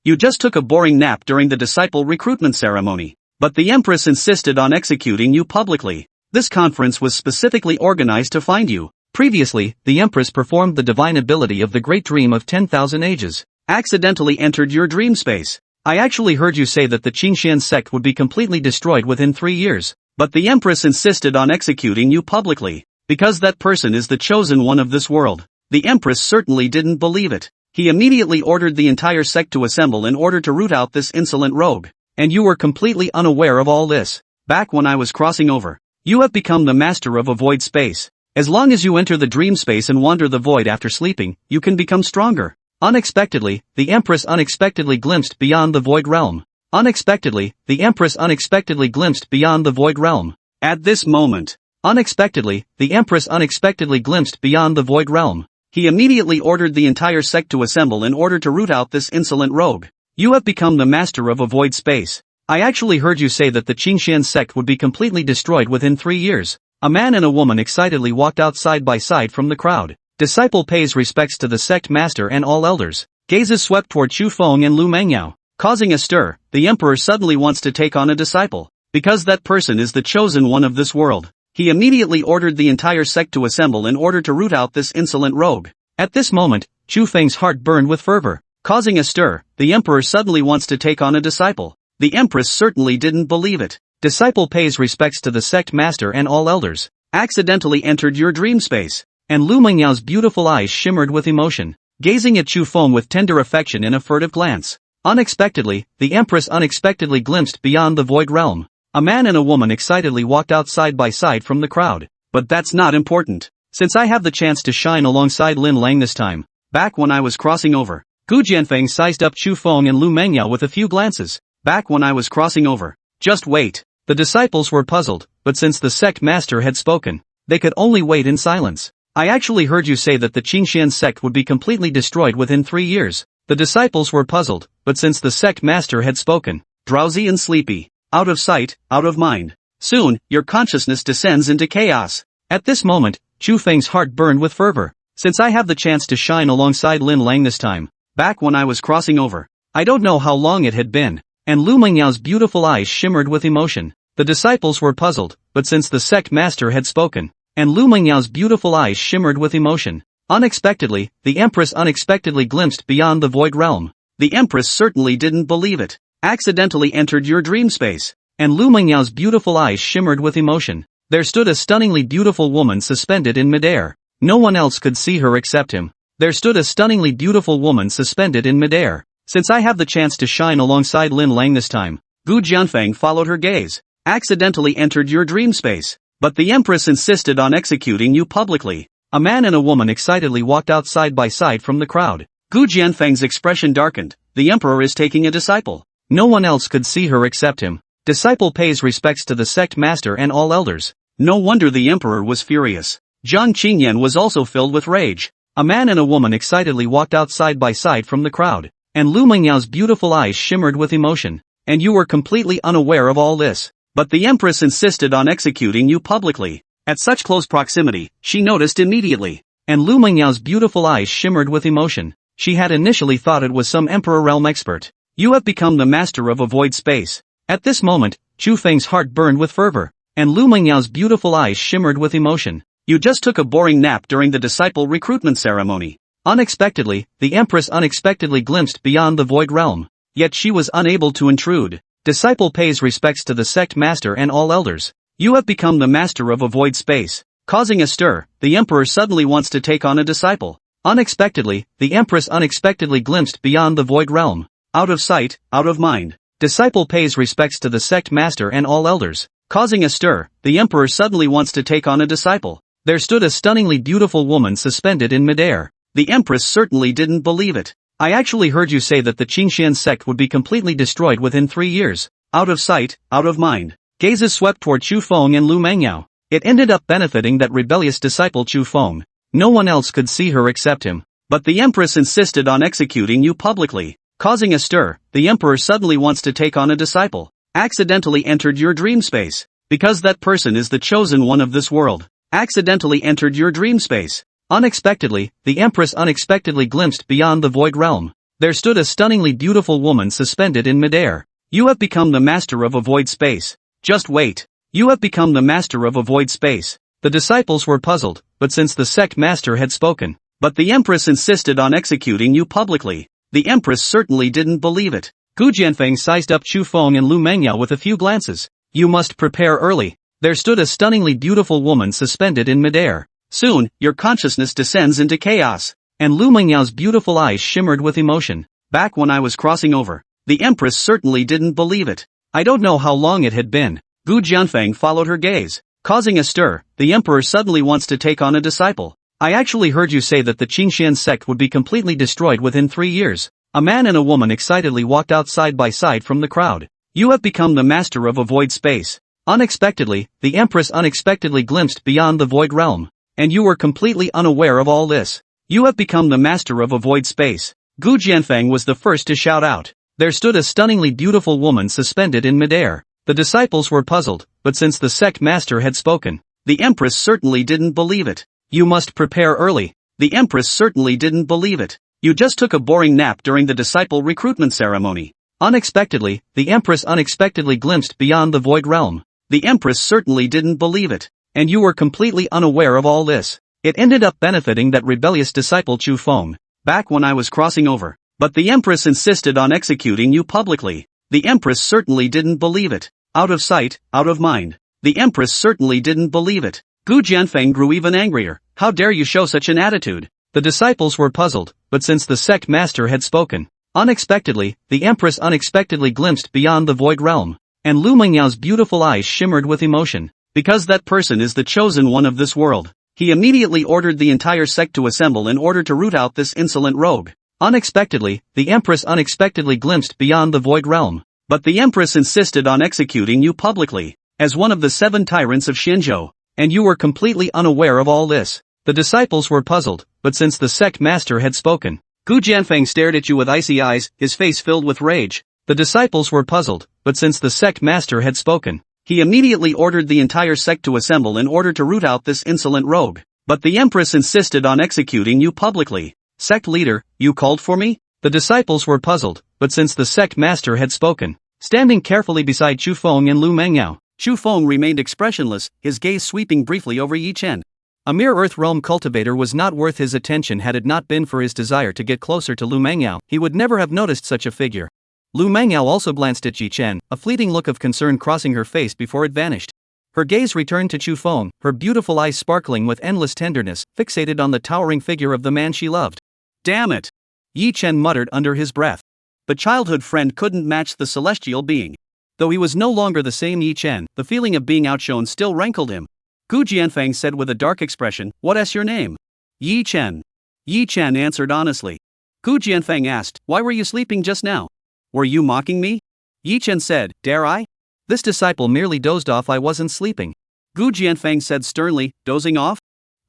You just took a boring nap during the disciple recruitment ceremony. But the Empress insisted on executing you publicly. This conference was specifically organized to find you. Previously, the Empress performed the divine ability of the Great Dream of 10,000 ages. Accidentally entered your dream space. I actually heard you say that the Qingxian sect would be completely destroyed within 3 years. But the Empress insisted on executing you publicly. Because that person is the chosen one of this world. The Empress certainly didn't believe it. He immediately ordered the entire sect to assemble in order to root out this insolent rogue. And you were completely unaware of all this. Back when I was crossing over. You have become the master of a void space. As long as you enter the dream space and wander the void after sleeping, you can become stronger. Unexpectedly, the Empress unexpectedly glimpsed beyond the void realm. Unexpectedly, the Empress unexpectedly glimpsed beyond the void realm. At this moment, unexpectedly, the Empress unexpectedly glimpsed beyond the void realm. He immediately ordered the entire sect to assemble in order to root out this insolent rogue. You have become the master of a void space. I actually heard you say that the Qingxian sect would be completely destroyed within 3 years. A man and a woman excitedly walked out side by side from the crowd. Disciple pays respects to the sect master and all elders. Gazes swept toward Chu Feng and Lu Mengyao. Causing a stir, the emperor suddenly wants to take on a disciple. Because that person is the chosen one of this world. He immediately ordered the entire sect to assemble in order to root out this insolent rogue. At this moment, Chu Feng's heart burned with fervor. Causing a stir, the emperor suddenly wants to take on a disciple. The Empress certainly didn't believe it. Disciple pays respects to the sect master and all elders. Accidentally entered your dream space. And Lu Mengyao's beautiful eyes shimmered with emotion, gazing at Chu Feng with tender affection in a furtive glance. Unexpectedly, the Empress unexpectedly glimpsed beyond the void realm. A man and a woman excitedly walked out side by side from the crowd. But that's not important. Since I have the chance to shine alongside Lin Lang this time. Back when I was crossing over. Gu Jianfeng sized up Chu Feng and Lu Mengyao with a few glances. Back when I was crossing over. Just wait. The disciples were puzzled, but since the sect master had spoken, they could only wait in silence. I actually heard you say that the Qingxian sect would be completely destroyed within 3 years. The disciples were puzzled, but since the sect master had spoken, drowsy and sleepy, out of sight, out of mind. Soon, your consciousness descends into chaos. At this moment, Chu Feng's heart burned with fervor. Since I have the chance to shine alongside Lin Lang this time, back when I was crossing over. I don't know how long it had been. And Lu Mengyao's beautiful eyes shimmered with emotion. The disciples were puzzled, but since the sect master had spoken, and Lu Mengyao's beautiful eyes shimmered with emotion. Unexpectedly, the Empress unexpectedly glimpsed beyond the void realm. The Empress certainly didn't believe it. Accidentally entered your dream space. And Lu Mengyao's beautiful eyes shimmered with emotion. There stood a stunningly beautiful woman suspended in midair. No one else could see her except him. There stood a stunningly beautiful woman suspended in midair. Since I have the chance to shine alongside Lin Lang this time, Gu Jianfeng followed her gaze. Accidentally entered your dream space. But the Empress insisted on executing you publicly. A man and a woman excitedly walked out side by side from the crowd. Gu Jianfeng's expression darkened. The emperor is taking a disciple. No one else could see her except him. Disciple pays respects to the sect master and all elders. No wonder the emperor was furious. Zhang Qingyan was also filled with rage. A man and a woman excitedly walked out side by side from the crowd. And Lu Mengyao's beautiful eyes shimmered with emotion. And you were completely unaware of all this. But the Empress insisted on executing you publicly. At such close proximity, she noticed immediately. And Lu Mengyao's beautiful eyes shimmered with emotion. She had initially thought it was some Emperor realm expert. You have become the master of a void space. At this moment, Chu Feng's heart burned with fervor. And Lu Mengyao's beautiful eyes shimmered with emotion. You just took a boring nap during the disciple recruitment ceremony. Unexpectedly, the Empress unexpectedly glimpsed beyond the void realm. Yet she was unable to intrude. Disciple pays respects to the sect master and all elders. You have become the master of a void space. Causing a stir, the emperor suddenly wants to take on a disciple. Unexpectedly, the Empress unexpectedly glimpsed beyond the void realm. Out of sight, out of mind. Disciple pays respects to the sect master and all elders. Causing a stir, the emperor suddenly wants to take on a disciple. There stood a stunningly beautiful woman suspended in midair. The Empress certainly didn't believe it. I actually heard you say that the Qingxian sect would be completely destroyed within 3 years. Out of sight, out of mind. Gazes swept toward Chu Feng and Lu Mengyao. It ended up benefiting that rebellious disciple Chu Feng. No one else could see her except him. But the Empress insisted on executing you publicly. Causing a stir, the emperor suddenly wants to take on a disciple. Accidentally entered your dream space. Because that person is the chosen one of this world. Accidentally entered your dream space. Unexpectedly, the Empress unexpectedly glimpsed beyond the void realm. There stood a stunningly beautiful woman suspended in midair. You have become the master of a void space. Just wait. You have become the master of a void space. The disciples were puzzled, but since the sect master had spoken, but the Empress insisted on executing you publicly. The Empress certainly didn't believe it. Gu Jianfeng sized up Chu Feng and Lu Mengyao with a few glances. You must prepare early. There stood a stunningly beautiful woman suspended in midair. Soon, your consciousness descends into chaos. And Lu Mengyao's beautiful eyes shimmered with emotion. Back when I was crossing over, the Empress certainly didn't believe it. I don't know how long it had been. Gu Jianfeng followed her gaze. Causing a stir, the Emperor suddenly wants to take on a disciple. I actually heard you say that the Qingxian sect would be completely destroyed within 3 years. A man and a woman excitedly walked out side by side from the crowd. You have become the master of a void space. Unexpectedly, the Empress unexpectedly glimpsed beyond the void realm. And you were completely unaware of all this. You have become the master of a void space. Gu Jianfeng was the first to shout out. There stood a stunningly beautiful woman suspended in midair. The disciples were puzzled, but since the sect master had spoken, the Empress certainly didn't believe it. You must prepare early. The Empress certainly didn't believe it. You just took a boring nap during the disciple recruitment ceremony. Unexpectedly, the Empress unexpectedly glimpsed beyond the void realm. The Empress certainly didn't believe it. And you were completely unaware of all this. It ended up benefiting that rebellious disciple Chu Feng. Back when I was crossing over. But the Empress insisted on executing you publicly. The Empress certainly didn't believe it. Out of sight, out of mind. The Empress certainly didn't believe it. Gu Jianfeng grew even angrier. How dare you show such an attitude? The disciples were puzzled, but since the sect master had spoken, unexpectedly, the Empress unexpectedly glimpsed beyond the void realm. And Lu Mengyao's beautiful eyes shimmered with emotion. Because that person is the chosen one of this world. He immediately ordered the entire sect to assemble in order to root out this insolent rogue. Unexpectedly, the Empress unexpectedly glimpsed beyond the void realm. But the Empress insisted on executing you publicly, as one of the 7 tyrants of Xinzhou. And you were completely unaware of all this. The disciples were puzzled, but since the sect master had spoken, Gu Jianfeng stared at you with icy eyes, his face filled with rage. The disciples were puzzled, but since the sect master had spoken, he immediately ordered the entire sect to assemble in order to root out this insolent rogue. But the Empress insisted on executing you publicly. Sect leader, you called for me? The disciples were puzzled, but since the sect master had spoken, standing carefully beside Chu Feng and Lu Mengyao, Chu Feng remained expressionless, his gaze sweeping briefly over Yi Chen. A mere Earth Realm cultivator was not worth his attention. Had it not been for his desire to get closer to Lu Mengyao, he would never have noticed such a figure. Lu Mengyao also glanced at Yi Chen, a fleeting look of concern crossing her face before it vanished. Her gaze returned to Chu Feng, her beautiful eyes sparkling with endless tenderness, fixated on the towering figure of the man she loved. Damn it! Yi Chen muttered under his breath. But childhood friend couldn't match the celestial being. Though he was no longer the same Yi Chen, the feeling of being outshone still rankled him. Gu Jianfeng said with a dark expression, "What's your name?" Yi Chen. Yi Chen answered honestly. Gu Jianfeng asked, "Why were you sleeping just now? Were you mocking me?" Yi Chen said, "Dare I?" This disciple merely dozed off. I wasn't sleeping. Gu Jianfeng said sternly, "Dozing off?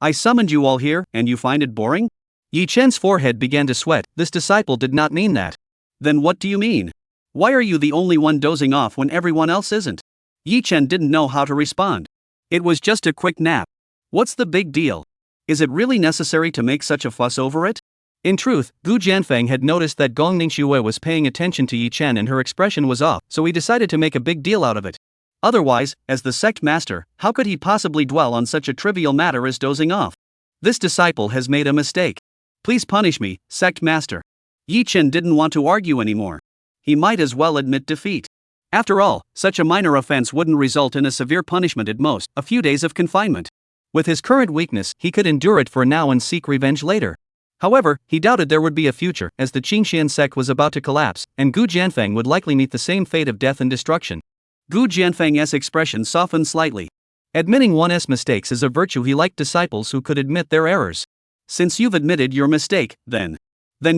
I summoned you all here, and you find it boring?" Yi Chen's forehead began to sweat. This disciple did not mean that. Then what do you mean? Why are you the only one dozing off when everyone else isn't? Yi Chen didn't know how to respond. It was just a quick nap. What's the big deal? Is it really necessary to make such a fuss over it? In truth, Gu Jianfeng had noticed that Gong Ningxue was paying attention to Yi Chen and her expression was off, so he decided to make a big deal out of it. Otherwise, as the sect master, how could he possibly dwell on such a trivial matter as dozing off? This disciple has made a mistake. Please punish me, sect master. Yi Chen didn't want to argue anymore. He might as well admit defeat. After all, such a minor offense wouldn't result in a severe punishment, at most, a few days of confinement. With his current weakness, he could endure it for now and seek revenge later. However, he doubted there would be a future, as the Qingxian sect was about to collapse, and Gu Jianfeng would likely meet the same fate of death and destruction. Gu Jianfeng's expression softened slightly. Admitting one's mistakes is a virtue. He liked disciples who could admit their errors. Since you've admitted your mistake, then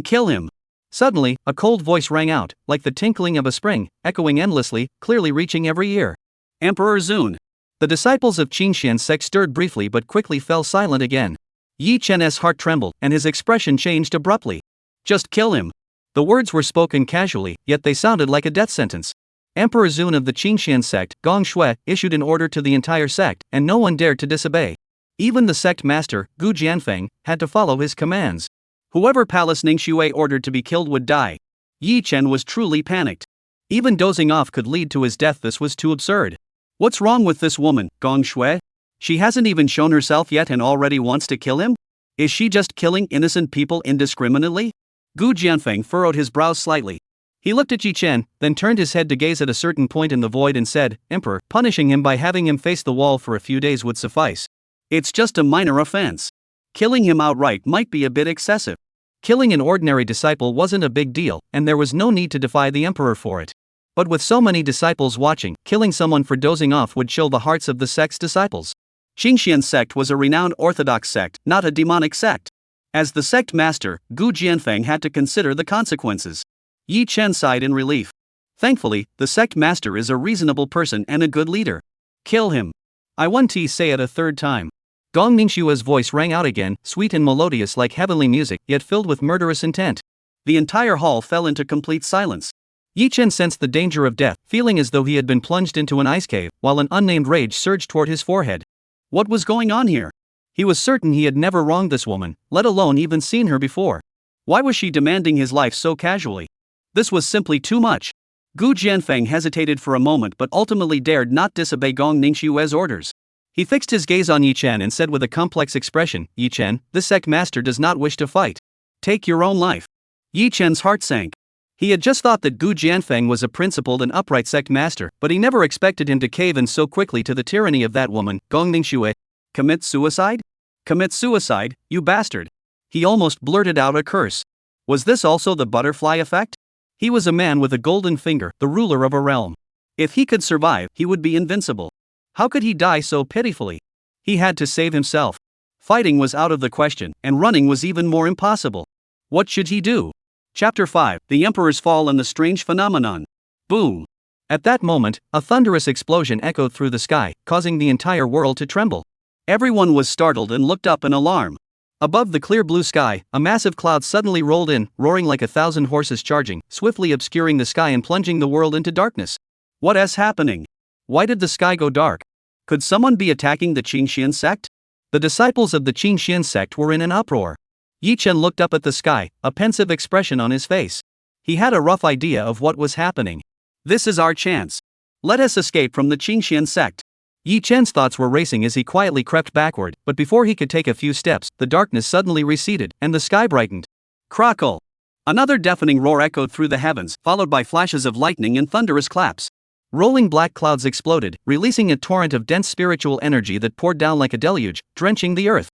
kill him. Suddenly, a cold voice rang out, like the tinkling of a spring, echoing endlessly, clearly reaching every ear. Emperor Zun. The disciples of Qingxian sect stirred briefly but quickly fell silent again. Yi Chen's heart trembled, and his expression changed abruptly. Just kill him. The words were spoken casually, yet they sounded like a death sentence. Emperor Zun of the Qingxian sect, Gong Shui, issued an order to the entire sect, and no one dared to disobey. Even the sect master, Gu Jianfeng, had to follow his commands. Whoever Palace Ningxue ordered to be killed would die. Yi Chen was truly panicked. Even dozing off could lead to his death. This was too absurd. What's wrong with this woman, Gong Shui? She hasn't even shown herself yet and already wants to kill him? Is she just killing innocent people indiscriminately? Gu Jianfeng furrowed his brows slightly. He looked at Yi Chen, then turned his head to gaze at a certain point in the void and said, Emperor, punishing him by having him face the wall for a few days would suffice. It's just a minor offense. Killing him outright might be a bit excessive. Killing an ordinary disciple wasn't a big deal, and there was no need to defy the emperor for it. But with so many disciples watching, killing someone for dozing off would chill the hearts of the sect's disciples. Qingxian sect was a renowned orthodox sect, not a demonic sect. As the sect master, Gu Jianfeng had to consider the consequences. Yi Chen sighed in relief. Thankfully, the sect master is a reasonable person and a good leader. Kill him. I want to say it a third time. Gong Ningxue's voice rang out again, sweet and melodious like heavenly music, yet filled with murderous intent. The entire hall fell into complete silence. Yi Chen sensed the danger of death, feeling as though he had been plunged into an ice cave, while an unnamed rage surged toward his forehead. What was going on here? He was certain he had never wronged this woman, let alone even seen her before. Why was she demanding his life so casually? This was simply too much. Gu Jianfeng hesitated for a moment but ultimately dared not disobey Gong Ningxue's orders. He fixed his gaze on Yi Chen and said with a complex expression, Yi Chen, this sect master does not wish to fight. Take your own life. Yi Chen's heart sank. He had just thought that Gu Jianfeng was a principled and upright sect master, but he never expected him to cave in so quickly to the tyranny of that woman, Gong Ningxue. Commit suicide? Commit suicide, you bastard. He almost blurted out a curse. Was this also the butterfly effect? He was a man with a golden finger, the ruler of a realm. If he could survive, he would be invincible. How could he die so pitifully? He had to save himself. Fighting was out of the question, and running was even more impossible. What should he do? Chapter 5, The Emperor's Fall and the Strange Phenomenon. Boom! At that moment, a thunderous explosion echoed through the sky, causing the entire world to tremble. Everyone was startled and looked up in alarm. Above the clear blue sky, a massive cloud suddenly rolled in, roaring like 1,000 horses charging, swiftly obscuring the sky and plunging the world into darkness. What is happening? Why did the sky go dark? Could someone be attacking the Qingxian sect? The disciples of the Qingxian sect were in an uproar. Yi Chen looked up at the sky, a pensive expression on his face. He had a rough idea of what was happening. This is our chance. Let us escape from the Qingxian sect. Yi Chen's thoughts were racing as he quietly crept backward, but before he could take a few steps, the darkness suddenly receded, and the sky brightened. Crackle! Another deafening roar echoed through the heavens, followed by flashes of lightning and thunderous claps. Rolling black clouds exploded, releasing a torrent of dense spiritual energy that poured down like a deluge, drenching the earth.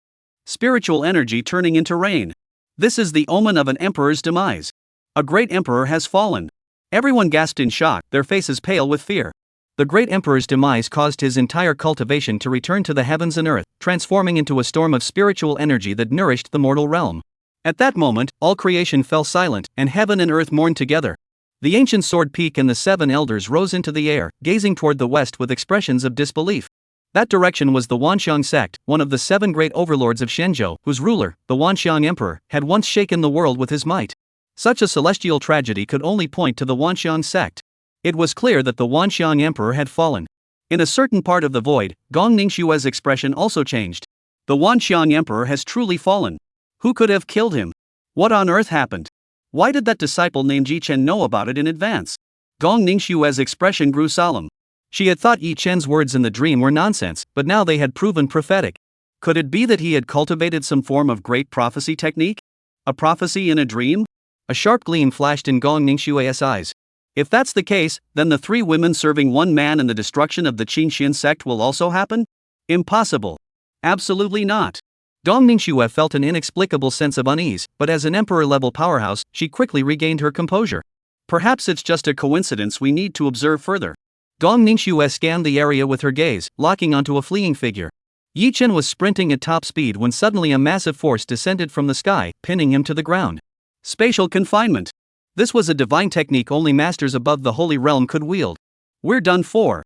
Spiritual energy turning into rain. This is the omen of an emperor's demise. A great emperor has fallen. Everyone gasped in shock, their faces pale with fear. The great emperor's demise caused his entire cultivation to return to the heavens and earth, transforming into a storm of spiritual energy that nourished the mortal realm. At that moment, all creation fell silent, and heaven and earth mourned together. The ancient sword peak and the 7 elders rose into the air, gazing toward the west with expressions of disbelief. That direction was the Wanxiang sect, one of the 7 great overlords of Shenzhou, whose ruler, the Wanxiang emperor, had once shaken the world with his might. Such a celestial tragedy could only point to the Wanxiang sect. It was clear that the Wanxiang emperor had fallen. In a certain part of the void, Gong Ningxue's expression also changed. The Wanxiang emperor has truly fallen. Who could have killed him? What on earth happened? Why did that disciple named Yi Chen know about it in advance? Gong Ningxue's expression grew solemn. She had thought Yi Chen's words in the dream were nonsense, but now they had proven prophetic. Could it be that he had cultivated some form of great prophecy technique? A prophecy in a dream? A sharp gleam flashed in Gong Ningxue's eyes. If that's the case, then the 3 women serving 1 man and the destruction of the Qingxian sect will also happen? Impossible. Absolutely not. Gong Ningxue felt an inexplicable sense of unease, but as an emperor-level powerhouse, she quickly regained her composure. Perhaps it's just a coincidence we need to observe further. Gong Ningxue scanned the area with her gaze, locking onto a fleeing figure. Yi Chen was sprinting at top speed when suddenly a massive force descended from the sky, pinning him to the ground. Spatial confinement. This was a divine technique only masters above the Holy Realm could wield. We're done for.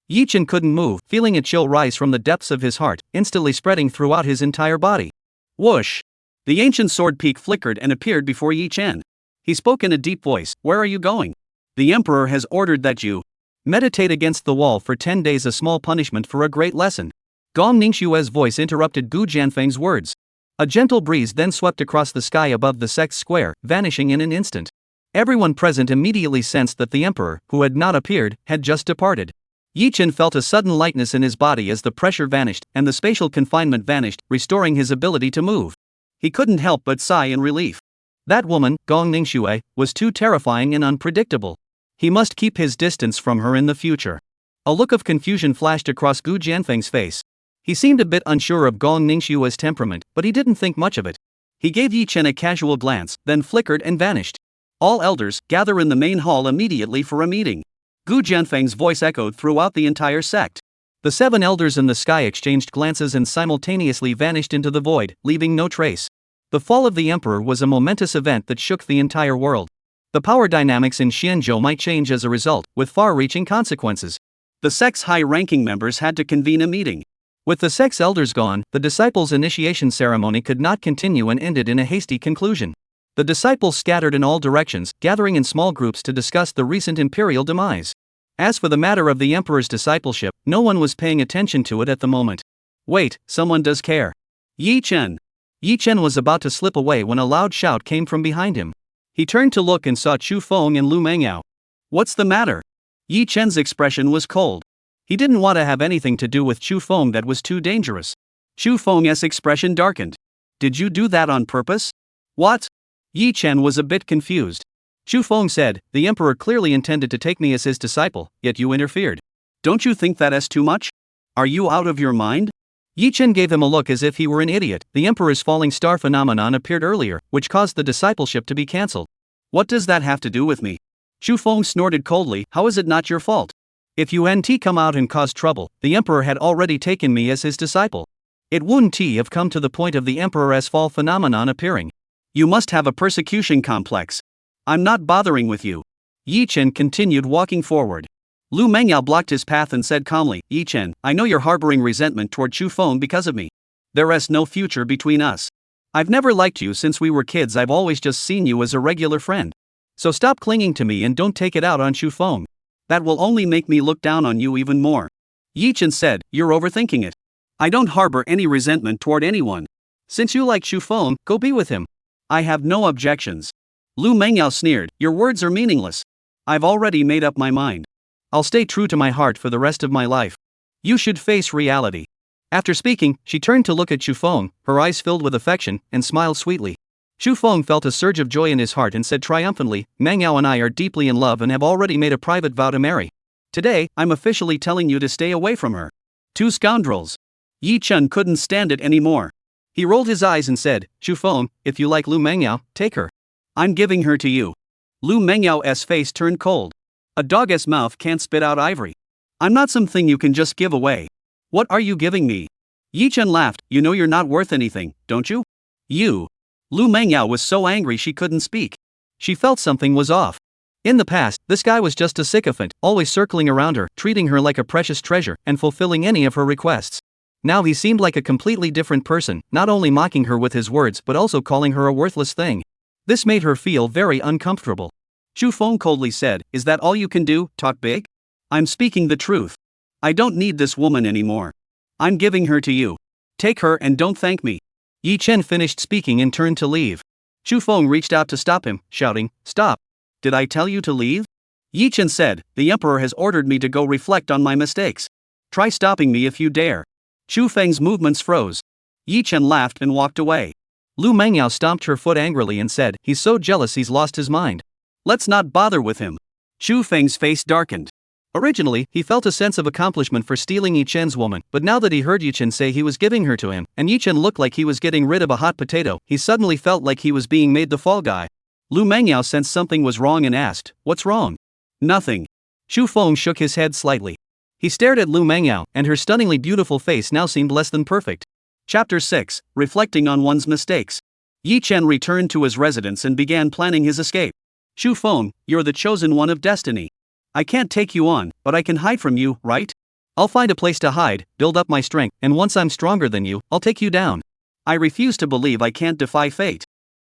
Yi Chen couldn't move, feeling a chill rise from the depths of his heart, instantly spreading throughout his entire body. Whoosh! The ancient sword peak flickered and appeared before Yi Chen. He spoke in a deep voice, "Where are you going? The emperor has ordered that you meditate against the wall for 10 days, a small punishment for a great lesson." Gong Ningxue's voice interrupted Gu Jianfeng's words. A gentle breeze then swept across the sky above the sect's square, vanishing in an instant. Everyone present immediately sensed that the emperor, who had not appeared, had just departed. Yi Chen felt a sudden lightness in his body as the pressure vanished and the spatial confinement vanished, restoring his ability to move. He couldn't help but sigh in relief. That woman, Gong Ningxue, was too terrifying and unpredictable. He must keep his distance from her in the future. A look of confusion flashed across Gu Jianfeng's face. He seemed a bit unsure of Gong Ningxue's temperament, but he didn't think much of it. He gave Yi Chen a casual glance, then flickered and vanished. All elders, gather in the main hall immediately for a meeting. Gu Jianfeng's voice echoed throughout the entire sect. The 7 elders in the sky exchanged glances and simultaneously vanished into the void, leaving no trace. The fall of the emperor was a momentous event that shook the entire world. The power dynamics in Xianzhou might change as a result, with far-reaching consequences. The sect's high-ranking members had to convene a meeting. With the sect's elders gone, the disciples' initiation ceremony could not continue and ended in a hasty conclusion. The disciples scattered in all directions, gathering in small groups to discuss the recent imperial demise. As for the matter of the emperor's discipleship, no one was paying attention to it at the moment. Wait, someone does care. Yi Chen. Yi Chen was about to slip away when a loud shout came from behind him. He turned to look and saw Chu Feng and Lu Mengyao. What's the matter? Yi Chen's expression was cold. He didn't want to have anything to do with Chu Feng, that was too dangerous. Chu Feng's expression darkened. Did you do that on purpose? What? Yi Chen was a bit confused. Chu Feng said, the emperor clearly intended to take me as his disciple, yet you interfered. Don't you think that is too much? Are you out of your mind? Yi Chen gave him a look as if he were an idiot. The emperor's falling star phenomenon appeared earlier, which caused the discipleship to be cancelled. What does that have to do with me? Chu Feng snorted coldly, how is it not your fault? If you hadn't come out and caused trouble, the emperor had already taken me as his disciple. It wouldn't have come to the point of the emperor's fall phenomenon appearing. You must have a persecution complex. I'm not bothering with you. Yi Chen continued walking forward. Lu Mengyao blocked his path and said calmly, Yi Chen, I know you're harboring resentment toward Chu Feng because of me. There is no future between us. I've never liked you since we were kids. I've always just seen you as a regular friend. So stop clinging to me and don't take it out on Chu Feng. That will only make me look down on you even more. Yi Chen said, you're overthinking it. I don't harbor any resentment toward anyone. Since you like Chu Feng, go be with him. I have no objections. Lu Mengyao sneered, your words are meaningless. I've already made up my mind. I'll stay true to my heart for the rest of my life. You should face reality. After speaking, she turned to look at Chu Feng, her eyes filled with affection, and smiled sweetly. Chu Feng felt a surge of joy in his heart and said triumphantly, Mengyao and I are deeply in love and have already made a private vow to marry. Today, I'm officially telling you to stay away from her. 2 scoundrels. Yi Chen couldn't stand it anymore. He rolled his eyes and said, Chu Feng, if you like Lu Mengyao, take her. I'm giving her to you. Lu Mengyao's face turned cold. A dog's mouth can't spit out ivory. I'm not something you can just give away. What are you giving me? Yi Chen laughed, you know you're not worth anything, don't you? You. Lu Mengyao was so angry she couldn't speak. She felt something was off. In the past, this guy was just a sycophant, always circling around her, treating her like a precious treasure, and fulfilling any of her requests. Now he seemed like a completely different person, not only mocking her with his words but also calling her a worthless thing. This made her feel very uncomfortable. Chu Feng coldly said, is that all you can do, talk big? I'm speaking the truth. I don't need this woman anymore. I'm giving her to you. Take her and don't thank me. Yi Chen finished speaking and turned to leave. Chu Feng reached out to stop him, shouting, stop. Did I tell you to leave? Yi Chen said, the emperor has ordered me to go reflect on my mistakes. Try stopping me if you dare. Chu Feng's movements froze. Yi Chen laughed and walked away. Lu Mengyao stomped her foot angrily and said, he's so jealous he's lost his mind. Let's not bother with him. Chu Feng's face darkened. Originally, he felt a sense of accomplishment for stealing Yi Chen's woman, but now that he heard Yi Chen say he was giving her to him, and Yi Chen looked like he was getting rid of a hot potato, he suddenly felt like he was being made the fall guy. Lu Mengyao sensed something was wrong and asked, what's wrong? Nothing. Chu Feng shook his head slightly. He stared at Lu Mengyao, and her stunningly beautiful face now seemed less than perfect. Chapter 6, Reflecting on One's Mistakes. Yi Chen returned to his residence and began planning his escape. Chu Feng, you're the chosen one of destiny. I can't take you on, but I can hide from you, right? I'll find a place to hide, build up my strength, and once I'm stronger than you, I'll take you down. I refuse to believe I can't defy fate.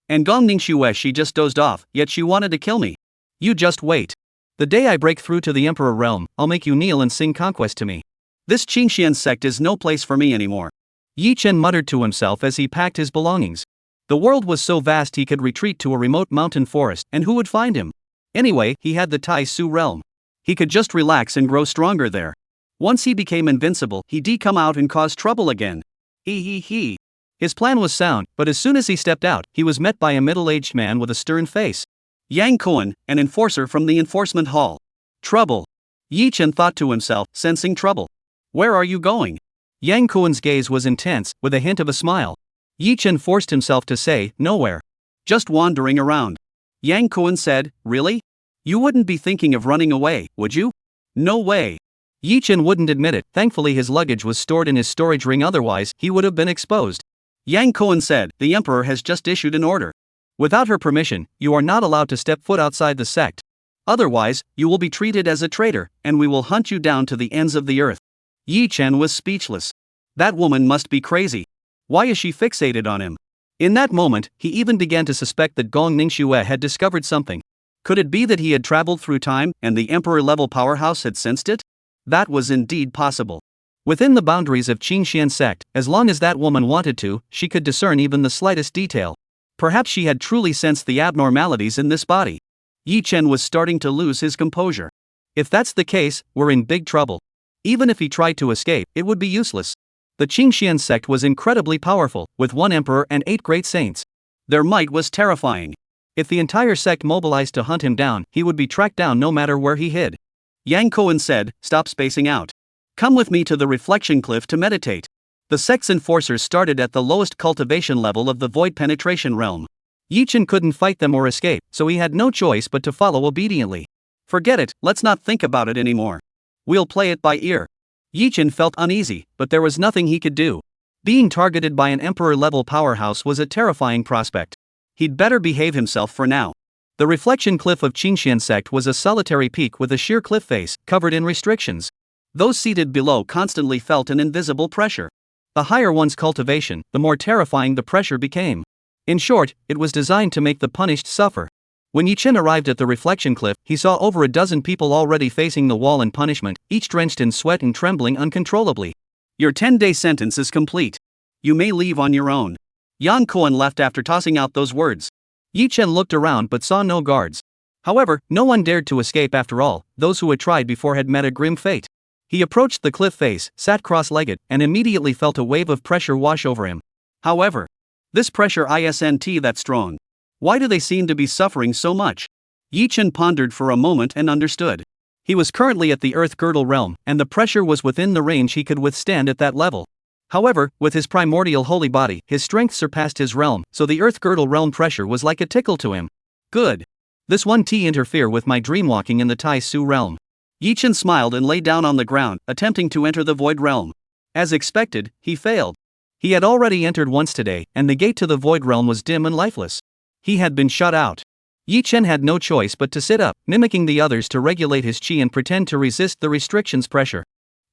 And Gong Ningxue, she just dozed off, yet she wanted to kill me. You just wait. The day I break through to the Emperor realm, I'll make you kneel and sing conquest to me. This Qingxian sect is no place for me anymore. Yi Chen muttered to himself as he packed his belongings. The world was so vast he could retreat to a remote mountain forest, and who would find him? Anyway, he had the Tai Su realm. He could just relax and grow stronger there. Once he became invincible, he'd come out and cause trouble again. He. His plan was sound, but as soon as he stepped out, he was met by a middle-aged man with a stern face. Yang Kuan, an enforcer from the enforcement hall. Trouble. Yi Chen thought to himself, sensing trouble. Where are you going? Yang Kuan's gaze was intense, with a hint of a smile. Yi Chen forced himself to say, nowhere. Just wandering around. Yang Kuan said, really? You wouldn't be thinking of running away, would you? No way. Yi Chen wouldn't admit it. Thankfully his luggage was stored in his storage ring, otherwise he would have been exposed. Yang Kuan said, the emperor has just issued an order. Without her permission, you are not allowed to step foot outside the sect. Otherwise, you will be treated as a traitor, and we will hunt you down to the ends of the earth. Yi Chen was speechless. That woman must be crazy. Why is she fixated on him? In that moment, he even began to suspect that Gong Ningxue had discovered something. Could it be that he had traveled through time, and the emperor-level powerhouse had sensed it? That was indeed possible. Within the boundaries of Qingxian sect, as long as that woman wanted to, she could discern even the slightest detail. Perhaps she had truly sensed the abnormalities in this body. Yi Chen was starting to lose his composure. If that's the case, we're in big trouble. Even if he tried to escape, it would be useless. The Qingxian sect was incredibly powerful, with one emperor and 8 great saints. Their might was terrifying. If the entire sect mobilized to hunt him down, he would be tracked down no matter where he hid. Yang Kuan said, stop spacing out. Come with me to the reflection cliff to meditate. The sect's enforcers started at the lowest cultivation level of the void penetration realm. Yi Chen couldn't fight them or escape, so he had no choice but to follow obediently. Forget it, let's not think about it anymore. We'll play it by ear. Yi Chen felt uneasy, but there was nothing he could do. Being targeted by an emperor-level powerhouse was a terrifying prospect. He'd better behave himself for now. The reflection cliff of Qingxian sect was a solitary peak with a sheer cliff face, covered in restrictions. Those seated below constantly felt an invisible pressure. The higher one's cultivation, the more terrifying the pressure became. In short, it was designed to make the punished suffer. When Yi Chen arrived at the reflection cliff, he saw over a dozen people already facing the wall in punishment, each drenched in sweat and trembling uncontrollably. Your 10-day sentence is complete. You may leave on your own. Yang Kuan left after tossing out those words. Yi Chen looked around but saw no guards. However, no one dared to escape after all. Those who had tried before had met a grim fate. He approached the cliff face, sat cross-legged, and immediately felt a wave of pressure wash over him. However, this pressure isn't that strong. Why do they seem to be suffering so much? Yi Chen pondered for a moment and understood. He was currently at the Earth Girdle realm, and the pressure was within the range he could withstand at that level. However, with his primordial holy body, his strength surpassed his realm, so the Earth Girdle realm pressure was like a tickle to him. Good. This won't interfere with my dreamwalking in the Tai Su realm. Yi Chen smiled and lay down on the ground, attempting to enter the void realm. As expected, he failed. He had already entered once today, and the gate to the void realm was dim and lifeless. He had been shut out. Yi Chen had no choice but to sit up, mimicking the others to regulate his qi and pretend to resist the restrictions pressure.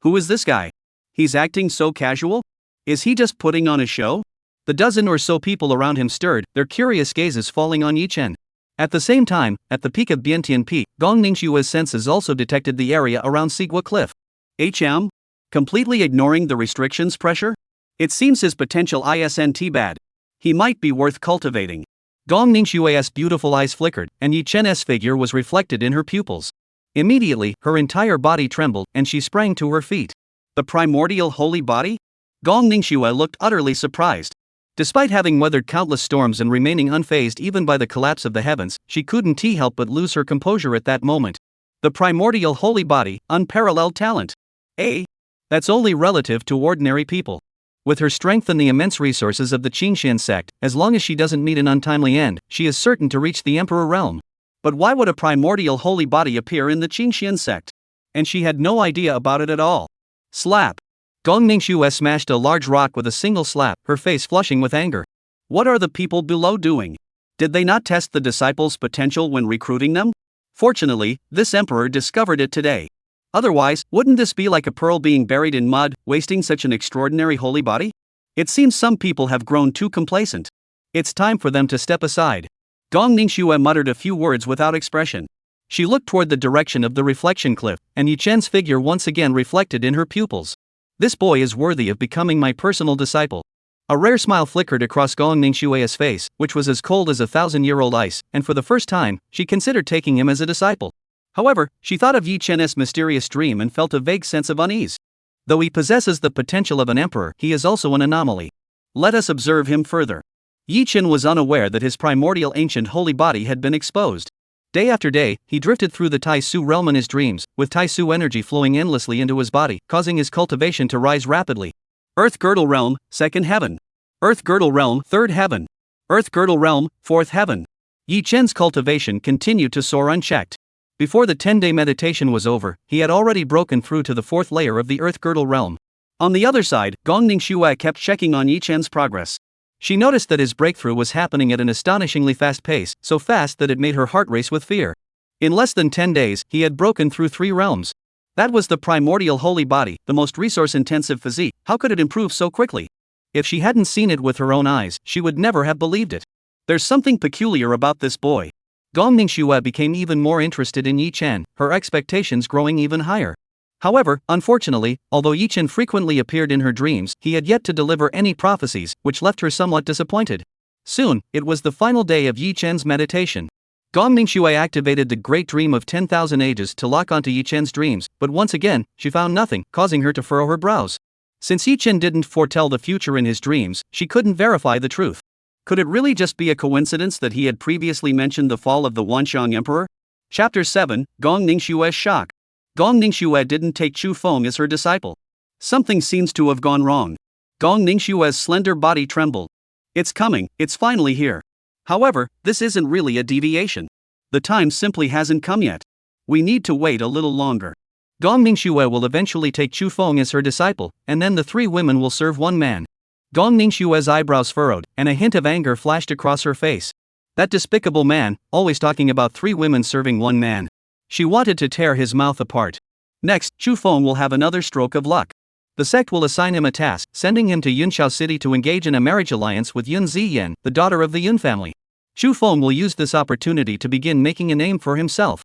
Who is this guy? He's acting so casual? Is he just putting on a show? The dozen or so people around him stirred, their curious gazes falling on Yi Chen. At the same time, at the peak of Biantian Peak, Gong Ningxue's senses also detected the area around Sigua Cliff. Completely ignoring the restrictions pressure? It seems his potential isn't bad. He might be worth cultivating. Gong Ningxue's beautiful eyes flickered, and Yi Chen's figure was reflected in her pupils. Immediately, her entire body trembled, and she sprang to her feet. The primordial holy body? Gong Ningxue looked utterly surprised. Despite having weathered countless storms and remaining unfazed even by the collapse of the heavens, she couldn't help but lose her composure at that moment. The primordial holy body, unparalleled talent. That's only relative to ordinary people. With her strength and the immense resources of the Qingxian sect, as long as she doesn't meet an untimely end, she is certain to reach the emperor realm. But why would a primordial holy body appear in the Qingxian sect? And she had no idea about it at all. Slap! Gong Ningxue smashed a large rock with a single slap, her face flushing with anger. What are the people below doing? Did they not test the disciples' potential when recruiting them? Fortunately, this emperor discovered it today. Otherwise, wouldn't this be like a pearl being buried in mud, wasting such an extraordinary holy body? It seems some people have grown too complacent. It's time for them to step aside. Gong Ningxue muttered a few words without expression. She looked toward the direction of the reflection cliff, and Yi Chen's figure once again reflected in her pupils. This boy is worthy of becoming my personal disciple. A rare smile flickered across Gong Ningxue's face, which was as cold as 1,000-year-old ice, and for the first time, she considered taking him as a disciple. However, she thought of Yi Chen's mysterious dream and felt a vague sense of unease. Though he possesses the potential of an emperor, he is also an anomaly. Let us observe him further. Yi Chen was unaware that his primordial ancient holy body had been exposed. Day after day, he drifted through the Tai Su realm in his dreams, with Tai Su energy flowing endlessly into his body, causing his cultivation to rise rapidly. Earth Girdle Realm, 2nd Heaven. Earth Girdle Realm, 3rd Heaven. Earth Girdle Realm, 4th Heaven. Yi Chen's cultivation continued to soar unchecked. Before the 10-day meditation was over, he had already broken through to the 4th layer of the Earth Girdle Realm. On the other side, Gong Ningxue kept checking on Yi Chen's progress. She noticed that his breakthrough was happening at an astonishingly fast pace, so fast that it made her heart race with fear. In less than 10 days, he had broken through 3 realms. That was the primordial holy body, the most resource-intensive physique. How could it improve so quickly? If she hadn't seen it with her own eyes, she would never have believed it. There's something peculiar about this boy. Gong Ningxue became even more interested in Yi Chen, her expectations growing even higher. However, unfortunately, although Yi Chen frequently appeared in her dreams, he had yet to deliver any prophecies, which left her somewhat disappointed. Soon, it was the final day of Yi Chen's meditation. Gong Ningxue activated the Great Dream of 10,000 Ages to lock onto Yi Chen's dreams, but once again, she found nothing, causing her to furrow her brows. Since Yi Chen didn't foretell the future in his dreams, she couldn't verify the truth. Could it really just be a coincidence that he had previously mentioned the fall of the Wanxiang Emperor? Chapter 7, Gong Ningxue's Shock. Gong Ningxue didn't take Chu Feng as her disciple. Something seems to have gone wrong. Gong Ningxue's slender body trembled. It's coming, it's finally here. However, this isn't really a deviation. The time simply hasn't come yet. We need to wait a little longer. Gong Ningxue will eventually take Chu Feng as her disciple, and then the 3 women will serve one man. Gong Ningxue's eyebrows furrowed, and a hint of anger flashed across her face. That despicable man, always talking about 3 women serving one man. She wanted to tear his mouth apart. Next, Chu Feng will have another stroke of luck. The sect will assign him a task, sending him to Yunshao City to engage in a marriage alliance with Yun Ziyan, the daughter of the Yun family. Chu Feng will use this opportunity to begin making a name for himself.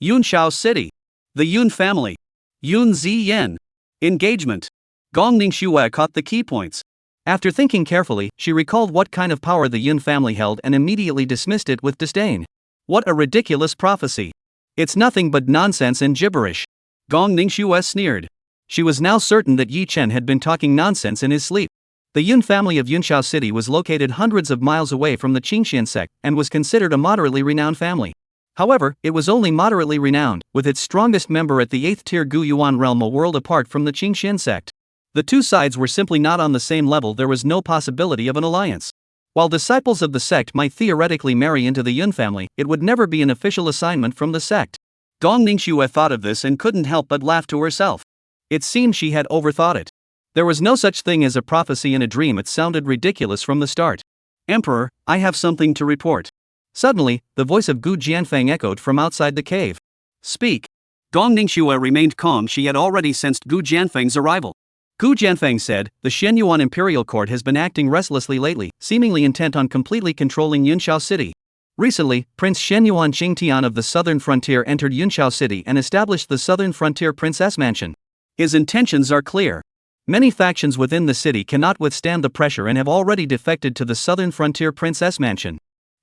Yunshao City. The Yun family. Yun Ziyan. Engagement. Gong Ningxue caught the key points. After thinking carefully, she recalled what kind of power the Yun family held and immediately dismissed it with disdain. What a ridiculous prophecy. It's nothing but nonsense and gibberish. Gong Ningxue sneered. She was now certain that Yi Chen had been talking nonsense in his sleep. The Yun family of Yunshao City was located hundreds of miles away from the Qingxian sect and was considered a moderately renowned family. However, it was only moderately renowned, with its strongest member at the 8th tier Gu Yuan realm a world apart from the Qingxian sect. The two sides were simply not on the same level. There was no possibility of an alliance. While disciples of the sect might theoretically marry into the Yun family, it would never be an official assignment from the sect. Gong Ningxue thought of this and couldn't help but laugh to herself. It seemed she had overthought it. There was no such thing as a prophecy in a dream. It sounded ridiculous from the start. Emperor, I have something to report. Suddenly, the voice of Gu Jianfeng echoed from outside the cave. Speak. Gong Ningxue remained calm. She had already sensed Gu Jianfeng's arrival. Gu Jianfeng said, the Shenyuan Imperial Court has been acting restlessly lately, seemingly intent on completely controlling Yunshao City. Recently, Prince Shenyuan Qingtian of the Southern Frontier entered Yunshao City and established the Southern Frontier Princess Mansion. His intentions are clear. Many factions within the city cannot withstand the pressure and have already defected to the Southern Frontier Princess Mansion.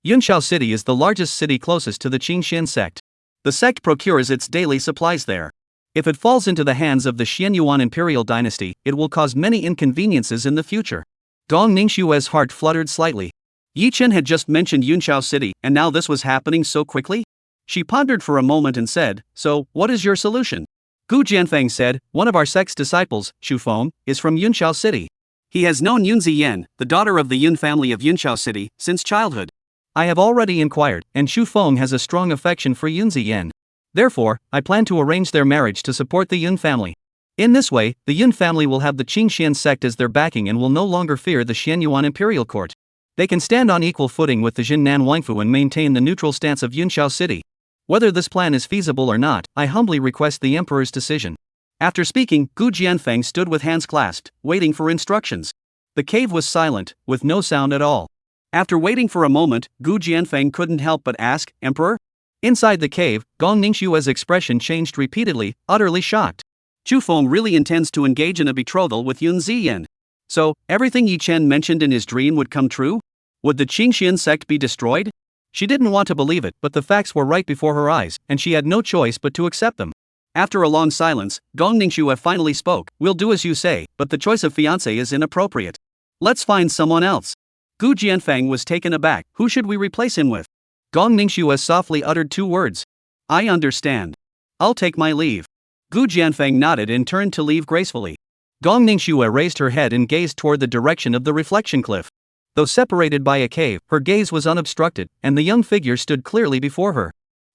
Yunshao City is the largest city closest to the Qingxian sect. The sect procures its daily supplies there. If it falls into the hands of the Shenyuan Imperial Dynasty, it will cause many inconveniences in the future. Gong Ningxue's heart fluttered slightly. Yi Chen had just mentioned Yunshao City, and now this was happening so quickly? She pondered for a moment and said, so, what is your solution? Gu Jianfeng said, one of our sect's disciples, Chu Feng, is from Yunshao City. He has known Yun Ziyan, the daughter of the Yun family of Yunshao City, since childhood. I have already inquired, and Chu Feng has a strong affection for Yun Ziyan. Therefore, I plan to arrange their marriage to support the Yun family. In this way, the Yun family will have the Qingxian sect as their backing and will no longer fear the Shenyuan Imperial Court. They can stand on equal footing with the Jinnan Wangfu and maintain the neutral stance of Yunshao City. Whether this plan is feasible or not, I humbly request the Emperor's decision. After speaking, Gu Jianfeng stood with hands clasped, waiting for instructions. The cave was silent, with no sound at all. After waiting for a moment, Gu Jianfeng couldn't help but ask, Emperor? Inside the cave, Gong Ningxue's expression changed repeatedly, utterly shocked. Chu Feng really intends to engage in a betrothal with Yun Ziyan. So, everything Yi Chen mentioned in his dream would come true? Would the Qingxian sect be destroyed? She didn't want to believe it, but the facts were right before her eyes, and she had no choice but to accept them. After a long silence, Gong Ningxue finally spoke. We'll do as you say, but the choice of fiancé is inappropriate. Let's find someone else. Gu Jianfang was taken aback. Who should we replace him with? Gong Ningxue softly uttered 2 words. I understand. I'll take my leave. Gu Jianfang nodded and turned to leave gracefully. Gong Ningxue raised her head and gazed toward the direction of the reflection cliff. Though separated by a cave, her gaze was unobstructed, and the young figure stood clearly before her.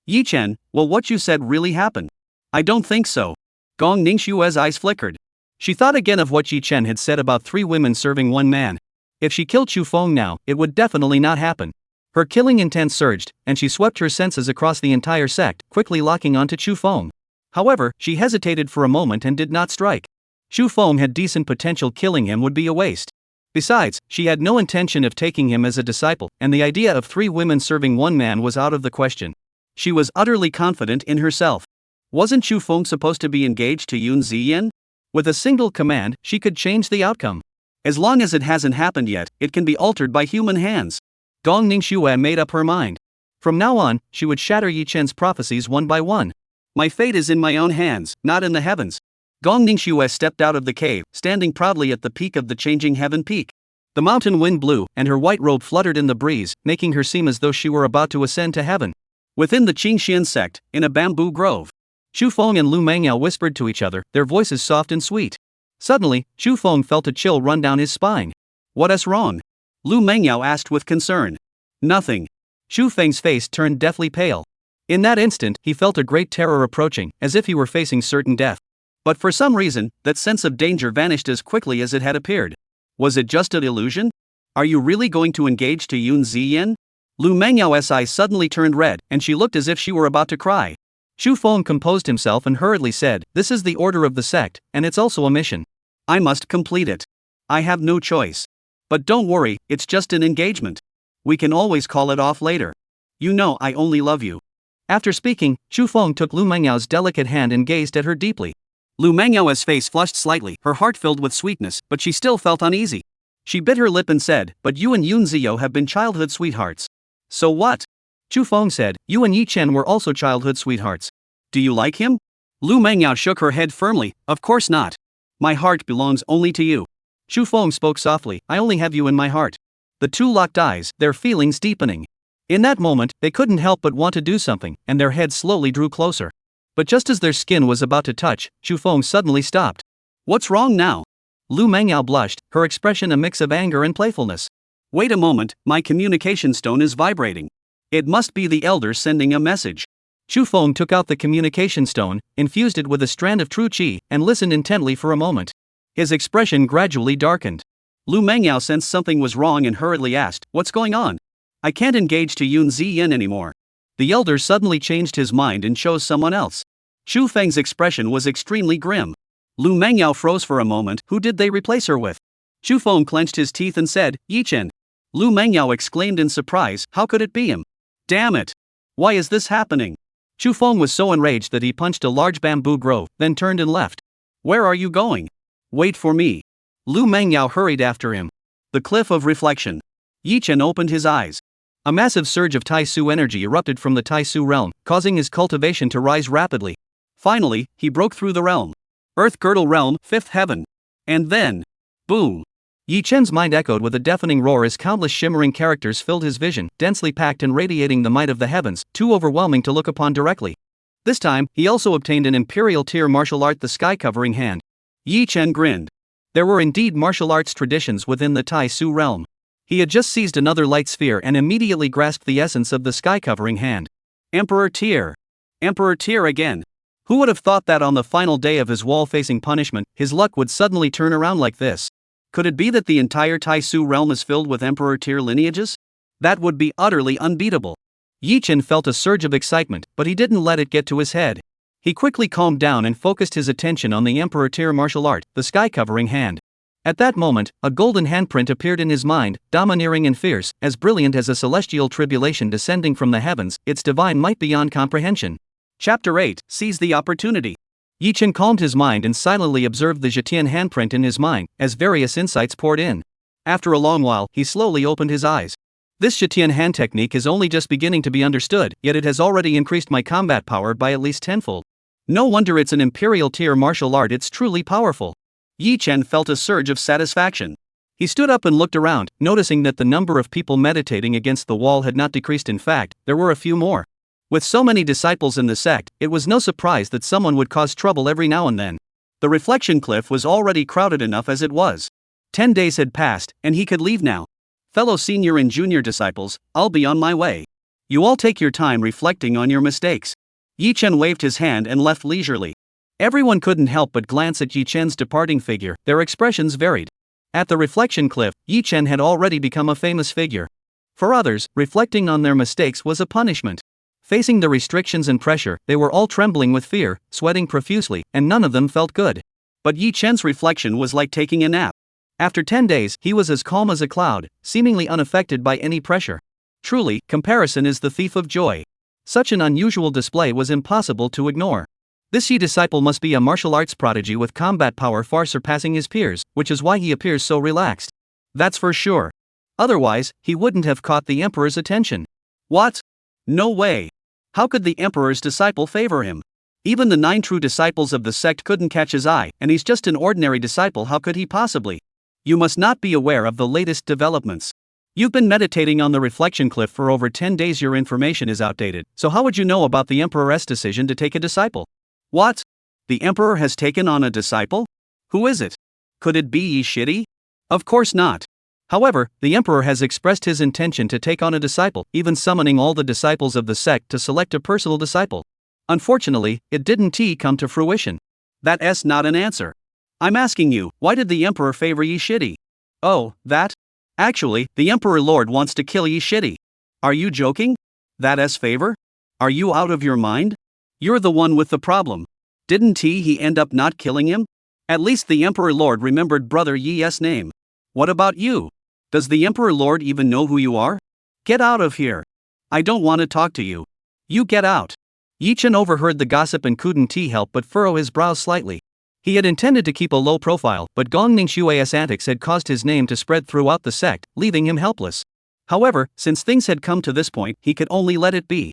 Yi Chen, will what you said really happen? I don't think so. Gong Ningxue's eyes flickered. She thought again of what Yi Chen had said about 3 women serving 1 man. If she killed Chu Feng now, it would definitely not happen. Her killing intent surged, and she swept her senses across the entire sect, quickly locking onto Chu Feng. However, she hesitated for a moment and did not strike. Chu Feng had decent potential, killing him would be a waste. Besides, she had no intention of taking him as a disciple, and the idea of 3 women serving 1 man was out of the question. She was utterly confident in herself. Wasn't Chu Feng supposed to be engaged to Yun Ziyan? With a single command, she could change the outcome. As long as it hasn't happened yet, it can be altered by human hands. Gong Ningxue made up her mind. From now on, she would shatter Yi Chen's prophecies one by one. My fate is in my own hands, not in the heavens. Gong Ningxue stepped out of the cave, standing proudly at the peak of the changing heaven peak. The mountain wind blew, and her white robe fluttered in the breeze, making her seem as though she were about to ascend to heaven. Within the Qingxian sect, in a bamboo grove, Chu Feng and Lu Mengyao whispered to each other, their voices soft and sweet. Suddenly, Chu Feng felt a chill run down his spine. What's wrong? Lu Mengyao asked with concern. Nothing. Chu Feng's face turned deathly pale. In that instant, he felt a great terror approaching, as if he were facing certain death. But for some reason, that sense of danger vanished as quickly as it had appeared. Was it just an illusion? Are you really going to engage to Yun Ziyan? Lu Mengyao's eyes suddenly turned red, and she looked as if she were about to cry. Chu Feng composed himself and hurriedly said, this is the order of the sect, and it's also a mission. I must complete it. I have no choice. But don't worry, it's just an engagement. We can always call it off later. You know I only love you. After speaking, Chu Feng took Lu Mengyao's delicate hand and gazed at her deeply. Lu Mengyao's face flushed slightly, her heart filled with sweetness, but she still felt uneasy. She bit her lip and said, but you and Yun Ziyo have been childhood sweethearts. So what? Chu Feng said, you and Yi Chen were also childhood sweethearts. Do you like him? Lu Mengyao shook her head firmly, of course not. My heart belongs only to you. Chu Feng spoke softly, I only have you in my heart. The 2 locked eyes, their feelings deepening. In that moment, they couldn't help but want to do something, and their heads slowly drew closer. But just as their skin was about to touch, Chu Feng suddenly stopped. What's wrong now? Lu Mengyao blushed, her expression a mix of anger and playfulness. Wait a moment, my communication stone is vibrating. It must be the elders sending a message. Chu Feng took out the communication stone, infused it with a strand of true qi, and listened intently for a moment. His expression gradually darkened. Lu Mengyao sensed something was wrong and hurriedly asked, what's going on? I can't engage to Yun Ziyan anymore. The elder suddenly changed his mind and chose someone else. Chu Feng's expression was extremely grim. Lu Mengyao froze for a moment, who did they replace her with? Chu Feng clenched his teeth and said, Yi Chen. Lu Mengyao exclaimed in surprise, how could it be him? Damn it! Why is this happening? Chu Feng was so enraged that he punched a large bamboo grove, then turned and left. Where are you going? Wait for me. Lu Mengyao hurried after him. The cliff of reflection. Yi Chen opened his eyes. A massive surge of Tai Su energy erupted from the Tai Su realm, causing his cultivation to rise rapidly. Finally, he broke through the realm. Earth Girdle Realm, 5th Heaven. And then, boom! Yi Chen's mind echoed with a deafening roar as countless shimmering characters filled his vision, densely packed and radiating the might of the heavens, too overwhelming to look upon directly. This time, he also obtained an imperial tier martial art, the Sky Covering Hand. Yi Chen grinned. There were indeed martial arts traditions within the Tai Su realm. He had just seized another light sphere and immediately grasped the essence of the Sky Covering Hand. Emperor tier. Emperor tier again. Who would have thought that on the final day of his wall-facing punishment, his luck would suddenly turn around like this? Could it be that the entire Tai Su realm is filled with Emperor tier lineages? That would be utterly unbeatable. Yi Chen felt a surge of excitement, but he didn't let it get to his head. He quickly calmed down and focused his attention on the Emperor tier martial art, the Sky Covering Hand. At that moment, a golden handprint appeared in his mind, domineering and fierce, as brilliant as a celestial tribulation descending from the heavens, its divine might beyond comprehension. Chapter 8, Seize the Opportunity. Yi Chen calmed his mind and silently observed the Zhetian handprint in his mind, as various insights poured in. After a long while, he slowly opened his eyes. This Zhetian hand technique is only just beginning to be understood, yet it has already increased my combat power by at least tenfold. No wonder it's an imperial tier martial art, it's truly powerful. Yi Chen felt a surge of satisfaction. He stood up and looked around, noticing that the number of people meditating against the wall had not decreased. In fact, there were a few more. With so many disciples in the sect, it was no surprise that someone would cause trouble every now and then. The reflection cliff was already crowded enough as it was. 10 days had passed, and he could leave now. Fellow senior and junior disciples, I'll be on my way. You all take your time reflecting on your mistakes. Yi Chen waved his hand and left leisurely. Everyone couldn't help but glance at Yi Chen's departing figure, their expressions varied. At the reflection cliff, Yi Chen had already become a famous figure. For others, reflecting on their mistakes was a punishment. Facing the restrictions and pressure, they were all trembling with fear, sweating profusely, and none of them felt good. But Yi Chen's reflection was like taking a nap. After 10 days, he was as calm as a cloud, seemingly unaffected by any pressure. Truly, comparison is the thief of joy. Such an unusual display was impossible to ignore. This Yi disciple must be a martial arts prodigy with combat power far surpassing his peers, which is why he appears so relaxed. That's for sure. Otherwise, he wouldn't have caught the emperor's attention. What? No way. How could the emperor's disciple favor him? Even the 9 true disciples of the sect couldn't catch his eye, and he's just an ordinary disciple. How could he possibly? You must not be aware of the latest developments. You've been meditating on the reflection cliff for over 10 days. Your information is outdated, so how would you know about the emperor's decision to take a disciple? What? The emperor has taken on a disciple? Who is it? Could it be Yi Shidi? Of course not. However, the emperor has expressed his intention to take on a disciple, even summoning all the disciples of the sect to select a personal disciple. Unfortunately, it didn't come to fruition. That's not an answer. I'm asking you, why did the emperor favor Yi Shidi? Oh, that? Actually, the emperor lord wants to kill Yi Shidi. Are you joking? That's favor? Are you out of your mind? You're the one with the problem. Didn't he end up not killing him? At least the emperor lord remembered brother Yi's name. What about you? Does the emperor lord even know who you are? Get out of here. I don't want to talk to you. You get out. Yi Chen overheard the gossip and couldn't help but furrow his brows slightly. He had intended to keep a low profile, but Gong Ningshui's antics had caused his name to spread throughout the sect, leaving him helpless. However, since things had come to this point, he could only let it be.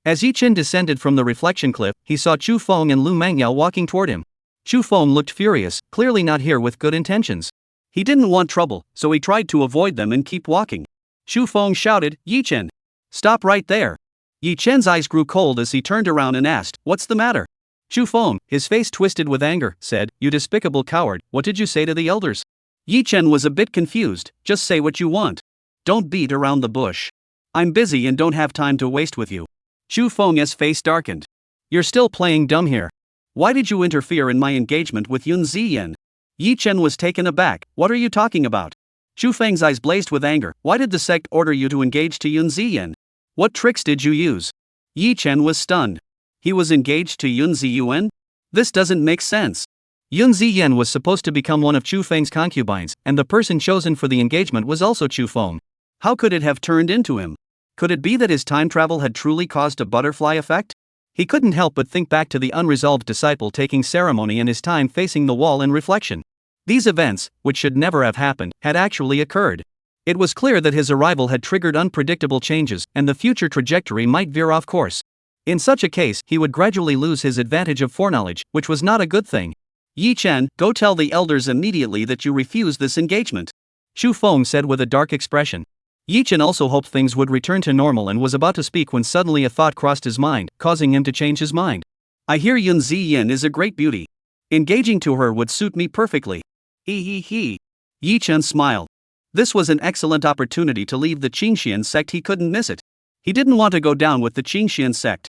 As Yi Chen descended from the reflection cliff, he saw Chu Feng and Lu Mengyao walking toward him. Chu Feng looked furious, clearly not here with good intentions. He didn't want trouble, so he tried to avoid them and keep walking. Chu Feng shouted, "Yi Chen! Stop right there!" Yi Chen's eyes grew cold as he turned around and asked, "What's the matter?" Chu Feng, his face twisted with anger, said, "You despicable coward, what did you say to the elders?" Yi Chen was a bit confused. "Just say what you want. Don't beat around the bush. I'm busy and don't have time to waste with you." Chu Feng's face darkened. "You're still playing dumb here. Why did you interfere in my engagement with Yun Ziyan?" Yi Chen was taken aback. "What are you talking about?" Chu Feng's eyes blazed with anger. "Why did the sect order you to engage to Yun Ziyan? What tricks did you use?" Yi Chen was stunned. He was engaged to Yun Ziyuan? This doesn't make sense. Yun Ziyan was supposed to become one of Chu Feng's concubines, and the person chosen for the engagement was also Chu Feng. How could it have turned into him? Could it be that his time travel had truly caused a butterfly effect? He couldn't help but think back to the unresolved disciple taking ceremony and his time facing the wall in reflection. These events, which should never have happened, had actually occurred. It was clear that his arrival had triggered unpredictable changes, and the future trajectory might veer off course. In such a case, he would gradually lose his advantage of foreknowledge, which was not a good thing. "Yi Chen, go tell the elders immediately that you refuse this engagement," Chu Feng said with a dark expression. Yi Chen also hoped things would return to normal and was about to speak when suddenly a thought crossed his mind, causing him to change his mind. "I hear Yun Ziyan is a great beauty. Engaging to her would suit me perfectly." Yi Chen smiled. This was an excellent opportunity to leave the Qingxian sect. He couldn't miss it. He didn't want to go down with the Qingxian sect.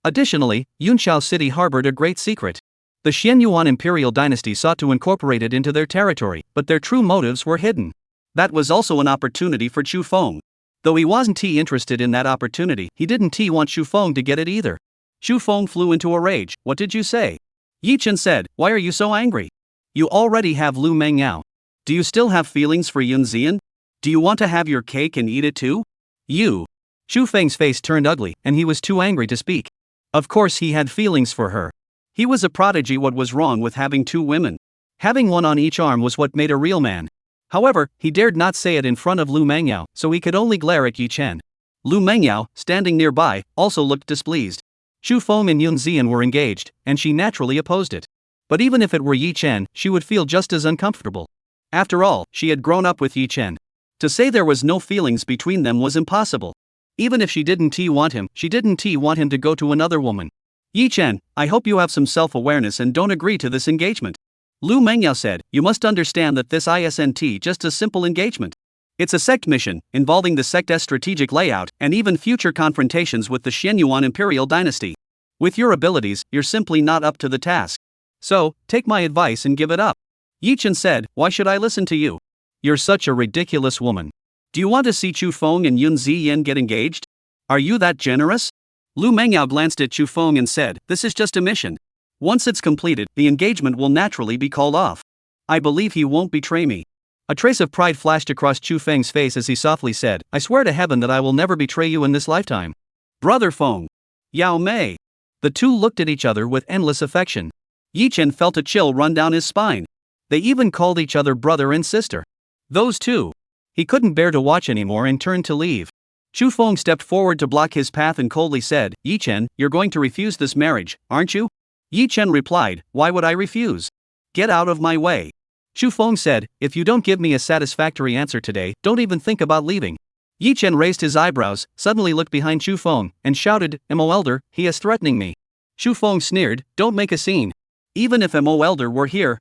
Additionally, Yunshao City harbored a great secret. The Xianyuan imperial dynasty sought to incorporate it into their territory, but their true motives were hidden. That was also an opportunity for Chu Feng. Though he wasn't interested in that opportunity, he didn't want Chu Feng to get it either. Chu Feng flew into a rage. "What did you say?" Yi Chen said, "Why are you so angry? You already have Lu Mengyao. Do you still have feelings for Yun Ziyan? Do you want to have your cake and eat it too?" "You." Chu Feng's face turned ugly, and he was too angry to speak. Of course he had feelings for her. He was a prodigy. What was wrong with having two women? Having one on each arm was what made a real man. However, he dared not say it in front of Lu Mengyao, so he could only glare at Yi Chen. Lu Mengyao, standing nearby, also looked displeased. Chu Feng and Yun Ziyan were engaged, and she naturally opposed it. But even if it were Yi Chen, she would feel just as uncomfortable. After all, she had grown up with Yi Chen. To say there was no feelings between them was impossible. Even if she didn't want him to go to another woman. Yi Chen, I hope you have some self-awareness and don't agree to this engagement. Lu Mengyao said, you must understand that this isn't just a simple engagement. It's a sect mission, involving the sect's strategic layout and even future confrontations with the Xianyuan imperial dynasty. With your abilities, you're simply not up to the task. So, take my advice and give it up. Yi Chen said, why should I listen to you? You're such a ridiculous woman. Do you want to see Chu Feng and Yun Ziyan get engaged? Are you that generous? Lu Mengyao glanced at Chu Feng and said, this is just a mission. Once it's completed, the engagement will naturally be called off. I believe he won't betray me. A trace of pride flashed across Chu Feng's face as he softly said, I swear to heaven that I will never betray you in this lifetime. Brother Feng. Yao Mei. The two looked at each other with endless affection. Yi Chen felt a chill run down his spine. They even called each other brother and sister. Those two. He couldn't bear to watch anymore and turned to leave. Chu Feng stepped forward to block his path and coldly said, Yi Chen, you're going to refuse this marriage, aren't you? Yi Chen replied, why would I refuse? Get out of my way. Chu Feng said, if you don't give me a satisfactory answer today, don't even think about leaving. Yi Chen raised his eyebrows, suddenly looked behind Chu Feng, and shouted, Mo Elder, he is threatening me. Chu Feng sneered, don't make a scene. Even if Mo Elder were here,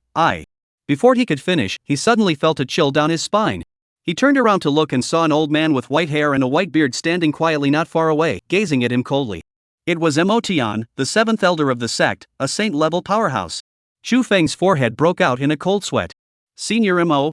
Before he could finish, he suddenly felt a chill down his spine. He turned around to look and saw an old man with white hair and a white beard standing quietly not far away, gazing at him coldly. It was Mo Tian, the seventh elder of the sect, a saint-level powerhouse. Chu Feng's forehead broke out in a cold sweat. Senior Mo,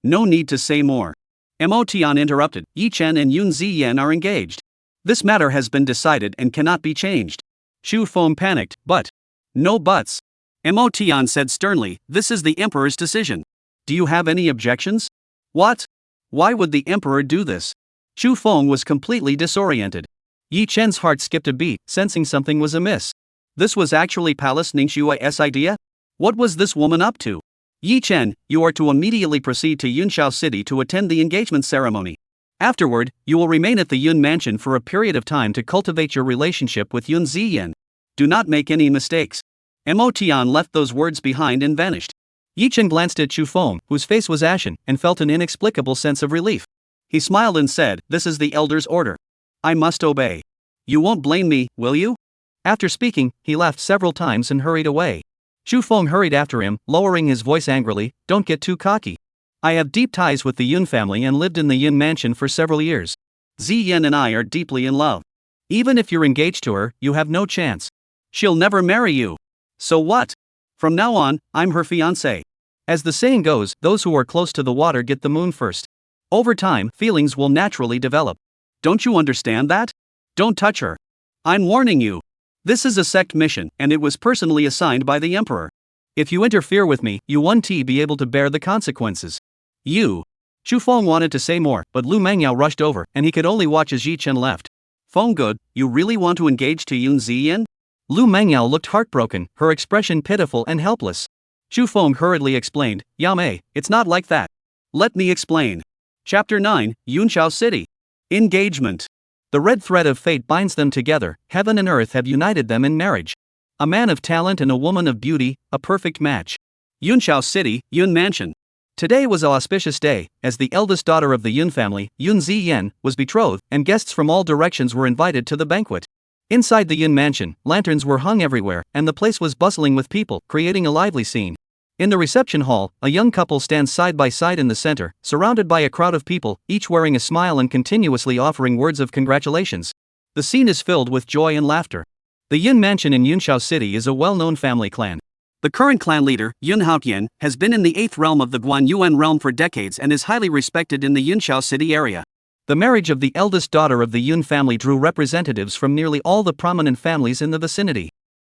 No need to say more. Mo Tian interrupted, Yi Chen and Yun Ziyan are engaged. This matter has been decided and cannot be changed. Chu Feng panicked, but. No buts. Mo Tian said sternly, this is the emperor's decision. Do you have any objections? What? Why would the emperor do this? Chu Feng was completely disoriented. Yi Chen's heart skipped a beat, sensing something was amiss. This was actually Palace Ningxua's idea? What was this woman up to? Yi Chen, you are to immediately proceed to Yunshao City to attend the engagement ceremony. Afterward, you will remain at the Yun Mansion for a period of time to cultivate your relationship with Yun Ziyan. Do not make any mistakes. Mo Tian left those words behind and vanished. Yi Chen glanced at Chu Feng, whose face was ashen, and felt an inexplicable sense of relief. He smiled and said, this is the elder's order. I must obey. You won't blame me, will you? After speaking, he laughed several times and hurried away. Chu Feng hurried after him, lowering his voice angrily, don't get too cocky. I have deep ties with the Yun family and lived in the Yun mansion for several years. Ziyan and I are deeply in love. Even if you're engaged to her, you have no chance. She'll never marry you. So what? From now on, I'm her fiancé. As the saying goes, those who are close to the water get the moon first. Over time, feelings will naturally develop. Don't you understand that? Don't touch her. I'm warning you. This is a sect mission, and it was personally assigned by the emperor. If you interfere with me, you won't be able to bear the consequences. You. Chu Feng wanted to say more, but Lu Mengyao rushed over, and he could only watch as Yi Chen left. Feng good, you really want to engage to Yun Ziyan? Lu Mengyao looked heartbroken, her expression pitiful and helpless. Chu Feng hurriedly explained, Yao Mei, it's not like that. Let me explain. Chapter 9, Yunshao City. Engagement. The red thread of fate binds them together, heaven and earth have united them in marriage. A man of talent and a woman of beauty, a perfect match. Yunshao City, Yun Mansion. Today was an auspicious day, as the eldest daughter of the Yun family, Yun Ziyan, was betrothed, and guests from all directions were invited to the banquet. Inside the Yun Mansion, lanterns were hung everywhere, and the place was bustling with people, creating a lively scene. In the reception hall, a young couple stands side by side in the center, surrounded by a crowd of people, each wearing a smile and continuously offering words of congratulations. The scene is filled with joy and laughter. The Yun Mansion in Yunshao City is a well-known family clan. The current clan leader, Yun Haotian, has been in the 8th realm of the Guanyuan realm for decades and is highly respected in the Yunshao City area. The marriage of the eldest daughter of the Yun family drew representatives from nearly all the prominent families in the vicinity.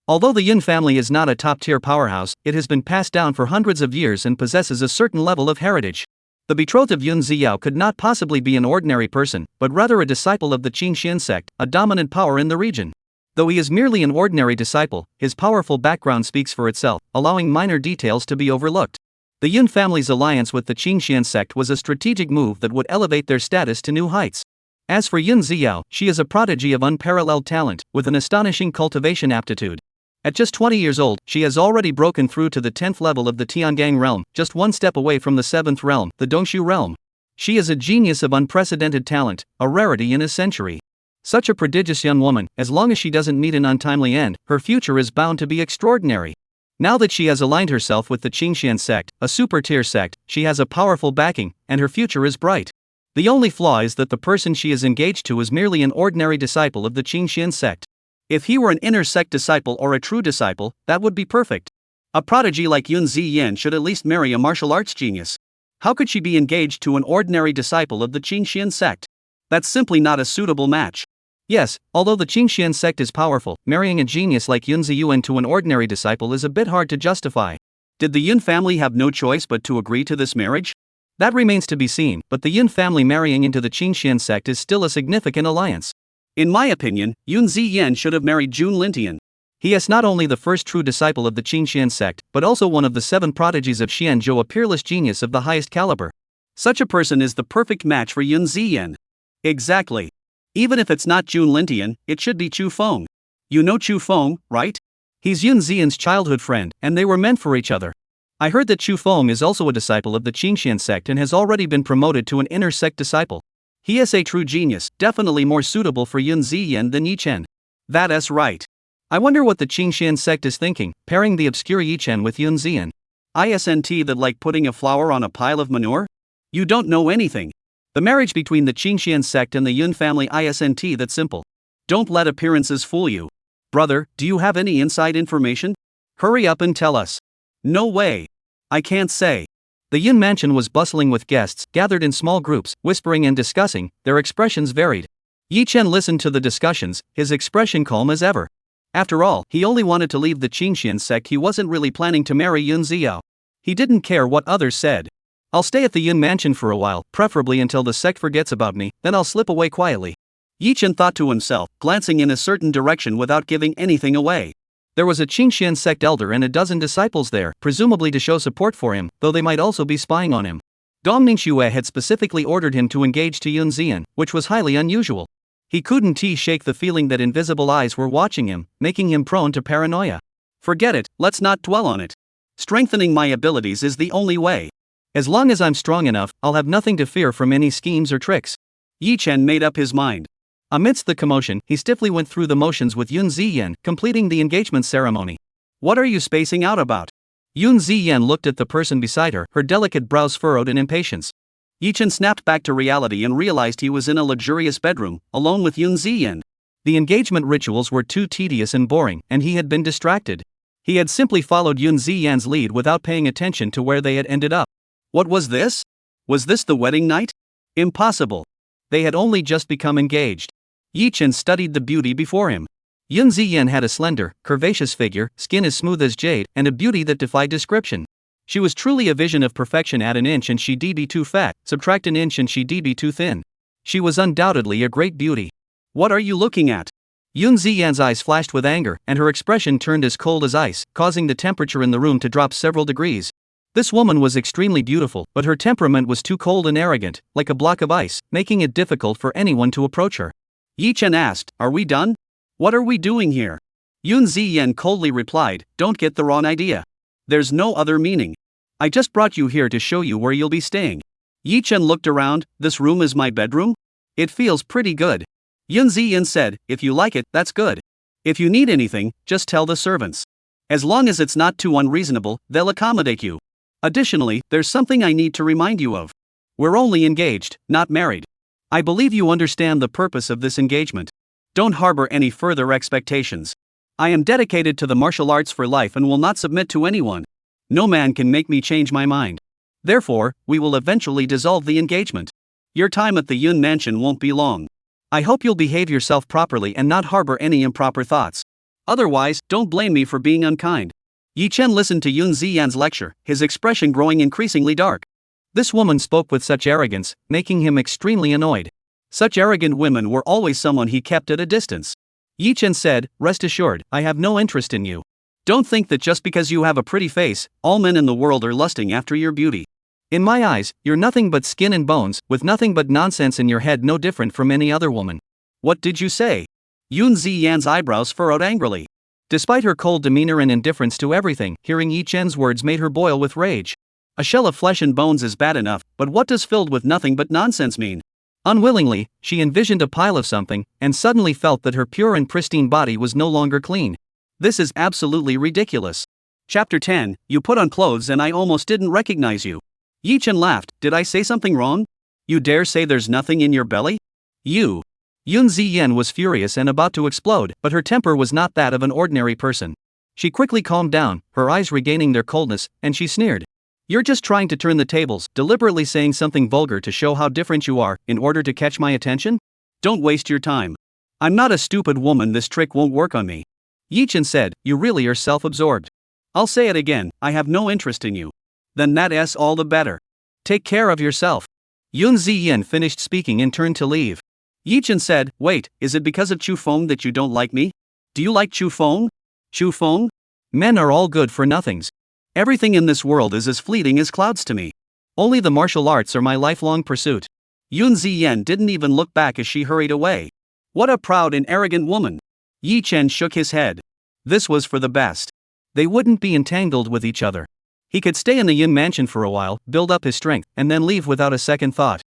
Although the Yun family is not a top-tier powerhouse, it has been passed down for hundreds of years and possesses a certain level of heritage. The betrothed of Yun Ziyao could not possibly be an ordinary person, but rather a disciple of the Qingxian sect, a dominant power in the region. Though he is merely an ordinary disciple, his powerful background speaks for itself, allowing minor details to be overlooked. The Yun family's alliance with the Qingxian sect was a strategic move that would elevate their status to new heights. As for Yun Ziyao, she is a prodigy of unparalleled talent, with an astonishing cultivation aptitude. At just 20 years old, she has already broken through to the 10th level of the Tiangang realm, just one step away from the 7th realm, the Dongshu realm. She is a genius of unprecedented talent, a rarity in a century. Such a prodigious young woman, as long as she doesn't meet an untimely end, her future is bound to be extraordinary. Now that she has aligned herself with the Qingxian sect, a super-tier sect, she has a powerful backing, and her future is bright. The only flaw is that the person she is engaged to is merely an ordinary disciple of the Qingxian sect. If he were an inner sect disciple or a true disciple, that would be perfect. A prodigy like Yun Ziyan should at least marry a martial arts genius. How could she be engaged to an ordinary disciple of the Qingxian sect? That's simply not a suitable match. Yes, although the Qingxian sect is powerful, marrying a genius like Yun Ziyuan to an ordinary disciple is a bit hard to justify. Did the Yun family have no choice but to agree to this marriage? That remains to be seen, but the Yun family marrying into the Qingxian sect is still a significant alliance. In my opinion, Yun Ziyan should have married Jun Lintian. He is not only the first true disciple of the Qingxian sect, but also one of the 7 prodigies of Xianzhou, a peerless genius of the highest caliber. Such a person is the perfect match for Yun Ziyan. Exactly. Even if it's not Jun Lintian, it should be Chu Feng. You know Chu Feng, right? He's Yun Ziyan's childhood friend, and they were meant for each other. I heard that Chu Feng is also a disciple of the Qingxian sect and has already been promoted to an inner sect disciple. He is a true genius, definitely more suitable for Yun Ziyan than Yi Chen. That is right. I wonder what the Qingxian sect is thinking, pairing the obscure Yi Chen with Yun Ziyan. Isn't that like putting a flower on a pile of manure? You don't know anything. The marriage between the Qingxian sect and the Yun family isn't that simple. Don't let appearances fool you. Brother, do you have any inside information? Hurry up and tell us. No way. I can't say. The Yun mansion was bustling with guests, gathered in small groups, whispering and discussing. Their expressions varied. Yi Chen listened to the discussions, his expression calm as ever. After all, he only wanted to leave the Qingxian sect. He wasn't really planning to marry Yun Ziyao. He didn't care what others said. I'll stay at the Yun mansion for a while, preferably until the sect forgets about me, then I'll slip away quietly. Yi Chen thought to himself, glancing in a certain direction without giving anything away. There was a Qingxian sect elder and a dozen disciples there, presumably to show support for him, though they might also be spying on him. Dong Ningxue had specifically ordered him to engage to Yun Ziyan, which was highly unusual. He couldn't shake the feeling that invisible eyes were watching him, making him prone to paranoia. Forget it, let's not dwell on it. Strengthening my abilities is the only way. As long as I'm strong enough, I'll have nothing to fear from any schemes or tricks. Yi Chen made up his mind. Amidst the commotion, he stiffly went through the motions with Yun Ziyan, completing the engagement ceremony. What are you spacing out about? Yun Ziyan looked at the person beside her, her delicate brows furrowed in impatience. Yi Chen snapped back to reality and realized he was in a luxurious bedroom, alone with Yun Ziyan. The engagement rituals were too tedious and boring, and he had been distracted. He had simply followed Yun Ziyan's lead without paying attention to where they had ended up. What was this? Was this the wedding night? Impossible. They had only just become engaged. Yi Chen studied the beauty before him. Yun Ziyan had a slender, curvaceous figure, skin as smooth as jade, and a beauty that defied description. She was truly a vision of perfection. Add an inch and she'd be too fat, subtract an inch and she'd be too thin. She was undoubtedly a great beauty. What are you looking at? Yun Ziyan's eyes flashed with anger, and her expression turned as cold as ice, causing the temperature in the room to drop several degrees. This woman was extremely beautiful, but her temperament was too cold and arrogant, like a block of ice, making it difficult for anyone to approach her. Yi Chen asked, "Are we done? What are we doing here?" Yun Ziyan coldly replied, "Don't get the wrong idea. There's no other meaning. I just brought you here to show you where you'll be staying." Yi Chen looked around. "This room is my bedroom? It feels pretty good." Yun Ziyan said, "If you like it, that's good. If you need anything, just tell the servants. As long as it's not too unreasonable, they'll accommodate you. Additionally, there's something I need to remind you of. We're only engaged, not married. I believe you understand the purpose of this engagement. Don't harbor any further expectations. I am dedicated to the martial arts for life and will not submit to anyone. No man can make me change my mind. Therefore, we will eventually dissolve the engagement. Your time at the Yun mansion won't be long. I hope you'll behave yourself properly and not harbor any improper thoughts. Otherwise, don't blame me for being unkind." Yi Chen listened to Yun Ziyan's lecture, his expression growing increasingly dark. This woman spoke with such arrogance, making him extremely annoyed. Such arrogant women were always someone he kept at a distance. Yi Chen said, "Rest assured, I have no interest in you. Don't think that just because you have a pretty face, all men in the world are lusting after your beauty. In my eyes, you're nothing but skin and bones, with nothing but nonsense in your head, no different from any other woman." "What did you say?" Yun Ziyan's eyebrows furrowed angrily. Despite her cold demeanor and indifference to everything, hearing Yi Chen's words made her boil with rage. A shell of flesh and bones is bad enough, but what does filled with nothing but nonsense mean? Unwillingly, she envisioned a pile of something, and suddenly felt that her pure and pristine body was no longer clean. This is absolutely ridiculous. Chapter 10, You put on clothes and I almost didn't recognize you. Yi Chen laughed. "Did I say something wrong? You dare say there's nothing in your belly? You." Yun Ziyan was furious and about to explode, but her temper was not that of an ordinary person. She quickly calmed down, her eyes regaining their coldness, and she sneered. "You're just trying to turn the tables, deliberately saying something vulgar to show how different you are, in order to catch my attention? Don't waste your time. I'm not a stupid woman, this trick won't work on me." Yi Chen said, "You really are self-absorbed. I'll say it again, I have no interest in you. Then that's all the better. Take care of yourself." Yun Ziyan finished speaking and turned to leave. Yi Chen said, "Wait, is it because of Chu Feng that you don't like me? Do you like Chu Feng? Chu Feng? Men are all good for nothings. Everything in this world is as fleeting as clouds to me. Only the martial arts are my lifelong pursuit." Yun Ziyan didn't even look back as she hurried away. What a proud and arrogant woman. Yi Chen shook his head. This was for the best. They wouldn't be entangled with each other. He could stay in the Yun mansion for a while, build up his strength, and then leave without a second thought.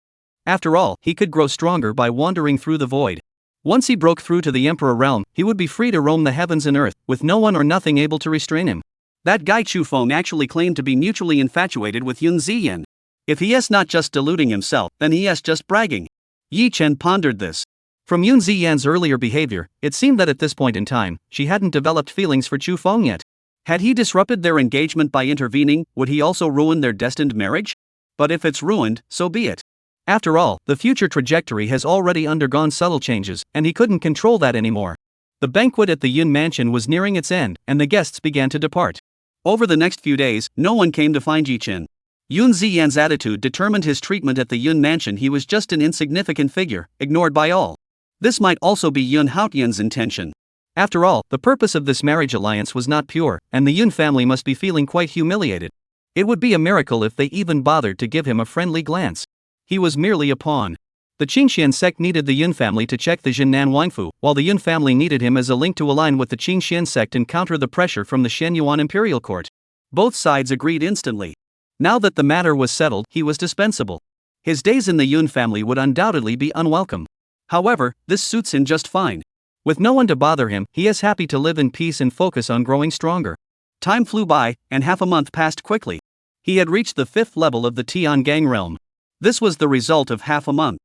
After all, he could grow stronger by wandering through the void. Once he broke through to the Emperor realm, he would be free to roam the heavens and earth, with no one or nothing able to restrain him. That guy Chu Feng actually claimed to be mutually infatuated with Yun Ziyan. If he is not just deluding himself, then he is just bragging. Yi Chen pondered this. From Yun Ziyan's earlier behavior, it seemed that at this point in time, she hadn't developed feelings for Chu Feng yet. Had he disrupted their engagement by intervening, would he also ruin their destined marriage? But if it's ruined, so be it. After all, the future trajectory has already undergone subtle changes, and he couldn't control that anymore. The banquet at the Yun mansion was nearing its end, and the guests began to depart. Over the next few days, no one came to find Yi Chen. Yun Ziyan's attitude determined his treatment at the Yun mansion. He was just an insignificant figure, ignored by all. This might also be Yun Haotian's intention. After all, the purpose of this marriage alliance was not pure, and the Yun family must be feeling quite humiliated. It would be a miracle if they even bothered to give him a friendly glance. He was merely a pawn. The Qingxian sect needed the Yun family to check the Jinnan Wangfu, while the Yun family needed him as a link to align with the Qingxian sect and counter the pressure from the Shenyuan imperial court. Both sides agreed instantly. Now that the matter was settled, he was dispensable. His days in the Yun family would undoubtedly be unwelcome. However, this suits him just fine. With no one to bother him, he is happy to live in peace and focus on growing stronger. Time flew by, and half a month passed quickly. He had reached the 5th level of the Tiangang realm. This was the result of half a month.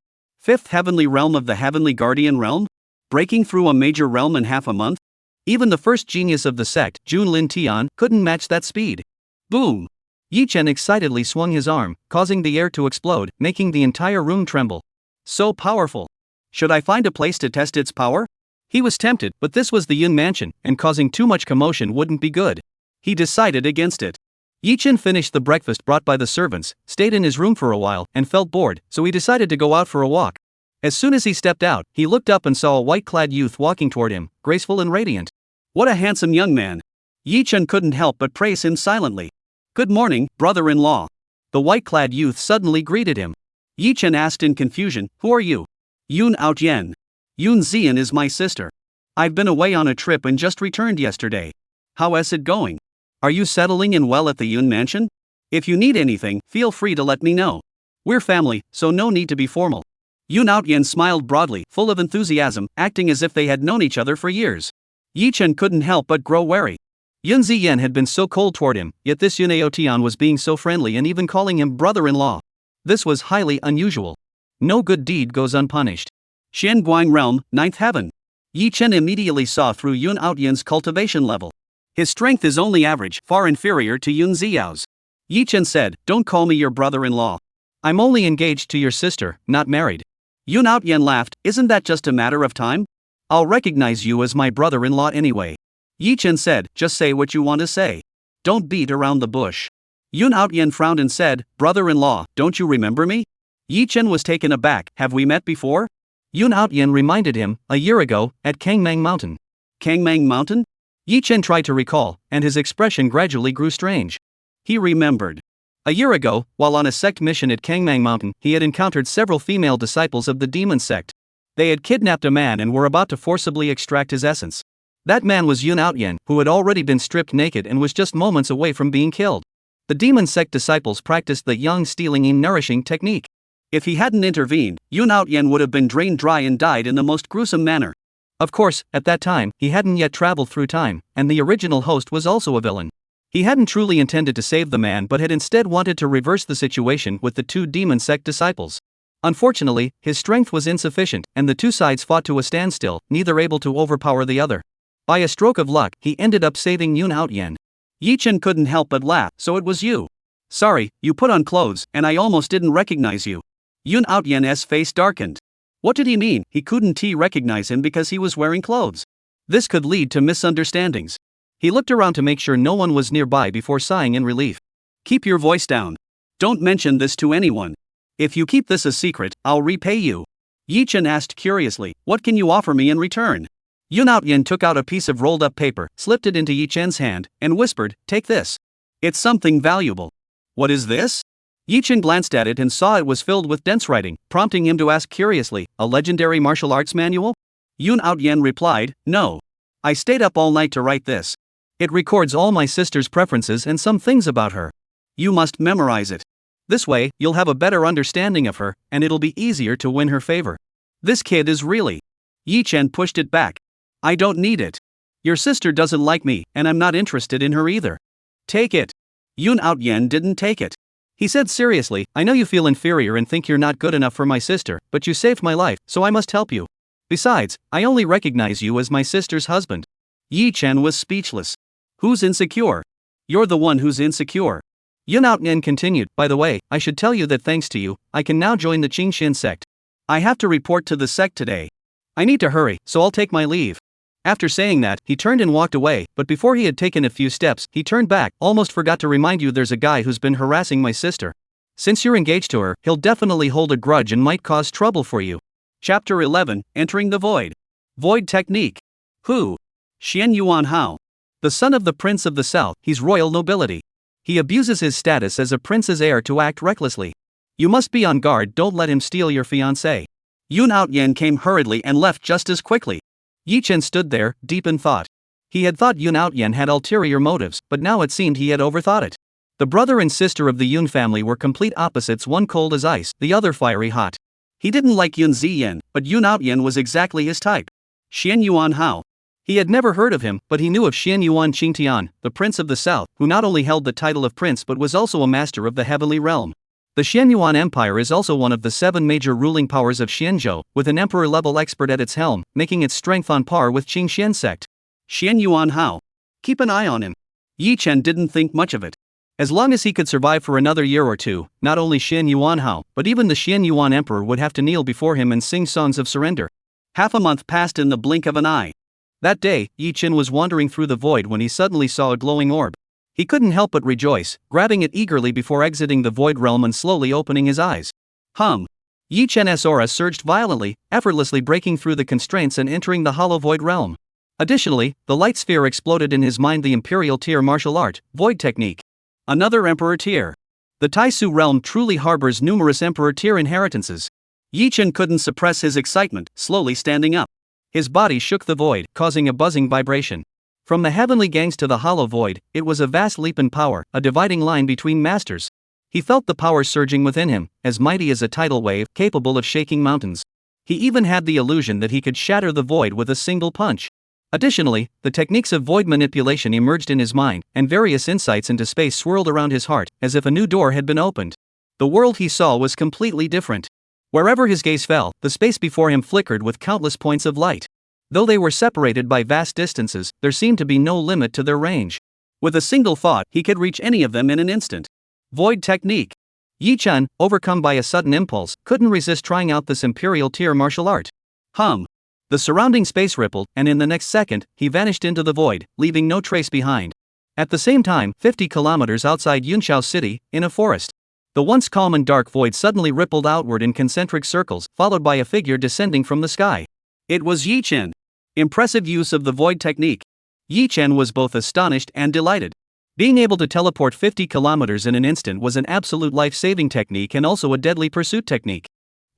5th heavenly realm of the heavenly guardian realm? Breaking through a major realm in half a month? Even the first genius of the sect, Junlin Tian, couldn't match that speed. Boom! Yi Chen excitedly swung his arm, causing the air to explode, making the entire room tremble. So powerful! Should I find a place to test its power? He was tempted, but this was the Yun mansion, and causing too much commotion wouldn't be good. He decided against it. Yi Chen finished the breakfast brought by the servants, stayed in his room for a while, and felt bored, so he decided to go out for a walk. As soon as he stepped out, he looked up and saw a white-clad youth walking toward him, graceful and radiant. What a handsome young man! Yi Chen couldn't help but praise him silently. "Good morning, brother-in-law." The white-clad youth suddenly greeted him. Yi Chen asked in confusion, "Who are you?" "Yun Aotian. Yun Ziyan is my sister. I've been away on a trip and just returned yesterday. How is it going? Are you settling in well at the Yun mansion? If you need anything, feel free to let me know. We're family, so no need to be formal." Yun Aotian smiled broadly, full of enthusiasm, acting as if they had known each other for years. Yi Chen couldn't help but grow wary. Yun Ziyan had been so cold toward him, yet this Yun Aotian was being so friendly and even calling him brother-in-law. This was highly unusual. No good deed goes unpunished. Xianguang Realm, 9th Heaven. Yi Chen immediately saw through Yun Aotian's cultivation level. His strength is only average, far inferior to Yun Ziyao's. Yi Chen said, "Don't call me your brother-in-law. I'm only engaged to your sister, not married." Yun Aotian laughed, "Isn't that just a matter of time? I'll recognize you as my brother-in-law anyway." Yi Chen said, "Just say what you want to say. Don't beat around the bush." Yun Aotian frowned and said, "Brother-in-law, don't you remember me?" Yi Chen was taken aback, "Have we met before?" Yun Outyen reminded him, a year ago, at Kangmang Mountain. Kangmang Mountain? Yi Chen tried to recall, and his expression gradually grew strange. He remembered. A year ago, while on a sect mission at Kangmang Mountain, he had encountered several female disciples of the demon sect. They had kidnapped a man and were about to forcibly extract his essence. That man was Yun Outyen, who had already been stripped naked and was just moments away from being killed. The demon sect disciples practiced the yang stealing in nourishing technique. If he hadn't intervened, Yun Outyen would have been drained dry and died in the most gruesome manner. Of course, at that time, he hadn't yet traveled through time, and the original host was also a villain. He hadn't truly intended to save the man but had instead wanted to reverse the situation with the two demon sect disciples. Unfortunately, his strength was insufficient, and the two sides fought to a standstill, neither able to overpower the other. By a stroke of luck, he ended up saving Yun Outyen. Yi Chen couldn't help but laugh. So it was you. Sorry, you put on clothes, and I almost didn't recognize you. Yun Outyen's face darkened. What did he mean? He couldn't recognize him because he was wearing clothes. This could lead to misunderstandings. He looked around to make sure no one was nearby before sighing in relief. Keep your voice down. Don't mention this to anyone. If you keep this a secret, I'll repay you. Yi Chen asked curiously, what can you offer me in return? Yun Outyen took out a piece of rolled up paper, slipped it into Yi Chen's hand, and whispered, take this. It's something valuable. What is this? Yi Chen glanced at it and saw it was filled with dense writing, prompting him to ask curiously, a legendary martial arts manual? Yun Outyen replied, no. I stayed up all night to write this. It records all my sister's preferences and some things about her. You must memorize it. This way, you'll have a better understanding of her, and it'll be easier to win her favor. This kid is really. Yi Chen pushed it back. I don't need it. Your sister doesn't like me, and I'm not interested in her either. Take it. Yun Outyen didn't take it. He said seriously, I know you feel inferior and think you're not good enough for my sister, but you saved my life, so I must help you. Besides, I only recognize you as my sister's husband. Yi Chen was speechless. Who's insecure? You're the one who's insecure. Yun Outyen continued, by the way, I should tell you that thanks to you, I can now join the Qingxin sect. I have to report to the sect today. I need to hurry, so I'll take my leave. After saying that, he turned and walked away, but before he had taken a few steps, he turned back, almost forgot to remind you there's a guy who's been harassing my sister. Since you're engaged to her, he'll definitely hold a grudge and might cause trouble for you. Chapter 11, Entering the Void. Void Technique. Who? Xian Yuan Hao. The son of the Prince of the South, he's royal nobility. He abuses his status as a prince's heir to act recklessly. You must be on guard, don't let him steal your fiancée. Yun Outyen came hurriedly and left just as quickly. Yi Chen stood there, deep in thought. He had thought Yun Outyen had ulterior motives, but now it seemed he had overthought it. The brother and sister of the Yun family were complete opposites, one cold as ice, the other fiery hot. He didn't like Yun Ziyan, but Yun Outyen was exactly his type. Xian Yuan Hao. He had never heard of him, but he knew of Xian Yuan Qingtian, the Prince of the South, who not only held the title of prince but was also a master of the Heavenly Realm. The Xianyuan Empire is also one of the 7 major ruling powers of Xianzhou, with an emperor-level expert at its helm, making its strength on par with Qingxian sect. Xian Yuan Hao. Keep an eye on him. Yi Chen didn't think much of it. As long as he could survive for another year or two, not only Xian Yuan Hao, but even the Xian Yuan Emperor would have to kneel before him and sing songs of surrender. Half a month passed in the blink of an eye. That day, Yi Chen was wandering through the void when he suddenly saw a glowing orb. He couldn't help but rejoice, grabbing it eagerly before exiting the void realm and slowly opening his eyes. Yi Chen's aura surged violently, effortlessly breaking through the constraints and entering the hollow void realm. Additionally, the light sphere exploded in his mind, the Imperial Tier martial art, Void Technique. Another Emperor Tier. The Taisu realm truly harbors numerous Emperor Tier inheritances. Yi Chen couldn't suppress his excitement, slowly standing up. His body shook the void, causing a buzzing vibration. From the heavenly gangs to the hollow void, it was a vast leap in power, a dividing line between masters. He felt the power surging within him, as mighty as a tidal wave, capable of shaking mountains. He even had the illusion that he could shatter the void with a single punch. Additionally, the techniques of void manipulation emerged in his mind, and various insights into space swirled around his heart, as if a new door had been opened. The world he saw was completely different. Wherever his gaze fell, the space before him flickered with countless points of light. Though they were separated by vast distances, there seemed to be no limit to their range. With a single thought, he could reach any of them in an instant. Void Technique. Yi Chen, overcome by a sudden impulse, couldn't resist trying out this Imperial Tier martial art. The surrounding space rippled, and in the next second, he vanished into the void, leaving no trace behind. At the same time, 50 kilometers outside Yunshao City, in a forest. The once calm and dark void suddenly rippled outward in concentric circles, followed by a figure descending from the sky. It was Yi Chen. Impressive use of the void technique. Yi Chen was both astonished and delighted. Being able to teleport 50 kilometers in an instant was an absolute life-saving technique and also a deadly pursuit technique.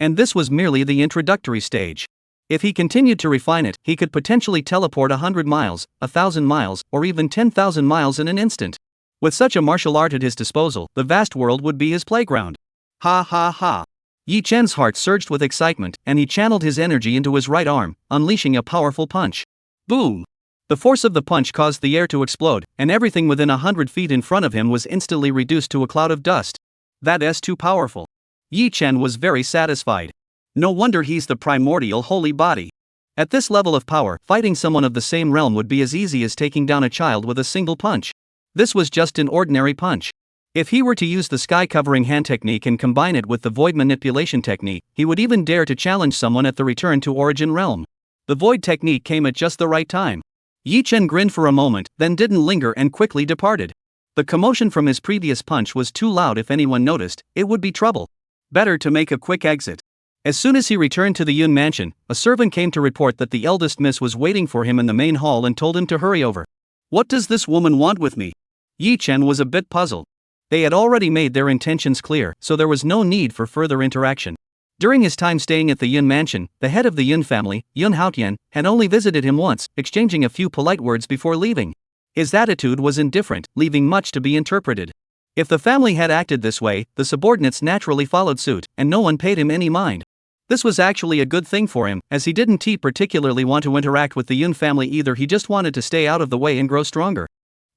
And this was merely the introductory stage. If he continued to refine it, he could potentially teleport 100 miles, 1,000 miles, or even 10,000 miles in an instant. With such a martial art at his disposal, the vast world would be his playground. Ha ha ha. Yi Chen's heart surged with excitement, and he channeled his energy into his right arm, unleashing a powerful punch. Boom! The force of the punch caused the air to explode, and everything within 100 feet in front of him was instantly reduced to a cloud of dust. That's too powerful. Yi Chen was very satisfied. No wonder he's the primordial holy body. At this level of power, fighting someone of the same realm would be as easy as taking down a child with a single punch. This was just an ordinary punch. If he were to use the sky-covering hand technique and combine it with the void manipulation technique, he would even dare to challenge someone at the return to origin realm. The void technique came at just the right time. Yi Chen grinned for a moment, then didn't linger and quickly departed. The commotion from his previous punch was too loud. If anyone noticed, it would be trouble. Better to make a quick exit. As soon as he returned to the Yun mansion, a servant came to report that the eldest miss was waiting for him in the main hall and told him to hurry over. What does this woman want with me? Yi Chen was a bit puzzled. They had already made their intentions clear, so there was no need for further interaction. During his time staying at the Yun mansion, the head of the Yun family, Yun Haotian, had only visited him once, exchanging a few polite words before leaving. His attitude was indifferent, leaving much to be interpreted. If the family had acted this way, the subordinates naturally followed suit, and no one paid him any mind. This was actually a good thing for him, as he didn't particularly want to interact with the Yun family either. He just wanted to stay out of the way and grow stronger.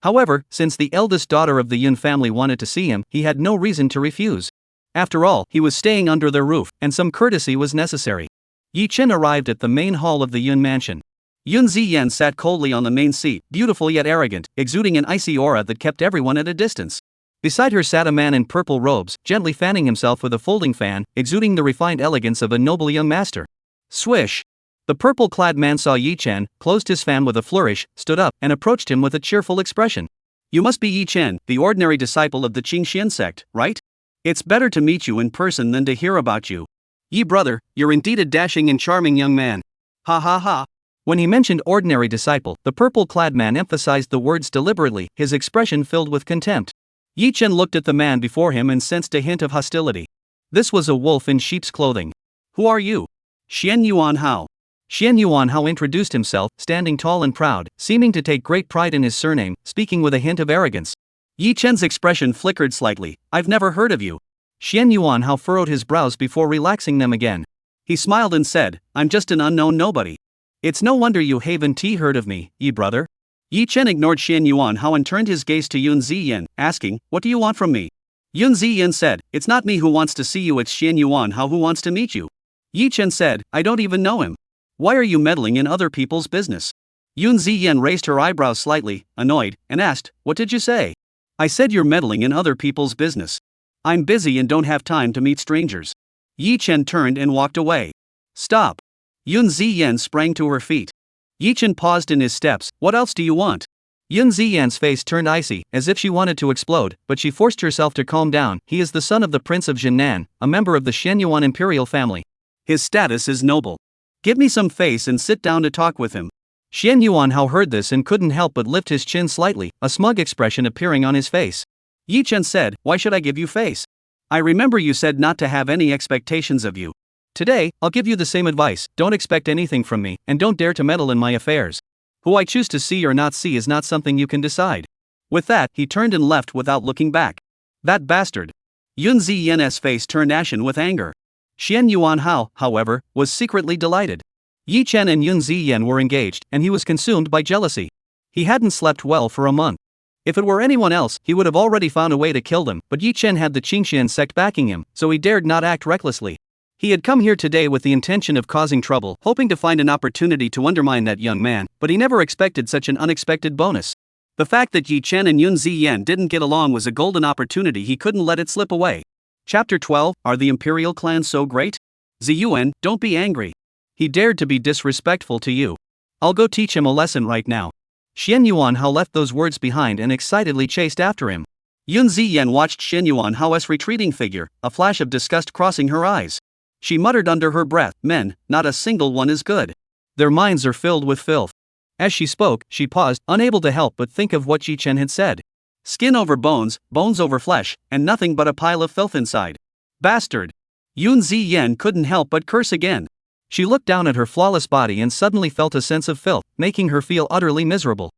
However, since the eldest daughter of the Yun family wanted to see him, he had no reason to refuse. After all, he was staying under their roof, and some courtesy was necessary. Yi Chen arrived at the main hall of the Yun mansion. Yun Ziyan sat coldly on the main seat, beautiful yet arrogant, exuding an icy aura that kept everyone at a distance. Beside her sat a man in purple robes, gently fanning himself with a folding fan, exuding the refined elegance of a noble young master. Swish! The purple-clad man saw Yi Chen, closed his fan with a flourish, stood up, and approached him with a cheerful expression. You must be Yi Chen, the ordinary disciple of the Qingxian sect, right? It's better to meet you in person than to hear about you. Yi brother, you're indeed a dashing and charming young man. Ha ha ha. When he mentioned ordinary disciple, the purple-clad man emphasized the words deliberately, his expression filled with contempt. Yi Chen looked at the man before him and sensed a hint of hostility. This was a wolf in sheep's clothing. Who are you? Xian Yuan Hao. Xian Yuan Hao introduced himself, standing tall and proud, seeming to take great pride in his surname, speaking with a hint of arrogance. Yi Chen's expression flickered slightly. I've never heard of you. Xian Yuan Hao furrowed his brows before relaxing them again. He smiled and said, I'm just an unknown nobody. It's no wonder you haven't heard of me, Yi brother. Yi Chen ignored Xian Yuan Hao and turned his gaze to Yun Ziyan, asking, what do you want from me? Yun Ziyan said, it's not me who wants to see you, it's Xian Yuan Hao who wants to meet you. Yi Chen said, I don't even know him. Why are you meddling in other people's business? Yun Ziyan raised her eyebrows slightly, annoyed, and asked, what did you say? I said you're meddling in other people's business. I'm busy and don't have time to meet strangers. Yi Chen turned and walked away. Stop. Yun Ziyan sprang to her feet. Yi Chen paused in his steps. What else do you want? Yun Ziyan's face turned icy, as if she wanted to explode, but she forced herself to calm down. He is the son of the Prince of Jinnan, a member of the Shenyuan imperial family. His status is noble. Give me some face and sit down to talk with him. Xian Yuan Hao heard this and couldn't help but lift his chin slightly, a smug expression appearing on his face. Yi Chen said, why should I give you face? I remember you said not to have any expectations of you. Today, I'll give you the same advice, don't expect anything from me, and don't dare to meddle in my affairs. Who I choose to see or not see is not something you can decide. With that, he turned and left without looking back. That bastard. Yun Ziyan's face turned ashen with anger. Xian Yuan Hao, however, was secretly delighted. Yi Chen and Yun Ziyan were engaged, and he was consumed by jealousy. He hadn't slept well for a month. If it were anyone else, he would have already found a way to kill them, but Yi Chen had the Qingxian sect backing him, so he dared not act recklessly. He had come here today with the intention of causing trouble, hoping to find an opportunity to undermine that young man, but he never expected such an unexpected bonus. The fact that Yi Chen and Yun Ziyan didn't get along was a golden opportunity. He couldn't let it slip away. Chapter 12, Are the Imperial Clan So Great? Ziyuan, don't be angry. He dared to be disrespectful to you. I'll go teach him a lesson right now. Xian Yuan Hao left those words behind and excitedly chased after him. Yun Ziyan watched Shen Yuanhao's retreating figure, a flash of disgust crossing her eyes. She muttered under her breath, "Men, not a single one is good. Their minds are filled with filth." As she spoke, she paused, unable to help but think of what Yi Chen had said. Skin over bones, bones over flesh, and nothing but a pile of filth inside. Bastard! Yun Ziyan couldn't help but curse again. She looked down at her flawless body and suddenly felt a sense of filth, making her feel utterly miserable.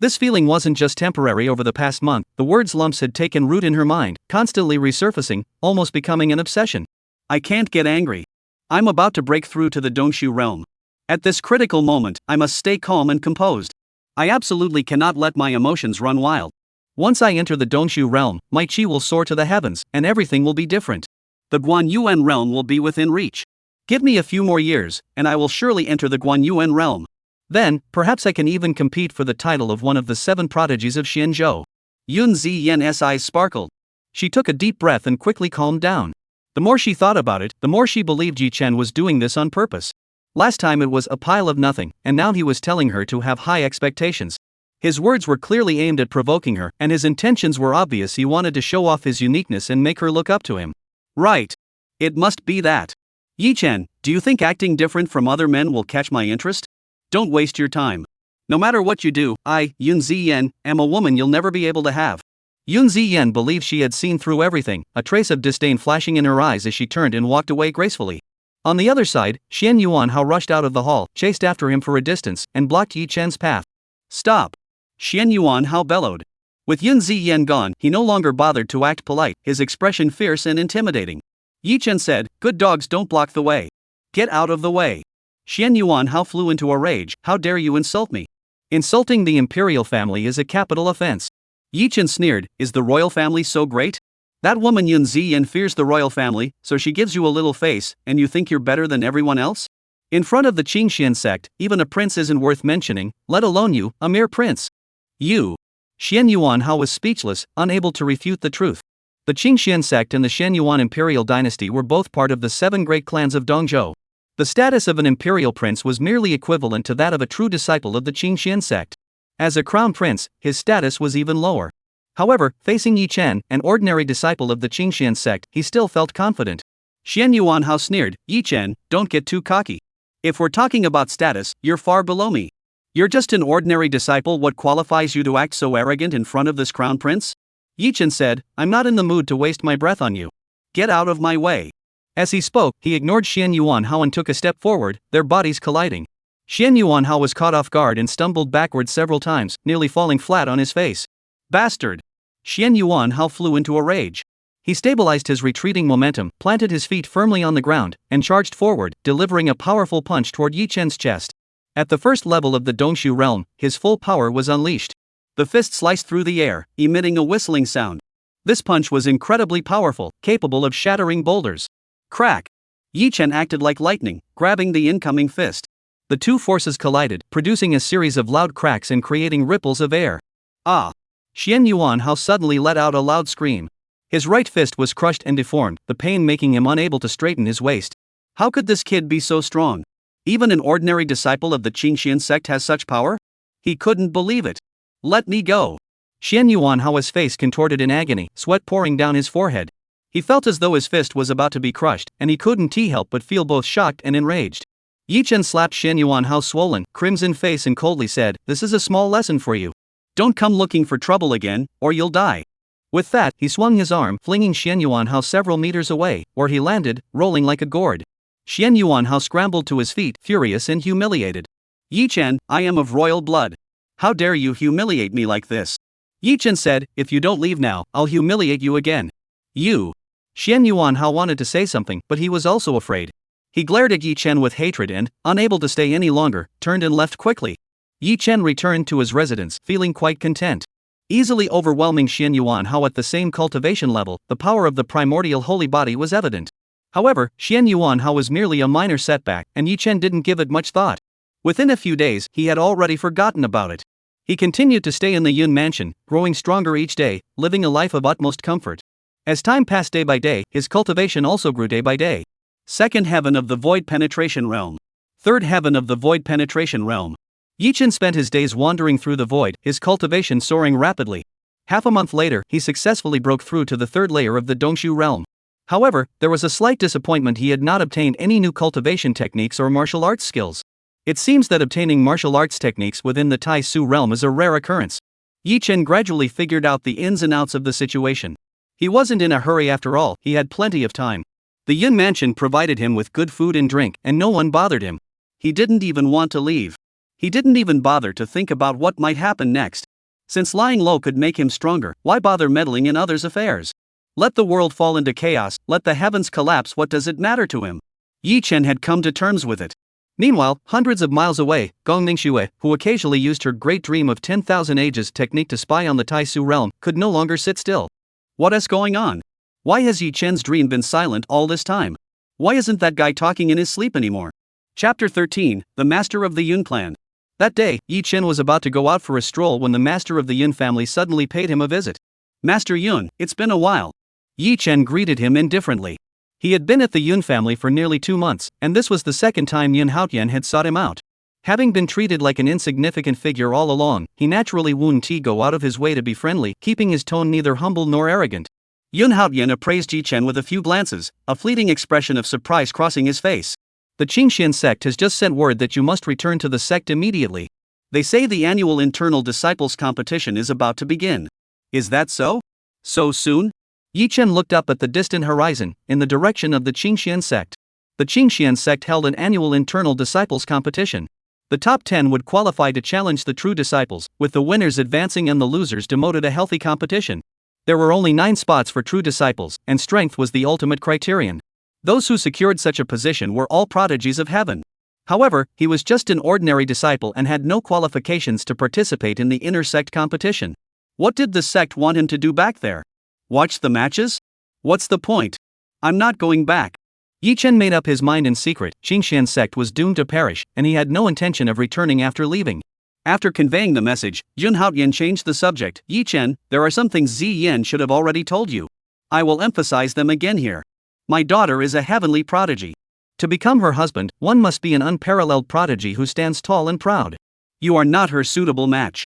This feeling wasn't just temporary over the past month, the word's lumps had taken root in her mind, constantly resurfacing, almost becoming an obsession. I can't get angry. I'm about to break through to the Dongshu realm. At this critical moment, I must stay calm and composed. I absolutely cannot let my emotions run wild. Once I enter the Dongshu realm, my chi will soar to the heavens, and everything will be different. The Guanyuan realm will be within reach. Give me a few more years, and I will surely enter the Guanyuan realm. Then, perhaps I can even compete for the title of one of the 7 prodigies of Xianzhou. Yun Ziyan's eyes sparkled. She took a deep breath and quickly calmed down. The more she thought about it, the more she believed Yi Chen was doing this on purpose. Last time it was a pile of nothing, and now he was telling her to have high expectations. His words were clearly aimed at provoking her, and his intentions were obvious. He wanted to show off his uniqueness and make her look up to him. Right. It must be that. Yi Chen, do you think acting different from other men will catch my interest? Don't waste your time. No matter what you do, I, Yun Ziyan, am a woman you'll never be able to have. Yun Ziyan believed she had seen through everything, a trace of disdain flashing in her eyes as she turned and walked away gracefully. On the other side, Shen Yuanhao rushed out of the hall, chased after him for a distance, and blocked Yi Chen's path. Stop! Shen Yuanhao bellowed. With Yun Ziyan gone, he no longer bothered to act polite, his expression fierce and intimidating. Yi Chen said, "Good dogs don't block the way. Get out of the way." Shen Yuanhao flew into a rage. "How dare you insult me? Insulting the imperial family is a capital offense." Yi Chen sneered, "Is the royal family so great? That woman Yun Ziyan fears the royal family, so she gives you a little face, and you think you're better than everyone else? In front of the Qingxian sect, even a prince isn't worth mentioning, let alone you, a mere prince. You." Shen Yuanhao was speechless, unable to refute the truth. The Qingxian sect and the Shen Yuan imperial dynasty were both part of the 7 great clans of Dongzhou. The status of an imperial prince was merely equivalent to that of a true disciple of the Qingxian sect. As a crown prince, his status was even lower. However, facing Yi Chen, an ordinary disciple of the Qingxian sect, he still felt confident. Shen Yuanhao sneered, "Yi Chen, don't get too cocky. If we're talking about status, you're far below me. You're just an ordinary disciple. What qualifies you to act so arrogant in front of this crown prince?" Yi Chen said, "I'm not in the mood to waste my breath on you. Get out of my way." As he spoke, he ignored Shen Yuanhao and took a step forward, their bodies colliding. Shen Yuanhao was caught off guard and stumbled backwards several times, nearly falling flat on his face. Bastard! Shen Yuanhao flew into a rage. He stabilized his retreating momentum, planted his feet firmly on the ground, and charged forward, delivering a powerful punch toward Yi Chen's chest. At the first level of the Dongshu realm, his full power was unleashed. The fist sliced through the air, emitting a whistling sound. This punch was incredibly powerful, capable of shattering boulders. Crack! Yi Chen acted like lightning, grabbing the incoming fist. The two forces collided, producing a series of loud cracks and creating ripples of air. Ah! Shen Yuanhao suddenly let out a loud scream. His right fist was crushed and deformed, the pain making him unable to straighten his waist. How could this kid be so strong? Even an ordinary disciple of the Qingxian sect has such power? He couldn't believe it. "Let me go." Shen Yuanhao's face contorted in agony, sweat pouring down his forehead. He felt as though his fist was about to be crushed, and he couldn't help but feel both shocked and enraged. Yi Chen slapped Shen Yuanhao's swollen, crimson face and coldly said, "This is a small lesson for you. Don't come looking for trouble again, or you'll die." With that, he swung his arm, flinging Shen Yuanhao several meters away, where he landed, rolling like a gourd. Shen Yuanhao scrambled to his feet, furious and humiliated. "Yi Chen, I am of royal blood. How dare you humiliate me like this?" Yi Chen said, "If you don't leave now, I'll humiliate you again." "You." Shen Yuanhao wanted to say something, but he was also afraid. He glared at Yi Chen with hatred and, unable to stay any longer, turned and left quickly. Yi Chen returned to his residence, feeling quite content. Easily overwhelming Shen Yuanhao at the same cultivation level, the power of the primordial holy body was evident. However, Shen Yuanhao was merely a minor setback, and Yi Chen didn't give it much thought. Within a few days, he had already forgotten about it. He continued to stay in the Yun mansion, growing stronger each day, living a life of utmost comfort. As time passed day by day, his cultivation also grew day by day. Second heaven of the void penetration realm. Third heaven of the void penetration realm. Yi Chen spent his days wandering through the void, his cultivation soaring rapidly. Half a month later, he successfully broke through to the third layer of the Dongshu realm. However, there was a slight disappointment: he had not obtained any new cultivation techniques or martial arts skills. It seems that obtaining martial arts techniques within the Tai Su realm is a rare occurrence. Yi Chen gradually figured out the ins and outs of the situation. He wasn't in a hurry after all, he had plenty of time. The Yun mansion provided him with good food and drink, and no one bothered him. He didn't even want to leave. He didn't even bother to think about what might happen next. Since lying low could make him stronger, why bother meddling in others' affairs? Let the world fall into chaos, let the heavens collapse, what does it matter to him? Yi Chen had come to terms with it. Meanwhile, hundreds of miles away, Gong Ningxue, who occasionally used her great dream of 10,000 ages technique to spy on the Tai Su realm, could no longer sit still. What is going on? Why has Yi Chen's dream been silent all this time? Why isn't that guy talking in his sleep anymore? Chapter 13, The Master of the Yun Clan. That day, Yi Chen was about to go out for a stroll when the master of the Yun family suddenly paid him a visit. Master Yun, it's been a while. Yi Chen greeted him indifferently. He had been at the Yun family for nearly 2 months, and this was the second time Yun Haotian had sought him out. Having been treated like an insignificant figure all along, he naturally wouldn't go out of his way to be friendly, keeping his tone neither humble nor arrogant. Yun Haotian appraised Yi Chen with a few glances, a fleeting expression of surprise crossing his face. The Qingxian sect has just sent word that you must return to the sect immediately. They say the annual internal disciples competition is about to begin. Is that so? So soon? Yi Chen looked up at the distant horizon, in the direction of the Qingxian sect. The Qingxian sect held an annual internal disciples competition. The top 10 would qualify to challenge the true disciples, with the winners advancing and the losers demoted. A healthy competition. There were only 9 spots for true disciples, and strength was the ultimate criterion. Those who secured such a position were all prodigies of heaven. However, he was just an ordinary disciple and had no qualifications to participate in the inner sect competition. What did the sect want him to do back there? Watch the matches? What's the point? I'm not going back. Yi Chen made up his mind in secret. Qingxian sect was doomed to perish, and he had no intention of returning after leaving. After conveying the message, Yun Haotian changed the subject. Yi Chen, there are some things Zi Yan should have already told you. I will emphasize them again here. My daughter is a heavenly prodigy. To become her husband, one must be an unparalleled prodigy who stands tall and proud. You are not her suitable match.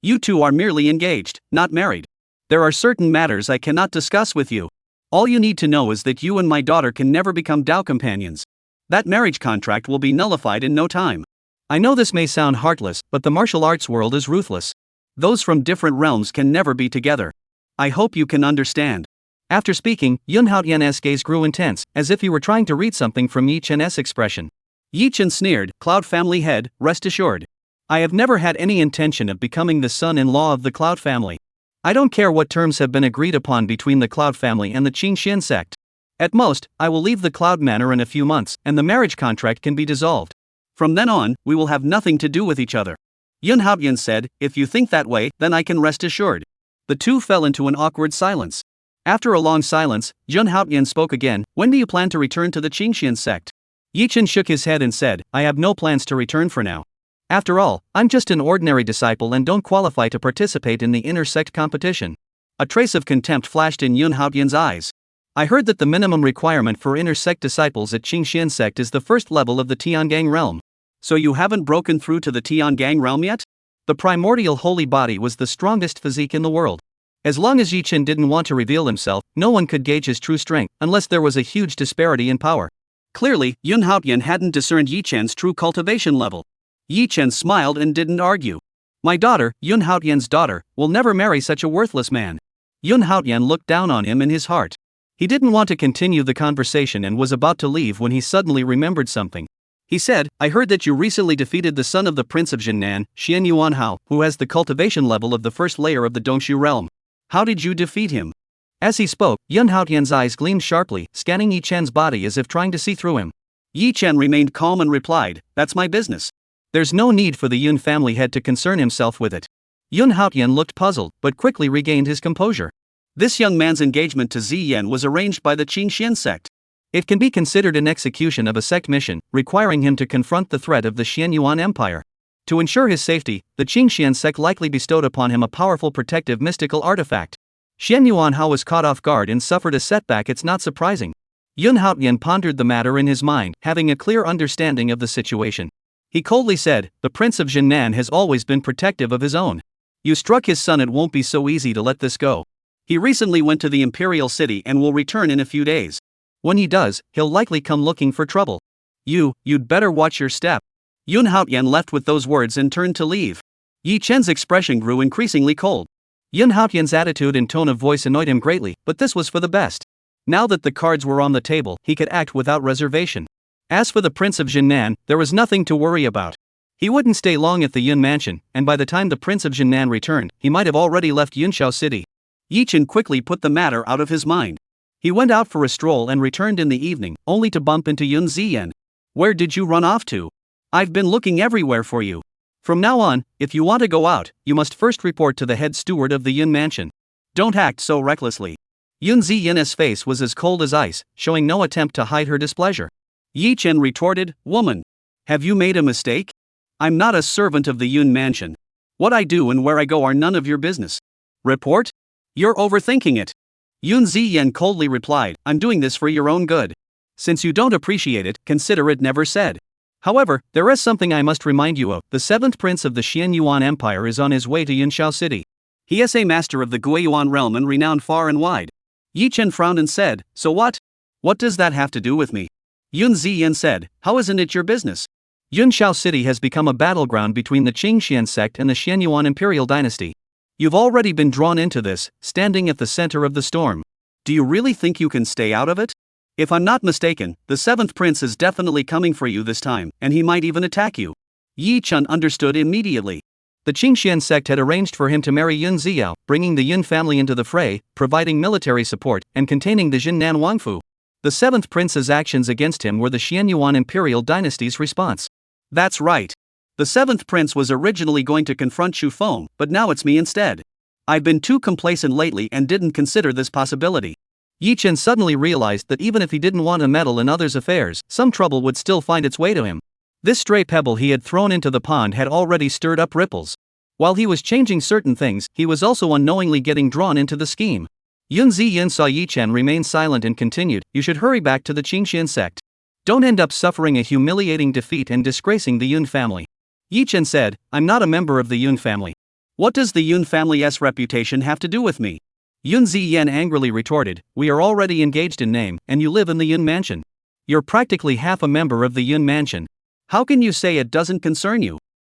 You two are merely engaged, not married. There are certain matters I cannot discuss with you. All you need to know is that you and my daughter can never become Dao companions. That marriage contract will be nullified in no time. I know this may sound heartless, but the martial arts world is ruthless. Those from different realms can never be together. I hope you can understand. After speaking, Yun Haotian's gaze grew intense, as if he were trying to read something from Yi Chen's expression. Yi Chen sneered, Cloud family head, rest assured. I have never had any intention of becoming the son-in-law of the Cloud family. I don't care what terms have been agreed upon between the Cloud family and the Qingxian sect. At most, I will leave the Cloud Manor in a few months, and the marriage contract can be dissolved. From then on, we will have nothing to do with each other. Yun Haotian said, if you think that way, then I can rest assured. The two fell into an awkward silence. After a long silence, Yun Haotian spoke again, when do you plan to return to the Qingxian sect? Yi Chen shook his head and said, I have no plans to return for now. After all, I'm just an ordinary disciple and don't qualify to participate in the inner sect competition. A trace of contempt flashed in Yun Haotian's eyes. I heard that the minimum requirement for inner sect disciples at Qingxian sect is the first level of the Tiangang realm. So you haven't broken through to the Tiangang realm yet? The primordial holy body was the strongest physique in the world. As long as Yi Chen didn't want to reveal himself, no one could gauge his true strength, unless there was a huge disparity in power. Clearly, Yun Haotian hadn't discerned Yi Chen's true cultivation level. Yi Chen smiled and didn't argue. My daughter, Yun Haotian's daughter, will never marry such a worthless man. Yun Haotian looked down on him in his heart. He didn't want to continue the conversation and was about to leave when he suddenly remembered something. He said, I heard that you recently defeated the son of the Prince of Jinnan, Xian Yuanhao, who has the cultivation level of the first layer of the Dongshu realm. How did you defeat him? As he spoke, Yun Haotian's eyes gleamed sharply, scanning Yi Chen's body as if trying to see through him. Yi Chen remained calm and replied, that's my business. There's no need for the Yun family head to concern himself with it. Yun Haotian looked puzzled, but quickly regained his composure. This young man's engagement to Zi Yan was arranged by the Qingxian sect. It can be considered an execution of a sect mission, requiring him to confront the threat of the Xianyuan Empire. To ensure his safety, the Qingxian sect likely bestowed upon him a powerful protective mystical artifact. Xianyuan Hao was caught off guard and suffered a setback. It's not surprising. Yun Haotian pondered the matter in his mind, having a clear understanding of the situation. He coldly said, the Prince of Jinnan has always been protective of his own. You struck his son, it won't be so easy to let this go. He recently went to the Imperial City and will return in a few days. When he does, he'll likely come looking for trouble. You'd better watch your step. Yun Haotian left with those words and turned to leave. Yi Chen's expression grew increasingly cold. Yun Haotian's attitude and tone of voice annoyed him greatly, but this was for the best. Now that the cards were on the table, he could act without reservation. As for the Prince of Jinnan, there was nothing to worry about. He wouldn't stay long at the Yun mansion, and by the time the Prince of Jinnan returned, he might have already left Yunxiao City. Yi Chen quickly put the matter out of his mind. He went out for a stroll and returned in the evening, only to bump into Yun Ziyan. Where did you run off to? I've been looking everywhere for you. From now on, if you want to go out, you must first report to the head steward of the Yun mansion. Don't act so recklessly. Yun Ziyan's face was as cold as ice, showing no attempt to hide her displeasure. Yi Chen retorted, Woman, have you made a mistake? I'm not a servant of the Yun mansion. What I do and where I go are none of your business. Report? You're overthinking it. Yun Ziyan coldly replied, I'm doing this for your own good. Since you don't appreciate it, consider it never said. However, there is something I must remind you of. The 7th prince of the Xian Yuan Empire is on his way to Yunxiao City. He is a master of the Guiyuan realm and renowned far and wide. Yi Chen frowned and said, So what? What does that have to do with me? Yun Ziyan said, How isn't it your business? Yunxiao City has become a battleground between the Qingxian sect and the Xian Yuan imperial dynasty. You've already been drawn into this, standing at the center of the storm. Do you really think you can stay out of it? If I'm not mistaken, the 7th prince is definitely coming for you this time, and he might even attack you. Yi Chen understood immediately. The Qingxian sect had arranged for him to marry Yun Ziao, bringing the Yun family into the fray, providing military support, and containing the Jinnan Wangfu. The 7th prince's actions against him were the Xian Yuan imperial dynasty's response. That's right. The 7th prince was originally going to confront Xu Feng, but now it's me instead. I've been too complacent lately and didn't consider this possibility. Yi Chen suddenly realized that even if he didn't want to meddle in others' affairs, some trouble would still find its way to him. This stray pebble he had thrown into the pond had already stirred up ripples. While he was changing certain things, he was also unknowingly getting drawn into the scheme. Yun Ziyan saw Yi Chen remain silent and continued, You should hurry back to the Qingxian sect. Don't end up suffering a humiliating defeat and disgracing the Yun family. Yi Chen said, I'm not a member of the Yun family. What does the Yun family's reputation have to do with me? Yun Ziyan angrily retorted, We are already engaged in name, and you live in the Yun mansion. You're practically half a member of the Yun mansion. How can you say it doesn't concern you?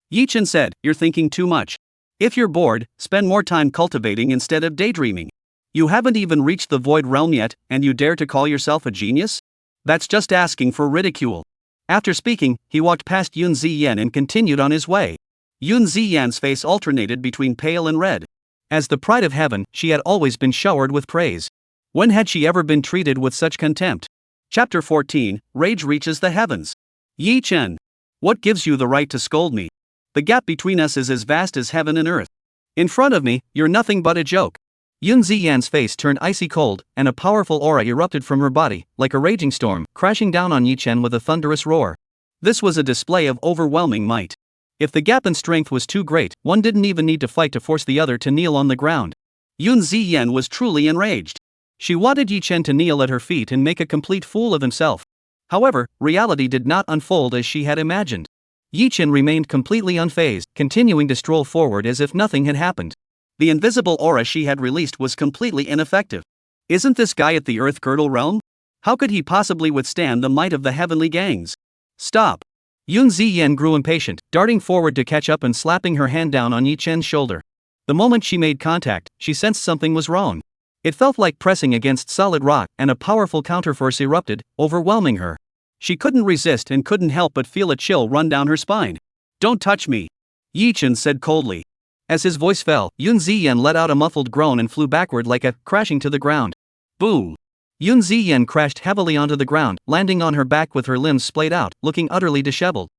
Yi Chen said, You're thinking too much. If you're bored, spend more time cultivating instead of daydreaming. You haven't even reached the void realm yet, and you dare to call yourself a genius? That's just asking for ridicule. After speaking, he walked past Yun Ziyan and continued on his way. Yun Ziyan's face alternated between pale and red. As the pride of heaven, she had always been showered with praise. When had she ever been treated with such contempt? Chapter 14, Rage Reaches the Heavens. Yi Chen. What gives you the right to scold me? The gap between us is as vast as heaven and earth. In front of me, you're nothing but a joke. Yun Ziyan's face turned icy cold, and a powerful aura erupted from her body, like a raging storm, crashing down on Yi Chen with a thunderous roar. This was a display of overwhelming might. If the gap in strength was too great, one didn't even need to fight to force the other to kneel on the ground. Yun Ziyan was truly enraged. She wanted Yi Chen to kneel at her feet and make a complete fool of himself. However, reality did not unfold as she had imagined. Yi Chen remained completely unfazed, continuing to stroll forward as if nothing had happened. The invisible aura she had released was completely ineffective. Isn't this guy at the Earth Girdle realm? How could he possibly withstand the might of the heavenly gangs? Stop! Yun Ziyan grew impatient, darting forward to catch up and slapping her hand down on Yi Chen's shoulder. The moment she made contact, she sensed something was wrong. It felt like pressing against solid rock, and a powerful counterforce erupted, overwhelming her. She couldn't resist and couldn't help but feel a chill run down her spine. Don't touch me! Yi Chen said coldly. As his voice fell, Yun Ziyan let out a muffled groan and flew backward like a crashing to the ground. Boom! Yun Ziyan crashed heavily onto the ground, landing on her back with her limbs splayed out, looking utterly disheveled.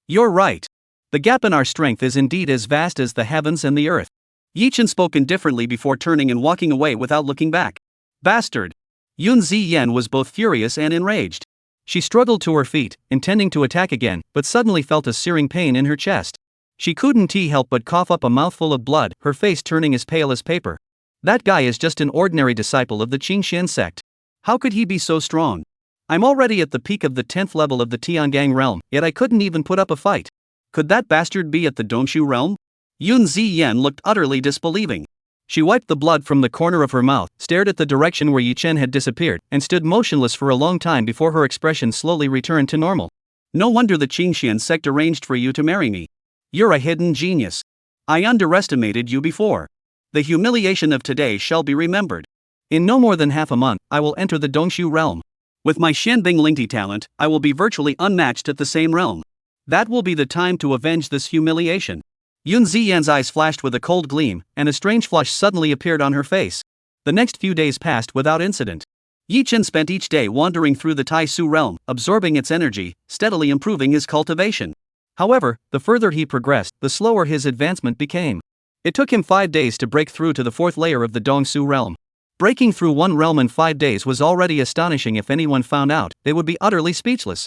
You're right. The gap in our strength is indeed as vast as the heavens and the earth. Yi Chen spoke indifferently before turning and walking away without looking back. Bastard! Yun Ziyan was both furious and enraged. She struggled to her feet, intending to attack again, but suddenly felt a searing pain in her chest. She couldn't help but cough up a mouthful of blood, her face turning as pale as paper. That guy is just an ordinary disciple of the Qingxian sect. How could he be so strong? I'm already at the peak of the 10th level of the Tiangang realm, yet I couldn't even put up a fight. Could that bastard be at the Dongshu realm? Yun Ziyan looked utterly disbelieving. She wiped the blood from the corner of her mouth, stared at the direction where Yi Chen had disappeared, and stood motionless for a long time before her expression slowly returned to normal. No wonder the Qingxian sect arranged for you to marry me. You're a hidden genius. I underestimated you before. The humiliation of today shall be remembered. In no more than half a month, I will enter the Dongshu realm. With my Shenbing Lingti talent, I will be virtually unmatched at the same realm. That will be the time to avenge this humiliation. Yun Ziyan's eyes flashed with a cold gleam, and a strange flush suddenly appeared on her face. The next few days passed without incident. Yi Chen spent each day wandering through the Tai Su realm, absorbing its energy, steadily improving his cultivation. However, the further he progressed, the slower his advancement became. It took him 5 days to break through to the 4th layer of the Dongsu realm. Breaking through one realm in 5 days was already astonishing. If anyone found out, they would be utterly speechless.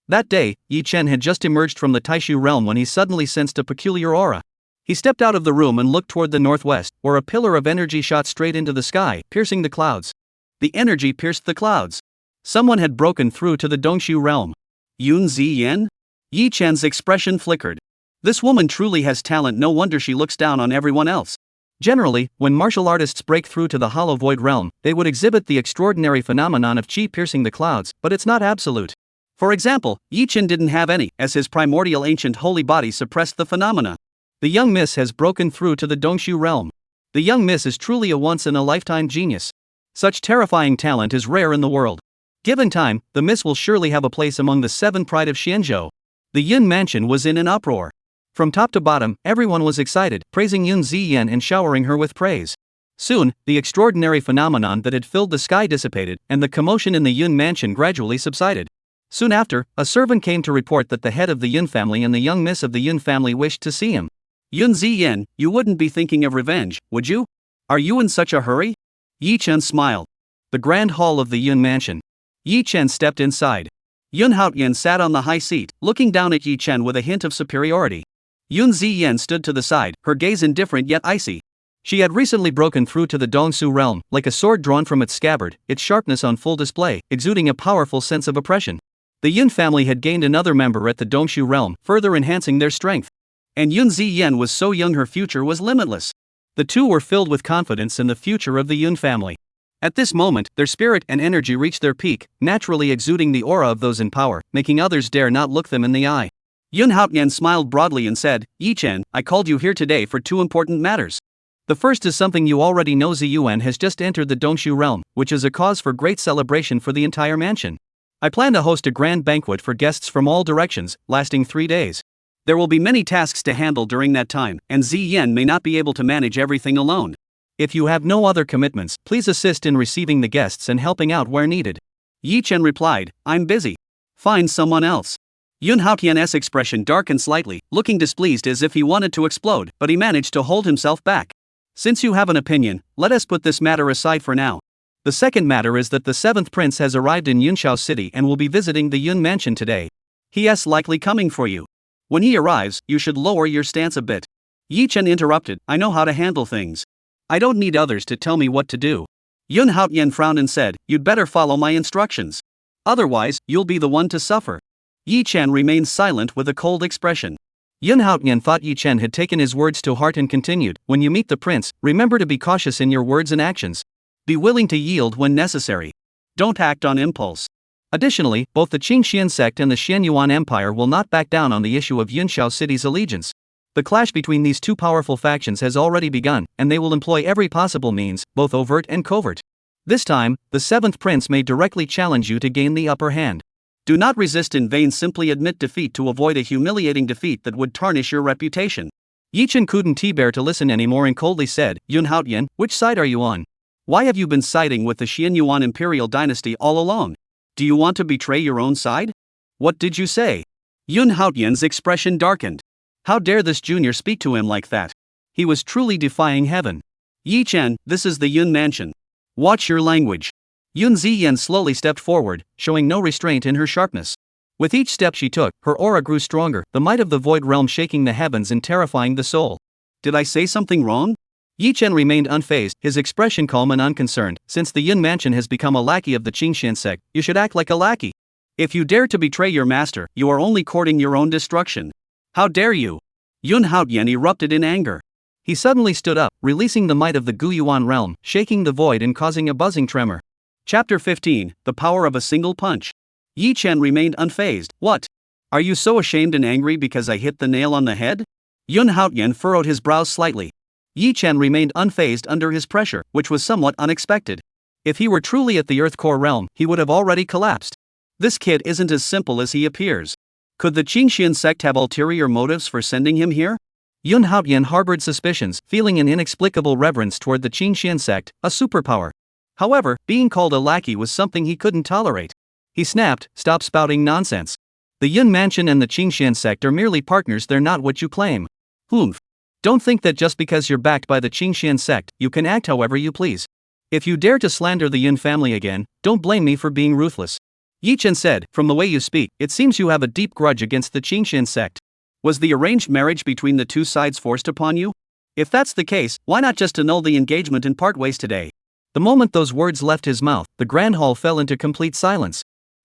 That day, Yi Chen had just emerged from the Taishu realm when he suddenly sensed a peculiar aura. He stepped out of the room and looked toward the northwest, where a pillar of energy shot straight into the sky, piercing the clouds. The energy pierced the clouds. Someone had broken through to the Dongshu realm. Yun Ziyan? Yi Chen's expression flickered. This woman truly has talent, no wonder she looks down on everyone else. Generally, when martial artists break through to the Hollow Void realm, they would exhibit the extraordinary phenomenon of chi piercing the clouds, but it's not absolute. For example, Yi Chen didn't have any, as his primordial ancient holy body suppressed the phenomena. The young miss has broken through to the Dongshu realm. The young miss is truly a once-in-a-lifetime genius. Such terrifying talent is rare in the world. Given time, the miss will surely have a place among the 7 pride of Xianzhou. The Yun mansion was in an uproar. From top to bottom, everyone was excited, praising Yun Ziyan and showering her with praise. Soon, the extraordinary phenomenon that had filled the sky dissipated, and the commotion in the Yun mansion gradually subsided. Soon after, a servant came to report that the head of the Yun family and the young miss of the Yun family wished to see him. Yun Ziyan, you wouldn't be thinking of revenge, would you? Are you in such a hurry? Yi Chen smiled. The grand hall of the Yun mansion. Yi Chen stepped inside. Yun Haoyan sat on the high seat, looking down at Yi Chen with a hint of superiority. Yun Ziyan stood to the side, her gaze indifferent yet icy. She had recently broken through to the Dongsu realm, like a sword drawn from its scabbard, its sharpness on full display, exuding a powerful sense of oppression. The Yun family had gained another member at the Dongshu realm, further enhancing their strength. And Yun Ziyan was so young, her future was limitless. The two were filled with confidence in the future of the Yun family. At this moment, their spirit and energy reached their peak, naturally exuding the aura of those in power, making others dare not look them in the eye. Yun Haoyan smiled broadly and said, Yi Chen, I called you here today for 2 important matters. The first is something you already know. Ziyuan has just entered the Dongshu realm, which is a cause for great celebration for the entire mansion. I plan to host a grand banquet for guests from all directions, lasting 3 days. There will be many tasks to handle during that time, and Ziyan may not be able to manage everything alone. If you have no other commitments, please assist in receiving the guests and helping out where needed. Yi Chen replied, I'm busy. Find someone else. Yun Haoyan's expression darkened slightly, looking displeased as if he wanted to explode, but he managed to hold himself back. Since you have an opinion, let us put this matter aside for now. The second matter is that the 7th prince has arrived in Yunshao City and will be visiting the Yun mansion today. He is likely coming for you. When he arrives, you should lower your stance a bit. Yi Chen interrupted, I know how to handle things. I don't need others to tell me what to do. Yun Haoyan frowned and said, you'd better follow my instructions. Otherwise, you'll be the one to suffer. Yi Chen remained silent with a cold expression. Yun Haoyan thought Yi Chen had taken his words to heart and continued, when you meet the prince, remember to be cautious in your words and actions. Be willing to yield when necessary. Don't act on impulse. Additionally, both the Qingxian sect and the Xianyuan Empire will not back down on the issue of Yunshao City's allegiance. The clash between these two powerful factions has already begun, and they will employ every possible means, both overt and covert. This time, the 7th prince may directly challenge you to gain the upper hand. Do not resist in vain, simply admit defeat to avoid a humiliating defeat that would tarnish your reputation. Yi Chen couldn't bear to listen anymore and coldly said, Yun Haoyan, which side are you on? Why have you been siding with the Xianyuan imperial dynasty all along? Do you want to betray your own side? What did you say? Yun Haoyan's expression darkened. How dare this junior speak to him like that? He was truly defying heaven. Yi Chen, this is the Yun mansion. Watch your language. Yun Ziyan slowly stepped forward, showing no restraint in her sharpness. With each step she took, her aura grew stronger, the might of the void realm shaking the heavens and terrifying the soul. Did I say something wrong? Yi Chen remained unfazed, his expression calm and unconcerned. Since the Yun mansion has become a lackey of the Qingxian sect, you should act like a lackey. If you dare to betray your master, you are only courting your own destruction. How dare you? Yun Haotian erupted in anger. He suddenly stood up, releasing the might of the Guyuan realm, shaking the void and causing a buzzing tremor. Chapter 15, The Power of a Single Punch. Yi Chen remained unfazed. What? Are you so ashamed and angry because I hit the nail on the head? Yun Haotian furrowed his brows slightly. Yi Chen remained unfazed under his pressure, which was somewhat unexpected. If he were truly at the Earth Core realm, he would have already collapsed. This kid isn't as simple as he appears. Could the Qingxian sect have ulterior motives for sending him here? Yun Haotian harbored suspicions, feeling an inexplicable reverence toward the Qingxian sect, a superpower. However, being called a lackey was something he couldn't tolerate. He snapped, "Stop spouting nonsense. The Yun Mansion and the Qingxian sect are merely partners, they're not what you claim." Humph. Don't think that just because you're backed by the Qingxian sect, you can act however you please. If you dare to slander the Yun family again, don't blame me for being ruthless. Yi Chen said, "From the way you speak, it seems you have a deep grudge against the Qingxian sect. Was the arranged marriage between the two sides forced upon you? If that's the case, why not just annul the engagement and part ways today?" The moment those words left his mouth, the grand hall fell into complete silence.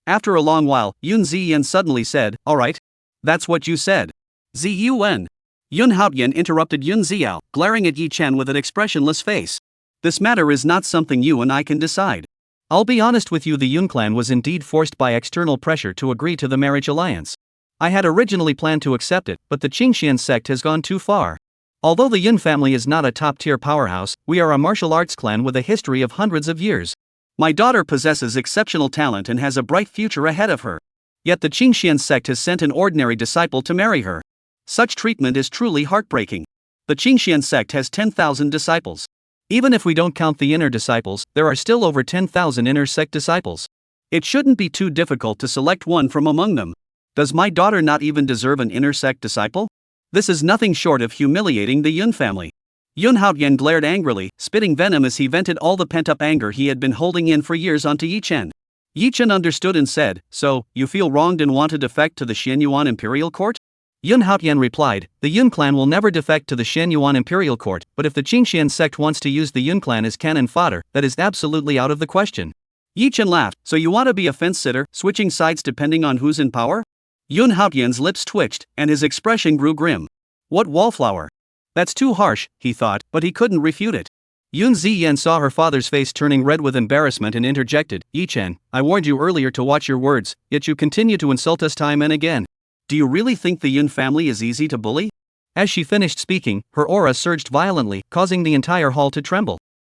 After a long while, Yun Ziyan suddenly said, "All right. That's what you said." Ziyuan. Yun Haotian interrupted Yun Ziao, glaring at Yi Chen with an expressionless face. "This matter is not something you and I can decide. I'll be honest with you, the Yun clan was indeed forced by external pressure to agree to the marriage alliance. I had originally planned to accept it, but the Qingxian sect has gone too far. Although the Yun family is not a top-tier powerhouse, we are a martial arts clan with a history of hundreds of years. My daughter possesses exceptional talent and has a bright future ahead of her. Yet the Qingxian sect has sent an ordinary disciple to marry her. Such treatment is truly heartbreaking. The Qingxian sect has 10,000 disciples. Even if we don't count the inner disciples, there are still over 10,000 inner sect disciples. It shouldn't be too difficult to select one from among them. Does my daughter not even deserve an inner sect disciple? This is nothing short of humiliating the Yun family." Yun Haotian glared angrily, spitting venom as he vented all the pent-up anger he had been holding in for years onto Yi Chen. Yi Chen understood and said, "So, you feel wronged and want to defect to the Xianyuan Imperial Court?" Yun Haotian replied, "The Yun clan will never defect to the Xianyuan Imperial Court, but if the Qingxian sect wants to use the Yun clan as cannon fodder, that is absolutely out of the question." Yi Chen laughed, "So you want to be a fence-sitter, switching sides depending on who's in power?" Yun Haotian's lips twitched, and his expression grew grim. What wallflower? That's too harsh, he thought, but he couldn't refute it. Yun Ziyan saw her father's face turning red with embarrassment and interjected, "Yi Chen, I warned you earlier to watch your words, yet you continue to insult us time and again. Do you really think the Yun family is easy to bully?" As she finished speaking, her aura surged violently, causing the entire hall to tremble.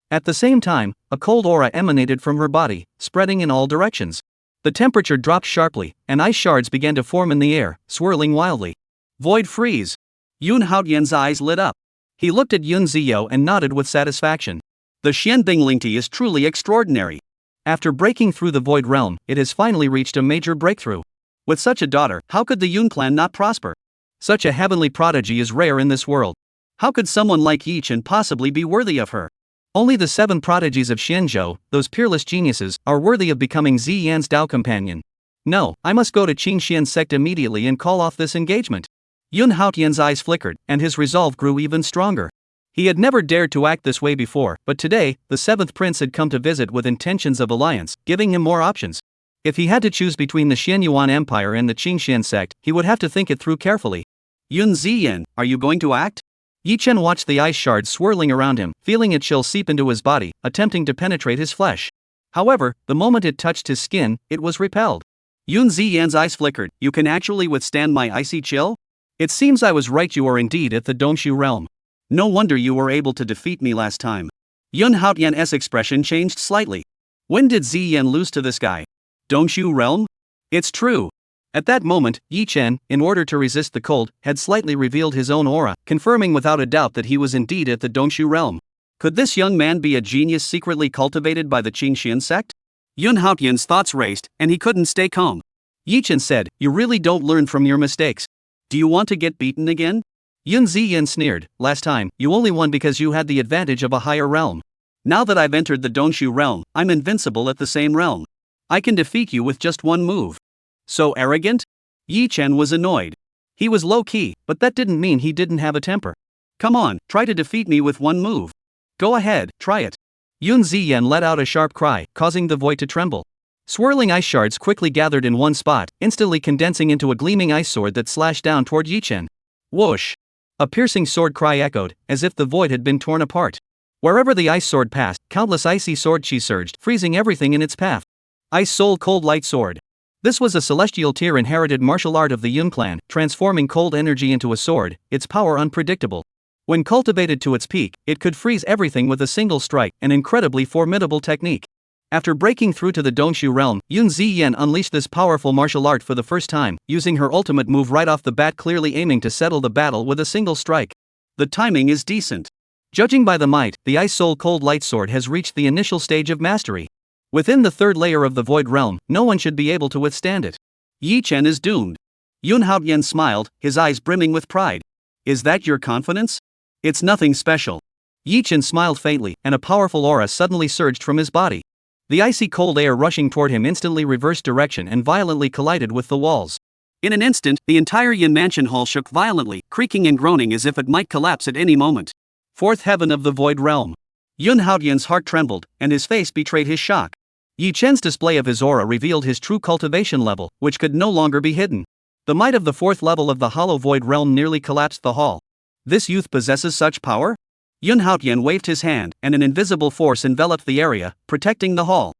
At the same time, a cold aura emanated from her body, spreading in all directions. The temperature dropped sharply, and ice shards began to form in the air, swirling wildly. Void freeze. Yun Haotian's eyes lit up. He looked at Yun Ziyo and nodded with satisfaction. The Xianbing Lingti is truly extraordinary. After breaking through the void realm, it has finally reached a major breakthrough. With such a daughter, how could the Yun clan not prosper? Such a heavenly prodigy is rare in this world. How could someone like Yi Chen possibly be worthy of her? Only the 7 prodigies of Xianzhou, those peerless geniuses, are worthy of becoming Ziyan's Dao companion. No, I must go to Qingxian sect immediately and call off this engagement. Yun Haotian's eyes flickered, and his resolve grew even stronger. He had never dared to act this way before, but today, the 7th prince had come to visit with intentions of alliance, giving him more options. If he had to choose between the Xianyuan Empire and the Qingxian sect, he would have to think it through carefully. Yun Ziyan, are you going to act? Yi Chen watched the ice shards swirling around him, feeling a chill seep into his body, attempting to penetrate his flesh. However, the moment it touched his skin, it was repelled. Yun Ziyan's eyes flickered. "You can actually withstand my icy chill? It seems I was right, you are indeed at the Dongshu realm. No wonder you were able to defeat me last time." Yun Haotian's expression changed slightly. When did Ziyan lose to this guy? Dongshu realm? It's true. At that moment, Yi Chen, in order to resist the cold, had slightly revealed his own aura, confirming without a doubt that he was indeed at the Dongshu realm. Could this young man be a genius secretly cultivated by the Qingxian sect? Yun Haotian's thoughts raced, and he couldn't stay calm. Yi Chen said, "You really don't learn from your mistakes. Do you want to get beaten again?" Yun Ziyan sneered, "Last time, you only won because you had the advantage of a higher realm. Now that I've entered the Dongshu realm, I'm invincible at the same realm. I can defeat you with just one move." So arrogant? Yi Chen was annoyed. He was low-key, but that didn't mean he didn't have a temper. "Come on, try to defeat me with one move. Go ahead, try it." Yun Ziyan let out a sharp cry, causing the void to tremble. Swirling ice shards quickly gathered in one spot, instantly condensing into a gleaming ice sword that slashed down toward Yi Chen. Whoosh! A piercing sword cry echoed, as if the void had been torn apart. Wherever the ice sword passed, countless icy sword chi surged, freezing everything in its path. Ice Soul Cold Light Sword. This was a celestial tier inherited martial art of the Yun clan, transforming cold energy into a sword, its power unpredictable. When cultivated to its peak, it could freeze everything with a single strike, an incredibly formidable technique. After breaking through to the Dongshu realm, Yun Ziyan unleashed this powerful martial art for the first time, using her ultimate move right off the bat, clearly aiming to settle the battle with a single strike. The timing is decent. Judging by the might, the Ice Soul Cold Light Sword has reached the initial stage of mastery. Within the third layer of the Void Realm, no one should be able to withstand it. Yi Chen is doomed. Yun Haoyan smiled, his eyes brimming with pride. Is that your confidence? It's nothing special. Yi Chen smiled faintly, and a powerful aura suddenly surged from his body. The icy cold air rushing toward him instantly reversed direction and violently collided with the walls. In an instant, the entire Yin Mansion hall shook violently, creaking and groaning as if it might collapse at any moment. Fourth heaven of the Void Realm. Yun Haoyan's heart trembled, and his face betrayed his shock. Yi Chen's display of his aura revealed his true cultivation level, which could no longer be hidden. The might of the fourth level of the Hollow Void Realm nearly collapsed the hall. This youth possesses such power? Yun Haoyan waved his hand, and an invisible force enveloped the area, protecting the hall.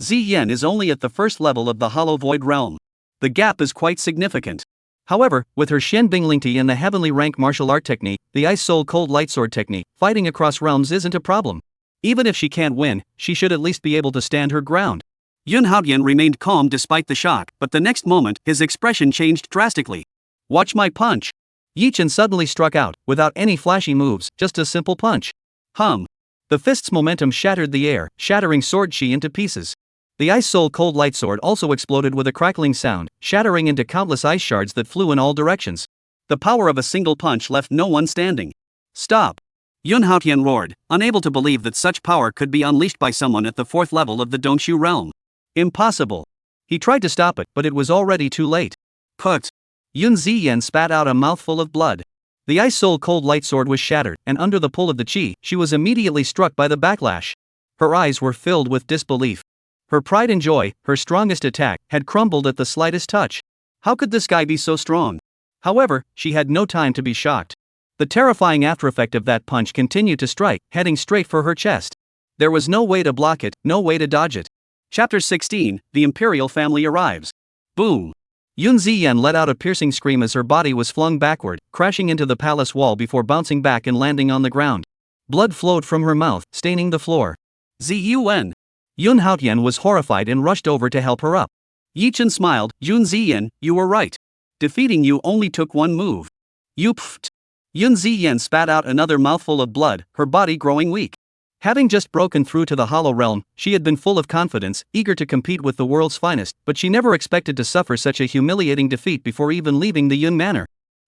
Ziyan is only at the first level of the Hollow Void Realm. The gap is quite significant. However, with her Shen Binglingti and the heavenly rank martial art technique, the Ice Soul Cold Light Sword technique, fighting across realms isn't a problem. Even if she can't win, she should at least be able to stand her ground. Yun Haoyan remained calm despite the shock, but the next moment, his expression changed drastically. Watch my punch. Yi Chen suddenly struck out, without any flashy moves, just a simple punch. Hum. The fist's momentum shattered the air, shattering sword chi into pieces. The Ice Soul Cold Light Sword also exploded with a crackling sound, shattering into countless ice shards that flew in all directions. The power of a single punch left no one standing. Stop! Yun Haoyan roared, unable to believe that such power could be unleashed by someone at the fourth level of the Dongshu realm. Impossible. He tried to stop it, but it was already too late. Put. Yun Ziyan spat out a mouthful of blood. The Ice Soul Cold Light Sword was shattered, and under the pull of the chi, she was immediately struck by the backlash. Her eyes were filled with disbelief. Her pride and joy, her strongest attack, had crumbled at the slightest touch. How could this guy be so strong? However, she had no time to be shocked. The terrifying aftereffect of that punch continued to strike, heading straight for her chest. There was no way to block it, no way to dodge it. Chapter 16, The Imperial Family Arrives. Boom! Yun Ziyan let out a piercing scream as her body was flung backward, crashing into the palace wall before bouncing back and landing on the ground. Blood flowed from her mouth, staining the floor. Zun! Yun Haoyan was horrified and rushed over to help her up. Yi Chen smiled, Yun Ziyan, you were right. Defeating you only took one move. You pfft. Yun Ziyan spat out another mouthful of blood, her body growing weak. Having just broken through to the Hollow Realm, she had been full of confidence, eager to compete with the world's finest, but she never expected to suffer such a humiliating defeat before even leaving the Yun Manor.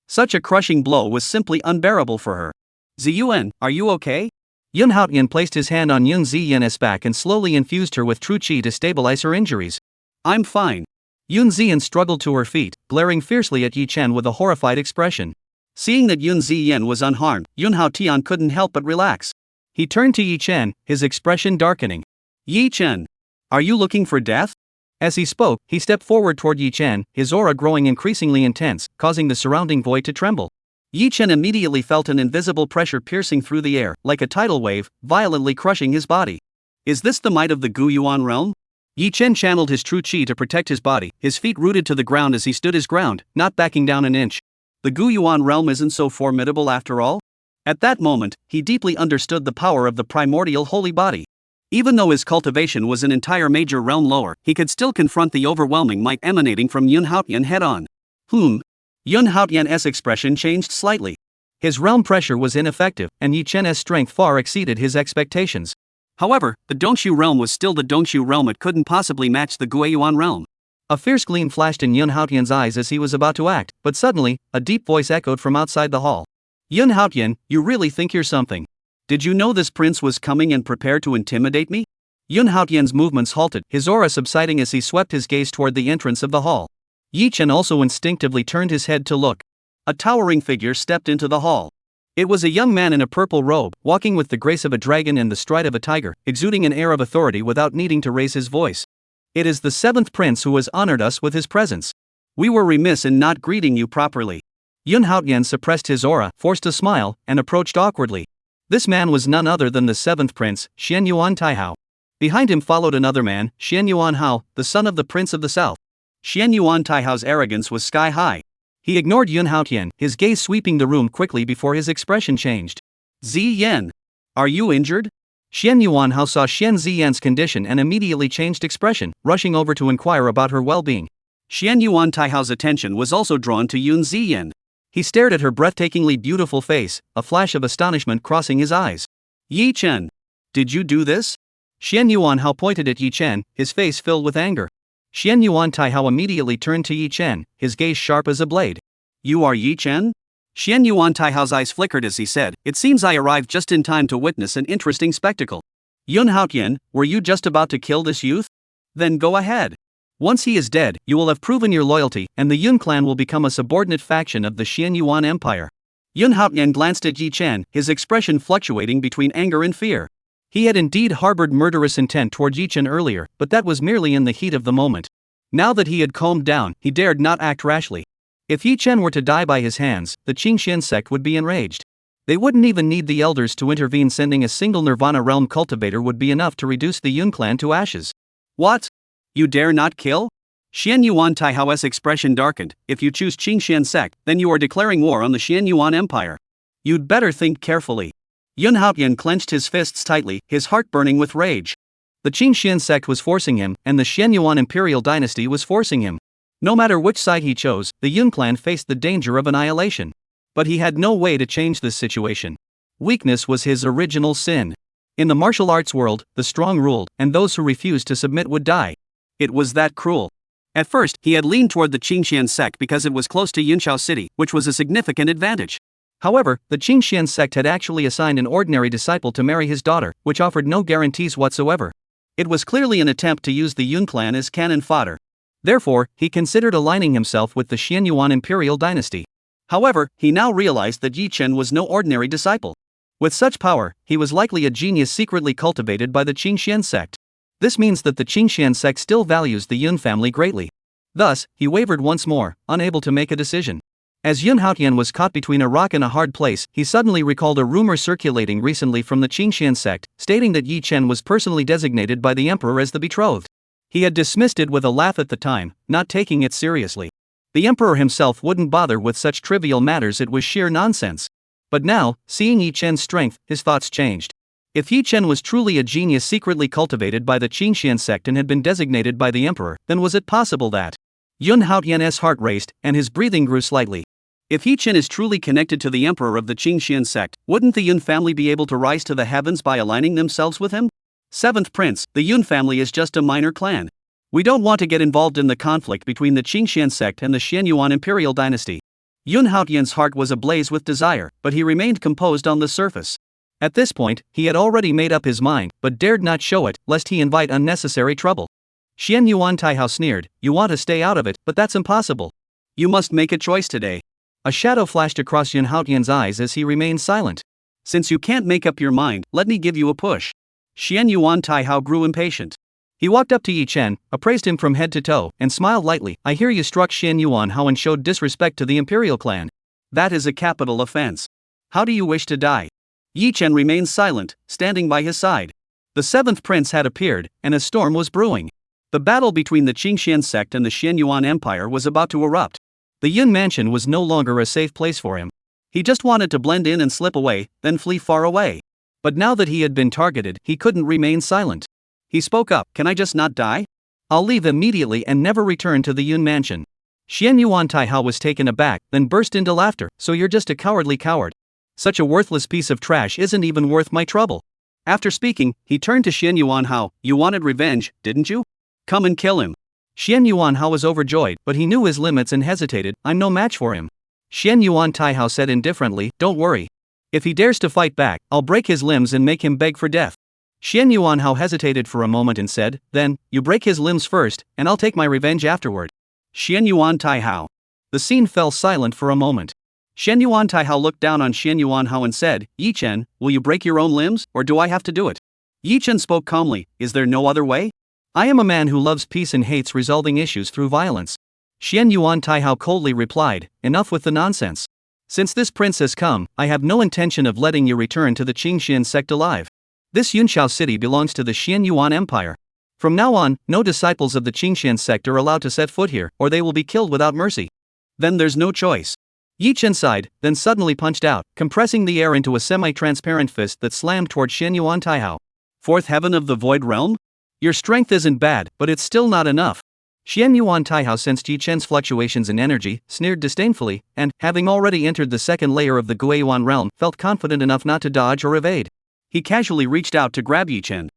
Such a crushing blow was simply unbearable for her. Ziyuan, are you okay? Yun Haoyan placed his hand on Yun Ziyan's back and slowly infused her with true chi to stabilize her injuries. I'm fine. Yun Ziyan struggled to her feet, glaring fiercely at Yi Chen with a horrified expression. Seeing that Yun Ziyan was unharmed, Yun Haoyan couldn't help but relax. He turned to Yi Chen, his expression darkening. Yi Chen, are you looking for death? As he spoke, he stepped forward toward Yi Chen, his aura growing increasingly intense, causing the surrounding void to tremble. Yi Chen immediately felt an invisible pressure piercing through the air, like a tidal wave, violently crushing his body. Is this the might of the Gu Yuan realm? Yi Chen channeled his true chi to protect his body, his feet rooted to the ground as he stood his ground, not backing down an inch. The Gu Yuan realm isn't so formidable after all? At that moment, he deeply understood the power of the primordial holy body. Even though his cultivation was an entire major realm lower, he could still confront the overwhelming might emanating from Yun Haoyan head-on. Yun Haoyan's expression changed slightly. His realm pressure was ineffective, and Yi Chen's strength far exceeded his expectations. However, the Dongshu realm was still the Dongshu realm, it couldn't possibly match the Guiyuan realm. A fierce gleam flashed in Yun Haoyan's eyes as he was about to act, but suddenly, a deep voice echoed from outside the hall. Yun Haoyan, you really think you're something? Did you know this prince was coming and prepared to intimidate me? Yun Haoyan's movements halted, his aura subsiding as he swept his gaze toward the entrance of the hall. Yi Chen also instinctively turned his head to look. A towering figure stepped into the hall. It was a young man in a purple robe, walking with the grace of a dragon and the stride of a tiger, exuding an air of authority without needing to raise his voice. It is the seventh prince who has honored us with his presence. We were remiss in not greeting you properly. Yun Haotian suppressed his aura, forced a smile, and approached awkwardly. This man was none other than the seventh prince, Xian Yuan Taihao. Behind him followed another man, Xian Yuan Hao, the son of the Prince of the South. Xian Yuan Taihao's arrogance was sky high. He ignored Yun Haotian, his gaze sweeping the room quickly before his expression changed. Ziyan, are you injured? Xian Yuan Hao saw Xian Ziyan's condition and immediately changed expression, rushing over to inquire about her well-being. Xian Yuan Taihao's attention was also drawn to Yun Ziyan. He stared at her breathtakingly beautiful face, a flash of astonishment crossing his eyes. Yi Chen, did you do this? Xian Yuan Hao pointed at Yi Chen, his face filled with anger. Xian Yuan Taihao immediately turned to Yi Chen, his gaze sharp as a blade. You are Yi Chen? Xian Yuan Taihao's eyes flickered as he said, it seems I arrived just in time to witness an interesting spectacle. Yun Haotian, were you just about to kill this youth? Then go ahead. Once he is dead, you will have proven your loyalty, and the Yun clan will become a subordinate faction of the Xian Yuan Empire. Yun Haotian glanced at Yi Chen, his expression fluctuating between anger and fear. He had indeed harbored murderous intent toward Yi Chen earlier, but that was merely in the heat of the moment. Now that he had calmed down, he dared not act rashly. If Yi Chen were to die by his hands, the Qingxian sect would be enraged. They wouldn't even need the elders to intervene, sending a single Nirvana realm cultivator would be enough to reduce the Yun clan to ashes. What? You dare not kill? Xian Yuan Taihao's expression darkened. If you choose Qingxian sect, then you are declaring war on the Xian Yuan Empire. You'd better think carefully. Yun Haotian clenched his fists tightly, his heart burning with rage. The Qingxian sect was forcing him, and the Xian Yuan imperial dynasty was forcing him. No matter which side he chose, the Yun clan faced the danger of annihilation. But he had no way to change this situation. Weakness was his original sin. In the martial arts world, the strong ruled, and those who refused to submit would die. It was that cruel. At first, he had leaned toward the Qingxian sect because it was close to Yunshao City, which was a significant advantage. However, the Qingxian sect had actually assigned an ordinary disciple to marry his daughter, which offered no guarantees whatsoever. It was clearly an attempt to use the Yun clan as cannon fodder. Therefore, he considered aligning himself with the Xian Yuan imperial dynasty. However, he now realized that Yi Chen was no ordinary disciple. With such power, he was likely a genius secretly cultivated by the Qingxian sect. This means that the Qingxian sect still values the Yun family greatly. Thus, he wavered once more, unable to make a decision. As Yun Haotian was caught between a rock and a hard place, he suddenly recalled a rumor circulating recently from the Qingxian sect, stating that Yi Chen was personally designated by the emperor as the betrothed. He had dismissed it with a laugh at the time, not taking it seriously. The emperor himself wouldn't bother with such trivial matters, it was sheer nonsense. But now, seeing Yi Chen's strength, his thoughts changed. If Yi Chen was truly a genius secretly cultivated by the Qingxian sect and had been designated by the emperor, then was it possible that Yun Haotian's heart raced, and his breathing grew slightly. If Yi Chen is truly connected to the emperor of the Qingxian sect, wouldn't the Yun family be able to rise to the heavens by aligning themselves with him? Seventh Prince, the Yun family is just a minor clan. We don't want to get involved in the conflict between the Qingxian sect and the Xian Yuan imperial dynasty. Yun Haotian's heart was ablaze with desire, but he remained composed on the surface. At this point, he had already made up his mind, but dared not show it, lest he invite unnecessary trouble. Xian Yuan Taihao sneered, you want to stay out of it, but that's impossible. You must make a choice today. A shadow flashed across Yun Haotian's eyes as he remained silent. Since you can't make up your mind, let me give you a push. Xian Yuan Taihao grew impatient. He walked up to Yi Chen, appraised him from head to toe, and smiled lightly. I hear you struck Xian Yuan Hao and showed disrespect to the imperial clan. That is a capital offense. How do you wish to die? Yi Chen remained silent, standing by his side. The seventh prince had appeared, and a storm was brewing. The battle between the Qingxian sect and the Xian Yuan Empire was about to erupt. The Yun mansion was no longer a safe place for him. He just wanted to blend in and slip away, then flee far away. But now that he had been targeted, he couldn't remain silent. He spoke up, can I just not die? I'll leave immediately and never return to the Yun mansion. Xian Yuan Taihao was taken aback, then burst into laughter. So you're just a cowardly coward. Such a worthless piece of trash isn't even worth my trouble. After speaking, he turned to Xian Yuan Hao. You wanted revenge, didn't you? Come and kill him. Xian Yuan Hao was overjoyed, but he knew his limits and hesitated. I'm no match for him. Xian Yuan Taihao said indifferently, don't worry. If he dares to fight back, I'll break his limbs and make him beg for death. Xian Yuan Hao hesitated for a moment and said, then, you break his limbs first, and I'll take my revenge afterward. Xian Yuan Taihao. The scene fell silent for a moment. Xian Yuan Taihao looked down on Xian Yuan Hao and said, Yi Chen, will you break your own limbs, or do I have to do it? Yi Chen spoke calmly, is there no other way? I am a man who loves peace and hates resolving issues through violence. Xian Yuan Taihao coldly replied, enough with the nonsense. Since this prince has come, I have no intention of letting you return to the Qingxian sect alive. This Yunxiao city belongs to the Xian Yuan Empire. From now on, no disciples of the Qingxian sect are allowed to set foot here, or they will be killed without mercy. Then there's no choice. Yi Chen sighed, then suddenly punched out, compressing the air into a semi-transparent fist that slammed toward Xian Yuan Taihao. Fourth heaven of the void realm? Your strength isn't bad, but it's still not enough. Xian Yuan Taihao sensed Yi Chen's fluctuations in energy, sneered disdainfully, and, having already entered the second layer of the Guiyuan realm, felt confident enough not to dodge or evade. He casually reached out to grab Yi Chen.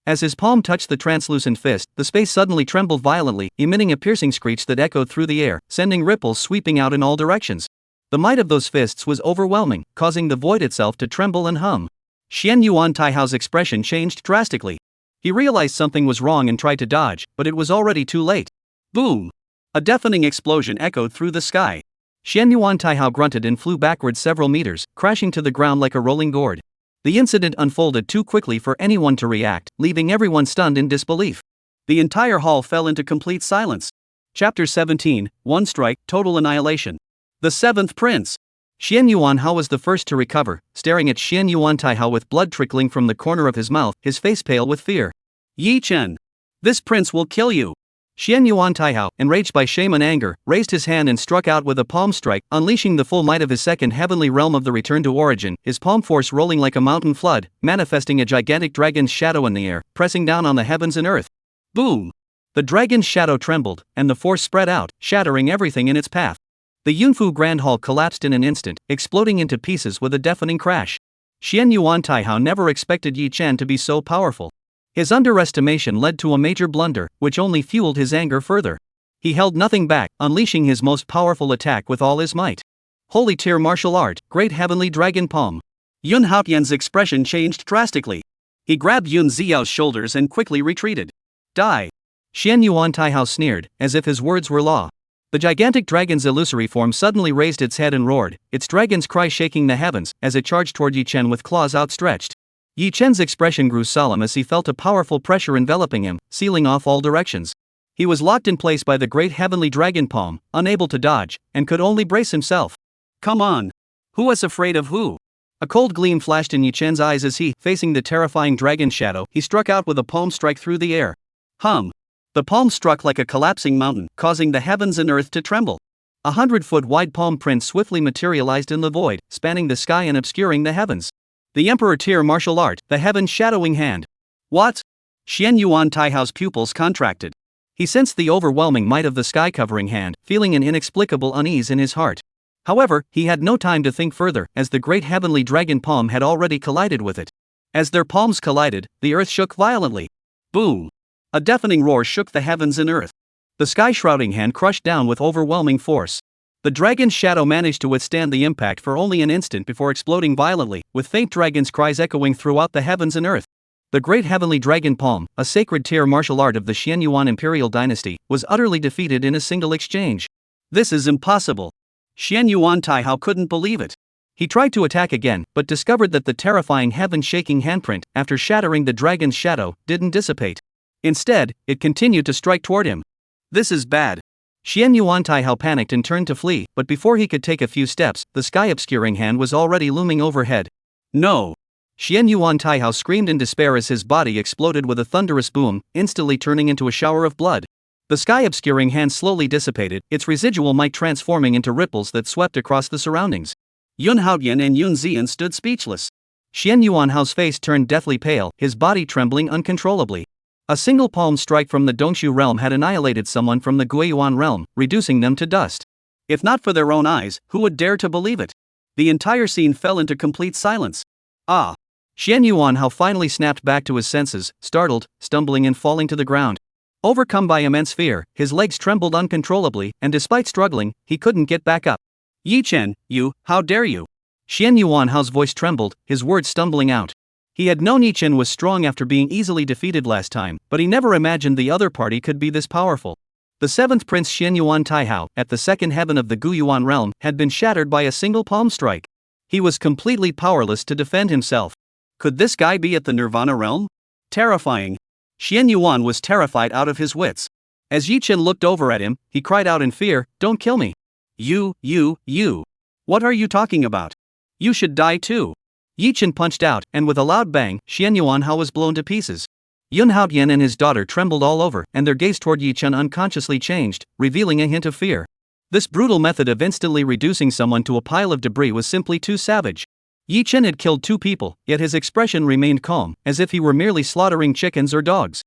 As his palm touched the translucent fist, the space suddenly trembled violently, emitting a piercing screech that echoed through the air, sending ripples sweeping out in all directions. The might of those fists was overwhelming, causing the void itself to tremble and hum. Xian Yuan Taihao's expression changed drastically. He realized something was wrong and tried to dodge, but it was already too late. Boom! A deafening explosion echoed through the sky. Xian Yuan Taihao grunted and flew backward several meters, crashing to the ground like a rolling gourd. The incident unfolded too quickly for anyone to react, leaving everyone stunned in disbelief. The entire hall fell into complete silence. Chapter 17, One Strike, Total Annihilation. The Seventh Prince. Xian Yuan Hao was the first to recover, staring at Xian Yuan Taihao with blood trickling from the corner of his mouth, his face pale with fear. Yi Chen. This prince will kill you. Xian Yuan Taihao, enraged by shame and anger, raised his hand and struck out with a palm strike, unleashing the full might of his second heavenly realm of the return to origin, his palm force rolling like a mountain flood, manifesting a gigantic dragon's shadow in the air, pressing down on the heavens and earth. Boom! The dragon's shadow trembled, and the force spread out, shattering everything in its path. The Yunfu Grand Hall collapsed in an instant, exploding into pieces with a deafening crash. Xian Yuan Taihao never expected Yi Chen to be so powerful. His underestimation led to a major blunder, which only fueled his anger further. He held nothing back, unleashing his most powerful attack with all his might. Holy Tier Martial Art, Great Heavenly Dragon Palm. Yun Haotian's expression changed drastically. He grabbed Yun Ziyao's shoulders and quickly retreated. Die! Xian Yuan Taihao sneered, as if his words were law. The gigantic dragon's illusory form suddenly raised its head and roared, its dragon's cry shaking the heavens, as it charged toward Yi Chen with claws outstretched. Yi Chen's expression grew solemn as he felt a powerful pressure enveloping him, sealing off all directions. He was locked in place by the great heavenly dragon palm, unable to dodge, and could only brace himself. Come on! Who is afraid of who? A cold gleam flashed in Yi Chen's eyes as he, facing the terrifying dragon shadow, he struck out with a palm strike through the air. The palm struck like a collapsing mountain, causing the heavens and earth to tremble. 100-foot wide palm print swiftly materialized in the void, spanning the sky and obscuring the heavens. The Emperor Tier Martial Art, the Heaven Shadowing Hand. What? Xian Yuan Taihao's pupils contracted. He sensed the overwhelming might of the sky-covering hand, feeling an inexplicable unease in his heart. However, he had no time to think further, as the great heavenly dragon palm had already collided with it. As their palms collided, the earth shook violently. Boom! A deafening roar shook the heavens and earth. The sky-shrouding hand crushed down with overwhelming force. The dragon's shadow managed to withstand the impact for only an instant before exploding violently, with faint dragon's cries echoing throughout the heavens and earth. The great heavenly dragon palm, a sacred tier martial art of the Xian Yuan imperial dynasty, was utterly defeated in a single exchange. This is impossible. Xian Yuan Taihao couldn't believe it. He tried to attack again, but discovered that the terrifying heaven-shaking handprint, after shattering the dragon's shadow, didn't dissipate. Instead, it continued to strike toward him. This is bad. Xian Yuan Taihao panicked and turned to flee, but before he could take a few steps, the sky-obscuring hand was already looming overhead. No! Xian Yuan Taihao screamed in despair as his body exploded with a thunderous boom, instantly turning into a shower of blood. The sky-obscuring hand slowly dissipated, its residual might transforming into ripples that swept across the surroundings. Yun Haotian and Yun Ziyan stood speechless. Xian Yuan Hao's face turned deathly pale, his body trembling uncontrollably. A single palm strike from the Dongshu realm had annihilated someone from the Guiyuan realm, reducing them to dust. If not for their own eyes, who would dare to believe it? The entire scene fell into complete silence. Ah! Xian Yuan Hao finally snapped back to his senses, startled, stumbling and falling to the ground. Overcome by immense fear, his legs trembled uncontrollably, and despite struggling, he couldn't get back up. Yi Chen, how dare you? Xian Yuan Hao's voice trembled, his words stumbling out. He had known Yi Chen was strong after being easily defeated last time, but he never imagined the other party could be this powerful. The seventh prince Xian Yuan Taihao, at the second heaven of the Guiyuan realm, had been shattered by a single palm strike. He was completely powerless to defend himself. Could this guy be at the Nirvana realm? Terrifying. Xian Yuan was terrified out of his wits. As Yi Chen looked over at him, he cried out in fear, "Don't kill me! You! What are you talking about? You should die too. Yi Chen punched out, and with a loud bang, Xian Yuanhao was blown to pieces. Yun Haotian and his daughter trembled all over, and their gaze toward Yi Chen unconsciously changed, revealing a hint of fear. This brutal method of instantly reducing someone to a pile of debris was simply too savage. Yi Chen had killed 2 people, yet his expression remained calm, as if he were merely slaughtering chickens or dogs.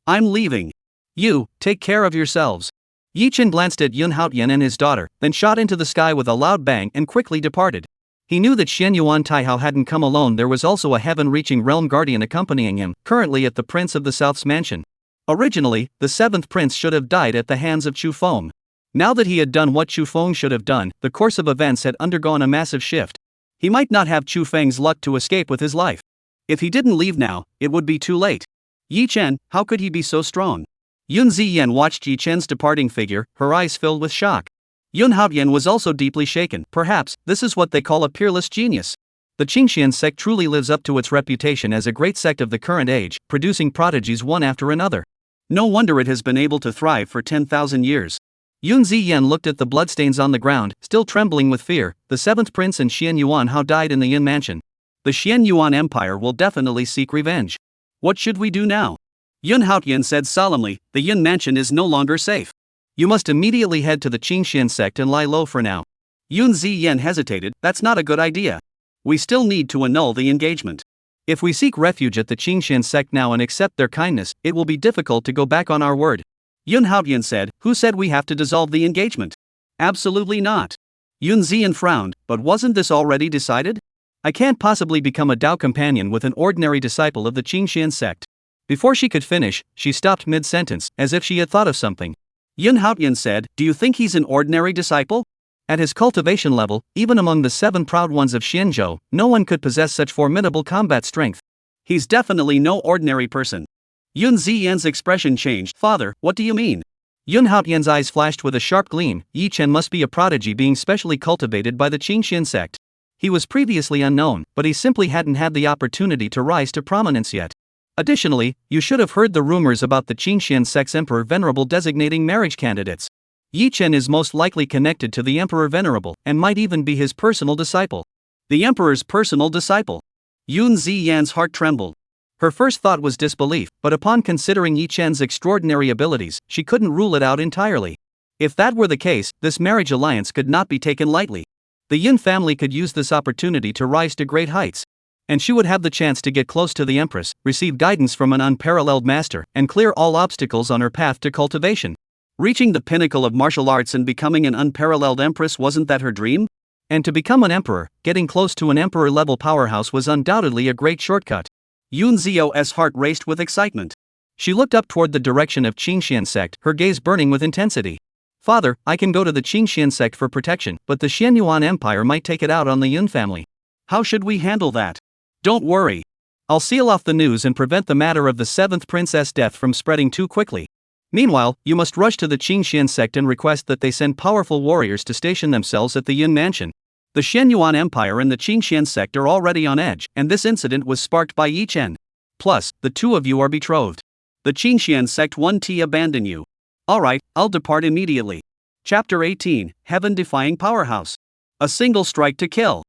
I'm leaving. You, take care of yourselves. Yi Chen glanced at Yun Haotian and his daughter, then shot into the sky with a loud bang and quickly departed. He knew that Xian Yuan Taihao hadn't come alone. There was also a heaven-reaching realm guardian accompanying him, currently at the Prince of the South's mansion. Originally, the 7th prince should have died at the hands of Chu Feng. Now that he had done what Chu Feng should have done, the course of events had undergone a massive shift. He might not have Chu Feng's luck to escape with his life. If he didn't leave now, it would be too late. Yi Chen, how could he be so strong? Yun Ziyan watched Yi Chen's departing figure, her eyes filled with shock. Yun Haotian was also deeply shaken. Perhaps, this is what they call a peerless genius. The Qingxian sect truly lives up to its reputation as a great sect of the current age, producing prodigies one after another. No wonder it has been able to thrive for 10,000 years. Yun Ziyan looked at the bloodstains on the ground, still trembling with fear. The 7th prince and Xian Yuanhao died in the Yun mansion. The Xian Yuan Empire will definitely seek revenge. What should we do now? Yun Haotian said solemnly, the Yun mansion is no longer safe. You must immediately head to the Qingxian sect and lie low for now. Yun Ziyan hesitated, that's not a good idea. We still need to annul the engagement. If we seek refuge at the Qingxian sect now and accept their kindness, it will be difficult to go back on our word. Yun Haotian said, who said we have to dissolve the engagement? Absolutely not. Yun Ziyan frowned, but wasn't this already decided? I can't possibly become a Dao companion with an ordinary disciple of the Qingxian sect. Before she could finish, she stopped mid-sentence, as if she had thought of something. Yun Haotian said, do you think he's an ordinary disciple? At his cultivation level, even among the 7 proud ones of Xianzhou, no one could possess such formidable combat strength. He's definitely no ordinary person. Yun Ziyan's expression changed. Father, what do you mean? Yun Haotian's eyes flashed with a sharp gleam. Yi Chen must be a prodigy being specially cultivated by the Qingxian sect. He was previously unknown, but he simply hadn't had the opportunity to rise to prominence yet. Additionally, you should have heard the rumors about the Qingxian sect's Emperor Venerable designating marriage candidates. Yi Chen is most likely connected to the Emperor Venerable, and might even be his personal disciple. The Emperor's personal disciple. Yun Ziyan's heart trembled. Her first thought was disbelief, but upon considering Yi Chen's extraordinary abilities, she couldn't rule it out entirely. If that were the case, this marriage alliance could not be taken lightly. The Yin family could use this opportunity to rise to great heights. And she would have the chance to get close to the Empress, receive guidance from an unparalleled master, and clear all obstacles on her path to cultivation. Reaching the pinnacle of martial arts and becoming an unparalleled Empress, wasn't that her dream? And to become an emperor, getting close to an emperor-level powerhouse was undoubtedly a great shortcut. Yun Zio's heart raced with excitement. She looked up toward the direction of Qingxian sect, her gaze burning with intensity. Father, I can go to the Qingxian sect for protection, but the Xian Yuan Empire might take it out on the Yun family. How should we handle that? Don't worry. I'll seal off the news and prevent the matter of the 7th princess' death from spreading too quickly. Meanwhile, you must rush to the Qingxian sect and request that they send powerful warriors to station themselves at the Yun mansion. The Xian Yuan Empire and the Qingxian sect are already on edge, and this incident was sparked by Yi Chen. Plus, the 2 of you are betrothed. The Qingxian sect won't abandon you. Alright, I'll depart immediately. Chapter 18, Heaven-Defying Powerhouse. A single strike to kill.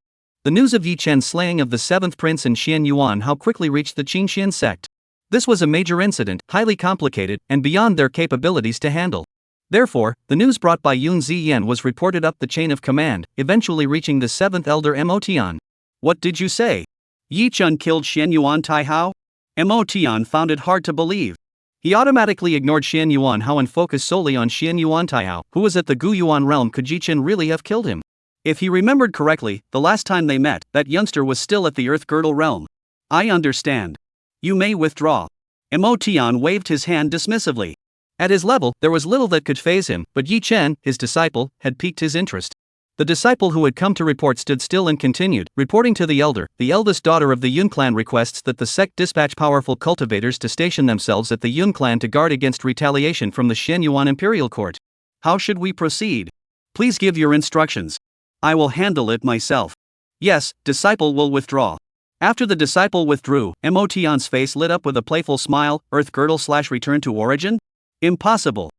The news of Yi Chen's slaying of the 7th prince and Xian Yuanhao quickly reached the Qingxian sect. This was a major incident, highly complicated, and beyond their capabilities to handle. Therefore, the news brought by Yun Ziyan was reported up the chain of command, eventually reaching the 7th elder Motian. What did you say? Yi Chen killed Xian Yuan Taihao? Motian found it hard to believe. He automatically ignored Xian Yuanhao and focused solely on Xian Yuan Taihao, who was at the Gu Yuan realm. Could Yi Chen really have killed him? If he remembered correctly, the last time they met, that youngster was still at the Earth Girdle realm. I understand. You may withdraw. Motian waved his hand dismissively. At his level, there was little that could faze him, but Yi Chen, his disciple, had piqued his interest. The disciple who had come to report stood still and continued, reporting to the elder. The eldest daughter of the Yun clan requests that the sect dispatch powerful cultivators to station themselves at the Yun clan to guard against retaliation from the Xian Yuan imperial court. How should we proceed? Please give your instructions. I will handle it myself. Yes, disciple will withdraw. After the disciple withdrew, Motian's face lit up with a playful smile. Earth Girdle / return to origin? Impossible.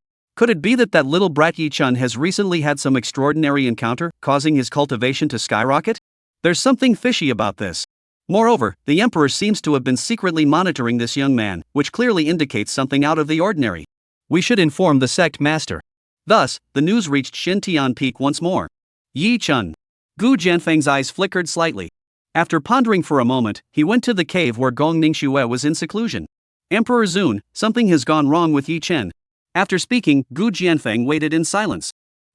Could it be that that little brat Yi-chun has recently had some extraordinary encounter, causing his cultivation to skyrocket? There's something fishy about this. Moreover, the emperor seems to have been secretly monitoring this young man, which clearly indicates something out of the ordinary. We should inform the sect master. Thus, the news reached Xintian Peak once more. Yi-chun. Gu Jianfeng's eyes flickered slightly. After pondering for a moment, he went to the cave where Gong Ningxue was in seclusion. Emperor Zun, something has gone wrong with Yi Chen. After speaking, Gu Jianfeng waited in silence.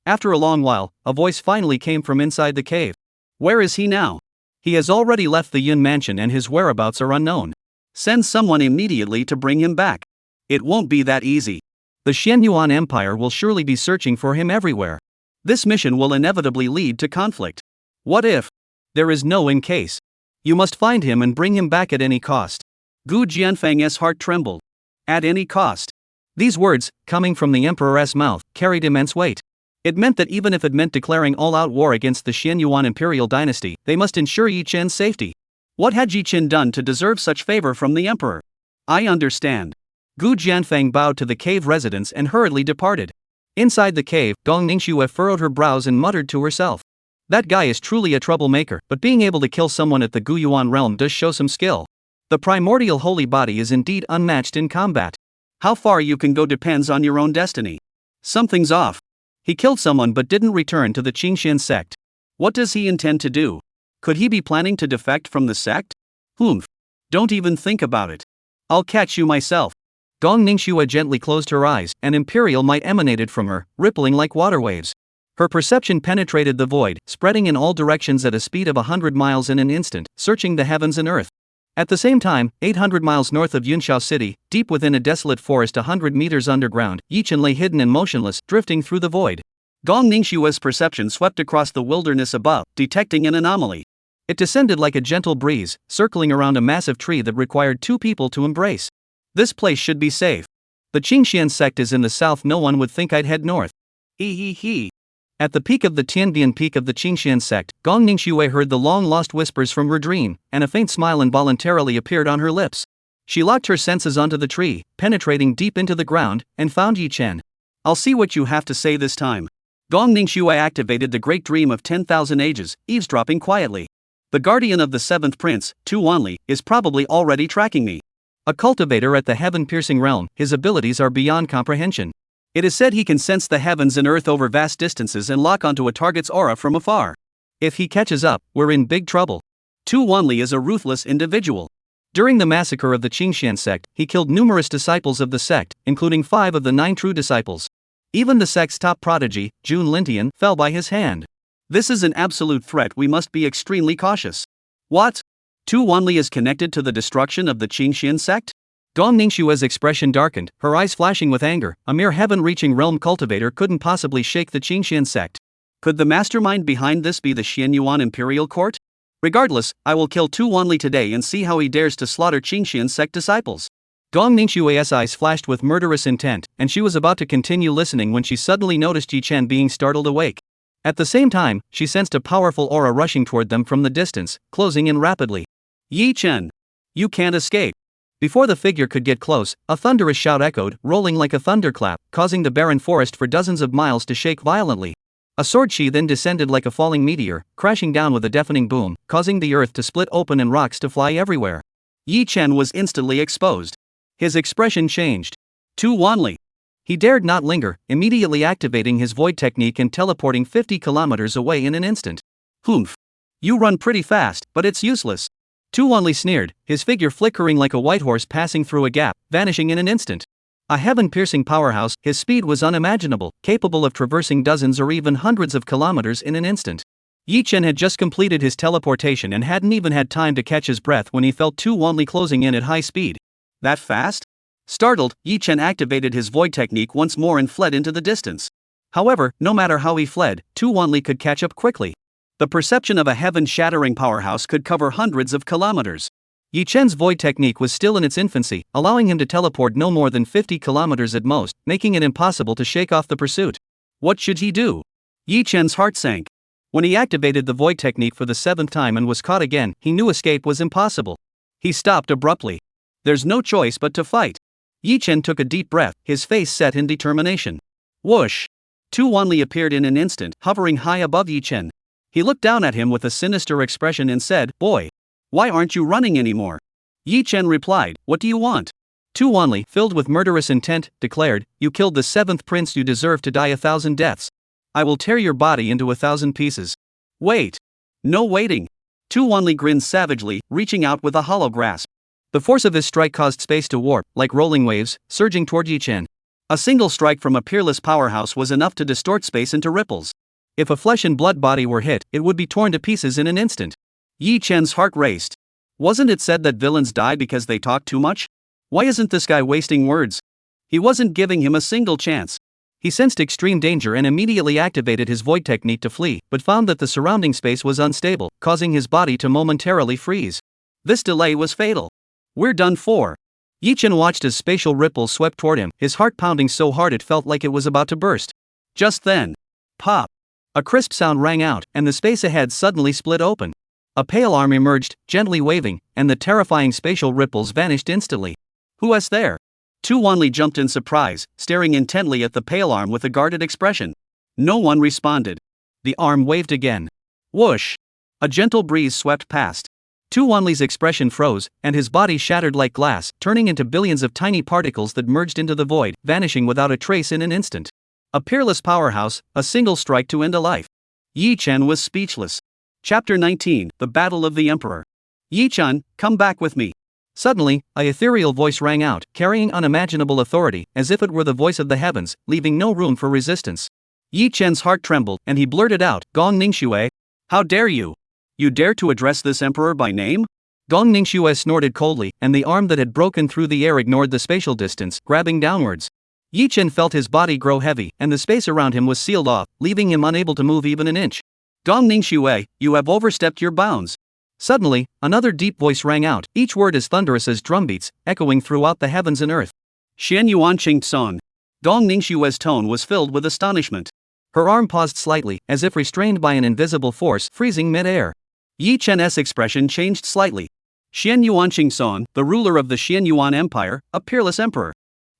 After a long while, a voice finally came from inside the cave. Where is he now? He has already left the Yun mansion and his whereabouts are unknown. Send someone immediately to bring him back. It won't be that easy. The Xianyuan Empire will surely be searching for him everywhere. This mission will inevitably lead to conflict. What if? There is no in case. You must find him and bring him back at any cost. Gu Jianfeng's heart trembled. At any cost. These words, coming from the emperor's mouth, carried immense weight. It meant that even if it meant declaring all-out war against the Xianyuan imperial dynasty, they must ensure Yi Chen's safety. What had Yi Chen done to deserve such favor from the emperor? I understand. Gu Jianfeng bowed to the cave residents and hurriedly departed. Inside the cave, Gong Ningxue furrowed her brows and muttered to herself. That guy is truly a troublemaker, but being able to kill someone at the Guyuan realm does show some skill. The primordial holy body is indeed unmatched in combat. How far you can go depends on your own destiny. Something's off. He killed someone but didn't return to the Qingxian sect. What does he intend to do? Could he be planning to defect from the sect? Humph. Don't even think about it. I'll catch you myself. Gong Ningxue gently closed her eyes, and imperial might emanated from her, rippling like water waves. Her perception penetrated the void, spreading in all directions at a speed of 100 miles in an instant, searching the heavens and earth. At the same time, 800 miles north of Yunshao City, deep within a desolate forest 100 meters underground, Yi Chen lay hidden and motionless, drifting through the void. Gong Ningxue's perception swept across the wilderness above, detecting an anomaly. It descended like a gentle breeze, circling around a massive tree that required two people to embrace. This place should be safe. The Qingxian sect is in the south, no one would think I'd head north. Hee. At the peak of the Tianbian peak of the Qingxian sect, Gong Ningxue heard the long-lost whispers from her dream, and a faint smile involuntarily appeared on her lips. She locked her senses onto the tree, penetrating deep into the ground, and found Yi Chen. I'll see what you have to say this time. Gong Ningxue activated the great dream of 10,000 ages, eavesdropping quietly. The guardian of the seventh prince, Tu Wanli, is probably already tracking me. A cultivator at the heaven-piercing realm, his abilities are beyond comprehension. It is said he can sense the heavens and earth over vast distances and lock onto a target's aura from afar. If he catches up, we're in big trouble. Tu Wanli is a ruthless individual. During the massacre of the Qingxian sect, he killed numerous disciples of the sect, including 5 of the 9 true disciples. Even the sect's top prodigy, Jun Lintian, fell by his hand. This is an absolute threat. We must be extremely cautious. What? Tu Wanli is connected to the destruction of the Qingxian sect? Gong Ningxue's expression darkened, her eyes flashing with anger. A mere heaven-reaching realm cultivator couldn't possibly shake the Qingxian sect. Could the mastermind behind this be the Xianyuan imperial court? Regardless, I will kill Tu Wanli today and see how he dares to slaughter Qingxian sect disciples. Gong Ningxue's eyes flashed with murderous intent, and she was about to continue listening when she suddenly noticed Yi Chen being startled awake. At the same time, she sensed a powerful aura rushing toward them from the distance, closing in rapidly. Yi Chen! You can't escape! Before the figure could get close, a thunderous shout echoed, rolling like a thunderclap, causing the barren forest for dozens of miles to shake violently. A sword she then descended like a falling meteor, crashing down with a deafening boom, causing the earth to split open and rocks to fly everywhere. Yi Chen was instantly exposed. His expression changed. Tu Wanli. He dared not linger, immediately activating his void technique and teleporting 50 kilometers away in an instant. Humph. You run pretty fast, but it's useless. Tu Wanli sneered, his figure flickering like a white horse passing through a gap, vanishing in an instant. A heaven-piercing powerhouse, his speed was unimaginable, capable of traversing dozens or even hundreds of kilometers in an instant. Yi Chen had just completed his teleportation and hadn't even had time to catch his breath when he felt Tu Wanli closing in at high speed. That fast? Startled, Yi Chen activated his void technique once more and fled into the distance. However, no matter how he fled, Tu Wanli could catch up quickly. The perception of a heaven-shattering powerhouse could cover hundreds of kilometers. Yi Chen's void technique was still in its infancy, allowing him to teleport no more than 50 kilometers at most, making it impossible to shake off the pursuit. What should he do? Yi Chen's heart sank. When he activated the void technique for the 7th time and was caught again, he knew escape was impossible. He stopped abruptly. There's no choice but to fight. Yi Chen took a deep breath, his face set in determination. Whoosh! Tu Wanli appeared in an instant, hovering high above Yi Chen. He looked down at him with a sinister expression and said, "Boy, why aren't you running anymore?" Yi Chen replied, "What do you want?" Tu Wanli, filled with murderous intent, declared, "You killed the seventh prince, you deserve to die 1,000 deaths. I will tear your body into 1,000 pieces." "Wait." "No waiting." Tu Wanli grinned savagely, reaching out with a hollow grasp. The force of his strike caused space to warp, like rolling waves, surging toward Yi Chen. A single strike from a peerless powerhouse was enough to distort space into ripples. If a flesh and blood body were hit, it would be torn to pieces in an instant. Yi Chen's heart raced. Wasn't it said that villains die because they talk too much? Why isn't this guy wasting words? He wasn't giving him a single chance. He sensed extreme danger and immediately activated his void technique to flee, but found that the surrounding space was unstable, causing his body to momentarily freeze. This delay was fatal. "We're done for." Yi Chen watched as spatial ripples swept toward him, his heart pounding so hard it felt like it was about to burst. Just then, pop! A crisp sound rang out, and the space ahead suddenly split open. A pale arm emerged, gently waving, and the terrifying spatial ripples vanished instantly. "Who is there?" Tu Wanli jumped in surprise, staring intently at the pale arm with a guarded expression. No one responded. The arm waved again. Whoosh! A gentle breeze swept past. Tu Wanli's expression froze, and his body shattered like glass, turning into billions of tiny particles that merged into the void, vanishing without a trace in an instant. A peerless powerhouse, a single strike to end a life. Yi Chen was speechless. Chapter 19, The Battle of the Emperor. "Yi Chen, come back with me." Suddenly, a ethereal voice rang out, carrying unimaginable authority, as if it were the voice of the heavens, leaving no room for resistance. Yi Chen's heart trembled, and he blurted out, "Gong Ningxue, how dare you? You dare to address this emperor by name?" Gong Ningxue snorted coldly, and the arm that had broken through the air ignored the spatial distance, grabbing downwards. Yi Chen felt his body grow heavy, and the space around him was sealed off, leaving him unable to move even an inch. "Gong Ningxue, you have overstepped your bounds." Suddenly, another deep voice rang out, each word as thunderous as drumbeats, echoing throughout the heavens and earth. "Xian Yuan Qing Son." Gong Ningxue's tone was filled with astonishment. Her arm paused slightly, as if restrained by an invisible force, freezing mid-air. Yi Chen's expression changed slightly. Xian Yuan Qing Son, the ruler of the Xian Yuan Empire, a peerless emperor.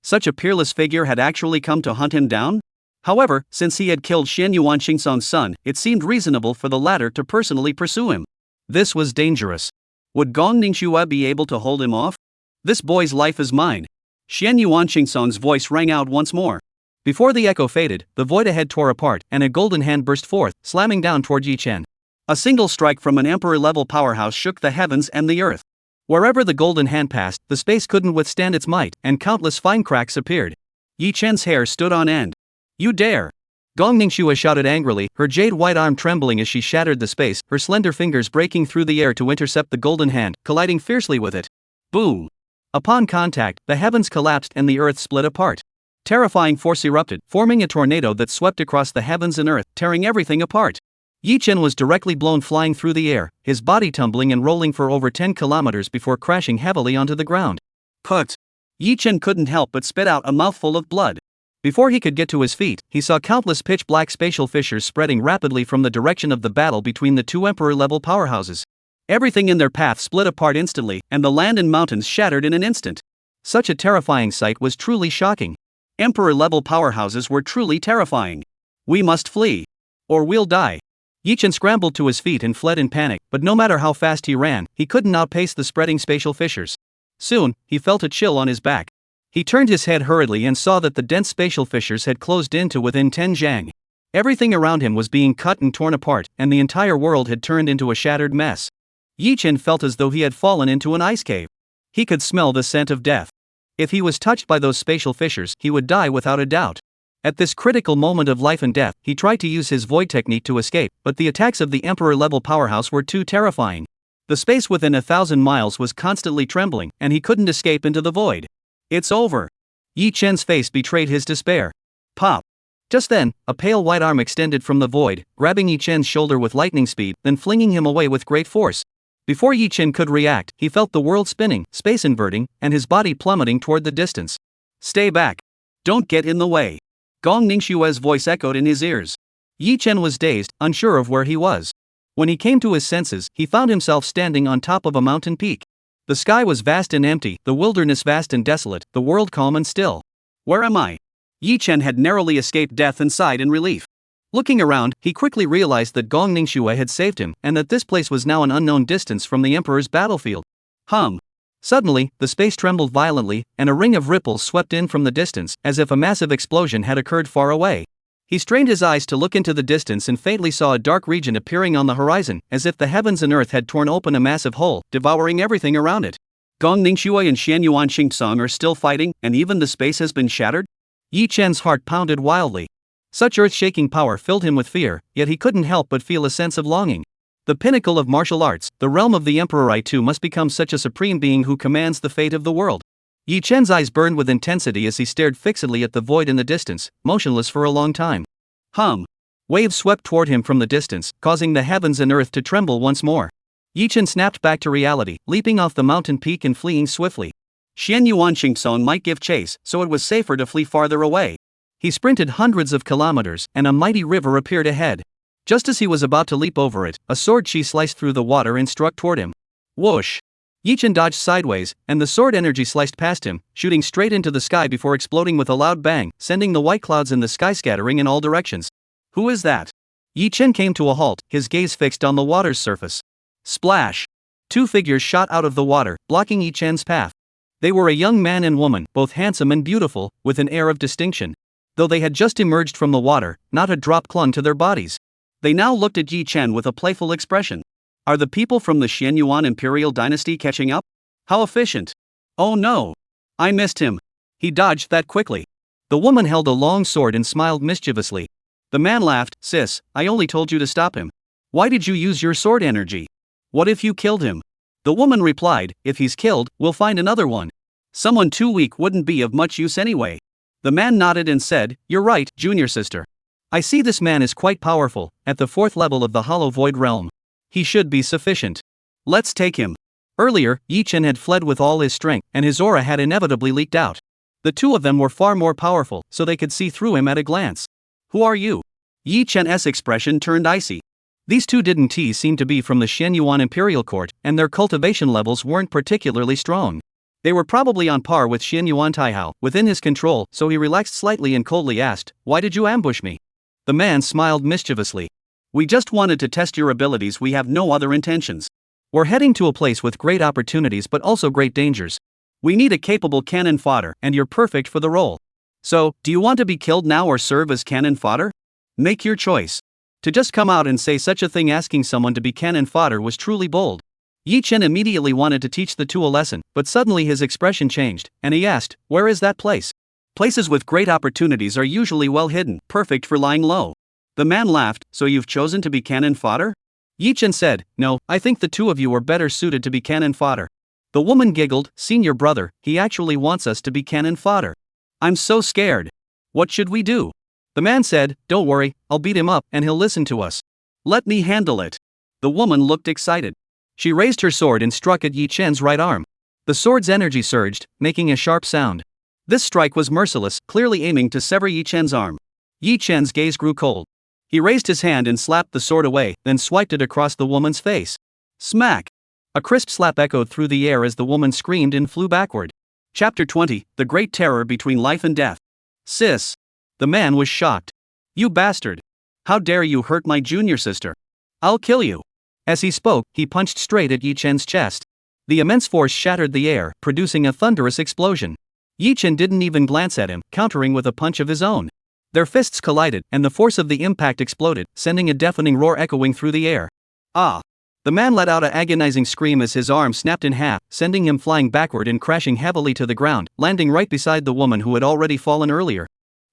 Such a peerless figure had actually come to hunt him down? However, since he had killed Xian Yuan Qing Son's son, it seemed reasonable for the latter to personally pursue him. This was dangerous. Would Gong Ningxue be able to hold him off? "This boy's life is mine." Xian Yuan Qing Son's voice rang out once more. Before the echo faded, the void ahead tore apart, and a golden hand burst forth, slamming down toward Yi Chen. A single strike from an emperor-level powerhouse shook the heavens and the earth. Wherever the golden hand passed, the space couldn't withstand its might, and countless fine cracks appeared. Yi Chen's hair stood on end. "You dare!" Gong Ningxue shouted angrily, her jade-white arm trembling as she shattered the space, her slender fingers breaking through the air to intercept the golden hand, colliding fiercely with it. Boom! Upon contact, the heavens collapsed and the earth split apart. Terrifying force erupted, forming a tornado that swept across the heavens and earth, tearing everything apart. Yi Chen was directly blown flying through the air, his body tumbling and rolling for over 10 kilometers before crashing heavily onto the ground. Put! Yi Chen couldn't help but spit out a mouthful of blood. Before he could get to his feet, he saw countless pitch-black spatial fissures spreading rapidly from the direction of the battle between the two emperor-level powerhouses. Everything in their path split apart instantly, and the land and mountains shattered in an instant. Such a terrifying sight was truly shocking. Emperor-level powerhouses were truly terrifying. "We must flee. Or we'll die." Yi Chen scrambled to his feet and fled in panic, but no matter how fast he ran, he couldn't outpace the spreading spatial fissures. Soon, he felt a chill on his back. He turned his head hurriedly and saw that the dense spatial fissures had closed in to within 10 zhang. Everything around him was being cut and torn apart, and the entire world had turned into a shattered mess. Yi Chen felt as though he had fallen into an ice cave. He could smell the scent of death. If he was touched by those spatial fissures, he would die without a doubt. At this critical moment of life and death, he tried to use his void technique to escape, but the attacks of the emperor-level powerhouse were too terrifying. The space within 1,000 miles was constantly trembling, and he couldn't escape into the void. "It's over." Yi Chen's face betrayed his despair. Pop! Just then, a pale white arm extended from the void, grabbing Yi Chen's shoulder with lightning speed, then flinging him away with great force. Before Yi Chen could react, he felt the world spinning, space inverting, and his body plummeting toward the distance. "Stay back. Don't get in the way." Gong Ningxue's voice echoed in his ears. Yi Chen was dazed, unsure of where he was. When he came to his senses, he found himself standing on top of a mountain peak. The sky was vast and empty, the wilderness vast and desolate, the world calm and still. "Where am I?" Yi Chen had narrowly escaped death and sighed in relief. Looking around, he quickly realized that Gong Ningxue had saved him and that this place was now an unknown distance from the Emperor's battlefield. Suddenly, the space trembled violently, and a ring of ripples swept in from the distance, as if a massive explosion had occurred far away. He strained his eyes to look into the distance and faintly saw a dark region appearing on the horizon, as if the heavens and earth had torn open a massive hole, devouring everything around it. Gong Ningxue and Xianyuan Xingtsong are still fighting, and even the space has been shattered? Yi Chen's heart pounded wildly. Such earth-shaking power filled him with fear, yet he couldn't help but feel a sense of longing. The pinnacle of martial arts, the realm of the Emperor, I too must become such a supreme being who commands the fate of the world. Yi Chen's eyes burned with intensity as he stared fixedly at the void in the distance, motionless for a long time. Waves swept toward him from the distance, causing the heavens and earth to tremble once more. Yi Chen snapped back to reality, leaping off the mountain peak and fleeing swiftly. Xianyuan Xingtsong might give chase, so it was safer to flee farther away. He sprinted hundreds of kilometers, and a mighty river appeared ahead. Just as he was about to leap over it, a sword chi sliced through the water and struck toward him. Whoosh! Yi Chen dodged sideways, and the sword energy sliced past him, shooting straight into the sky before exploding with a loud bang, sending the white clouds in the sky scattering in all directions. Who is that? Yi Chen came to a halt, his gaze fixed on the water's surface. Splash! Two figures shot out of the water, blocking Yi Chen's path. They were a young man and woman, both handsome and beautiful, with an air of distinction. Though they had just emerged from the water, not a drop clung to their bodies. They now looked at Yi Chen with a playful expression. Are the people from the Xianyuan Imperial Dynasty catching up? How efficient! Oh no! I missed him. He dodged that quickly. The woman held a long sword and smiled mischievously. The man laughed. Sis, I only told you to stop him. Why did you use your sword energy? What if you killed him? The woman replied, if he's killed, we'll find another one. Someone too weak wouldn't be of much use anyway. The man nodded and said, you're right, junior sister. I see this man is quite powerful, at the 4th level of the Hollow Void realm. He should be sufficient. Let's take him. Earlier, Yi Chen had fled with all his strength, and his aura had inevitably leaked out. The two of them were far more powerful, so they could see through him at a glance. Who are you? Yi Chen's expression turned icy. These two didn't seem to be from the Xianyuan Imperial Court, and their cultivation levels weren't particularly strong. They were probably on par with Xianyuan Taihao, within his control, so he relaxed slightly and coldly asked, why did you ambush me? The man smiled mischievously. We just wanted to test your abilities, we have no other intentions. We're heading to a place with great opportunities but also great dangers. We need a capable cannon fodder, and you're perfect for the role. So, do you want to be killed now or serve as cannon fodder? Make your choice. To just come out and say such a thing asking someone to be cannon fodder was truly bold. Yi Chen immediately wanted to teach the two a lesson, but suddenly his expression changed, and he asked, where is that place? Places with great opportunities are usually well hidden, perfect for lying low. The man laughed, so you've chosen to be cannon fodder? Yi Chen said, no, I think the two of you are better suited to be cannon fodder. The woman giggled, senior brother, he actually wants us to be cannon fodder. I'm so scared. What should we do? The man said, don't worry, I'll beat him up and he'll listen to us. Let me handle it. The woman looked excited. She raised her sword and struck at Yi Chen's right arm. The sword's energy surged, making a sharp sound. This strike was merciless, clearly aiming to sever Yi Chen's arm. Yi Chen's gaze grew cold. He raised his hand and slapped the sword away, then swiped it across the woman's face. Smack! A crisp slap echoed through the air as the woman screamed and flew backward. Chapter 20, The Great Terror Between Life and Death. Sis! The man was shocked. You bastard! How dare you hurt my junior sister? I'll kill you! As he spoke, he punched straight at Yi Chen's chest. The immense force shattered the air, producing a thunderous explosion. Yi Chen didn't even glance at him, countering with a punch of his own. Their fists collided, and the force of the impact exploded, sending a deafening roar echoing through the air. Ah! The man let out an agonizing scream as his arm snapped in half, sending him flying backward and crashing heavily to the ground, landing right beside the woman who had already fallen earlier.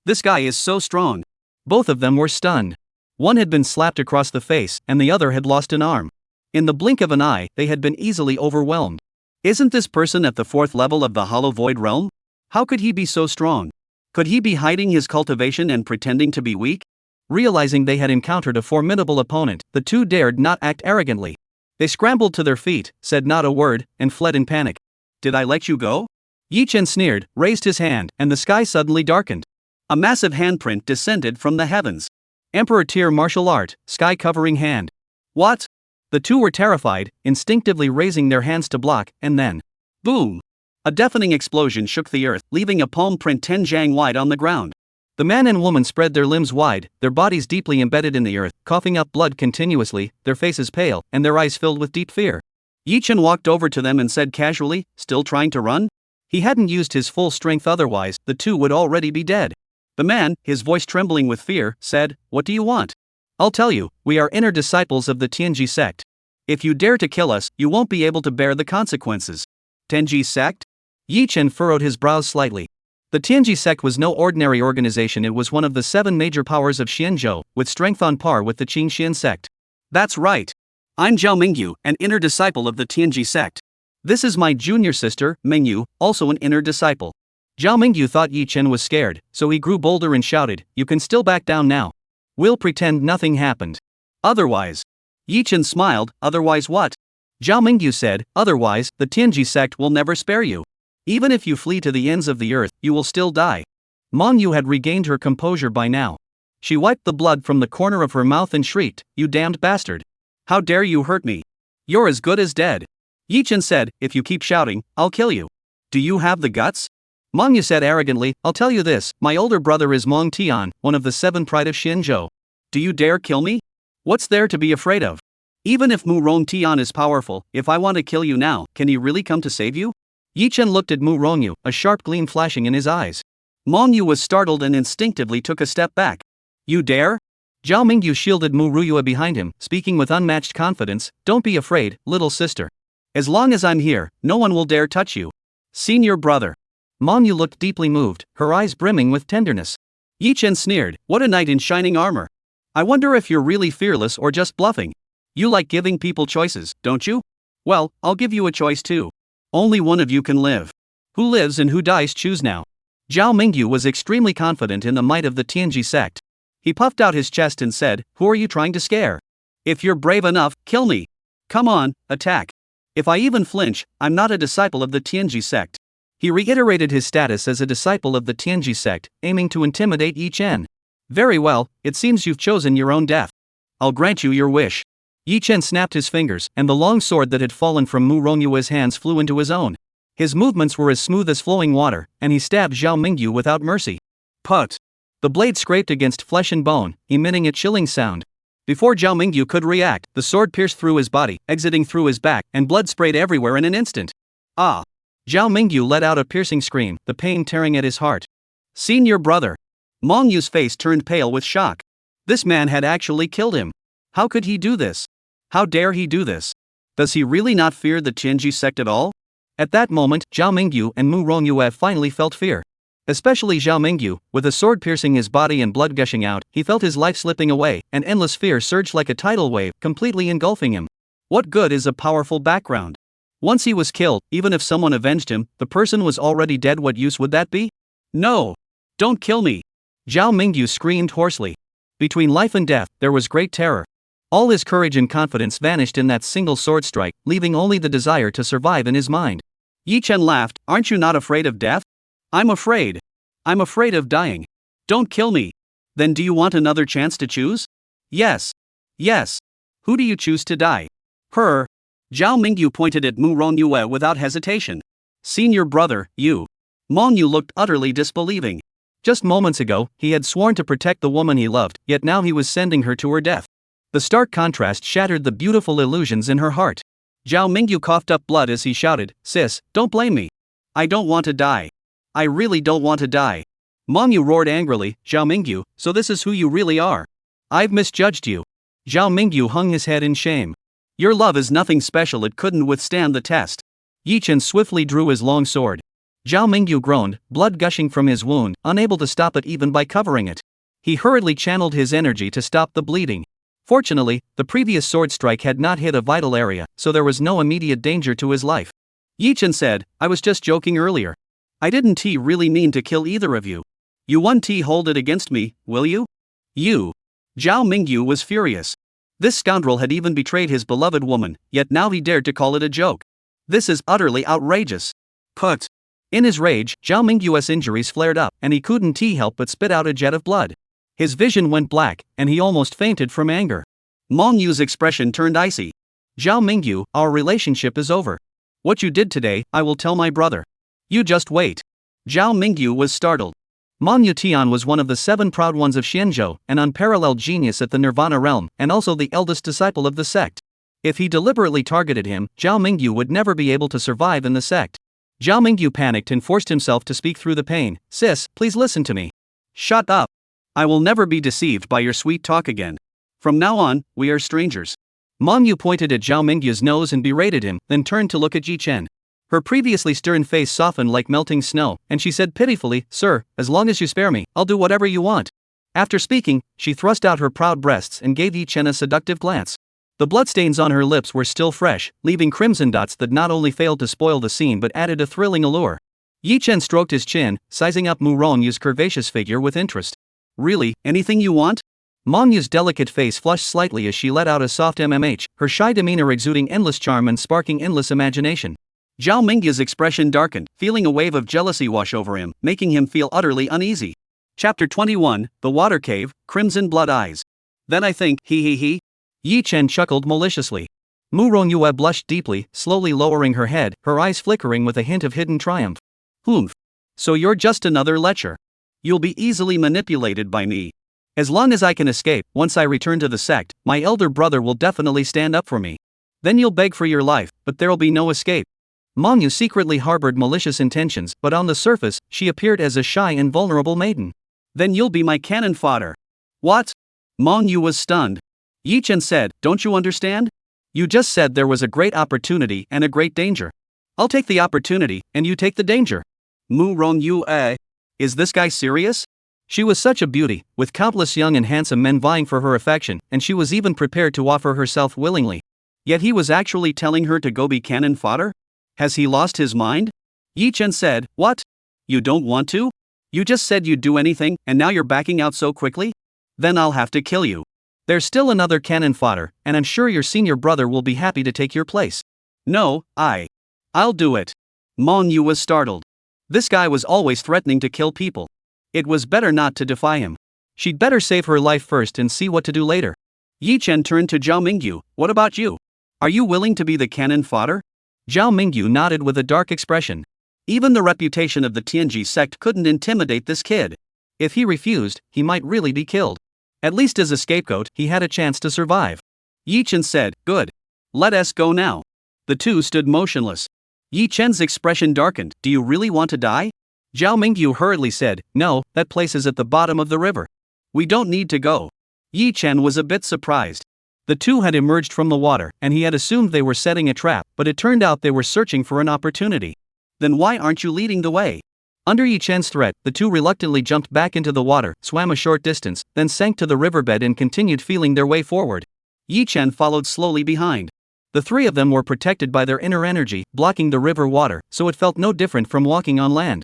This guy is so strong. Both of them were stunned. One had been slapped across the face, and the other had lost an arm. In the blink of an eye, they had been easily overwhelmed. Isn't this person at the 4th level of the Hollow Void realm? How could he be so strong? Could he be hiding his cultivation and pretending to be weak? Realizing they had encountered a formidable opponent, the two dared not act arrogantly. They scrambled to their feet, said not a word, and fled in panic. Did I let you go? Yi Chen sneered, raised his hand, and the sky suddenly darkened. A massive handprint descended from the heavens. Emperor tier martial art, sky covering hand. What? The two were terrified, instinctively raising their hands to block, and then, boom! A deafening explosion shook the earth, leaving a palm print 10 jang wide on the ground. The man and woman spread their limbs wide, their bodies deeply embedded in the earth, coughing up blood continuously, their faces pale, and their eyes filled with deep fear. Yi Chen walked over to them and said casually, "Still trying to run?" He hadn't used his full strength, otherwise, the two would already be dead. The man, his voice trembling with fear, said, "What do you want?" "I'll tell you, we are inner disciples of the Tianji sect. If you dare to kill us, you won't be able to bear the consequences." Tianji sect? Yi Chen furrowed his brows slightly. The Tianji sect was no ordinary organization, it was one of the 7 major powers of Xianzhou, with strength on par with the Qingxian sect. "That's right. I'm Zhao Mingyu, an inner disciple of the Tianji sect. This is my junior sister, Mingyu, also an inner disciple." Zhao Mingyu thought Yi Chen was scared, so he grew bolder and shouted, "You can still back down now. We'll pretend nothing happened. Otherwise." Yi Chen smiled, "Otherwise what?" Zhao Mingyu said, "Otherwise, the Tianji sect will never spare you. Even if you flee to the ends of the earth, you will still die." Manhwa had regained her composure by now. She wiped the blood from the corner of her mouth and shrieked, "You damned bastard! How dare you hurt me? You're as good as dead." Yi Chen said, "If you keep shouting, I'll kill you. Do you have the guts?" Manhwa said arrogantly, "I'll tell you this, my older brother is Meng Tian, one of the 7 pride of Xinzhou. Do you dare kill me? What's there to be afraid of? Even if Mu Rong Tian is powerful, if I want to kill you now, can he really come to save you?" Yi Chen looked at Mu Rongyu, a sharp gleam flashing in his eyes. Mengyu was startled and instinctively took a step back. "You dare?" Zhao Mingyu shielded Mu Ruyue behind him, speaking with unmatched confidence, "Don't be afraid, little sister. As long as I'm here, no one will dare touch you. Senior brother." Mengyu looked deeply moved, her eyes brimming with tenderness. Yi Chen sneered, "What a knight in shining armor. I wonder if you're really fearless or just bluffing. You like giving people choices, don't you? Well, I'll give you a choice too. Only one of you can live. Who lives and who dies, choose now." Zhao Mingyu was extremely confident in the might of the Tianji sect. He puffed out his chest and said, "Who are you trying to scare? If you're brave enough, kill me. Come on, attack. If I even flinch, I'm not a disciple of the Tianji sect." He reiterated his status as a disciple of the Tianji sect, aiming to intimidate Yi Chen. "Very well, it seems you've chosen your own death. I'll grant you your wish." Yi Chen snapped his fingers, and the long sword that had fallen from Mu Rongyue's hands flew into his own. His movements were as smooth as flowing water, and he stabbed Zhao Mingyu without mercy. Put! The blade scraped against flesh and bone, emitting a chilling sound. Before Zhao Mingyu could react, the sword pierced through his body, exiting through his back, and blood sprayed everywhere in an instant. "Ah!" Zhao Mingyu let out a piercing scream, the pain tearing at his heart. "Senior brother!" Mengyu's face turned pale with shock. This man had actually killed him. How could he do this? How dare he do this? Does he really not fear the Tianji sect at all? At that moment, Zhao Mingyu and Mu Rongyue finally felt fear. Especially Zhao Mingyu, with a sword piercing his body and blood gushing out, he felt his life slipping away, and endless fear surged like a tidal wave, completely engulfing him. What good is a powerful background? Once he was killed, even if someone avenged him, the person was already dead. What use would that be? "No! Don't kill me!" Zhao Mingyu screamed hoarsely. Between life and death, there was great terror. All his courage and confidence vanished in that single sword strike, leaving only the desire to survive in his mind. Yi Chen laughed, "Aren't you not afraid of death?" "I'm afraid. I'm afraid of dying." "Don't kill me. Then do you want another chance to choose?" "Yes. Yes. Who do you choose to die?" "Her." Zhao Mingyu pointed at Mu Rongyue without hesitation. "Senior brother, you." Mengyu looked utterly disbelieving. Just moments ago, he had sworn to protect the woman he loved, yet now he was sending her to her death. The stark contrast shattered the beautiful illusions in her heart. Zhao Mingyu coughed up blood as he shouted, "Sis, don't blame me. I don't want to die. I really don't want to die." Mengyu roared angrily, "Zhao Mingyu, so this is who you really are. I've misjudged you." Zhao Mingyu hung his head in shame. "Your love is nothing special, it couldn't withstand the test." Yi Chen swiftly drew his long sword. Zhao Mingyu groaned, blood gushing from his wound, unable to stop it even by covering it. He hurriedly channeled his energy to stop the bleeding. Fortunately, the previous sword strike had not hit a vital area, so there was no immediate danger to his life. Yi Chen said, "I was just joking earlier. I didn't really mean to kill either of you. You won't hold it against me, will you?" "You." Zhao Mingyu was furious. This scoundrel had even betrayed his beloved woman, yet now he dared to call it a joke. This is utterly outrageous. Put. In his rage, Zhao Mingyu's injuries flared up, and he couldn't help but spit out a jet of blood. His vision went black, and he almost fainted from anger. Mengyu's expression turned icy. "Zhao Mingyu, our relationship is over. What you did today, I will tell my brother. You just wait." Zhao Mingyu was startled. Manhwa Tian was one of the 7 proud ones of Xianzhou, an unparalleled genius at the Nirvana realm, and also the eldest disciple of the sect. If he deliberately targeted him, Zhao Mingyu would never be able to survive in the sect. Zhao Mingyu panicked and forced himself to speak through the pain. Sis, please listen to me. Shut up. I will never be deceived by your sweet talk again. From now on, we are strangers. Manhwa pointed at Zhao Mingyu's nose and berated him, then turned to look at Yi Chen. Her previously stern face softened like melting snow, and she said pitifully, Sir, as long as you spare me, I'll do whatever you want. After speaking, she thrust out her proud breasts and gave Yi Chen a seductive glance. The bloodstains on her lips were still fresh, leaving crimson dots that not only failed to spoil the scene but added a thrilling allure. Yi Chen stroked his chin, sizing up Mu Rongyu's curvaceous figure with interest. Really, anything you want? Manhwa's delicate face flushed slightly as she let out a soft mmh, her shy demeanor exuding endless charm and sparking endless imagination. Zhao Mingyu's expression darkened, feeling a wave of jealousy wash over him, making him feel utterly uneasy. Chapter 21, The Water Cave, Crimson Blood Eyes. Then I think, he. Yi Chen chuckled maliciously. Mu Rongyue blushed deeply, slowly lowering her head, her eyes flickering with a hint of hidden triumph. Humph. So you're just another lecher. You'll be easily manipulated by me. As long as I can escape, once I return to the sect, my elder brother will definitely stand up for me. Then you'll beg for your life, but there'll be no escape. Manhwa secretly harbored malicious intentions, but on the surface, she appeared as a shy and vulnerable maiden. Then you'll be my cannon fodder. What? Manhwa was stunned. Yi Chen said, Don't you understand? You just said there was a great opportunity and a great danger. I'll take the opportunity, and you take the danger. Mu Rongyue. Is this guy serious? She was such a beauty, with countless young and handsome men vying for her affection, and she was even prepared to offer herself willingly. Yet he was actually telling her to go be cannon fodder? Has he lost his mind? Yi Chen said, What? You don't want to? You just said you'd do anything, and now you're backing out so quickly? Then I'll have to kill you. There's still another cannon fodder, and I'm sure your senior brother will be happy to take your place. No, I'll do it. Manhwa was startled. This guy was always threatening to kill people. It was better not to defy him. She'd better save her life first and see what to do later. Yi Chen turned to Zhao Mingyu. What about you? Are you willing to be the cannon fodder? Zhao Mingyu nodded with a dark expression. Even the reputation of the Tianji sect couldn't intimidate this kid. If he refused, he might really be killed. At least as a scapegoat, he had a chance to survive. Yi Chen said, Good. Let us go now. The two stood motionless. Yi Chen's expression darkened. Do you really want to die? Zhao Mingyu hurriedly said, No, that place is at the bottom of the river. We don't need to go. Yi Chen was a bit surprised. The two had emerged from the water, and he had assumed they were setting a trap, but it turned out they were searching for an opportunity. Then why aren't you leading the way? Under Yi Chen's threat, the two reluctantly jumped back into the water, swam a short distance, then sank to the riverbed and continued feeling their way forward. Yi Chen followed slowly behind. The three of them were protected by their inner energy, blocking the river water, so it felt no different from walking on land.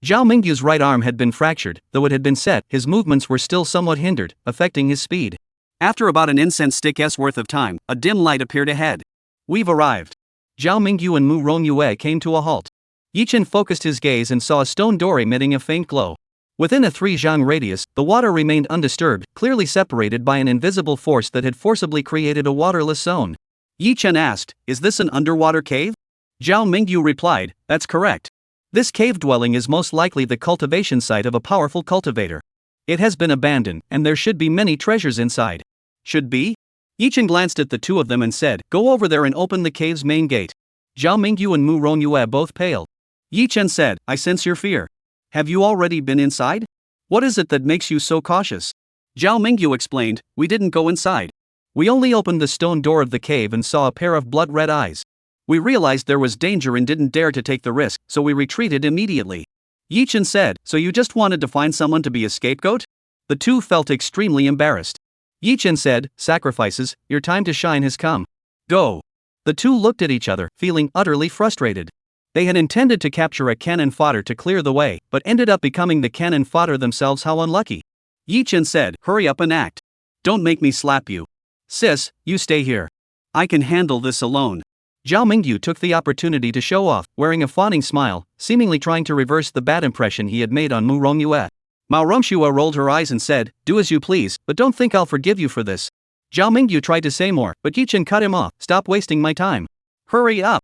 Zhao Mingyu's right arm had been fractured, though it had been set, his movements were still somewhat hindered, affecting his speed. After about an incense stick's worth of time, a dim light appeared ahead. We've arrived. Zhao Mingyu and Mu Rongyue came to a halt. Yi Chen focused his gaze and saw a stone door emitting a faint glow. Within a 3-zhang radius, the water remained undisturbed, clearly separated by an invisible force that had forcibly created a waterless zone. Yi Chen asked, Is this an underwater cave? Zhao Mingyu replied, That's correct. This cave dwelling is most likely the cultivation site of a powerful cultivator. It has been abandoned, and there should be many treasures inside. Should be? Yi Chen glanced at the two of them and said, Go over there and open the cave's main gate. Zhao Mingyu and Mu Rongyue both paled. Yi Chen said, I sense your fear. Have you already been inside? What is it that makes you so cautious? Zhao Mingyu explained, We didn't go inside. We only opened the stone door of the cave and saw a pair of blood-red eyes. We realized there was danger and didn't dare to take the risk, so we retreated immediately. Yi Chen said, So you just wanted to find someone to be a scapegoat? The two felt extremely embarrassed. Yi Chen said, Sacrifices, your time to shine has come. Go. The two looked at each other, feeling utterly frustrated. They had intended to capture a cannon fodder to clear the way, but ended up becoming the cannon fodder themselves. How unlucky. Yi Chen said, Hurry up and act. Don't make me slap you. Sis, you stay here. I can handle this alone. Zhao Mingyu took the opportunity to show off, wearing a fawning smile, seemingly trying to reverse the bad impression he had made on Mu Rongyue. Mao Rongyue rolled her eyes and said, Do as you please, but don't think I'll forgive you for this. Zhao Mingyu tried to say more, but Yi Chen cut him off. Stop wasting my time. Hurry up.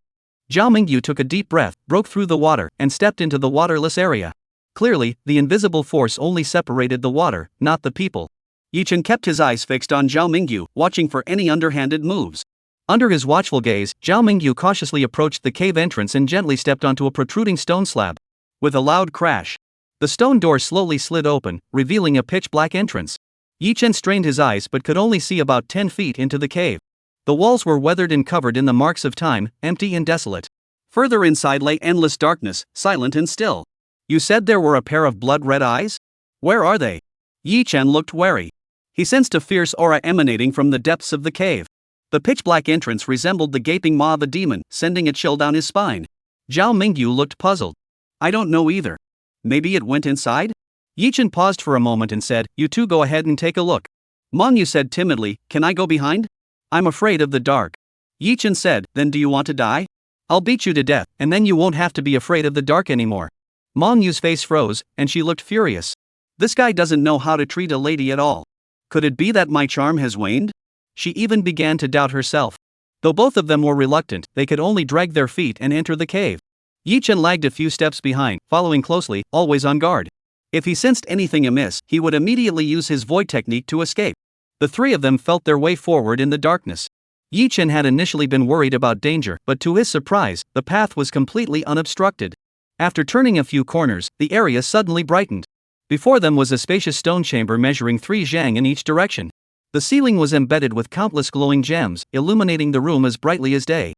Zhao Mingyu took a deep breath, broke through the water, and stepped into the waterless area. Clearly, the invisible force only separated the water, not the people. Yi Chen kept his eyes fixed on Zhao Mingyu, watching for any underhanded moves. Under his watchful gaze, Zhao Mingyu cautiously approached the cave entrance and gently stepped onto a protruding stone slab. With a loud crash, the stone door slowly slid open, revealing a pitch-black entrance. Yi Chen strained his eyes but could only see about 10 feet into the cave. The walls were weathered and covered in the marks of time, empty and desolate. Further inside lay endless darkness, silent and still. You said there were a pair of blood-red eyes? Where are they? Yi Chen looked wary. He sensed a fierce aura emanating from the depths of the cave. The pitch-black entrance resembled the gaping maw of a demon, sending a chill down his spine. Zhao Mingyu looked puzzled. I don't know either. Maybe it went inside? Yi Chen paused for a moment and said, You two go ahead and take a look. Mengyu said timidly, Can I go behind? I'm afraid of the dark. Yi Chen said, Then do you want to die? I'll beat you to death, and then you won't have to be afraid of the dark anymore. Mengyu's face froze, and she looked furious. This guy doesn't know how to treat a lady at all. Could it be that my charm has waned? She even began to doubt herself. Though both of them were reluctant, they could only drag their feet and enter the cave. Yi Chen lagged a few steps behind, following closely, always on guard. If he sensed anything amiss, he would immediately use his void technique to escape. The three of them felt their way forward in the darkness. Yi Chen had initially been worried about danger, but to his surprise, the path was completely unobstructed. After turning a few corners, the area suddenly brightened. Before them was a spacious stone chamber measuring 3 zhang in each direction. The ceiling was embedded with countless glowing gems, illuminating the room as brightly as day.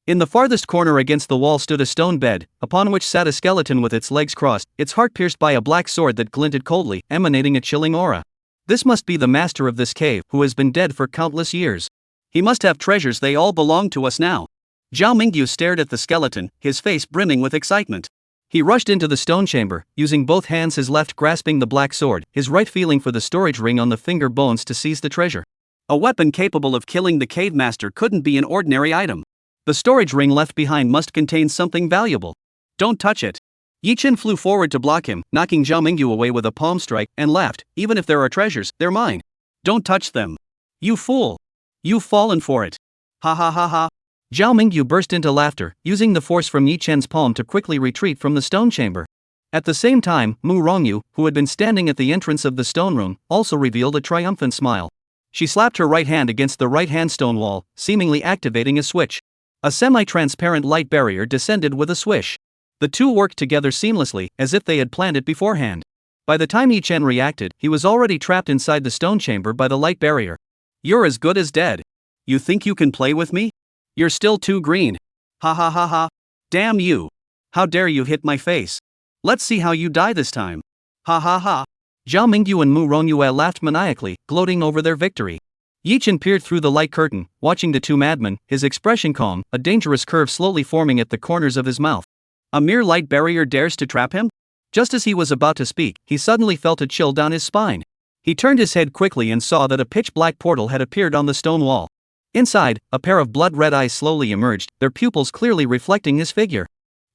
In the farthest corner against the wall stood a stone bed, upon which sat a skeleton with its legs crossed, its heart pierced by a black sword that glinted coldly, emanating a chilling aura. This must be the master of this cave, who has been dead for countless years. He must have treasures, they all belong to us now. Zhao Mingyu stared at the skeleton, his face brimming with excitement. He rushed into the stone chamber, using both hands, his left grasping the black sword, his right feeling for the storage ring on the finger bones to seize the treasure. A weapon capable of killing the cave master couldn't be an ordinary item. The storage ring left behind must contain something valuable. Don't touch it. Yi Chen flew forward to block him, knocking Zhao Mingyu away with a palm strike, and laughed, Even if there are treasures, they're mine. Don't touch them. You fool. You've fallen for it. Ha ha ha ha. Zhao Mingyu burst into laughter, using the force from Yi Chen's palm to quickly retreat from the stone chamber. At the same time, Mu Rongyu, who had been standing at the entrance of the stone room, also revealed a triumphant smile. She slapped her right hand against the right-hand stone wall, seemingly activating a switch. A semi-transparent light barrier descended with a swish. The two worked together seamlessly, as if they had planned it beforehand. By the time Yi Chen reacted, he was already trapped inside the stone chamber by the light barrier. You're as good as dead. You think you can play with me? You're still too green. Ha ha ha ha. Damn you. How dare you hit my face? Let's see how you die this time. Ha ha ha. Zhao Mingyu and Mu Rongyu laughed maniacally, gloating over their victory. Yi Chen peered through the light curtain, watching the two madmen, his expression calm, a dangerous curve slowly forming at the corners of his mouth. A mere light barrier dares to trap him? Just as he was about to speak, he suddenly felt a chill down his spine. He turned his head quickly and saw that a pitch-black portal had appeared on the stone wall. Inside, a pair of blood-red eyes slowly emerged, their pupils clearly reflecting his figure.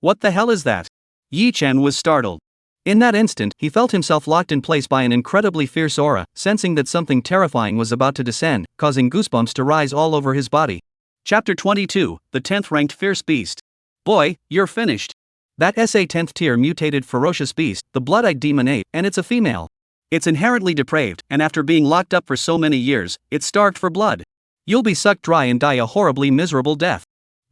What the hell is that? Yi Chen was startled. In that instant, he felt himself locked in place by an incredibly fierce aura, sensing that something terrifying was about to descend, causing goosebumps to rise all over his body. Chapter 22, The 10th Ranked Fierce Beast. Boy, you're finished. That SA 10th tier mutated ferocious beast, the blood-eyed demon ape, and it's a female. It's inherently depraved, and after being locked up for so many years, it's starved for blood. You'll be sucked dry and die a horribly miserable death.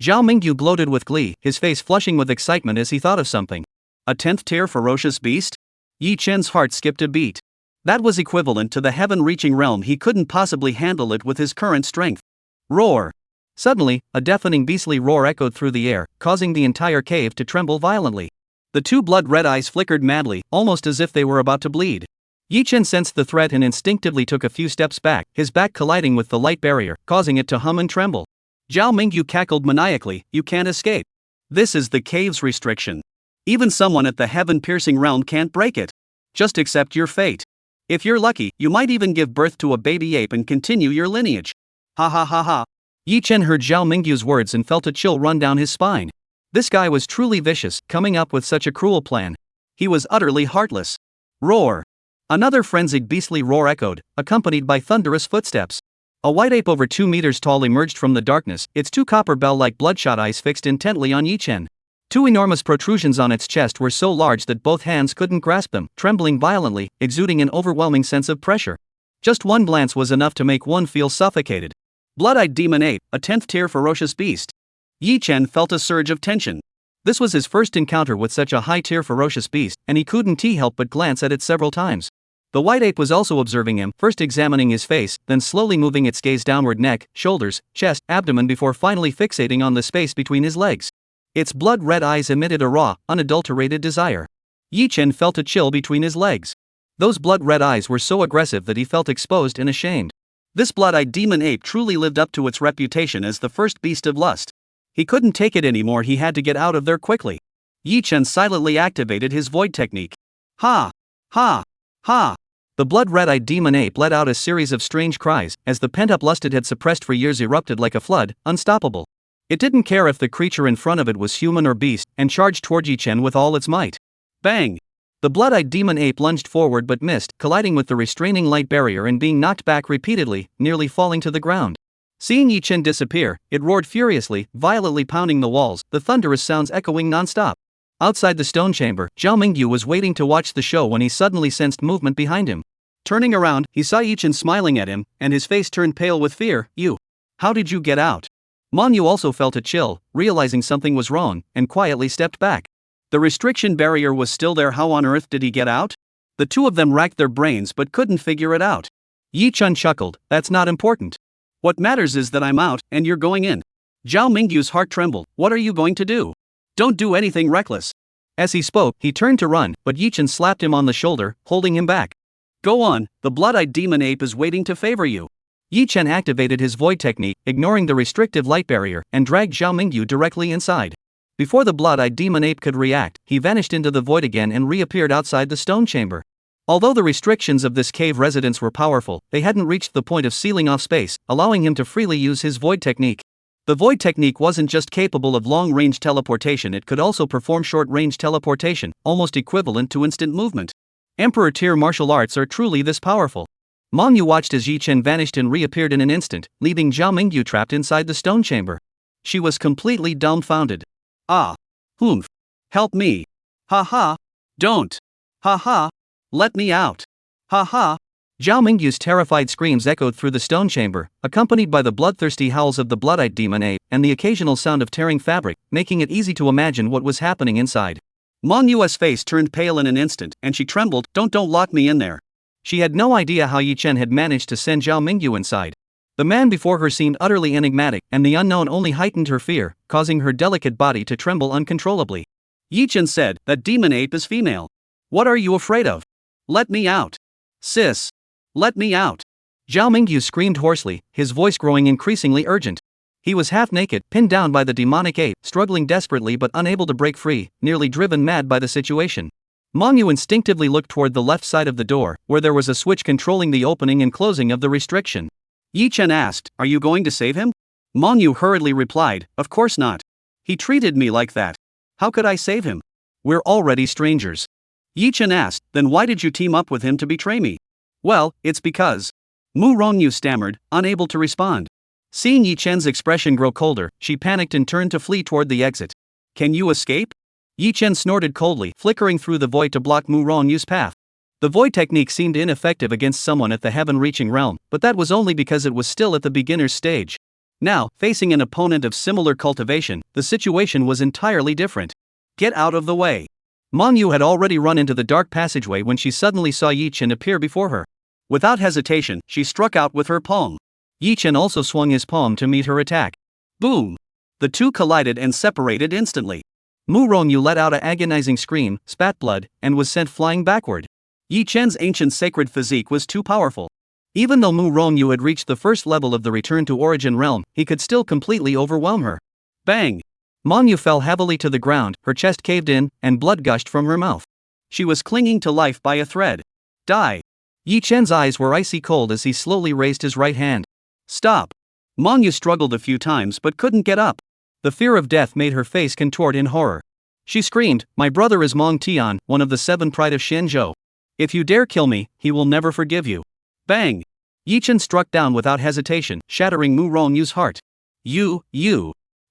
Zhao Mingyu gloated with glee, his face flushing with excitement as he thought of something. A 10th tier ferocious beast? Yi Chen's heart skipped a beat. That was equivalent to the heaven-reaching realm. He couldn't possibly handle it with his current strength. Roar! Suddenly, a deafening beastly roar echoed through the air, causing the entire cave to tremble violently. The two blood-red eyes flickered madly, almost as if they were about to bleed. Yi Chen sensed the threat and instinctively took a few steps back, his back colliding with the light barrier, causing it to hum and tremble. Zhao Mingyu cackled maniacally, You can't escape. This is the cave's restriction. Even someone at the heaven-piercing realm can't break it. Just accept your fate. If you're lucky, you might even give birth to a baby ape and continue your lineage. Ha ha ha ha. Yi Chen heard Zhao Mingyu's words and felt a chill run down his spine. This guy was truly vicious, coming up with such a cruel plan. He was utterly heartless. Roar! Another frenzied beastly roar echoed, accompanied by thunderous footsteps. A white ape over 2 meters tall emerged from the darkness, its two copper bell-like bloodshot eyes fixed intently on Yi Chen. Two enormous protrusions on its chest were so large that both hands couldn't grasp them, trembling violently, exuding an overwhelming sense of pressure. Just one glance was enough to make one feel suffocated. Blood-eyed demon ape, a 10th-tier ferocious beast. Yi Chen felt a surge of tension. This was his first encounter with such a high-tier ferocious beast, and he couldn't help but glance at it several times. The white ape was also observing him, first examining his face, then slowly moving its gaze downward neck, shoulders, chest, abdomen before finally fixating on the space between his legs. Its blood-red eyes emitted a raw, unadulterated desire. Yi Chen felt a chill between his legs. Those blood-red eyes were so aggressive that he felt exposed and ashamed. This blood-eyed demon ape truly lived up to its reputation as the first beast of lust. He couldn't take it anymore, he had to get out of there quickly. Yi Chen silently activated his void technique. Ha! Ha! Ha! The blood-red-eyed demon ape let out a series of strange cries, as the pent-up lust it had suppressed for years erupted like a flood, unstoppable. It didn't care if the creature in front of it was human or beast, and charged toward Yi Chen with all its might. Bang! The blood-eyed demon ape lunged forward but missed, colliding with the restraining light barrier and being knocked back repeatedly, nearly falling to the ground. Seeing Yi Chen disappear, it roared furiously, violently pounding the walls, the thunderous sounds echoing non-stop. Outside the stone chamber, Zhao Mingyu was waiting to watch the show when he suddenly sensed movement behind him. Turning around, he saw Yi Chen smiling at him, and his face turned pale with fear. "You. How did you get out?" Manhwa also felt a chill, realizing something was wrong, and quietly stepped back. The restriction barrier was still there. How on earth did he get out? The two of them racked their brains but couldn't figure it out. Yi Chen chuckled, "That's not important. What matters is that I'm out, and you're going in." Zhao Mingyu's heart trembled. "What are you going to do? Don't do anything reckless." As he spoke, he turned to run, but Yi Chen slapped him on the shoulder, holding him back. "Go on, the blood-eyed demon ape is waiting to favor you." Yi Chen activated his void technique, ignoring the restrictive light barrier, and dragged Zhao Mingyu directly inside. Before the blood-eyed demon ape could react, he vanished into the void again and reappeared outside the stone chamber. Although the restrictions of this cave residence were powerful, they hadn't reached the point of sealing off space, allowing him to freely use his void technique. The void technique wasn't just capable of long-range teleportation, it could also perform short-range teleportation, almost equivalent to instant movement. Emperor-tier martial arts are truly this powerful. Manhwa watched as Yi Chen vanished and reappeared in an instant, leaving Zhao Mingyu trapped inside the stone chamber. She was completely dumbfounded. "Ah. Humph. Help me. Ha ha. Don't. Ha ha. Let me out. Ha ha." Zhao Mingyu's terrified screams echoed through the stone chamber, accompanied by the bloodthirsty howls of the blood-eyed demon ape, and the occasional sound of tearing fabric, making it easy to imagine what was happening inside. Manhwa's face turned pale in an instant, and she trembled. Don't lock me in there." She had no idea how Yi Chen had managed to send Zhao Mingyu inside. The man before her seemed utterly enigmatic, and the unknown only heightened her fear, causing her delicate body to tremble uncontrollably. Yi Chen said, "That demon ape is female. What are you afraid of? Let me out. Sis. Let me out." Zhao Mingyu screamed hoarsely, his voice growing increasingly urgent. He was half naked, pinned down by the demonic ape, struggling desperately but unable to break free, nearly driven mad by the situation. Manhwa instinctively looked toward the left side of the door, where there was a switch controlling the opening and closing of the restriction. Yi Chen asked, "Are you going to save him?" Manhwa hurriedly replied, "Of course not. He treated me like that. How could I save him? We're already strangers." Yi Chen asked, "Then why did you team up with him to betray me?" "Well, it's because..." Mu Rongyu stammered, unable to respond. Seeing Yi Chen's expression grow colder, she panicked and turned to flee toward the exit. "Can you escape?" Yi Chen snorted coldly, flickering through the void to block Mu Rongyu's path. The void technique seemed ineffective against someone at the heaven-reaching realm, but that was only because it was still at the beginner's stage. Now, facing an opponent of similar cultivation, the situation was entirely different. "Get out of the way." Manhwa had already run into the dark passageway when she suddenly saw Yi Chen appear before her. Without hesitation, she struck out with her palm. Yi Chen also swung his palm to meet her attack. Boom! The two collided and separated instantly. Mu Rongyu let out an agonizing scream, spat blood, and was sent flying backward. Yi Chen's ancient sacred physique was too powerful. Even though Mu Rongyu had reached the first level of the Return to Origin realm, he could still completely overwhelm her. Bang! Manhwa fell heavily to the ground, her chest caved in, and blood gushed from her mouth. She was clinging to life by a thread. Die! Yi Chen's eyes were icy cold as he slowly raised his right hand. Stop! Manhwa struggled a few times but couldn't get up. The fear of death made her face contort in horror. She screamed, "My brother is Mong Tian, one of the 7 pride of Shenzhou. If you dare kill me, he will never forgive you." Bang! Yi Chen struck down without hesitation, shattering Mu Rongyu's heart. You.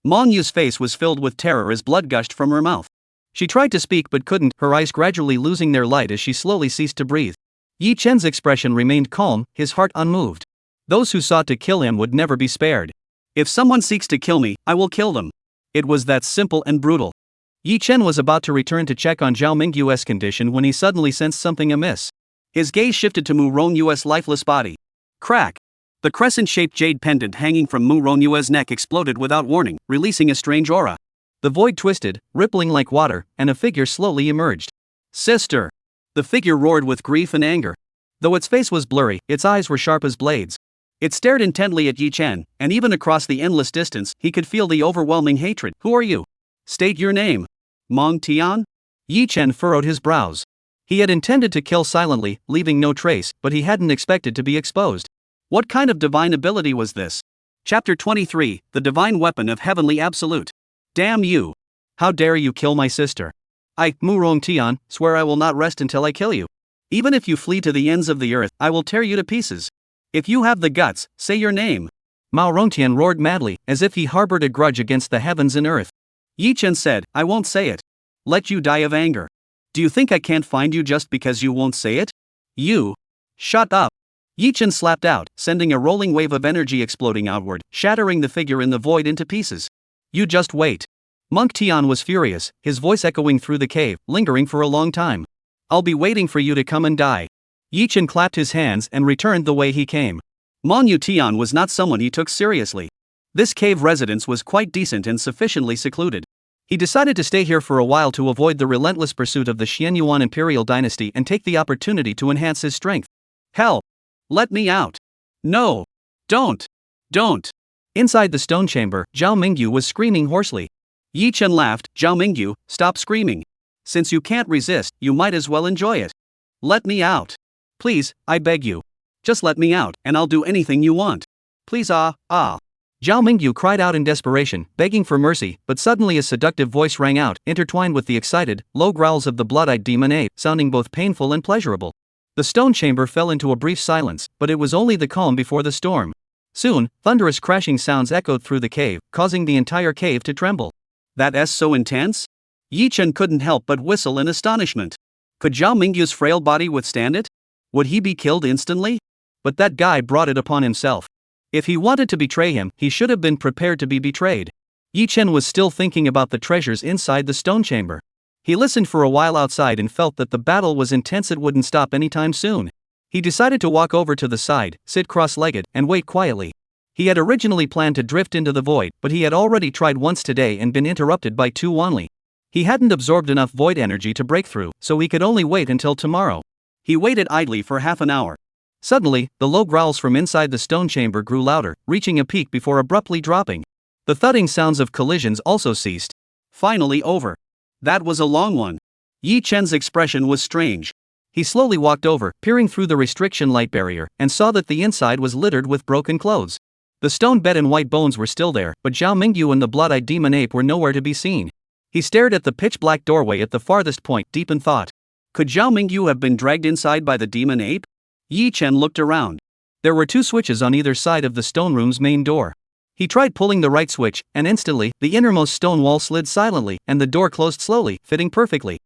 Manhwa's face was filled with terror as blood gushed from her mouth. She tried to speak but couldn't, her eyes gradually losing their light as she slowly ceased to breathe. Yi Chen's expression remained calm, his heart unmoved. Those who sought to kill him would never be spared. If someone seeks to kill me, I will kill them. It was that simple and brutal. Yi Chen was about to return to check on Zhao Mingyu's condition when he suddenly sensed something amiss. His gaze shifted to Mu Rongyu's lifeless body. Crack! The crescent-shaped jade pendant hanging from Mu Rongyu's neck exploded without warning, releasing a strange aura. The void twisted, rippling like water, and a figure slowly emerged. Sister! The figure roared with grief and anger. Though its face was blurry, its eyes were sharp as blades. It stared intently at Yi Chen, and even across the endless distance, he could feel the overwhelming hatred. Who are you? State your name. Mong Tian? Yi Chen furrowed his brows. He had intended to kill silently, leaving no trace, but he hadn't expected to be exposed. What kind of divine ability was this? Chapter 23, The Divine Weapon of Heavenly Absolute. Damn you! How dare you kill my sister? I, Mu Rongtian, swear I will not rest until I kill you. Even if you flee to the ends of the earth, I will tear you to pieces. If you have the guts, say your name. Mao Rongtian roared madly, as if he harbored a grudge against the heavens and earth. Yi Chen said, I won't say it. Let you die of anger. Do you think I can't find you just because you won't say it? You. Shut up. Yi Chen slapped out, sending a rolling wave of energy exploding outward, shattering the figure in the void into pieces. You just wait. Monk Tian was furious, his voice echoing through the cave, lingering for a long time. I'll be waiting for you to come and die. Yi Chen clapped his hands and returned the way he came. Manhwa Tian was not someone he took seriously. This cave residence was quite decent and sufficiently secluded. He decided to stay here for a while to avoid the relentless pursuit of the Xianyuan imperial dynasty and take the opportunity to enhance his strength. Hell! Let me out! No! Don't! Don't! Inside the stone chamber, Zhao Mingyu was screaming hoarsely. Yi Chen laughed. Zhao Mingyu, stop screaming. Since you can't resist, you might as well enjoy it. Let me out. Please, I beg you. Just let me out, and I'll do anything you want. Please Zhao Mingyu cried out in desperation, begging for mercy, but suddenly a seductive voice rang out, intertwined with the excited, low growls of the blood-eyed demon ape, sounding both painful and pleasurable. The stone chamber fell into a brief silence, but it was only the calm before the storm. Soon, thunderous crashing sounds echoed through the cave, causing the entire cave to tremble. That's so intense? Yi Chen couldn't help but whistle in astonishment. Could Zhao Mingyu's frail body withstand it? Would he be killed instantly? But that guy brought it upon himself. If he wanted to betray him, he should have been prepared to be betrayed. Yi Chen was still thinking about the treasures inside the stone chamber. He listened for a while outside and felt that the battle was intense. It wouldn't stop anytime soon. He decided to walk over to the side, sit cross-legged, and wait quietly. He had originally planned to drift into the void, but he had already tried once today and been interrupted by Tu Wanli. He hadn't absorbed enough void energy to break through, so he could only wait until tomorrow. He waited idly for half an hour. Suddenly, the low growls from inside the stone chamber grew louder, reaching a peak before abruptly dropping. The thudding sounds of collisions also ceased. Finally over. That was a long one. Yi Chen's expression was strange. He slowly walked over, peering through the restriction light barrier, and saw that the inside was littered with broken clothes. The stone bed and white bones were still there, but Zhao Mingyu and the blood-eyed demon ape were nowhere to be seen. He stared at the pitch-black doorway at the farthest point, deep in thought. Could Zhao Mingyu have been dragged inside by the demon ape? Yi Chen looked around. There were two switches on either side of the stone room's main door. He tried pulling the right switch, and instantly, the innermost stone wall slid silently, and the door closed slowly, fitting perfectly.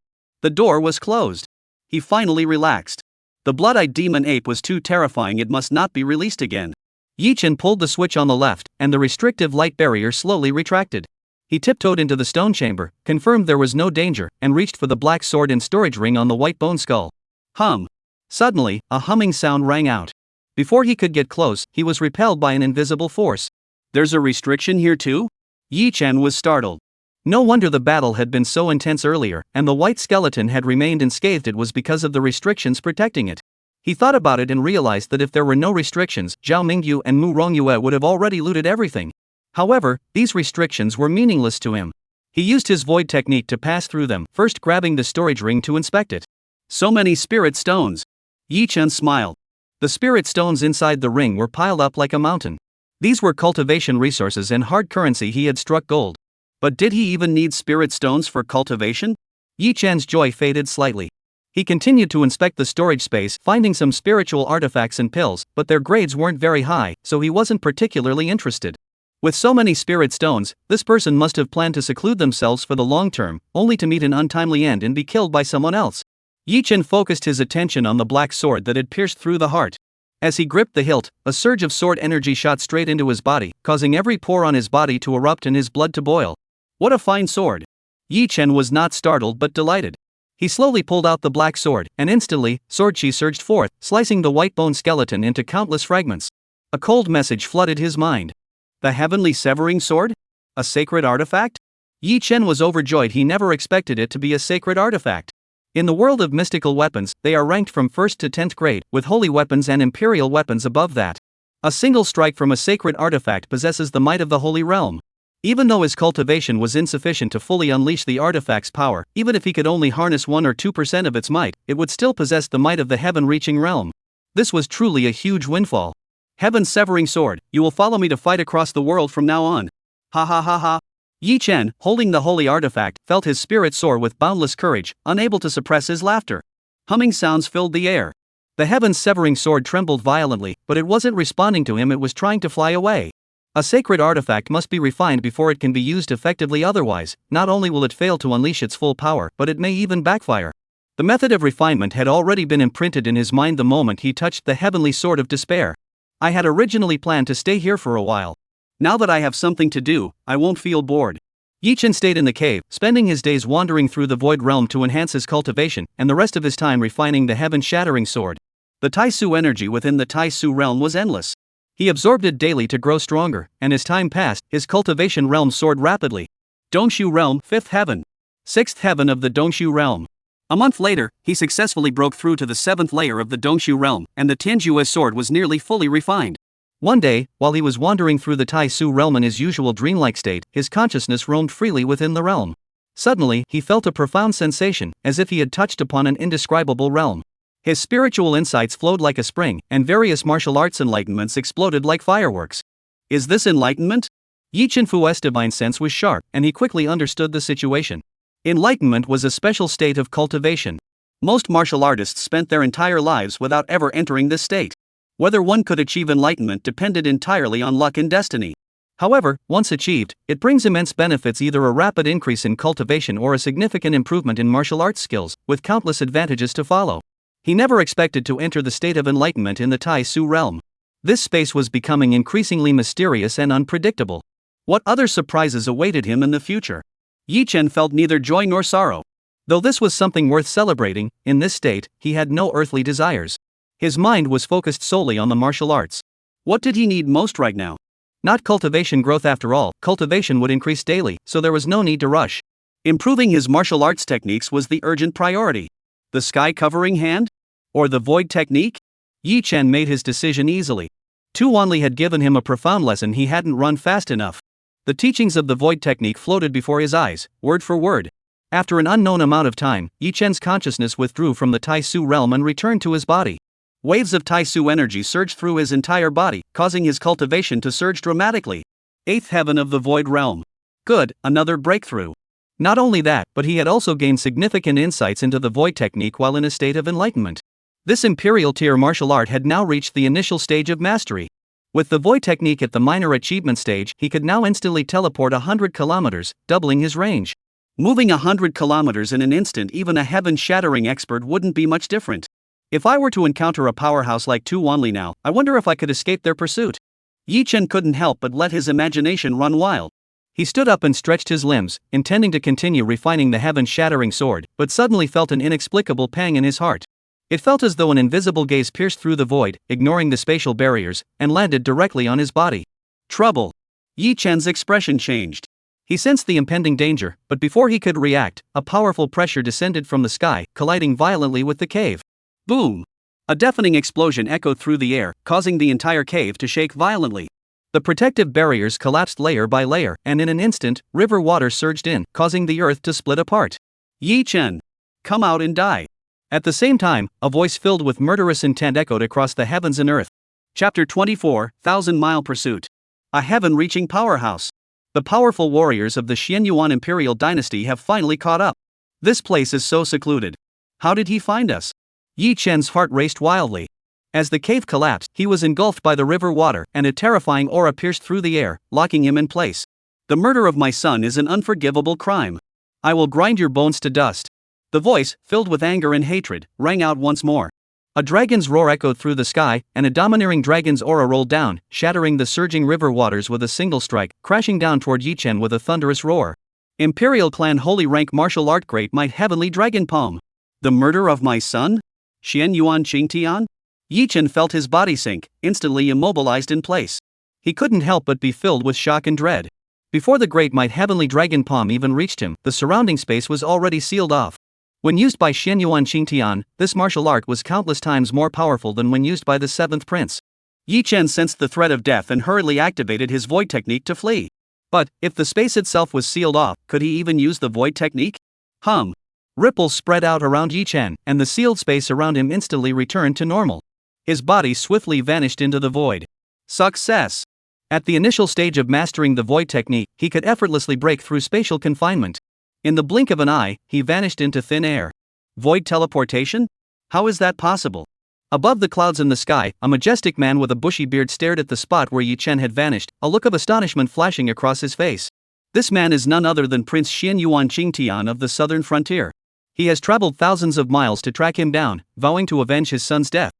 The door was closed. He finally relaxed. The blood-eyed demon ape was too terrifying. It must not be released again. Yi Chen pulled the switch on the left, and the restrictive light barrier slowly retracted. He tiptoed into the stone chamber, confirmed there was no danger, and reached for the black sword and storage ring on the white bone skull. Hum. Suddenly, a humming sound rang out. Before he could get close, he was repelled by an invisible force. There's a restriction here too? Yi Chen was startled. No wonder the battle had been so intense earlier, and the white skeleton had remained unscathed. It was because of the restrictions protecting it. He thought about it and realized that if there were no restrictions, Zhao Mingyu and Mu Rongyue would have already looted everything. However, these restrictions were meaningless to him. He used his void technique to pass through them, first grabbing the storage ring to inspect it. So many spirit stones. Yi Chen smiled. The spirit stones inside the ring were piled up like a mountain. These were cultivation resources and hard currency. He had struck gold. But did he even need spirit stones for cultivation? Yi Chen's joy faded slightly. He continued to inspect the storage space, finding some spiritual artifacts and pills, but their grades weren't very high, so he wasn't particularly interested. With so many spirit stones, this person must have planned to seclude themselves for the long term, only to meet an untimely end and be killed by someone else. Yi Chen focused his attention on the black sword that had pierced through the heart. As he gripped the hilt, a surge of sword energy shot straight into his body, causing every pore on his body to erupt and his blood to boil. What a fine sword! Yi Chen was not startled but delighted. He slowly pulled out the black sword, and instantly, sword chi surged forth, slicing the white bone skeleton into countless fragments. A cold message flooded his mind. The heavenly severing sword? A sacred artifact? Yi Chen was overjoyed. He never expected it to be a sacred artifact. In the world of mystical weapons, they are ranked from 1st to 10th grade, with holy weapons and imperial weapons above that. A single strike from a sacred artifact possesses the might of the holy realm. Even though his cultivation was insufficient to fully unleash the artifact's power, even if he could only harness 1 or 2% of its might, it would still possess the might of the heaven-reaching realm. This was truly a huge windfall. Heaven's severing sword, you will follow me to fight across the world from now on. Ha ha ha ha. Yi Chen, holding the holy artifact, felt his spirit soar with boundless courage, unable to suppress his laughter. Humming sounds filled the air. The heaven's severing sword trembled violently, but it wasn't responding to him, it was trying to fly away. A sacred artifact must be refined before it can be used effectively, otherwise, not only will it fail to unleash its full power, but it may even backfire. The method of refinement had already been imprinted in his mind the moment he touched the heavenly sword of despair. I had originally planned to stay here for a while. Now that I have something to do, I won't feel bored. Yi Chen stayed in the cave, spending his days wandering through the void realm to enhance his cultivation, and the rest of his time refining the heaven-shattering sword. The Tai Su energy within the Tai Su realm was endless. He absorbed it daily to grow stronger, and as time passed, his cultivation realm soared rapidly. Dongshu realm, 5th heaven. 6th heaven of the Dongshu realm. A month later, he successfully broke through to the 7th layer of the Dongshu realm, and the Tianjue sword was nearly fully refined. One day, while he was wandering through the Tai Su realm in his usual dreamlike state, his consciousness roamed freely within the realm. Suddenly, he felt a profound sensation, as if he had touched upon an indescribable realm. His spiritual insights flowed like a spring, and various martial arts enlightenments exploded like fireworks. Is this enlightenment? Yi Chen Fu's divine sense was sharp, and he quickly understood the situation. Enlightenment was a special state of cultivation. Most martial artists spent their entire lives without ever entering this state. Whether one could achieve enlightenment depended entirely on luck and destiny. However, once achieved, it brings immense benefits, either a rapid increase in cultivation or a significant improvement in martial arts skills, with countless advantages to follow. He never expected to enter the state of enlightenment in the Tai Su realm. This space was becoming increasingly mysterious and unpredictable. What other surprises awaited him in the future? Yi Chen felt neither joy nor sorrow. Though this was something worth celebrating, in this state, he had no earthly desires. His mind was focused solely on the martial arts. What did he need most right now? Not cultivation growth after all, cultivation would increase daily, so there was no need to rush. Improving his martial arts techniques was the urgent priority. The sky covering hand? Or the void technique? Yi Chen made his decision easily. Tu Wanli had given him a profound lesson: he hadn't run fast enough. The teachings of the void technique floated before his eyes, word for word. After an unknown amount of time, Yi Chen's consciousness withdrew from the Tai Su realm and returned to his body. Waves of Tai Su energy surged through his entire body, causing his cultivation to surge dramatically. 8th heaven of the void realm. Good, another breakthrough. Not only that, but he had also gained significant insights into the void technique while in a state of enlightenment. This imperial tier martial art had now reached the initial stage of mastery. With the void technique at the minor achievement stage, he could now instantly teleport 100 kilometers, doubling his range. Moving 100 kilometers in an instant, even a heaven-shattering expert wouldn't be much different. If I were to encounter a powerhouse like Tu Wanli now, I wonder if I could escape their pursuit. Yi Chen couldn't help but let his imagination run wild. He stood up and stretched his limbs, intending to continue refining the heaven-shattering sword, but suddenly felt an inexplicable pang in his heart. It felt as though an invisible gaze pierced through the void, ignoring the spatial barriers, and landed directly on his body. Trouble. Yi Chen's expression changed. He sensed the impending danger, but before he could react, a powerful pressure descended from the sky, colliding violently with the cave. Boom! A deafening explosion echoed through the air, causing the entire cave to shake violently. The protective barriers collapsed layer by layer, and in an instant, river water surged in, causing the earth to split apart. Yi Chen! Come out and die! At the same time, a voice filled with murderous intent echoed across the heavens and earth. Chapter 24, 1,000-Mile Pursuit. A heaven-reaching powerhouse. The powerful warriors of the Xianyuan Imperial Dynasty have finally caught up. This place is so secluded. How did he find us? Yi Chen's heart raced wildly. As the cave collapsed, he was engulfed by the river water, and a terrifying aura pierced through the air, locking him in place. The murder of my son is an unforgivable crime. I will grind your bones to dust. The voice, filled with anger and hatred, rang out once more. A dragon's roar echoed through the sky, and a domineering dragon's aura rolled down, shattering the surging river waters with a single strike, crashing down toward Yichen with a thunderous roar. Imperial Clan Holy Rank Martial Art Great Might Heavenly Dragon Palm. The murder of my son? Xian Yuan Qingtian? Yichen felt his body sink, instantly immobilized in place. He couldn't help but be filled with shock and dread. Before the Great Might Heavenly Dragon Palm even reached him, the surrounding space was already sealed off. When used by Xian Yuan Qingtian, this martial art was countless times more powerful than when used by the seventh prince. Yichen sensed the threat of death and hurriedly activated his void technique to flee. But, if the space itself was sealed off, could he even use the void technique? Ripples spread out around Yichen, and the sealed space around him instantly returned to normal. His body swiftly vanished into the void. Success! At the initial stage of mastering the void technique, he could effortlessly break through spatial confinement. In the blink of an eye, he vanished into thin air. Void teleportation? How is that possible? Above the clouds in the sky, a majestic man with a bushy beard stared at the spot where Yichen had vanished, a look of astonishment flashing across his face. This man is none other than Prince Xian Yuan Qingtian of the southern frontier. He has traveled thousands of miles to track him down, vowing to avenge his son's death.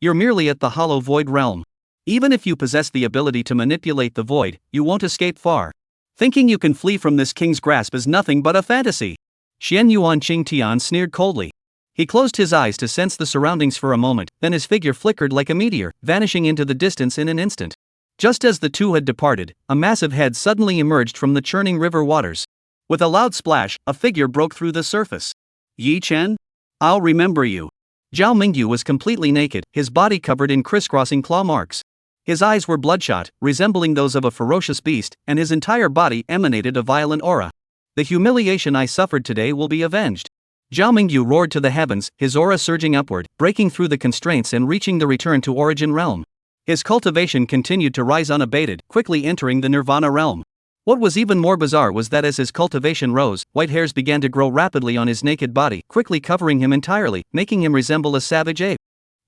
You're merely at the hollow void realm. Even if you possess the ability to manipulate the void, you won't escape far. Thinking you can flee from this king's grasp is nothing but a fantasy. Xian Yuan Qingtian sneered coldly. He closed his eyes to sense the surroundings for a moment, then his figure flickered like a meteor, vanishing into the distance in an instant. Just as the two had departed, a massive head suddenly emerged from the churning river waters. With a loud splash, a figure broke through the surface. Yichen? I'll remember you. Zhao Mingyu was completely naked, his body covered in crisscrossing claw marks. His eyes were bloodshot, resembling those of a ferocious beast, and his entire body emanated a violent aura. The humiliation I suffered today will be avenged. Zhao Mingyu roared to the heavens, his aura surging upward, breaking through the constraints and reaching the return to origin realm. His cultivation continued to rise unabated, quickly entering the nirvana realm. What was even more bizarre was that as his cultivation rose, white hairs began to grow rapidly on his naked body, quickly covering him entirely, making him resemble a savage ape.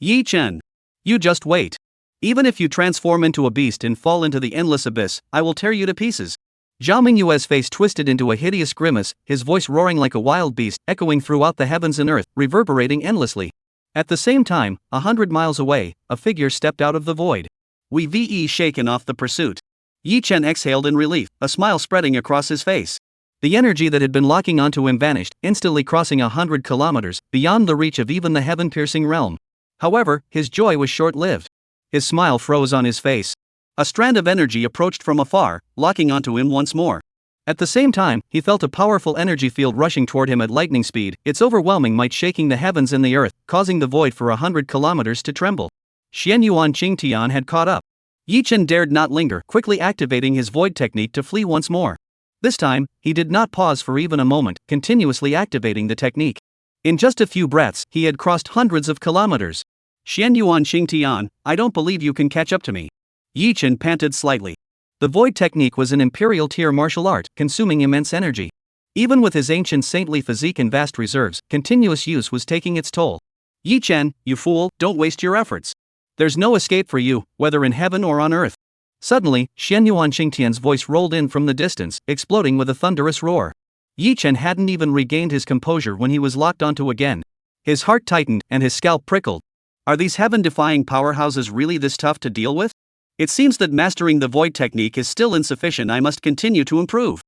Yichen! You just wait. Even if you transform into a beast and fall into the endless abyss, I will tear you to pieces. Zhao Mingyue's face twisted into a hideous grimace, his voice roaring like a wild beast, echoing throughout the heavens and earth, reverberating endlessly. At the same time, 100 miles away, a figure stepped out of the void. We've shaken off the pursuit. Yichen exhaled in relief, a smile spreading across his face. The energy that had been locking onto him vanished, instantly crossing 100 kilometers, beyond the reach of even the heaven-piercing realm. However, his joy was short-lived. His smile froze on his face. A strand of energy approached from afar, locking onto him once more. At the same time, he felt a powerful energy field rushing toward him at lightning speed, its overwhelming might shaking the heavens and the earth, causing the void for 100 kilometers to tremble. Xian Yuan Qingtian had caught up. Yichen dared not linger, quickly activating his void technique to flee once more. This time, he did not pause for even a moment, continuously activating the technique. In just a few breaths, he had crossed hundreds of kilometers. Xian Yuan Qingtian, I don't believe you can catch up to me. Yichen panted slightly. The void technique was an imperial tier martial art, consuming immense energy. Even with his ancient saintly physique and vast reserves, continuous use was taking its toll. Yichen, you fool, don't waste your efforts. There's no escape for you, whether in heaven or on earth. Suddenly, Xian Yuan Qingtian's voice rolled in from the distance, exploding with a thunderous roar. Yichen hadn't even regained his composure when he was locked onto again. His heart tightened, and his scalp prickled. Are these heaven-defying powerhouses really this tough to deal with? It seems that mastering the void technique is still insufficient. I must continue to improve.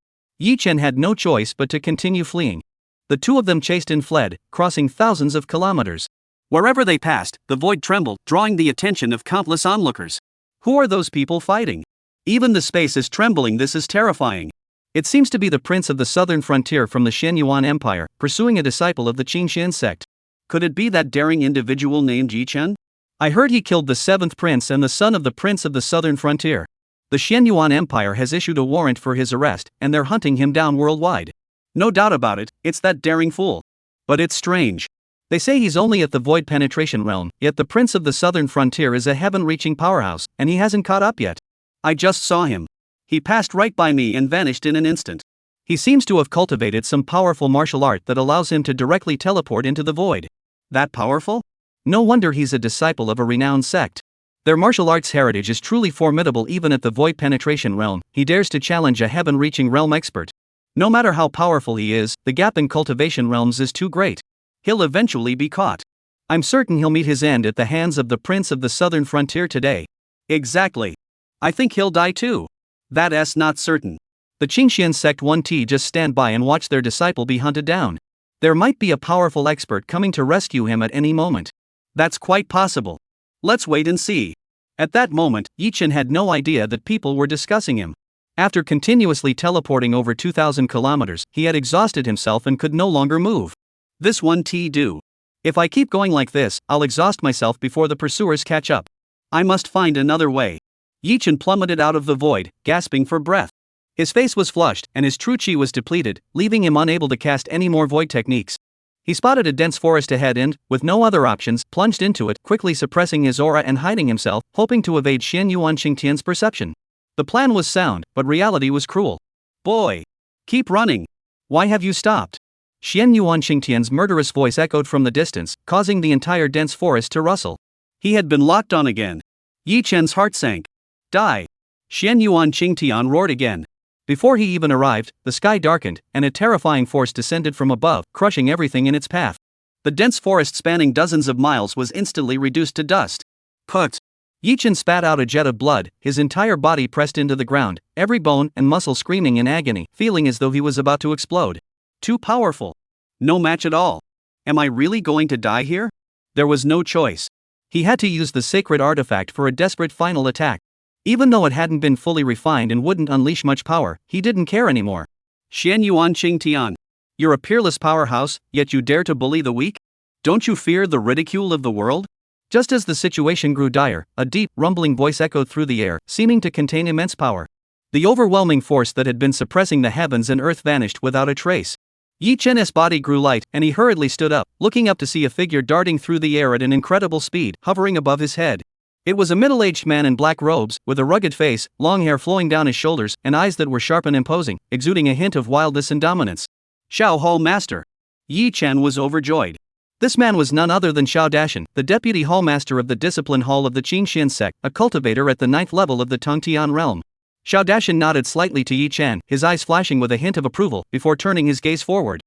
Yichen had no choice but to continue fleeing. The two of them chased and fled, crossing thousands of kilometers. Wherever they passed, the void trembled, drawing the attention of countless onlookers. Who are those people fighting? Even the space is trembling. This is terrifying. It seems to be the prince of the southern frontier from the Xian Yuan Empire, pursuing a disciple of the Qingxian sect. Could it be that daring individual named Yichen? I heard he killed the seventh prince and the son of the prince of the southern frontier. The Xian Yuan Empire has issued a warrant for his arrest, and they're hunting him down worldwide. No doubt about it, it's that daring fool. But it's strange. They say he's only at the void penetration realm, yet the prince of the southern frontier is a heaven-reaching powerhouse, and he hasn't caught up yet. I just saw him. He passed right by me and vanished in an instant. He seems to have cultivated some powerful martial art that allows him to directly teleport into the void. That powerful? No wonder he's a disciple of a renowned sect. Their martial arts heritage is truly formidable even at the void penetration realm. He dares to challenge a heaven-reaching realm expert. No matter how powerful he is, the gap in cultivation realms is too great. He'll eventually be caught. I'm certain he'll meet his end at the hands of the Prince of the Southern Frontier today. Exactly. I think he'll die too. That's not certain. The Qingxian sect 1T just stand by and watch their disciple be hunted down. There might be a powerful expert coming to rescue him at any moment. That's quite possible. Let's wait and see. At that moment, Yi Chen had no idea that people were discussing him. After continuously teleporting over 2,000 kilometers, he had exhausted himself and could no longer move. This 1T do. If I keep going like this, I'll exhaust myself before the pursuers catch up. I must find another way. Yi Chen plummeted out of the void, gasping for breath. His face was flushed, and his true chi was depleted, leaving him unable to cast any more void techniques. He spotted a dense forest ahead and, with no other options, plunged into it, quickly suppressing his aura and hiding himself, hoping to evade Xian Yuan Qingtian's perception. The plan was sound, but reality was cruel. Boy! Keep running! Why have you stopped? Xian Yuan Qingtian's murderous voice echoed from the distance, causing the entire dense forest to rustle. He had been locked on again. Yi Chen's heart sank. Die! Xian Yuan Qingtian roared again. Before he even arrived, the sky darkened, and a terrifying force descended from above, crushing everything in its path. The dense forest spanning dozens of miles was instantly reduced to dust. Put! Yi Chen spat out a jet of blood, his entire body pressed into the ground, every bone and muscle screaming in agony, feeling as though he was about to explode. Too powerful. No match at all. Am I really going to die here? There was no choice. He had to use the sacred artifact for a desperate final attack. Even though it hadn't been fully refined and wouldn't unleash much power, he didn't care anymore. Xian Yuan Qingtian. You're a peerless powerhouse, yet you dare to bully the weak? Don't you fear the ridicule of the world? Just as the situation grew dire, a deep, rumbling voice echoed through the air, seeming to contain immense power. The overwhelming force that had been suppressing the heavens and earth vanished without a trace. Yi Chen's body grew light, and he hurriedly stood up, looking up to see a figure darting through the air at an incredible speed, hovering above his head. It was a middle-aged man in black robes, with a rugged face, long hair flowing down his shoulders, and eyes that were sharp and imposing, exuding a hint of wildness and dominance. Xiao Hall Master. Yi Chen was overjoyed. This man was none other than Xiao Dashan, the deputy hallmaster of the discipline hall of the Qingxian sect, a cultivator at the 9th level of the Tongtian realm. Xiao Dashan nodded slightly to Yi Chen, his eyes flashing with a hint of approval, before turning his gaze forward.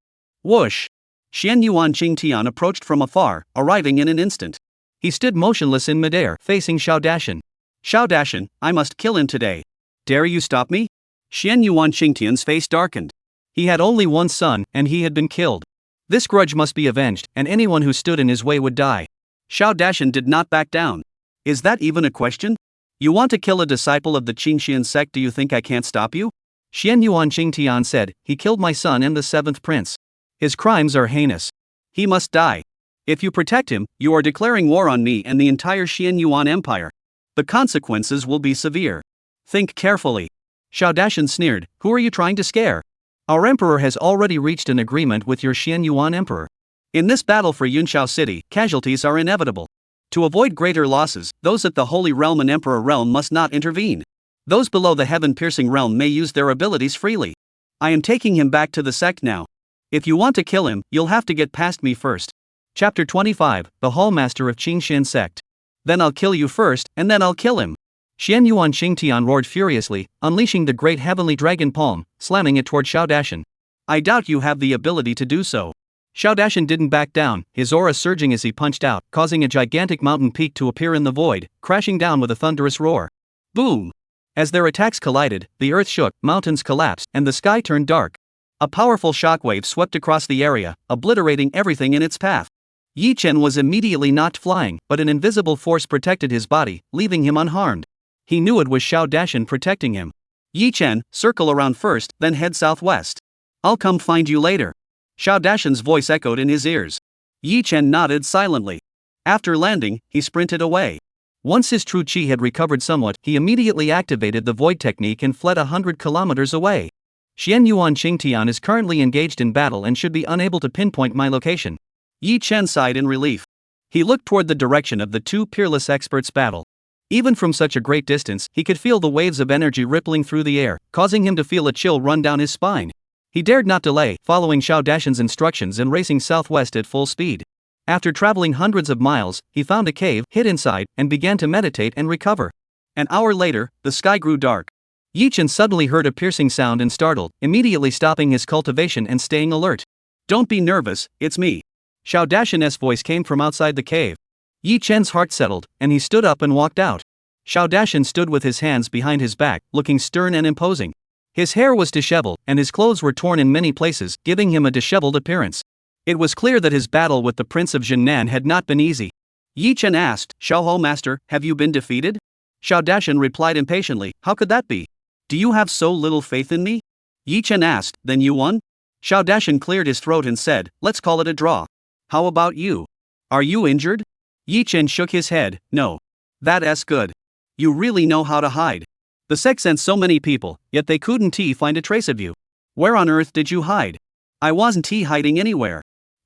Whoosh! Xian Yuan Qingtian approached from afar, arriving in an instant. He stood motionless in midair, facing Xiao Dashan. Xiao Dashan, I must kill him today. Dare you stop me? Xian Yuan Qingtian's face darkened. He had only one son, and he had been killed. This grudge must be avenged, and anyone who stood in his way would die. Xiao Dashan did not back down. Is that even a question? You want to kill a disciple of the Qingxian sect? Do you think I can't stop you? Xian Yuan Qingtian said, he killed my son and the 7th prince. His crimes are heinous. He must die. If you protect him, you are declaring war on me and the entire Xian Yuan Empire. The consequences will be severe. Think carefully. Xiao Dashan sneered, who are you trying to scare? Our emperor has already reached an agreement with your Xian Yuan emperor. In this battle for Yunqiao City, casualties are inevitable. To avoid greater losses, those at the Holy Realm and Emperor Realm must not intervene. Those below the heaven-piercing realm may use their abilities freely. I am taking him back to the sect now. If you want to kill him, you'll have to get past me first. Chapter 25, The Hallmaster of Qingxian Sect. Then I'll kill you first, and then I'll kill him. Xian Yuan Qingtian roared furiously, unleashing the great heavenly dragon palm, slamming it toward Xiao Dashan. I doubt you have the ability to do so. Xiao Dashan didn't back down, his aura surging as he punched out, causing a gigantic mountain peak to appear in the void, crashing down with a thunderous roar. Boom! As their attacks collided, the earth shook, mountains collapsed, and the sky turned dark. A powerful shockwave swept across the area, obliterating everything in its path. Yi Chen was immediately knocked flying, but an invisible force protected his body, leaving him unharmed. He knew it was Xiao Dashan protecting him. Yi Chen, circle around first, then head southwest. I'll come find you later. Xiao Dashan's voice echoed in his ears. Yi Chen nodded silently. After landing, he sprinted away. Once his true chi had recovered somewhat, he immediately activated the void technique and fled 100 kilometers away. Xian Yuan Qingtian is currently engaged in battle and should be unable to pinpoint my location. Yi Chen sighed in relief. He looked toward the direction of the two peerless experts' battle. Even from such a great distance, he could feel the waves of energy rippling through the air, causing him to feel a chill run down his spine. He dared not delay, following Xiao Dashan's instructions and racing southwest at full speed. After traveling hundreds of miles, he found a cave, hid inside, and began to meditate and recover. An hour later, the sky grew dark. Yi Chen suddenly heard a piercing sound and startled, immediately stopping his cultivation and staying alert. "Don't be nervous, it's me." Xiao Dashan's voice came from outside the cave. Yi Chen's heart settled, and he stood up and walked out. Xiao Dashan stood with his hands behind his back, looking stern and imposing. His hair was disheveled, and his clothes were torn in many places, giving him a disheveled appearance. It was clear that his battle with the Prince of Jinnan had not been easy. Yi Chen asked, "Xiaohou Master, have you been defeated?" Xiao Dashan replied impatiently, "How could that be? Do you have so little faith in me?" Yi Chen asked, "Then you won?" Xiao Dashan cleared his throat and said, "Let's call it a draw. How about you? Are you injured?" Yi Chen shook his head, "No. That's good. You really know how to hide. The sect sent so many people, yet they couldn't find a trace of you. Where on earth did you hide?" "I wasn't hiding anywhere.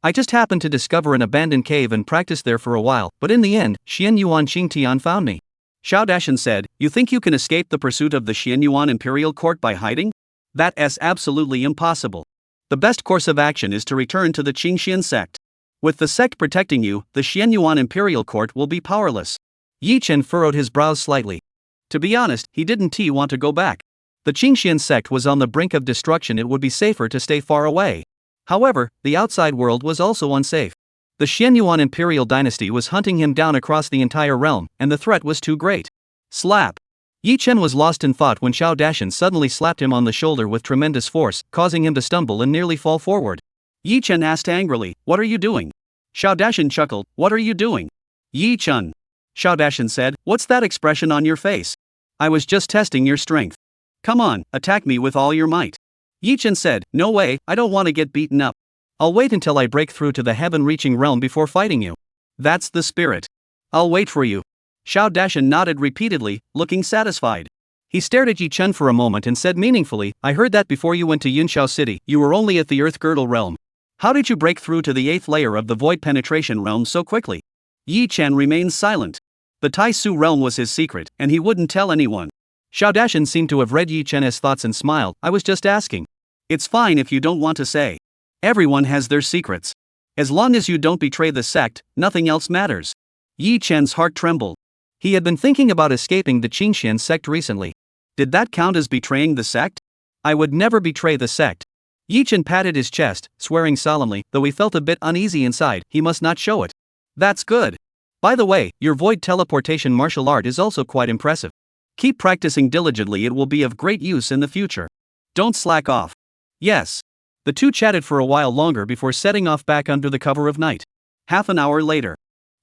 I just happened to discover an abandoned cave and practiced there for a while, but in the end, Xian Yuan Qingtian found me." Xiao Dashan said, "You think you can escape the pursuit of the Xian Yuan Imperial Court by hiding? That's absolutely impossible. The best course of action is to return to the Qingxian sect. With the sect protecting you, the Xian Yuan Imperial Court will be powerless." Yi Chen furrowed his brows slightly. To be honest, he didn't want to go back. The Qingxian sect was on the brink of destruction. It would be safer to stay far away. However, the outside world was also unsafe. The Xian Yuan Imperial dynasty was hunting him down across the entire realm, and the threat was too great. Slap! Yi Chen was lost in thought when Xiao Dashan suddenly slapped him on the shoulder with tremendous force, causing him to stumble and nearly fall forward. Yi Chen asked angrily, "What are you doing?" Xiao Dashan chuckled, "What are you doing?" "Yi Chen." Xiao Dashan said, "What's that expression on your face?" "I was just testing your strength. Come on, attack me with all your might." Yi Chen said, "No way, I don't want to get beaten up. I'll wait until I break through to the heaven-reaching realm before fighting you." "That's the spirit. I'll wait for you." Xiao Dashan nodded repeatedly, looking satisfied. He stared at Yi Chen for a moment and said meaningfully, "I heard that before you went to Yunxiao City, you were only at the Earth Girdle realm. How did you break through to the 8th layer of the Void Penetration realm so quickly?" Yi Chen remained silent. The Tai Su realm was his secret, and he wouldn't tell anyone. Xiao Dashan seemed to have read Yi Chen's thoughts and smiled, "I was just asking. It's fine if you don't want to say. Everyone has their secrets. As long as you don't betray the sect, nothing else matters." Yi Chen's heart trembled. He had been thinking about escaping the Qingxian sect recently. Did that count as betraying the sect? "I would never betray the sect." Yi Chen patted his chest, swearing solemnly, though he felt a bit uneasy inside, he must not show it. "That's good. By the way, your void teleportation martial art is also quite impressive. Keep practicing diligently, it will be of great use in the future. Don't slack off." "Yes." The two chatted for a while longer before setting off back under the cover of night. Half an hour later.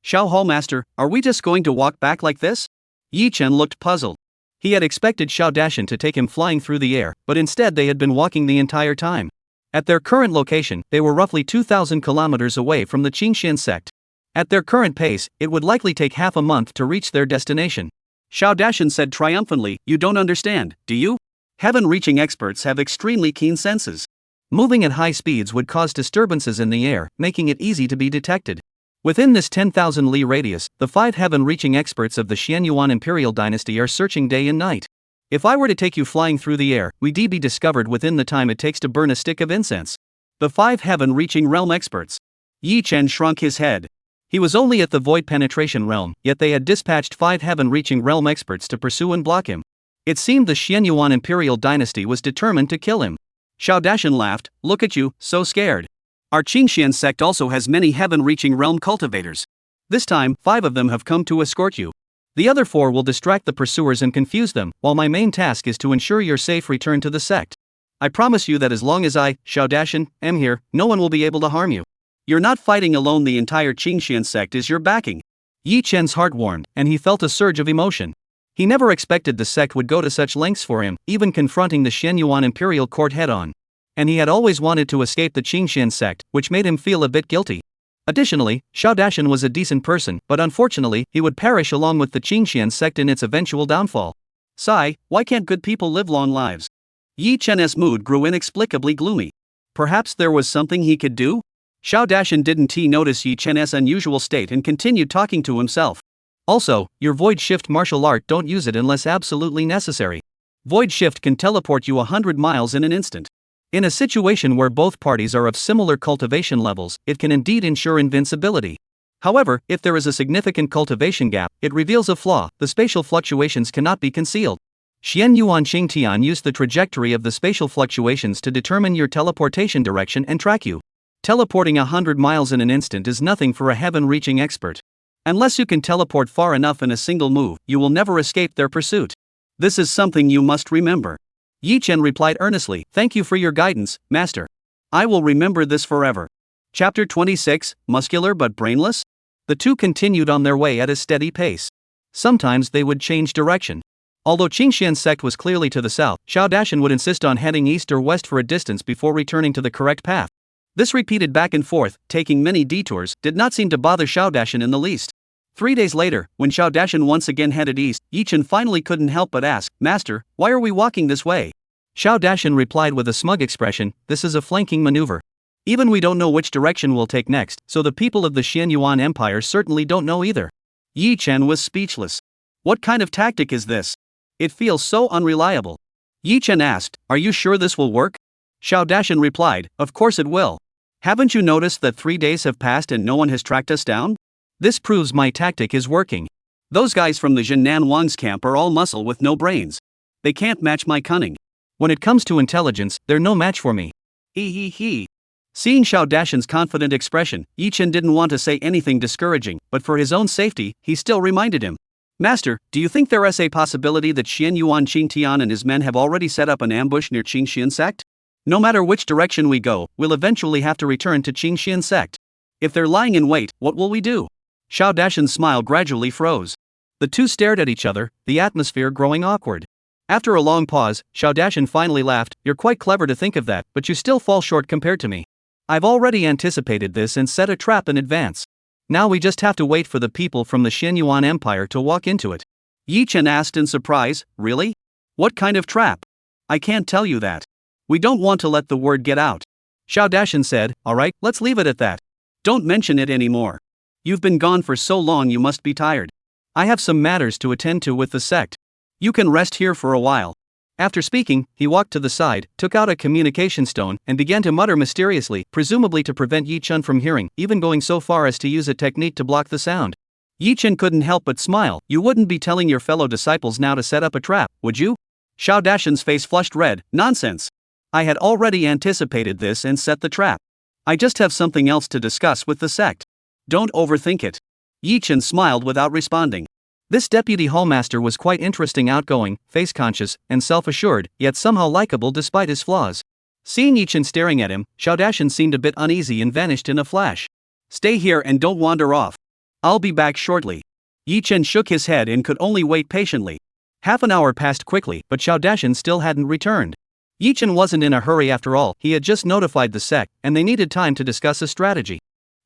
"Xiaohou Master, are we just going to walk back like this?" Yi Chen looked puzzled. He had expected Xiao Dashan to take him flying through the air, but instead they had been walking the entire time. At their current location, they were roughly 2,000 kilometers away from the Qingxian sect. At their current pace, it would likely take half a month to reach their destination. Xiao Dashan said triumphantly, "You don't understand, do you? Heaven-reaching experts have extremely keen senses. Moving at high speeds would cause disturbances in the air, making it easy to be detected. Within this 10,000 li radius, the 5 heaven-reaching experts of the Xian Yuan Imperial Dynasty are searching day and night. If I were to take you flying through the air, we'd be discovered within the time it takes to burn a stick of incense." The 5 heaven-reaching realm experts. Yi Chen shrunk his head. He was only at the Void Penetration realm, yet they had dispatched 5 heaven-reaching realm experts to pursue and block him. It seemed the Xian Yuan Imperial Dynasty was determined to kill him. Xiao Dashan laughed, "Look at you, so scared. Our Qingxian sect also has many heaven-reaching realm cultivators. This time, 5 of them have come to escort you. The other 4 will distract the pursuers and confuse them, while my main task is to ensure your safe return to the sect. I promise you that as long as I, Xiao Dashan, am here, no one will be able to harm you. You're not fighting alone, the entire Qingxian sect is your backing." Yi Chen's heart warmed, and he felt a surge of emotion. He never expected the sect would go to such lengths for him, even confronting the Xian Yuan Imperial Court head-on. And he had always wanted to escape the Qingxian sect, which made him feel a bit guilty. Additionally, Xiao Dashan was a decent person, but unfortunately, he would perish along with the Qingxian sect in its eventual downfall. Sigh, why can't good people live long lives? Yi Chen's mood grew inexplicably gloomy. Perhaps there was something he could do? Xiao Dashan didn't notice Yi Chen's unusual state and continued talking to himself. "Also, your Void Shift martial art, don't use it unless absolutely necessary. Void Shift can teleport you 100 miles in an instant. In a situation where both parties are of similar cultivation levels, it can indeed ensure invincibility. However, if there is a significant cultivation gap, it reveals a flaw: the spatial fluctuations cannot be concealed. Xian Yuan Qingtian used the trajectory of the spatial fluctuations to determine your teleportation direction and track you. Teleporting 100 miles in an instant is nothing for a heaven-reaching expert. Unless you can teleport far enough in a single move, you will never escape their pursuit. This is something you must remember. Yi Chen replied earnestly, "Thank you for your guidance, master. I will remember this forever." Chapter 26, Muscular but Brainless? The two continued on their way at a steady pace. Sometimes they would change direction. Although Qingxian's sect was clearly to the south, Xiao Dashan would insist on heading east or west for a distance before returning to the correct path. This repeated back and forth, taking many detours, did not seem to bother Xiao Dashan in the least. 3 days later, when Xiao Dashan once again headed east, Yi Chen finally couldn't help but ask, "Master, why are we walking this way?" Xiao Dashan replied with a smug expression, "This is a flanking maneuver. Even we don't know which direction we'll take next, so the people of the Xian Yuan Empire certainly don't know either." Yi Chen was speechless. What kind of tactic is this? It feels so unreliable. Yi Chen asked, "Are you sure this will work?" Xiao Dashan replied, "Of course it will. Haven't you noticed that 3 days have passed and no one has tracked us down? This proves my tactic is working. Those guys from the Jinan Wang's camp are all muscle with no brains. They can't match my cunning. When it comes to intelligence, they're no match for me." He. Seeing Xiao Dashan's confident expression, Yi Chen didn't want to say anything discouraging, but for his own safety, he still reminded him, "Master, do you think there is a possibility that Xian Yuan Qingtian and his men have already set up an ambush near Qingxian sect? No matter which direction we go, we'll eventually have to return to Qingxian sect. If they're lying in wait, what will we do?" Xiao Dashan's smile gradually froze. The two stared at each other, the atmosphere growing awkward. After a long pause, Xiao Dashan finally laughed, "You're quite clever to think of that, but you still fall short compared to me. I've already anticipated this and set a trap in advance. Now we just have to wait for the people from the Xian Yuan Empire to walk into it." Yi Chen asked in surprise, "Really? What kind of trap?" "I can't tell you that. We don't want to let the word get out." Xiao Dashan said, "Alright, let's leave it at that. Don't mention it anymore. You've been gone for so long you must be tired. I have some matters to attend to with the sect. You can rest here for a while." After speaking, he walked to the side, took out a communication stone, and began to mutter mysteriously, presumably to prevent Yi Chen from hearing, even going so far as to use a technique to block the sound. Yi Chen couldn't help but smile. "You wouldn't be telling your fellow disciples now to set up a trap, would you?" Xiao Dashan's face flushed red. "Nonsense. I had already anticipated this and set the trap. I just have something else to discuss with the sect. Don't overthink it." Yi Chen smiled without responding. This deputy hallmaster was quite interesting, outgoing, face-conscious, and self-assured, yet somehow likable despite his flaws. Seeing Yi Chen staring at him, Xiao Dashan seemed a bit uneasy and vanished in a flash. "Stay here and don't wander off. I'll be back shortly." Yi Chen shook his head and could only wait patiently. Half an hour passed quickly, but Xiao Dashan still hadn't returned. Yi Chen wasn't in a hurry after all, he had just notified the sect, and they needed time to discuss a strategy.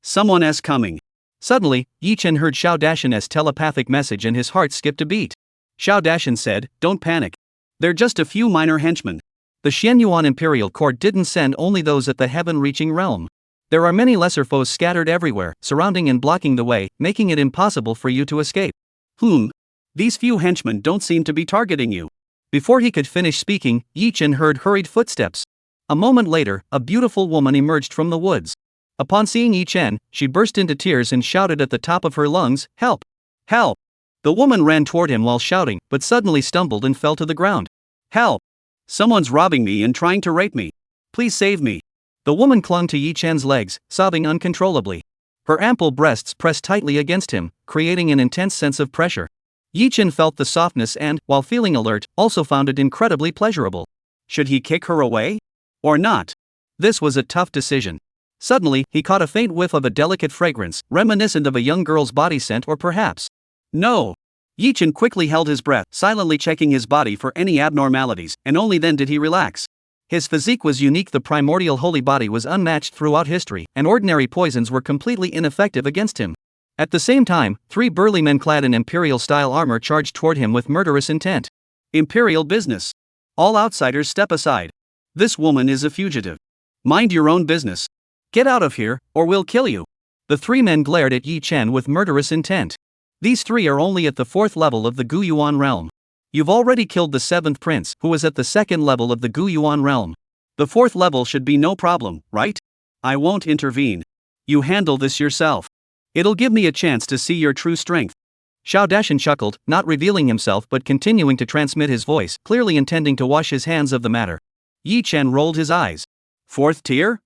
"Someone is coming." Suddenly, Yi Chen heard Xiao Dashan's telepathic message and his heart skipped a beat. Xiao Dashan said, "Don't panic. They're just a few minor henchmen. The Xian Yuan Imperial Court didn't send only those at the heaven-reaching realm. There are many lesser foes scattered everywhere, surrounding and blocking the way, making it impossible for you to escape." These few henchmen don't seem to be targeting you." Before he could finish speaking, Yi Chen heard hurried footsteps. A moment later, a beautiful woman emerged from the woods. Upon seeing Yi Chen, she burst into tears and shouted at the top of her lungs, "Help! Help!" The woman ran toward him while shouting, but suddenly stumbled and fell to the ground. "Help! Someone's robbing me and trying to rape me. Please save me." The woman clung to Yi Chen's legs, sobbing uncontrollably. Her ample breasts pressed tightly against him, creating an intense sense of pressure. Yi Chen felt the softness and, while feeling alert, also found it incredibly pleasurable. Should he kick her away? Or not? This was a tough decision. Suddenly, he caught a faint whiff of a delicate fragrance, reminiscent of a young girl's body scent, or perhaps. No! Yi Chen quickly held his breath, silently checking his body for any abnormalities, and only then did he relax. His physique was unique, the primordial holy body was unmatched throughout history, and ordinary poisons were completely ineffective against him. At the same time, 3 burly men clad in imperial-style armor charged toward him with murderous intent. Imperial business. All outsiders step aside. This woman is a fugitive. Mind your own business. Get out of here, or we'll kill you. The 3 men glared at Yi Chen with murderous intent. These 3 are only at the 4th level of the Gu Yuan realm. You've already killed the 7th prince, who was at the 2nd level of the Gu Yuan realm. The 4th level should be no problem, right? I won't intervene. You handle this yourself. It'll give me a chance to see your true strength. Xiao Dashan chuckled, not revealing himself but continuing to transmit his voice, clearly intending to wash his hands of the matter. Yi Chen rolled his eyes. Fourth tier?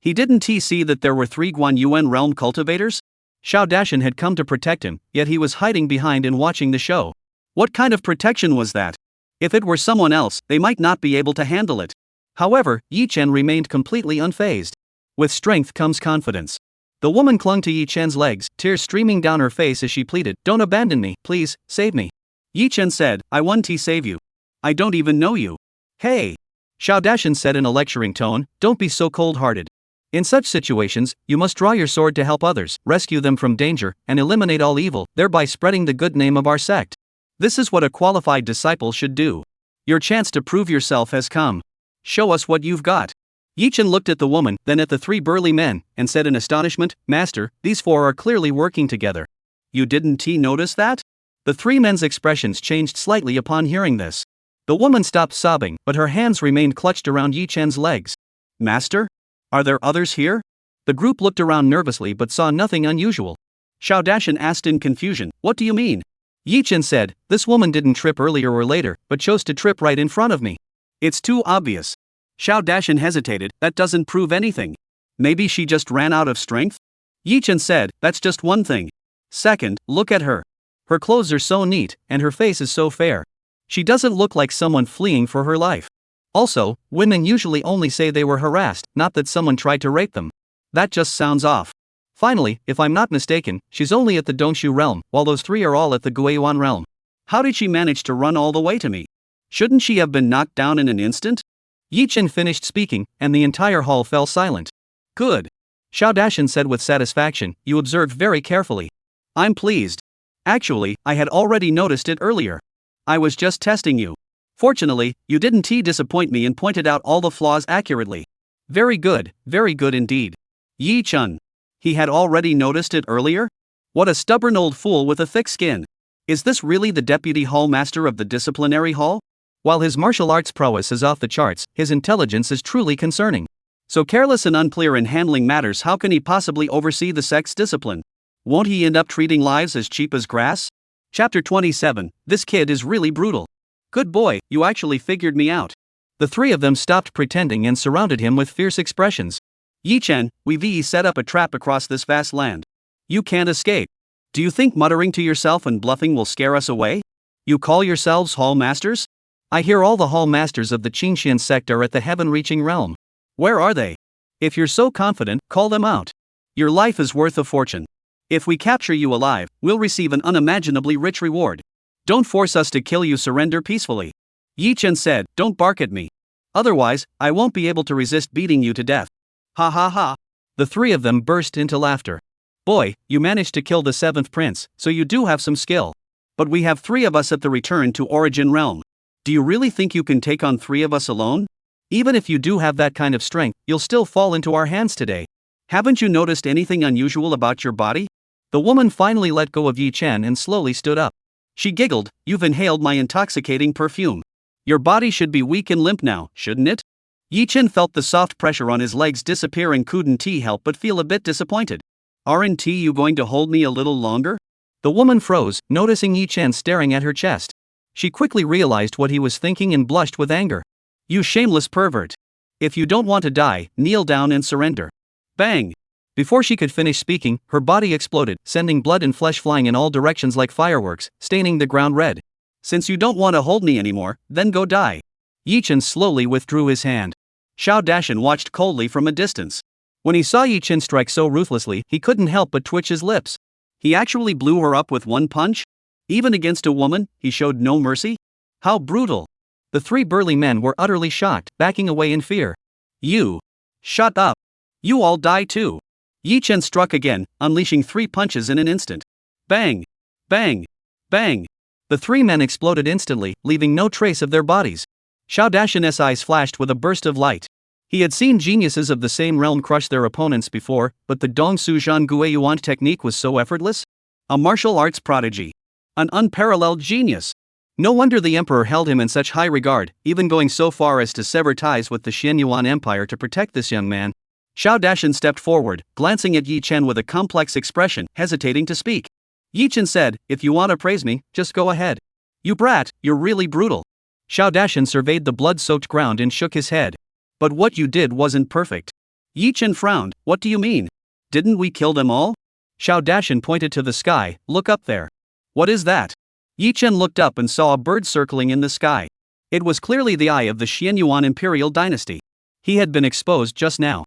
Didn't he see that there were 3 Guanyuan realm cultivators? Xiao Dashan had come to protect him, yet he was hiding behind and watching the show. What kind of protection was that? If it were someone else, they might not be able to handle it. However, Yi Chen remained completely unfazed. With strength comes confidence. The woman clung to Yi Chen's legs, tears streaming down her face as she pleaded, "Don't abandon me, please, save me." Yi Chen said, "I want to save you. I don't even know you." "Hey!" Xiao Dashan said in a lecturing tone, "Don't be so cold-hearted. In such situations, you must draw your sword to help others, rescue them from danger, and eliminate all evil, thereby spreading the good name of our sect. This is what a qualified disciple should do. Your chance to prove yourself has come. Show us what you've got." Yi Chen looked at the woman, then at the 3 burly men, and said in astonishment, "Master, these 4 are clearly working together." "You didn't notice that?" The 3 men's expressions changed slightly upon hearing this. The woman stopped sobbing, but her hands remained clutched around Yi Chen's legs. "Master? Are there others here?" The group looked around nervously but saw nothing unusual. Xiao Dashan asked in confusion, "What do you mean?" Yi Chen said, "This woman didn't trip earlier or later, but chose to trip right in front of me. It's too obvious." Xiao Dashan hesitated, "That doesn't prove anything. Maybe she just ran out of strength?" Yi Chen said, "That's just one thing. Second, look at her. Her clothes are so neat, and her face is so fair. She doesn't look like someone fleeing for her life. Also, women usually only say they were harassed, not that someone tried to rape them. That just sounds off. Finally, if I'm not mistaken, she's only at the Dongshu realm, while those 3 are all at the Guiyuan realm. How did she manage to run all the way to me? Shouldn't she have been knocked down in an instant?" Yi Chen finished speaking, and the entire hall fell silent. "Good," Xiao Dashan said with satisfaction, "you observed very carefully. I'm pleased. Actually, I had already noticed it earlier. I was just testing you. Fortunately, you didn't disappoint me and pointed out all the flaws accurately. Very good indeed." Yi Chen. He had already noticed it earlier? What a stubborn old fool with a thick skin. Is this really the deputy hall master of the disciplinary hall? While his martial arts prowess is off the charts, his intelligence is truly concerning. So careless and unclear in handling matters, how can he possibly oversee the sect's discipline? Won't he end up treating lives as cheap as grass? Chapter 27, This kid is really brutal. Good boy, you actually figured me out. The 3 of them stopped pretending and surrounded him with fierce expressions. Yi Chen, we've set up a trap across this vast land. You can't escape. Do you think muttering to yourself and bluffing will scare us away? You call yourselves hall masters? I hear all the hall masters of the Qingxian sect are at the heaven-reaching realm. Where are they? If you're so confident, call them out. Your life is worth a fortune. If we capture you alive, we'll receive an unimaginably rich reward. Don't force us to kill you, surrender peacefully." Yi Chen said, "Don't bark at me. Otherwise, I won't be able to resist beating you to death." Ha ha ha. The 3 of them burst into laughter. "Boy, you managed to kill the 7th prince, so you do have some skill. But we have 3 of us at the return to Origin Realm. Do you really think you can take on 3 of us alone? Even if you do have that kind of strength, you'll still fall into our hands today. Haven't you noticed anything unusual about your body?" The woman finally let go of Yi Chen and slowly stood up. She giggled, "You've inhaled my intoxicating perfume. Your body should be weak and limp now, shouldn't it?" Yi Chen felt the soft pressure on his legs disappear and couldn't help but feel a bit disappointed. "Aren't you going to hold me a little longer?" The woman froze, noticing Yi Chen staring at her chest. She quickly realized what he was thinking and blushed with anger. "You shameless pervert. If you don't want to die, kneel down and surrender." Bang! Before she could finish speaking, her body exploded, sending blood and flesh flying in all directions like fireworks, staining the ground red. "Since you don't want to hold me anymore, then go die." Yi Chen slowly withdrew his hand. Xiao Dashan watched coldly from a distance. When he saw Yi Chen strike so ruthlessly, he couldn't help but twitch his lips. He actually blew her up with one punch? Even against a woman, he showed no mercy? How brutal! The 3 burly men were utterly shocked, backing away in fear. "You! Shut up! You all die too!" Yi Chen struck again, unleashing 3 punches in an instant. Bang! Bang! Bang! The 3 men exploded instantly, leaving no trace of their bodies. Xiao Dashan's eyes flashed with a burst of light. He had seen geniuses of the same realm crush their opponents before, but the Dongsu Zhan Guiyuan technique was so effortless? A martial arts prodigy. An unparalleled genius. No wonder the emperor held him in such high regard, even going so far as to sever ties with the Xianyuan Empire to protect this young man. Xiao Dashan stepped forward, glancing at Yi Chen with a complex expression, hesitating to speak. Yi Chen said, "If you want to praise me, just go ahead." "You brat, you're really brutal." Xiao Dashan surveyed the blood-soaked ground and shook his head. "But what you did wasn't perfect." Yi Chen frowned. "What do you mean? Didn't we kill them all?" Xiao Dashan pointed to the sky. "Look up there." "What is that?" Yi Chen looked up and saw a bird circling in the sky. It was clearly the eye of the Xianyuan imperial dynasty. He had been exposed just now.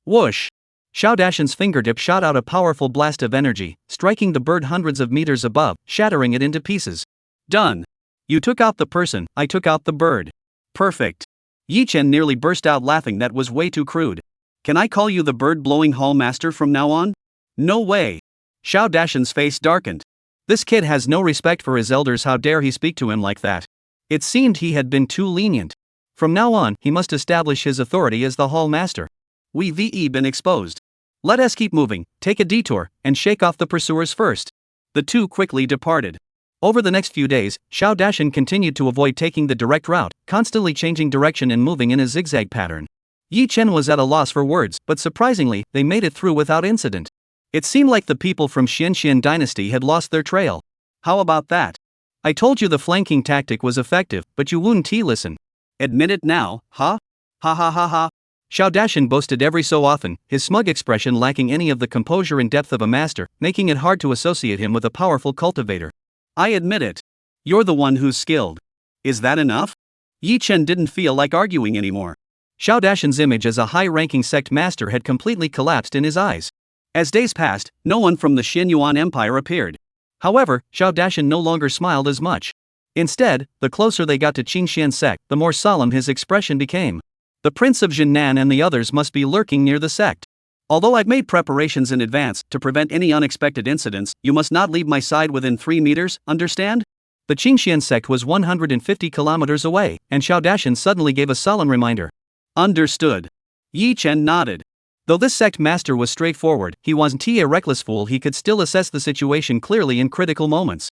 Whoosh! Xiao Dashan's fingertip shot out a powerful blast of energy, striking the bird hundreds of meters above, shattering it into pieces. "Done. You took out the person, I took out the bird. Perfect." Yi Chen nearly burst out laughing. "That was way too crude. Can I call you the bird-blowing hall master from now on?" "No way." Xiao Dashan's face darkened. This kid has no respect for his elders. How dare he speak to him like that? It seemed he had been too lenient. From now on, he must establish his authority as the hall master. We've been exposed. Let us keep moving, take a detour, and shake off the pursuers first. The two quickly departed. Over the next few days, Xiao Dashan continued to avoid taking the direct route, constantly changing direction and moving in a zigzag pattern. Yi Chen was at a loss for words, but surprisingly, they made it through without incident. It seemed like the people from Xianxian dynasty had lost their trail. "How about that? I told you the flanking tactic was effective, but you wouldn't listen. Admit it now, huh? Ha ha ha ha." Xiao Dashan boasted every so often, his smug expression lacking any of the composure and depth of a master, making it hard to associate him with a powerful cultivator. "I admit it. You're the one who's skilled. Is that enough?" Yi Chen didn't feel like arguing anymore. Xiao Dashan's image as a high-ranking sect master had completely collapsed in his eyes. As days passed, no one from the Xianyuan Empire appeared. However, Xiao Dashan no longer smiled as much. Instead, the closer they got to Qingxian sect, the more solemn his expression became. "The Prince of Jinnan and the others must be lurking near the sect. Although I've made preparations in advance to prevent any unexpected incidents, you must not leave my side within 3 meters, understand?" The Qingxian sect was 150 kilometers away, and Xiao Dashan suddenly gave a solemn reminder. "Understood." Yi Chen nodded. Though this sect master was straightforward, he wasn't a reckless fool. He could still assess the situation clearly in critical moments.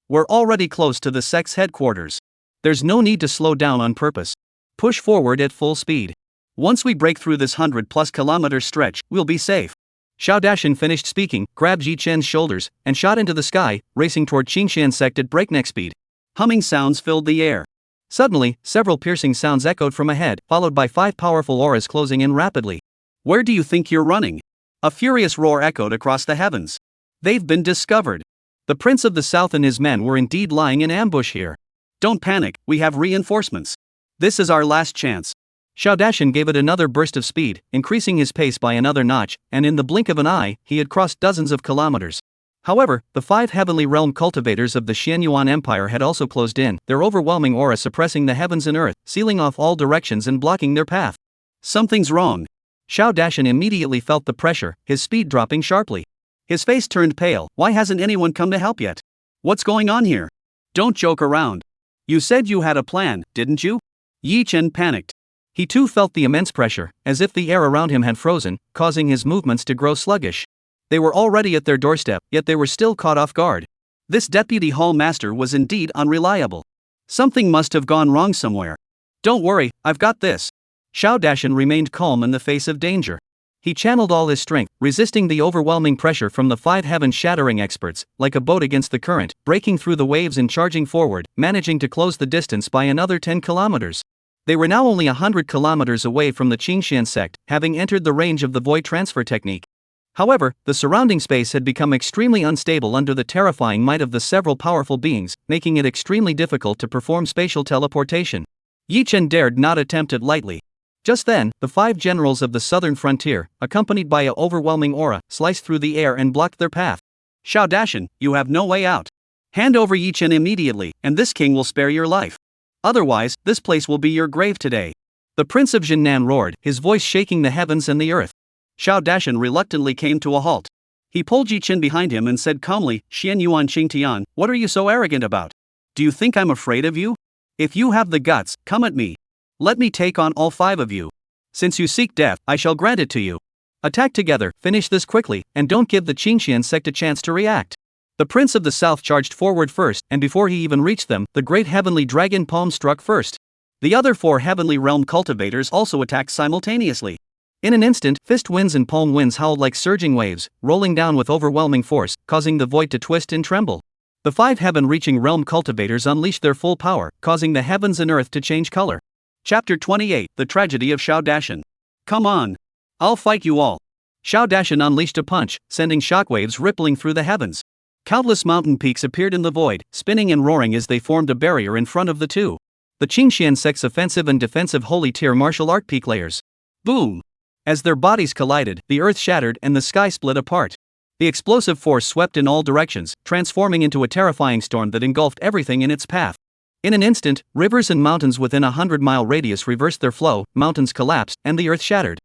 "We're already close to the sect's headquarters. There's no need to slow down on purpose. Push forward at full speed. Once we break through this 100+ kilometer stretch, we'll be safe." Xiao Dashan finished speaking, grabbed Yi Chen's shoulders, and shot into the sky, racing toward Qingxian sect at breakneck speed. Humming sounds filled the air. Suddenly, several piercing sounds echoed from ahead, followed by 5 powerful auras closing in rapidly. "Where do you think you're running?" A furious roar echoed across the heavens. "They've been discovered. The Prince of the South and his men were indeed lying in ambush here. Don't panic, we have reinforcements. This is our last chance." Xiao Dashan gave it another burst of speed, increasing his pace by another notch, and in the blink of an eye, he had crossed dozens of kilometers. However, the 5 heavenly realm cultivators of the Xianyuan Empire had also closed in, their overwhelming aura suppressing the heavens and earth, sealing off all directions and blocking their path. "Something's wrong." Xiao Dashan immediately felt the pressure, his speed dropping sharply. His face turned pale. "Why hasn't anyone come to help yet? What's going on here? Don't joke around. You said you had a plan, didn't you?" Yi Chen panicked. He too felt the immense pressure, as if the air around him had frozen, causing his movements to grow sluggish. They were already at their doorstep, yet they were still caught off guard. This deputy hall master was indeed unreliable. Something must have gone wrong somewhere. "Don't worry, I've got this." Xiao Dashan remained calm in the face of danger. He channeled all his strength, resisting the overwhelming pressure from the 5 heaven-shattering experts, like a boat against the current, breaking through the waves and charging forward, managing to close the distance by another 10 kilometers. They were now only 100 kilometers away from the Qingxian sect, having entered the range of the void transfer technique. However, the surrounding space had become extremely unstable under the terrifying might of the several powerful beings, making it extremely difficult to perform spatial teleportation. Yi Chen dared not attempt it lightly. Just then, the 5 generals of the southern frontier, accompanied by an overwhelming aura, sliced through the air and blocked their path. "Xiao Dashan, you have no way out. Hand over Yi Chen immediately, and this king will spare your life. Otherwise, this place will be your grave today." The Prince of Jinnan roared, his voice shaking the heavens and the earth. Xiao Dashan reluctantly came to a halt. He pulled Yi Chen behind him and said calmly, "Xianyuan Qingtian, what are you so arrogant about? Do you think I'm afraid of you? If you have the guts, come at me. Let me take on all 5 of you. Since you seek death, I shall grant it to you. Attack together, finish this quickly, and don't give the Qingxian sect a chance to react." The Prince of the South charged forward first, and before he even reached them, the great heavenly dragon palm struck first. The other 4 heavenly realm cultivators also attacked simultaneously. In an instant, fist winds and palm winds howled like surging waves, rolling down with overwhelming force, causing the void to twist and tremble. The 5 heaven-reaching realm cultivators unleashed their full power, causing the heavens and earth to change color. Chapter 28, The Tragedy of Xiao Dashan. Come on. I'll fight you all. Xiao Dashan unleashed a punch, sending shockwaves rippling through the heavens. Countless mountain peaks appeared in the void, spinning and roaring as they formed a barrier in front of the two. The Qingxian sect's offensive and defensive holy tier martial art peak layers. Boom! As their bodies collided, the earth shattered and the sky split apart. The explosive force swept in all directions, transforming into a terrifying storm that engulfed everything in its path. In an instant, rivers and mountains within a 100-mile radius reversed their flow, mountains collapsed, and the earth shattered.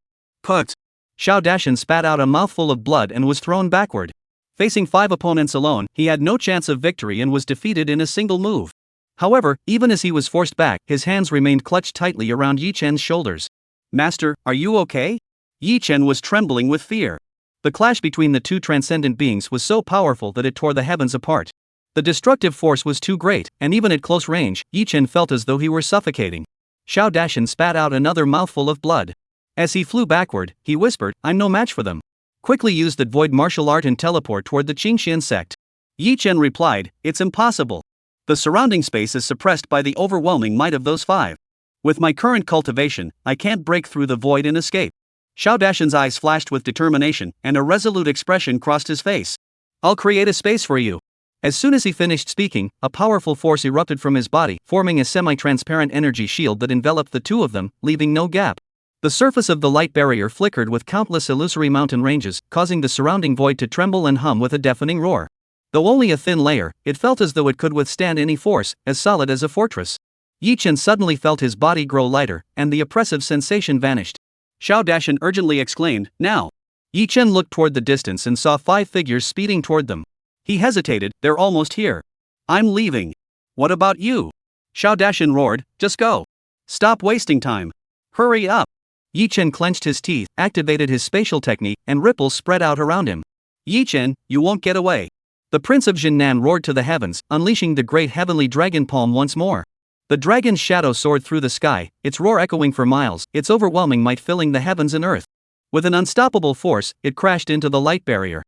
Put! Xiao Dashan spat out a mouthful of blood and was thrown backward. Facing 5 opponents alone, he had no chance of victory and was defeated in a single move. However, even as he was forced back, his hands remained clutched tightly around Yi Chen's shoulders. Master, are you okay? Yi Chen was trembling with fear. The clash between the two transcendent beings was so powerful that it tore the heavens apart. The destructive force was too great, and even at close range, Yi Chen felt as though he were suffocating. Xiao Dashan spat out another mouthful of blood. As he flew backward, he whispered, "I'm no match for them." Quickly used the void martial art and teleport toward the Qingxian sect. Yi Chen replied, "It's impossible. The surrounding space is suppressed by the overwhelming might of those 5. With my current cultivation, I can't break through the void and escape." Xiao Dashan's eyes flashed with determination, and a resolute expression crossed his face. "I'll create a space for you." As soon as he finished speaking, a powerful force erupted from his body, forming a semi-transparent energy shield that enveloped the two of them, leaving no gap. The surface of the light barrier flickered with countless illusory mountain ranges, causing the surrounding void to tremble and hum with a deafening roar. Though only a thin layer, it felt as though it could withstand any force, as solid as a fortress. Yi Chen suddenly felt his body grow lighter, and the oppressive sensation vanished. Xiao Dashan urgently exclaimed, "Now!" Yi Chen looked toward the distance and saw 5 figures speeding toward them. He hesitated, "They're almost here. I'm leaving." "What about you?" Xiao Dashan roared, "Just go. Stop wasting time. Hurry up." Yi Chen clenched his teeth, activated his spatial technique, and ripples spread out around him. "Yi Chen, you won't get away." The Prince of Jinnan roared to the heavens, unleashing the great heavenly dragon palm once more. The dragon's shadow soared through the sky, its roar echoing for miles, its overwhelming might filling the heavens and earth. With an unstoppable force, it crashed into the light barrier.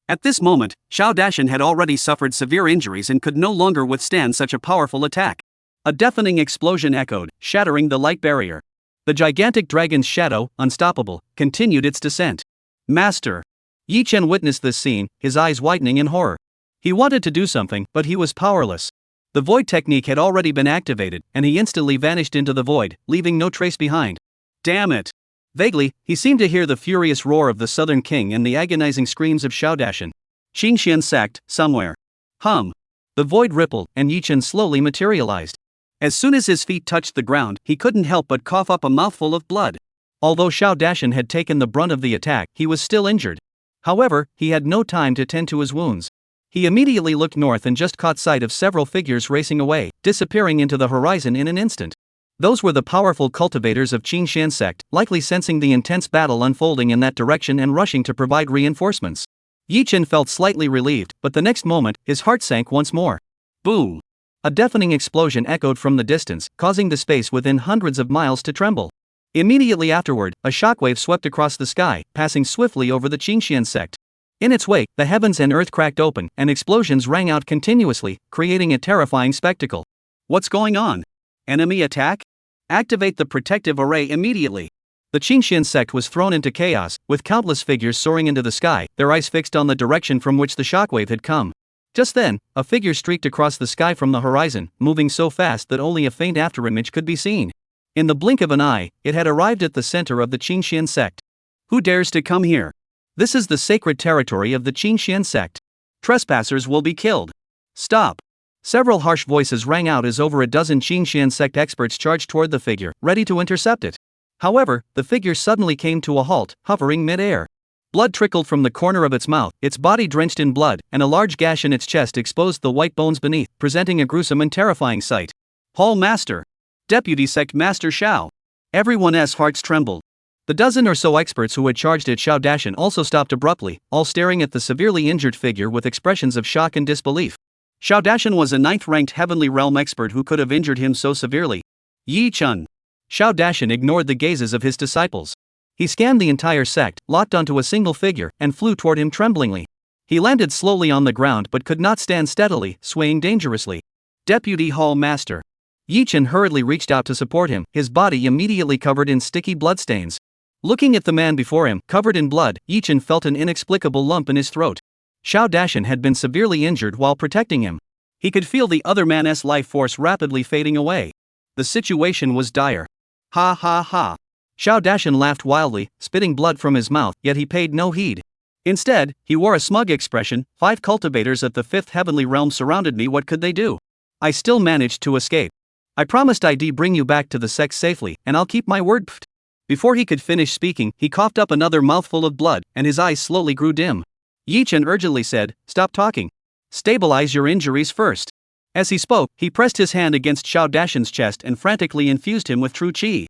At this moment, Xiao Dashan had already suffered severe injuries and could no longer withstand such a powerful attack. A deafening explosion echoed, shattering the light barrier. The gigantic dragon's shadow, unstoppable, continued its descent. "Master!" Yi Chen witnessed this scene, his eyes widening in horror. He wanted to do something, but he was powerless. The void technique had already been activated, and he instantly vanished into the void, leaving no trace behind. "Damn it!" Vaguely, he seemed to hear the furious roar of the Southern King and the agonizing screams of Xiao Dashan. Qingxian sect, somewhere. Hum. The void rippled, and Yi Chen slowly materialized. As soon as his feet touched the ground, he couldn't help but cough up a mouthful of blood. Although Xiao Dashan had taken the brunt of the attack, he was still injured. However, he had no time to tend to his wounds. He immediately looked north and just caught sight of several figures racing away, disappearing into the horizon in an instant. Those were the powerful cultivators of Qingxian sect, likely sensing the intense battle unfolding in that direction and rushing to provide reinforcements. Yi Chen felt slightly relieved, but the next moment, his heart sank once more. Boom! A deafening explosion echoed from the distance, causing the space within hundreds of miles to tremble. Immediately afterward, a shockwave swept across the sky, passing swiftly over the Qingxian sect. In its wake, the heavens and earth cracked open, and explosions rang out continuously, creating a terrifying spectacle. "What's going on? Enemy attack? Activate the protective array immediately." The Qingxian sect was thrown into chaos, with countless figures soaring into the sky, their eyes fixed on the direction from which the shockwave had come. Just then, a figure streaked across the sky from the horizon, moving so fast that only a faint afterimage could be seen. In the blink of an eye, it had arrived at the center of the Qingxian sect. "Who dares to come here? This is the sacred territory of the Qingxian sect. Trespassers will be killed. Stop." Several harsh voices rang out as over a dozen Qingxian sect experts charged toward the figure, ready to intercept it. However, the figure suddenly came to a halt, hovering mid-air. Blood trickled from the corner of its mouth, its body drenched in blood, and a large gash in its chest exposed the white bones beneath, presenting a gruesome and terrifying sight. "Hall Master! Deputy Sect Master Xiao!" Everyone's hearts trembled. The dozen or so experts who had charged at Xiao Dashan also stopped abruptly, all staring at the severely injured figure with expressions of shock and disbelief. Xiao Dashan was a 9th-ranked Heavenly Realm expert who could have injured him so severely. "Yi Chen!" Xiao Dashan ignored the gazes of his disciples. He scanned the entire sect, locked onto a single figure, and flew toward him tremblingly. He landed slowly on the ground but could not stand steadily, swaying dangerously. Deputy Hall Master. Yi Chen hurriedly reached out to support him, his body immediately covered in sticky bloodstains. Looking at the man before him, covered in blood, Yi Chen felt an inexplicable lump in his throat. Xiao Dashan had been severely injured while protecting him. He could feel the other man's life force rapidly fading away. The situation was dire. Ha ha ha. Xiao Dashan laughed wildly, spitting blood from his mouth, yet he paid no heed. Instead, he wore a smug expression. 5 cultivators at the 5th heavenly realm surrounded me. What could they do? I still managed to escape. I promised I'd bring you back to the sect safely, and I'll keep my word. Pfft. Before he could finish speaking, he coughed up another mouthful of blood, and his eyes slowly grew dim. Yi Chen urgently said, "Stop talking. Stabilize your injuries first." As he spoke, he pressed his hand against Xiao Dashan's chest and frantically infused him with true qi.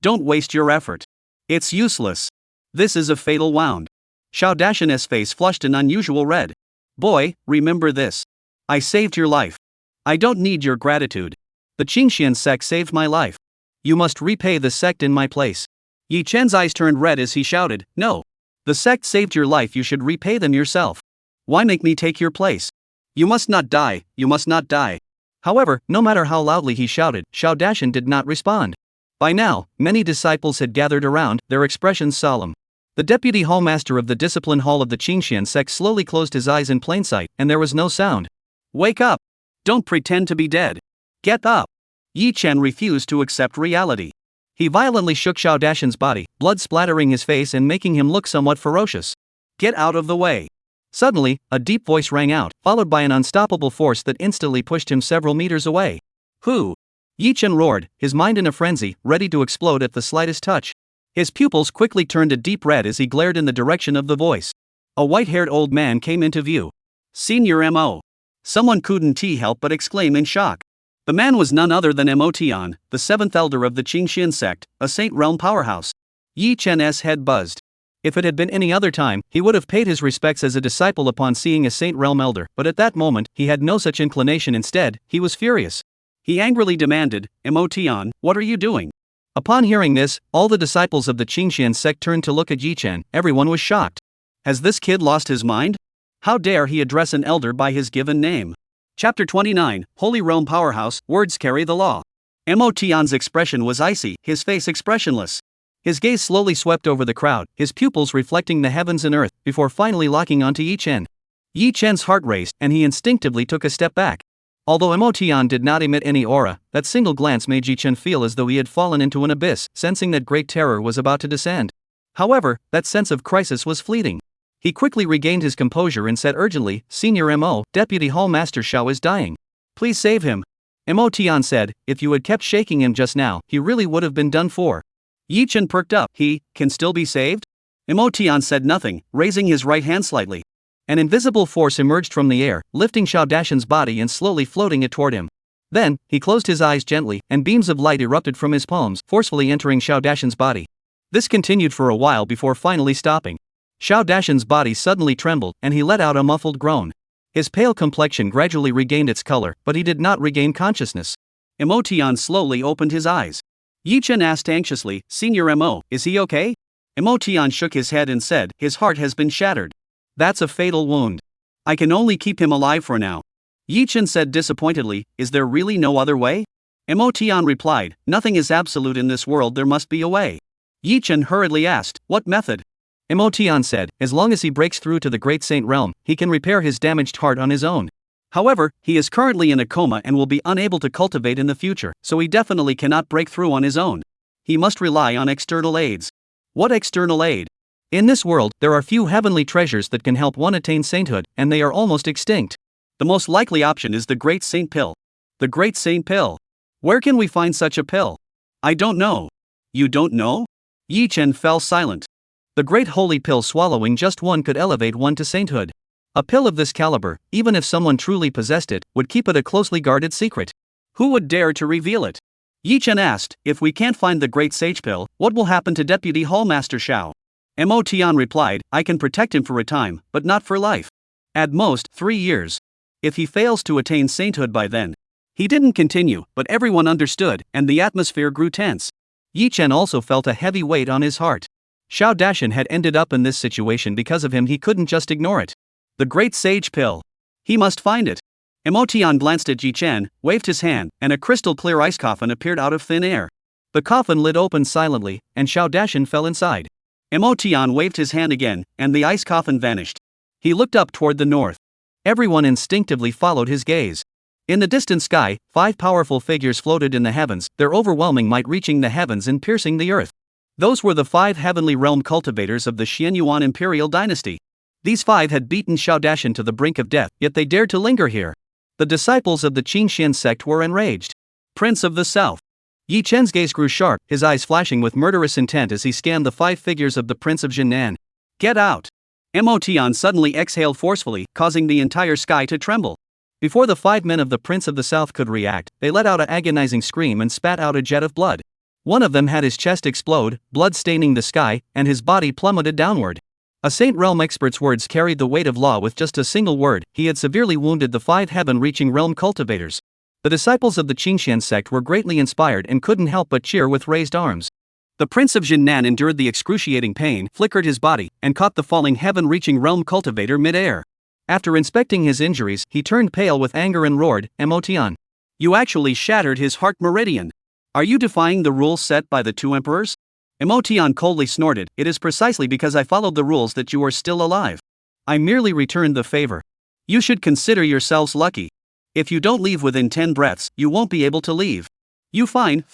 Don't waste your effort. It's useless. This is a fatal wound. Xiao Dashan's face flushed an unusual red. Boy, remember this. I saved your life. I don't need your gratitude. The Qingxian sect saved my life. You must repay the sect in my place. Yi Chen's eyes turned red as he shouted, "No. The sect saved your life, you should repay them yourself. Why make me take your place? You must not die, you must not die." However, no matter how loudly he shouted, Xiao Dashan did not respond. By now, many disciples had gathered around, their expressions solemn. The deputy hallmaster of the discipline hall of the Qingxian sect slowly closed his eyes in plain sight, and there was no sound. Wake up! Don't pretend to be dead. Get up! Yi Chen refused to accept reality. He violently shook Xiao Dashan's body, blood splattering his face and making him look somewhat ferocious. Get out of the way! Suddenly, a deep voice rang out, followed by an unstoppable force that instantly pushed him several meters away. Who? Yi Chen roared, his mind in a frenzy, ready to explode at the slightest touch. His pupils quickly turned a deep red as he glared in the direction of the voice. A white-haired old man came into view. Senior M.O. Someone couldn't help but exclaim in shock. The man was none other than M.O. Tian, the 7th elder of the Qingxian sect, a Saint Realm powerhouse. Yi Chen's head buzzed. If it had been any other time, he would have paid his respects as a disciple upon seeing a Saint Realm elder, but at that moment, he had no such inclination. Instead, he was furious. He angrily demanded, M.O. Tian, what are you doing? Upon hearing this, all the disciples of the Qingxian sect turned to look at Yi Chen. Everyone was shocked. Has this kid lost his mind? How dare he address an elder by his given name? Chapter 29, Holy Realm Powerhouse, Words Carry the Law. M.O. Tian's expression was icy, his face expressionless. His gaze slowly swept over the crowd, his pupils reflecting the heavens and earth, before finally locking onto Yi Chen. Yi Chen's heart raced, and he instinctively took a step back. Although M.O. Tian did not emit any aura, that single glance made Yi Chen feel as though he had fallen into an abyss, sensing that great terror was about to descend. However, that sense of crisis was fleeting. He quickly regained his composure and said urgently, Senior M.O., Deputy Hall Master Xiao is dying. Please save him. M.O. Tian said, if you had kept shaking him just now, he really would have been done for. Yi Chen perked up. He can still be saved? M.O. Tian said nothing, raising his right hand slightly. An invisible force emerged from the air, lifting Xiao Dashan's body and slowly floating it toward him. Then, he closed his eyes gently, and beams of light erupted from his palms, forcefully entering Xiao Dashan's body. This continued for a while before finally stopping. Xiao Dashan's body suddenly trembled, and he let out a muffled groan. His pale complexion gradually regained its color, but he did not regain consciousness. M.O. Tian slowly opened his eyes. Yi Chen asked anxiously, Senior M.O., is he okay? M.O. Tian shook his head and said, his heart has been shattered. That's a fatal wound. I can only keep him alive for now. Yi Chen said disappointedly, is there really no other way? M.O. Tian replied, nothing is absolute in this world, there must be a way. Yi Chen hurriedly asked, what method? M.O. Tian said, as long as he breaks through to the Great Saint Realm, he can repair his damaged heart on his own. However, he is currently in a coma and will be unable to cultivate in the future, so he definitely cannot break through on his own. He must rely on external aids. What external aid? In this world, there are few heavenly treasures that can help one attain sainthood, and they are almost extinct. The most likely option is the Great Saint Pill. The Great Saint Pill. Where can we find such a pill? I don't know. You don't know? Yi Chen fell silent. The Great Holy Pill, swallowing just one could elevate one to sainthood. A pill of this caliber, even if someone truly possessed it, would keep it a closely guarded secret. Who would dare to reveal it? Yi Chen asked, if we can't find the Great Sage Pill, what will happen to Deputy Hallmaster Xiao? M.O. Tian replied, I can protect him for a time, but not for life. At most, 3 years. If he fails to attain sainthood by then. He didn't continue, but everyone understood, and the atmosphere grew tense. Yi Chen also felt a heavy weight on his heart. Xiao Dashan had ended up in this situation because of him. He couldn't just ignore it. The Great Sage Pill. He must find it. Emotion glanced at Yi Chen, waved his hand, and a crystal-clear ice coffin appeared out of thin air. The coffin lid opened silently, and Xiao Dashan fell inside. Emotion waved his hand again, and the ice coffin vanished. He looked up toward the north. Everyone instinctively followed his gaze. In the distant sky, 5 powerful figures floated in the heavens, their overwhelming might reaching the heavens and piercing the earth. Those were the 5 heavenly realm cultivators of the Xianyuan imperial dynasty. These 5 had beaten Xiao Dashan to the brink of death, yet they dared to linger here. The disciples of the Qingxian sect were enraged. Prince of the South. Yi Chen's gaze grew sharp, his eyes flashing with murderous intent as he scanned the 5 figures of the Prince of Jinan. Get out! Emotion suddenly exhaled forcefully, causing the entire sky to tremble. Before the 5 men of the Prince of the South could react, they let out an agonizing scream and spat out a jet of blood. One of them had his chest explode, blood staining the sky, and his body plummeted downward. A Saint Realm expert's words carried the weight of law. With just a single word, he had severely wounded the 5 heaven-reaching realm cultivators. The disciples of the Qingxian sect were greatly inspired and couldn't help but cheer with raised arms. The Prince of Jinan endured the excruciating pain, flickered his body, and caught the falling heaven-reaching realm cultivator mid-air. After inspecting his injuries, he turned pale with anger and roared, Emotion. You actually shattered his heart meridian. Are you defying the rules set by the 2 emperors? Emotion coldly snorted, it is precisely because I followed the rules that you are still alive. I merely returned the favor. You should consider yourselves lucky. If you don't leave within 10 breaths, you won't be able to leave. You fine.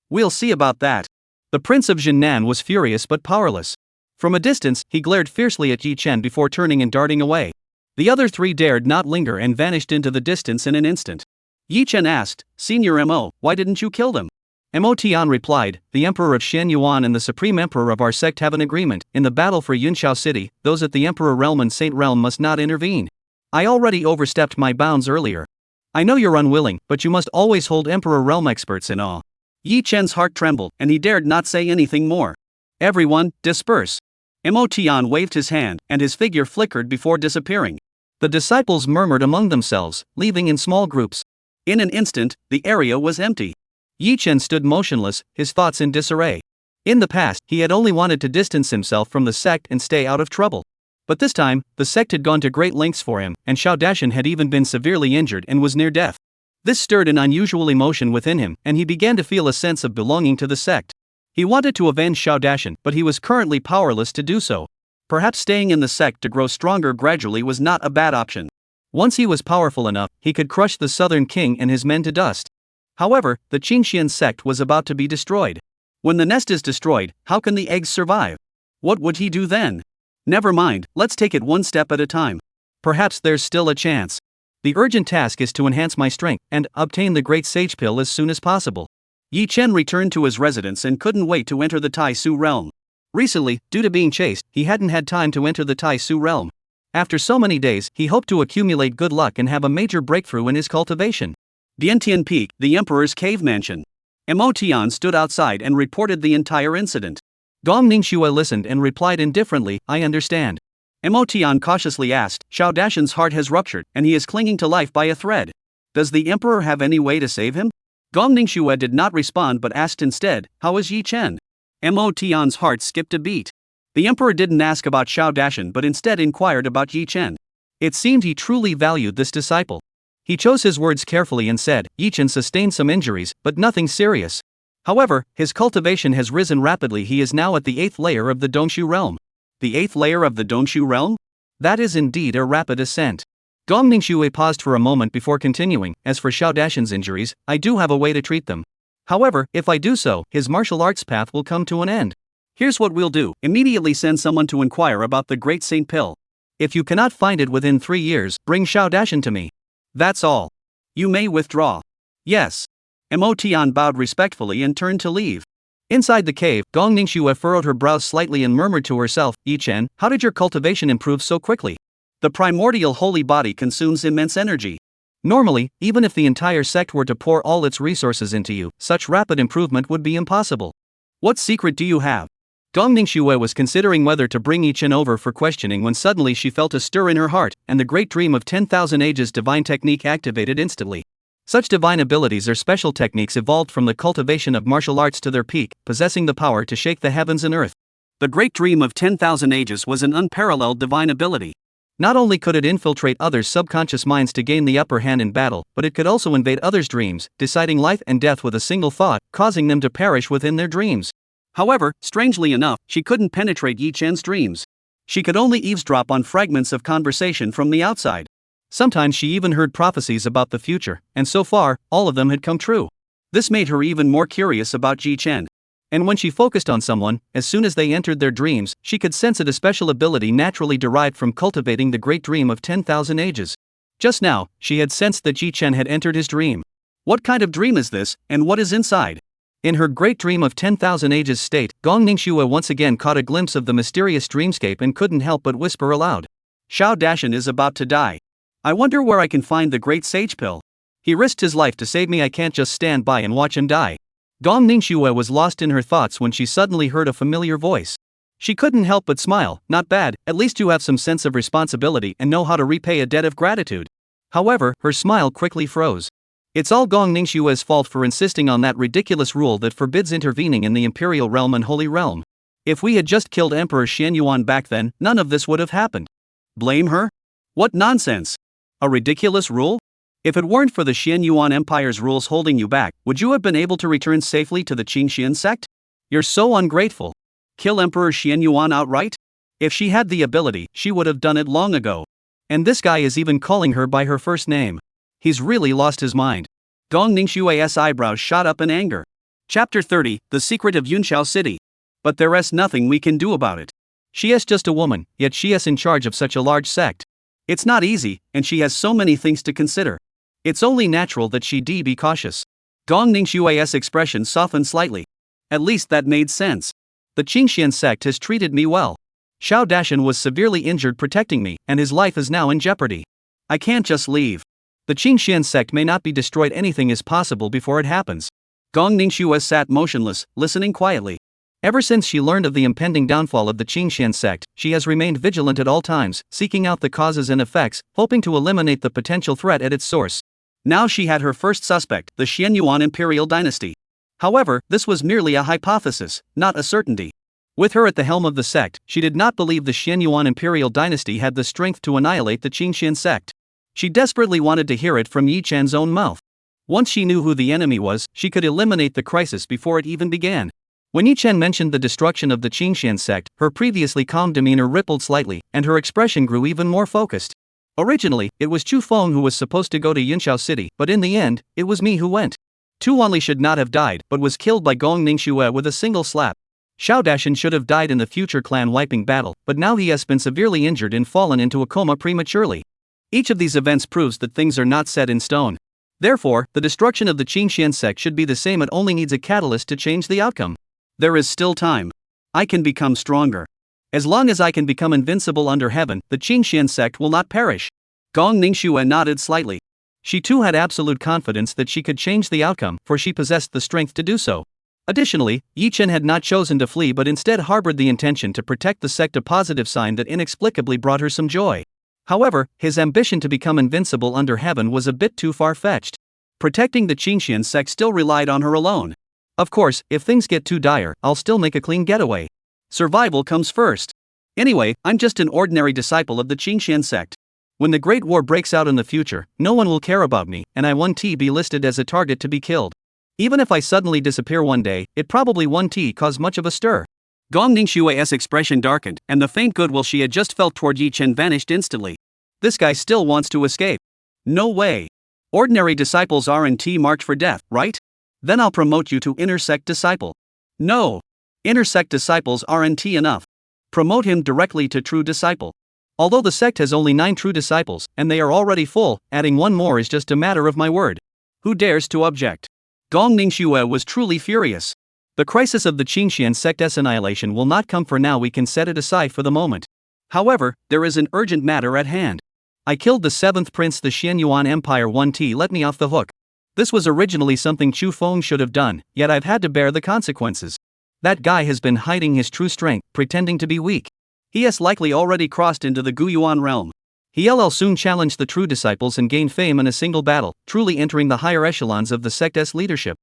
We'll see about that. The Prince of Jinan was furious but powerless. From a distance, he glared fiercely at Yi Chen before turning and darting away. The other 3 dared not linger and vanished into the distance in an instant. Yi Chen asked, Senior Mo, why didn't you kill them? Emotion replied, the Emperor of Xianyuan and the Supreme Emperor of our sect have an agreement. In the battle for Yunxiao City, those at the Emperor Realm and Saint Realm must not intervene. I already overstepped my bounds earlier. I know you're unwilling, but you must always hold Emperor Realm experts in awe. Yi Chen's heart trembled, and he dared not say anything more. Everyone, disperse. Emotion waved his hand, and his figure flickered before disappearing. The disciples murmured among themselves, leaving in small groups. In an instant, the area was empty. Yi Chen stood motionless, his thoughts in disarray. In the past, he had only wanted to distance himself from the sect and stay out of trouble. But this time, the sect had gone to great lengths for him, and Xiao Dashan had even been severely injured and was near death. This stirred an unusual emotion within him, and he began to feel a sense of belonging to the sect. He wanted to avenge Xiao Dashan, but he was currently powerless to do so. Perhaps staying in the sect to grow stronger gradually was not a bad option. Once he was powerful enough, he could crush the Southern King and his men to dust. However, the Qingxian sect was about to be destroyed. When the nest is destroyed, how can the eggs survive? What would he do then? Never mind, let's take it one step at a time. Perhaps there's still a chance. The urgent task is to enhance my strength and obtain the Great Sage Pill as soon as possible. Yi Chen returned to his residence and couldn't wait to enter the Tai Su realm. Recently, due to being chased, he hadn't had time to enter the Tai Su realm. After so many days, he hoped to accumulate good luck and have a major breakthrough in his cultivation. Diantian Peak, the Emperor's cave mansion. Emotion stood outside and reported the entire incident. Gong Ningxue listened and replied indifferently, I understand. Emotion cautiously asked, Xiao Dashan's heart has ruptured, and he is clinging to life by a thread. Does the Emperor have any way to save him? Gong Ningxue did not respond but asked instead, how is Yi Chen? Emotion's heart skipped a beat. The Emperor didn't ask about Xiao Dashan but instead inquired about Yi Chen. It seemed he truly valued this disciple. He chose his words carefully and said, Yi Chen sustained some injuries, but nothing serious. However, his cultivation has risen rapidly. He is now at the 8th layer of the Dongshu realm. The 8th layer of the Dongshu realm? That is indeed a rapid ascent. Gong Ningxue paused for a moment before continuing, as for Xiao Dashan's injuries, I do have a way to treat them. However, if I do so, his martial arts path will come to an end. Here's what we'll do, immediately send someone to inquire about the Great Saint Pill. If you cannot find it within 3 years, bring Xiao Dashan to me. That's all. You may withdraw. Yes. Emotion bowed respectfully and turned to leave. Inside the cave, Gong Ningxue furrowed her brows slightly and murmured to herself, Yi Chen, how did your cultivation improve so quickly? The primordial holy body consumes immense energy. Normally, even if the entire sect were to pour all its resources into you, such rapid improvement would be impossible. What secret do you have? Gong Ningxue was considering whether to bring Yi Chen over for questioning when suddenly she felt a stir in her heart, and the great dream of 10,000 ages divine technique activated instantly. Such divine abilities are special techniques evolved from the cultivation of martial arts to their peak, possessing the power to shake the heavens and earth. The Great Dream of 10,000 Ages was an unparalleled divine ability. Not only could it infiltrate others' subconscious minds to gain the upper hand in battle, but it could also invade others' dreams, deciding life and death with a single thought, causing them to perish within their dreams. However, strangely enough, she couldn't penetrate Yi Chen's dreams. She could only eavesdrop on fragments of conversation from the outside. Sometimes she even heard prophecies about the future, and so far, all of them had come true. This made her even more curious about Yi Chen. And when she focused on someone, as soon as they entered their dreams, she could sense it, a special ability naturally derived from cultivating the Great Dream of 10,000 Ages. Just now, she had sensed that Yi Chen had entered his dream. What kind of dream is this, and what is inside? In her Great Dream of 10,000 Ages state, Gong Ningxue once again caught a glimpse of the mysterious dreamscape and couldn't help but whisper aloud. Xiao Dashan is about to die. I wonder where I can find the Great Sage Pill. He risked his life to save me, I can't just stand by and watch him die. Gong Ningxue was lost in her thoughts when she suddenly heard a familiar voice. She couldn't help but smile. Not bad, at least you have some sense of responsibility and know how to repay a debt of gratitude. However, her smile quickly froze. It's all Gong Ningxue's fault for insisting on that ridiculous rule that forbids intervening in the Imperial Realm and Holy Realm. If we had just killed Emperor Xianyuan back then, none of this would have happened. Blame her? What nonsense! A ridiculous rule? If it weren't for the Xianyuan Empire's rules holding you back, would you have been able to return safely to the Qingxian sect? You're so ungrateful. Kill Emperor Xianyuan outright? If she had the ability, she would have done it long ago. And this guy is even calling her by her first name. He's really lost his mind. Gong Ningxue's eyebrows shot up in anger. Chapter 30, The Secret of Yunqiao City. But there's nothing we can do about it. She is just a woman, yet she is in charge of such a large sect. It's not easy, and she has so many things to consider. It's only natural that she be cautious. Gong Ningxue's expression softened slightly. At least that made sense. The Qingxian sect has treated me well. Xiao Dashan was severely injured protecting me, and his life is now in jeopardy. I can't just leave. The Qingxian sect may not be destroyed, anything is possible before it happens. Gong Ningxue sat motionless, listening quietly. Ever since she learned of the impending downfall of the Qingxian sect, she has remained vigilant at all times, seeking out the causes and effects, hoping to eliminate the potential threat at its source. Now she had her first suspect, the Xianyuan Imperial dynasty. However, this was merely a hypothesis, not a certainty. With her at the helm of the sect, she did not believe the Xianyuan Imperial dynasty had the strength to annihilate the Qingxian sect. She desperately wanted to hear it from Yi Chen's own mouth. Once she knew who the enemy was, she could eliminate the crisis before it even began. When Yi Chen mentioned the destruction of the Qingxian sect, her previously calm demeanor rippled slightly, and her expression grew even more focused. Originally, it was Chu Feng who was supposed to go to Yunqiao City, but in the end, it was me who went. Tu Wanli should not have died, but was killed by Gong Ningxue with a single slap. Xiao Dashan should have died in the future clan-wiping battle, but now he has been severely injured and fallen into a coma prematurely. Each of these events proves that things are not set in stone. Therefore, the destruction of the Qingxian sect should be the same, it only needs a catalyst to change the outcome. There is still time. I can become stronger. As long as I can become invincible under heaven, the Qingxian sect will not perish. Gong Ningxue nodded slightly. She too had absolute confidence that she could change the outcome, for she possessed the strength to do so. Additionally, Yi Chen had not chosen to flee but instead harbored the intention to protect the sect, a positive sign that inexplicably brought her some joy. However, his ambition to become invincible under heaven was a bit too far-fetched. Protecting the Qingxian sect still relied on her alone. Of course, if things get too dire, I'll still make a clean getaway. Survival comes first. Anyway, I'm just an ordinary disciple of the Qingxian sect. When the Great War breaks out in the future, no one will care about me, and I won't be listed as a target to be killed. Even if I suddenly disappear one day, it probably won't cause much of a stir. Gong Ningxue's expression darkened, and the faint goodwill she had just felt toward Yi Chen vanished instantly. This guy still wants to escape. No way. Ordinary disciples aren't marked for death, right? Then I'll promote you to inner sect disciple. No. Inner sect disciples aren't enough. Promote him directly to true disciple. Although the sect has only 9 true disciples, and they are already full, adding one more is just a matter of my word. Who dares to object? Gong Ningxue was truly furious. The crisis of the Qingxian sect's annihilation will not come for now, we can set it aside for the moment. However, there is an urgent matter at hand. I killed the 7th prince, the Xianyuan Empire 1T let me off the hook. This was originally something Chu Feng should have done, yet I've had to bear the consequences. That guy has been hiding his true strength, pretending to be weak. He has likely already crossed into the Guyuan realm. He'll soon challenge the true disciples and gain fame in a single battle, truly entering the higher echelons of the sect's leadership.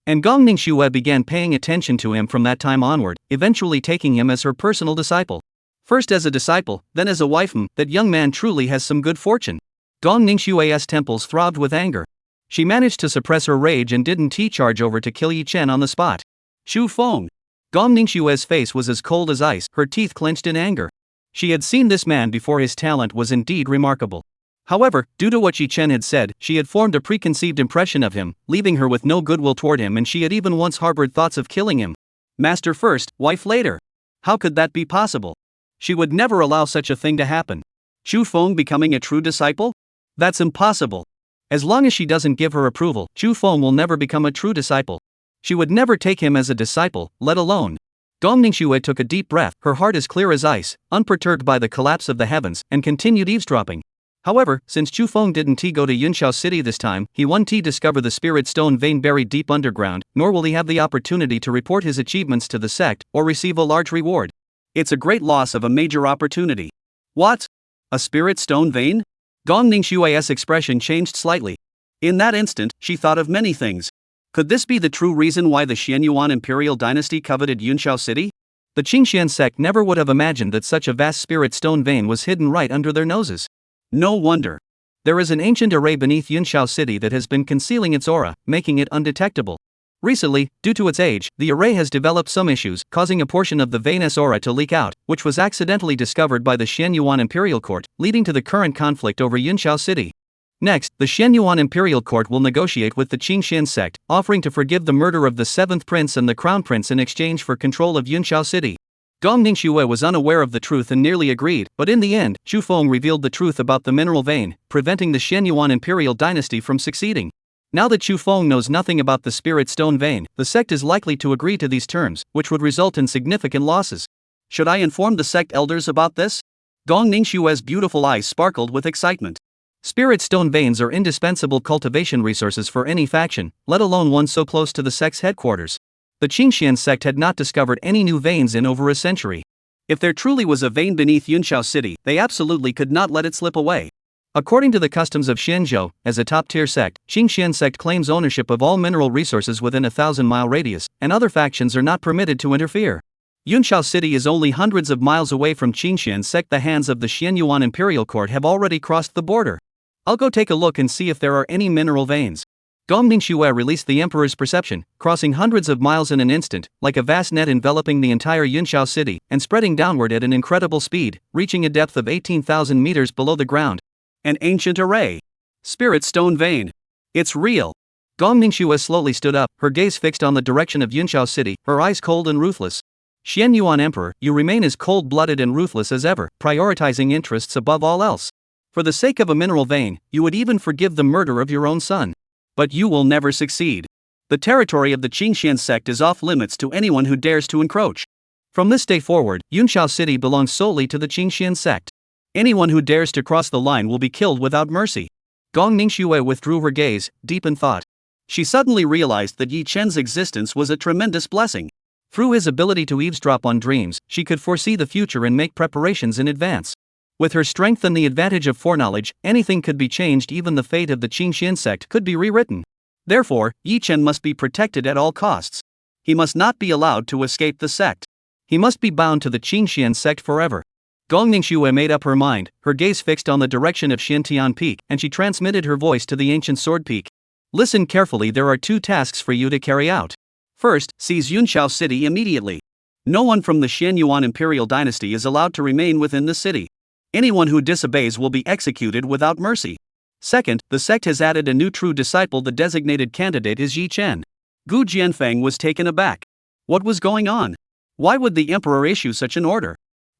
And Gong Ningxue began paying attention to him from that time onward, eventually taking him as her personal disciple. First as a disciple, then as a wife. That young man truly has some good fortune. Gong Ningxue's temples throbbed with anger. She managed to suppress her rage and didn't charge over to kill Yi Chen on the spot. Xu Feng. Gong Ningxue's face was as cold as ice, her teeth clenched in anger. She had seen this man before. His talent was indeed remarkable. However, due to what Yi Chen had said, she had formed a preconceived impression of him, leaving her with no goodwill toward him, and she had even once harbored thoughts of killing him. Master first, wife later. How could that be possible? She would never allow such a thing to happen. Xu Feng becoming a true disciple? That's impossible. As long as she doesn't give her approval, Xu Feng will never become a true disciple. She would never take him as a disciple, let alone. Gong Ningxue took a deep breath, her heart as clear as ice, unperturbed by the collapse of the heavens, and continued eavesdropping. However, since Xu Feng didn't go to Yunxiao City this time, he won't discover the spirit stone vein buried deep underground, nor will he have the opportunity to report his achievements to the sect, or receive a large reward. It's a great loss of a major opportunity. What? A spirit stone vein? Gong Ningxue's expression changed slightly. In that instant, she thought of many things. Could this be the true reason why the Xianyuan imperial dynasty coveted Yunxiao City? The Qingxian sect never would have imagined that such a vast spirit stone vein was hidden right under their noses. No wonder. There is an ancient array beneath Yunxiao City that has been concealing its aura, making it undetectable. Recently, due to its age, the array has developed some issues, causing a portion of the veinous aura to leak out, which was accidentally discovered by the Xianyuan Imperial Court, leading to the current conflict over Yunxiao City. Next, the Xianyuan Imperial Court will negotiate with the Qingxian sect, offering to forgive the murder of the 7th prince and the crown prince in exchange for control of Yunxiao City. Gong Ningxue was unaware of the truth and nearly agreed, but in the end, Xu Feng revealed the truth about the mineral vein, preventing the Xianyuan imperial dynasty from succeeding. Now that Xu Feng knows nothing about the spirit stone vein, the sect is likely to agree to these terms, which would result in significant losses. Should I inform the sect elders about this? Gong Ningxue's beautiful eyes sparkled with excitement. Spirit stone veins are indispensable cultivation resources for any faction, let alone one so close to the sect's headquarters. The Qingxian sect had not discovered any new veins in over a century. If there truly was a vein beneath Yunxiao City, they absolutely could not let it slip away. According to the customs of Xianzhou, as a top-tier sect, Qingxian sect claims ownership of all mineral resources within a 1,000-mile radius, and other factions are not permitted to interfere. Yunxiao City is only hundreds of miles away from Qingxian sect. The hands of the Xianyuan Imperial Court have already crossed the border. I'll go take a look and see if there are any mineral veins. Gong Ningxue released the emperor's perception, crossing hundreds of miles in an instant, like a vast net enveloping the entire Yunxiao City, and spreading downward at an incredible speed, reaching a depth of 18,000 meters below the ground. An ancient array. Spirit stone vein. It's real. Gong Ningxue slowly stood up, her gaze fixed on the direction of Yunxiao City, her eyes cold and ruthless. Xianyuan Emperor, you remain as cold-blooded and ruthless as ever, prioritizing interests above all else. For the sake of a mineral vein, you would even forgive the murder of your own son. But you will never succeed. The territory of the Qingxian sect is off limits to anyone who dares to encroach. From this day forward, Yunxiao City belongs solely to the Qingxian sect. Anyone who dares to cross the line will be killed without mercy. Gong Ningxue withdrew her gaze, deep in thought. She suddenly realized that Yi Chen's existence was a tremendous blessing. Through his ability to eavesdrop on dreams, she could foresee the future and make preparations in advance. With her strength and the advantage of foreknowledge, anything could be changed. Even the fate of the Qingxian sect could be rewritten. Therefore, Yi Chen must be protected at all costs. He must not be allowed to escape the sect. He must be bound to the Qingxian sect forever. Gong Ningxue made up her mind, her gaze fixed on the direction of Xintian Peak, and she transmitted her voice to the ancient sword peak. Listen carefully, there are 2 tasks for you to carry out. First, seize Yunxiao City immediately. No one from the Xianyuan imperial dynasty is allowed to remain within the city. Anyone who disobeys will be executed without mercy. Second, the sect has added a new true disciple. The designated candidate is Yi Chen. Gu Jianfeng was taken aback. What was going on? Why would the emperor issue such an order?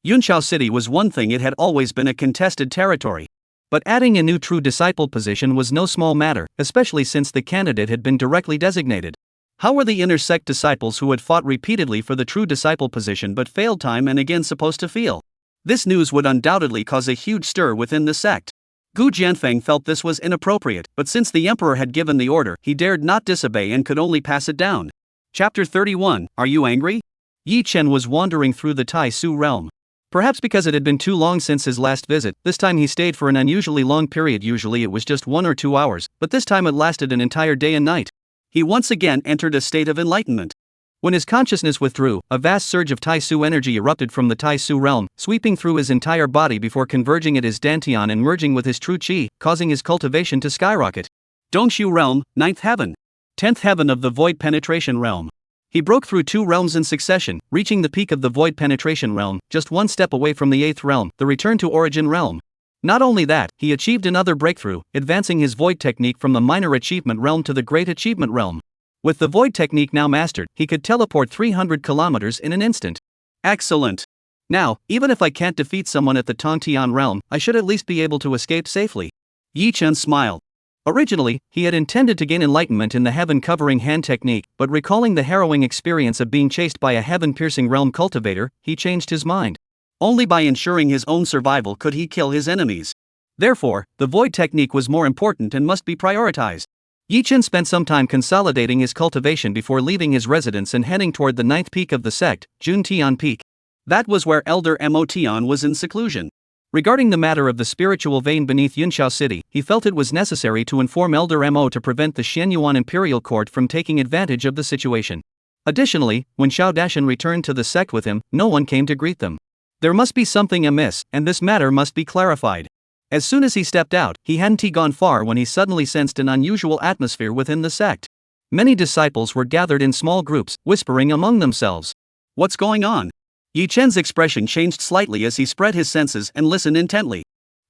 Yunxiao City was one thing, it had always been a contested territory. But adding a new true disciple position was no small matter, especially since the candidate had been directly designated. How were the inner sect disciples who had fought repeatedly for the true disciple position but failed time and again supposed to feel? This news would undoubtedly cause a huge stir within the sect. Gu Jianfeng felt this was inappropriate, but since the emperor had given the order, he dared not disobey and could only pass it down. Chapter 31, Are You Angry? Yi Chen was wandering through the Tai Su realm. Perhaps because it had been too long since his last visit, this time he stayed for an unusually long period. Usually it was just 1 or 2 hours, but this time it lasted an entire day and night. He once again entered a state of enlightenment. When his consciousness withdrew, a vast surge of Tai Su energy erupted from the Tai Su realm, sweeping through his entire body before converging at his dantian and merging with his true chi, causing his cultivation to skyrocket. Dongshu realm, 9th heaven. 10th heaven of the void penetration realm. He broke through 2 realms in succession, reaching the peak of the void penetration realm, just 1 step away from the 8th realm, the return to origin realm. Not only that, he achieved another breakthrough, advancing his void technique from the minor achievement realm to the great achievement realm. With the void technique now mastered, he could teleport 300 kilometers in an instant. Excellent. Now, even if I can't defeat someone at the Tongtian realm, I should at least be able to escape safely. Yi Chen smiled. Originally, he had intended to gain enlightenment in the heaven-covering hand technique, but recalling the harrowing experience of being chased by a heaven-piercing realm cultivator, he changed his mind. Only by ensuring his own survival could he kill his enemies. Therefore, the void technique was more important and must be prioritized. Yi Chen spent some time consolidating his cultivation before leaving his residence and heading toward the 9th peak of the sect, Jun Tian Peak. That was where Elder Mo Tian was in seclusion. Regarding the matter of the spiritual vein beneath Yunxiao City, he felt it was necessary to inform Elder Mo to prevent the Xianyuan Imperial Court from taking advantage of the situation. Additionally, when Xiao Dashan returned to the sect with him, no one came to greet them. There must be something amiss, and this matter must be clarified. As soon as he stepped out, he hadn't gone far when he suddenly sensed an unusual atmosphere within the sect. Many disciples were gathered in small groups, whispering among themselves. What's going on? Yi Chen's expression changed slightly as he spread his senses and listened intently.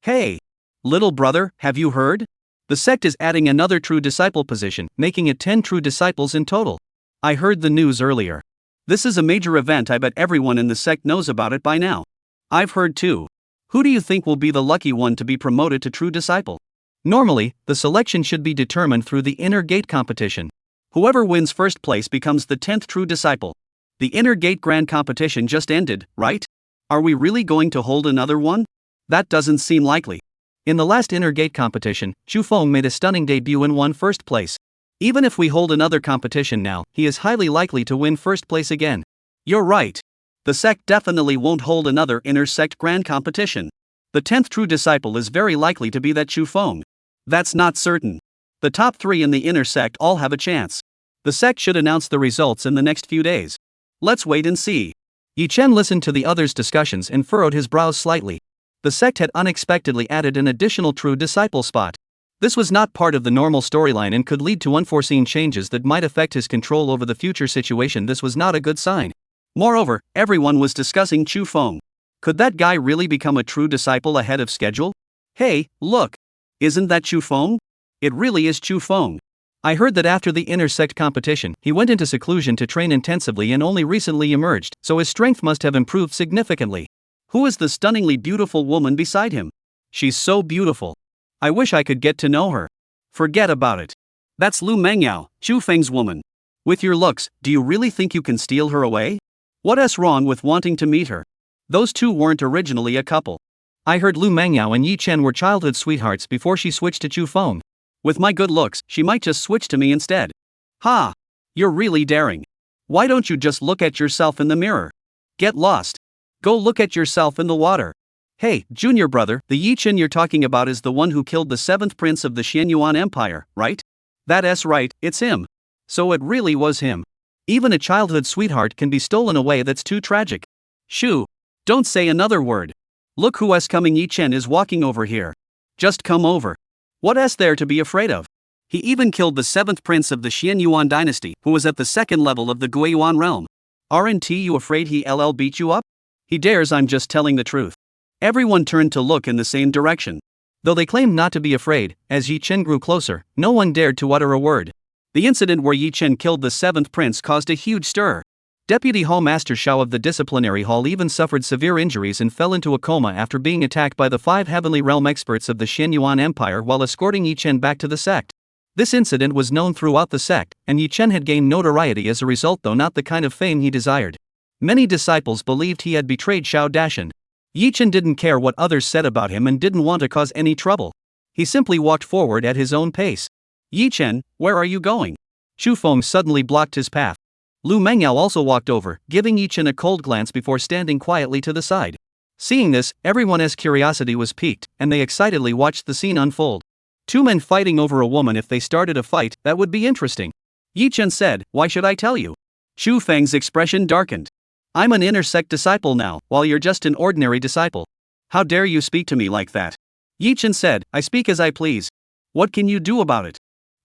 Hey! Little brother, have you heard? The sect is adding another true disciple position, making it 10 true disciples in total. I heard the news earlier. This is a major event. I bet everyone in the sect knows about it by now. I've heard too. Who do you think will be the lucky one to be promoted to true disciple? Normally, the selection should be determined through the inner gate competition. Whoever wins first place becomes the 10th true disciple. The inner gate grand competition just ended, right? Are we really going to hold another one? That doesn't seem likely. In the last inner gate competition, Chu Feng made a stunning debut and won first place. Even if we hold another competition now, he is highly likely to win first place again. You're right. The sect definitely won't hold another inner sect grand competition. The 10th true disciple is very likely to be that Chu Feng. That's not certain. The top 3 in the inner sect all have a chance. The sect should announce the results in the next few days. Let's wait and see. Yi Chen listened to the others' discussions and furrowed his brows slightly. The sect had unexpectedly added an additional true disciple spot. This was not part of the normal storyline and could lead to unforeseen changes that might affect his control over the future situation. This was not a good sign. Moreover, everyone was discussing Chu Feng. Could that guy really become a true disciple ahead of schedule? Hey, look! Isn't that Chu Feng? It really is Chu Feng. I heard that after the inner sect competition, he went into seclusion to train intensively and only recently emerged, so his strength must have improved significantly. Who is the stunningly beautiful woman beside him? She's so beautiful. I wish I could get to know her. Forget about it. That's Lu Mengyao, Chu Feng's woman. With your looks, do you really think you can steal her away? What's wrong with wanting to meet her? Those two weren't originally a couple. I heard Lu Mengyao and Yi Chen were childhood sweethearts before she switched to Chu Feng. With my good looks, she might just switch to me instead. Ha! You're really daring. Why don't you just look at yourself in the mirror? Get lost. Go look at yourself in the water. Hey, junior brother, the Yi Chen you're talking about is the one who killed the 7th prince of the Xianyuan Empire, right? That's right, it's him. So it really was him. Even a childhood sweetheart can be stolen away. That's too tragic. Shoo! Don't say another word. Look who's coming. Yi Chen is walking over here. Just come over. What's there to be afraid of? He even killed the 7th prince of the Xianyuan dynasty, who was at the 2nd level of the Guiyuan realm. Aren't you afraid he'll beat you up? He dares. I'm just telling the truth. Everyone turned to look in the same direction. Though they claimed not to be afraid, as Yi Chen grew closer, no one dared to utter a word. The incident where Yi Chen killed the 7th prince caused a huge stir. Deputy Hall Master Shao of the Disciplinary Hall even suffered severe injuries and fell into a coma after being attacked by the 5 Heavenly Realm experts of the Xianyuan Empire while escorting Yi Chen back to the sect. This incident was known throughout the sect, and Yi Chen had gained notoriety as a result, though not the kind of fame he desired. Many disciples believed he had betrayed Xiao Dashan. Yi Chen didn't care what others said about him and didn't want to cause any trouble. He simply walked forward at his own pace. Yi Chen, where are you going? Chu Feng suddenly blocked his path. Lu Mengyao also walked over, giving Yi Chen a cold glance before standing quietly to the side. Seeing this, everyone's curiosity was piqued, and they excitedly watched the scene unfold. 2 men fighting over a woman. If they started a fight, that would be interesting. Yi Chen said, why should I tell you? Chu Feng's expression darkened. I'm an inner sect disciple now, while you're just an ordinary disciple. How dare you speak to me like that? Yi Chen said, I speak as I please. What can you do about it?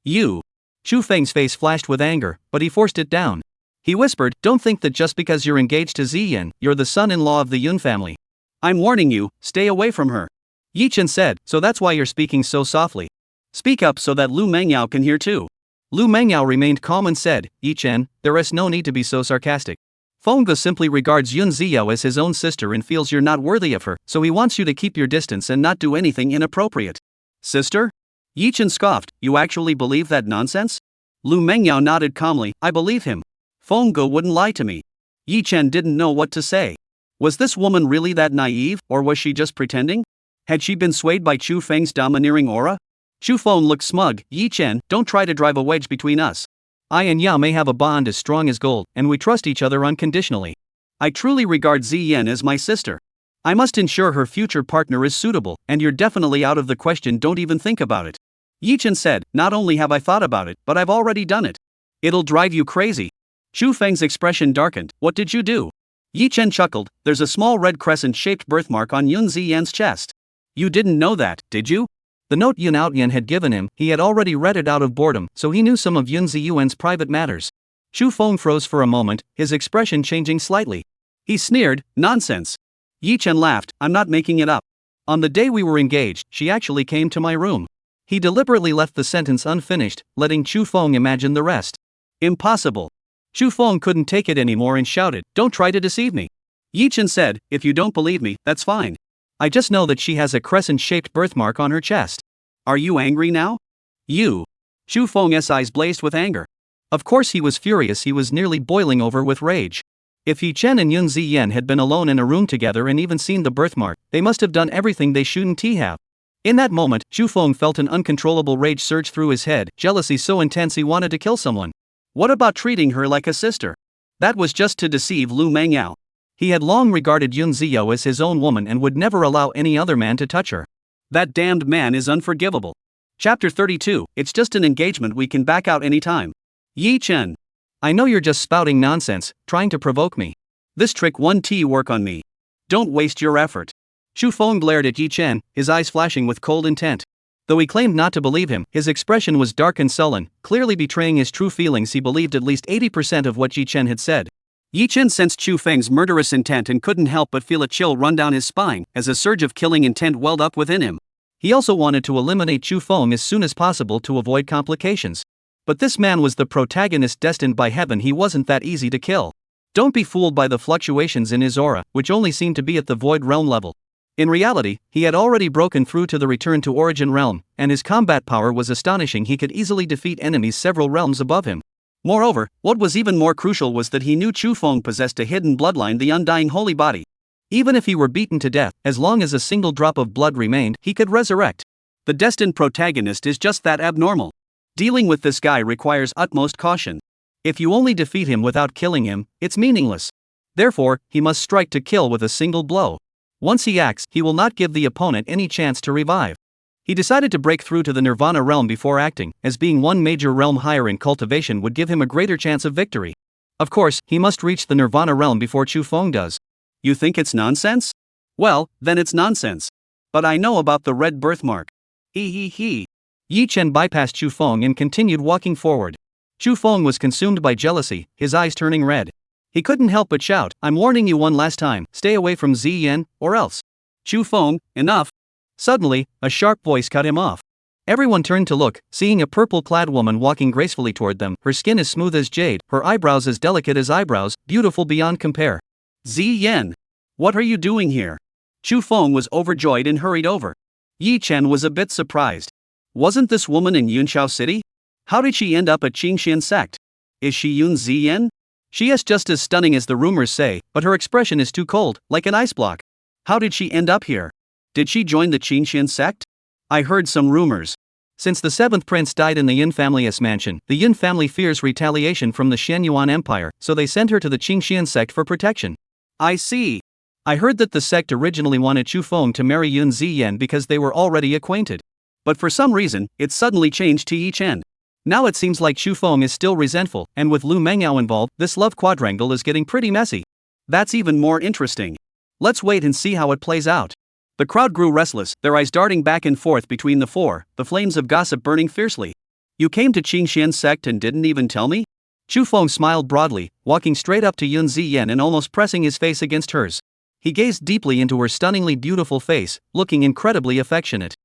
You. Chu Feng's face flashed with anger, but he forced it down. He whispered, don't think that just because you're engaged to Ziyan, you're the son-in-law of the Yun family. I'm warning you, stay away from her. Yi Chen said, so that's why you're speaking so softly. Speak up so that Lu Mengyao can hear too. Lu Mengyao remained calm and said, Yi Chen, there is no need to be so sarcastic. Fengge simply regards Yun Ziyao as his own sister and feels you're not worthy of her, so he wants you to keep your distance and not do anything inappropriate. Sister? Yi Chen scoffed, you actually believe that nonsense? Lu Mengyao nodded calmly, I believe him. Fengge wouldn't lie to me. Yi Chen didn't know what to say. Was this woman really that naive, or was she just pretending? Had she been swayed by Chu Feng's domineering aura? Chu Feng looked smug, Yi Chen, don't try to drive a wedge between us. I and Ya may have a bond as strong as gold, and we trust each other unconditionally. I truly regard Ziyan as my sister. I must ensure her future partner is suitable, and you're definitely out of the question, don't even think about it. Yi Chen said, not only have I thought about it, but I've already done it. It'll drive you crazy. Chu Feng's expression darkened, what did you do? Yi Chen chuckled, there's a small red crescent-shaped birthmark on Yun Ziyan's chest. You didn't know that, did you? The note Yun Outyan had given him, he had already read it out of boredom, so he knew some of Yun Ziyuan's private matters. Chu Feng froze for a moment, his expression changing slightly. He sneered, nonsense. Yi Chen laughed, I'm not making it up. On the day we were engaged, she actually came to my room. He deliberately left the sentence unfinished, letting Chu Feng imagine the rest. Impossible. Chu Feng couldn't take it anymore and shouted, don't try to deceive me. Yi Chen said, if you don't believe me, that's fine. I just know that she has a crescent-shaped birthmark on her chest. Are you angry now? You. Chu Feng's eyes blazed with anger. Of course he was furious, he was nearly boiling over with rage. If Yi Chen and Yun Ziyan had been alone in a room together and even seen the birthmark, they must have done everything they shouldn't have. In that moment, Chu Feng felt an uncontrollable rage surge through his head, jealousy so intense he wanted to kill someone. What about treating her like a sister? That was just to deceive Lu Mengyao. He had long regarded Yun Ziyao as his own woman and would never allow any other man to touch her. That damned man is unforgivable. Chapter 32, it's just an engagement, we can back out anytime. Yi Chen. I know you're just spouting nonsense, trying to provoke me. This trick won't work on me. Don't waste your effort. Chu Feng glared at Yi Chen, his eyes flashing with cold intent. Though he claimed not to believe him, his expression was dark and sullen, clearly betraying his true feelings. He believed at least 80% of what Yi Chen had said. Yi Chen sensed Chu Feng's murderous intent and couldn't help but feel a chill run down his spine as a surge of killing intent welled up within him. He also wanted to eliminate Chu Feng as soon as possible to avoid complications. But this man was the protagonist destined by heaven, he wasn't that easy to kill. Don't be fooled by the fluctuations in his aura, which only seemed to be at the void realm level. In reality, he had already broken through to the return to origin realm, and his combat power was astonishing. He could easily defeat enemies several realms above him. Moreover, what was even more crucial was that he knew Chu Feng possessed a hidden bloodline, the undying holy body. Even if he were beaten to death, as long as a single drop of blood remained, he could resurrect. The destined protagonist is just that abnormal. Dealing with this guy requires utmost caution. If you only defeat him without killing him, it's meaningless. Therefore, he must strike to kill with a single blow. Once he acts, he will not give the opponent any chance to revive. He decided to break through to the Nirvana realm before acting, as being one major realm higher in cultivation would give him a greater chance of victory. Of course, he must reach the Nirvana realm before Chu Feng does. You think it's nonsense? Well, then it's nonsense. But I know about the red birthmark. He. Yi Chen bypassed Chu Feng and continued walking forward. Chu Feng was consumed by jealousy, his eyes turning red. He couldn't help but shout, I'm warning you one last time, stay away from Ziyan, or else. Chu Feng, enough. Suddenly, a sharp voice cut him off. Everyone turned to look, seeing a purple-clad woman walking gracefully toward them, her skin as smooth as jade, her eyebrows as delicate as eyebrows, beautiful beyond compare. Ziyan! What are you doing here? Chu Feng was overjoyed and hurried over. Yi Chen was a bit surprised. Wasn't this woman in Yunshao City? How did she end up at Qingxian sect? Is she Yun Ziyan? She is just as stunning as the rumors say, but her expression is too cold, like an ice block. How did she end up here? Did she join the Qingxian sect? I heard some rumors. Since the seventh prince died in the Yin family's mansion, the Yin family fears retaliation from the Shenyuan Empire, so they sent her to the Qingxian sect for protection. I see. I heard that the sect originally wanted Chu Feng to marry Yun Ziyan because they were already acquainted. But for some reason, it suddenly changed to Yi Chen. Now it seems like Xu Feng is still resentful, and with Lu Mengyao involved, this love quadrangle is getting pretty messy. That's even more interesting. Let's wait and see how it plays out. The crowd grew restless, their eyes darting back and forth between the four, the flames of gossip burning fiercely. You came to Qingxian's sect and didn't even tell me? Xu Feng smiled broadly, walking straight up to Yun Ziyan and almost pressing his face against hers. He gazed deeply into her stunningly beautiful face, looking incredibly affectionate.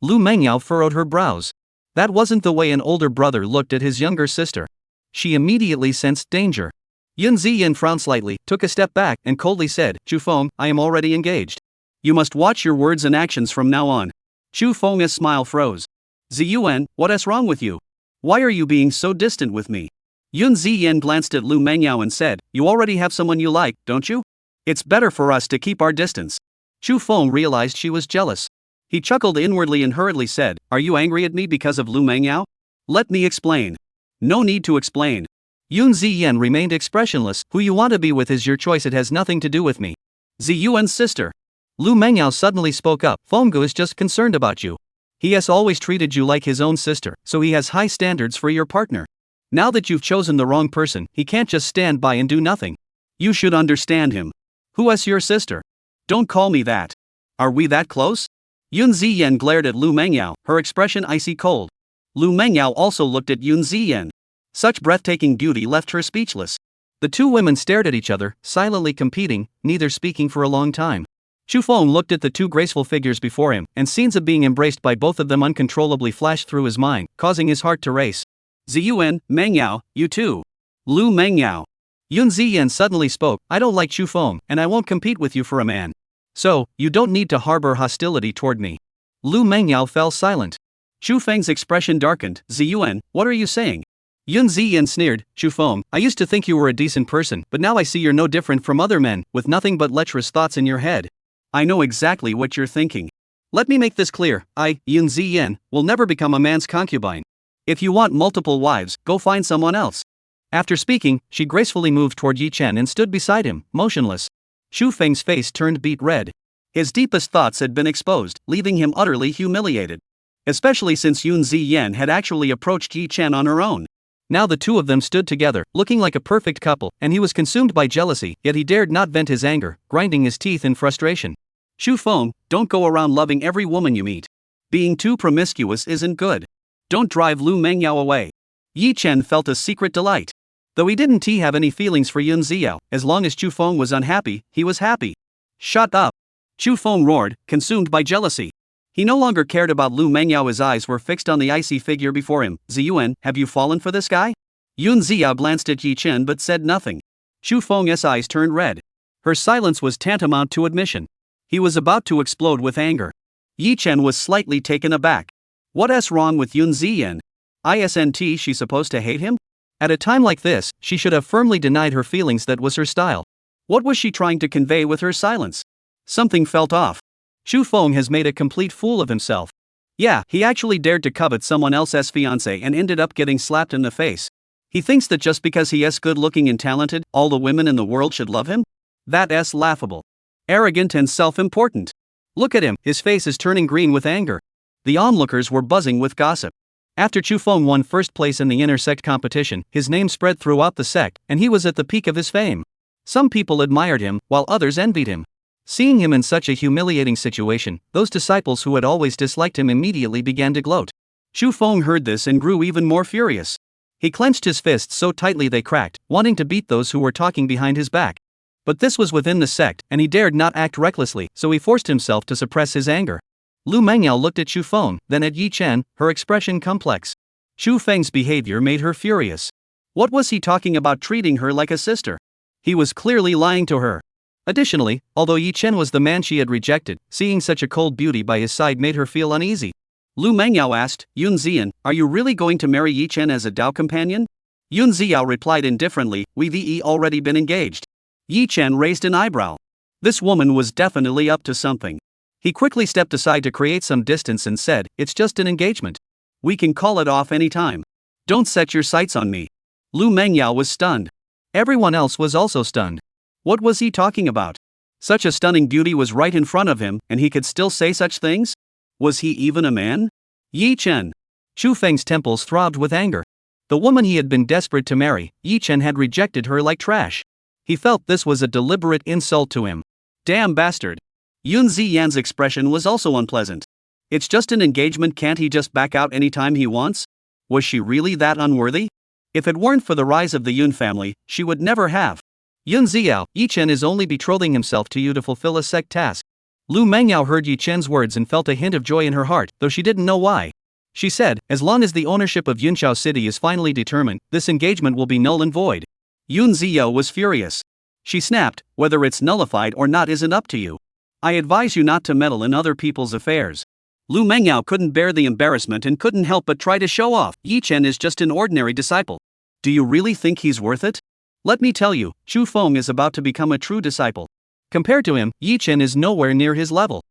Lu Mengyao furrowed her brows. That wasn't the way an older brother looked at his younger sister. She immediately sensed danger. Yun Ziyan frowned slightly, took a step back, and coldly said, Xu Feng, I am already engaged. You must watch your words and actions from now on. Xu Feng's smile froze. Ziyuan, what is wrong with you? Why are you being so distant with me? Yun Ziyan glanced at Lu Mengyao and said, You already have someone you like, don't you? It's better for us to keep our distance. Xu Feng realized she was jealous. He chuckled inwardly and hurriedly said, Are you angry at me because of Lu Mengyao? Let me explain. No need to explain. Yun Ziyan remained expressionless. Who you want to be with is your choice, it has nothing to do with me. Ziyuan's sister. Lu Mengyao suddenly spoke up. Fenggu is just concerned about you. He has always treated you like his own sister, so he has high standards for your partner. Now that you've chosen the wrong person, he can't just stand by and do nothing. You should understand him. Who is your sister? Don't call me that. Are we that close? Yun Ziyan glared at Lu Mengyao, her expression icy cold. Lu Mengyao also looked at Yun Ziyan. Such breathtaking beauty left her speechless. The two women stared at each other, silently competing, neither speaking for a long time. Xu Feng looked at the two graceful figures before him, and scenes of being embraced by both of them uncontrollably flashed through his mind, causing his heart to race. Ziyuan, Mengyao, you too. Lu Mengyao. Yun Ziyan suddenly spoke, I don't like Xu Feng, and I won't compete with you for a man. So, you don't need to harbor hostility toward me. Lu Mengyao fell silent. Xu Feng's expression darkened. Ziyuan, what are you saying? Yun Ziyan sneered, Xu Feng, I used to think you were a decent person, but now I see you're no different from other men, with nothing but lecherous thoughts in your head. I know exactly what you're thinking. Let me make this clear, I, Yun Ziyan, will never become a man's concubine. If you want multiple wives, go find someone else. After speaking, she gracefully moved toward Yi Chen and stood beside him, motionless. Xu Feng's face turned beet red. His deepest thoughts had been exposed, leaving him utterly humiliated. Especially since Yun Ziyan had actually approached Yi Chen on her own. Now the two of them stood together, looking like a perfect couple, and he was consumed by jealousy, yet he dared not vent his anger, grinding his teeth in frustration. Xu Feng, don't go around loving every woman you meet. Being too promiscuous isn't good. Don't drive Lu Mengyao away. Yi Chen felt a secret delight. Though he didn't have any feelings for Yun Ziyan, as long as Xu Feng was unhappy, he was happy. Shut up! Xu Feng roared, consumed by jealousy. He no longer cared about Lu Mengyao. His eyes were fixed on the icy figure before him. Ziyuan, have you fallen for this guy? Yun Ziyan glanced at Yi Chen but said nothing. Xu Feng's eyes turned red. Her silence was tantamount to admission. He was about to explode with anger. Yi Chen was slightly taken aback. What's wrong with Yun Ziyan? Isn't she supposed to hate him? At a time like this, she should have firmly denied her feelings. That was her style. What was she trying to convey with her silence? Something felt off. Xu Feng has made a complete fool of himself. Yeah, he actually dared to covet someone else's fiancée and ended up getting slapped in the face. He thinks that just because he is good looking and talented, all the women in the world should love him? That's laughable. Arrogant and self-important. Look at him, his face is turning green with anger. The onlookers were buzzing with gossip. After Xu Feng won first place in the inter-sect competition, his name spread throughout the sect, and he was at the peak of his fame. Some people admired him, while others envied him. Seeing him in such a humiliating situation, those disciples who had always disliked him immediately began to gloat. Xu Feng heard this and grew even more furious. He clenched his fists so tightly they cracked, wanting to beat those who were talking behind his back. But this was within the sect, and he dared not act recklessly, so he forced himself to suppress his anger. Lu Mengyao looked at Xu Feng, then at Yi Chen, her expression complex. Xu Feng's behavior made her furious. What was he talking about treating her like a sister? He was clearly lying to her. Additionally, although Yi Chen was the man she had rejected, seeing such a cold beauty by his side made her feel uneasy. Lu Mengyao asked, Yun Ziyan, are you really going to marry Yi Chen as a Dao companion? Yun Ziyan replied indifferently, we've already been engaged. Yi Chen raised an eyebrow. This woman was definitely up to something. He quickly stepped aside to create some distance and said, it's just an engagement. We can call it off any time. Don't set your sights on me. Lu Mengyao was stunned. Everyone else was also stunned. What was he talking about? Such a stunning beauty was right in front of him, and he could still say such things? Was he even a man? Yi Chen. Shu Feng's temples throbbed with anger. The woman he had been desperate to marry, Yi Chen, had rejected her like trash. He felt this was a deliberate insult to him. Damn bastard. Yun Ziyan's expression was also unpleasant. It's just an engagement, can't he just back out anytime he wants? Was she really that unworthy? If it weren't for the rise of the Yun family, she would never have. Yun Ziao, Yi Chen is only betrothing himself to you to fulfill a sect task. Lu Mengyao heard Yi Chen's words and felt a hint of joy in her heart, though she didn't know why. She said, as long as the ownership of Yunchao City is finally determined, this engagement will be null and void. Yun Ziyo was furious. She snapped, whether it's nullified or not isn't up to you. I advise you not to meddle in other people's affairs. Lu Mengyao couldn't bear the embarrassment and couldn't help but try to show off. Yi Chen is just an ordinary disciple. Do you really think he's worth it? Let me tell you, Chu Feng is about to become a true disciple. Compared to him, Yi Chen is nowhere near his level.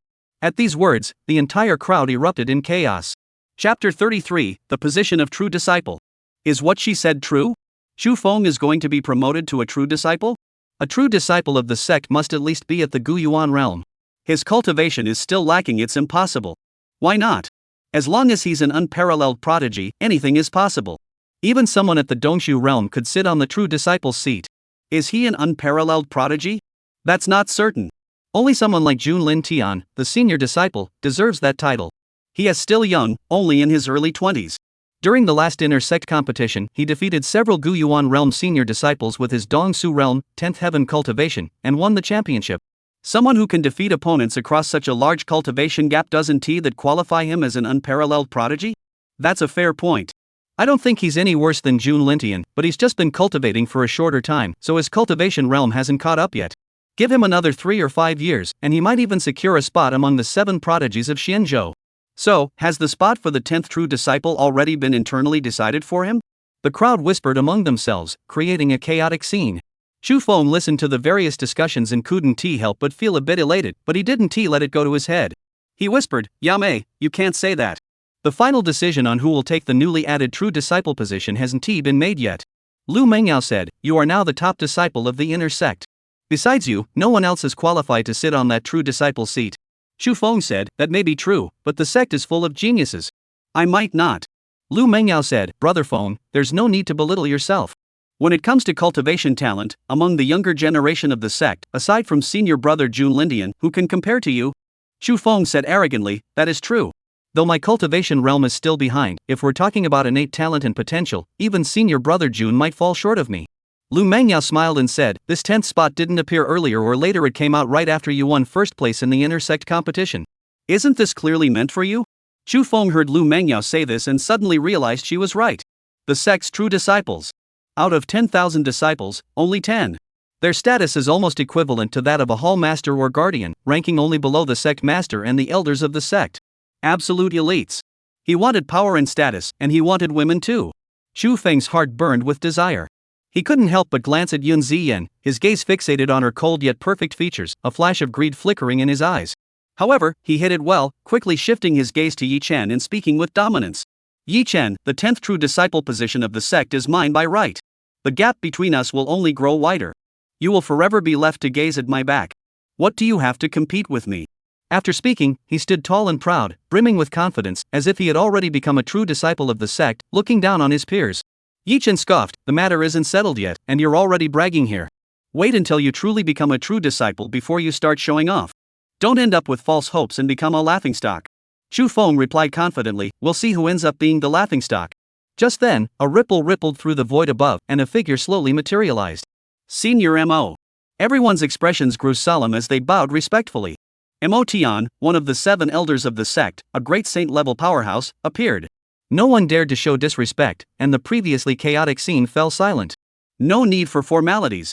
At these words, the entire crowd erupted in chaos. Chapter 33, The Position of True Disciple. Is what she said true? Chu Feng is going to be promoted to a true disciple? A true disciple of the sect must at least be at the Guyuan realm. His cultivation is still lacking, it's impossible. Why not? As long as he's an unparalleled prodigy, anything is possible. Even someone at the Dongshu realm could sit on the true disciple's seat. Is he an unparalleled prodigy? That's not certain. Only someone like Junlin Tian, the senior disciple, deserves that title. He is still young, only in his early 20s. During the last inner sect competition, he defeated several Guyuan realm senior disciples with his Dongsu realm, 10th heaven cultivation, and won the championship. Someone who can defeat opponents across such a large cultivation gap, doesn't that qualify him as an unparalleled prodigy? That's a fair point. I don't think he's any worse than Jun Lintian, but he's just been cultivating for a shorter time, so his cultivation realm hasn't caught up yet. Give him another 3 or 5 years, and he might even secure a spot among the 7 prodigies of Xianzhou. So, has the spot for the 10th true disciple already been internally decided for him? The crowd whispered among themselves, creating a chaotic scene. Chu Feng listened to the various discussions and couldn't help but feel a bit elated, but he didn't let it go to his head. He whispered, Yamei, you can't say that. The final decision on who will take the newly added true disciple position hasn't been made yet. Lu Mengyao said, you are now the top disciple of the inner sect. Besides you, no one else is qualified to sit on that true disciple seat. Chu Feng said, that may be true, but the sect is full of geniuses. I might not. Lu Mengyao said, Brother Feng, there's no need to belittle yourself. When it comes to cultivation talent, among the younger generation of the sect, aside from senior brother Jun Lindian, who can compare to you? Chu Feng said arrogantly, that is true. Though my cultivation realm is still behind, if we're talking about innate talent and potential, even senior brother Jun might fall short of me. Lu Mengyao smiled and said, this 10th spot didn't appear earlier or later, it came out right after you won first place in the inner sect competition. Isn't this clearly meant for you? Chu Feng heard Lu Mengyao say this and suddenly realized she was right. The sect's true disciples. Out of 10,000 disciples, only 10. Their status is almost equivalent to that of a hall master or guardian, ranking only below the sect master and the elders of the sect. Absolute elites. He wanted power and status, and he wanted women too. Chu Feng's heart burned with desire. He couldn't help but glance at Yun Ziyan, his gaze fixated on her cold yet perfect features, a flash of greed flickering in his eyes. However, he hid it well, quickly shifting his gaze to Yi Chen and speaking with dominance. Yi Chen, the 10th true disciple position of the sect is mine by right. The gap between us will only grow wider. You will forever be left to gaze at my back. What do you have to compete with me? After speaking, he stood tall and proud, brimming with confidence, as if he had already become a true disciple of the sect, looking down on his peers. Yi Chen scoffed, the matter isn't settled yet, and you're already bragging here. Wait until you truly become a true disciple before you start showing off. Don't end up with false hopes and become a laughingstock. Chu Feng replied confidently, we'll see who ends up being the laughingstock. Just then, a ripple rippled through the void above, and a figure slowly materialized. Senior M.O. Everyone's expressions grew solemn as they bowed respectfully. M.O. Tian, one of the 7 elders of the sect, a great saint-level powerhouse, appeared. No one dared to show disrespect, and the previously chaotic scene fell silent. No need for formalities.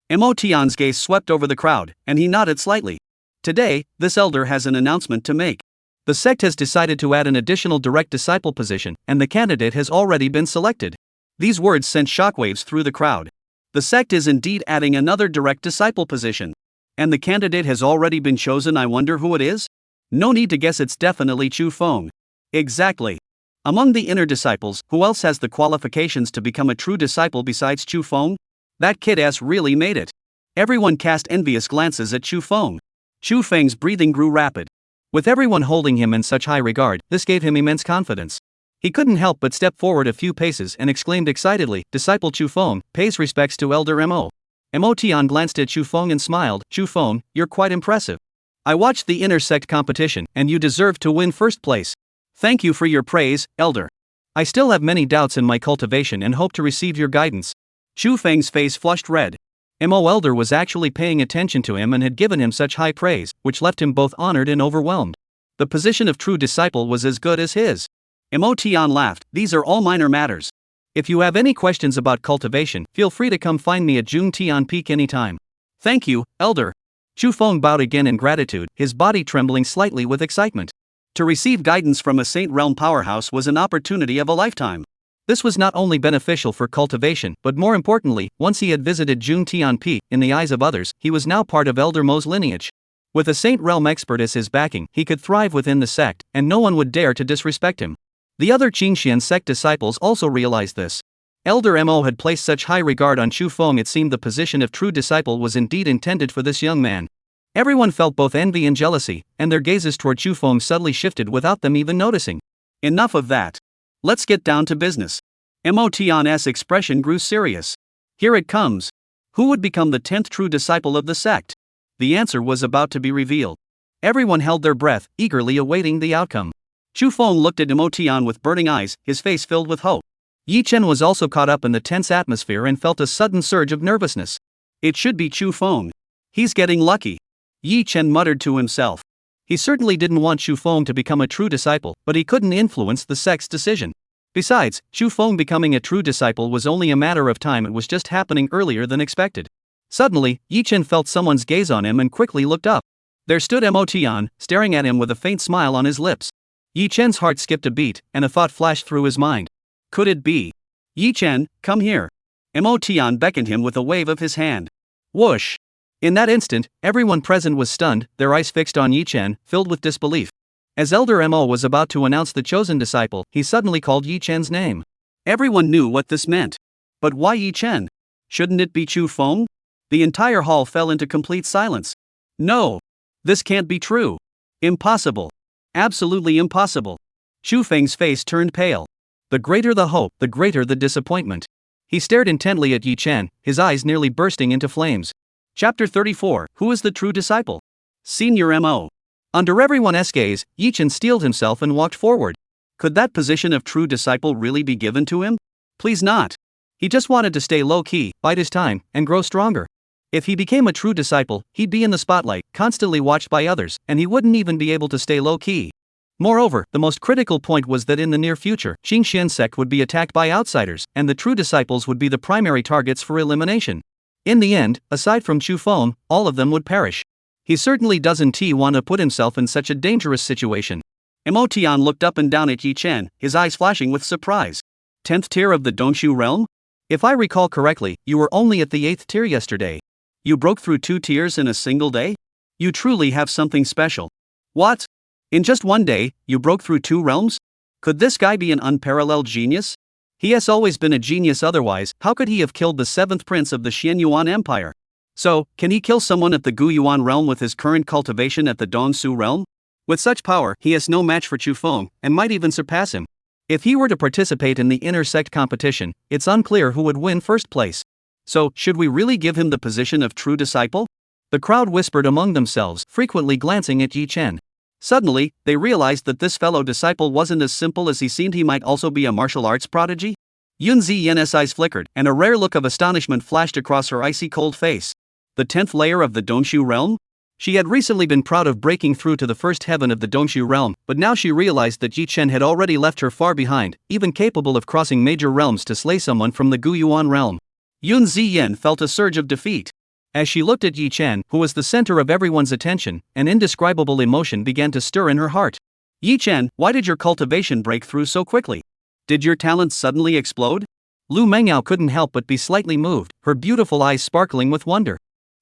M.O. Tian's gaze swept over the crowd, and he nodded slightly. Today, this elder has an announcement to make. The sect has decided to add an additional direct disciple position, and the candidate has already been selected. These words sent shockwaves through the crowd. The sect is indeed adding another direct disciple position. And the candidate has already been chosen. I wonder who it is? No need to guess, it's definitely Chu Feng. Exactly. Among the inner disciples, who else has the qualifications to become a true disciple besides Chu Feng? That kid-ass really made it. Everyone cast envious glances at Chu Feng. Chu Feng's breathing grew rapid. With everyone holding him in such high regard, this gave him immense confidence. He couldn't help but step forward a few paces and exclaimed excitedly, "Disciple Chu Feng, pays respects to Elder Mo." Mo Tian glanced at Chu Feng and smiled. "Chu Feng, you're quite impressive. I watched the intersect competition, and you deserve to win first place. Thank you for your praise, Elder. I still have many doubts in my cultivation and hope to receive your guidance." Chu Feng's face flushed red. Mo Elder was actually paying attention to him and had given him such high praise, which left him both honored and overwhelmed. The position of true disciple was as good as his. Mo Tian laughed. "These are all minor matters. If you have any questions about cultivation, feel free to come find me at June Tian Peak anytime." "Thank you, Elder." Chu Feng bowed again in gratitude, his body trembling slightly with excitement. To receive guidance from a Saint Realm powerhouse was an opportunity of a lifetime. This was not only beneficial for cultivation, but more importantly, once he had visited June Tian Peak, in the eyes of others, he was now part of Elder Mo's lineage. With a Saint Realm expert as his backing, he could thrive within the sect, and no one would dare to disrespect him. The other Qingxian sect disciples also realized this. Elder Mo had placed such high regard on Chu Feng, it seemed the position of true disciple was indeed intended for this young man. Everyone felt both envy and jealousy, and their gazes toward Chu Feng subtly shifted without them even noticing. Enough of that. Let's get down to business. Mo Tian's expression grew serious. Here it comes. Who would become the 10th true disciple of the sect? The answer was about to be revealed. Everyone held their breath, eagerly awaiting the outcome. Chu Feng looked at Mo Tian with burning eyes, his face filled with hope. Yi Chen was also caught up in the tense atmosphere and felt a sudden surge of nervousness. It should be Chu Feng. He's getting lucky. Yi Chen muttered to himself. He certainly didn't want Chu Feng to become a true disciple, but he couldn't influence the sect's decision. Besides, Chu Feng becoming a true disciple was only a matter of time. It was just happening earlier than expected. Suddenly, Yi Chen felt someone's gaze on him and quickly looked up. There stood Mo Tian, staring at him with a faint smile on his lips. Yi Chen's heart skipped a beat, and a thought flashed through his mind. Could it be? "Yi Chen, come here." Mo Tian beckoned him with a wave of his hand. Whoosh! In that instant, everyone present was stunned, their eyes fixed on Yi Chen, filled with disbelief. As Elder Mo was about to announce the chosen disciple, he suddenly called Yi Chen's name. Everyone knew what this meant. But why Yi Chen? Shouldn't it be Chu Feng? The entire hall fell into complete silence. No! This can't be true. Impossible. Absolutely impossible. Chu Feng's face turned pale. The greater the hope, the greater the disappointment. He stared intently at Yi Chen, his eyes nearly bursting into flames. Chapter 34, Who is the True Disciple? Senior Mo. Under everyone's gaze, Yi Chen steeled himself and walked forward. Could that position of true disciple really be given to him? Please not. He just wanted to stay low-key, bide his time, and grow stronger. If he became a true disciple, he'd be in the spotlight, constantly watched by others, and he wouldn't even be able to stay low-key. Moreover, the most critical point was that in the near future, Qingxian sect would be attacked by outsiders, and the true disciples would be the primary targets for elimination. In the end, aside from Chu Feng, all of them would perish. He certainly doesn't want to put himself in such a dangerous situation. Mo Tian looked up and down at Yi Chen, his eyes flashing with surprise. 10th tier of the Dongshu realm? If I recall correctly, you were only at the 8th tier yesterday. You broke through 2 tiers in a single day? You truly have something special. What? In just one day, you broke through 2 realms? Could this guy be an unparalleled genius? He has always been a genius, otherwise, how could he have killed the 7th prince of the Xianyuan Empire? So, can he kill someone at the Guyuan realm with his current cultivation at the Dongsu realm? With such power, he is no match for Chu Feng, and might even surpass him. If he were to participate in the intersect competition, it's unclear who would win first place. So, should we really give him the position of true disciple? The crowd whispered among themselves, frequently glancing at Yi Chen. Suddenly, they realized that this fellow disciple wasn't as simple as he seemed. He might also be a martial arts prodigy. Yun Ziyen's eyes flickered, and a rare look of astonishment flashed across her icy cold face. The 10th layer of the Dongshu realm? She had recently been proud of breaking through to the first heaven of the Dongshu realm, but now she realized that Yi Chen had already left her far behind, even capable of crossing major realms to slay someone from the Guyuan realm. Yun Ziyen felt a surge of defeat. As she looked at Yi Chen, who was the center of everyone's attention, an indescribable emotion began to stir in her heart. Yi Chen, why did your cultivation break through so quickly? Did your talent suddenly explode? Lu Mengyao couldn't help but be slightly moved, her beautiful eyes sparkling with wonder.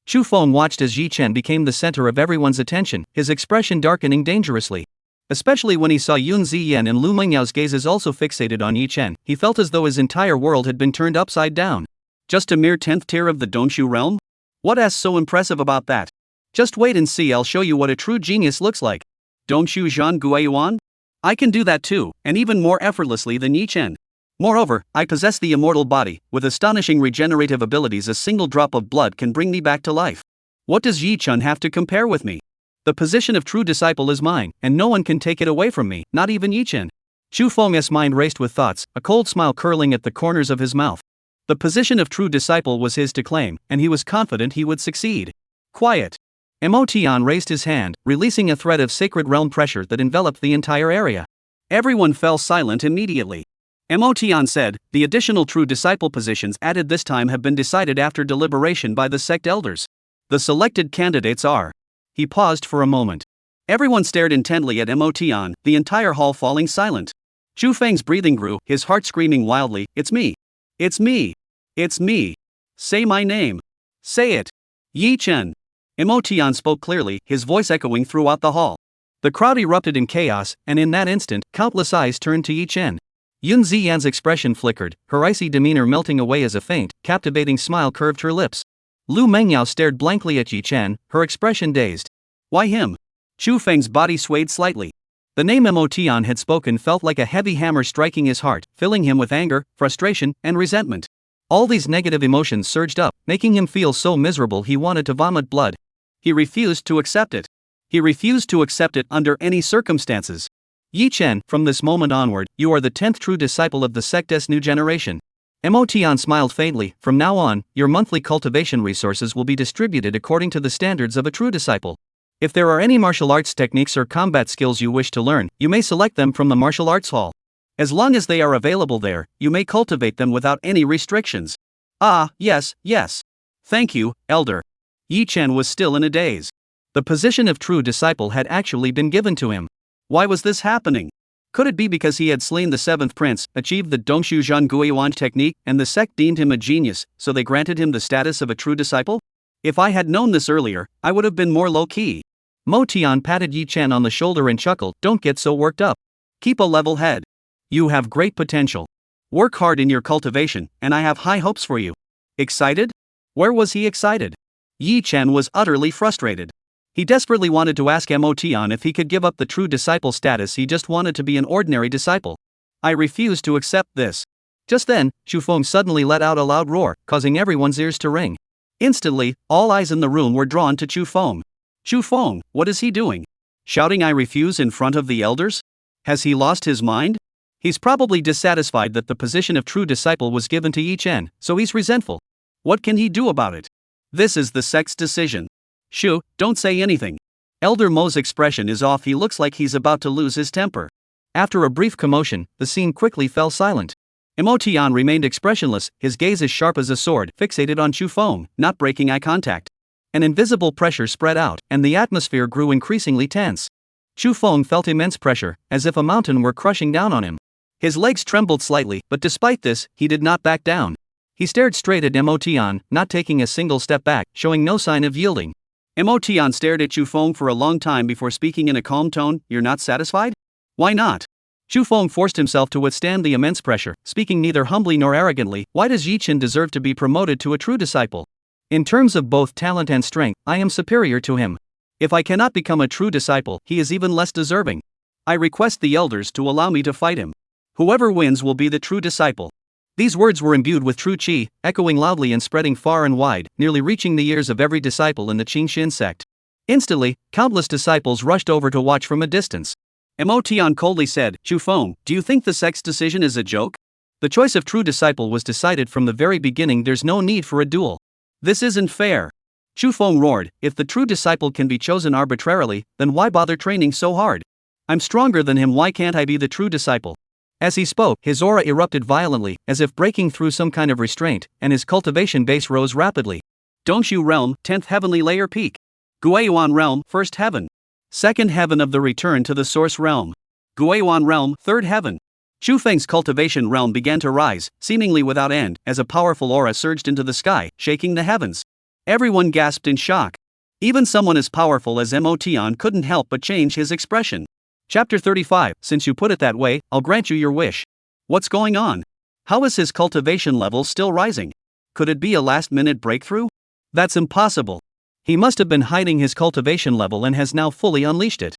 Chu Feng watched as Yi Chen became the center of everyone's attention, his expression darkening dangerously. Especially when he saw Yun Ziyen and Lu Mengyao's gazes also fixated on Yi Chen, he felt as though his entire world had been turned upside down. Just a mere 10th tier of the Dongshu realm? What's so impressive about that? Just wait and see, I'll show you what a true genius looks like. Dongshu Zhan Guiyuan? I can do that too, and even more effortlessly than Yi Chen. Moreover, I possess the immortal body, with astonishing regenerative abilities. A single drop of blood can bring me back to life. What does Yi Chen have to compare with me? The position of true disciple is mine, and no one can take it away from me, not even Yi Chen. Chu Feng's mind raced with thoughts, a cold smile curling at the corners of his mouth. The position of true disciple was his to claim, and he was confident he would succeed. Quiet. Emotion raised his hand, releasing a thread of sacred realm pressure that enveloped the entire area. Everyone fell silent immediately. Emotion said, the additional true disciple positions added this time have been decided after deliberation by the sect elders. The selected candidates are. He paused for a moment. Everyone stared intently at Emotion, the entire hall falling silent. Chu Feng's breathing grew, his heart screaming wildly, "It's me! It's me! It's me! Say my name! Say it! Yi Chen!" Emotion spoke clearly, his voice echoing throughout the hall. The crowd erupted in chaos, and in that instant, countless eyes turned to Yi Chen. Yun Ziyan's expression flickered, her icy demeanor melting away as a faint, captivating smile curved her lips. Lu Mengyao stared blankly at Yi Chen, her expression dazed. Why him? Chu Feng's body swayed slightly. The name Emotion had spoken felt like a heavy hammer striking his heart, filling him with anger, frustration, and resentment. All these negative emotions surged up, making him feel so miserable he wanted to vomit blood. He refused to accept it. He refused to accept it under any circumstances. Yi Chen, from this moment onward, you are the 10th true disciple of the sect's new generation. Emotion smiled faintly, from now on, your monthly cultivation resources will be distributed according to the standards of a true disciple. If there are any martial arts techniques or combat skills you wish to learn, you may select them from the martial arts hall. As long as they are available there, you may cultivate them without any restrictions. Ah, yes, yes. Thank you, Elder. Yi Chen was still in a daze. The position of true disciple had actually been given to him. Why was this happening? Could it be because he had slain the 7th prince, achieved the Dongshu Zhan Guiyuan technique, and the sect deemed him a genius, so they granted him the status of a true disciple? If I had known this earlier, I would have been more low-key. Mo Tian patted Yi Chen on the shoulder and chuckled, don't get so worked up. Keep a level head. You have great potential. Work hard in your cultivation, and I have high hopes for you. Excited? Where was he excited? Yi Chen was utterly frustrated. He desperately wanted to ask Emotion if he could give up the true disciple status. He just wanted to be an ordinary disciple. I refuse to accept this. Just then, Chu Feng suddenly let out a loud roar, causing everyone's ears to ring. Instantly, all eyes in the room were drawn to Chu Feng. Chu Feng, what is he doing? Shouting I refuse in front of the elders? Has he lost his mind? He's probably dissatisfied that the position of true disciple was given to Yi Chen, so he's resentful. What can he do about it? This is the sect's decision. Shu, don't say anything. Elder Mo's expression is off. He looks like he's about to lose his temper. After a brief commotion, the scene quickly fell silent. Emotion remained expressionless, his gaze as sharp as a sword, fixated on Chu Feng, not breaking eye contact. An invisible pressure spread out, and the atmosphere grew increasingly tense. Chu Feng felt immense pressure, as if a mountain were crushing down on him. His legs trembled slightly, but despite this, he did not back down. He stared straight at Emotion, not taking a single step back, showing no sign of yielding. Emotion stared at Chu Feng for a long time before speaking in a calm tone, "You're not satisfied? Why not?" Chu Feng forced himself to withstand the immense pressure, speaking neither humbly nor arrogantly. Why does Yi Chen deserve to be promoted to a true disciple? In terms of both talent and strength, I am superior to him. If I cannot become a true disciple, he is even less deserving. I request the elders to allow me to fight him. Whoever wins will be the true disciple. These words were imbued with true qi, echoing loudly and spreading far and wide, nearly reaching the ears of every disciple in the Qingxin sect. Instantly, countless disciples rushed over to watch from a distance. Emotion coldly said, "Chu Feng, do you think the sect's decision is a joke? The choice of true disciple was decided from the very beginning. There's no need for a duel. This isn't fair." Chu Feng roared, "If the true disciple can be chosen arbitrarily, then why bother training so hard? I'm stronger than him. Why can't I be the true disciple?" As he spoke, his aura erupted violently, as if breaking through some kind of restraint, and his cultivation base rose rapidly. Dongshu Realm, 10th Heavenly Layer Peak. Guiyuan Realm, 1st Heaven. 2nd Heaven of the Return to the Source Realm. Guiyuan Realm, 3rd Heaven. Chu Feng's cultivation realm began to rise, seemingly without end, as a powerful aura surged into the sky, shaking the heavens. Everyone gasped in shock. Even someone as powerful as Emotion couldn't help but change his expression. Chapter 35, since you put it that way, I'll grant you your wish. What's going on? How is his cultivation level still rising? Could it be a last-minute breakthrough? That's impossible. He must have been hiding his cultivation level and has now fully unleashed it.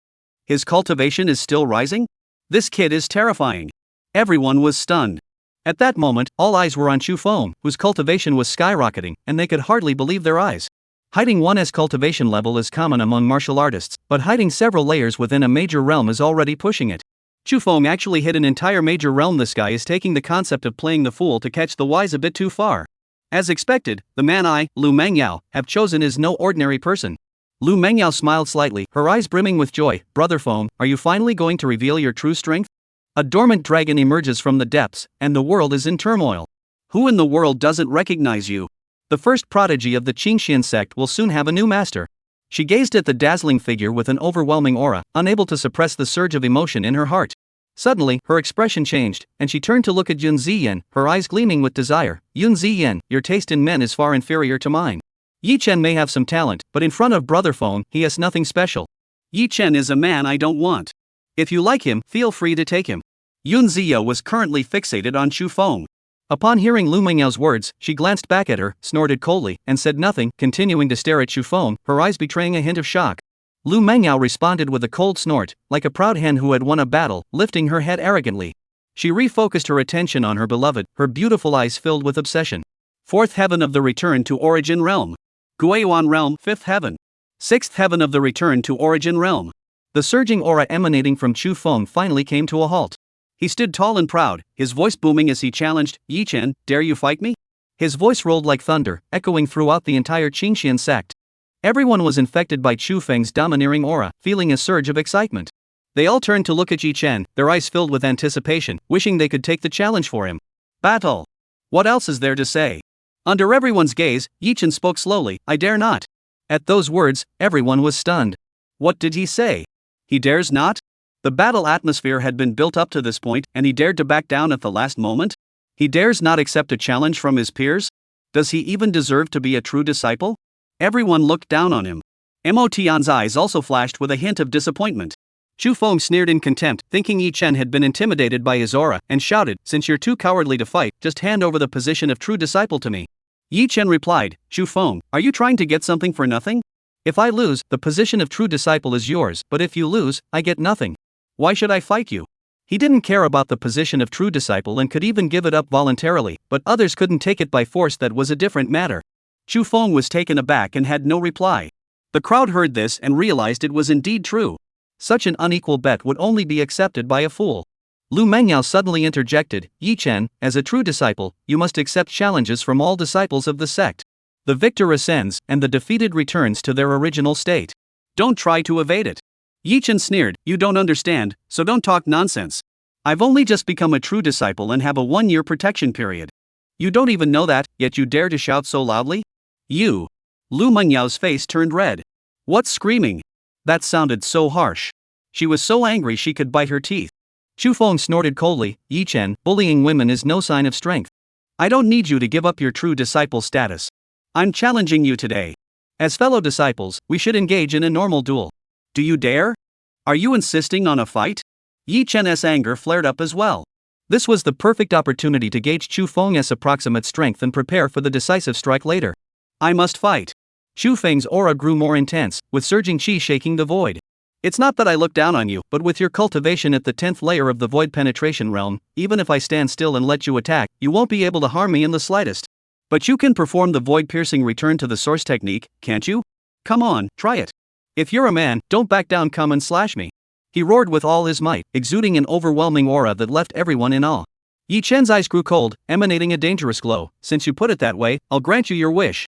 His cultivation is still rising? This kid is terrifying. Everyone was stunned. At that moment, all eyes were on Chu Feng, whose cultivation was skyrocketing, and they could hardly believe their eyes. Hiding one's cultivation level is common among martial artists, but hiding several layers within a major realm is already pushing it. Chu Feng actually hid an entire major realm. This guy is taking the concept of playing the fool to catch the wise a bit too far. As expected, the man Lu Mengyao, have chosen is no ordinary person. Lu Mengyao smiled slightly, her eyes brimming with joy. Brother Feng, are you finally going to reveal your true strength? A dormant dragon emerges from the depths, and the world is in turmoil. Who in the world doesn't recognize you? The first prodigy of the Qingxian sect will soon have a new master. She gazed at the dazzling figure with an overwhelming aura, unable to suppress the surge of emotion in her heart. Suddenly, her expression changed, and she turned to look at Yun Ziyan, her eyes gleaming with desire. Yun Ziyan, your taste in men is far inferior to mine. Yi Chen may have some talent, but in front of Brother Feng, he has nothing special. Yi Chen is a man I don't want. If you like him, feel free to take him. Yun Ziya was currently fixated on Chu Feng. Upon hearing Lu Mengyao's words, she glanced back at her, snorted coldly, and said nothing, continuing to stare at Chu Feng, her eyes betraying a hint of shock. Lu Mengyao responded with a cold snort, like a proud hen who had won a battle, lifting her head arrogantly. She refocused her attention on her beloved, her beautiful eyes filled with obsession. Fourth heaven of the return to origin realm. Guiyuan realm, fifth heaven. Sixth heaven of the return to origin realm. The surging aura emanating from Chu Feng finally came to a halt. He stood tall and proud, his voice booming as he challenged, Yi Chen, dare you fight me? His voice rolled like thunder, echoing throughout the entire Qingxian sect. Everyone was infected by Chu Feng's domineering aura, feeling a surge of excitement. They all turned to look at Yi Chen, their eyes filled with anticipation, wishing they could take the challenge for him. Battle! What else is there to say? Under everyone's gaze, Yi Chen spoke slowly, I dare not. At those words, everyone was stunned. What did he say? He dares not? The battle atmosphere had been built up to this point, and he dared to back down at the last moment? He dares not accept a challenge from his peers? Does he even deserve to be a true disciple? Everyone looked down on him. Mo Tian's eyes also flashed with a hint of disappointment. Chu Feng sneered in contempt, thinking Yi Chen had been intimidated by his aura, and shouted, since you're too cowardly to fight, just hand over the position of true disciple to me. Yi Chen replied, Chu Feng, are you trying to get something for nothing? If I lose, the position of true disciple is yours, but if you lose, I get nothing. Why should I fight you? He didn't care about the position of true disciple and could even give it up voluntarily, but others couldn't take it by force. That was a different matter. Chu Feng was taken aback and had no reply. The crowd heard this and realized it was indeed true. Such an unequal bet would only be accepted by a fool. Lu Mengyao suddenly interjected, Yi Chen, as a true disciple, you must accept challenges from all disciples of the sect. The victor ascends, and the defeated returns to their original state. Don't try to evade it. Yi Chen sneered, you don't understand, so don't talk nonsense. I've only just become a true disciple and have a 1-year protection period. You don't even know that, yet you dare to shout so loudly? You. Lu Mengyao's face turned red. What's screaming? That sounded so harsh. She was so angry she could bite her teeth. Chu Feng snorted coldly, Yi Chen, bullying women is no sign of strength. I don't need you to give up your true disciple status. I'm challenging you today. As fellow disciples, we should engage in a normal duel. Do you dare? Are you insisting on a fight? Yi Chen's anger flared up as well. This was the perfect opportunity to gauge Chu Feng's approximate strength and prepare for the decisive strike later. I must fight. Chu Feng's aura grew more intense, with surging qi shaking the void. It's not that I look down on you, but with your cultivation at the 10th layer of the void penetration realm, even if I stand still and let you attack, you won't be able to harm me in the slightest. But you can perform the void-piercing return to the source technique, can't you? Come on, try it. If you're a man, don't back down, come and slash me. He roared with all his might, exuding an overwhelming aura that left everyone in awe. Yi Chen's eyes grew cold, emanating a dangerous glow. Since you put it that way, I'll grant you your wish.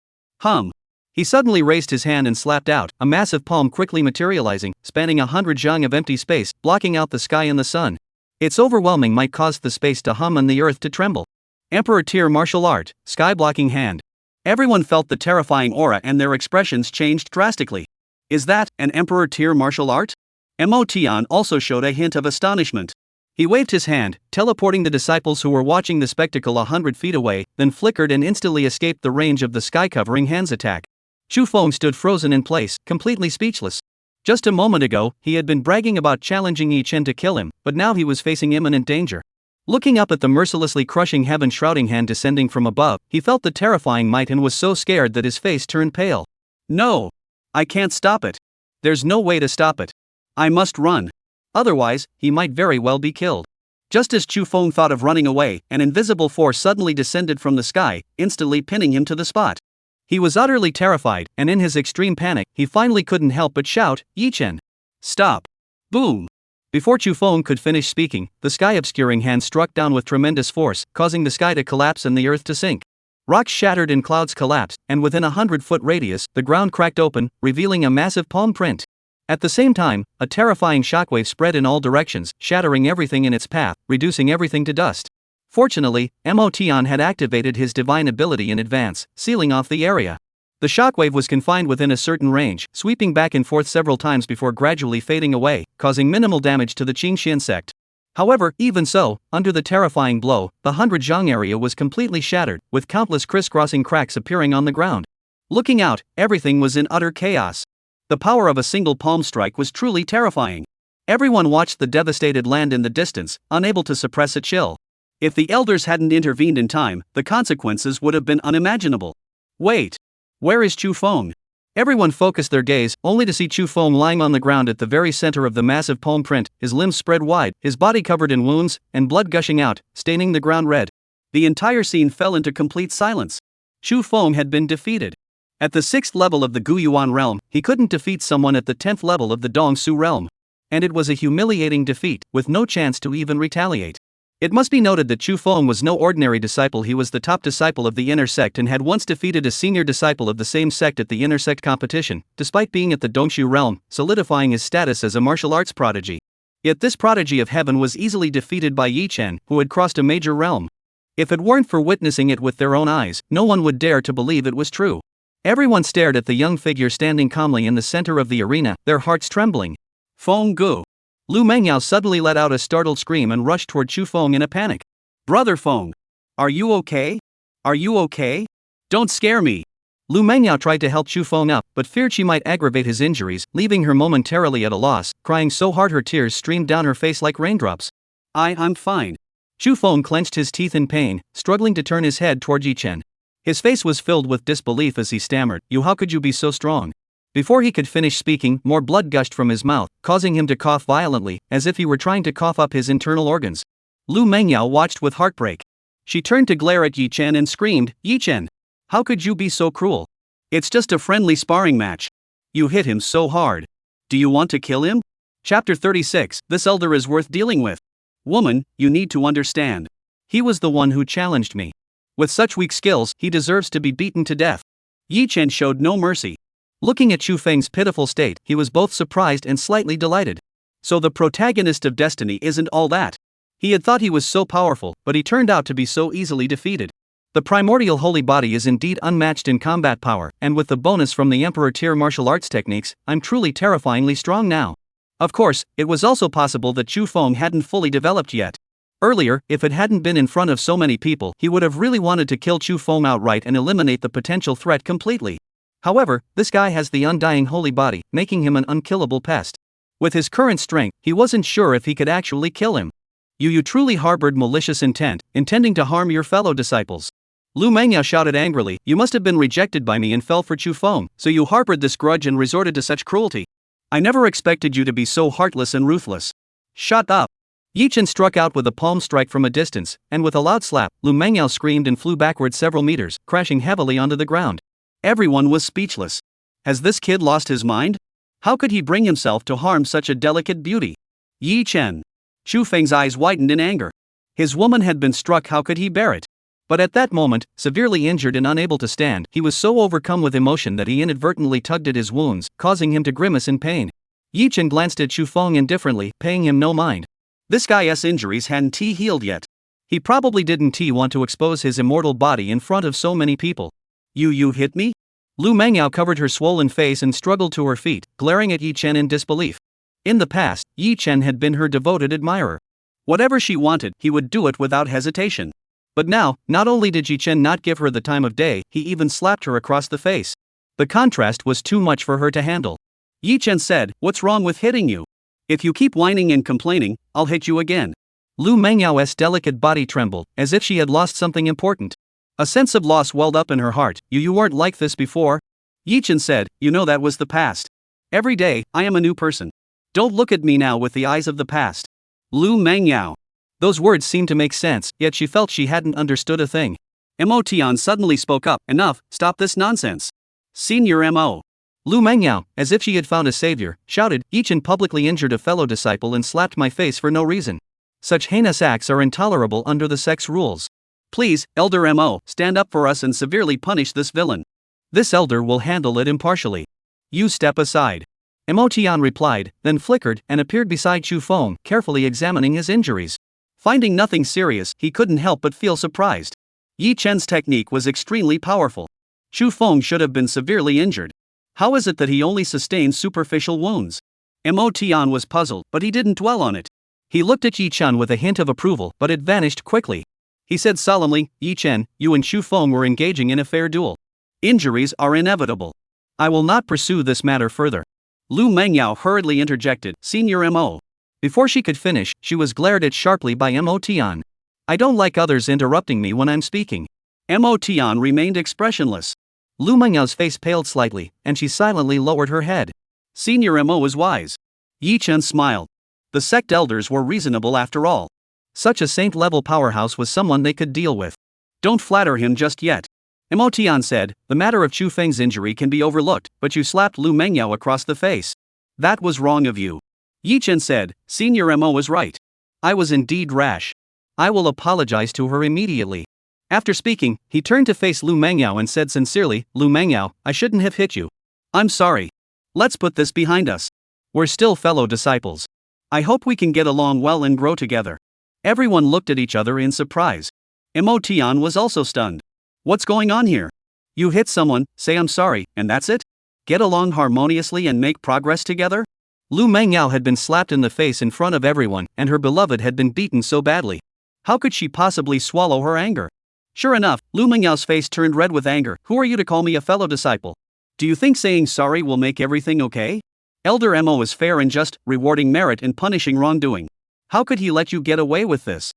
He suddenly raised his hand and slapped out, a massive palm quickly materializing, spanning 100 zhang of empty space, blocking out the sky and the sun. Its overwhelming might caused the space to hum and the earth to tremble. Emperor tier martial art, sky-blocking hand. Everyone felt the terrifying aura and their expressions changed drastically. Is that an emperor tier martial art? Mo Tian also showed a hint of astonishment. He waved his hand, teleporting the disciples who were watching the spectacle 100 feet away, then flickered and instantly escaped the range of the sky-covering hand's attack. Chu Feng stood frozen in place, completely speechless. Just a moment ago, he had been bragging about challenging Yi Chen to kill him, but now he was facing imminent danger. Looking up at the mercilessly crushing heaven-shrouding hand descending from above, he felt the terrifying might and was so scared that his face turned pale. No! I can't stop it. There's no way to stop it. I must run. Otherwise, he might very well be killed. Just as Chu Feng thought of running away, an invisible force suddenly descended from the sky, instantly pinning him to the spot. He was utterly terrified, and in his extreme panic, he finally couldn't help but shout, "Yi Chen! Stop!" Boom! Before Chu Feng could finish speaking, the sky-obscuring hand struck down with tremendous force, causing the sky to collapse and the earth to sink. Rocks shattered and clouds collapsed, and within a 100-foot radius, the ground cracked open, revealing a massive palm print. At the same time, a terrifying shockwave spread in all directions, shattering everything in its path, reducing everything to dust. Fortunately, Motion had activated his divine ability in advance, sealing off the area. The shockwave was confined within a certain range, sweeping back and forth several times before gradually fading away, causing minimal damage to the Qingxian sect. However, even so, under the terrifying blow, the 100 zhang area was completely shattered, with countless crisscrossing cracks appearing on the ground. Looking out, everything was in utter chaos. The power of a single palm strike was truly terrifying. Everyone watched the devastated land in the distance, unable to suppress a chill. If the elders hadn't intervened in time, the consequences would have been unimaginable. Wait! Where is Chu Feng? Everyone focused their gaze, only to see Chu Feng lying on the ground at the very center of the massive palm print, his limbs spread wide, his body covered in wounds, and blood gushing out, staining the ground red. The entire scene fell into complete silence. Chu Feng had been defeated. At the 6th level of the Guyuan realm, he couldn't defeat someone at the 10th level of the Dongsu realm. And it was a humiliating defeat, with no chance to even retaliate. It must be noted that Chu Feng was no ordinary disciple. He was the top disciple of the inner sect and had once defeated a senior disciple of the same sect at the inner sect competition, despite being at the Dongshu realm, solidifying his status as a martial arts prodigy. Yet this prodigy of heaven was easily defeated by Yi Chen, who had crossed a major realm. If it weren't for witnessing it with their own eyes, no one would dare to believe it was true. Everyone stared at the young figure standing calmly in the center of the arena, their hearts trembling. Feng Gu! Lu Mengyao suddenly let out a startled scream and rushed toward Chu Feng in a panic. "Brother Feng! Are you okay? Are you okay? Don't scare me!" Lu Mengyao tried to help Chu Feng up, but feared she might aggravate his injuries, leaving her momentarily at a loss, crying so hard her tears streamed down her face like raindrops. I'm fine." Chu Feng clenched his teeth in pain, struggling to turn his head toward Yi Chen. His face was filled with disbelief as he stammered, "How could you be so strong?" Before he could finish speaking, more blood gushed from his mouth, causing him to cough violently, as if he were trying to cough up his internal organs. Lu Mengyao watched with heartbreak. She turned to glare at Yi Chen and screamed, "Yi Chen! How could you be so cruel? It's just a friendly sparring match. You hit him so hard. Do you want to kill him?" Chapter 36. This elder is worth dealing with. "Woman, you need to understand. He was the one who challenged me. With such weak skills, he deserves to be beaten to death." Yi Chen showed no mercy. Looking at Chu Feng's pitiful state, he was both surprised and slightly delighted. So the protagonist of Destiny isn't all that. He had thought he was so powerful, but he turned out to be so easily defeated. The primordial holy body is indeed unmatched in combat power, and with the bonus from the Emperor tier martial arts techniques, I'm truly terrifyingly strong now. Of course, it was also possible that Chu Feng hadn't fully developed yet. Earlier, if it hadn't been in front of so many people, he would have really wanted to kill Chu Feng outright and eliminate the potential threat completely. However, this guy has the undying holy body, making him an unkillable pest. With his current strength, he wasn't sure if he could actually kill him. You truly harbored malicious intent, intending to harm your fellow disciples." Lu Mengyao shouted angrily, "You must have been rejected by me and fell for Chu Feng, so you harbored this grudge and resorted to such cruelty. I never expected you to be so heartless and ruthless. Shut up!" Yi Chen struck out with a palm strike from a distance, and with a loud slap, Lu Mengyao screamed and flew backward several meters, crashing heavily onto the ground. Everyone was speechless. Has this kid lost his mind? How could he bring himself to harm such a delicate beauty? Yi Chen! Chu Feng's eyes widened in anger. His woman had been struck, how could he bear it? But at that moment, severely injured and unable to stand, he was so overcome with emotion that he inadvertently tugged at his wounds, causing him to grimace in pain. Yi Chen glanced at Chu Feng indifferently, paying him no mind. This guy's injuries hadn't healed yet. He probably didn't want to expose his immortal body in front of so many people. You hit me?" Lu Mengyao covered her swollen face and struggled to her feet, glaring at Yi Chen in disbelief. In the past, Yi Chen had been her devoted admirer. Whatever she wanted, he would do it without hesitation. But now, not only did Yi Chen not give her the time of day, he even slapped her across the face. The contrast was too much for her to handle. Yi Chen said, "What's wrong with hitting you? If you keep whining and complaining, I'll hit you again." Lu Mengyao's delicate body trembled, as if she had lost something important. A sense of loss welled up in her heart. You weren't like this before?" Yi Chen said, "That was the past. Every day, I am a new person. Don't look at me now with the eyes of the past. Lu Mengyao. Those words seemed to make sense, yet she felt she hadn't understood a thing. Motian suddenly spoke up. Enough, stop this nonsense. Senior Mo. Lu Mengyao, as if she had found a savior, shouted, Yichan publicly injured a fellow disciple and slapped my face for no reason. Such heinous acts are intolerable under the sex rules. Please, Elder Mo, stand up for us and severely punish this villain. This elder will handle it impartially. You step aside. Emotian replied, then flickered and appeared beside Chu Feng, carefully examining his injuries. Finding nothing serious, he couldn't help but feel surprised. Yi Chen's technique was extremely powerful. Chu Feng should have been severely injured. How is it that he only sustained superficial wounds? Emotian was puzzled, but he didn't dwell on it. He looked at Yi Chen with a hint of approval, but it vanished quickly. He said solemnly, Yi Chen, you and Chu Feng were engaging in a fair duel. Injuries are inevitable. I will not pursue this matter further. Lu Mengyao hurriedly interjected, Senior Mo. Before she could finish, she was glared at sharply by Emotian. I don't like others interrupting me when I'm speaking. Emotian remained expressionless. Lu Mengyao's face paled slightly, and she silently lowered her head. Senior Mo is wise. Yi Chen smiled. The sect elders were reasonable after all. Such a saint-level powerhouse was someone they could deal with. Don't flatter him just yet. Emotian said, the matter of Chu Feng's injury can be overlooked, but you slapped Lu Mengyao across the face. That was wrong of you. Yi Chen said, Senior Mo was right. I was indeed rash. I will apologize to her immediately. After speaking, he turned to face Lu Mengyao and said sincerely, Lu Mengyao, I shouldn't have hit you. I'm sorry. Let's put this behind us. We're still fellow disciples. I hope we can get along well and grow together. Everyone looked at each other in surprise. Emotian was also stunned. What's going on here? You hit someone, say I'm sorry, and that's it? Get along harmoniously and make progress together? Lu Mengyao had been slapped in the face in front of everyone, and her beloved had been beaten so badly. How could she possibly swallow her anger? Sure enough, Lu Mengyao's face turned red with anger. Who are you to call me a fellow disciple? Do you think saying sorry will make everything okay? Elder Mo is fair and just, rewarding merit and punishing wrongdoing. How could he let you get away with this?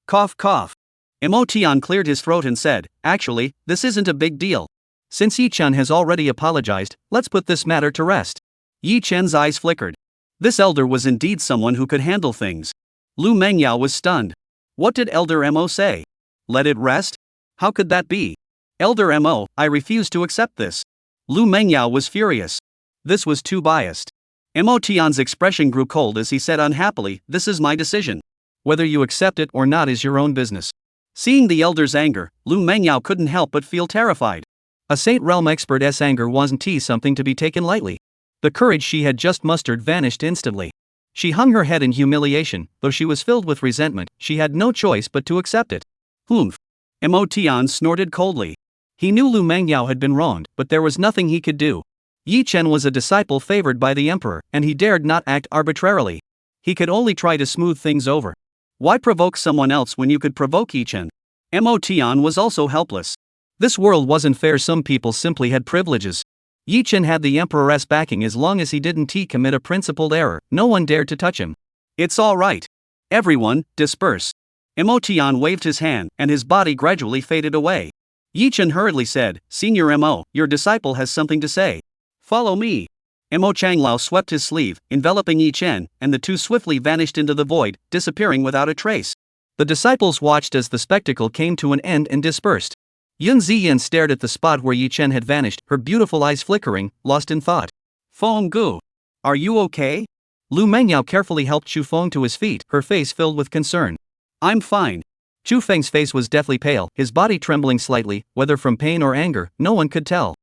Cough cough. Emotian cleared his throat and said, actually, this isn't a big deal. Since Yi Chen has already apologized, let's put this matter to rest. Yi Chen's eyes flickered. This elder was indeed someone who could handle things. Lu Mengyao was stunned. What did Elder Mo say? Let it rest? How could that be? Elder Mo, I refuse to accept this. Lu Mengyao was furious. This was too biased. Emotian's expression grew cold as he said unhappily, this is my decision. Whether you accept it or not is your own business. Seeing the elder's anger, Lu Mengyao couldn't help but feel terrified. A Saint Realm expert's anger wasn't something to be taken lightly. The courage she had just mustered vanished instantly. She hung her head in humiliation. Though she was filled with resentment, she had no choice but to accept it. Humph. Emotian snorted coldly. He knew Lu Mengyao had been wronged, but there was nothing he could do. Yi Chen was a disciple favored by the emperor, and he dared not act arbitrarily. He could only try to smooth things over. Why provoke someone else when you could provoke Yi Chen? Emotian was also helpless. This world wasn't fair. Some people simply had privileges. Yi Chen had the emperor's backing. As long as he didn't commit a principled error, no one dared to touch him. It's all right. Everyone, disperse. Emotian waved his hand, and his body gradually faded away. Yi Chen hurriedly said, Senior Mo, your disciple has something to say. Follow me. Mo Changlao swept his sleeve, enveloping Yi Chen, and the two swiftly vanished into the void, disappearing without a trace. The disciples watched as the spectacle came to an end and dispersed. Yun Ziyan stared at the spot where Yi Chen had vanished, her beautiful eyes flickering, lost in thought. Feng Gu. Are you okay? Lu Mengyao carefully helped Chu Feng to his feet, her face filled with concern. I'm fine. Chu Feng's face was deathly pale, his body trembling slightly, whether from pain or anger, no one could tell.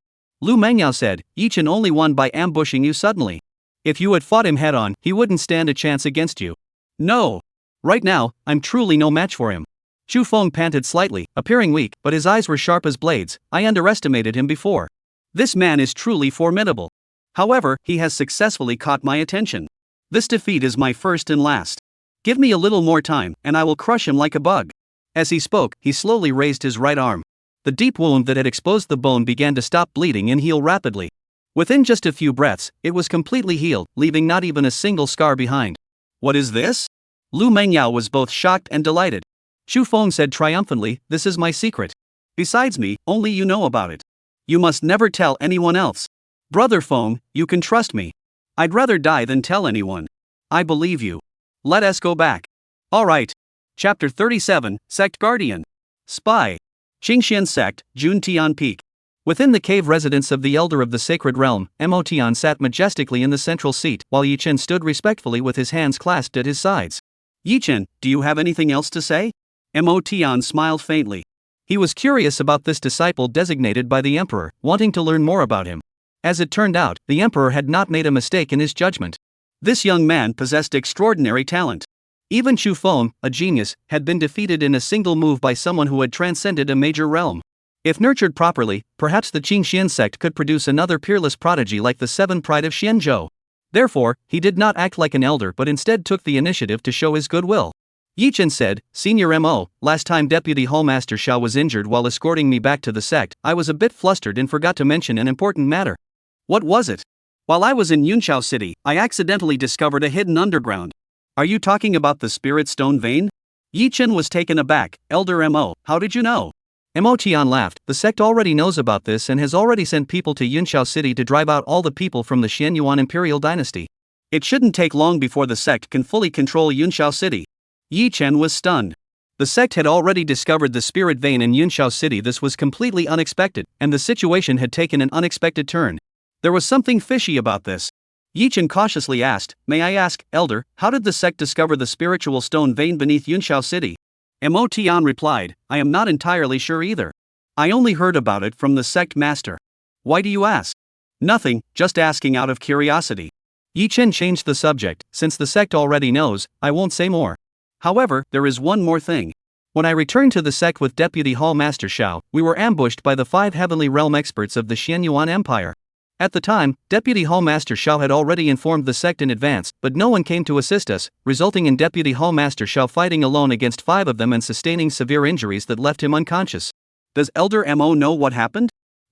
Lu Mengyao said, Yi Chen only won by ambushing you suddenly. If you had fought him head-on, he wouldn't stand a chance against you. No. Right now, I'm truly no match for him. Chu Feng panted slightly, appearing weak, but his eyes were sharp as blades. I underestimated him before. This man is truly formidable. However, he has successfully caught my attention. This defeat is my first and last. Give me a little more time, and I will crush him like a bug. As he spoke, he slowly raised his right arm. The deep wound that had exposed the bone began to stop bleeding and heal rapidly. Within just a few breaths, it was completely healed, leaving not even a single scar behind. What is this? Lu Mengyao was both shocked and delighted. Chu Feng said triumphantly, this is my secret. Besides me, only you know about it. You must never tell anyone else. Brother Feng, you can trust me. I'd rather die than tell anyone. I believe you. Let us go back. Alright. Chapter 37, Sect Guardian. Spy. Qingxian Sect, Jun Tian Peak. Within the cave residence of the Elder of the Sacred Realm, Mo Tian sat majestically in the central seat, while Yi Chen stood respectfully with his hands clasped at his sides. Yi Chen, do you have anything else to say? Mo Tian smiled faintly. He was curious about this disciple designated by the Emperor, wanting to learn more about him. As it turned out, the Emperor had not made a mistake in his judgment. This young man possessed extraordinary talent. Even Chu Feng, a genius, had been defeated in a single move by someone who had transcended a major realm. If nurtured properly, perhaps the Qingxian sect could produce another peerless prodigy like the Seven Pride of Xianzhou. Therefore, he did not act like an elder but instead took the initiative to show his goodwill. Yi Chen said, Senior Mo, last time Deputy Hallmaster Xiao was injured while escorting me back to the sect, I was a bit flustered and forgot to mention an important matter. What was it? While I was in Yunqiao City, I accidentally discovered a hidden underground. Are you talking about the Spirit Stone Vein? Yi Chen was taken aback. Elder Mo, how did you know? Mo Tian laughed. The sect already knows about this and has already sent people to Yunqiao City to drive out all the people from the Xianyuan Imperial Dynasty. It shouldn't take long before the sect can fully control Yunqiao City. Yi Chen was stunned. The sect had already discovered the Spirit Vein in Yunqiao City. This was completely unexpected, and the situation had taken an unexpected turn. There was something fishy about this. Yi Chen cautiously asked, May I ask, Elder, how did the sect discover the spiritual stone vein beneath Yunqiao City? Mo Tian replied, I am not entirely sure either. I only heard about it from the sect master. Why do you ask? Nothing, just asking out of curiosity. Yi Chen changed the subject. Since the sect already knows, I won't say more. However, there is one more thing. When I returned to the sect with Deputy Hallmaster Xiao, we were ambushed by the 5 heavenly realm experts of the Xianyuan Empire. At the time, Deputy Hallmaster Xiao had already informed the sect in advance, but no one came to assist us, resulting in Deputy Hallmaster Xiao fighting alone against 5 of them and sustaining severe injuries that left him unconscious. Does Elder Mo know what happened?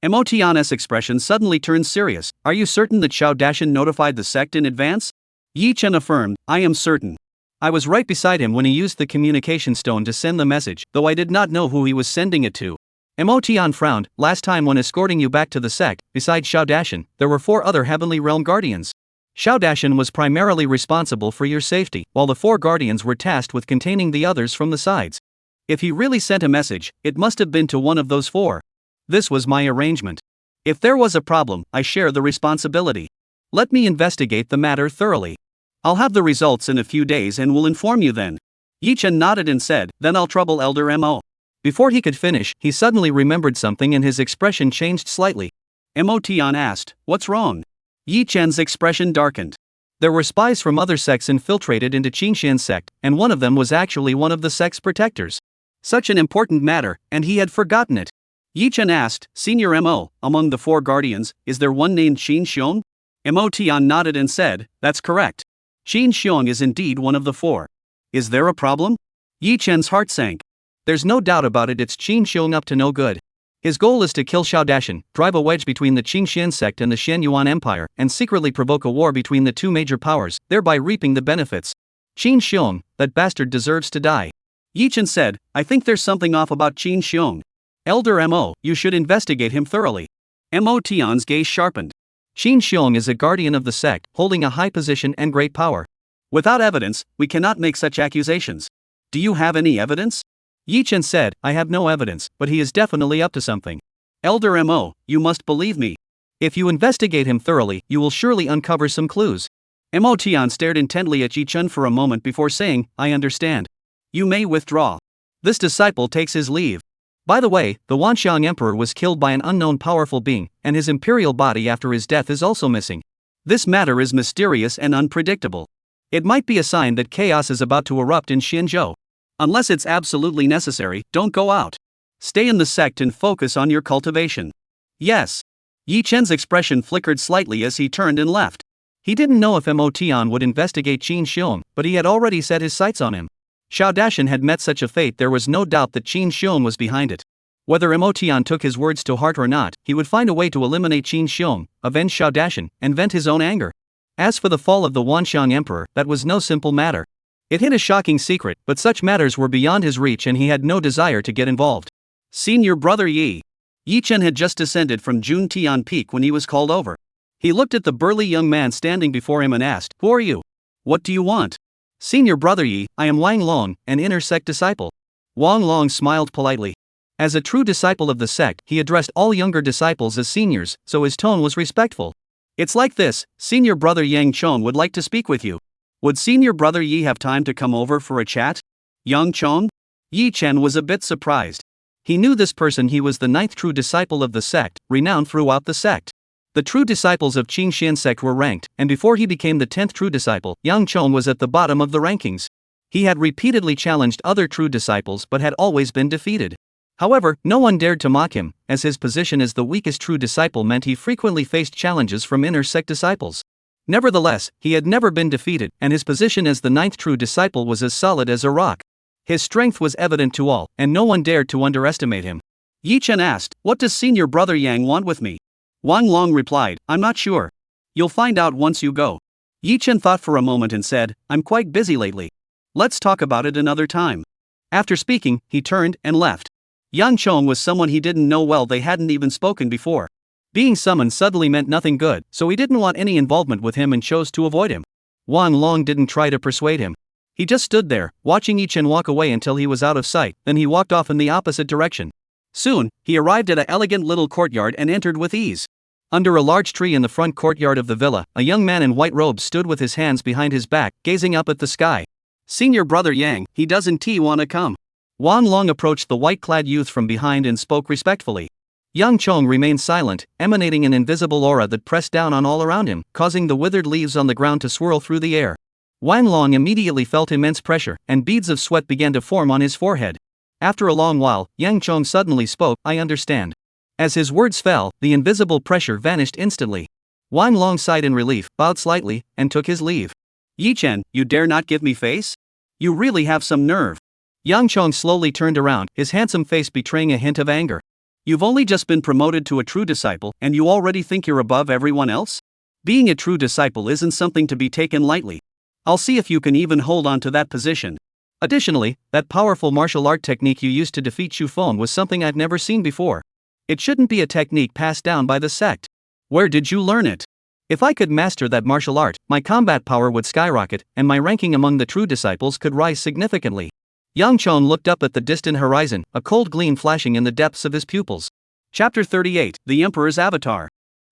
Mo Tian's expression suddenly turned serious. Are you certain that Xiao Dashan notified the sect in advance? Yi Chen affirmed, I am certain. I was right beside him when he used the communication stone to send the message, though I did not know who he was sending it to. Mo Tian frowned. Last time when escorting you back to the sect, besides Xiao Dashan, there were 4 other heavenly realm guardians. Xiao Dashan was primarily responsible for your safety, while the 4 guardians were tasked with containing the others from the sides. If he really sent a message, it must have been to one of those 4. This was my arrangement. If there was a problem, I share the responsibility. Let me investigate the matter thoroughly. I'll have the results in a few days and will inform you then. Yi Chen nodded and said, Then I'll trouble Elder Mo. Before he could finish, he suddenly remembered something and his expression changed slightly. Mo Tian asked, What's wrong? Yi Chen's expression darkened. There were spies from other sects infiltrated into Qingxian sect, and one of them was actually one of the sect's protectors. Such an important matter, and he had forgotten it. Yi Chen asked, Senior Mo, among the 4 guardians, is there one named Qin Xiong? Mo Tian nodded and said, That's correct. Qin Xiong is indeed one of the 4. Is there a problem? Yi Chen's heart sank. There's no doubt about it, it's Qin Xiong up to no good. His goal is to kill Xiao Dashan, drive a wedge between the Qingxian sect and the Xianyuan Empire, and secretly provoke a war between the 2 major powers, thereby reaping the benefits. Qin Xiong, that bastard deserves to die. Yi Chen said, I think there's something off about Qin Xiong. Elder Mo, you should investigate him thoroughly. Mo Tian's gaze sharpened. Qin Xiong is a guardian of the sect, holding a high position and great power. Without evidence, we cannot make such accusations. Do you have any evidence? Yi Chen said, I have no evidence, but he is definitely up to something. Elder Mo, you must believe me. If you investigate him thoroughly, you will surely uncover some clues. Mo Tian stared intently at Yi Chen for a moment before saying, I understand. You may withdraw. This disciple takes his leave. By the way, the Wanxiang Emperor was killed by an unknown powerful being, and his imperial body after his death is also missing. This matter is mysterious and unpredictable. It might be a sign that chaos is about to erupt in Xianzhou. Unless it's absolutely necessary, don't go out. Stay in the sect and focus on your cultivation. Yes. Yi Chen's expression flickered slightly as he turned and left. He didn't know if Mo Tian would investigate Qin Xiong, but he had already set his sights on him. Xiao Dashan had met such a fate, there was no doubt that Qin Xiong was behind it. Whether Mo Tian took his words to heart or not, he would find a way to eliminate Qin Xiong, avenge Xiao Dashan, and vent his own anger. As for the fall of the Wanxiang Emperor, that was no simple matter. It hid a shocking secret, but such matters were beyond his reach and he had no desire to get involved. Senior brother Yi. Yi Chen had just descended from Jun Tian Peak when he was called over. He looked at the burly young man standing before him and asked, Who are you? What do you want? Senior brother Yi, I am Wang Long, an inner sect disciple. Wang Long smiled politely. As a true disciple of the sect, he addressed all younger disciples as seniors, so his tone was respectful. It's like this, senior brother Yang Chong would like to speak with you. Would senior brother Yi have time to come over for a chat? Yang Chong? Yi Chen was a bit surprised. He knew this person. He was the 9th true disciple of the sect, renowned throughout the sect. The true disciples of Qingxian sect were ranked, and before he became the 10th true disciple, Yang Chong was at the bottom of the rankings. He had repeatedly challenged other true disciples but had always been defeated. However, no one dared to mock him, as his position as the weakest true disciple meant he frequently faced challenges from inner sect disciples. Nevertheless, he had never been defeated, and his position as the 9th true disciple was as solid as a rock. His strength was evident to all, and no one dared to underestimate him. Yi Chen asked, "What does senior brother Yang want with me?" Wang Long replied, "I'm not sure. You'll find out once you go." Yi Chen thought for a moment and said, "I'm quite busy lately. Let's talk about it another time." After speaking, he turned and left. Yang Chong was someone he didn't know well. They hadn't even spoken before. Being summoned suddenly meant nothing good, so he didn't want any involvement with him and chose to avoid him. Wang Long didn't try to persuade him. He just stood there, watching Yi Chen walk away until he was out of sight, then he walked off in the opposite direction. Soon, he arrived at an elegant little courtyard and entered with ease. Under a large tree in the front courtyard of the villa, a young man in white robes stood with his hands behind his back, gazing up at the sky. "Senior brother Yang, he doesn't want to come." Wang Long approached the white-clad youth from behind and spoke respectfully. Yang Chong remained silent, emanating an invisible aura that pressed down on all around him, causing the withered leaves on the ground to swirl through the air. Wang Long immediately felt immense pressure, and beads of sweat began to form on his forehead. After a long while, Yang Chong suddenly spoke, "I understand." As his words fell, the invisible pressure vanished instantly. Wang Long sighed in relief, bowed slightly, and took his leave. "Yi Chen, you dare not give me face? You really have some nerve." Yang Chong slowly turned around, his handsome face betraying a hint of anger. "You've only just been promoted to a true disciple, and you already think you're above everyone else? Being a true disciple isn't something to be taken lightly. I'll see if you can even hold on to that position. Additionally, that powerful martial art technique you used to defeat Shufeng was something I've never seen before. It shouldn't be a technique passed down by the sect. Where did you learn it? If I could master that martial art, my combat power would skyrocket, and my ranking among the true disciples could rise significantly." Yang Chong looked up at the distant horizon, a cold gleam flashing in the depths of his pupils. Chapter 38, The Emperor's Avatar.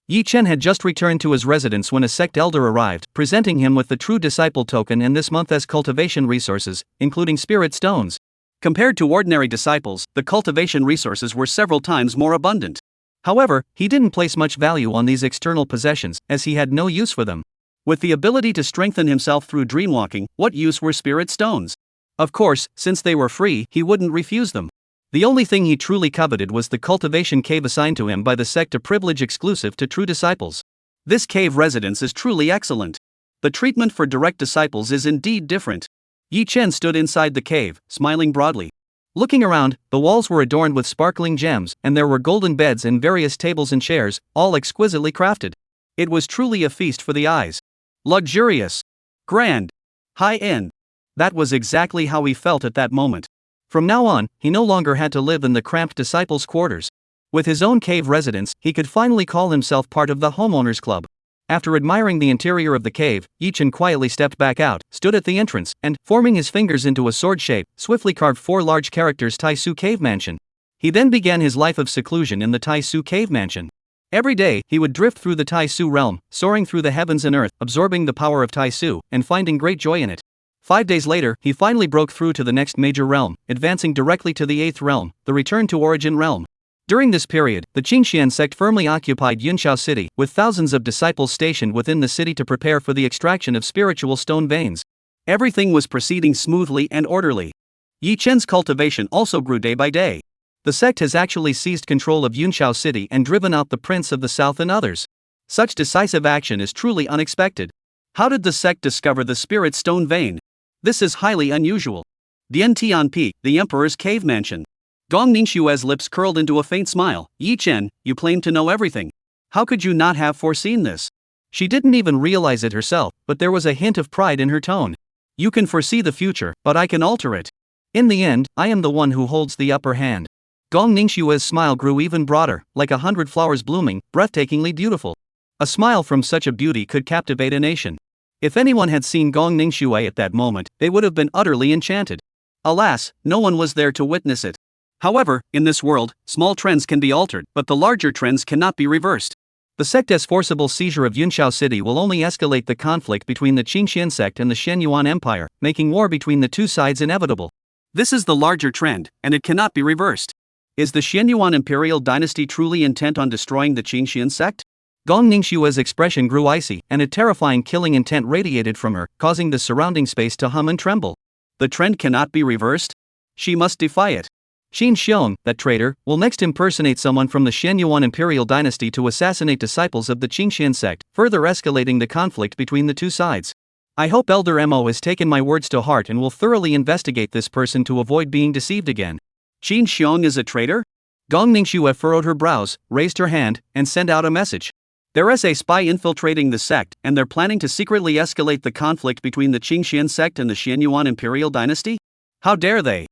Yi Chen had just returned to his residence when a sect elder arrived, presenting him with the true disciple token and this month as cultivation resources, including spirit stones. Compared to ordinary disciples, the cultivation resources were several times more abundant. However, he didn't place much value on these external possessions, as he had no use for them. With the ability to strengthen himself through dreamwalking, what use were spirit stones? Of course, since they were free, he wouldn't refuse them. The only thing he truly coveted was the cultivation cave assigned to him by the sect, a privilege exclusive to true disciples. This cave residence is truly excellent. The treatment for direct disciples is indeed different. Yi Chen stood inside the cave, smiling broadly. Looking around, the walls were adorned with sparkling gems, and there were golden beds and various tables and chairs, all exquisitely crafted. It was truly a feast for the eyes. Luxurious. Grand. High-end. That was exactly how he felt at that moment. From now on, he no longer had to live in the cramped disciples' quarters. With his own cave residence, he could finally call himself part of the homeowners club. After admiring the interior of the cave, Yi Chen quietly stepped back out, stood at the entrance, and, forming his fingers into a sword shape, swiftly carved 4 large characters Taisu Cave Mansion. He then began his life of seclusion in the Taisu Cave Mansion. Every day, he would drift through the Taisu realm, soaring through the heavens and earth, absorbing the power of Taisu, and finding great joy in it. 5 days later, he finally broke through to the next major realm, advancing directly to the 8th realm, the Return to Origin realm. During this period, the Qingxian sect firmly occupied Yunqiao City, with thousands of disciples stationed within the city to prepare for the extraction of spiritual stone veins. Everything was proceeding smoothly and orderly. Yi Chen's cultivation also grew day by day. The sect has actually seized control of Yunqiao City and driven out the Prince of the South and others. Such decisive action is truly unexpected. How did the sect discover the spirit stone vein? This is highly unusual. Dian Tian Peak, the Emperor's Cave Mansion. Gong Ningxue's lips curled into a faint smile. "Yi Chen, you claim to know everything. How could you not have foreseen this?" She didn't even realize it herself, but there was a hint of pride in her tone. "You can foresee the future, but I can alter it. In the end, I am the one who holds the upper hand." Gong Ningxue's smile grew even broader, like 100 flowers blooming, breathtakingly beautiful. A smile from such a beauty could captivate a nation. If anyone had seen Gong Ningxue at that moment, they would have been utterly enchanted. Alas, no one was there to witness it. However, in this world, small trends can be altered, but the larger trends cannot be reversed. The sect's forcible seizure of Yunshao City will only escalate the conflict between the Qingxian sect and the Shenyuan Empire, making war between the two sides inevitable. This is the larger trend, and it cannot be reversed. Is the Shenyuan imperial dynasty truly intent on destroying the Qingxian sect? Gong Ningxue's expression grew icy, and a terrifying killing intent radiated from her, causing the surrounding space to hum and tremble. The trend cannot be reversed? She must defy it. Qin Xiong, that traitor, will next impersonate someone from the Shenyuan imperial dynasty to assassinate disciples of the Qingxian sect, further escalating the conflict between the two sides. I hope Elder Mo has taken my words to heart and will thoroughly investigate this person to avoid being deceived again. Qin Xiong is a traitor? Gong Ningxue furrowed her brows, raised her hand, and sent out a message. There is a spy infiltrating the sect, and they're planning to secretly escalate the conflict between the Qingxian sect and the Shenyuan imperial dynasty? How dare they?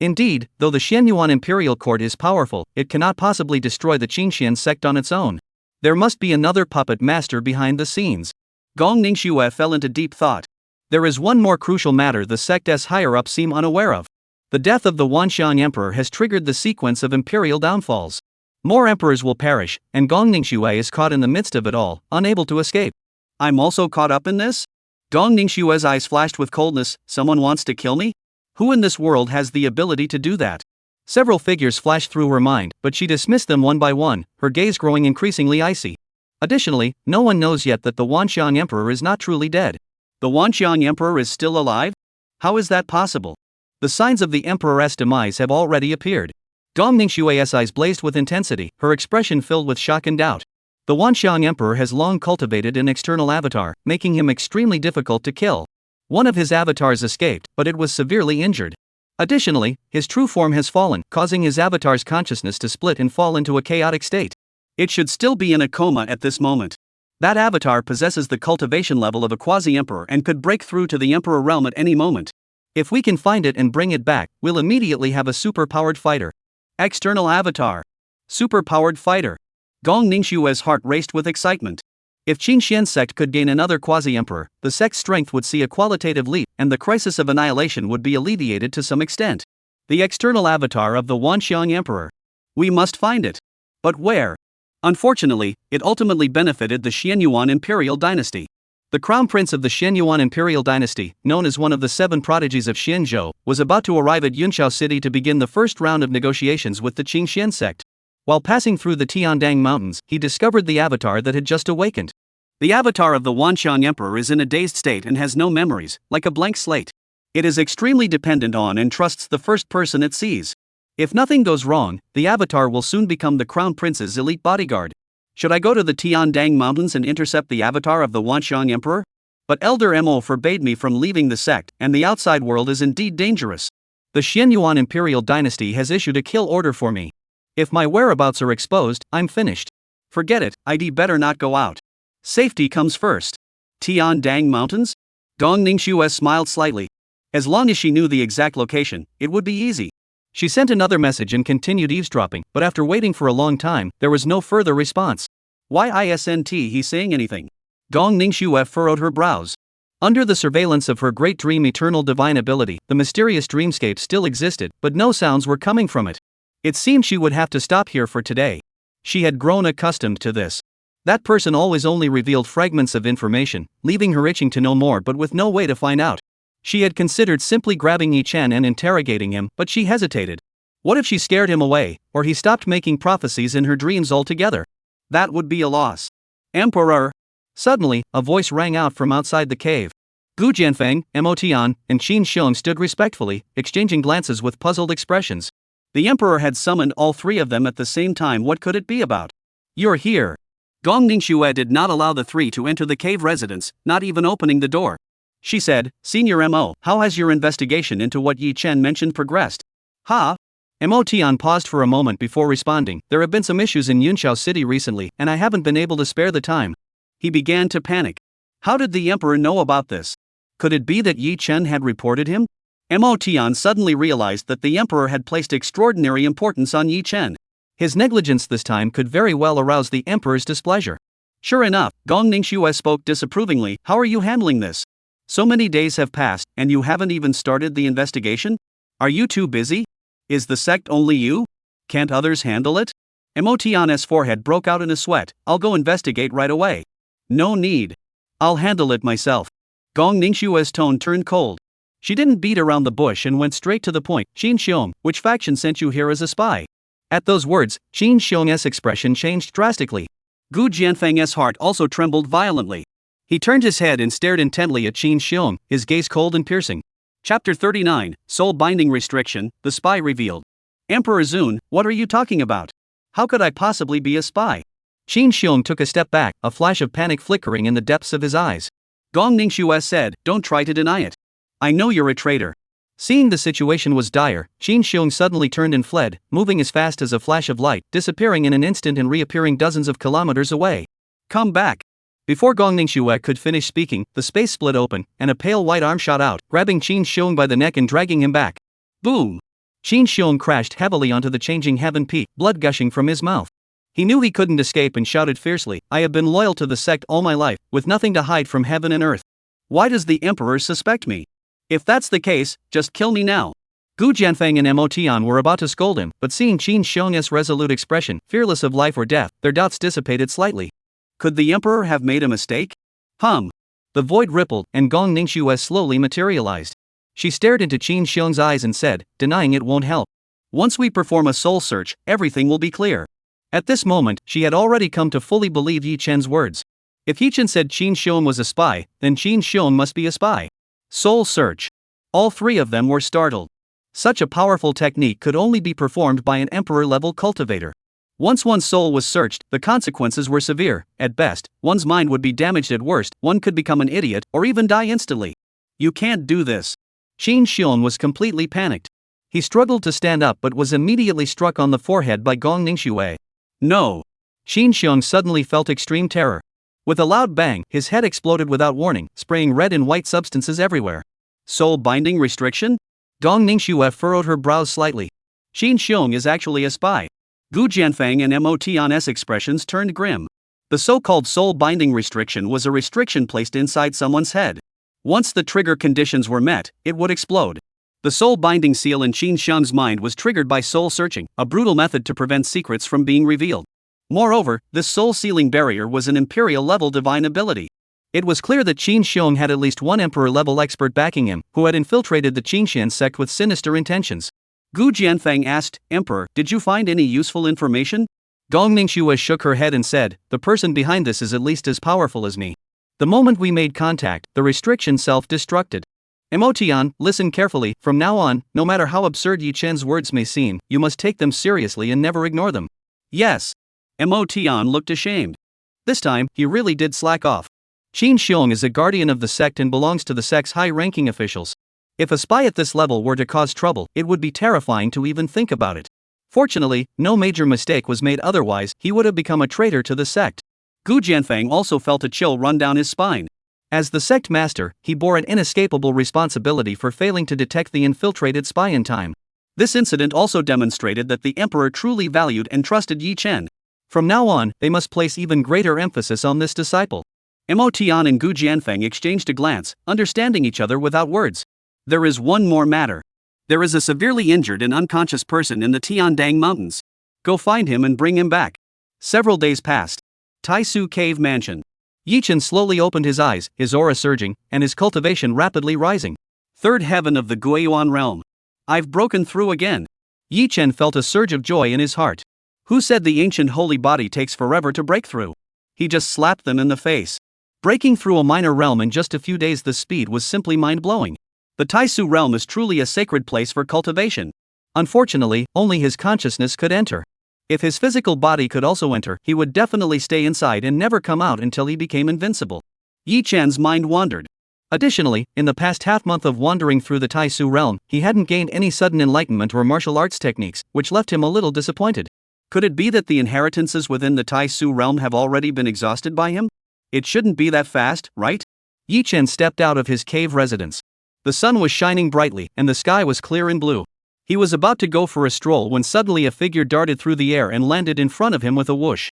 Indeed, though the Shenyuan imperial court is powerful, it cannot possibly destroy the Qingxian sect on its own. There must be another puppet master behind the scenes. Gong Ningxue fell into deep thought. There is one more crucial matter the sect's higher-ups seem unaware of. The death of the Wanxiang emperor has triggered the sequence of imperial downfalls. More emperors will perish, and Gong Ningxue is caught in the midst of it all, unable to escape. I'm also caught up in this? Gong Ningxue's eyes flashed with coldness. Someone wants to kill me? Who in this world has the ability to do that? Several figures flashed through her mind, but she dismissed them one by one, her gaze growing increasingly icy. Additionally, no one knows yet that the Wanxiang emperor is not truly dead. The Wanxiang emperor is still alive? How is that possible? The signs of the emperor's demise have already appeared. Gong Ningxue's eyes blazed with intensity, her expression filled with shock and doubt. The Wanxiang emperor has long cultivated an external avatar, making him extremely difficult to kill. One of his avatars escaped, but it was severely injured. Additionally, his true form has fallen, causing his avatar's consciousness to split and fall into a chaotic state. It should still be in a coma at this moment. That avatar possesses the cultivation level of a quasi-emperor and could break through to the emperor realm at any moment. If we can find it and bring it back, we'll immediately have a super-powered fighter. External avatar. Super-powered fighter. Gong Ningxue's heart raced with excitement. If Qingxian sect could gain another quasi-emperor, the sect's strength would see a qualitative leap, and the crisis of annihilation would be alleviated to some extent. The external avatar of the Wanxiang emperor. We must find it. But where? Unfortunately, it ultimately benefited the Shenyuan imperial dynasty. The crown prince of the Shenyuan imperial dynasty, known as one of the 7 prodigies of Xianzhou, was about to arrive at Yunshao City to begin the first round of negotiations with the Qingxian sect. While passing through the Tiandang Mountains, he discovered the avatar that had just awakened. The avatar of the Wanxiang emperor is in a dazed state and has no memories, like a blank slate. It is extremely dependent on and trusts the first person it sees. If nothing goes wrong, the avatar will soon become the crown prince's elite bodyguard. Should I go to the Tiandang Mountains and intercept the avatar of the Wanxiang emperor? But Elder Mo forbade me from leaving the sect, and the outside world is indeed dangerous. The Shenyuan imperial dynasty has issued a kill order for me. If my whereabouts are exposed, I'm finished. Forget it, I'd better not go out. Safety comes first. Tiandang Mountains? Gong Ningxue smiled slightly. As long as she knew the exact location, it would be easy. She sent another message and continued eavesdropping, but after waiting for a long time, there was no further response. Why isn't he saying anything? Gong Ningxue furrowed her brows. Under the surveillance of her great dream eternal divine ability, the mysterious dreamscape still existed, but no sounds were coming from it. It seemed she would have to stop here for today. She had grown accustomed to this. That person always only revealed fragments of information, leaving her itching to know more but with no way to find out. She had considered simply grabbing Yi Chen and interrogating him, but she hesitated. What if she scared him away, or he stopped making prophecies in her dreams altogether? That would be a loss. Emperor! Suddenly, a voice rang out from outside the cave. Gu Jianfeng, Mo Tian, and Qin Xiong stood respectfully, exchanging glances with puzzled expressions. The emperor had summoned all 3 of them at the same time. What could it be about? You're here. Gong Ningxue did not allow the 3 to enter the cave residence, not even opening the door. She said, Senior Mo, how has your investigation into what Yi Chen mentioned progressed? Mo Tian paused for a moment before responding. There have been some issues in Yunshao City recently, and I haven't been able to spare the time. He began to panic. How did the emperor know about this? Could it be that Yi Chen had reported him? Mo Tian suddenly realized that the emperor had placed extraordinary importance on Yi Chen. His negligence this time could very well arouse the emperor's displeasure. Sure enough, Gong Ningxue spoke disapprovingly. How are you handling this? So many days have passed, and you haven't even started the investigation? Are you too busy? Is the sect only you? Can't others handle it? Emotion's forehead broke out in a sweat. I'll go investigate right away. No need. I'll handle it myself. Gong Ningxue's tone turned cold. She didn't beat around the bush and went straight to the point. Qin Xiong, which faction sent you here as a spy? At those words, Qin Xiong's expression changed drastically. Gu Jianfeng's heart also trembled violently. He turned his head and stared intently at Qin Xiong, his gaze cold and piercing. Chapter 39, Soul Binding Restriction, the Spy Revealed. Emperor Zun, what are you talking about? How could I possibly be a spy? Qin Xiong took a step back, a flash of panic flickering in the depths of his eyes. Gong Ningxue said, don't try to deny it. I know you're a traitor. Seeing the situation was dire, Qin Xiong suddenly turned and fled, moving as fast as a flash of light, disappearing in an instant and reappearing dozens of kilometers away. Come back. Before Gong Ningxue could finish speaking, the space split open, and a pale white arm shot out, grabbing Qin Xiong by the neck and dragging him back. Boom! Qin Xiong crashed heavily onto the changing heaven peak, blood gushing from his mouth. He knew he couldn't escape and shouted fiercely, I have been loyal to the sect all my life, with nothing to hide from heaven and earth. Why does the Emperor suspect me? If that's the case, just kill me now. Gu Jianfeng and Mo were about to scold him, but seeing Qin Xiong's resolute expression, fearless of life or death, their doubts dissipated slightly. Could the Emperor have made a mistake? The void rippled, and Gong Ningxue slowly materialized. She stared into Qin Xiong's eyes and said, denying it won't help. Once we perform a soul search, everything will be clear. At this moment, she had already come to fully believe Yi Chen's words. If Yi Chen said Qin Xiong was a spy, then Qin Xiong must be a spy. Soul search. All three of them were startled. Such a powerful technique could only be performed by an emperor-level cultivator. Once one's soul was searched, the consequences were severe. At best, one's mind would be damaged. At worst, one could become an idiot or even die instantly. You can't do this. Qin Xiong was completely panicked. He struggled to stand up but was immediately struck on the forehead by Gong Ningxue. No! Qin Xiong suddenly felt extreme terror. With a loud bang, his head exploded without warning, spraying red and white substances everywhere. Soul binding restriction? Gong Ningxue furrowed her brows slightly. Qin Xiong is actually a spy. Gu Jianfeng and Mo's expressions turned grim. The so-called soul binding restriction was a restriction placed inside someone's head. Once the trigger conditions were met, it would explode. The soul binding seal in Qin Xiong's mind was triggered by soul searching, a brutal method to prevent secrets from being revealed. Moreover, this soul sealing barrier was an imperial-level divine ability. It was clear that Qin Xiong had at least one emperor-level expert backing him, who had infiltrated the Qinxian sect with sinister intentions. Gu Jianfeng asked, Emperor, did you find any useful information? Gong Ningxue shook her head and said, the person behind this is at least as powerful as me. The moment we made contact, the restriction self-destructed. Emotion, listen carefully, from now on, no matter how absurd Yi Chen's words may seem, you must take them seriously and never ignore them. Yes. Emotion looked ashamed. This time, he really did slack off. Qin Xiong is a guardian of the sect and belongs to the sect's high-ranking officials. If a spy at this level were to cause trouble, it would be terrifying to even think about it. Fortunately, no major mistake was made, otherwise, he would have become a traitor to the sect. Gu Jianfeng also felt a chill run down his spine. As the sect master, he bore an inescapable responsibility for failing to detect the infiltrated spy in time. This incident also demonstrated that the emperor truly valued and trusted Yi Chen. From now on, they must place even greater emphasis on this disciple. Emotion and Gu Jianfeng exchanged a glance, understanding each other without words. There is one more matter. There is a severely injured and unconscious person in the Tiandang Mountains. Go find him and bring him back. Several days passed. Taisu Cave Mansion. Yi Chen slowly opened his eyes, his aura surging, and his cultivation rapidly rising. Third heaven of the Guiyuan realm. I've broken through again. Yi Chen felt a surge of joy in his heart. Who said the ancient holy body takes forever to break through? He just slapped them in the face. Breaking through a minor realm in just a few days, the speed was simply mind-blowing. The Taisu realm is truly a sacred place for cultivation. Unfortunately, only his consciousness could enter. If his physical body could also enter, he would definitely stay inside and never come out until he became invincible. Yi Chen's mind wandered. Additionally, in the past half-month of wandering through the Taisu realm, he hadn't gained any sudden enlightenment or martial arts techniques, which left him a little disappointed. Could it be that the inheritances within the Taisu realm have already been exhausted by him? It shouldn't be that fast, right? Yi Chen stepped out of his cave residence. The sun was shining brightly, and the sky was clear and blue. He was about to go for a stroll when suddenly a figure darted through the air and landed in front of him with a whoosh.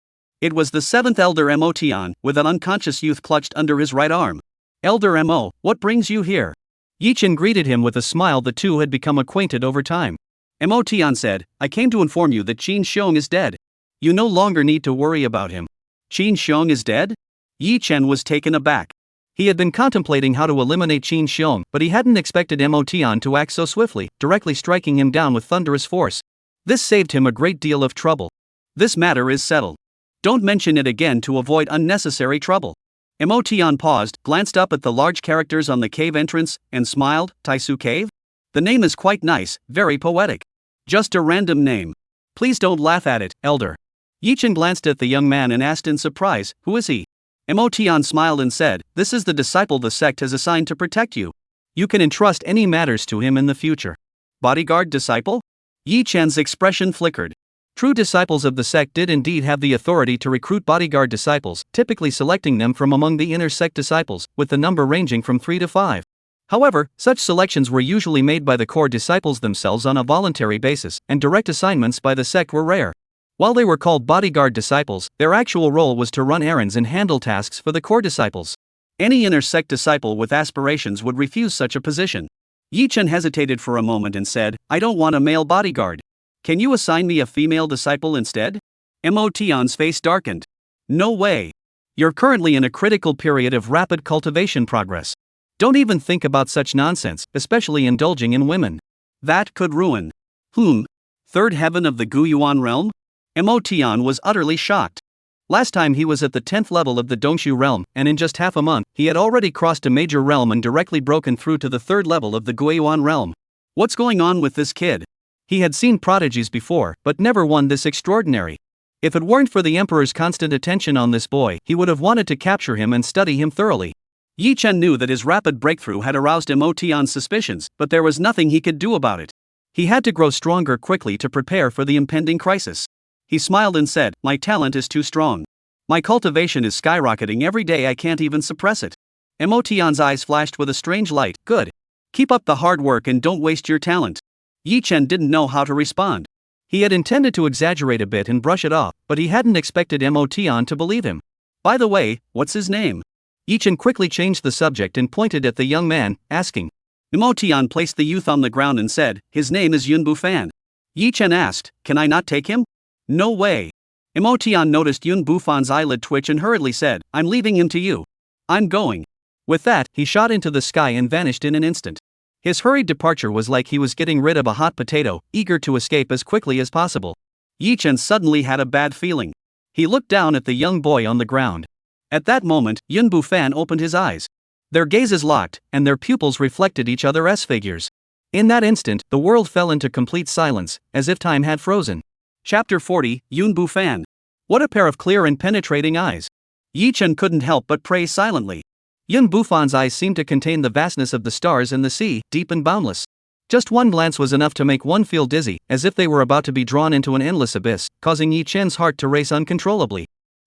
It was the seventh Elder Mo, with an unconscious youth clutched under his right arm. Elder Mo, what brings you here? Yi-Chen greeted him with a smile. The two had become acquainted over time. Mo said, I came to inform you that Qin Xiong is dead. You no longer need to worry about him. Qin Xiong is dead? Yi-Chen was taken aback. He had been contemplating how to eliminate Qin Xiong, but he hadn't expected Mo to act so swiftly, directly striking him down with thunderous force. This saved him a great deal of trouble. This matter is settled. Don't mention it again to avoid unnecessary trouble. Mo paused, glanced up at the large characters on the cave entrance, and smiled. Taisu Cave? The name is quite nice, very poetic. Just a random name. Please don't laugh at it, Elder. Yi-Chen glanced at the young man and asked in surprise, who is he? Mo smiled and said, this is the disciple the sect has assigned to protect you. You can entrust any matters to him in the future. Bodyguard disciple? Yi-Chen's expression flickered. True disciples of the sect did indeed have the authority to recruit bodyguard disciples, typically selecting them from among the inner sect disciples, with the number ranging from 3 to 5. However, such selections were usually made by the core disciples themselves on a voluntary basis, and direct assignments by the sect were rare. While they were called bodyguard disciples, their actual role was to run errands and handle tasks for the core disciples. Any inner sect disciple with aspirations would refuse such a position. Yi-Chen hesitated for a moment and said, I don't want a male bodyguard. Can you assign me a female disciple instead? Mo's face darkened. No way. You're currently in a critical period of rapid cultivation progress. Don't even think about such nonsense, especially indulging in women. That could ruin. Third heaven of the Guyuan realm? Mo was utterly shocked. Last time he was at the 10th level of the Dongshu realm, and in just half a month, he had already crossed a major realm and directly broken through to the 3rd level of the Guyuan realm. What's going on with this kid? He had seen prodigies before, but never one this extraordinary. If it weren't for the Emperor's constant attention on this boy, he would have wanted to capture him and study him thoroughly. Yi-Chen knew that his rapid breakthrough had aroused Mo's suspicions, but there was nothing he could do about it. He had to grow stronger quickly to prepare for the impending crisis. He smiled and said, my talent is too strong. My cultivation is skyrocketing every day. I can't even suppress it. Mo's eyes flashed with a strange light. Good. Keep up the hard work and don't waste your talent. Yi-Chen didn't know how to respond. He had intended to exaggerate a bit and brush it off, but he hadn't expected Mo to believe him. By the way, what's his name? Yi-Chen quickly changed the subject and pointed at the young man, asking. Mo placed the youth on the ground and said, his name is Yunbu Fan. Yi-Chen asked, can I not take him? No way. Mo noticed Yun Bufan's eyelid twitch and hurriedly said, I'm leaving him to you. I'm going. With that, he shot into the sky and vanished in an instant. His hurried departure was like he was getting rid of a hot potato, eager to escape as quickly as possible. Yi-Chen suddenly had a bad feeling. He looked down at the young boy on the ground. At that moment, Yun Bufan opened his eyes. Their gazes locked, and their pupils reflected each other's figures. In that instant, the world fell into complete silence, as if time had frozen. Chapter 40, Yun Bufan. What a pair of clear and penetrating eyes. Yi-Chen couldn't help but praise silently. Yun Bufan's eyes seemed to contain the vastness of the stars and the sea, deep and boundless. Just one glance was enough to make one feel dizzy, as if they were about to be drawn into an endless abyss, causing Yi-Chen's heart to race uncontrollably.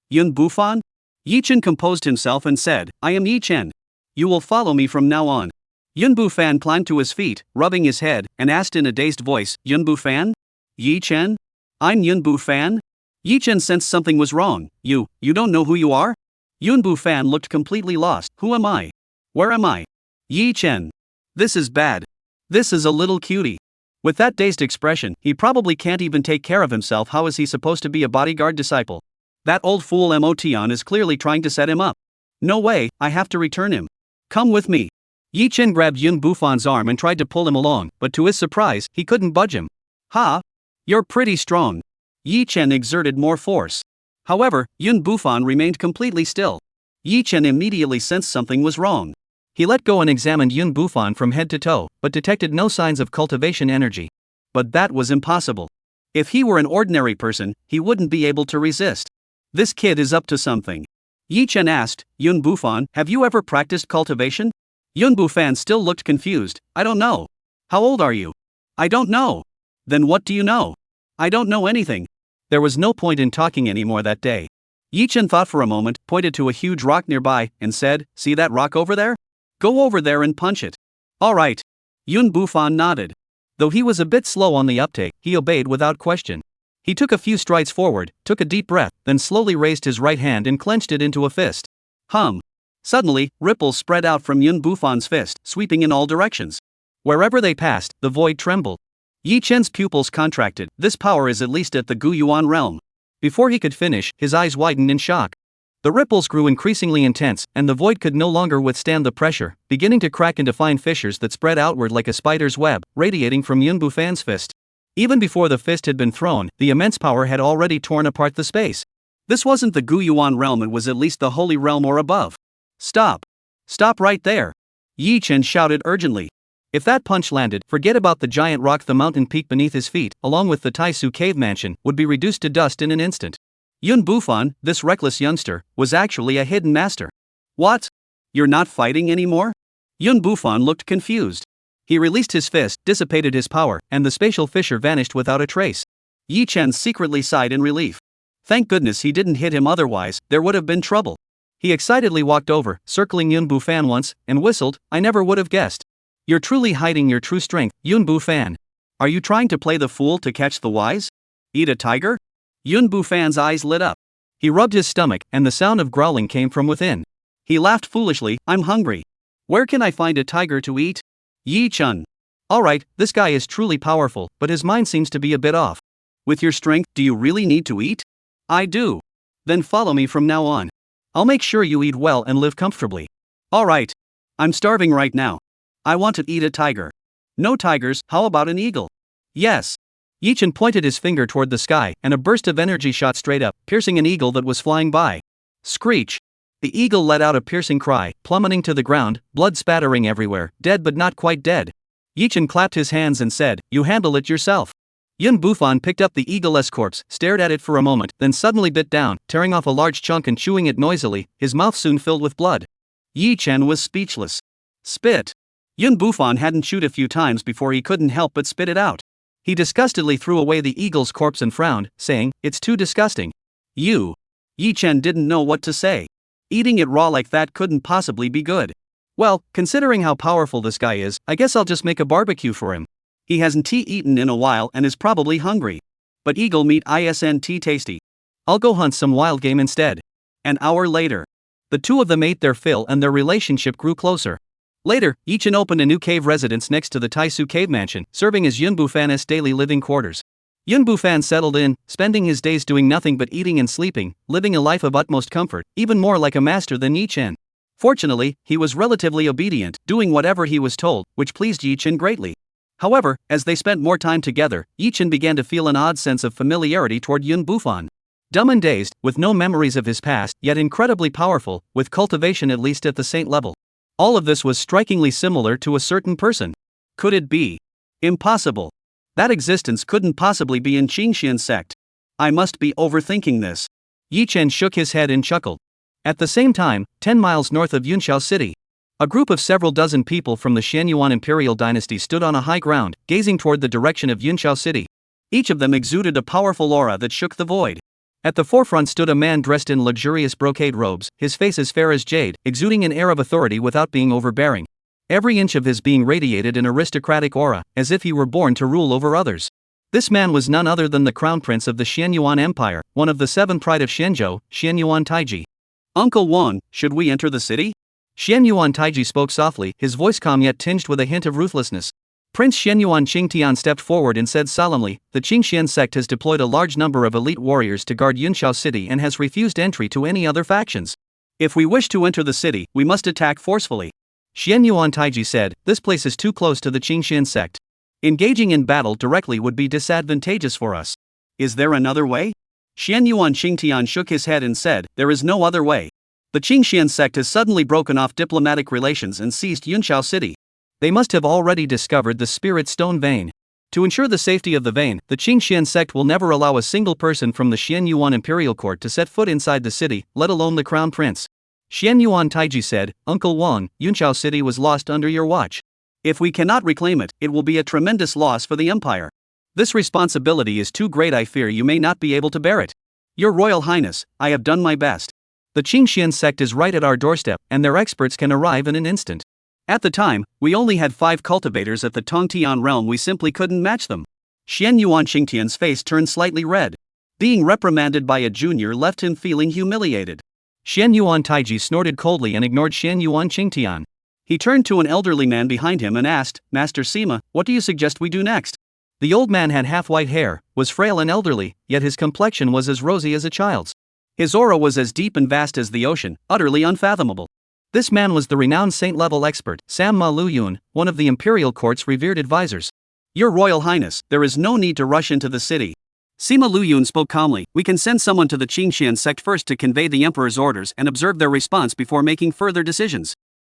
Yun Bufan? Yi-Chen composed himself and said, I am Yi-Chen. You will follow me from now on. Yun Bufan climbed to his feet, rubbing his head, and asked in a dazed voice, Yun Bufan? Yi-Chen? I'm Yun Bufan? Yi-Chen sensed something was wrong. You don't know who you are? Yun Bufan looked completely lost. Who am I? Where am I? Yi-Chen. This is bad. This is a little cutie. With that dazed expression, he probably can't even take care of himself. How is he supposed to be a bodyguard disciple? That old fool Motion is clearly trying to set him up. No way, I have to return him. Come with me. Yi-Chen grabbed Yun Bufan's arm and tried to pull him along, but to his surprise, he couldn't budge him. Ha! You're pretty strong. Yi-Chen exerted more force. However, Yun Bufan remained completely still. Yi-Chen immediately sensed something was wrong. He let go and examined Yun Bufan from head to toe, but detected no signs of cultivation energy. But that was impossible. If he were an ordinary person, he wouldn't be able to resist. This kid is up to something. Yi-Chen asked, Yun Bufan, have you ever practiced cultivation? Yun Bufan still looked confused. I don't know. How old are you? I don't know. Then what do you know? I don't know anything. There was no point in talking anymore that day. Yi-Chen thought for a moment, pointed to a huge rock nearby, and said, see that rock over there? Go over there and punch it. All right. Yun Bufan nodded. Though he was a bit slow on the uptake, he obeyed without question. He took a few strides forward, took a deep breath, then slowly raised his right hand and clenched it into a fist. Suddenly, ripples spread out from Yun Bufan's fist, sweeping in all directions. Wherever they passed, the void trembled. Yi Chen's pupils contracted. This power is at least at the Gu Yuan realm. Before he could finish, his eyes widened in shock. The ripples grew increasingly intense, and the void could no longer withstand the pressure, beginning to crack into fine fissures that spread outward like a spider's web, radiating from Yun Bufan's fist. Even before the fist had been thrown, the immense power had already torn apart the space. This wasn't the Gu Yuan realm, it was at least the Holy Realm or above. Stop! Stop right there! Yi Chen shouted urgently. If that punch landed, forget about the giant rock. The mountain peak beneath his feet, along with the Taisu cave mansion, would be reduced to dust in an instant. Yun Bufan, this reckless youngster, was actually a hidden master. What? You're not fighting anymore? Yun Bufan looked confused. He released his fist, dissipated his power, and the spatial fissure vanished without a trace. Yi Chen secretly sighed in relief. Thank goodness he didn't hit him, otherwise, there would have been trouble. He excitedly walked over, circling Yun Bufan once, and whistled, I never would have guessed. You're truly hiding your true strength, Yun Bufan. Are you trying to play the fool to catch the wise? Eat a tiger? Yun Bufan's eyes lit up. He rubbed his stomach, and the sound of growling came from within. He laughed foolishly, I'm hungry. Where can I find a tiger to eat? Yi Chen. Alright, this guy is truly powerful, but his mind seems to be a bit off. With your strength, do you really need to eat? I do. Then follow me from now on. I'll make sure you eat well and live comfortably. Alright. I'm starving right now. I want to eat a tiger. No tigers, how about an eagle? Yes. Yi Chen pointed his finger toward the sky, and a burst of energy shot straight up, piercing an eagle that was flying by. Screech! The eagle let out a piercing cry, plummeting to the ground, blood spattering everywhere, dead but not quite dead. Yi Chen clapped his hands and said, You handle it yourself. Yun Bufan picked up the eagle's corpse, stared at it for a moment, then suddenly bit down, tearing off a large chunk and chewing it noisily, his mouth soon filled with blood. Yi Chen was speechless. Spit! Yun Bufan hadn't chewed a few times before he couldn't help but spit it out. He disgustedly threw away the eagle's corpse and frowned, saying, It's too disgusting. Yi Chen didn't know what to say. Eating it raw like that couldn't possibly be good. Well, considering how powerful this guy is, I guess I'll just make a barbecue for him. He hasn't eaten in a while and is probably hungry. But eagle meat isn't tasty. I'll go hunt some wild game instead. An hour later. The two of them ate their fill and their relationship grew closer. Later, Yi Chen opened a new cave residence next to the Taisu cave mansion, serving as Yun Bufan's daily living quarters. Yun Bufan settled in, spending his days doing nothing but eating and sleeping, living a life of utmost comfort, even more like a master than Yi Chen. Fortunately, he was relatively obedient, doing whatever he was told, which pleased Yi Chen greatly. However, as they spent more time together, Yi Chen began to feel an odd sense of familiarity toward Yun Bufan. Dumb and dazed, with no memories of his past, yet incredibly powerful, with cultivation at least at the saint level. All of this was strikingly similar to a certain person. Could it be? Impossible. That existence couldn't possibly be in Qingxian sect. I must be overthinking this. Yi Chen shook his head and chuckled. At the same time, 10 miles north of Yunxiao City, a group of several dozen people from the Xianyuan imperial dynasty stood on a high ground, gazing toward the direction of Yunxiao City. Each of them exuded a powerful aura that shook the void. At the forefront stood a man dressed in luxurious brocade robes, his face as fair as jade, exuding an air of authority without being overbearing. Every inch of his being radiated an aristocratic aura, as if he were born to rule over others. This man was none other than the crown prince of the Xianyuan Empire, one of the seven pride of Xianzhou, Xianyuan Taiji. Uncle Wang, should we enter the city? Xianyuan Taiji spoke softly, his voice calm yet tinged with a hint of ruthlessness. Prince Xianyuan Qingtian stepped forward and said solemnly, the Qingxian sect has deployed a large number of elite warriors to guard Yunxiao City and has refused entry to any other factions. If we wish to enter the city, we must attack forcefully. Xianyuan Taiji said, this place is too close to the Qingxian sect. Engaging in battle directly would be disadvantageous for us. Is there another way? Xianyuan Qingtian shook his head and said, there is no other way. The Qingxian sect has suddenly broken off diplomatic relations and seized Yunxiao City. They must have already discovered the spirit stone vein. To ensure the safety of the vein, the Qingxian sect will never allow a single person from the Xianyuan imperial court to set foot inside the city, let alone the crown prince. Xianyuan Taiji said, Uncle Wang, Yunxiao City was lost under your watch. If we cannot reclaim it, it will be a tremendous loss for the empire. This responsibility is too great. I fear you may not be able to bear it. Your Royal Highness, I have done my best. The Qingxian sect is right at our doorstep, and their experts can arrive in an instant. At the time, we only had 5 cultivators at the Tongtian realm. We simply couldn't match them. Xian Yuan Qingtian's face turned slightly red. Being reprimanded by a junior left him feeling humiliated. Xian Yuan Taiji snorted coldly and ignored Xian Yuan Qingtian. He turned to an elderly man behind him and asked, Master Sima, what do you suggest we do next? The old man had half-white hair, was frail and elderly, yet his complexion was as rosy as a child's. His aura was as deep and vast as the ocean, utterly unfathomable. This man was the renowned saint-level expert, Sam Ma Luyun, one of the imperial court's revered advisors. Your Royal Highness, there is no need to rush into the city. Sima Luyun spoke calmly. We can send someone to the Qingxian sect first to convey the emperor's orders and observe their response before making further decisions.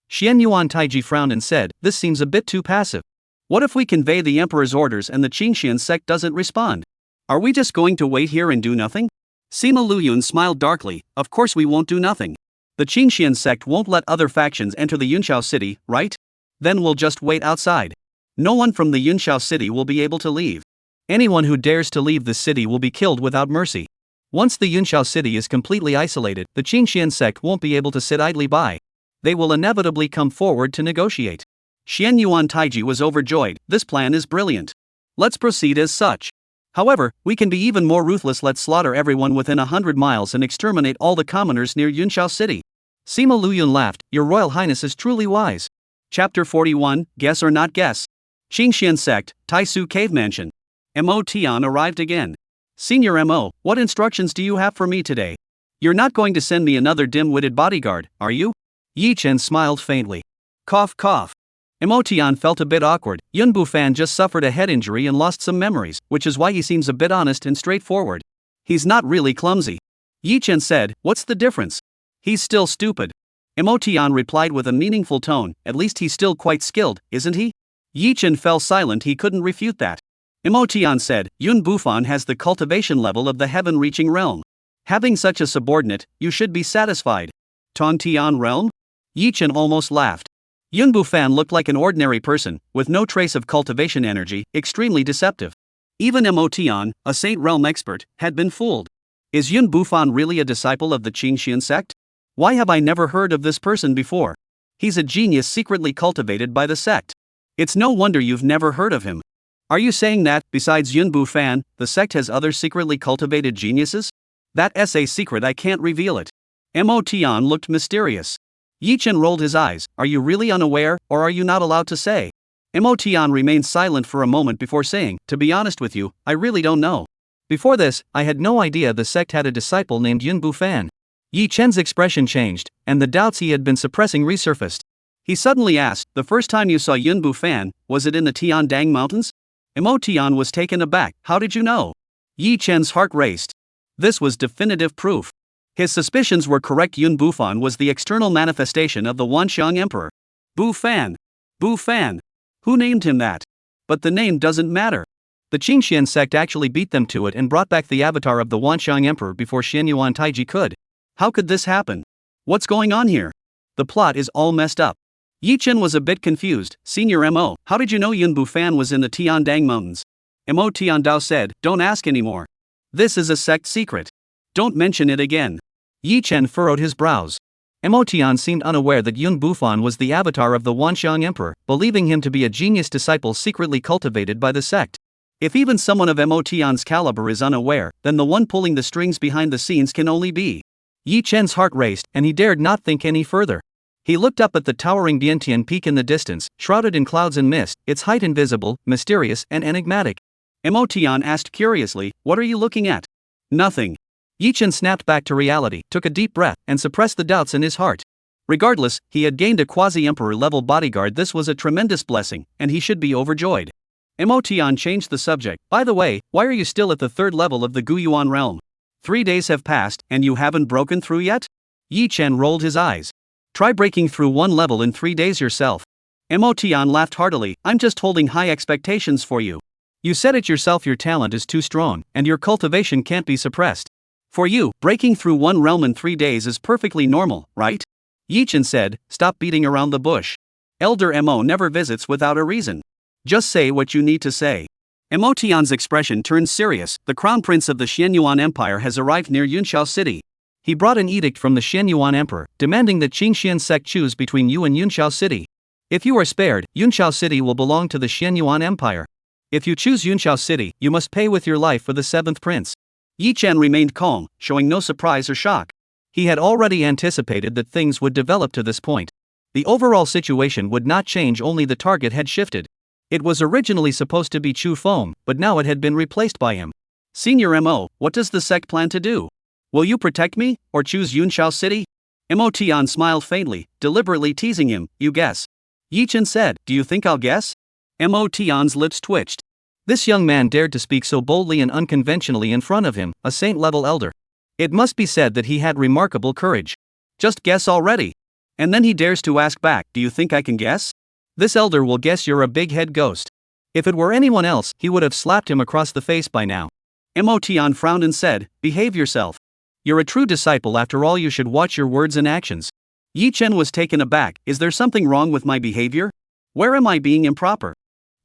Xian Yuan Taiji frowned and said, this seems a bit too passive. What if we convey the emperor's orders and the Qingxian sect doesn't respond? Are we just going to wait here and do nothing? Sima Luyun smiled darkly. Of course we won't do nothing. The Qingxian sect won't let other factions enter the Yunqiao city, right? Then we'll just wait outside. No one from the Yunqiao city will be able to leave. Anyone who dares to leave the city will be killed without mercy. Once the Yunqiao city is completely isolated, the Qingxian sect won't be able to sit idly by. They will inevitably come forward to negotiate. Xian Yuan Taiji was overjoyed. This plan is brilliant. Let's proceed as such. However, we can be even more ruthless. Let's slaughter everyone within 100 miles and exterminate all the commoners near Yunqiao city. Sima Luyun laughed. Your Royal Highness is truly wise. Chapter 41, Guess or Not Guess. Qingxian Sect, Taisu Cave Mansion. Mo Tian arrived again. Senior Mo, what instructions do you have for me today? You're not going to send me another dim-witted bodyguard, are you? Yi Chen smiled faintly. Cough cough. Mo Tian felt a bit awkward. Yun Bufan just suffered a head injury and lost some memories, which is why he seems a bit honest and straightforward. He's not really clumsy. Yi Chen said, what's the difference? He's still stupid. Mo Tian replied with a meaningful tone, at least he's still quite skilled, isn't he? Yi Chen fell silent. He couldn't refute that. Mo Tian said, Yun Bufan has the cultivation level of the heaven-reaching realm. Having such a subordinate, you should be satisfied. Tong Tian realm? Yi Chen almost laughed. Yun Bufan looked like an ordinary person, with no trace of cultivation energy, extremely deceptive. Even Mo Tian, a Saint Realm expert, had been fooled. Is Yun Bufan really a disciple of the Qingxian sect? Why have I never heard of this person before? He's a genius secretly cultivated by the sect. It's no wonder you've never heard of him. Are you saying that, besides Yun Bufan, the sect has other secretly cultivated geniuses? That's a secret, I can't reveal it. Mo Tian looked mysterious. Yi Chen rolled his eyes. Are you really unaware, or are you not allowed to say? Mo Tian remained silent for a moment before saying, to be honest with you, I really don't know. Before this, I had no idea the sect had a disciple named Yun Bufan. Yi Chen's expression changed, and the doubts he had been suppressing resurfaced. He suddenly asked, the first time you saw Yun Bufan, was it in the Tiandang Mountains? Mo Tian was taken aback. How did you know? Yi Chen's heart raced. This was definitive proof. His suspicions were correct. Yun Bufan was the external manifestation of the Wanxiang Emperor. Bufan. Bufan. Who named him that? But the name doesn't matter. The Qingxian sect actually beat them to it and brought back the avatar of the Wanxiang Emperor before Xian Yuan Taiji could. How could this happen? What's going on here? The plot is all messed up. Yi Chen was a bit confused. Senior Mo, how did you know Yun Bufan was in the Tiandang Mountains? Mo Tiandao said, don't ask anymore. This is a sect secret. Don't mention it again. Yi Chen furrowed his brows. Mo Tian seemed unaware that Yun Bufan was the avatar of the Wanxiang Emperor, believing him to be a genius disciple secretly cultivated by the sect. If even someone of Mo Tian's caliber is unaware, then the one pulling the strings behind the scenes can only be. Yi Chen's heart raced, and he dared not think any further. He looked up at the towering Biantian peak in the distance, shrouded in clouds and mist, its height invisible, mysterious, and enigmatic. Mo Tian asked curiously, what are you looking at? Nothing. Yi Chen snapped back to reality, took a deep breath, and suppressed the doubts in his heart. Regardless, he had gained a quasi-emperor level bodyguard. This was a tremendous blessing, and he should be overjoyed. Mo Tian changed the subject. By the way, why are you still at the third level of the Guyuan realm? 3 days have passed, and you haven't broken through yet? Yi Chen rolled his eyes. Try breaking through 1 level in 3 days yourself. Mo Tian laughed heartily. I'm just holding high expectations for you. You said it yourself, your talent is too strong, and your cultivation can't be suppressed. For you, breaking through 1 realm in 3 days is perfectly normal, right? Yi Chen said, stop beating around the bush. Elder Mo never visits without a reason. Just say what you need to say. Mo Tian's expression turned serious. The crown prince of the Xianyuan Empire has arrived near Yunqiao city. He brought an edict from the Xianyuan Emperor, demanding that Qingxian sect choose between you and Yunqiao city. If you are spared, Yunqiao city will belong to the Xianyuan Empire. If you choose Yunqiao City, you must pay with your life for the 7th prince. Yi Chen remained calm, showing no surprise or shock. He had already anticipated that things would develop to this point. The overall situation would not change, only the target had shifted. It was originally supposed to be Chu Feng, but now it had been replaced by him. Senior MO, what does the sect plan to do? Will you protect me, or choose Yunqiao City? Mo Tian smiled faintly, deliberately teasing him. You guess. Yi Chen said, do you think I'll guess? Mo Tian's lips twitched. This young man dared to speak so boldly and unconventionally in front of him, a saint-level elder. It must be said that he had remarkable courage. Just guess already. And then he dares to ask back, do you think I can guess? This elder will guess you're a big-head ghost. If it were anyone else, he would have slapped him across the face by now. Mo Tian frowned and said, behave yourself. You're a true disciple, after all. You should watch your words and actions. Yi Chen was taken aback. Is there something wrong with my behavior? Where am I being improper?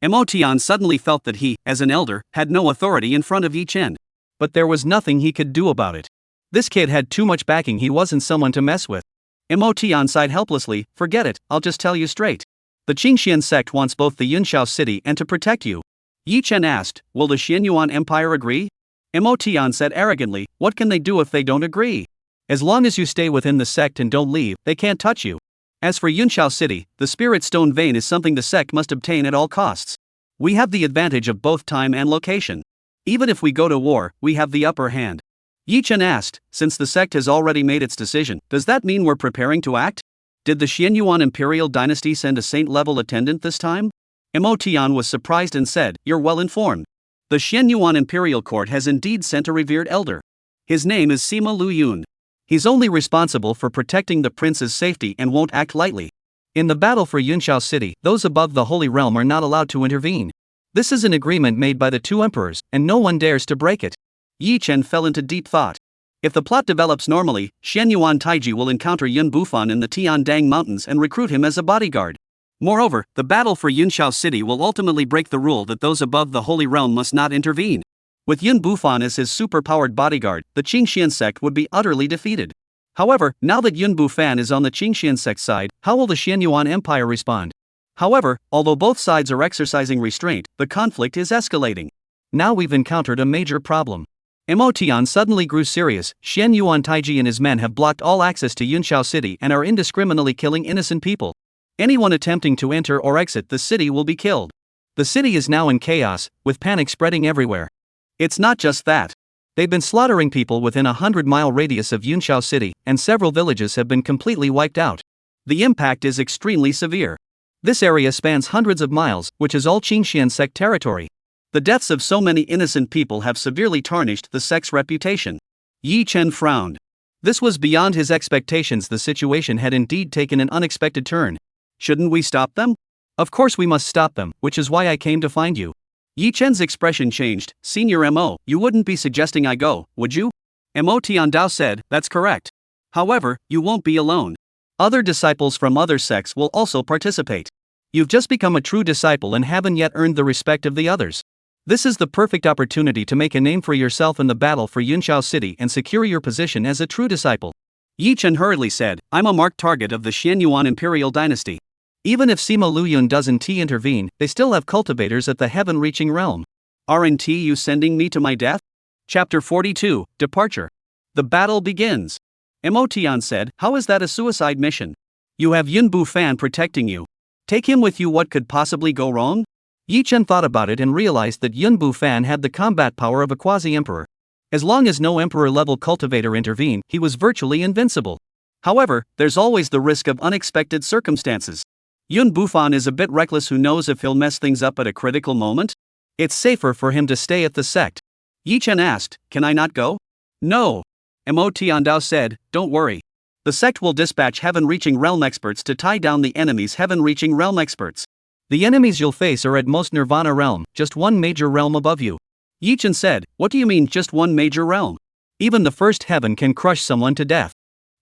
Mo Tian suddenly felt that he, as an elder, had no authority in front of Yi Chen. But there was nothing he could do about it. This kid had too much backing. He wasn't someone to mess with. Mo Tian sighed helplessly. Forget it, I'll just tell you straight. The Qingxian sect wants both the Yunqiao City and to protect you. Yi Chen asked, will the Xianyuan Empire agree? Mo Tian said arrogantly, what can they do if they don't agree? As long as you stay within the sect and don't leave, they can't touch you. As for Yunqiao City, the Spirit Stone Vein is something the sect must obtain at all costs. We have the advantage of both time and location. Even if we go to war, we have the upper hand. Yi Chen asked, since the sect has already made its decision, does that mean we're preparing to act? Did the Xianyuan Imperial Dynasty send a saint-level attendant this time? Mo Tian was surprised and said, you're well informed. The Xianyuan Imperial Court has indeed sent a revered elder. His name is Sima Lu Yun. He's only responsible for protecting the prince's safety and won't act lightly. In the battle for Yunqiao City, those above the Holy Realm are not allowed to intervene. This is an agreement made by the two emperors, and no one dares to break it. Yi Chen fell into deep thought. If the plot develops normally, Xianyuan Taiji will encounter Yun Bufan in the Tiandang Mountains and recruit him as a bodyguard. Moreover, the battle for Yunqiao City will ultimately break the rule that those above the Holy Realm must not intervene. With Yun Bufan as his super-powered bodyguard, the Qingxian sect would be utterly defeated. However, now that Yun Bufan is on the Qingxian sect side, how will the Xianyuan Empire respond? However, although both sides are exercising restraint, the conflict is escalating. Now we've encountered a major problem. Mo Tian suddenly grew serious. Xianyuan Taiji and his men have blocked all access to Yunqiao City and are indiscriminately killing innocent people. Anyone attempting to enter or exit the city will be killed. The city is now in chaos, with panic spreading everywhere. It's not just that. They've been slaughtering people within a 100-mile radius of Yunqiao City, and several villages have been completely wiped out. The impact is extremely severe. This area spans hundreds of miles, which is all Qingxian sect territory. The deaths of so many innocent people have severely tarnished the sect's reputation. Yi Chen frowned. This was beyond his expectations. The situation had indeed taken an unexpected turn. Shouldn't we stop them? Of course we must stop them, which is why I came to find you. Yi Chen's expression changed. Senior Mo, you wouldn't be suggesting I go, would you? Mo Tiandao said, that's correct. However, you won't be alone. Other disciples from other sects will also participate. You've just become a true disciple and haven't yet earned the respect of the others. This is the perfect opportunity to make a name for yourself in the battle for Yunqiao City and secure your position as a true disciple. Yi Chen hurriedly said, I'm a marked target of the Xianyuan Imperial Dynasty. Even if Sima Luyun doesn't intervene, they still have cultivators at the heaven-reaching realm. Aren't you sending me to my death? Chapter 42, Departure. The battle begins. Mo Tian said, how is that a suicide mission? You have Yun Bufan protecting you. Take him with you. What could possibly go wrong? Yi Chen thought about it and realized that Yun Bufan had the combat power of a quasi-emperor. As long as no emperor-level cultivator intervened, he was virtually invincible. However, there's always the risk of unexpected circumstances. Yun Bufan is a bit reckless. Who knows if he'll mess things up at a critical moment? It's safer for him to stay at the sect. Yi Chen asked, can I not go? No. Mo Tiandao said, don't worry. The sect will dispatch heaven-reaching realm experts to tie down the enemy's heaven-reaching realm experts. The enemies you'll face are at most Nirvana realm, just one major realm above you. Yi Chen said, what do you mean just one major realm? Even the first heaven can crush someone to death.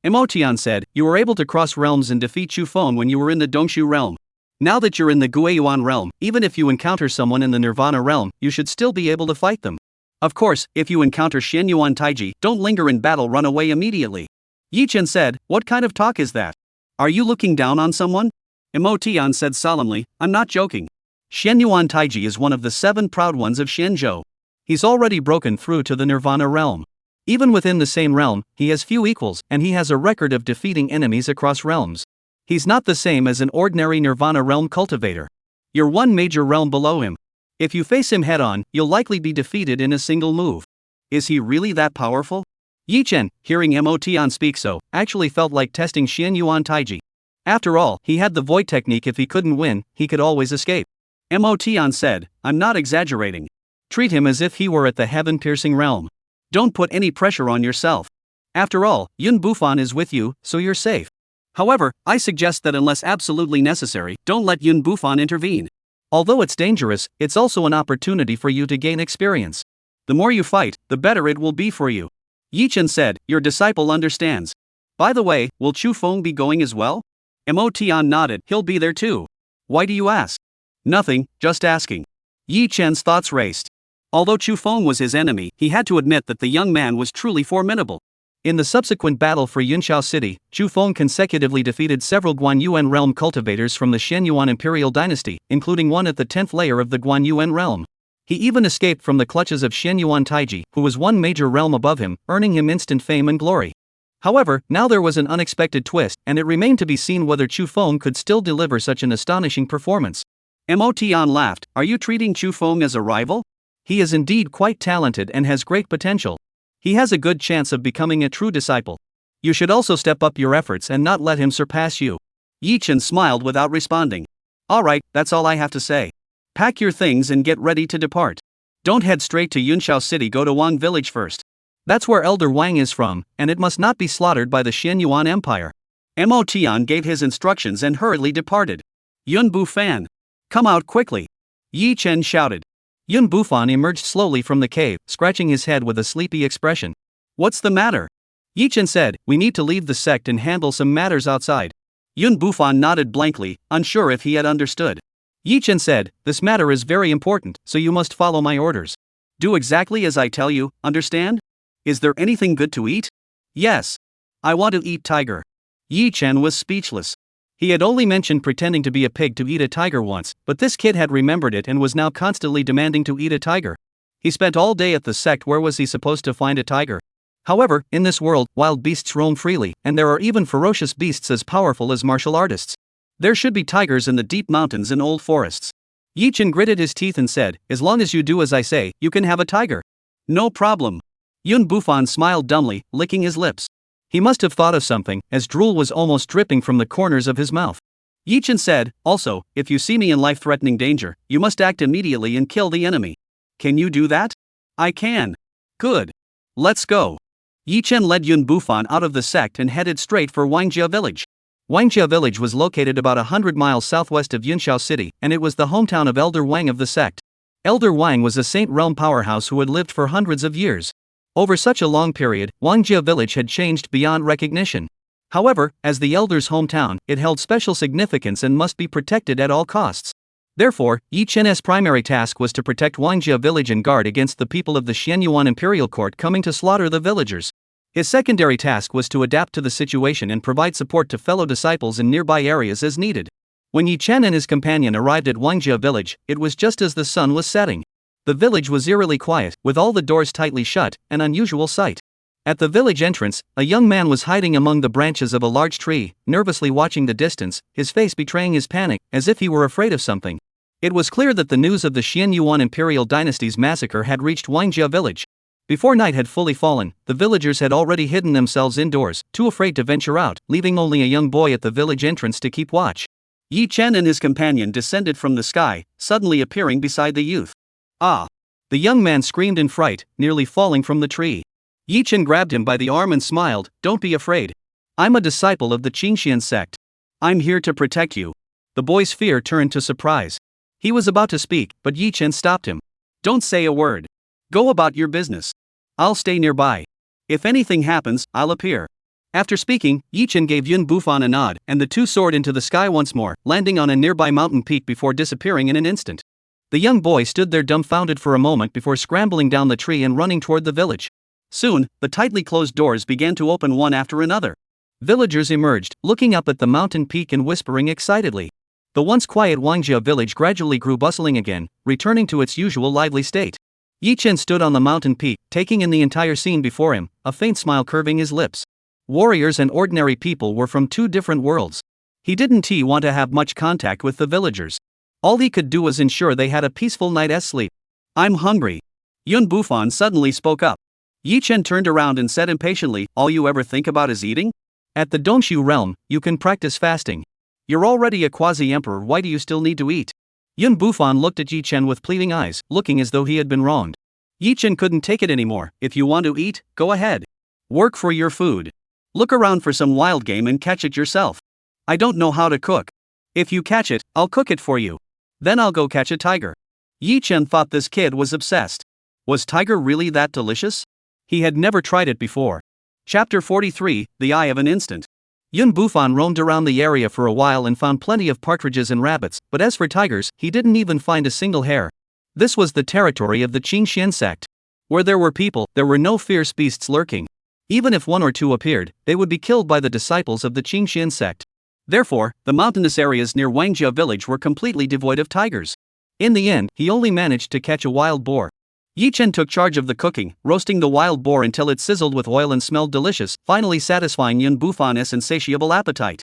Mo Tian said, you were able to cross realms and defeat Chu Feng when you were in the Dongshu realm. Now that you're in the Guiyuan realm, even if you encounter someone in the Nirvana realm, you should still be able to fight them. Of course, if you encounter Xianyuan Taiji, don't linger in battle, run away immediately. Yi Chen said, what kind of talk is that? Are you looking down on someone? Mo Tian said solemnly, I'm not joking. Xian Yuan Taiji is one of the 7 proud ones of Xianzhou. He's already broken through to the Nirvana realm. Even within the same realm, he has few equals, and he has a record of defeating enemies across realms. He's not the same as an ordinary Nirvana realm cultivator. You're one major realm below him. If you face him head-on, you'll likely be defeated in a single move. Is he really that powerful? Yi Chen, hearing Mo Tian speak so, actually felt like testing Xian Yuan Taiji. After all, he had the void technique. If he couldn't win, he could always escape. Mo Tian said, I'm not exaggerating. Treat him as if he were at the heaven-piercing realm. Don't put any pressure on yourself. After all, Yun Bufan is with you, so you're safe. However, I suggest that unless absolutely necessary, don't let Yun Bufan intervene. Although it's dangerous, it's also an opportunity for you to gain experience. The more you fight, the better it will be for you. Yi Chen said, your disciple understands. By the way, will Chu Feng be going as well? Mo Tian nodded, he'll be there too. Why do you ask? Nothing, just asking. Yi Chen's thoughts raced. Although Chu Feng was his enemy, he had to admit that the young man was truly formidable. In the subsequent battle for Yunqiao City, Chu Feng consecutively defeated several Guanyuan realm cultivators from the Xianyuan Imperial Dynasty, including one at the 10th layer of the Guanyuan realm. He even escaped from the clutches of Xianyuan Taiji, who was one major realm above him, earning him instant fame and glory. However, now there was an unexpected twist, and it remained to be seen whether Chu Feng could still deliver such an astonishing performance. Mo Tian laughed, are you treating Chu Feng as a rival? He is indeed quite talented and has great potential. He has a good chance of becoming a true disciple. You should also step up your efforts and not let him surpass you. Yi Chen smiled without responding. Alright, that's all I have to say. Pack your things and get ready to depart. Don't head straight to Yunqiao City, go to Wang village first. That's where Elder Wang is from, and it must not be slaughtered by the Xianyuan Empire. Mo Tian gave his instructions and hurriedly departed. Yun Bufan, come out quickly! Yi Chen shouted. Yun Bufan emerged slowly from the cave, scratching his head with a sleepy expression. What's the matter? Yi Chen said, we need to leave the sect and handle some matters outside. Yun Bufan nodded blankly, unsure if he had understood. Yi Chen said, this matter is very important, so you must follow my orders. Do exactly as I tell you, understand? Is there anything good to eat? Yes. I want to eat tiger. Yi Chen was speechless. He had only mentioned pretending to be a pig to eat a tiger once, but this kid had remembered it and was now constantly demanding to eat a tiger. He spent all day at the sect. Where was he supposed to find a tiger? However, in this world, wild beasts roam freely, and there are even ferocious beasts as powerful as martial artists. There should be tigers in the deep mountains and old forests. Yi Chen gritted his teeth and said, as long as you do as I say, you can have a tiger. No problem. Yun Bufan smiled dumbly, licking his lips. He must have thought of something, as drool was almost dripping from the corners of his mouth. Yi Chen said, also, if you see me in life-threatening danger, you must act immediately and kill the enemy. Can you do that? I can. Good. Let's go. Yi Chen led Yun Bufan out of the sect and headed straight for Wangjia village. Wangjia village was located about 100 miles southwest of Yunqiao City, and it was the hometown of Elder Wang of the sect. Elder Wang was a Saint Realm powerhouse who had lived for hundreds of years. Over such a long period, Wangjia village had changed beyond recognition. However, as the elder's hometown, it held special significance and must be protected at all costs. Therefore, Yi Chen's primary task was to protect Wangjia village and guard against the people of the Xianyuan Imperial Court coming to slaughter the villagers. His secondary task was to adapt to the situation and provide support to fellow disciples in nearby areas as needed. When Yi Chen and his companion arrived at Wangjia village, it was just as the sun was setting. The village was eerily quiet, with all the doors tightly shut, an unusual sight. At the village entrance, a young man was hiding among the branches of a large tree, nervously watching the distance, his face betraying his panic, as if he were afraid of something. It was clear that the news of the Xianyuan Imperial Dynasty's massacre had reached Wangjia village. Before night had fully fallen, the villagers had already hidden themselves indoors, too afraid to venture out, leaving only a young boy at the village entrance to keep watch. Yi Chen and his companion descended from the sky, suddenly appearing beside the youth. Ah! The young man screamed in fright, nearly falling from the tree. Yi Chen grabbed him by the arm and smiled, don't be afraid. I'm a disciple of the Qingxian sect. I'm here to protect you. The boy's fear turned to surprise. He was about to speak, but Yi Chen stopped him. Don't say a word. Go about your business. I'll stay nearby. If anything happens, I'll appear. After speaking, Yi Chen gave Yun Bufan a nod, and the two soared into the sky once more, landing on a nearby mountain peak before disappearing in an instant. The young boy stood there dumbfounded for a moment before scrambling down the tree and running toward the village. Soon, the tightly closed doors began to open one after another. Villagers emerged, looking up at the mountain peak and whispering excitedly. The once quiet Wangjia village gradually grew bustling again, returning to its usual lively state. Yi Chen stood on the mountain peak, taking in the entire scene before him, a faint smile curving his lips. Warriors and ordinary people were from two different worlds. He didn't want to have much contact with the villagers. All he could do was ensure they had a peaceful night's sleep. I'm hungry. Yun Bufan suddenly spoke up. Yi Chen turned around and said impatiently, all you ever think about is eating? At the Dongshu realm, you can practice fasting. You're already a quasi-emperor, why do you still need to eat? Yun Bufan looked at Yi Chen with pleading eyes, looking as though he had been wronged. Yi Chen couldn't take it anymore. If you want to eat, go ahead. Work for your food. Look around for some wild game and catch it yourself. I don't know how to cook. If you catch it, I'll cook it for you. Then I'll go catch a tiger. Yi Chen thought this kid was obsessed. Was tiger really that delicious? He had never tried it before. Chapter 43, The Eye of an Instant. Yun Bufan roamed around the area for a while and found plenty of partridges and rabbits, but as for tigers, he didn't even find a single hare. This was the territory of the Qingxian sect. Where there were people, there were no fierce beasts lurking. Even if one or two appeared, they would be killed by the disciples of the Qingxian sect. Therefore, the mountainous areas near Wangjia village were completely devoid of tigers. In the end, he only managed to catch a wild boar. Yi Chen took charge of the cooking, roasting the wild boar until it sizzled with oil and smelled delicious, finally satisfying Yun Bufan's insatiable appetite.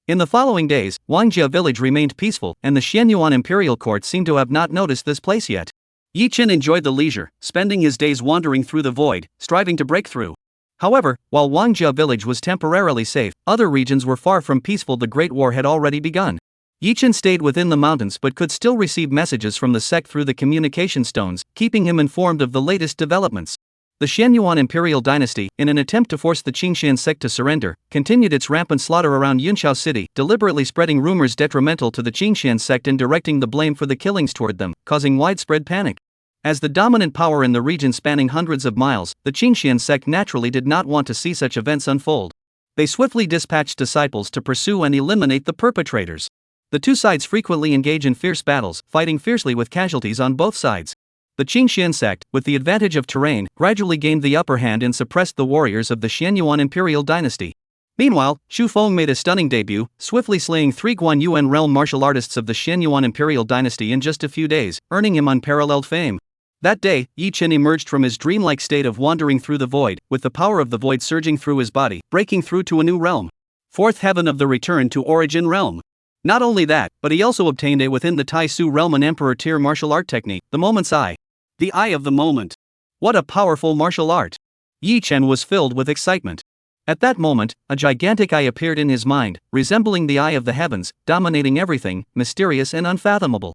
In the following days, Wangjia village remained peaceful, and the Xianyuan imperial court seemed to have not noticed this place yet. Yi Chen enjoyed the leisure, spending his days wandering through the void, striving to break through. However, while Wangjia village was temporarily safe, other regions were far from peaceful. The Great War had already begun. Yi Chen stayed within the mountains but could still receive messages from the sect through the communication stones, keeping him informed of the latest developments. The Xianyuan imperial dynasty, in an attempt to force the Qingxian sect to surrender, continued its rampant slaughter around Yunqiao city, deliberately spreading rumors detrimental to the Qingxian sect and directing the blame for the killings toward them, causing widespread panic. As the dominant power in the region spanning hundreds of miles, the Qingxian sect naturally did not want to see such events unfold. They swiftly dispatched disciples to pursue and eliminate the perpetrators. The two sides frequently engage in fierce battles, fighting fiercely with casualties on both sides. The Qingxian sect, with the advantage of terrain, gradually gained the upper hand and suppressed the warriors of the Xianyuan imperial dynasty. Meanwhile, Xu Feng made a stunning debut, swiftly slaying 3 Guanyuan realm martial artists of the Xianyuan imperial dynasty in just a few days, earning him unparalleled fame. That day, Yi Chen emerged from his dreamlike state of wandering through the void, with the power of the void surging through his body, breaking through to a new realm. Fourth heaven of the return to origin realm. Not only that, but he also obtained a within the Tai Su realm an emperor tier martial art technique, the moment's eye. The eye of the moment. What a powerful martial art. Yi Chen was filled with excitement. At that moment, a gigantic eye appeared in his mind, resembling the eye of the heavens, dominating everything, mysterious and unfathomable.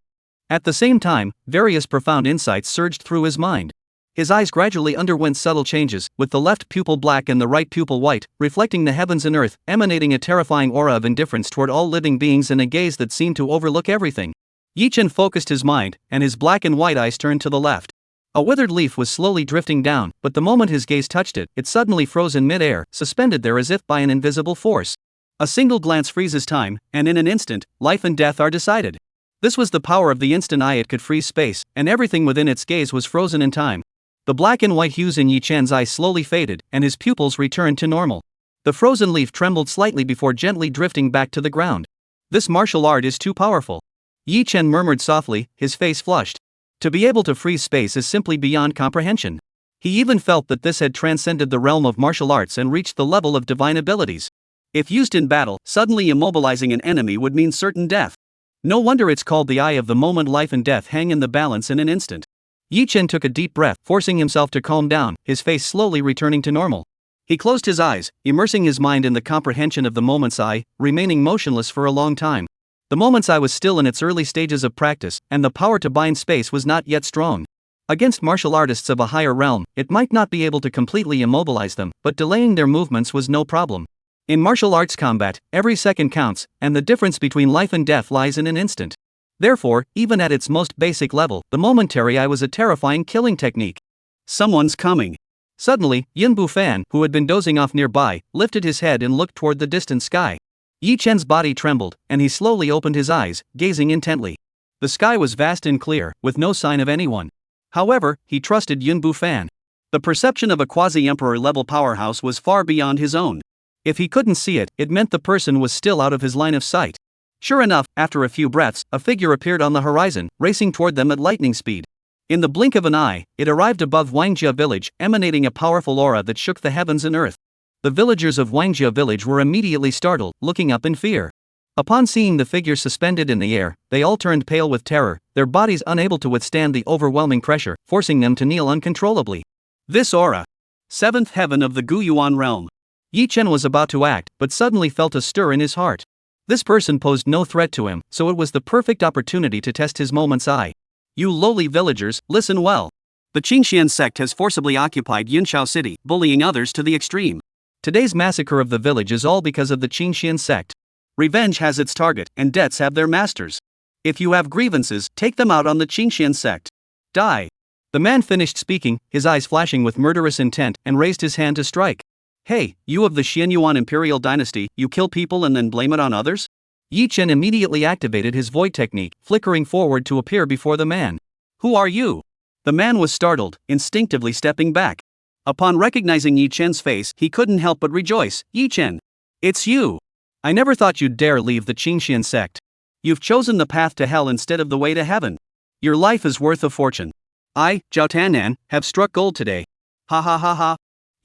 At the same time, various profound insights surged through his mind. His eyes gradually underwent subtle changes, with the left pupil black and the right pupil white, reflecting the heavens and earth, emanating a terrifying aura of indifference toward all living beings and a gaze that seemed to overlook everything. Yi Chen focused his mind, and his black and white eyes turned to the left. A withered leaf was slowly drifting down, but the moment his gaze touched it, it suddenly froze in mid-air, suspended there as if by an invisible force. A single glance freezes time, and in an instant, life and death are decided. This was the power of the instant eye. It could freeze space, and everything within its gaze was frozen in time. The black and white hues in Yi Chen's eyes slowly faded, and his pupils returned to normal. The frozen leaf trembled slightly before gently drifting back to the ground. This martial art is too powerful. Yi Chen murmured softly, his face flushed. To be able to freeze space is simply beyond comprehension. He even felt that this had transcended the realm of martial arts and reached the level of divine abilities. If used in battle, suddenly immobilizing an enemy would mean certain death. No wonder it's called the eye of the moment. Life and death hang in the balance in an instant. Yi Chen took a deep breath, forcing himself to calm down, his face slowly returning to normal. He closed his eyes, immersing his mind in the comprehension of the moment's eye, remaining motionless for a long time. The moment's eye was still in its early stages of practice, and the power to bind space was not yet strong. Against martial artists of a higher realm, it might not be able to completely immobilize them, but delaying their movements was no problem. In martial arts combat, every second counts, and the difference between life and death lies in an instant. Therefore, even at its most basic level, the momentary eye was a terrifying killing technique. Someone's coming. Suddenly, Yun Bufan, who had been dozing off nearby, lifted his head and looked toward the distant sky. Yi Chen's body trembled, and he slowly opened his eyes, gazing intently. The sky was vast and clear, with no sign of anyone. However, he trusted Yun Bufan. The perception of a quasi-emperor level powerhouse was far beyond his own. If he couldn't see it, it meant the person was still out of his line of sight. Sure enough, after a few breaths, a figure appeared on the horizon, racing toward them at lightning speed. In the blink of an eye, it arrived above Wangjia village, emanating a powerful aura that shook the heavens and earth. The villagers of Wangjia village were immediately startled, looking up in fear. Upon seeing the figure suspended in the air, they all turned pale with terror, their bodies unable to withstand the overwhelming pressure, forcing them to kneel uncontrollably. This aura. Seventh heaven of the Guyuan realm. Yi Chen was about to act, but suddenly felt a stir in his heart. This person posed no threat to him, so it was the perfect opportunity to test his moment's eye. You lowly villagers, listen well. The Qingxian sect has forcibly occupied Yunshao City, bullying others to the extreme. Today's massacre of the village is all because of the Qingxian sect. Revenge has its target, and debts have their masters. If you have grievances, take them out on the Qingxian sect. Die. The man finished speaking, his eyes flashing with murderous intent, and raised his hand to strike. Hey, you of the Xianyuan imperial dynasty, you kill people and then blame it on others? Yi Chen immediately activated his void technique, flickering forward to appear before the man. Who are you? The man was startled, instinctively stepping back. Upon recognizing Yi Chen's face, he couldn't help but rejoice. Yi Chen. It's you. I never thought you'd dare leave the Qingxian sect. You've chosen the path to hell instead of the way to heaven. Your life is worth a fortune. I, Zhao Tannan, have struck gold today. Ha ha ha ha.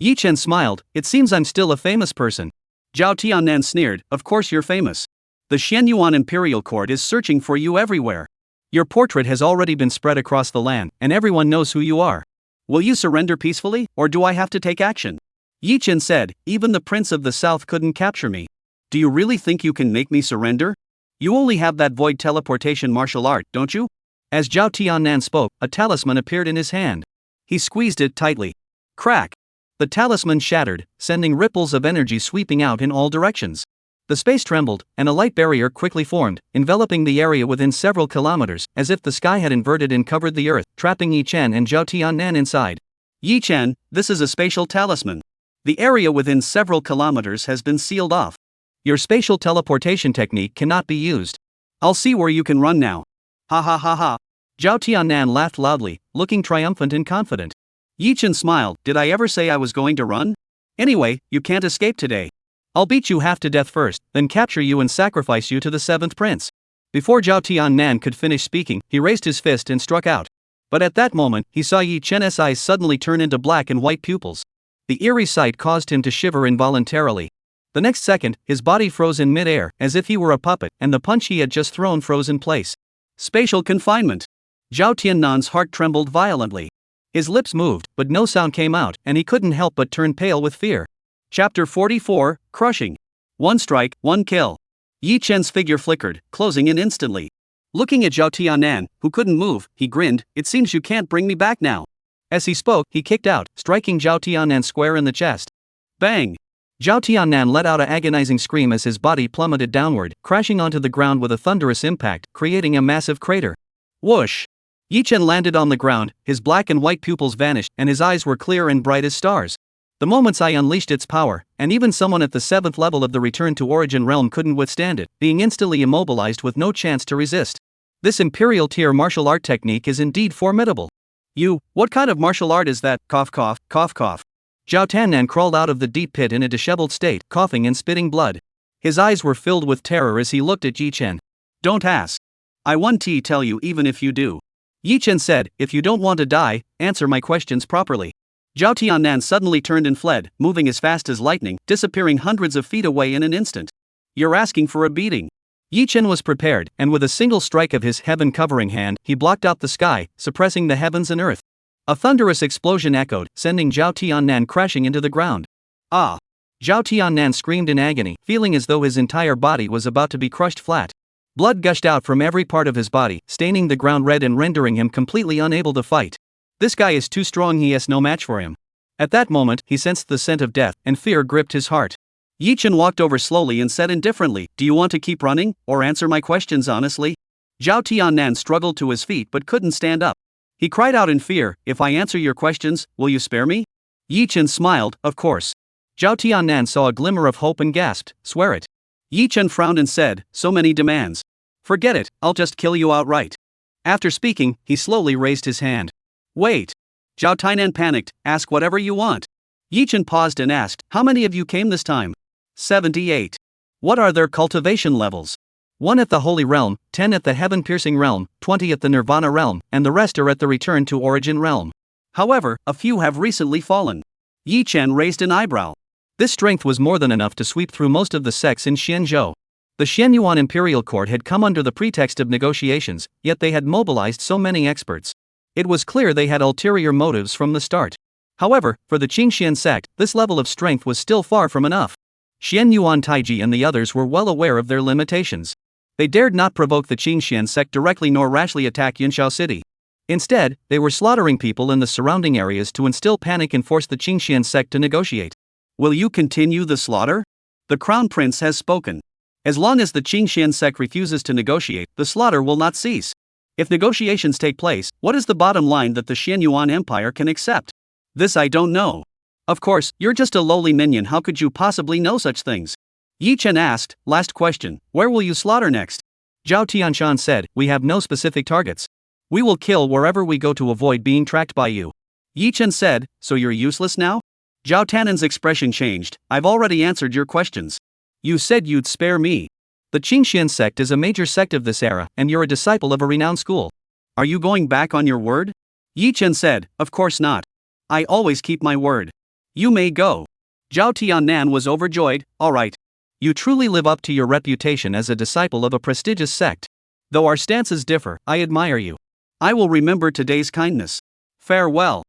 Yi Chen smiled, it seems I'm still a famous person. Zhao Tiannan sneered, of course you're famous. The Xianyuan imperial court is searching for you everywhere. Your portrait has already been spread across the land, and everyone knows who you are. Will you surrender peacefully, or do I have to take action? Yi Chen said, even the prince of the south couldn't capture me. Do you really think you can make me surrender? You only have that void teleportation martial art, don't you? As Zhao Tiannan spoke, a talisman appeared in his hand. He squeezed it tightly. Crack! The talisman shattered, sending ripples of energy sweeping out in all directions. The space trembled, and a light barrier quickly formed, enveloping the area within several kilometers, as if the sky had inverted and covered the earth, trapping Yi Chen and Zhao Tiannan inside. Yi Chen, this is a spatial talisman. The area within several kilometers has been sealed off. Your spatial teleportation technique cannot be used. I'll see where you can run now. Ha ha ha ha. Zhao Tiannan laughed loudly, looking triumphant and confident. Yi Chen smiled, did I ever say I was going to run? Anyway, you can't escape today. I'll beat you half to death first, then capture you and sacrifice you to the seventh prince. Before Zhao Tiannan could finish speaking, he raised his fist and struck out. But at that moment, he saw Yi Chen's eyes suddenly turn into black and white pupils. The eerie sight caused him to shiver involuntarily. The next second, his body froze in mid-air, as if he were a puppet, and the punch he had just thrown froze in place. Spatial confinement. Zhao Tiannan's heart trembled violently. His lips moved, but no sound came out, and he couldn't help but turn pale with fear. Chapter 44, Crushing. One strike, one kill. Yi Chen's figure flickered, closing in instantly. Looking at Zhao Tiannan, who couldn't move, he grinned, it seems you can't bring me back now. As he spoke, he kicked out, striking Zhao Tiannan square in the chest. Bang! Zhao Tiannan let out an agonizing scream as his body plummeted downward, crashing onto the ground with a thunderous impact, creating a massive crater. Whoosh! Yi Chen landed on the ground, his black and white pupils vanished, and his eyes were clear and bright as stars. The moment's eye unleashed its power, and even someone at the 7th level of the Return to Origin realm couldn't withstand it, being instantly immobilized with no chance to resist. This Imperial tier martial art technique is indeed formidable. What kind of martial art is that? Cough cough, cough cough. Zhao Tannan crawled out of the deep pit in a disheveled state, coughing and spitting blood. His eyes were filled with terror as he looked at Yi Chen. Don't ask. I won't tell you even if you do. Yi Chen said, if you don't want to die, answer my questions properly. Zhao Tiannan suddenly turned and fled, moving as fast as lightning, disappearing hundreds of feet away in an instant. You're asking for a beating. Yi Chen was prepared, and with a single strike of his heaven-covering hand, he blocked out the sky, suppressing the heavens and earth. A thunderous explosion echoed, sending Zhao Tiannan crashing into the ground. Ah! Zhao Tiannan screamed in agony, feeling as though his entire body was about to be crushed flat. Blood gushed out from every part of his body, staining the ground red and rendering him completely unable to fight. This guy is too strong, he has no match for him. At that moment, he sensed the scent of death, and fear gripped his heart. Yi Chen walked over slowly and said indifferently, do you want to keep running, or answer my questions honestly? Zhao Tiannan struggled to his feet but couldn't stand up. He cried out in fear, if I answer your questions, will you spare me? Yi Chen smiled, of course. Zhao Tiannan saw a glimmer of hope and gasped, swear it. Yi Chen frowned and said, so many demands. Forget it, I'll just kill you outright. After speaking, he slowly raised his hand. Wait. Zhao Tiannan panicked, ask whatever you want. Yi Chen paused and asked, how many of you came this time? 78. What are their cultivation levels? 1 at the Holy Realm, 10 at the Heaven-Piercing Realm, 20 at the Nirvana Realm, and the rest are at the Return to Origin Realm. However, a few have recently fallen. Yi Chen raised an eyebrow. This strength was more than enough to sweep through most of the sects in Xianzhou. The Xianyuan Imperial Court had come under the pretext of negotiations, yet they had mobilized so many experts. It was clear they had ulterior motives from the start. However, for the Qingxian sect, this level of strength was still far from enough. Xianyuan Taiji and the others were well aware of their limitations. They dared not provoke the Qingxian sect directly nor rashly attack Yunshao City. Instead, they were slaughtering people in the surrounding areas to instill panic and force the Qingxian sect to negotiate. Will you continue the slaughter? The Crown Prince has spoken. As long as the Qingxian sect refuses to negotiate, the slaughter will not cease. If negotiations take place, what is the bottom line that the Xianyuan Empire can accept? This I don't know. Of course, you're just a lowly minion, how could you possibly know such things? Yi Chen asked, last question, where will you slaughter next? Zhao Tianshan said, we have no specific targets. We will kill wherever we go to avoid being tracked by you. Yi Chen said, so you're useless now? Zhao Tannen's expression changed, I've already answered your questions. You said you'd spare me. The Qingxian sect is a major sect of this era, and you're a disciple of a renowned school. Are you going back on your word? Yi Chen said, of course not. I always keep my word. You may go. Zhao Tiannan was overjoyed, all right. You truly live up to your reputation as a disciple of a prestigious sect. Though our stances differ, I admire you. I will remember today's kindness. Farewell.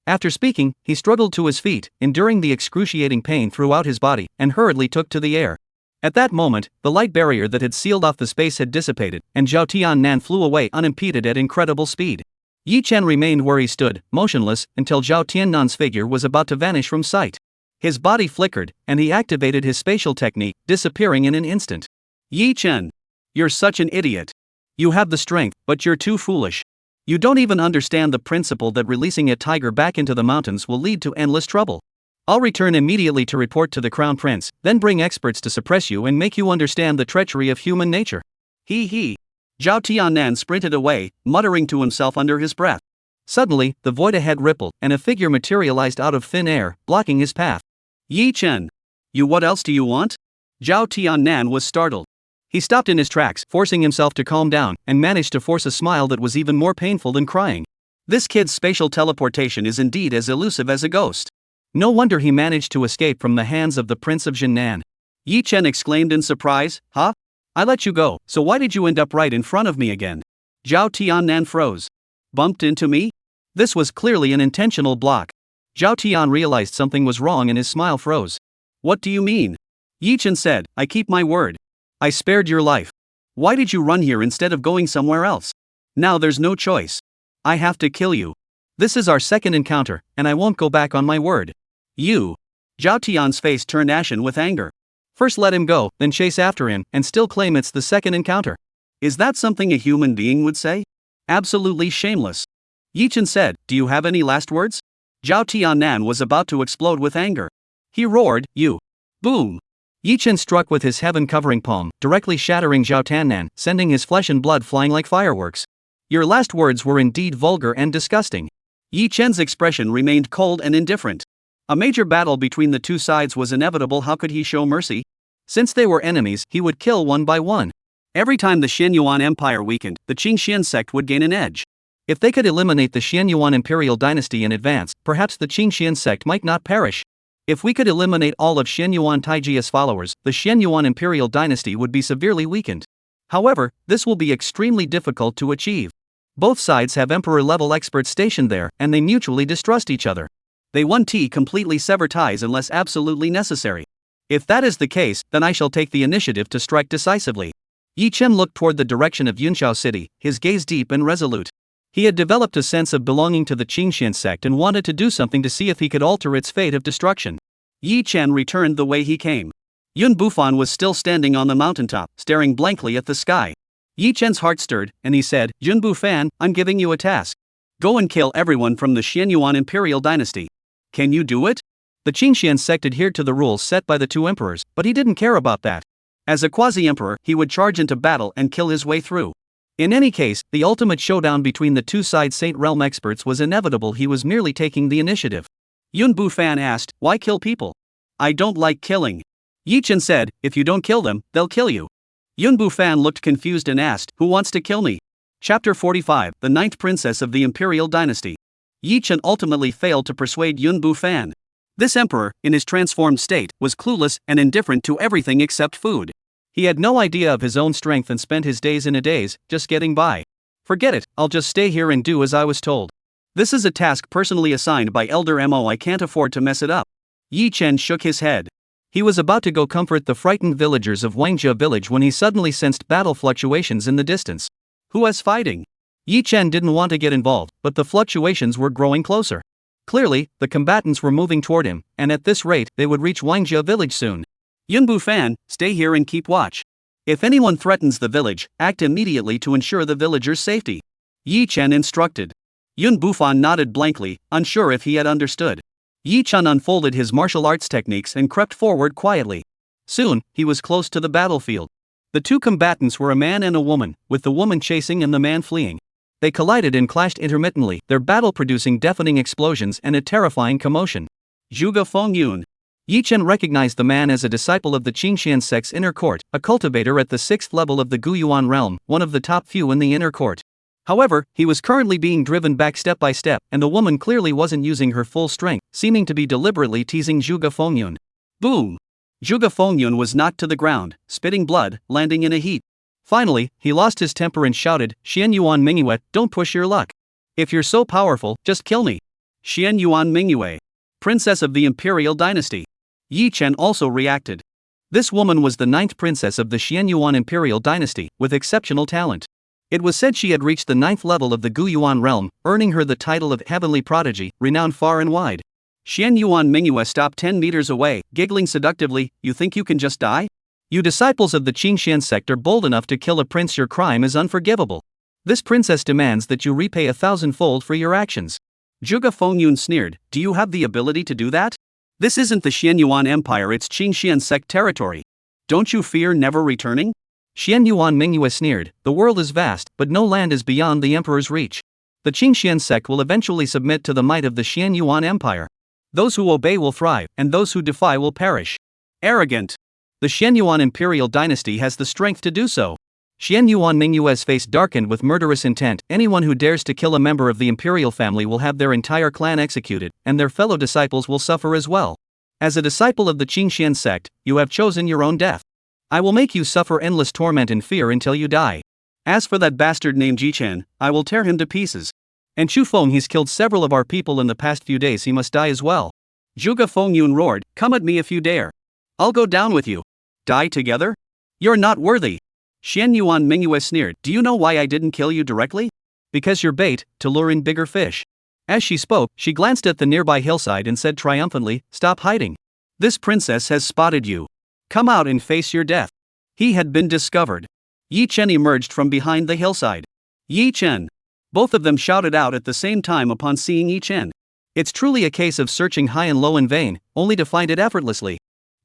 After speaking, he struggled to his feet, enduring the excruciating pain throughout his body, and hurriedly took to the air. At that moment, the light barrier that had sealed off the space had dissipated, and Zhao Tiannan flew away unimpeded at incredible speed. Yi Chen remained where he stood, motionless, until Zhao Tiannan's figure was about to vanish from sight. His body flickered, and he activated his spatial technique, disappearing in an instant. Yi Chen. You're such an idiot. You have the strength, but you're too foolish. You don't even understand the principle that releasing a tiger back into the mountains will lead to endless trouble. I'll return immediately to report to the Crown Prince, then bring experts to suppress you and make you understand the treachery of human nature. He. Zhao Tiannan sprinted away, muttering to himself under his breath. Suddenly, the void ahead rippled, and a figure materialized out of thin air, blocking his path. Yi Chen. You, what else do you want? Zhao Tiannan was startled. He stopped in his tracks, forcing himself to calm down, and managed to force a smile that was even more painful than crying. This kid's spatial teleportation is indeed as elusive as a ghost. No wonder he managed to escape from the hands of the Prince of Jinnan. Yi Chen exclaimed in surprise, huh? I let you go, so why did you end up right in front of me again? Zhao Tiannan froze. Bumped into me? This was clearly an intentional block. Zhao Tian realized something was wrong and his smile froze. What do you mean? Yi Chen said, I keep my word. I spared your life. Why did you run here instead of going somewhere else? Now there's no choice. I have to kill you. This is our second encounter, and I won't go back on my word. You. Zhao Tian's face turned ashen with anger. First let him go, then chase after him, and still claim it's the second encounter. Is that something a human being would say? Absolutely shameless. Yi Chen said, do you have any last words? Zhao Tiannan was about to explode with anger. He roared, you. Boom. Yi Chen struck with his heaven-covering palm, directly shattering Zhao Tiannan, sending his flesh and blood flying like fireworks. Your last words were indeed vulgar and disgusting. Yi Chen's expression remained cold and indifferent. A major battle between the two sides was inevitable. How could he show mercy? Since they were enemies, he would kill one by one. Every time the Xianyuan Empire weakened, the Qingxian sect would gain an edge. If they could eliminate the Xianyuan imperial dynasty in advance, perhaps the Qingxian sect might not perish. If we could eliminate all of Xianyuan Taiji's followers, the Xianyuan imperial dynasty would be severely weakened. However, this will be extremely difficult to achieve. Both sides have emperor-level experts stationed there, and they mutually distrust each other. They won't completely sever ties unless absolutely necessary. If that is the case, then I shall take the initiative to strike decisively. Yi Chen looked toward the direction of Yunshao City, his gaze deep and resolute. He had developed a sense of belonging to the Qingxian sect and wanted to do something to see if he could alter its fate of destruction. Yi Chen returned the way he came. Yun Bufan was still standing on the mountaintop, staring blankly at the sky. Yi Chen's heart stirred, and he said, Yun Bufan, I'm giving you a task. Go and kill everyone from the Xianyuan imperial dynasty. Can you do it? The Qingxian sect adhered to the rules set by the two emperors, but he didn't care about that. As a quasi-emperor, he would charge into battle and kill his way through. In any case, the ultimate showdown between the two side Saint Realm experts was inevitable. He was merely taking the initiative. Yun Bufan asked, why kill people? I don't like killing. Yi Chen said, if you don't kill them, they'll kill you. Yun Bufan looked confused and asked, "Who wants to kill me?" Chapter 45, the ninth princess of the imperial dynasty. Yi Chen ultimately failed to persuade Yun Bufan. This emperor, in his transformed state, was clueless and indifferent to everything except food. He had no idea of his own strength and spent his days in a daze, just getting by. "Forget it, I'll just stay here and do as I was told. This is a task personally assigned by Elder Mo. I can't afford to mess it up." Yi Chen shook his head. He was about to go comfort the frightened villagers of Wangjia village when he suddenly sensed battle fluctuations in the distance. Who was fighting? Yi Chen didn't want to get involved, but the fluctuations were growing closer. Clearly, the combatants were moving toward him, and at this rate, they would reach Wangjia village soon. "Yun Bufan, stay here and keep watch. If anyone threatens the village, act immediately to ensure the villagers' safety," Yi Chen instructed. Yun Bufan nodded blankly, unsure if he had understood. Yi Chen unfolded his martial arts techniques and crept forward quietly. Soon, he was close to the battlefield. The two combatants were a man and a woman, with the woman chasing and the man fleeing. They collided and clashed intermittently, their battle producing deafening explosions and a terrifying commotion. Zhuge Fengyun. Yi Chen recognized the man as a disciple of the Qingxian sect's inner court, a cultivator at the 6th level of the Guyuan realm, one of the top few in the inner court. However, he was currently being driven back step by step, and the woman clearly wasn't using her full strength, seeming to be deliberately teasing Zhuge Fengyun. Boom! Zhuge Fengyun was knocked to the ground, spitting blood, landing in a heap. Finally, he lost his temper and shouted, "Xian Yuan Mingyue, don't push your luck. If you're so powerful, just kill me." Xian Yuan Mingyue, princess of the imperial dynasty. Yi Chen also reacted. This woman was the 9th princess of the Xian Yuan imperial dynasty, with exceptional talent. It was said she had reached the 9th level of the Guyuan realm, earning her the title of Heavenly Prodigy, renowned far and wide. Xian Yuan Mingyue stopped 10 meters away, giggling seductively, "You think you can just die? You disciples of the Qingxian sect are bold enough to kill a prince. Your crime is unforgivable. This princess demands that you repay 1,000-fold for your actions." Zhuge Fengyun sneered, "Do you have the ability to do that? This isn't the Xian Yuan Empire, it's Qingxian sect territory. Don't you fear never returning?" Xian Yuan Mingyue sneered, "The world is vast, but no land is beyond the emperor's reach. The Qingxian sect will eventually submit to the might of the Xian Yuan Empire. Those who obey will thrive, and those who defy will perish." Arrogant. The Xian Yuan imperial dynasty has the strength to do so. Xian Yuan Mingyue's face darkened with murderous intent. Anyone who dares to kill a member of the imperial family will have their entire clan executed, and their fellow disciples will suffer as well. As a disciple of the Qingxian sect, you have chosen your own death. I will make you suffer endless torment and fear until you die. As for that bastard named Yi Chen, I will tear him to pieces. And Chu Feng, he's killed several of our people in the past few days, he must die as well. Zhuge Fengyun roared, "Come at me if you dare. I'll go down with you. Die together? You're not worthy." Xian Yuan Mingyue sneered, "Do you know why I didn't kill you directly? Because you're bait, to lure in bigger fish." As she spoke, she glanced at the nearby hillside and said triumphantly, "Stop hiding. This princess has spotted you. Come out and face your death." He had been discovered. Yi Chen emerged from behind the hillside. "Yi Chen!" Both of them shouted out at the same time upon seeing Yi Chen. It's truly a case of searching high and low in vain, only to find it effortlessly.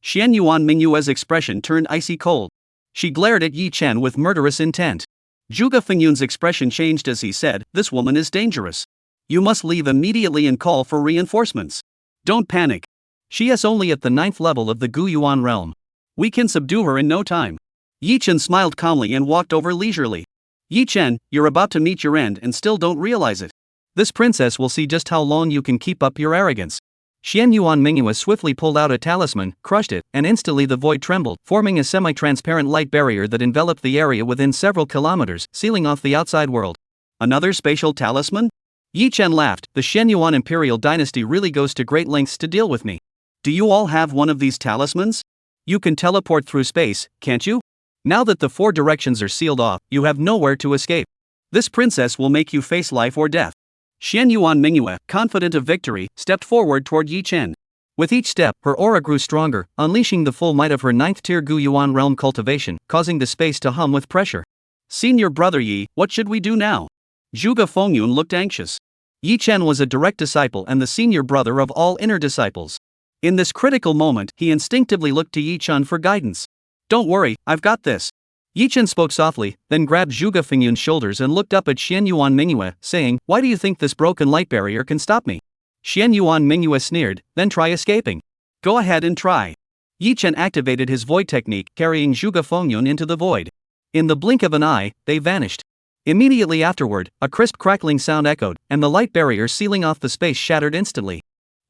Xian Yuan Mingyue's expression turned icy cold. She glared at Yi Chen with murderous intent. Zhuge Fengyun's expression changed as he said, "This woman is dangerous. You must leave immediately and call for reinforcements. Don't panic. She is only at the 9th level of the Guyuan realm. We can subdue her in no time." Yi Chen smiled calmly and walked over leisurely. "Yi Chen, you're about to meet your end and still don't realize it. This princess will see just how long you can keep up your arrogance." Xian Yuan Mingyue swiftly pulled out a talisman, crushed it, and instantly the void trembled, forming a semi-transparent light barrier that enveloped the area within several kilometers, sealing off the outside world. "Another spatial talisman?" Yi Chen laughed, "The Xian Yuan imperial dynasty really goes to great lengths to deal with me. Do you all have one of these talismans? You can teleport through space, can't you? Now that the 4 directions are sealed off, you have nowhere to escape. This princess will make you face life or death." Xian Yuan Mingyue, confident of victory, stepped forward toward Yi Chen. With each step, her aura grew stronger, unleashing the full might of her 9th-tier Guyuan realm cultivation, causing the space to hum with pressure. "Senior brother Yi, what should we do now?" Zhuge Fengyun looked anxious. Yi Chen was a direct disciple and the senior brother of all inner disciples. In this critical moment, he instinctively looked to Yi Chen for guidance. "Don't worry, I've got this." Yi Chen spoke softly, then grabbed Zhuge Fengyun's shoulders and looked up at Xian Yuan Mingyue, saying, "Why do you think this broken light barrier can stop me?" Xian Yuan Mingyue sneered, "Then try escaping." "Go ahead and try." Yi Chen activated his void technique, carrying Zhuge Fengyun into the void. In the blink of an eye, they vanished. Immediately afterward, a crisp crackling sound echoed, and the light barrier sealing off the space shattered instantly.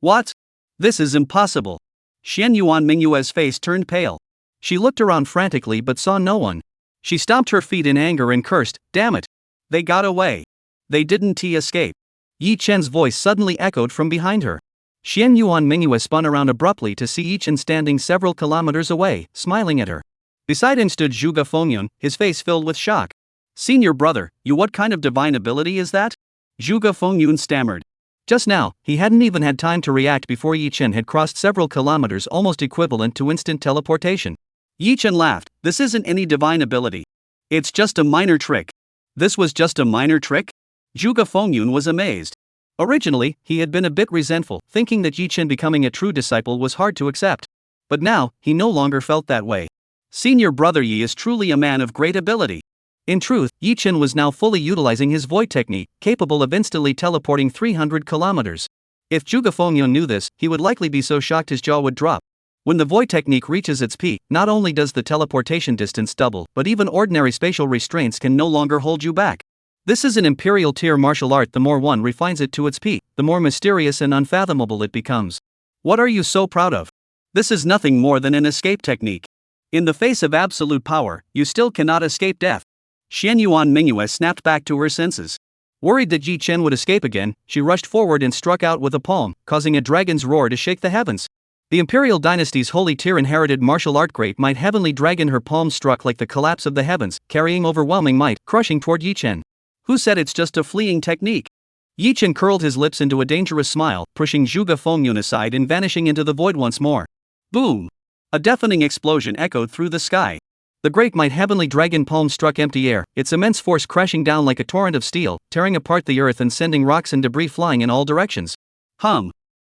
What? This is impossible. Xian Yuan Mingyue's face turned pale. She looked around frantically but saw no one. She stomped her feet in anger and cursed, "Damn it! They got away. They didn't escape." Yi Chen's voice suddenly echoed from behind her. Xian Yuan Mingyue spun around abruptly to see Yi Chen standing several kilometers away, smiling at her. Beside him stood Zhuge Fengyun, his face filled with shock. "Senior brother, what kind of divine ability is that?" Zhuge Fengyun stammered. Just now, he hadn't even had time to react before Yi Chen had crossed several kilometers, almost equivalent to instant teleportation. Yi Chen laughed. "This isn't any divine ability. It's just a minor trick." "This was just a minor trick?" Zhuge Fengyun was amazed. Originally, he had been a bit resentful, thinking that Yi Chen becoming a true disciple was hard to accept. But now, he no longer felt that way. Senior brother Yi is truly a man of great ability. In truth, Yi Chen was now fully utilizing his void technique, capable of instantly teleporting 300 kilometers. If Zhuge Fengyun knew this, he would likely be so shocked his jaw would drop. When the void technique reaches its peak, not only does the teleportation distance double, but even ordinary spatial restraints can no longer hold you back. This is an imperial tier martial art. The more one refines it to its peak, the more mysterious and unfathomable it becomes. What are you so proud of? This is nothing more than an escape technique. In the face of absolute power, you still cannot escape death. Xian Yuan Mingyue snapped back to her senses. Worried that Yi Chen would escape again, she rushed forward and struck out with a palm, causing a dragon's roar to shake the heavens. The Imperial Dynasty's holy tier inherited martial art great might heavenly dragon, her palm struck like the collapse of the heavens, carrying overwhelming might, crushing toward Yi Chen. Who said it's just a fleeing technique? Yi Chen curled his lips into a dangerous smile, pushing Zhuge Fengyun aside and vanishing into the void once more. Boom! A deafening explosion echoed through the sky. The great might heavenly dragon palm struck empty air, its immense force crashing down like a torrent of steel, tearing apart the earth and sending rocks and debris flying in all directions.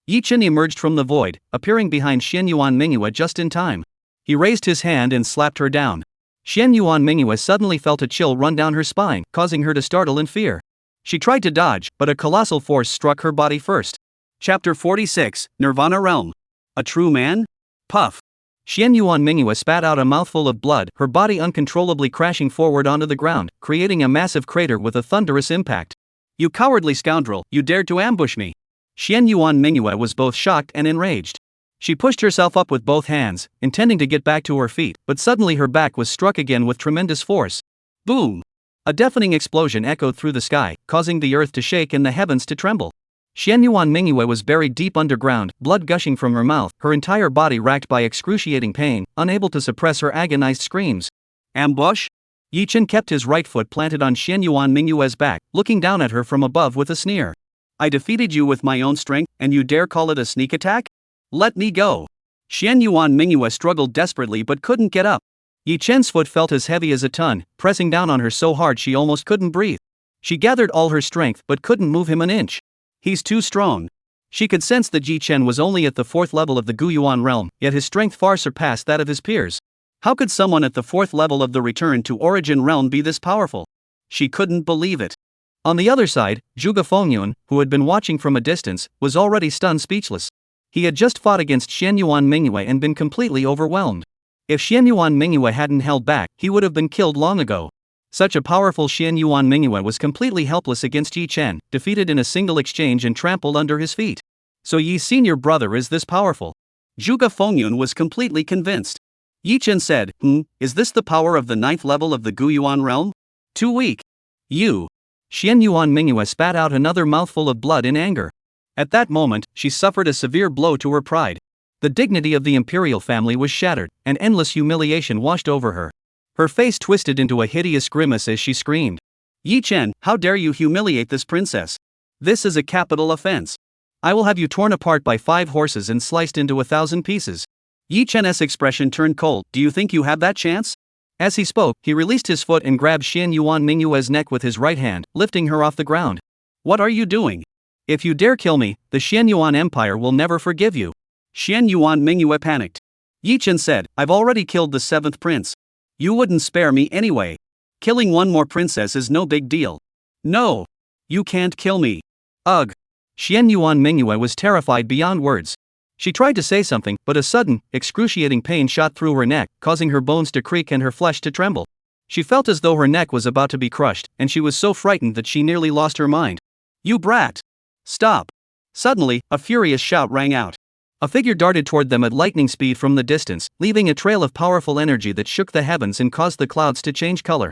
Yi Chen emerged from the void, appearing behind Xian Yuan Mingyue just in time. He raised his hand and slapped her down. Xian Yuan Mingyue suddenly felt a chill run down her spine, causing her to startle in fear. She tried to dodge, but a colossal force struck her body first. Chapter 46, Nirvana Realm. A true man? Puff. Xian Yuan Mingyue spat out a mouthful of blood, her body uncontrollably crashing forward onto the ground, creating a massive crater with a thunderous impact. "You cowardly scoundrel, you dared to ambush me." Xian Yuan Mingyue was both shocked and enraged. She pushed herself up with both hands, intending to get back to her feet, but suddenly her back was struck again with tremendous force. Boom! A deafening explosion echoed through the sky, causing the earth to shake and the heavens to tremble. Xian Yuan Mingyue was buried deep underground, blood gushing from her mouth, her entire body racked by excruciating pain, unable to suppress her agonized screams. Ambush? Yi Chen kept his right foot planted on Xian Yuan Mingyue's back, looking down at her from above with a sneer. "I defeated you with my own strength, and you dare call it a sneak attack? Let me go." Xian Yuan Mingyue struggled desperately but couldn't get up. Yi Chen's foot felt as heavy as a ton, pressing down on her so hard she almost couldn't breathe. She gathered all her strength but couldn't move him an inch. "He's too strong." She could sense that Yi Chen was only at the 4th level of the Guyuan realm, yet his strength far surpassed that of his peers. How could someone at the 4th level of the Return to Origin realm be this powerful? She couldn't believe it. On the other side, Zhuge Fengyun, who had been watching from a distance, was already stunned speechless. He had just fought against Xian Yuan Mingyue and been completely overwhelmed. If Xian Yuan Mingyue hadn't held back, he would have been killed long ago. Such a powerful Xian Yuan Mingyue was completely helpless against Yi Chen, defeated in a single exchange and trampled under his feet. So Yi's senior brother is this powerful? Zhuge Fengyun was completely convinced. Yi Chen said, "Is this the power of the 9th level of the Guyuan realm? Too weak." "You." Xian Yuan Mingyue spat out another mouthful of blood in anger. At that moment, she suffered a severe blow to her pride. The dignity of the imperial family was shattered, and endless humiliation washed over her. Her face twisted into a hideous grimace as she screamed. "Yi Chen, how dare you humiliate this princess? This is a capital offense. I will have you torn apart by 5 horses and sliced into 1,000 pieces." Yi Chen's expression turned cold. "Do you think you have that chance?" As he spoke, he released his foot and grabbed Xian Yuan Mingyue's neck with his right hand, lifting her off the ground. "What are you doing? If you dare kill me, the Xian Yuan Empire will never forgive you." Xian Yuan Mingyue panicked. Yi Chen said, "I've already killed the 7th prince. You wouldn't spare me anyway. Killing one more princess is no big deal." "No. You can't kill me." "Ugh." Xian Yuan Mingyue was terrified beyond words. She tried to say something, but a sudden, excruciating pain shot through her neck, causing her bones to creak and her flesh to tremble. She felt as though her neck was about to be crushed, and she was so frightened that she nearly lost her mind. "You brat! Stop!" Suddenly, a furious shout rang out. A figure darted toward them at lightning speed from the distance, leaving a trail of powerful energy that shook the heavens and caused the clouds to change color.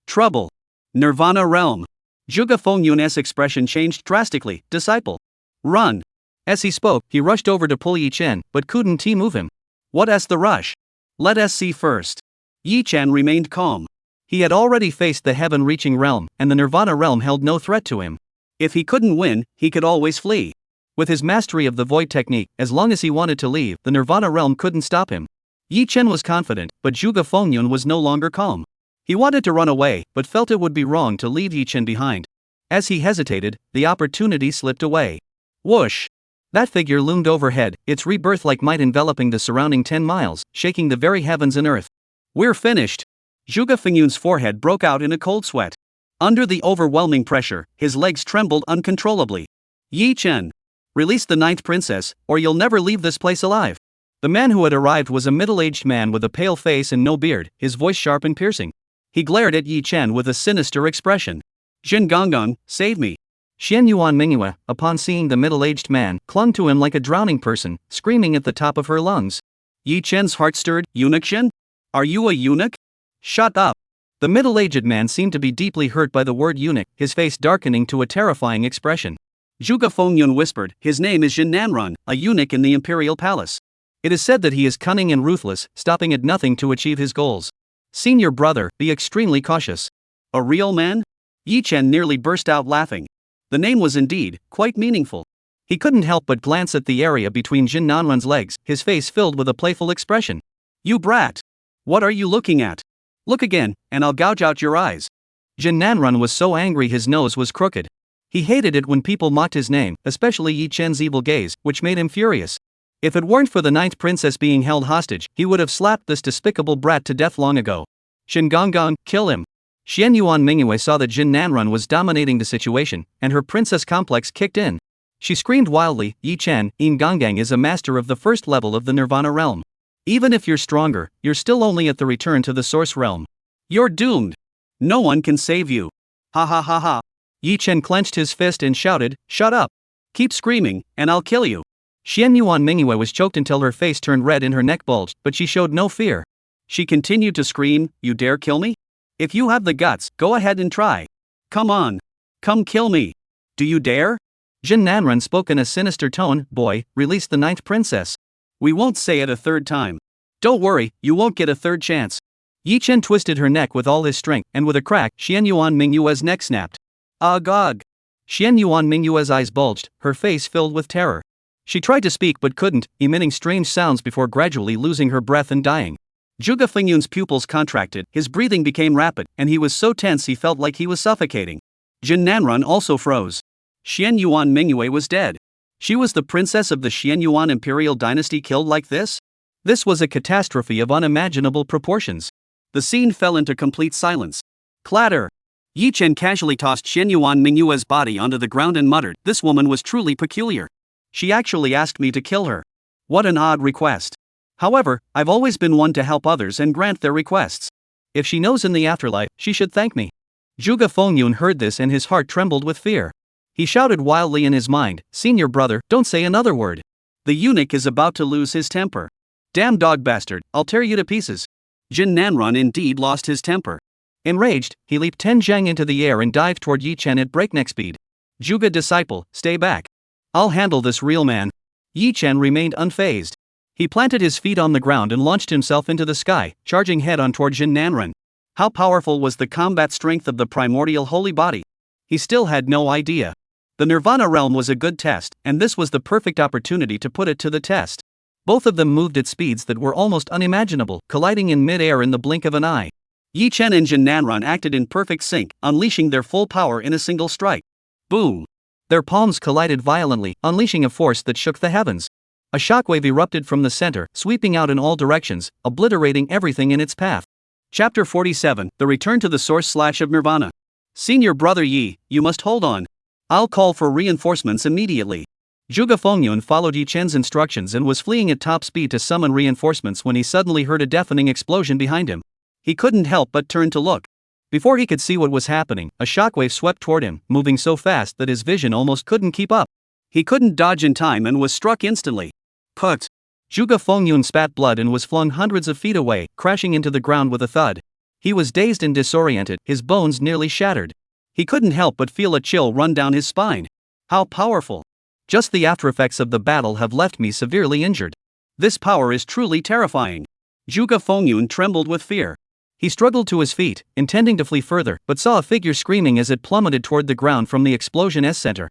Trouble! Nirvana realm! Juga Fengyun's expression changed drastically. "Disciple! Run!" As he spoke, he rushed over to pull Yi Chen, but couldn't move him. "What's the rush? Let us see first." Yi Chen remained calm. He had already faced the heaven-reaching realm, and the Nirvana realm held no threat to him. If he couldn't win, he could always flee. With his mastery of the void technique, as long as he wanted to leave, the Nirvana realm couldn't stop him. Yi Chen was confident, but Juga Fengyun was no longer calm. He wanted to run away, but felt it would be wrong to leave Yi Chen behind. As he hesitated, the opportunity slipped away. Whoosh! That figure loomed overhead, its rebirth-like might enveloping the surrounding 10 miles, shaking the very heavens and earth. "We're finished!" Juga Fengyun's forehead broke out in a cold sweat. Under the overwhelming pressure, his legs trembled uncontrollably. "Yi Chen! Release the 9th princess, or you'll never leave this place alive." The man who had arrived was a middle-aged man with a pale face and no beard, his voice sharp and piercing. He glared at Yi Chen with a sinister expression. "Jin Gonggang, save me!" Xian Yuan Minghua, upon seeing the middle-aged man, clung to him like a drowning person, screaming at the top of her lungs. Yi Chen's heart stirred. "Eunuch Shen? Are you a eunuch? Shut up!" The middle-aged man seemed to be deeply hurt by the word eunuch, his face darkening to a terrifying expression. Juga Fengyun whispered, "His name is Jin Nanrun, a eunuch in the imperial palace. It is said that he is cunning and ruthless, stopping at nothing to achieve his goals. Senior brother, be extremely cautious." "A real man?" Yi Chen nearly burst out laughing. The name was indeed quite meaningful. He couldn't help but glance at the area between Jin Nanrun's legs, his face filled with a playful expression. "You brat! What are you looking at? Look again, and I'll gouge out your eyes." Jin Nanrun was so angry his nose was crooked. He hated it when people mocked his name, especially Yi Chen's evil gaze, which made him furious. If it weren't for the 9th princess being held hostage, he would have slapped this despicable brat to death long ago. "Shin Gonggang, kill him!" Xian Yuan Minghua saw that Jin Nanrun was dominating the situation, and her princess complex kicked in. She screamed wildly, "Yi Chen, Yin Gonggang is a master of the first level of the Nirvana realm. Even if you're stronger, you're still only at the return to the source realm. You're doomed. No one can save you. Ha ha ha ha." Yi Chen clenched his fist and shouted, "Shut up! Keep screaming, and I'll kill you." Xian Yuan Minghua was choked until her face turned red and her neck bulged, but she showed no fear. She continued to scream, "You dare kill me? If you have the guts, go ahead and try. Come on. Come kill me. Do you dare?" Jin Nanrun spoke in a sinister tone, "Boy, release the 9th princess. We won't say it a third time. Don't worry, you won't get a third chance." Yi Chen twisted her neck with all his strength, and with a crack, Xian Yuan Minghua's neck snapped. Agog! Xian Yuan Minghua's eyes bulged, her face filled with terror. She tried to speak but couldn't, emitting strange sounds before gradually losing her breath and dying. Juga Fengyun's pupils contracted, his breathing became rapid, and he was so tense he felt like he was suffocating. Jin Nanrun also froze. Xian Yuan Minghua was dead. She was the princess of the Xian Yuan imperial dynasty killed like this? This was a catastrophe of unimaginable proportions. The scene fell into complete silence. Clatter! Yi Chen casually tossed Xian Yuan Minghua's body onto the ground and muttered, "This woman was truly peculiar. She actually asked me to kill her. What an odd request. However, I've always been one to help others and grant their requests. If she knows in the afterlife, she should thank me." Juga Fengyun heard this and his heart trembled with fear. He shouted wildly in his mind, "Senior brother, don't say another word. The eunuch is about to lose his temper. Damn dog bastard, I'll tear you to pieces." Jin Nanrun indeed lost his temper. Enraged, he leaped 10 zhang into the air and dived toward Yi Chen at breakneck speed. "Juga disciple, stay back. I'll handle this real man." Yi Chen remained unfazed. He planted his feet on the ground and launched himself into the sky, charging head-on toward Jin Nanrun. How powerful was the combat strength of the primordial holy body? He still had no idea. The Nirvana realm was a good test, and this was the perfect opportunity to put it to the test. Both of them moved at speeds that were almost unimaginable, colliding in mid-air in the blink of an eye. Yi Chen and Jin Nanrun acted in perfect sync, unleashing their full power in a single strike. Boom! Their palms collided violently, unleashing a force that shook the heavens. A shockwave erupted from the center, sweeping out in all directions, obliterating everything in its path. Chapter 47, The Return to the Source of Nirvana. Senior brother Yi, you must hold on. I'll call for reinforcements immediately. Juga Fengyun followed Yi Chen's instructions and was fleeing at top speed to summon reinforcements when he suddenly heard a deafening explosion behind him. He couldn't help but turn to look. Before he could see what was happening, a shockwave swept toward him, moving so fast that his vision almost couldn't keep up. He couldn't dodge in time and was struck instantly. Put! Zhuge Fengyun spat blood and was flung hundreds of feet away, crashing into the ground with a thud. He was dazed and disoriented, his bones nearly shattered. He couldn't help but feel a chill run down his spine. How powerful! Just the aftereffects of the battle have left me severely injured. This power is truly terrifying. Zhuge Fengyun trembled with fear. He struggled to his feet, intending to flee further, but saw a figure screaming as it plummeted toward the ground from the explosion's center.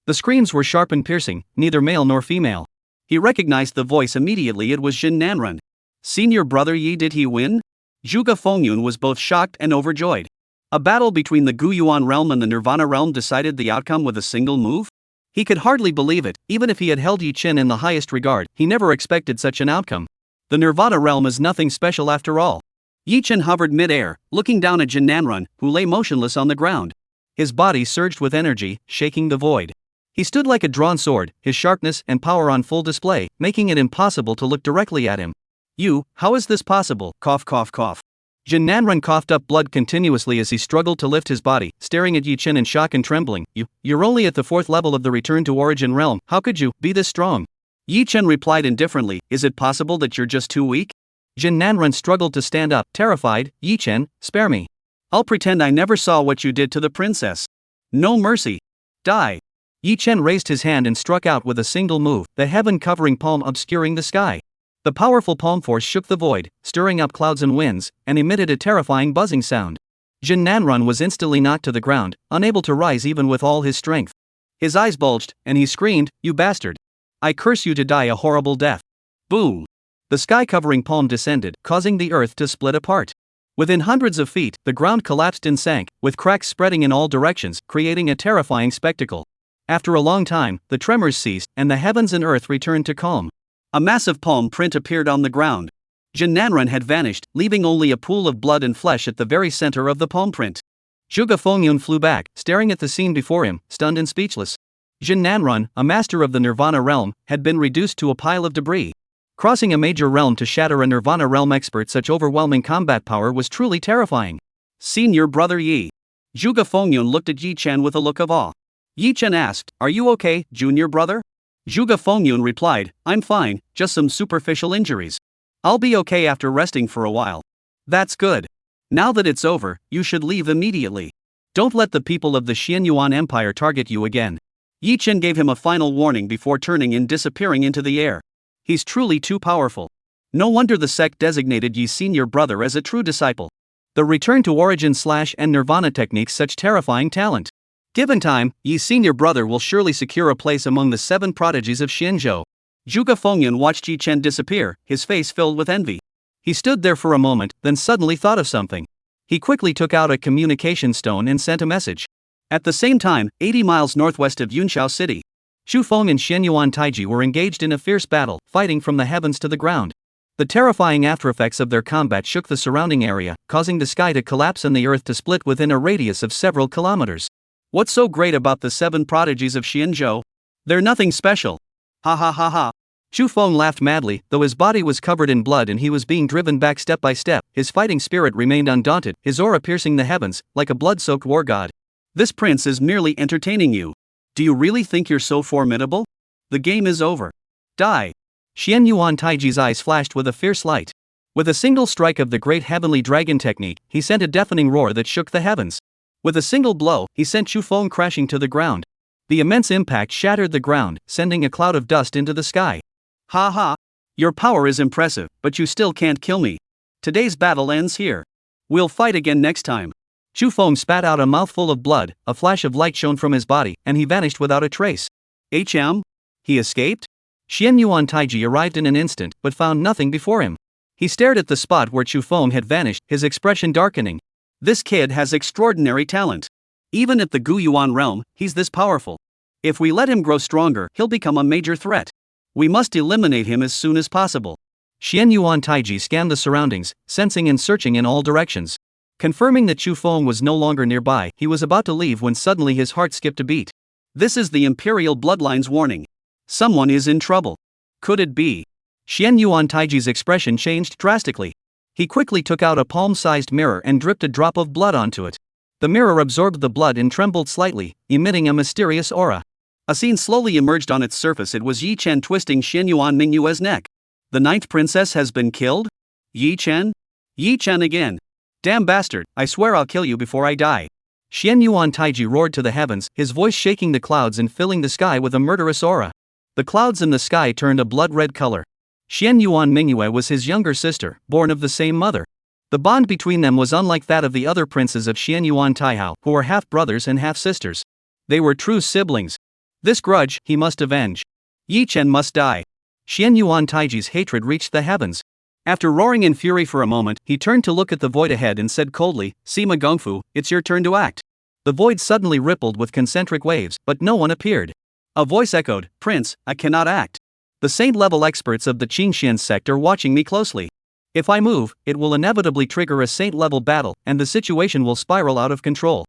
The screams were sharp and piercing, neither male nor female. He recognized the voice immediately. It was Jin Nanren. Senior brother Yi, did he win? Zhuge Fengyun was both shocked and overjoyed. A battle between the Guyuan realm and the Nirvana realm decided the outcome with a single move? He could hardly believe it. Even if he had held Yi Chen in the highest regard, he never expected such an outcome. The Nirvana realm is nothing special after all. Yi Chen hovered mid-air, looking down at Jin Nanren, who lay motionless on the ground. His body surged with energy, shaking the void. He stood like a drawn sword, his sharpness and power on full display, making it impossible to look directly at him. You, how is this possible? Cough, cough, cough. Jin Nanren coughed up blood continuously as he struggled to lift his body, staring at Yi Chen in shock and trembling. You're only at the 4th level of the Return to Origin realm, how could you be this strong? Yi Chen replied indifferently, is it possible that you're just too weak? Jin Nanren struggled to stand up, terrified. Yi Chen, spare me. I'll pretend I never saw what you did to the princess. No mercy. Die. Yi Chen raised his hand and struck out with a single move, the heaven-covering palm obscuring the sky. The powerful palm force shook the void, stirring up clouds and winds, and emitted a terrifying buzzing sound. Jin Nanren was instantly knocked to the ground, unable to rise even with all his strength. His eyes bulged, and he screamed, "You bastard! I curse you to die a horrible death!" Boom! The sky-covering palm descended, causing the earth to split apart. Within hundreds of feet, the ground collapsed and sank, with cracks spreading in all directions, creating a terrifying spectacle. After a long time, the tremors ceased, and the heavens and earth returned to calm. A massive palm print appeared on the ground. Jin Nanren had vanished, leaving only a pool of blood and flesh at the very center of the palm print. Zhuge Fengyun flew back, staring at the scene before him, stunned and speechless. Jin Nanren, a master of the Nirvana realm, had been reduced to a pile of debris. Crossing a major realm to shatter a Nirvana realm expert, such overwhelming combat power was truly terrifying. Senior brother Yi. Zhuge Fengyun looked at Yi Chen with a look of awe. Yi Chen asked, are you okay, junior brother? Zhuge Fengyun replied, I'm fine, just some superficial injuries. I'll be okay after resting for a while. That's good. Now that it's over, you should leave immediately. Don't let the people of the Xianyuan Empire target you again. Yi Chen gave him a final warning before turning and disappearing into the air. He's truly too powerful. No wonder the sect designated Yi's senior brother as a true disciple. The Return to Origin / and Nirvana techniques such terrifying talent. Given time, Yi's senior brother will surely secure a place among the 7 prodigies of Xinzhou. Zhuge Fengyun watched Yi Chen disappear, his face filled with envy. He stood there for a moment, then suddenly thought of something. He quickly took out a communication stone and sent a message. At the same time, 80 miles northwest of Yunshao City, Xu Feng and Xianyuan Taiji were engaged in a fierce battle, fighting from the heavens to the ground. The terrifying aftereffects of their combat shook the surrounding area, causing the sky to collapse and the earth to split within a radius of several kilometers. What's so great about the 7 prodigies of Xianzhou? They're nothing special. Ha ha ha ha. Xu Feng laughed madly, though his body was covered in blood and he was being driven back step by step. His fighting spirit remained undaunted, his aura piercing the heavens, like a blood-soaked war god. This prince is merely entertaining you. Do you really think you're so formidable? The game is over. Die. Xianyuan Taiji's eyes flashed with a fierce light. With a single strike of the great heavenly dragon technique, he sent a deafening roar that shook the heavens. With a single blow, he sent Xu Feng crashing to the ground. The immense impact shattered the ground, sending a cloud of dust into the sky. Ha ha! Your power is impressive, but you still can't kill me. Today's battle ends here. We'll fight again next time. Xu Feng spat out a mouthful of blood, a flash of light shone from his body, and he vanished without a trace. He escaped? Xianyuan Taiji arrived in an instant, but found nothing before him. He stared at the spot where Xu Feng had vanished, his expression darkening. This kid has extraordinary talent. Even at the Guyuan realm, he's this powerful. If we let him grow stronger, he'll become a major threat. We must eliminate him as soon as possible. Xianyuan Taiji scanned the surroundings, sensing and searching in all directions. Confirming that Xu Feng was no longer nearby, he was about to leave when suddenly his heart skipped a beat. This is the Imperial Bloodline's warning. Someone is in trouble. Could it be? Xianyuan Taiji's expression changed drastically. He quickly took out a palm-sized mirror and dripped a drop of blood onto it. The mirror absorbed the blood and trembled slightly, emitting a mysterious aura. A scene slowly emerged on its surface. It was Yi Chen twisting Xian Yuan Mingyue's neck. The ninth princess has been killed? Yi Chen? Yi Chen again. Damn bastard, I swear I'll kill you before I die. Xian Yuan Taiji roared to the heavens, his voice shaking the clouds and filling the sky with a murderous aura. The clouds in the sky turned a blood-red color. Xian Yuan Mingyue was his younger sister, born of the same mother. The bond between them was unlike that of the other princes of Xian Yuan Taihao, who were half-brothers and half-sisters. They were true siblings. This grudge, he must avenge. Yi Chen must die. Xian Yuan Taiji's hatred reached the heavens. After roaring in fury for a moment, he turned to look at the void ahead and said coldly, Sima Gongfu, it's your turn to act. The void suddenly rippled with concentric waves, but no one appeared. A voice echoed, Prince, I cannot act. The saint-level experts of the Qingxian sect are watching me closely. If I move, it will inevitably trigger a saint-level battle, and the situation will spiral out of control.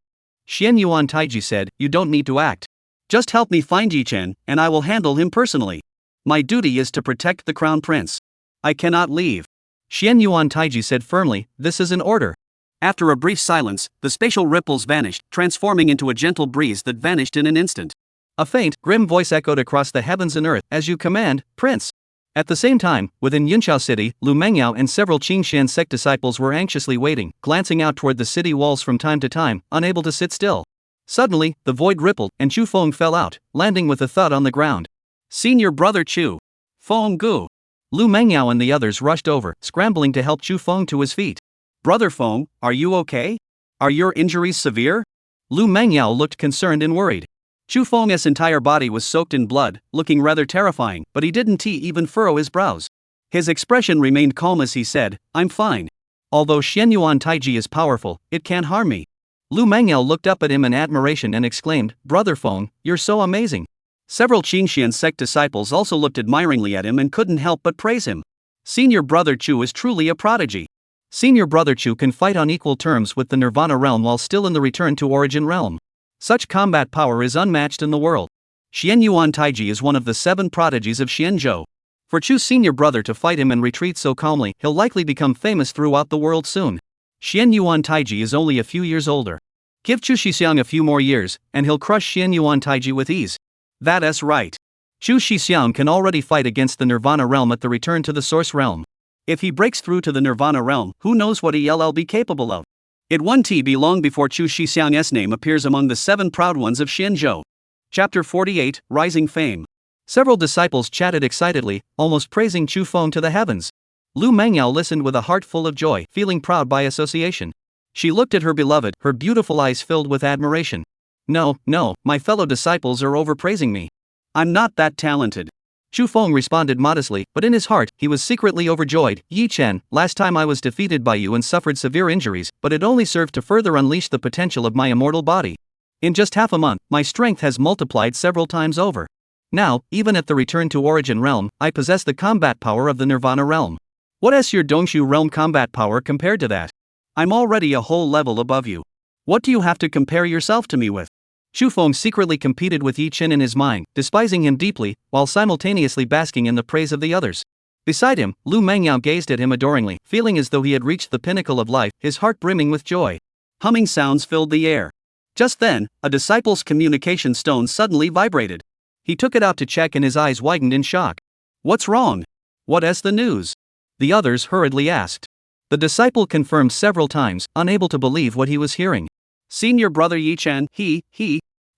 Xian Yuan Taiji said, you don't need to act. Just help me find Yi Chen, and I will handle him personally. My duty is to protect the crown prince. I cannot leave. Xian Yuan Taiji said firmly, this is an order. After a brief silence, the spatial ripples vanished, transforming into a gentle breeze that vanished in an instant. A faint, grim voice echoed across the heavens and earth, as you command, Prince. At the same time, within Yunqiao City, Lu Mengyao and several Qingxian sect disciples were anxiously waiting, glancing out toward the city walls from time to time, unable to sit still. Suddenly, the void rippled, and Chu Feng fell out, landing with a thud on the ground. Senior brother Chu. Feng Gu. Lu Mengyao and the others rushed over, scrambling to help Chu Feng to his feet. Brother Feng, are you okay? Are your injuries severe? Lu Mengyao looked concerned and worried. Chu Feng's entire body was soaked in blood, looking rather terrifying, but he didn't even furrow his brows. His expression remained calm as he said, I'm fine. Although Xian Yuan Taiji is powerful, it can't harm me. Lu Mengyao looked up at him in admiration and exclaimed, Brother Feng, you're so amazing. Several Qingxian sect disciples also looked admiringly at him and couldn't help but praise him. Senior brother Chu is truly a prodigy. Senior brother Chu can fight on equal terms with the Nirvana realm while still in the Return to Origin realm. Such combat power is unmatched in the world. Xian Yuan Taiji is one of the 7 prodigies of Xianzhou. For Chu's senior brother to fight him and retreat so calmly, he'll likely become famous throughout the world soon. Xian Yuan Taiji is only a few years older. Give Chu Shixiang a few more years, and he'll crush Xian Yuan Taiji with ease. That's right. Chu Shixiang can already fight against the Nirvana realm at the Return to the Source realm. If he breaks through to the Nirvana realm, who knows what he'll be capable of. It won't be long before Chu Shixiang's name appears among the 7 proud ones of Xianzhou. Chapter 48, Rising Fame. Several disciples chatted excitedly, almost praising Chu Feng to the heavens. Lu Mengyao listened with a heart full of joy, feeling proud by association. She looked at her beloved, her beautiful eyes filled with admiration. No, my fellow disciples are overpraising me. I'm not that talented. Chu Feng responded modestly, but in his heart, he was secretly overjoyed. Yi Chen, last time I was defeated by you and suffered severe injuries, but it only served to further unleash the potential of my immortal body. In just half a month, my strength has multiplied several times over. Now, even at the Return to Origin realm, I possess the combat power of the Nirvana realm. What is your Dongshu realm combat power compared to that? I'm already a whole level above you. What do you have to compare yourself to me with? Chu Feng secretly competed with Yi Chen in his mind, despising him deeply, while simultaneously basking in the praise of the others. Beside him, Lu Mengyao gazed at him adoringly, feeling as though he had reached the pinnacle of life, his heart brimming with joy. Humming sounds filled the air. Just then, a disciple's communication stone suddenly vibrated. He took it out to check and his eyes widened in shock. What's wrong? What is the news? The others hurriedly asked. The disciple confirmed several times, unable to believe what he was hearing. Senior brother Yi Chen,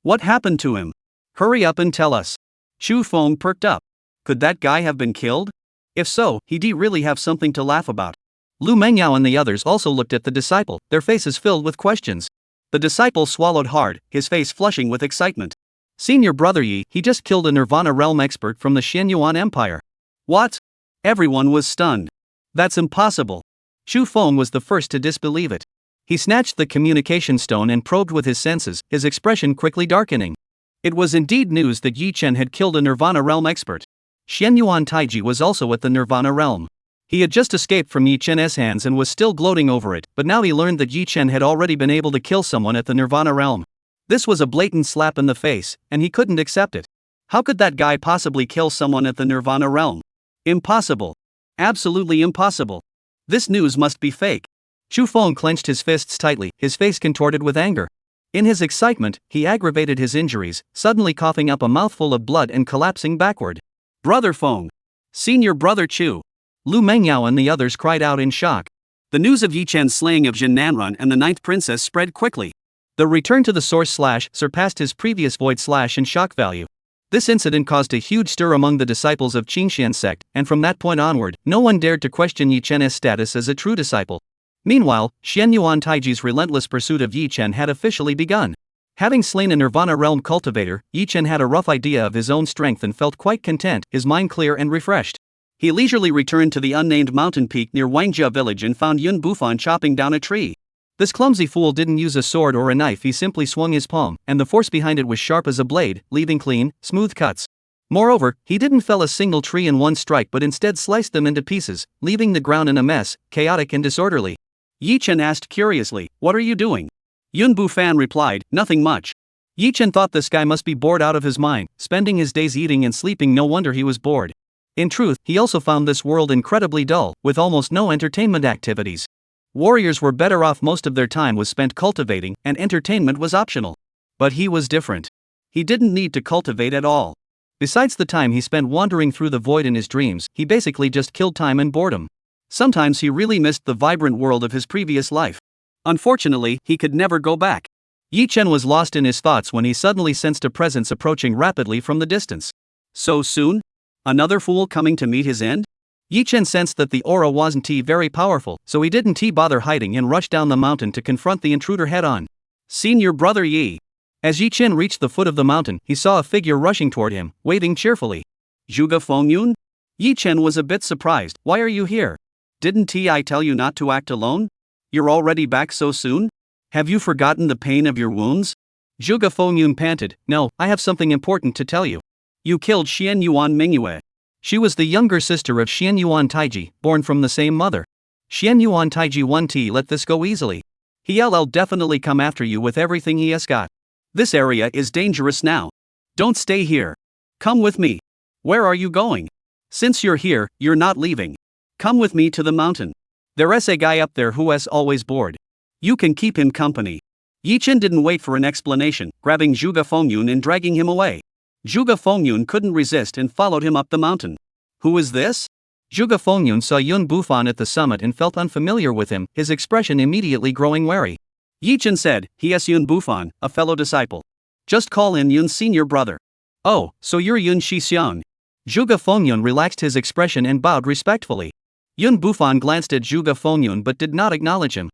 what happened to him? Hurry up and tell us. Chu Feng perked up. Could that guy have been killed? If so, he'd really have something to laugh about. Lu Mengyao and the others also looked at the disciple, their faces filled with questions. The disciple swallowed hard, his face flushing with excitement. Senior brother Yi, he just killed a Nirvana realm expert from the Xianyuan Empire. What? Everyone was stunned. That's impossible. Chu Feng was the first to disbelieve it. He snatched the communication stone and probed with his senses, his expression quickly darkening. It was indeed news that Yi Chen had killed a Nirvana realm expert. Xian Yuan Taiji was also at the Nirvana realm. He had just escaped from Yi Chen's hands and was still gloating over it, but now he learned that Yi Chen had already been able to kill someone at the Nirvana realm. This was a blatant slap in the face, and he couldn't accept it. How could that guy possibly kill someone at the Nirvana realm? Impossible. Absolutely impossible. This news must be fake. Chu Feng clenched his fists tightly, his face contorted with anger. In his excitement, he aggravated his injuries, suddenly coughing up a mouthful of blood and collapsing backward. Brother Feng! Senior brother Chu! Lu Mengyao and the others cried out in shock. The news of Yi Chen's slaying of Jin Nanrun and the ninth princess spread quickly. The return to the source / surpassed his previous void / in shock value. This incident caused a huge stir among the disciples of Qingxian sect, and from that point onward, no one dared to question Yi Chen's status as a true disciple. Meanwhile, Xian Yuan Taiji's relentless pursuit of Yi Chen had officially begun. Having slain a Nirvana realm cultivator, Yi Chen had a rough idea of his own strength and felt quite content, his mind clear and refreshed. He leisurely returned to the unnamed mountain peak near Wangjia village and found Yun Bufan chopping down a tree. This clumsy fool didn't use a sword or a knife, he simply swung his palm, and the force behind it was sharp as a blade, leaving clean, smooth cuts. Moreover, he didn't fell a single tree in one strike but instead sliced them into pieces, leaving the ground in a mess, chaotic and disorderly. Yi Chen asked curiously, "What are you doing?" Yun Bufan replied, "Nothing much." Yi Chen thought this guy must be bored out of his mind, spending his days eating and sleeping, no wonder he was bored. In truth, he also found this world incredibly dull, with almost no entertainment activities. Warriors were better off, most of their time was spent cultivating, and entertainment was optional. But he was different. He didn't need to cultivate at all. Besides the time he spent wandering through the void in his dreams, he basically just killed time and boredom. Sometimes he really missed the vibrant world of his previous life. Unfortunately, he could never go back. Yi Chen was lost in his thoughts when he suddenly sensed a presence approaching rapidly from the distance. So soon? Another fool coming to meet his end? Yi Chen sensed that the aura wasn't very powerful, so he didn't bother hiding and rushed down the mountain to confront the intruder head-on. Senior brother Yi. As Yi Chen reached the foot of the mountain, he saw a figure rushing toward him, waving cheerfully. Zhuge Fengyun? Yi Chen was a bit surprised. "Why are you here? Didn't I tell you not to act alone? You're already back so soon? Have you forgotten the pain of your wounds?" Zhuge Fengyun panted, "No, I have something important to tell you. You killed Xian Yuan Mingyue. She was the younger sister of Xian Yuan Taiji, born from the same mother. Xian Yuan Taiji won't let this go easily. He'll definitely come after you with everything he has got. This area is dangerous now. Don't stay here. Come with me." "Where are you going?" "Since you're here, you're not leaving. Come with me to the mountain. There's a guy up there who is always bored. You can keep him company." Yi Chen didn't wait for an explanation, grabbing Zhuge Fengyun and dragging him away. Zhuge Fengyun couldn't resist and followed him up the mountain. "Who is this?" Zhuge Fengyun saw Yun Bufan at the summit and felt unfamiliar with him, his expression immediately growing wary. Yi Chen said, "He is Yun Bufan, a fellow disciple. Just call in Yun's senior brother." "Oh, so you're Yun Shixiang." Zhuge Fengyun relaxed his expression and bowed respectfully. Yun Bufan glanced at Zhuge Fengyun but did not acknowledge him.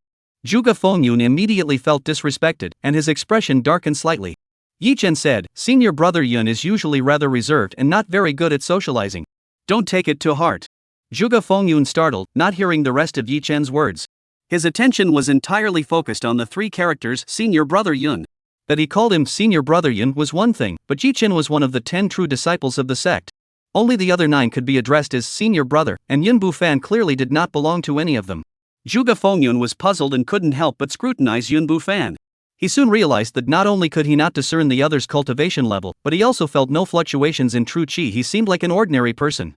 Zhuge Fengyun immediately felt disrespected, and his expression darkened slightly. Yi Chen said, "Senior brother Yun is usually rather reserved and not very good at socializing. Don't take it to heart." Zhuge Fengyun startled, not hearing the rest of Yi Chen's words. His attention was entirely focused on the three characters Senior Brother Yun. That he called him Senior Brother Yun was one thing, but Yi Chen was one of the 10 true disciples of the sect. Only the other 9 could be addressed as Senior Brother, and Yun Bufan clearly did not belong to any of them. Zhuge Fengyun was puzzled and couldn't help but scrutinize Yun Bufan. He soon realized that not only could he not discern the other's cultivation level, but he also felt no fluctuations in true chi. He seemed like an ordinary person.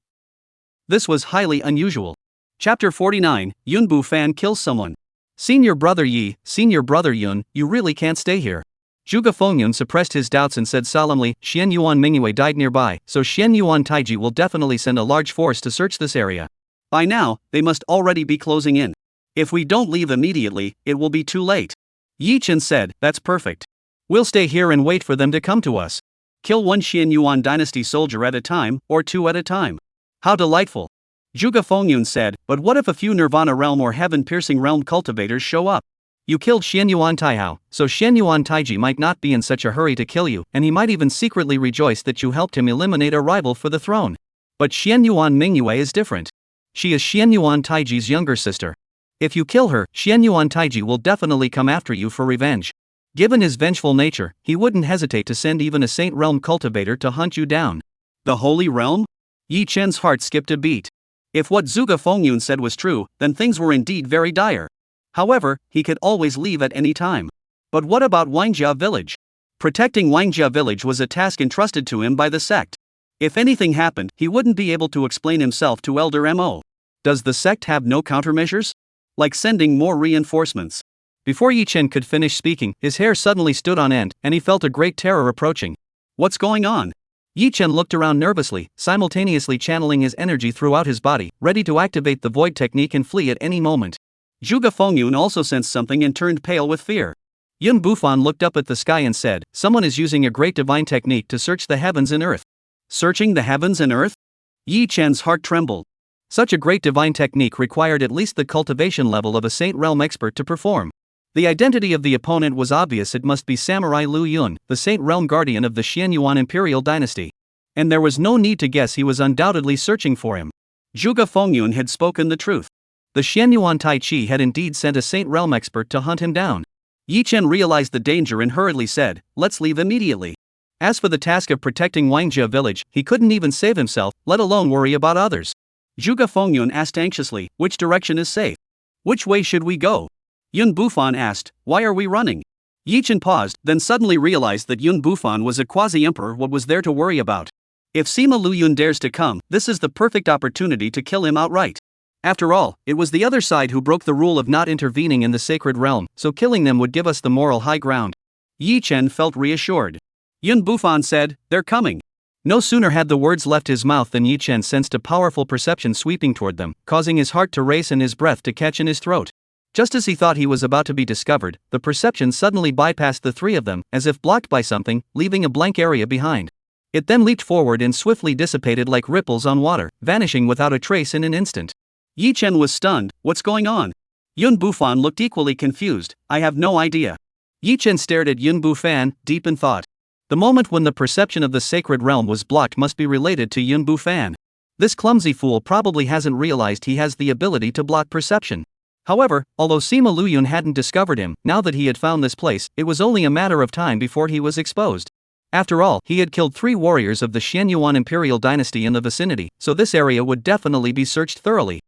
This was highly unusual. Chapter 49, Yun Bufan kills someone. "Senior Brother Yi, Senior Brother Yun, you really can't stay here." Zhuge Fengyun suppressed his doubts and said solemnly, "Xian Yuan Mingyue died nearby, so Xian Yuan Taiji will definitely send a large force to search this area. By now, they must already be closing in. If we don't leave immediately, it will be too late." Yi Chen said, "That's perfect. We'll stay here and wait for them to come to us. Kill one Xian Yuan dynasty soldier at a time, or 2 at a time." "How delightful." Zhuge Fengyun said, "But what if a few Nirvana realm or heaven-piercing realm cultivators show up?" "You killed Xian Yuan Taihao, so Xian Yuan Taiji might not be in such a hurry to kill you, and he might even secretly rejoice that you helped him eliminate a rival for the throne. But Xian Yuan Mingyue is different. She is Xian Yuan Taiji's younger sister. If you kill her, Xian Yuan Taiji will definitely come after you for revenge. Given his vengeful nature, he wouldn't hesitate to send even a Saint Realm cultivator to hunt you down." The Holy Realm? Yi Chen's heart skipped a beat. If what Zhuge Fengyun said was true, then things were indeed very dire. However, he could always leave at any time. But what about Wangjia village? Protecting Wangjia village was a task entrusted to him by the sect. If anything happened, he wouldn't be able to explain himself to Elder Mo. Does the sect have no countermeasures? Like sending more reinforcements? Before Yi Chen could finish speaking, his hair suddenly stood on end, and he felt a great terror approaching. What's going on? Yi Chen looked around nervously, simultaneously channeling his energy throughout his body, ready to activate the void technique and flee at any moment. Zhuge Fengyun also sensed something and turned pale with fear. Yun Bufan looked up at the sky and said, "Someone is using a great divine technique to search the heavens and earth." Searching the heavens and earth? Yi Chen's heart trembled. Such a great divine technique required at least the cultivation level of a Saint Realm expert to perform. The identity of the opponent was obvious. It must be Samurai Lu Yun, the Saint Realm guardian of the Xianyuan Imperial dynasty. And there was no need to guess, he was undoubtedly searching for him. Zhuge Fengyun had spoken the truth. The Xianyuan Tai Chi had indeed sent a Saint Realm expert to hunt him down. Yi Chen realized the danger and hurriedly said, "Let's leave immediately." As for the task of protecting Wangjia village, he couldn't even save himself, let alone worry about others. Zhuge Fengyun asked anxiously, "Which direction is safe? Which way should we go?" Yun Bufan asked, "Why are we running?" Yi Chen paused, then suddenly realized that Yun Bufan was a quasi-emperor. What was there to worry about? If Sima Lu Yun dares to come, this is the perfect opportunity to kill him outright. After all, it was the other side who broke the rule of not intervening in the sacred realm, so killing them would give us the moral high ground. Yi Chen felt reassured. Yun Bufan said, "They're coming." No sooner had the words left his mouth than Yi Chen sensed a powerful perception sweeping toward them, causing his heart to race and his breath to catch in his throat. Just as he thought he was about to be discovered, the perception suddenly bypassed the three of them, as if blocked by something, leaving a blank area behind. It then leaped forward and swiftly dissipated like ripples on water, vanishing without a trace in an instant. Yi Chen was stunned. What's going on? Yun Bufan looked equally confused. I have no idea. Yi Chen stared at Yun Bufan, deep in thought. The moment when the perception of the sacred realm was blocked must be related to Yun Bufan. This clumsy fool probably hasn't realized he has the ability to block perception. However, although Sima Lu Yun hadn't discovered him, now that he had found this place, it was only a matter of time before he was exposed. After all, he had killed 3 warriors of the Xianyuan Imperial dynasty in the vicinity, so this area would definitely be searched thoroughly.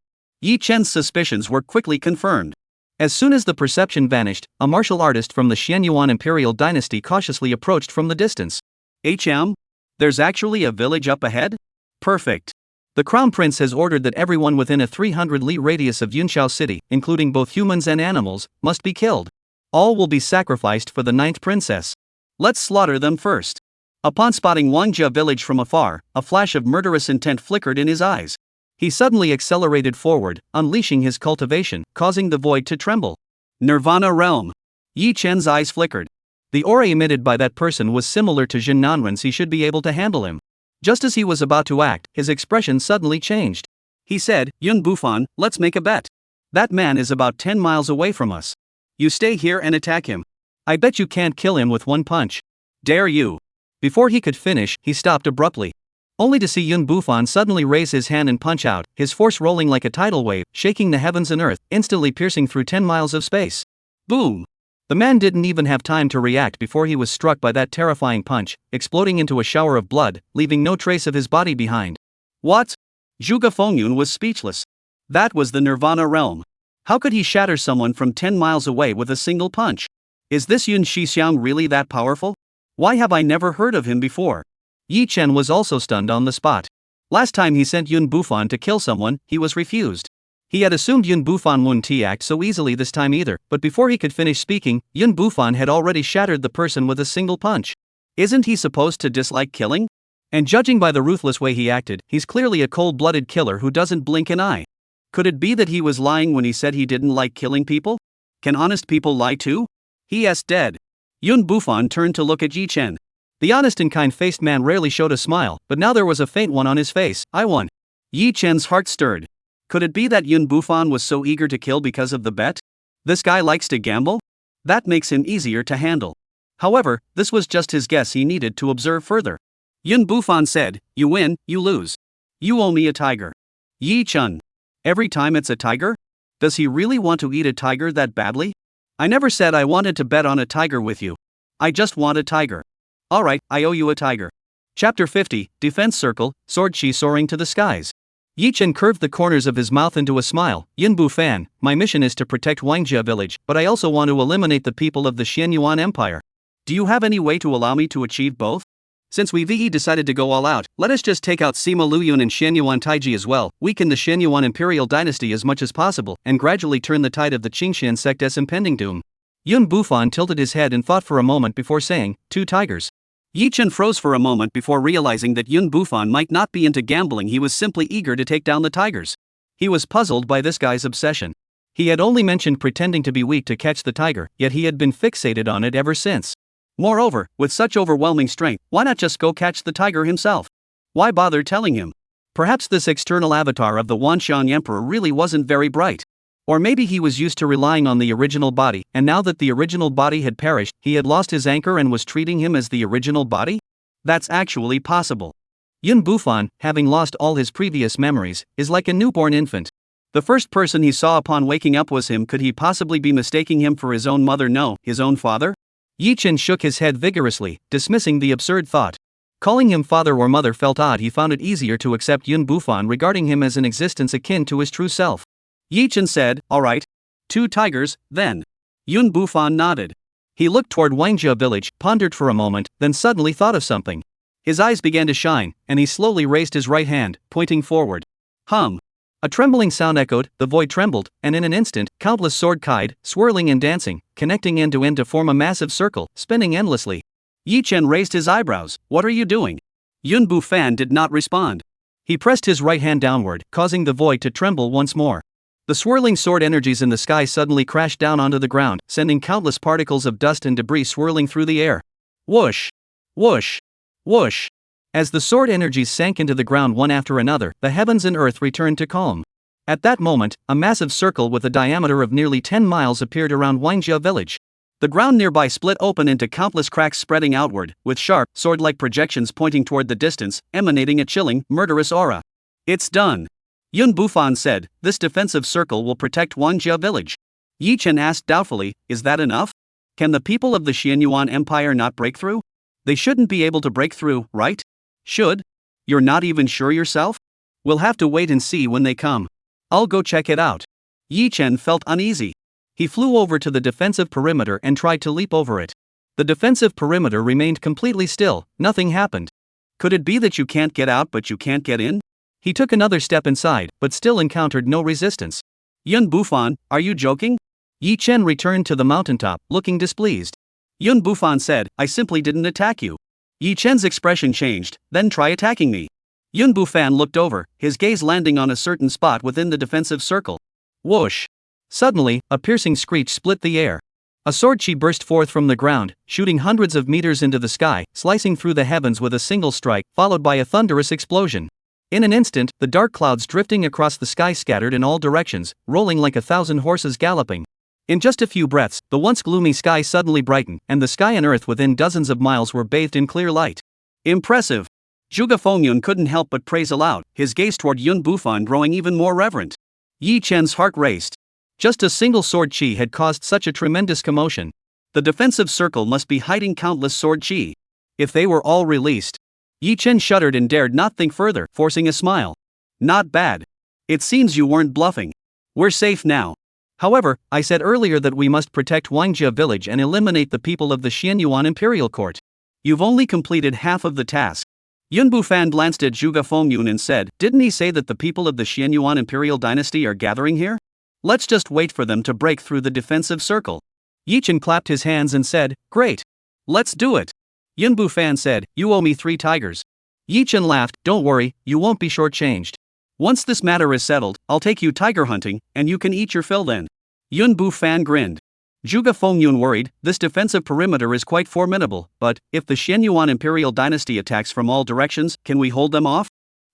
Yi Chen's suspicions were quickly confirmed. As soon as the perception vanished, a martial artist from the Xianyuan Imperial dynasty cautiously approached from the distance. There's actually a village up ahead? Perfect. The Crown Prince has ordered that everyone within a 300-li radius of Yunshao City, including both humans and animals, must be killed. All will be sacrificed for the 9th princess. Let's slaughter them first. Upon spotting Wangjia village from afar, a flash of murderous intent flickered in his eyes. He suddenly accelerated forward, unleashing his cultivation, causing the void to tremble. Nirvana realm. Yi Chen's eyes flickered. The aura emitted by that person was similar to Jin Nanren's. He should be able to handle him. Just as he was about to act, his expression suddenly changed. He said, "Yun Bufan, let's make a bet. That man is about 10 miles away from us. You stay here and attack him. I bet you can't kill him with one punch. Dare you?" Before he could finish, he stopped abruptly. Only to see Yun Bufan suddenly raise his hand and punch out, his force rolling like a tidal wave, shaking the heavens and earth, instantly piercing through 10 miles of space. Boom! The man didn't even have time to react before he was struck by that terrifying punch, exploding into a shower of blood, leaving no trace of his body behind. What? Zhuge Fengyun was speechless. That was the Nirvana realm. How could he shatter someone from 10 miles away with a single punch? Is this Yun Shixiang really that powerful? Why have I never heard of him before? Yi Chen was also stunned on the spot. Last time he sent Yun Bufan to kill someone, he was refused. He had assumed Yun Bufan wouldn't act so easily this time either, but before he could finish speaking, Yun Bufan had already shattered the person with a single punch. Isn't he supposed to dislike killing? And judging by the ruthless way he acted, he's clearly a cold-blooded killer who doesn't blink an eye. Could it be that he was lying when he said he didn't like killing people? Can honest people lie too? He.s. dead. Yun Bufan turned to look at Yi Chen. The honest and kind-faced man rarely showed a smile, but now there was a faint one on his face. I won. Yi Chen's heart stirred. Could it be that Yun Bufan was so eager to kill because of the bet? This guy likes to gamble? That makes him easier to handle. However, this was just his guess. He needed to observe further. Yun Bufan said, "You win, you lose. You owe me a tiger." Yi Chen. Every time it's a tiger? Does he really want to eat a tiger that badly? I never said I wanted to bet on a tiger with you. I just want a tiger. Alright, I owe you a tiger. Chapter 50, Defense Circle, Sword Chi soaring to the skies. Yi Chen curved the corners of his mouth into a smile. Yun Bufan, my mission is to protect Wangjia village, but I also want to eliminate the people of the Xianyuan Empire. Do you have any way to allow me to achieve both? Since we VE decided to go all out, let us just take out Sima Luyun and Xianyuan Taiji as well, weaken the Xianyuan imperial dynasty as much as possible, and gradually turn the tide of the Qingxian sect's impending doom. Yun Bufan tilted his head and thought for a moment before saying, 2 tigers. Yi Chen froze for a moment before realizing that Yun Bufan might not be into gambling, he was simply eager to take down the tigers. He was puzzled by this guy's obsession. He had only mentioned pretending to be weak to catch the tiger, yet he had been fixated on it ever since. Moreover, with such overwhelming strength, why not just go catch the tiger himself? Why bother telling him? Perhaps this external avatar of the Wanxiang Emperor really wasn't very bright. Or maybe he was used to relying on the original body, and now that the original body had perished, he had lost his anchor and was treating him as the original body? That's actually possible. Yun Bufan, having lost all his previous memories, is like a newborn infant. The first person he saw upon waking up was him. Could he possibly be mistaking him for his own mother? No, his own father? Yi Chen shook his head vigorously, dismissing the absurd thought. Calling him father or mother felt odd. He found it easier to accept Yun Bufan, regarding him as an existence akin to his true self. Yi Chen said, alright. 2 tigers, then. Yun Bufan nodded. He looked toward Wangjia village, pondered for a moment, then suddenly thought of something. His eyes began to shine, and he slowly raised his right hand, pointing forward. Hum. A trembling sound echoed, the void trembled, and in an instant, countless sword kite, swirling and dancing, connecting end to end to form a massive circle, spinning endlessly. Yi Chen raised his eyebrows. What are you doing? Yun Bufan did not respond. He pressed his right hand downward, causing the void to tremble once more. The swirling sword energies in the sky suddenly crashed down onto the ground, sending countless particles of dust and debris swirling through the air. Whoosh! Whoosh! Whoosh! As the sword energies sank into the ground one after another, the heavens and earth returned to calm. At that moment, a massive circle with a diameter of nearly 10 miles appeared around Wangjia village. The ground nearby split open into countless cracks spreading outward, with sharp, sword-like projections pointing toward the distance, emanating a chilling, murderous aura. It's done. Yun Bufan said, this defensive circle will protect Wangjia village. Yi Chen asked doubtfully, is that enough? Can the people of the Xianyuan Empire not break through? They shouldn't be able to break through, right? Should? You're not even sure yourself? We'll have to wait and see when they come. I'll go check it out. Yi Chen felt uneasy. He flew over to the defensive perimeter and tried to leap over it. The defensive perimeter remained completely still, nothing happened. Could it be that you can't get out but you can't get in? He took another step inside, but still encountered no resistance. Yun Bufan, are you joking? Yi Chen returned to the mountaintop, looking displeased. Yun Bufan said, I simply didn't attack you. Yi Chen's expression changed, then try attacking me. Yun Bufan looked over, his gaze landing on a certain spot within the defensive circle. Whoosh! Suddenly, a piercing screech split the air. A sword chi burst forth from the ground, shooting hundreds of meters into the sky, slicing through the heavens with a single strike, followed by a thunderous explosion. In an instant, the dark clouds drifting across the sky scattered in all directions, rolling like 1,000 horses galloping. In just a few breaths, the once gloomy sky suddenly brightened, and the sky and earth within dozens of miles were bathed in clear light. Impressive! Zhuge Fengyun couldn't help but praise aloud, his gaze toward Yun Bufan growing even more reverent. Yi Chen's heart raced. Just a single sword chi had caused such a tremendous commotion. The defensive circle must be hiding countless sword chi. If they were all released. Yi Chen shuddered and dared not think further, forcing a smile. Not bad. It seems you weren't bluffing. We're safe now. However, I said earlier that we must protect Wangjia village and eliminate the people of the Xianyuan Imperial Court. You've only completed half of the task. Yun Bufan glanced at Zhuge Fengyun and said, didn't he say that the people of the Xianyuan Imperial dynasty are gathering here? Let's just wait for them to break through the defensive circle. Yi Chen clapped his hands and said, great. Let's do it. Yun Bufan said, you owe me 3 tigers. Yi Chen laughed, don't worry, you won't be shortchanged. Once this matter is settled, I'll take you tiger hunting, and you can eat your fill then. Yun Bufan grinned. Zhuge Fengyun worried, this defensive perimeter is quite formidable, but, if the Xianyuan Imperial dynasty attacks from all directions, can we hold them off?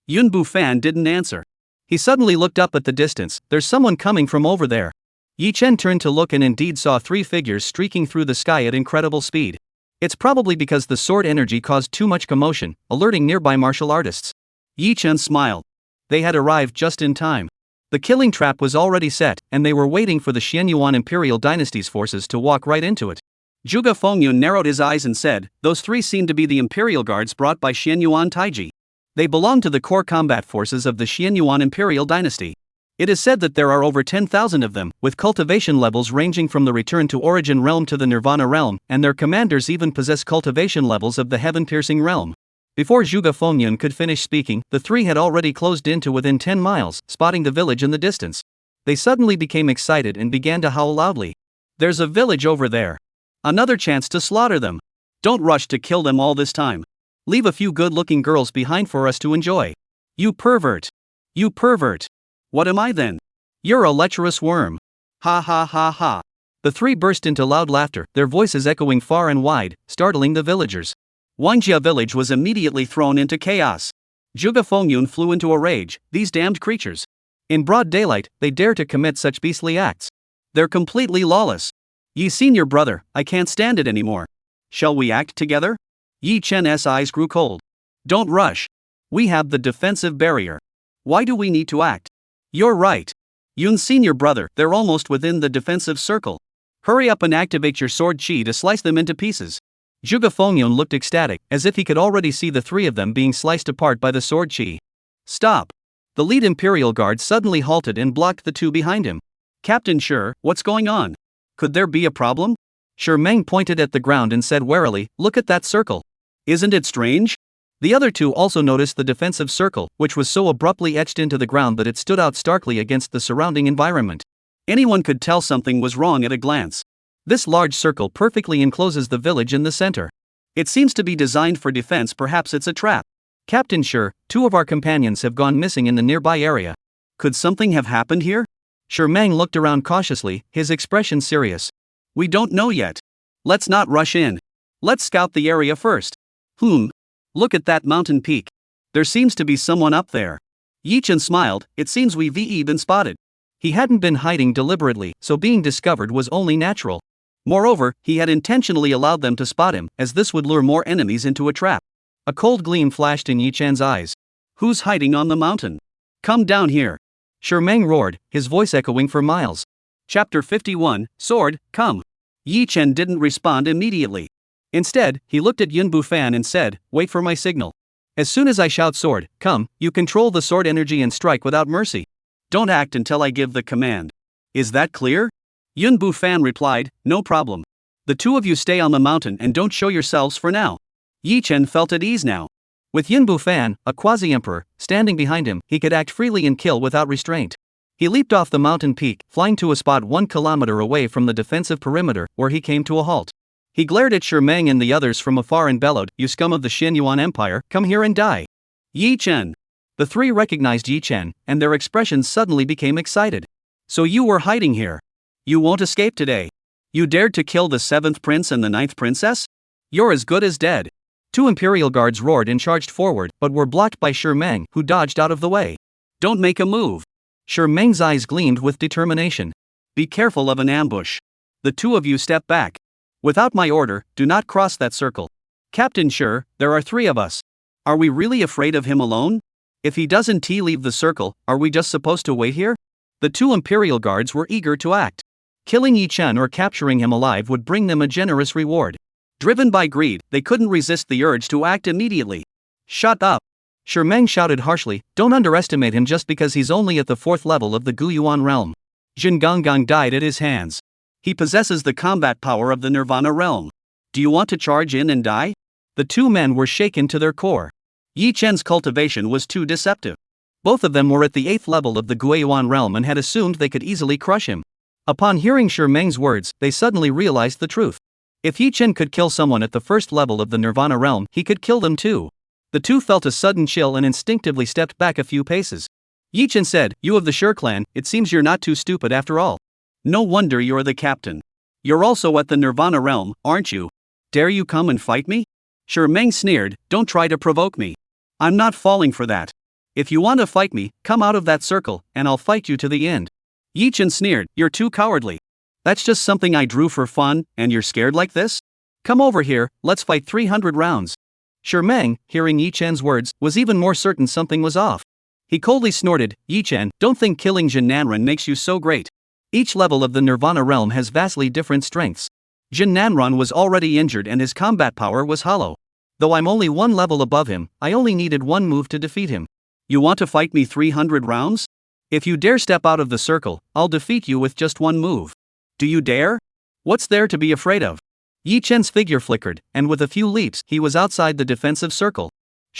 Yun Bufan didn't answer. He suddenly looked up at the distance, there's someone coming from over there. Yi Chen turned to look and indeed saw 3 figures streaking through the sky at incredible speed. It's probably because the sword energy caused too much commotion, alerting nearby martial artists. Yi Chen smiled. They had arrived just in time. The killing trap was already set, and they were waiting for the Xianyuan Imperial dynasty's forces to walk right into it. Zhuge Fengyun narrowed his eyes and said, those 3 seem to be the Imperial Guards brought by Xianyuan Taiji. They belong to the core combat forces of the Xianyuan Imperial dynasty. It is said that there are over 10,000 of them, with cultivation levels ranging from the Return to Origin realm to the Nirvana realm, and their commanders even possess cultivation levels of the Heaven-piercing realm. Before Zhuge Fengyun could finish speaking, the three had already closed in to within 10 miles, spotting the village in the distance. They suddenly became excited and began to howl loudly. "There's a village over there. Another chance to slaughter them. Don't rush to kill them all this time. Leave a few good-looking girls behind for us to enjoy. You pervert. You pervert. What am I then? You're a lecherous worm. Ha ha ha ha." The three burst into loud laughter, their voices echoing far and wide, startling the villagers. Wangjia village was immediately thrown into chaos. Zhuge Fengyun flew into a rage. These damned creatures. In broad daylight, they dare to commit such beastly acts. They're completely lawless. Yi senior brother, I can't stand it anymore. Shall we act together? Yi Chen's eyes grew cold. Don't rush. We have the defensive barrier. Why do we need to act? You're right. Yun senior brother, they're almost within the defensive circle. Hurry up and activate your sword chi to slice them into pieces. Zhuge Fengyun looked ecstatic, as if he could already see the three of them being sliced apart by the sword chi. Stop. The lead Imperial Guard suddenly halted and blocked the two behind him. Captain Shi, what's going on? Could there be a problem? Shi Meng pointed at the ground and said warily, look at that circle. Isn't it strange? The other two also noticed the defensive circle, which was so abruptly etched into the ground that it stood out starkly against the surrounding environment. Anyone could tell something was wrong at a glance. This large circle perfectly encloses the village in the center. It seems to be designed for defense, perhaps it's a trap. Captain Shi, two of our companions have gone missing in the nearby area. Could something have happened here? Shi Meng looked around cautiously, his expression serious. We don't know yet. Let's not rush in. Let's scout the area first. Look at that mountain peak. There seems to be someone up there. Yi Chen smiled, it seems we've been spotted. He hadn't been hiding deliberately, so being discovered was only natural. Moreover, he had intentionally allowed them to spot him, as this would lure more enemies into a trap. A cold gleam flashed in Yi Chen's eyes. Who's hiding on the mountain? Come down here. Shi Meng roared, his voice echoing for miles. Chapter 51, Sword, come. Yi Chen didn't respond immediately. Instead, he looked at Yun Bufan and said, wait for my signal. As soon as I shout sword, come, you control the sword energy and strike without mercy. Don't act until I give the command. Is that clear? Yun Bufan replied, no problem. The two of you stay on the mountain and don't show yourselves for now. Yi Chen felt at ease now. With Yun Bufan, a quasi-emperor, standing behind him, he could act freely and kill without restraint. He leaped off the mountain peak, flying to a spot 1 kilometer away from the defensive perimeter, where he came to a halt. He glared at Shi Meng and the others from afar and bellowed, you scum of the Xianyuan Empire, come here and die. Yi Chen. The three recognized Yi Chen, and their expressions suddenly became excited. So you were hiding here. You won't escape today. You dared to kill the 7th prince and the 9th princess? You're as good as dead. 2 Imperial Guards roared and charged forward, but were blocked by Shi Meng, who dodged out of the way. Don't make a move. Shi Meng's eyes gleamed with determination. Be careful of an ambush. The two of you step back. Without my order, do not cross that circle. Captain Shi, there are 3 of us. Are we really afraid of him alone? If he doesn't leave the circle, are we just supposed to wait here? The 2 Imperial Guards were eager to act. Killing Yi Chen or capturing him alive would bring them a generous reward. Driven by greed, they couldn't resist the urge to act immediately. Shut up. Shi Meng shouted harshly, don't underestimate him just because he's only at the 4th level of the Guyuan realm. Jin Gonggang died at his hands. He possesses the combat power of the Nirvana realm. Do you want to charge in and die? The 2 men were shaken to their core. Yi Chen's cultivation was too deceptive. Both of them were at the 8th level of the Guyuan realm and had assumed they could easily crush him. Upon hearing Shi Meng's words, they suddenly realized the truth. If Yi Chen could kill someone at the 1st level of the Nirvana realm, he could kill them too. The 2 felt a sudden chill and instinctively stepped back a few paces. Yi Chen said, you of the Shi clan, it seems you're not too stupid after all. No wonder you're the captain. You're also at the Nirvana realm, aren't you? Dare you come and fight me? Shi Meng sneered, don't try to provoke me. I'm not falling for that. If you want to fight me, come out of that circle, and I'll fight you to the end. Yi Chen sneered, you're too cowardly. That's just something I drew for fun, and you're scared like this? Come over here, let's fight 300 rounds. Shi Meng, hearing Yi Chen's words, was even more certain something was off. He coldly snorted, Yi Chen, don't think killing Jin Nanren makes you so great. Each level of the Nirvana realm has vastly different strengths. Jin Nanren was already injured and his combat power was hollow. Though I'm only 1 level above him, I only needed 1 move to defeat him. You want to fight me 300 rounds? If you dare step out of the circle, I'll defeat you with just 1 move. Do you dare? What's there to be afraid of? Yi Chen's figure flickered, and with a few leaps, he was outside the defensive circle.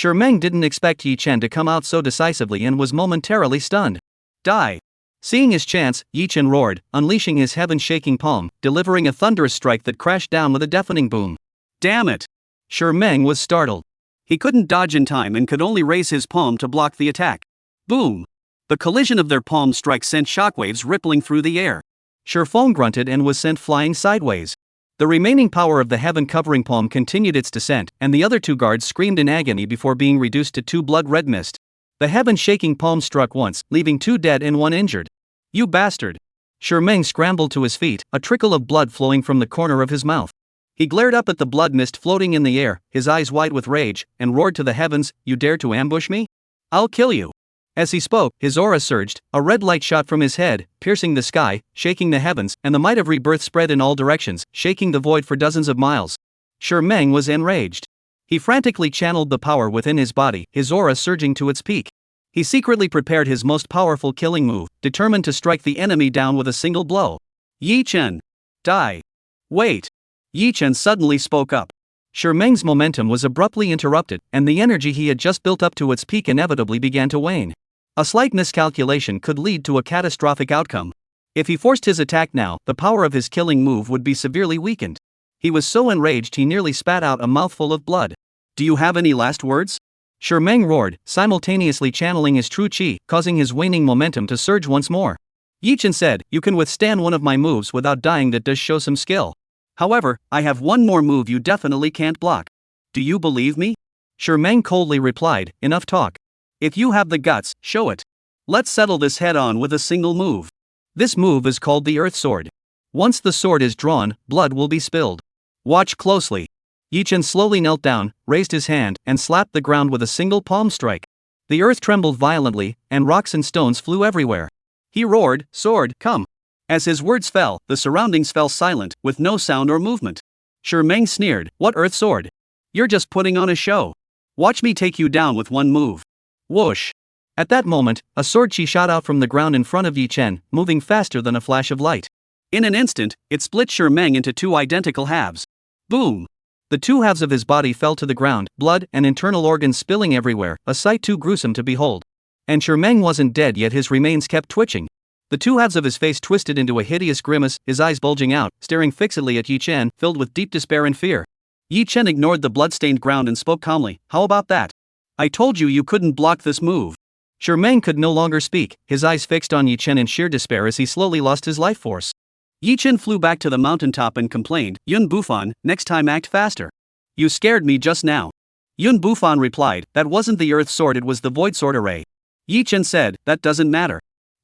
Meng didn't expect Yi Chen to come out so decisively and was momentarily stunned. Die! Seeing his chance, Yi Chen roared, unleashing his heaven-shaking palm, delivering a thunderous strike that crashed down with a deafening boom. Damn it! Meng was startled. He couldn't dodge in time and could only raise his palm to block the attack. Boom! The collision of their palm strikes sent shockwaves rippling through the air. Feng grunted and was sent flying sideways. The remaining power of the heaven-covering palm continued its descent, and the other two guards screamed in agony before being reduced to two blood-red mist. The heaven-shaking palm struck once, leaving two dead and one injured. You bastard! Meng scrambled to his feet, a trickle of blood flowing from the corner of his mouth. He glared up at the blood mist floating in the air, his eyes wide with rage, and roared to the heavens, "You dare to ambush me? I'll kill you!" As he spoke, his aura surged, a red light shot from his head, piercing the sky, shaking the heavens, and the might of rebirth spread in all directions, shaking the void for dozens of miles. Meng was enraged. He frantically channeled the power within his body, his aura surging to its peak. He secretly prepared his most powerful killing move, determined to strike the enemy down with a single blow. Yi Chen! Die! Wait! Yi Chen suddenly spoke up. Meng's momentum was abruptly interrupted, and the energy he had just built up to its peak inevitably began to wane. A slight miscalculation could lead to a catastrophic outcome. If he forced his attack now, the power of his killing move would be severely weakened. He was so enraged he nearly spat out a mouthful of blood. Do you have any last words? Meng roared, simultaneously channeling his true chi, causing his waning momentum to surge once more. Yi Chen said, "You can withstand one of my moves without dying. That does show some skill. However, I have one more move you definitely can't block. Do you believe me?" Meng coldly replied, "Enough talk. If you have the guts, show it. Let's settle this head on with a single move." This move is called the Earth Sword. Once the sword is drawn, blood will be spilled. Watch closely. Yi Chen slowly knelt down, raised his hand, and slapped the ground with a single palm strike. The earth trembled violently, and rocks and stones flew everywhere. He roared, "Sword, come!" As his words fell, the surroundings fell silent, with no sound or movement. Meng sneered, "What earth sword? You're just putting on a show. Watch me take you down with one move." Whoosh! At that moment, a sword chi shot out from the ground in front of Yi Chen, moving faster than a flash of light. In an instant, it split Meng into two identical halves. Boom! The two halves of his body fell to the ground, blood and internal organs spilling everywhere, a sight too gruesome to behold. And Meng wasn't dead yet, his remains kept twitching. The two halves of his face twisted into a hideous grimace, his eyes bulging out, staring fixedly at Yi Chen, filled with deep despair and fear. Yi Chen ignored the blood-stained ground and spoke calmly, "How about that? I told you couldn't block this move." Meng could no longer speak, his eyes fixed on Yi Chen in sheer despair as he slowly lost his life force. Yi Chen flew back to the mountaintop and complained, "Yun Bufan, next time act faster. You scared me just now." Yun Bufan replied, "That wasn't the Earth Sword, it was the Void Sword array." Yi Chen said, "That doesn't matter.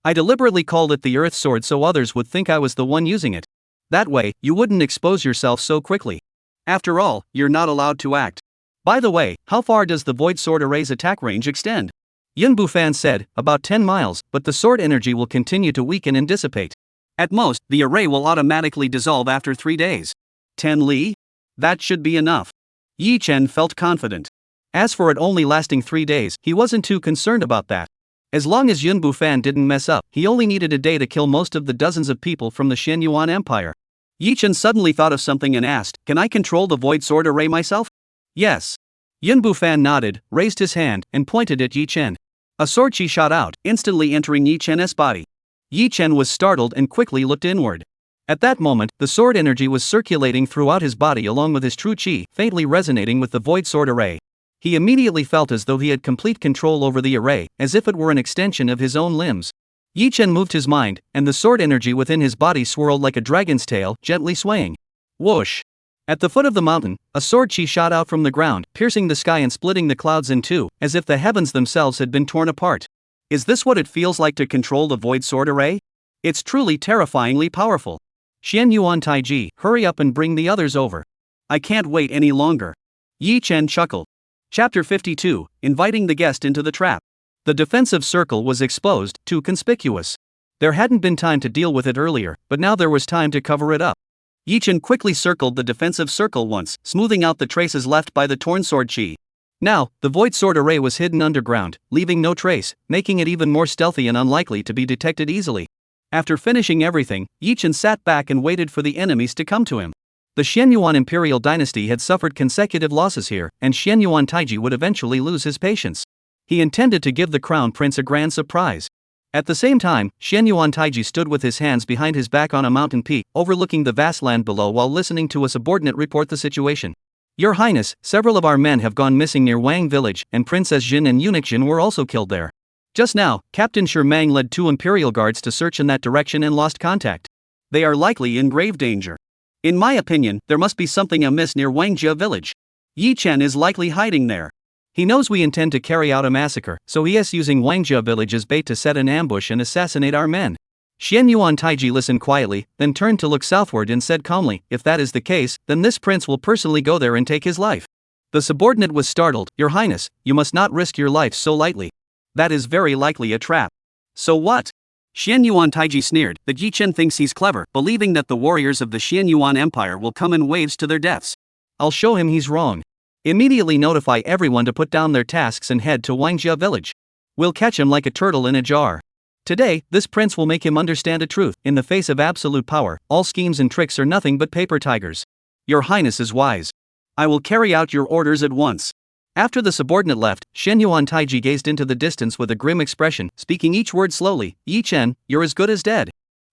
I deliberately called it the Earth Sword so others would think I was the one using it. That way, you wouldn't expose yourself so quickly. After all, you're not allowed to act. By the way, how far does the Void Sword array's attack range extend?" Yun Bufan said, "About 10 miles, but the sword energy will continue to weaken and dissipate. At most, the array will automatically dissolve after 3 days. 10 li? That should be enough." Yi Chen felt confident. As for it only lasting 3 days, he wasn't too concerned about that. As long as Yun Bufan didn't mess up, he only needed a day to kill most of the dozens of people from the Xianyuan Empire. Yi Chen suddenly thought of something and asked, "Can I control the Void Sword array myself?" "Yes." Yun Bufan nodded, raised his hand, and pointed at Yi Chen. A sword chi shot out, instantly entering Yi Chen's body. Yi Chen was startled and quickly looked inward. At that moment, the sword energy was circulating throughout his body along with his true chi, faintly resonating with the Void Sword array. He immediately felt as though he had complete control over the array, as if it were an extension of his own limbs. Yi Chen moved his mind, and the sword energy within his body swirled like a dragon's tail, gently swaying. Whoosh! At the foot of the mountain, a sword chi shot out from the ground, piercing the sky and splitting the clouds in two, as if the heavens themselves had been torn apart. Is this what it feels like to control the Void Sword array? It's truly terrifyingly powerful. Xianyuan Taiji, hurry up and bring the others over. I can't wait any longer. Yi Chen chuckled. Chapter 52, Inviting the Guest into the Trap. The defensive circle was exposed, too conspicuous. There hadn't been time to deal with it earlier, but now there was time to cover it up. Yi Chen quickly circled the defensive circle once, smoothing out the traces left by the torn sword chi. Now, the Void Sword array was hidden underground, leaving no trace, making it even more stealthy and unlikely to be detected easily. After finishing everything, Yi Chen sat back and waited for the enemies to come to him. The Xianyuan imperial dynasty had suffered consecutive losses here, and Xianyuan Taiji would eventually lose his patience. He intended to give the crown prince a grand surprise. At the same time, Xianyuan Taiji stood with his hands behind his back on a mountain peak, overlooking the vast land below while listening to a subordinate report the situation. Your Highness, several of our men have gone missing near Wang village, and Princess Jin and Eunuch Jin were also killed there. Just now, Captain Shermang led 2 imperial guards to search in that direction and lost contact. They are likely in grave danger. In my opinion, there must be something amiss near Wangjia village. Yi Chen is likely hiding there. He knows we intend to carry out a massacre, so he is using Wangjia village as bait to set an ambush and assassinate our men. Xianyuan Taiji listened quietly, then turned to look southward and said calmly, if that is the case, then this prince will personally go there and take his life. The subordinate was startled. Your Highness, you must not risk your life so lightly. That is very likely a trap. So what? Xianyuan Taiji sneered that Yi Chen thinks he's clever, believing that the warriors of the Xianyuan Empire will come in waves to their deaths. I'll show him he's wrong. Immediately notify everyone to put down their tasks and head to Wangjia village. We'll catch him like a turtle in a jar. Today, this prince will make him understand a truth. In the face of absolute power, all schemes and tricks are nothing but paper tigers. Your Highness is wise. I will carry out your orders at once. After the subordinate left, Xianyuan Taiji gazed into the distance with a grim expression, speaking each word slowly. Yi Chen, you're as good as dead.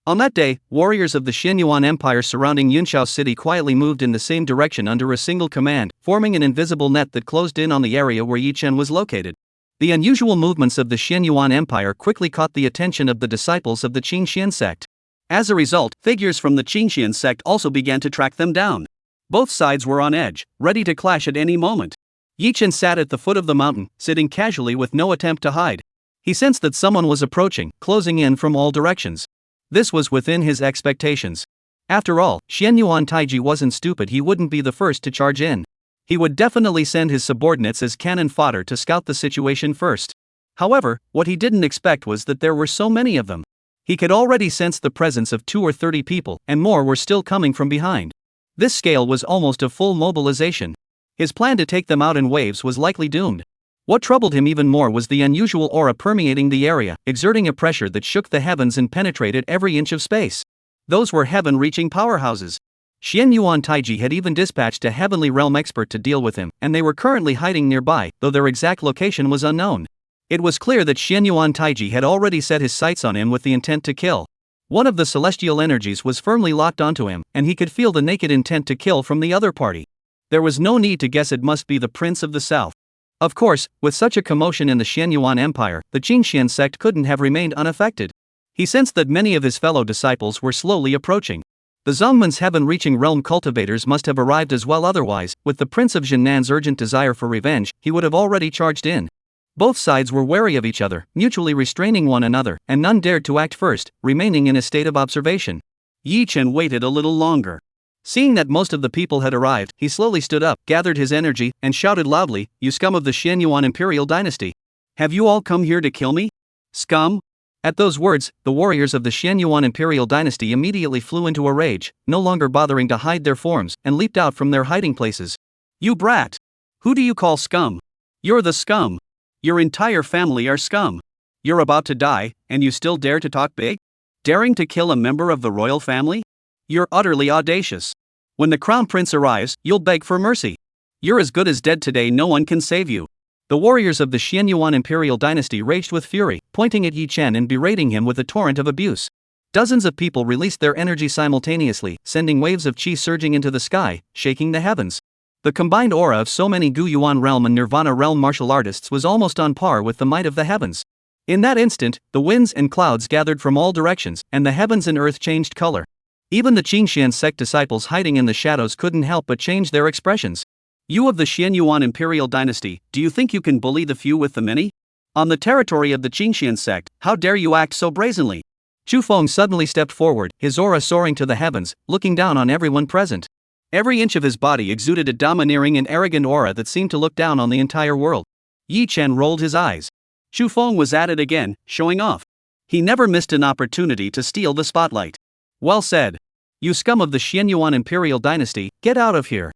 On that day, warriors of the Xianyuan Empire surrounding Yunshao City quietly moved in the same direction under a single command, forming an invisible net that closed in on the area where Yi Chen was located. The unusual movements of the Xianyuan Empire quickly caught the attention of the disciples of the Qingxian sect. As a result, figures from the Qingxian sect also began to track them down. Both sides were on edge, ready to clash at any moment. Yi Chen sat at the foot of the mountain, sitting casually with no attempt to hide. He sensed that someone was approaching, closing in from all directions. This was within his expectations. After all, Xianyuan Taiji wasn't stupid. He wouldn't be the first to charge in. He would definitely send his subordinates as cannon fodder to scout the situation first. However, what he didn't expect was that there were so many of them. He could already sense the presence of 20 or 30 people, and more were still coming from behind. This scale was almost a full mobilization. His plan to take them out in waves was likely doomed. What troubled him even more was the unusual aura permeating the area, exerting a pressure that shook the heavens and penetrated every inch of space. Those were heaven-reaching powerhouses. Xianyuan Taiji had even dispatched a heavenly realm expert to deal with him, and they were currently hiding nearby, though their exact location was unknown. It was clear that Xianyuan Taiji had already set his sights on him with the intent to kill. One of the celestial energies was firmly locked onto him, and he could feel the naked intent to kill from the other party. There was no need to guess. It must be the Prince of the South. Of course, with such a commotion in the Xianyuan Empire, the Qingxian sect couldn't have remained unaffected. He sensed that many of his fellow disciples were slowly approaching. The Zongman's heaven-reaching realm cultivators must have arrived as well. Otherwise, with the Prince of Jinnan's urgent desire for revenge, he would have already charged in. Both sides were wary of each other, mutually restraining one another, and none dared to act first, remaining in a state of observation. Yi Chen waited a little longer. Seeing that most of the people had arrived, he slowly stood up, gathered his energy, and shouted loudly, "You scum of the Xianyuan imperial dynasty! Have you all come here to kill me? Scum?" At those words, the warriors of the Xianyuan imperial dynasty immediately flew into a rage, no longer bothering to hide their forms, and leaped out from their hiding places. "You brat! Who do you call scum? You're the scum! Your entire family are scum! You're about to die, and you still dare to talk big? Daring to kill a member of the royal family? You're utterly audacious. When the crown prince arrives, you'll beg for mercy. You're as good as dead today. No one can save you." The warriors of the Xianyuan imperial dynasty raged with fury, pointing at Yi Chen and berating him with a torrent of abuse. Dozens of people released their energy simultaneously, sending waves of qi surging into the sky, shaking the heavens. The combined aura of so many Gu Yuan realm and Nirvana realm martial artists was almost on par with the might of the heavens. In that instant, the winds and clouds gathered from all directions, and the heavens and earth changed color. Even the Qingxian sect disciples hiding in the shadows couldn't help but change their expressions. "You of the Xianyuan imperial dynasty, do you think you can bully the few with the many? On the territory of the Qingxian sect, how dare you act so brazenly?" Chu Feng suddenly stepped forward, his aura soaring to the heavens, looking down on everyone present. Every inch of his body exuded a domineering and arrogant aura that seemed to look down on the entire world. Yi Chen rolled his eyes. Chu Feng was at it again, showing off. He never missed an opportunity to steal the spotlight. "Well said. You scum of the Xianyuan imperial dynasty, get out of here.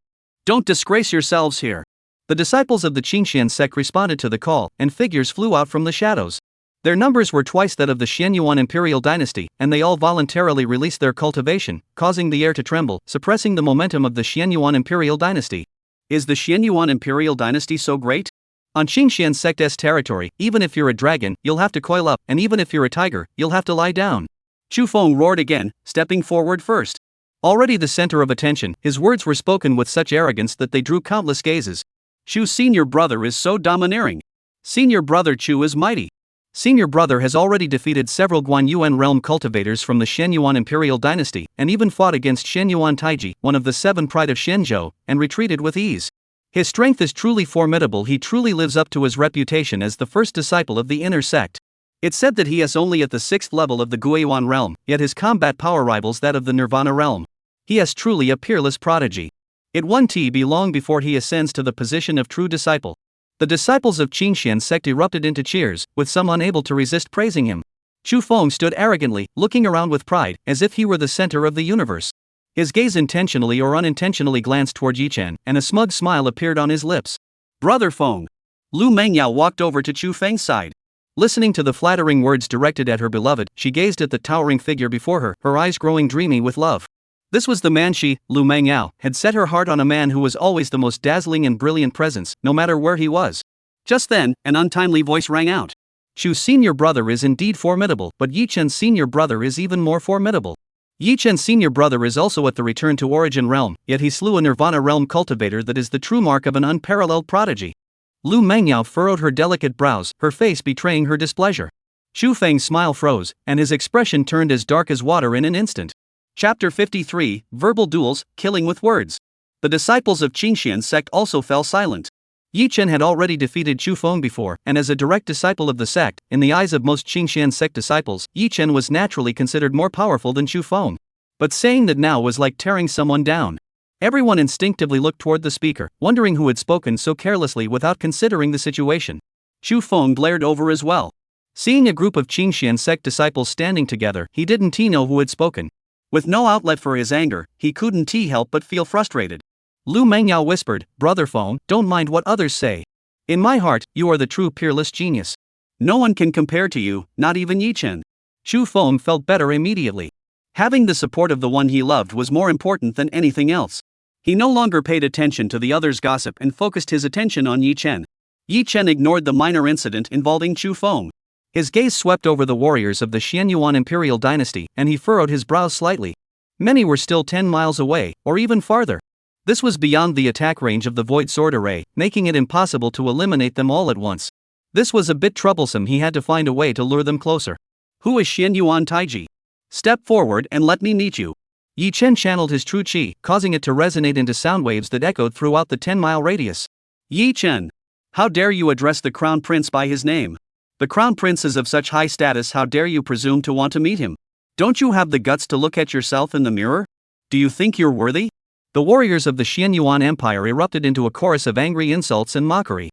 Don't disgrace yourselves here." The disciples of the Qingxian sect responded to the call, and figures flew out from the shadows. Their numbers were twice that of the Xianyuan imperial dynasty, and they all voluntarily released their cultivation, causing the air to tremble, suppressing the momentum of the Xianyuan imperial dynasty. Is the Xianyuan imperial dynasty so great? On Qingxian sect's territory, even if you're a dragon, you'll have to coil up, and even if you're a tiger, you'll have to lie down. Chu Feng roared again, stepping forward first. Already the center of attention, his words were spoken with such arrogance that they drew countless gazes. Chu's senior brother is so domineering. Senior brother Chu is mighty. Senior brother has already defeated several Guanyuan realm cultivators from the Xianyuan imperial dynasty, and even fought against Xianyuan Taiji, one of the seven pride of Shenzhou, and retreated with ease. His strength is truly formidable. He truly lives up to his reputation as the first disciple of the inner sect. It's said that he is only at the 6th level of the Guiyuan realm, yet his combat power rivals that of the Nirvana realm. He is truly a peerless prodigy. It won't be long before he ascends to the position of true disciple. The disciples of Qingxian sect erupted into cheers, with some unable to resist praising him. Chu Feng stood arrogantly, looking around with pride, as if he were the center of the universe. His gaze intentionally or unintentionally glanced toward Yichen, and a smug smile appeared on his lips. Brother Feng. Lu Mengyao walked over to Chu Feng's side. Listening to the flattering words directed at her beloved, she gazed at the towering figure before her, her eyes growing dreamy with love. This was the man she, Lu Mengyao, had set her heart on, a man who was always the most dazzling and brilliant presence, no matter where he was. Just then, an untimely voice rang out. Chu's senior brother is indeed formidable, but Yichen's senior brother is even more formidable. Yichen's senior brother is also at the return to origin realm, yet he slew a Nirvana realm cultivator that is the true mark of an unparalleled prodigy. Lu Mengyao furrowed her delicate brows, her face betraying her displeasure. Chu Feng's smile froze, and his expression turned as dark as water in an instant. Chapter 53, Verbal Duels, Killing with Words. The disciples of Qingxian sect also fell silent. Yichen had already defeated Chu Feng before, and as a direct disciple of the sect, in the eyes of most Qingxian sect disciples, Yichen was naturally considered more powerful than Chu Feng. But saying that now was like tearing someone down. Everyone instinctively looked toward the speaker, wondering who had spoken so carelessly without considering the situation. Chu Feng glared over as well. Seeing a group of Qingxian sect disciples standing together, he didn't know who had spoken. With no outlet for his anger, he couldn't help but feel frustrated. Lu Mengyao whispered, "Brother Feng, don't mind what others say. In my heart, you are the true peerless genius. No one can compare to you, not even Yichen." Chu Feng felt better immediately. Having the support of the one he loved was more important than anything else. He no longer paid attention to the others' gossip and focused his attention on Yichen. Yichen ignored the minor incident involving Chu Feng. His gaze swept over the warriors of the Xianyuan imperial dynasty, and he furrowed his brows slightly. Many were still 10 miles away, or even farther. This was beyond the attack range of the Void Sword Array, making it impossible to eliminate them all at once. This was a bit troublesome. He had to find a way to lure them closer. Who is Xianyuan Taiji? Step forward and let me meet you. Yichen channeled his true qi, causing it to resonate into sound waves that echoed throughout the 10-mile radius. Yichen! How dare you address the Crown Prince by his name? The Crown Prince is of such high status. How dare you presume to want to meet him? Don't you have the guts to look at yourself in the mirror? Do you think you're worthy? The warriors of the Xianyuan Empire erupted into a chorus of angry insults and mockery.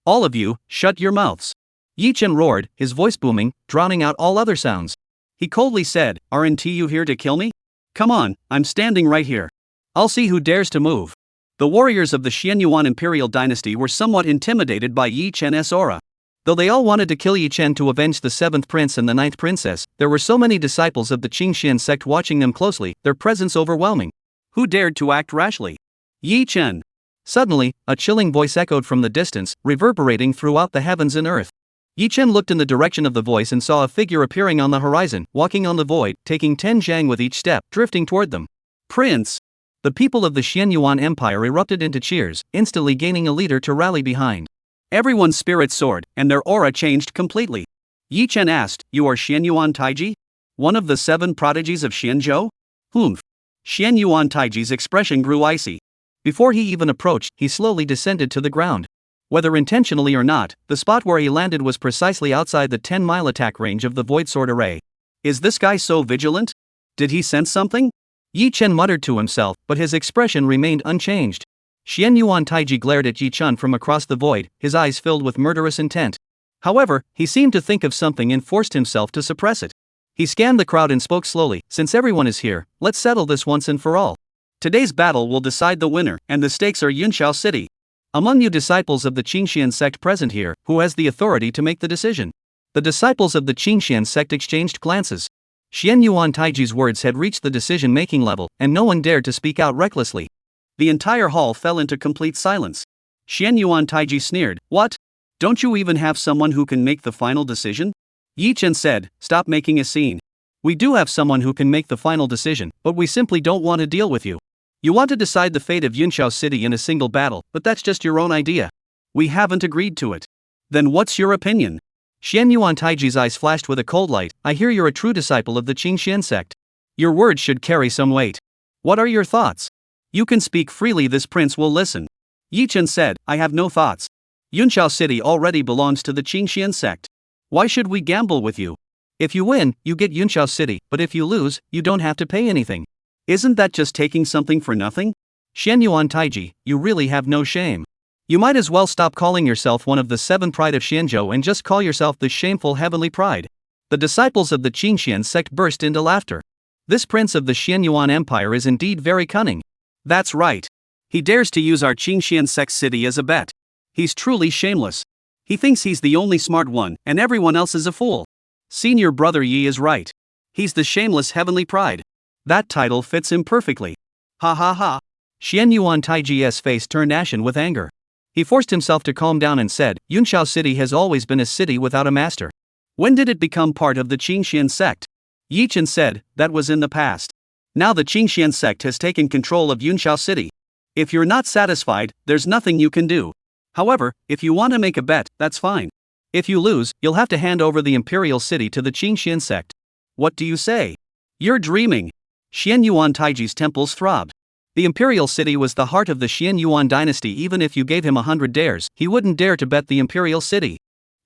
All of you, shut your mouths. Yichen roared, his voice booming, drowning out all other sounds. He coldly said, "Aren't you here to kill me? Come on, I'm standing right here. I'll see who dares to move." The warriors of the Xianyuan Imperial Dynasty were somewhat intimidated by Yichen's aura. Though they all wanted to kill Yichen to avenge the 7th prince and the 9th princess, there were so many disciples of the Qingxian sect watching them closely, their presence overwhelming. Who dared to act rashly? Yichen! Suddenly, a chilling voice echoed from the distance, reverberating throughout the heavens and earth. Yichen looked in the direction of the voice and saw a figure appearing on the horizon, walking on the void, taking 10 zhang with each step, drifting toward them. Prince! The people of the Xianyuan Empire erupted into cheers, instantly gaining a leader to rally behind. Everyone's spirits soared, and their aura changed completely. Yichen asked, "You are Xianyuan Taiji? One of the 7 prodigies of Shenzhou?" Humph. Xianyuan Taiji's expression grew icy. Before he even approached, he slowly descended to the ground. Whether intentionally or not, the spot where he landed was precisely outside the 10-mile attack range of the Void Sword Array. Is this guy so vigilant? Did he sense something? Yichen muttered to himself, but his expression remained unchanged. Xianyuan Taiji glared at Yichen from across the void, his eyes filled with murderous intent. However, he seemed to think of something and forced himself to suppress it. He scanned the crowd and spoke slowly, "Since everyone is here, let's settle this once and for all. Today's battle will decide the winner, and the stakes are Yunxiao City. Among you disciples of the Qingxian sect present here, who has the authority to make the decision?" The disciples of the Qingxian sect exchanged glances. Xian Yuan Taiji's words had reached the decision-making level, and no one dared to speak out recklessly. The entire hall fell into complete silence. Xian Yuan Taiji sneered, "What? Don't you even have someone who can make the final decision?" Yi Chen said, "Stop making a scene. We do have someone who can make the final decision, but we simply don't want to deal with you. You want to decide the fate of Yunshao City in a single battle, but that's just your own idea. We haven't agreed to it. Then what's your opinion?" Xian Yuan Taiji's eyes flashed with a cold light. "I hear you're a true disciple of the Qingxian sect. Your words should carry some weight. What are your thoughts? You can speak freely, this prince will listen." Yi Chen said, "I have no thoughts. Yunshao City already belongs to the Qingxian sect. Why should we gamble with you? If you win, you get Yunshao City, but if you lose, you don't have to pay anything. Isn't that just taking something for nothing? Xian Yuan Taiji, you really have no shame. You might as well stop calling yourself one of the seven pride of Xianzhou and just call yourself the shameful heavenly pride." The disciples of the Qingxian sect burst into laughter. This prince of the Xian Yuan Empire is indeed very cunning. That's right. He dares to use our Qingxian sect city as a bet. He's truly shameless. He thinks he's the only smart one, and everyone else is a fool. Senior brother Yi is right. He's the shameless heavenly pride. That title fits him perfectly. Ha ha ha. Xian Yuan Taiji's face turned ashen with anger. He forced himself to calm down and said, "Yunshao City has always been a city without a master. When did it become part of the Qingxian sect?" Yi Chen said, "That was in the past. Now the Qingxian sect has taken control of Yunshao City. If you're not satisfied, there's nothing you can do. However, if you want to make a bet, that's fine. If you lose, you'll have to hand over the imperial city to the Qingxian sect. What do you say?" "You're dreaming." Xian Yuan Taiji's temples throbbed. The imperial city was the heart of the Xian Yuan dynasty. Even if you gave him 100 dares, he wouldn't dare to bet the imperial city.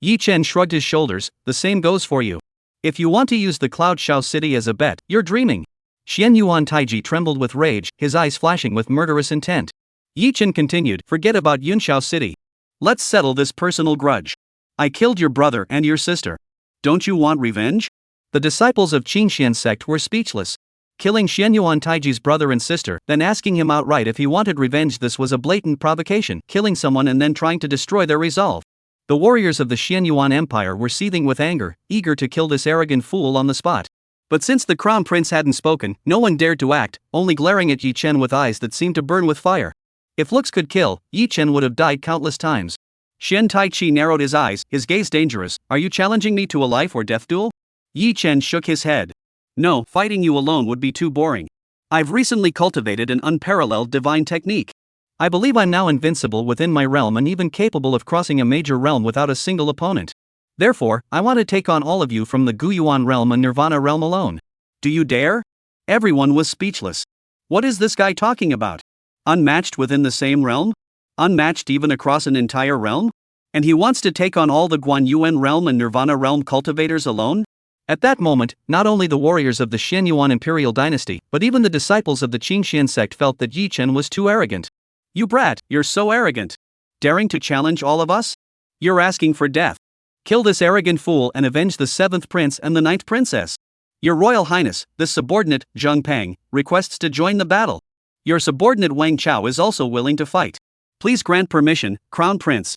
Yi Chen shrugged his shoulders. "The same goes for you. If you want to use the Cloud Shao City as a bet, you're dreaming." Xian Yuan Taiji trembled with rage, his eyes flashing with murderous intent. Yi Chen continued, "Forget about Yunshao City. Let's settle this personal grudge. I killed your brother and your sister. Don't you want revenge?" The disciples of Qingxian sect were speechless. Killing Xian Yuan Taiji's brother and sister, then asking him outright if he wanted revenge, this was a blatant provocation, killing someone and then trying to destroy their resolve. The warriors of the Xian Yuan Empire were seething with anger, eager to kill this arrogant fool on the spot. But since the crown prince hadn't spoken, no one dared to act, only glaring at Yi Chen with eyes that seemed to burn with fire. If looks could kill, Yi Chen would have died countless times. Xian Taichi narrowed his eyes, his gaze dangerous. "Are you challenging me to a life or death duel?" Yi Chen shook his head. "No, fighting you alone would be too boring. I've recently cultivated an unparalleled divine technique. I believe I'm now invincible within my realm and even capable of crossing a major realm without a single opponent. Therefore, I want to take on all of you from the Guyuan realm and Nirvana realm alone." "Do you dare?" Everyone was speechless. What is this guy talking about? Unmatched within the same realm? Unmatched even across an entire realm? And he wants to take on all the Guanyuan realm and Nirvana realm cultivators alone? At that moment, not only the warriors of the Xian Yuan imperial dynasty, but even the disciples of the Qingxian sect felt that Yi Chen was too arrogant. "You brat, you're so arrogant. Daring to challenge all of us? You're asking for death. Kill this arrogant fool and avenge the 7th prince and the 9th princess. Your Royal Highness, this subordinate, Zheng Peng, requests to join the battle. Your subordinate Wang Chao is also willing to fight. Please grant permission, Crown Prince.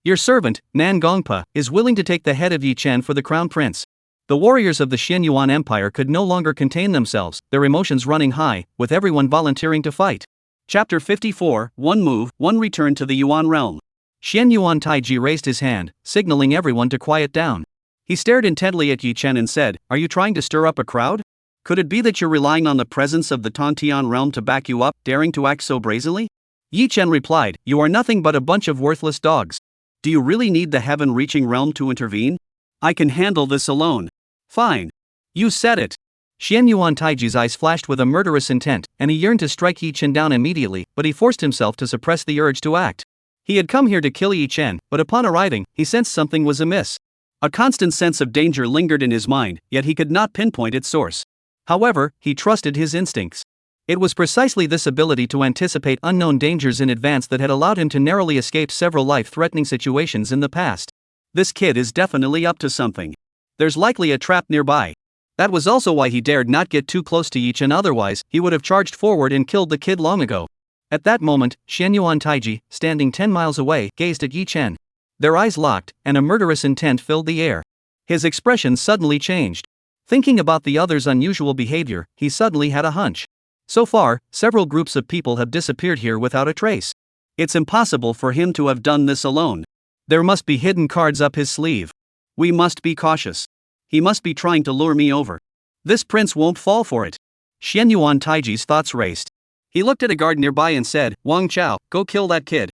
Your servant, Nan Gongpa, is willing to take the head of Yi Chen for the Crown Prince." The warriors of the Xian Yuan Empire could no longer contain themselves, their emotions running high, with everyone volunteering to fight. Chapter 54, One Move, One Return to the Yuan Realm. Xian Yuan Taiji raised his hand, signaling everyone to quiet down. He stared intently at Yi Chen and said, "Are you trying to stir up a crowd? Could it be that you're relying on the presence of the Tontian realm to back you up, daring to act so brazenly?" Yi Chen replied, "You are nothing but a bunch of worthless dogs. Do you really need the heaven-reaching realm to intervene? I can handle this alone." "Fine. You said it." Xian Yuan Taiji's eyes flashed with a murderous intent, and he yearned to strike Yi Chen down immediately, but he forced himself to suppress the urge to act. He had come here to kill Yi Chen, but upon arriving, he sensed something was amiss. A constant sense of danger lingered in his mind, yet he could not pinpoint its source. However, he trusted his instincts. It was precisely this ability to anticipate unknown dangers in advance that had allowed him to narrowly escape several life-threatening situations in the past. This kid is definitely up to something. There's likely a trap nearby. That was also why he dared not get too close to Yi Chen, otherwise, he would have charged forward and killed the kid long ago. At that moment, Xian Yuan Taiji, standing 10 miles away, gazed at Yi Chen. Their eyes locked, and a murderous intent filled the air. His expression suddenly changed. Thinking about the other's unusual behavior, he suddenly had a hunch. So far, several groups of people have disappeared here without a trace. It's impossible for him to have done this alone. There must be hidden cards up his sleeve. We must be cautious. He must be trying to lure me over. This prince won't fall for it. Xian Yuan Taiji's thoughts raced. He looked at a guard nearby and said, "Wang Chao, go kill that kid."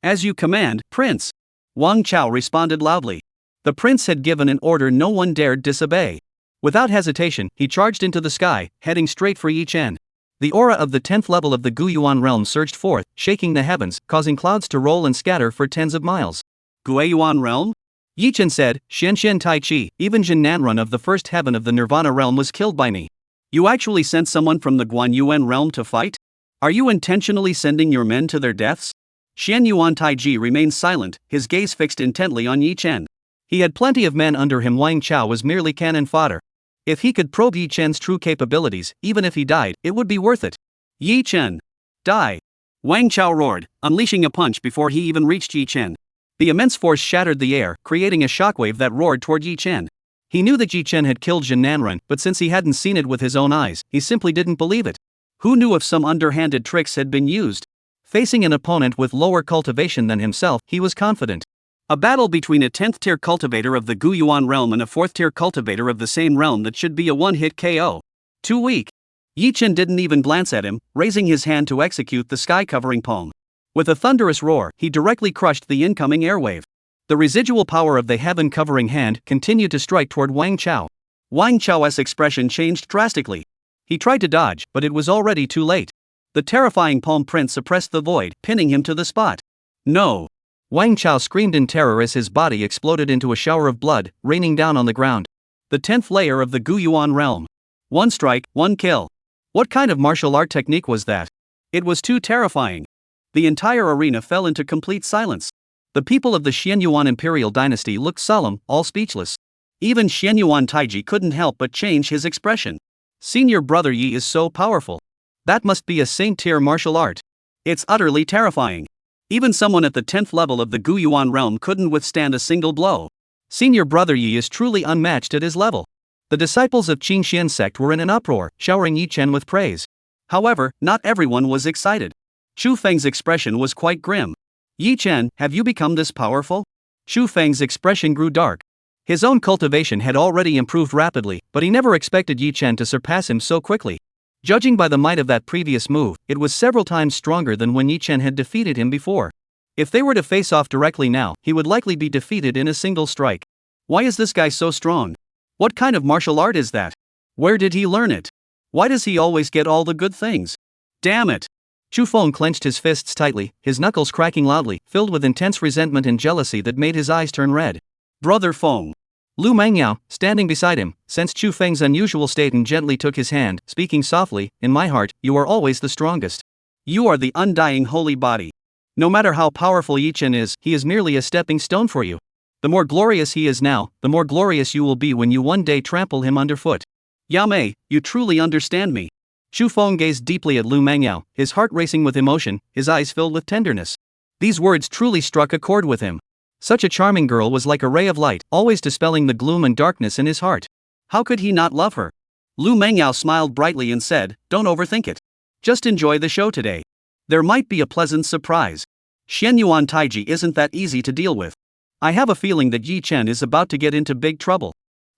"As you command, prince." Wang Chao responded loudly. The prince had given an order no one dared disobey. Without hesitation, he charged into the sky, heading straight for Yi Chen. The aura of the 10th level of the Guiyuan realm surged forth, shaking the heavens, causing clouds to roll and scatter for tens of miles. Guiyuan realm? Yi Chen said, "Xian Tai Chi, even Jin Nanrun of the first heaven of the Nirvana realm was killed by me. You actually sent someone from the Guanyuan realm to fight? Are you intentionally sending your men to their deaths?" Xian Yuan Taiji remained silent, his gaze fixed intently on Yi Chen. He had plenty of men under him. Wang Chao was merely cannon fodder. If he could probe Yi Chen's true capabilities, even if he died, it would be worth it. "Yi Chen! Die!" Wang Chao roared, unleashing a punch before he even reached Yi Chen. The immense force shattered the air, creating a shockwave that roared toward Yi Chen. He knew that Yi Chen had killed Jin Nanrun, but since he hadn't seen it with his own eyes, he simply didn't believe it. Who knew if some underhanded tricks had been used? Facing an opponent with lower cultivation than himself, he was confident. A battle between a 10th-tier cultivator of the Guiyuan realm and a 4th-tier cultivator of the same realm that should be a one-hit KO. Too weak. Yi Chen didn't even glance at him, raising his hand to execute the sky-covering palm. With a thunderous roar, he directly crushed the incoming airwave. The residual power of the heaven-covering hand continued to strike toward Wang Chao. Wang Chao's expression changed drastically. He tried to dodge, but it was already too late. The terrifying palm print suppressed the void, pinning him to the spot. "No!" Wang Chao screamed in terror as his body exploded into a shower of blood, raining down on the ground. The 10th layer of the Guiyuan realm. One strike, one kill. What kind of martial art technique was that? It was too terrifying. The entire arena fell into complete silence. The people of the Xianyuan imperial dynasty looked solemn, all speechless. Even Xianyuan Taiji couldn't help but change his expression. Senior brother Yi is so powerful. That must be a saint-tier martial art. It's utterly terrifying. Even someone at the 10th level of the Guiyuan realm couldn't withstand a single blow. Senior brother Yi is truly unmatched at his level. The disciples of Qin Xian sect were in an uproar, showering Yi Chen with praise. However, not everyone was excited. Xu Feng's expression was quite grim. "Yi Chen, have you become this powerful?" Xu Feng's expression grew dark. His own cultivation had already improved rapidly, but he never expected Yi Chen to surpass him so quickly. Judging by the might of that previous move, it was several times stronger than when Yi Chen had defeated him before. If they were to face off directly now, he would likely be defeated in a single strike. Why is this guy so strong? What kind of martial art is that? Where did he learn it? Why does he always get all the good things? Damn it! Xu Feng clenched his fists tightly, his knuckles cracking loudly, filled with intense resentment and jealousy that made his eyes turn red. "Brother Feng." Lu Mangyao, standing beside him, sensed Xu Feng's unusual state and gently took his hand, speaking softly, "In my heart, you are always the strongest. You are the undying holy body. No matter how powerful Yi Chen is, he is merely a stepping stone for you. The more glorious he is now, the more glorious you will be when you one day trample him underfoot. Yamei, you truly understand me." Xu Feng gazed deeply at Lu Mangyao, his heart racing with emotion, his eyes filled with tenderness. These words truly struck a chord with him. Such a charming girl was like a ray of light, always dispelling the gloom and darkness in his heart. How could he not love her? Lu Mangyao smiled brightly and said, "Don't overthink it. Just enjoy the show today. There might be a pleasant surprise. Xianyuan Taiji isn't that easy to deal with. I have a feeling that Yi Chen is about to get into big trouble.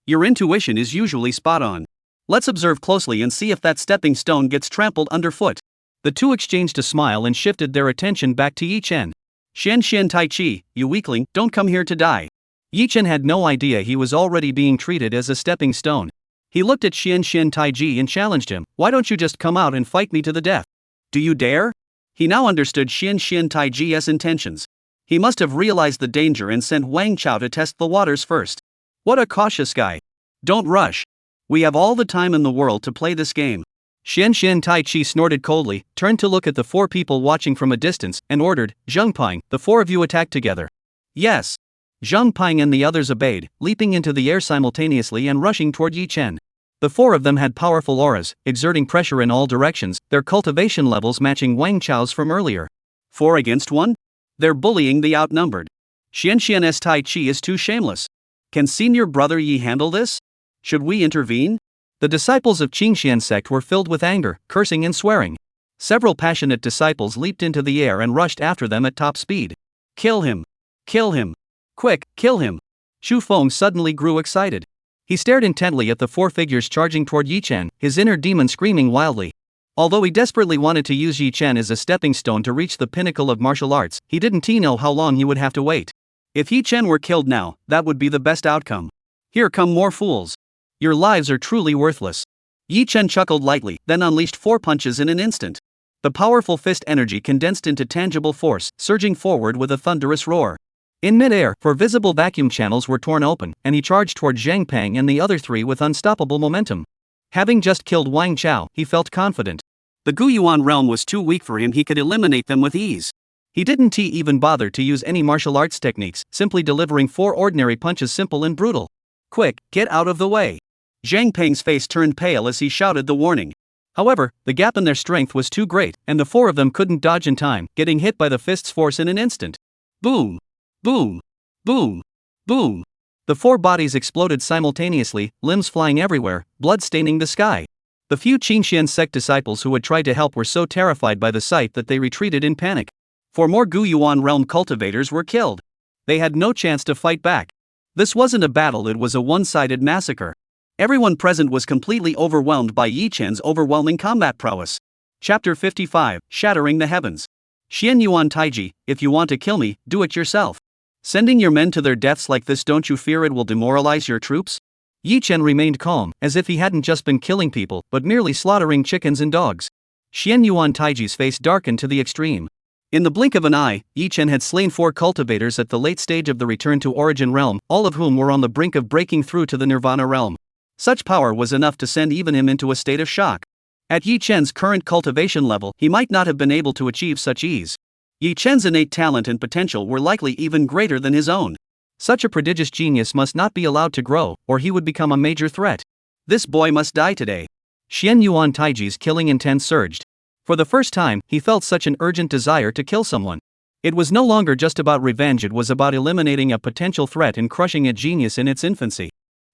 Your intuition is usually spot on. Let's observe closely and see if that stepping stone gets trampled underfoot." The two exchanged a smile and shifted their attention back to Yi Chen. "Xian Tai Chi, you weakling, don't come here to die." Yi Chen had no idea he was already being treated as a stepping stone. He looked at Xian Taiji and challenged him, "Why don't you just come out and fight me to the death? Do you dare?" He now understood Xian Taiji's intentions. He must have realized the danger and sent Wang Chao to test the waters first. What a cautious guy. "Don't rush. We have all the time in the world to play this game." Xian Taichi snorted coldly, turned to look at the four people watching from a distance, and ordered, "Zheng Ping, the four of you attack together." "Yes." Zheng Ping and the others obeyed, leaping into the air simultaneously and rushing toward Yi Chen. The four of them had powerful auras, exerting pressure in all directions, their cultivation levels matching Wang Chao's from earlier. 4 against 1? They're bullying the outnumbered. Xian's Tai Chi is too shameless. Can senior brother Yi handle this? Should we intervene? The disciples of Qingxian sect were filled with anger, cursing and swearing. Several passionate disciples leaped into the air and rushed after them at top speed. Kill him! Kill him! Quick, kill him! Xu Feng suddenly grew excited. He stared intently at the four figures charging toward Yi Chen, his inner demon screaming wildly. Although he desperately wanted to use Yi Chen as a stepping stone to reach the pinnacle of martial arts, he didn't know how long he would have to wait. If Yi Chen were killed now, that would be the best outcome. Here come more fools. Your lives are truly worthless. Yi Chen chuckled lightly, then unleashed 4 punches in an instant. The powerful fist energy condensed into tangible force, surging forward with a thunderous roar. In midair, 4 visible vacuum channels were torn open, and he charged toward Zhang Peng and the other 3 with unstoppable momentum. Having just killed Wang Chao, he felt confident. The Guyuan realm was too weak for him, he could eliminate them with ease. He didn't even bother to use any martial arts techniques, simply delivering 4 ordinary punches, simple and brutal. Quick, get out of the way. Zhang Peng's face turned pale as he shouted the warning. However, the gap in their strength was too great, and the 4 of them couldn't dodge in time, getting hit by the fist's force in an instant. Boom! Boom! Boom! Boom! The 4 bodies exploded simultaneously, limbs flying everywhere, blood staining the sky. The few Qingxian sect disciples who had tried to help were so terrified by the sight that they retreated in panic. 4 more Guyuan realm cultivators were killed. They had no chance to fight back. This wasn't a battle, it was a one-sided massacre. Everyone present was completely overwhelmed by Yi Chen's overwhelming combat prowess. Chapter 55, Shattering the Heavens. Xian Yuan Taiji, if you want to kill me, do it yourself. Sending your men to their deaths like this, don't you fear it will demoralize your troops? Yi Chen remained calm, as if he hadn't just been killing people, but merely slaughtering chickens and dogs. Xian Yuan Taiji's face darkened to the extreme. In the blink of an eye, Yi Chen had slain 4 cultivators at the late stage of the Return to Origin realm, all of whom were on the brink of breaking through to the Nirvana realm. Such power was enough to send even him into a state of shock. At Yi Chen's current cultivation level, he might not have been able to achieve such ease. Yi Chen's innate talent and potential were likely even greater than his own. Such a prodigious genius must not be allowed to grow, or he would become a major threat. This boy must die today. Xian Yuan Taiji's killing intent surged. For the first time, he felt such an urgent desire to kill someone. It was no longer just about revenge, it was about eliminating a potential threat and crushing a genius in its infancy.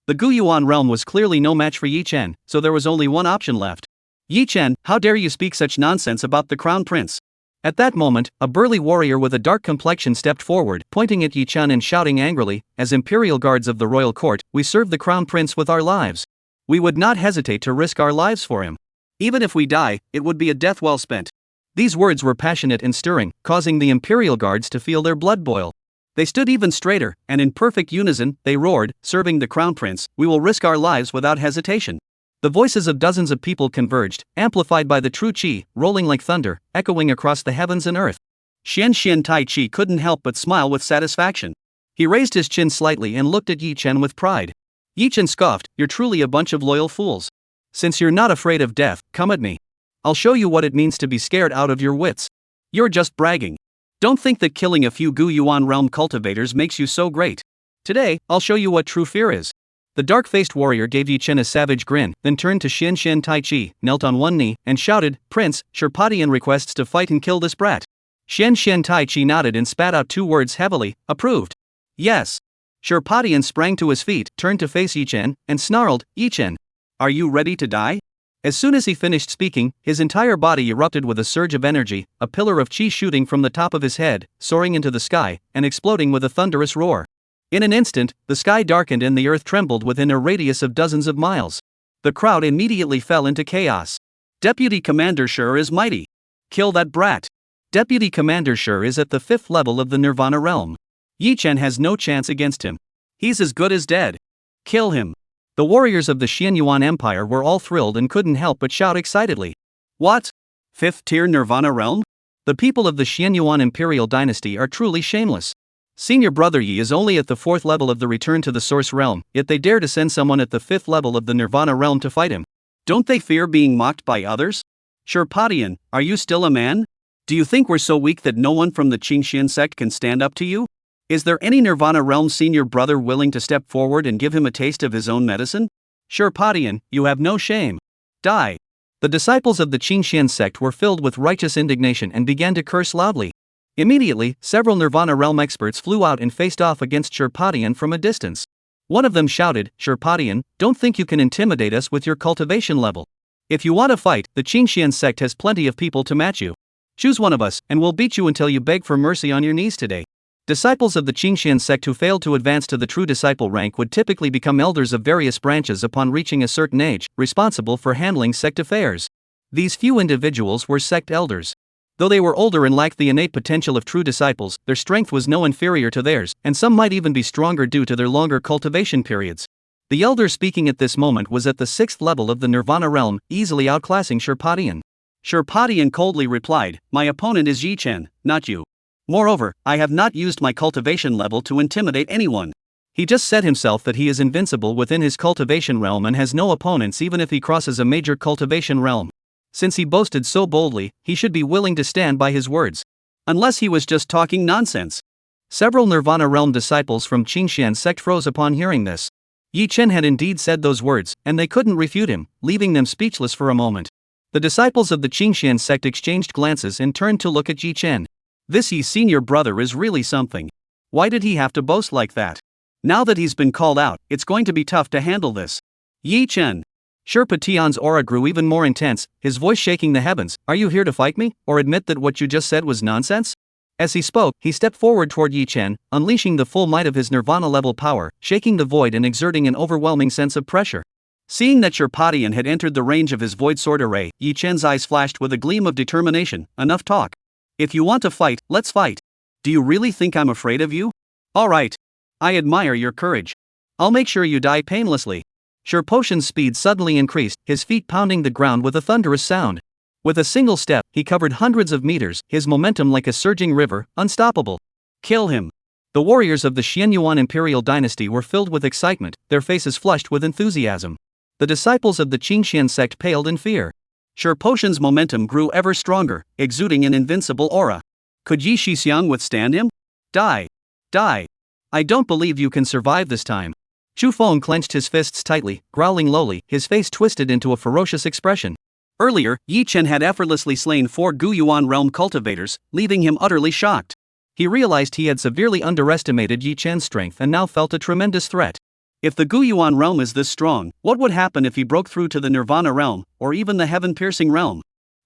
The Guyuan realm was clearly no match for Yi Chen, so there was only one option left. Yi Chen, how dare you speak such nonsense about the crown prince? At that moment, a burly warrior with a dark complexion stepped forward, pointing at Yi Chen and shouting angrily, "As imperial guards of the royal court, we serve the crown prince with our lives. We would not hesitate to risk our lives for him. Even if we die, it would be a death well spent." These words were passionate and stirring, causing the imperial guards to feel their blood boil. They stood even straighter, and in perfect unison, they roared, "Serving the crown prince, we will risk our lives without hesitation." The voices of dozens of people converged, amplified by the true qi, rolling like thunder, echoing across the heavens and earth. Xian Tai couldn't help but smile with satisfaction. He raised his chin slightly and looked at Yi Chen with pride. Yi Chen scoffed, "You're truly a bunch of loyal fools. Since you're not afraid of death, come at me. I'll show you what it means to be scared out of your wits. You're just bragging. Don't think that killing a few Guyuan realm cultivators makes you so great. Today, I'll show you what true fear is." The dark-faced warrior gave Yi Chen a savage grin, then turned to Xian Tai, knelt on one knee, and shouted, "Prince, Sherpatian requests to fight and kill this brat." Xian Tai nodded and spat out 2 words heavily, "Approved." "Yes." Sherpatian sprang to his feet, turned to face Yi Chen, and snarled, "Yi Chen, are you ready to die?" As soon as he finished speaking, his entire body erupted with a surge of energy, a pillar of qi shooting from the top of his head, soaring into the sky, and exploding with a thunderous roar. In an instant, the sky darkened and the earth trembled within a radius of dozens of miles. The crowd immediately fell into chaos. "Deputy Commander Sher is mighty. Kill that brat." Deputy Commander Sher is at the 5th level of the Nirvana realm. Yi Chen has no chance against him. He's as good as dead. Kill him. The warriors of the Xianyuan Empire were all thrilled and couldn't help but shout excitedly. What? 5th tier Nirvana realm? The people of the Xianyuan Imperial Dynasty are truly shameless. Senior Brother Yi is only at the 4th level of the Return to the Source realm, yet they dare to send someone at the 5th level of the Nirvana realm to fight him. Don't they fear being mocked by others? Sherpatian, are you still a man? Do you think we're so weak that no one from the Qingxian sect can stand up to you? Is there any Nirvana realm senior brother willing to step forward and give him a taste of his own medicine? Sherpatian, you have no shame. Die. The disciples of the Qingxian sect were filled with righteous indignation and began to curse loudly. Immediately, several Nirvana realm experts flew out and faced off against Sherpatian from a distance. One of them shouted, "Sherpatian, don't think you can intimidate us with your cultivation level. If you want to fight, the Qingxian sect has plenty of people to match you. Choose one of us, and we'll beat you until you beg for mercy on your knees today." Disciples of the Qingxian sect who failed to advance to the true disciple rank would typically become elders of various branches upon reaching a certain age, responsible for handling sect affairs. These few individuals were sect elders. Though they were older and lacked the innate potential of true disciples, their strength was no inferior to theirs, and some might even be stronger due to their longer cultivation periods. The elder speaking at this moment was at the 6th level of the Nirvana realm, easily outclassing Sherpatian. Sherpatian coldly replied, "My opponent is Yi Chen, not you. Moreover, I have not used my cultivation level to intimidate anyone." He just said himself that he is invincible within his cultivation realm and has no opponents even if he crosses a major cultivation realm. Since he boasted so boldly, he should be willing to stand by his words. Unless he was just talking nonsense. Several Nirvana realm disciples from Qingxian sect froze upon hearing this. Yi Chen had indeed said those words, and they couldn't refute him, leaving them speechless for a moment. The disciples of the Qingxian sect exchanged glances and turned to look at Yi Chen. This Yi senior brother is really something. Why did he have to boast like that? Now that he's been called out, it's going to be tough to handle this. Yi Chen. Sherpatian's aura grew even more intense, his voice shaking the heavens. "Are you here to fight me, or admit that what you just said was nonsense?" As he spoke, he stepped forward toward Yi Chen, unleashing the full might of his Nirvana-level power, shaking the void and exerting an overwhelming sense of pressure. Seeing that Sherpatian had entered the range of his void sword array, Yi Chen's eyes flashed with a gleam of determination. "Enough talk. If you want to fight, let's fight. Do you really think I'm afraid of you? All right. I admire your courage. I'll make sure you die painlessly." Sherpatian's speed suddenly increased, his feet pounding the ground with a thunderous sound. With a single step, he covered hundreds of meters, his momentum like a surging river, unstoppable. Kill him. The warriors of the Xianyuan imperial dynasty were filled with excitement, their faces flushed with enthusiasm. The disciples of the Qingxian sect paled in fear. Sherpatian's momentum grew ever stronger, exuding an invincible aura. Could Yi Shixiang withstand him? Die. Die. I don't believe you can survive this time. Chu Feng clenched his fists tightly, growling lowly, his face twisted into a ferocious expression. Earlier, Yi Chen had effortlessly slain 4 Guyuan realm cultivators, leaving him utterly shocked. He realized he had severely underestimated Yi Chen's strength and now felt a tremendous threat. If the Guyuan realm is this strong, what would happen if he broke through to the Nirvana realm, or even the heaven-piercing realm?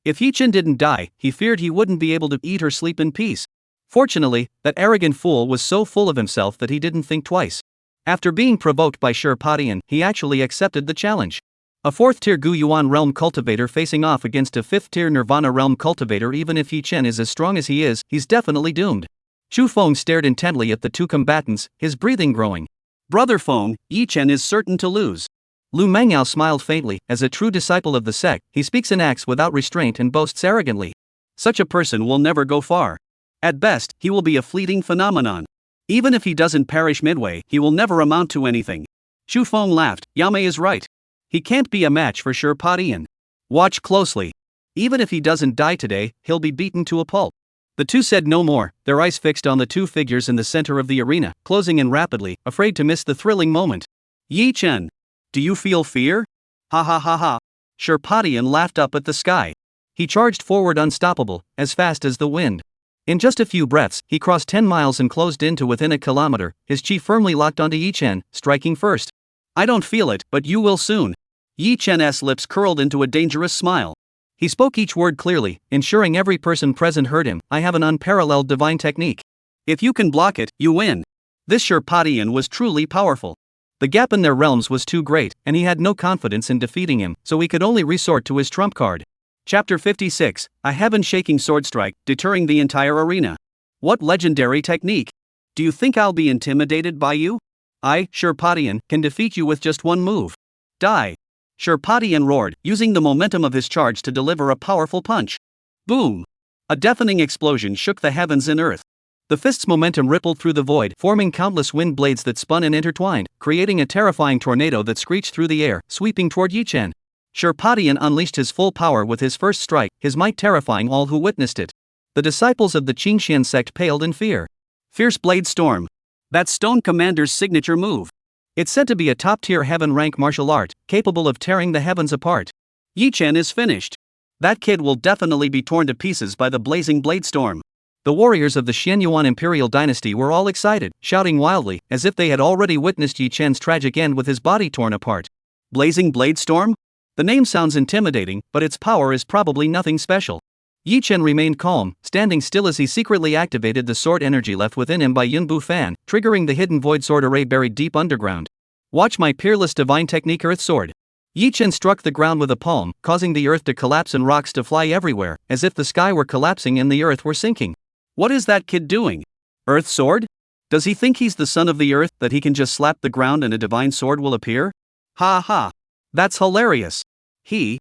If Yi Chen didn't die, he feared he wouldn't be able to eat or sleep in peace. Fortunately, that arrogant fool was so full of himself that he didn't think twice. After being provoked by Sherpatian, he actually accepted the challenge. A 4th-tier Guyuan realm cultivator facing off against a 5th-tier Nirvana realm cultivator. Even if Yi Chen is as strong as he is, he's definitely doomed. Chu Feng stared intently at the two combatants, his breathing growing. "Brother Feng, Yi Chen is certain to lose." Lu Mengyao smiled faintly. As a true disciple of the sect, he speaks and acts without restraint and boasts arrogantly. Such a person will never go far. At best, he will be a fleeting phenomenon. Even if he doesn't perish midway, he will never amount to anything. Chu Feng laughed. Yamei is right. He can't be a match for Sherpatian. Watch closely. Even if he doesn't die today, he'll be beaten to a pulp. The two said no more, their eyes fixed on the two figures in the center of the arena, closing in rapidly, afraid to miss the thrilling moment. "Yi Chen. Do you feel fear?" "Ha ha ha ha." Sherpatian laughed up at the sky. He charged forward unstoppable, as fast as the wind. In just a few breaths, he crossed 10 miles and closed in to within a kilometer, his chi firmly locked onto Yi Chen, striking first. "I don't feel it, but you will soon." Yi Chen's lips curled into a dangerous smile. He spoke each word clearly, ensuring every person present heard him. "I have an unparalleled divine technique. If you can block it, you win." This Sherpatian was truly powerful. The gap in their realms was too great, and he had no confidence in defeating him, so he could only resort to his trump card. Chapter 56, a heaven-shaking sword strike, deterring the entire arena. What legendary technique? Do you think I'll be intimidated by you? I, Sherpatian, can defeat you with just one move. Die. Sherpatian roared, using the momentum of his charge to deliver a powerful punch. Boom! A deafening explosion shook the heavens and earth. The fist's momentum rippled through the void, forming countless wind blades that spun and intertwined, creating a terrifying tornado that screeched through the air, sweeping toward Yi Chen. Sherpatian unleashed his full power with his first strike, his might terrifying all who witnessed it. The disciples of the Qingxian sect paled in fear. Fierce Blade Storm. That's Stone Commander's signature move. It's said to be a top-tier heaven-rank martial art, capable of tearing the heavens apart. Yi Chen is finished. That kid will definitely be torn to pieces by the blazing blade storm. The warriors of the Xianyuan Imperial Dynasty were all excited, shouting wildly, as if they had already witnessed Yi Chen's tragic end with his body torn apart. Blazing Blade Storm? The name sounds intimidating, but its power is probably nothing special. Yi Chen remained calm, standing still as he secretly activated the sword energy left within him by Yunbu Fan, triggering the hidden void sword array buried deep underground. Watch my peerless divine technique Earth Sword. Yi Chen struck the ground with a palm, causing the earth to collapse and rocks to fly everywhere, as if the sky were collapsing and the earth were sinking. What is that kid doing? Earth Sword? Does he think he's the son of the earth, that he can just slap the ground and a divine sword will appear? Ha ha! That's hilarious. The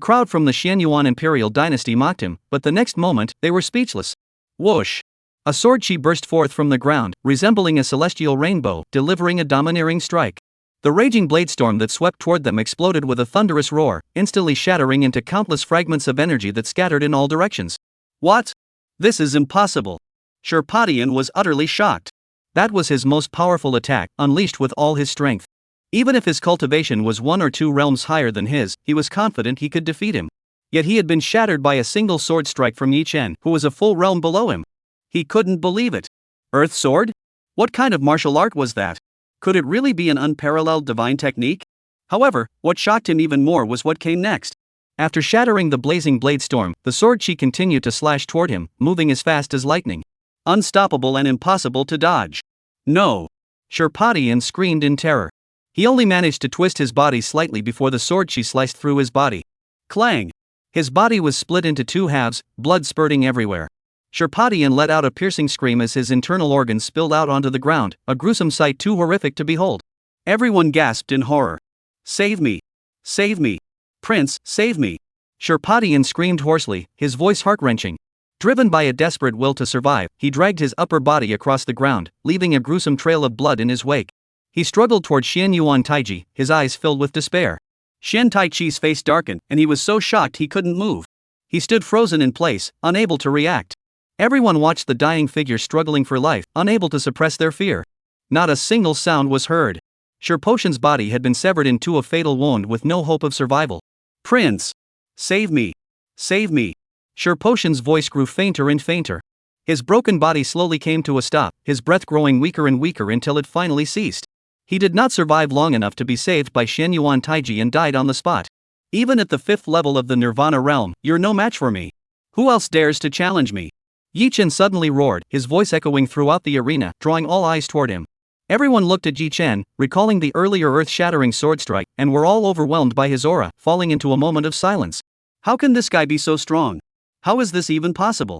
crowd from the Xianyuan Imperial Dynasty mocked him, but the next moment, they were speechless. Whoosh! A sword chi burst forth from the ground, resembling a celestial rainbow, delivering a domineering strike. The raging blade storm that swept toward them exploded with a thunderous roar, instantly shattering into countless fragments of energy that scattered in all directions. What? This is impossible. Sherpatian was utterly shocked. That was his most powerful attack, unleashed with all his strength. Even if his cultivation was 1 or 2 realms higher than his, he was confident he could defeat him. Yet he had been shattered by a single sword strike from Yi Chen, who was a full realm below him. He couldn't believe it. Earth Sword? What kind of martial art was that? Could it really be an unparalleled divine technique? However, what shocked him even more was what came next. After shattering the blazing blade storm, the sword chi continued to slash toward him, moving as fast as lightning. Unstoppable and impossible to dodge. No! Sherpatian screamed in terror. He only managed to twist his body slightly before the sword chi sliced through his body. Clang! His body was split into 2 halves, blood spurting everywhere. Sherpatian let out a piercing scream as his internal organs spilled out onto the ground, a gruesome sight too horrific to behold. Everyone gasped in horror. Save me! Save me! Prince, save me! Sherpatian screamed hoarsely, his voice heart-wrenching. Driven by a desperate will to survive, he dragged his upper body across the ground, leaving a gruesome trail of blood in his wake. He struggled toward Xianyuan Taiji, his eyes filled with despair. Xian Taichi's face darkened, and he was so shocked he couldn't move. He stood frozen in place, unable to react. Everyone watched the dying figure struggling for life, unable to suppress their fear. Not a single sound was heard. Sherpatian's body had been severed into a fatal wound with no hope of survival. Prince! Save me! Save me! Sherpatian's voice grew fainter and fainter. His broken body slowly came to a stop, his breath growing weaker and weaker until it finally ceased. He did not survive long enough to be saved by Xianyuan Taiji and died on the spot. Even at the 5th level of the Nirvana realm, you're no match for me. Who else dares to challenge me? Yi Chen suddenly roared, his voice echoing throughout the arena, drawing all eyes toward him. Everyone looked at Yi Chen, recalling the earlier earth-shattering sword strike, and were all overwhelmed by his aura, falling into a moment of silence. How can this guy be so strong? How is this even possible?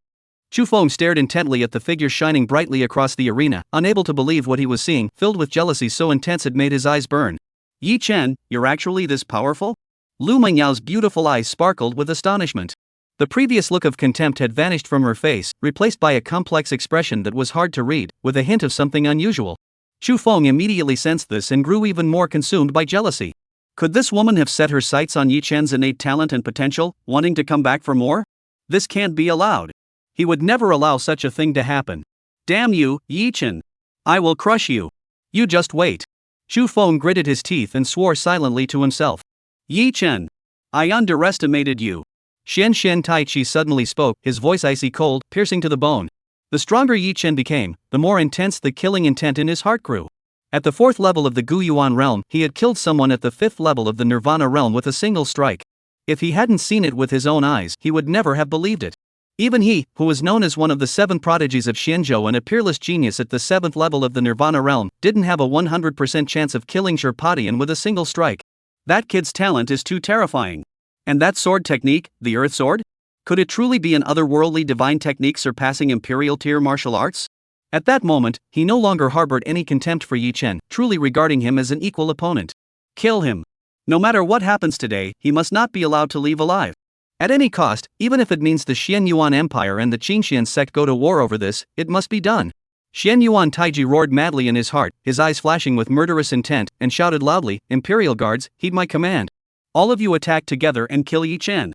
Chu Feng stared intently at the figure shining brightly across the arena, unable to believe what he was seeing, filled with jealousy so intense it made his eyes burn. Yi Chen, you're actually this powerful? Lu Mengyao's beautiful eyes sparkled with astonishment. The previous look of contempt had vanished from her face, replaced by a complex expression that was hard to read, with a hint of something unusual. Chu Feng immediately sensed this and grew even more consumed by jealousy. Could this woman have set her sights on Yi Chen's innate talent and potential, wanting to come back for more? This can't be allowed. He would never allow such a thing to happen. Damn you, Yi Chen! I will crush you. You just wait. Chu Feng gritted his teeth and swore silently to himself. Yi Chen! I underestimated you. Xian Taichi suddenly spoke, his voice icy cold, piercing to the bone. The stronger Yi Chen became, the more intense the killing intent in his heart grew. At the 4th level of the Guyuan realm, he had killed someone at the 5th level of the Nirvana realm with a single strike. If he hadn't seen it with his own eyes, he would never have believed it. Even he, who was known as one of the 7 prodigies of Xianzhou and a peerless genius at the 7th level of the Nirvana realm, didn't have a 100% chance of killing Sherpatian with a single strike. That kid's talent is too terrifying. And that sword technique, the Earth Sword? Could it truly be an otherworldly divine technique surpassing imperial tier martial arts? At that moment, he no longer harbored any contempt for Yi Chen, truly regarding him as an equal opponent. Kill him. No matter what happens today, he must not be allowed to leave alive. At any cost, even if it means the Xianyuan Empire and the Qingxian sect go to war over this, it must be done. Xianyuan Taiji roared madly in his heart, his eyes flashing with murderous intent, and shouted loudly, "Imperial guards, heed my command. All of you attack together and kill Yi Chen."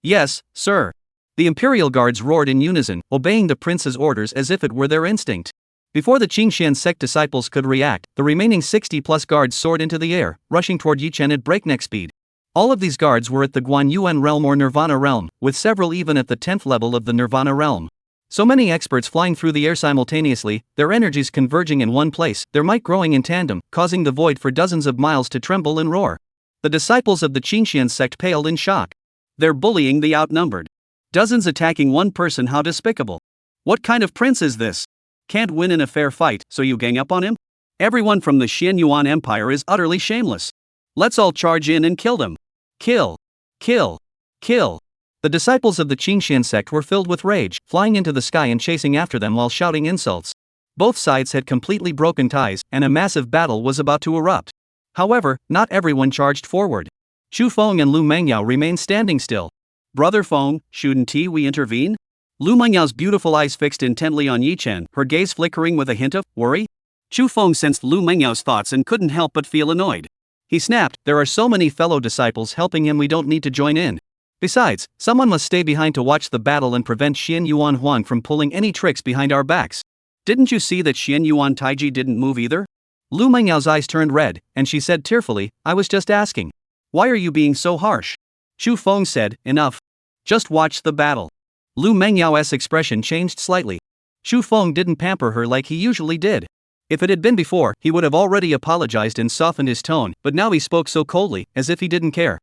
"Yes, sir." The Imperial guards roared in unison, obeying the prince's orders as if it were their instinct. Before the Qingxian sect disciples could react, the remaining 60+ guards soared into the air, rushing toward Yi Chen at breakneck speed. All of these guards were at the Guanyuan realm or Nirvana realm, with several even at the 10th level of the Nirvana realm. So many experts flying through the air simultaneously, their energies converging in one place, their might growing in tandem, causing the void for dozens of miles to tremble and roar. The disciples of the Qingxian sect paled in shock. They're bullying the outnumbered. Dozens attacking one person, how despicable. What kind of prince is this? Can't win in a fair fight, so you gang up on him? Everyone from the Xianyuan Empire is utterly shameless. Let's all charge in and kill them. Kill. Kill. Kill. The disciples of the Qingxian sect were filled with rage, flying into the sky and chasing after them while shouting insults. Both sides had completely broken ties, and a massive battle was about to erupt. However, not everyone charged forward. Xu Feng and Lu Mengyao remained standing still. Brother Feng, shouldn't we intervene? Lu Mengyao beautiful eyes fixed intently on Yi Chen, her gaze flickering with a hint of worry. Xu Feng sensed Lu Mengyao's thoughts and couldn't help but feel annoyed. He snapped, "There are so many fellow disciples helping him, we don't need to join in. Besides, someone must stay behind to watch the battle and prevent Xianyuan Huang from pulling any tricks behind our backs." Didn't you see that Xianyuan Taiji didn't move either? Lu Mengyao's eyes turned red, and she said tearfully, "I was just asking. Why are you being so harsh?" Xu Feng said, "Enough. Just watch the battle." Lu Mengyao's expression changed slightly. Xu Feng didn't pamper her like he usually did. If it had been before, he would have already apologized and softened his tone, but now he spoke so coldly, as if he didn't care.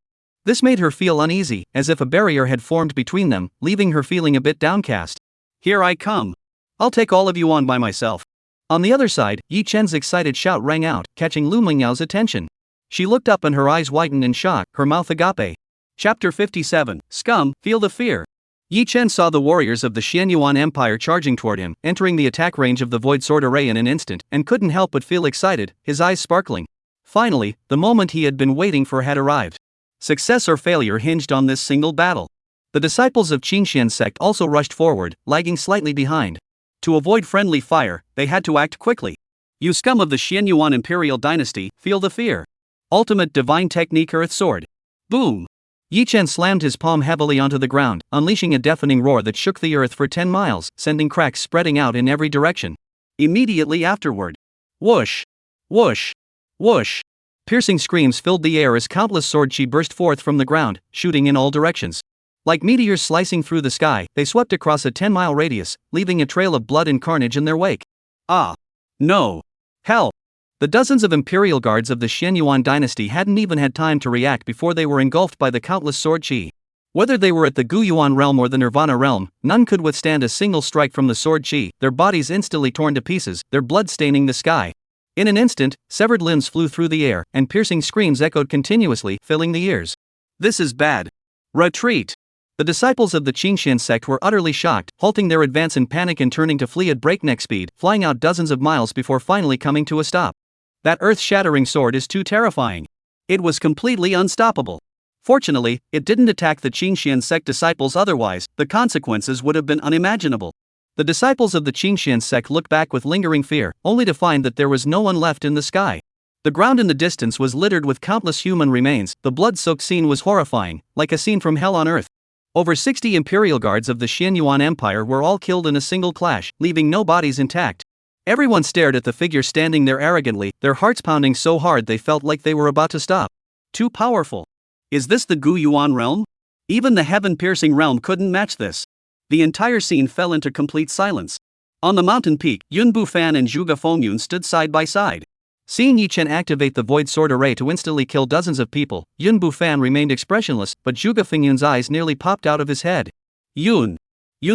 This made her feel uneasy, as if a barrier had formed between them, leaving her feeling a bit downcast. "Here I come. I'll take all of you on by myself." On the other side, Yi Chen's excited shout rang out, catching Lu Mengyao's attention. She looked up and her eyes widened in shock, her mouth agape. Chapter 57, Scum, Feel the Fear. Yi Chen saw the warriors of the Xianyuan Empire charging toward him, entering the attack range of the Void Sword Array in an instant, and couldn't help but feel excited, his eyes sparkling. Finally, the moment he had been waiting for had arrived. Success or failure hinged on this single battle. The disciples of Qingxian sect also rushed forward, lagging slightly behind. To avoid friendly fire, they had to act quickly. You scum of the Xianyuan Imperial Dynasty, feel the fear. Ultimate Divine Technique Earth Sword. Boom! Yi Chen slammed his palm heavily onto the ground, unleashing a deafening roar that shook the earth for 10 miles, sending cracks spreading out in every direction. Immediately afterward, whoosh! Whoosh! Whoosh! Piercing screams filled the air as countless sword chi burst forth from the ground, shooting in all directions. Like meteors slicing through the sky, they swept across a 10-mile radius, leaving a trail of blood and carnage in their wake. Ah! No! Help! The dozens of imperial guards of the Xianyuan dynasty hadn't even had time to react before they were engulfed by the countless sword chi. Whether they were at the Guyuan realm or the Nirvana realm, none could withstand a single strike from the sword chi, their bodies instantly torn to pieces, their blood staining the sky. In an instant, severed limbs flew through the air, and piercing screams echoed continuously, filling the ears. This is bad. Retreat! The disciples of the Qingxian sect were utterly shocked, halting their advance in panic and turning to flee at breakneck speed, flying out dozens of miles before finally coming to a stop. That earth-shattering sword is too terrifying. It was completely unstoppable. Fortunately, it didn't attack the Qingxian sect disciples, otherwise, the consequences would have been unimaginable. The disciples of the Qingxian sect looked back with lingering fear, only to find that there was no one left in the sky. The ground in the distance was littered with countless human remains, the blood-soaked scene was horrifying, like a scene from hell on earth. Over 60 imperial guards of the Xianyuan Empire were all killed in a single clash, leaving no bodies intact. Everyone stared at the figure standing there arrogantly, their hearts pounding so hard they felt like they were about to stop. Too powerful. Is this the Guyuan realm? Even the heaven-piercing realm couldn't match this. The entire scene fell into complete silence. On the mountain peak, Yun Bufan and Zhuge Fengyun stood side by side. Seeing Yi Chen activate the Void Sword Array to instantly kill dozens of people, Yun Bufan remained expressionless, but Zhuge Fengyun's eyes nearly popped out of his head. Yun,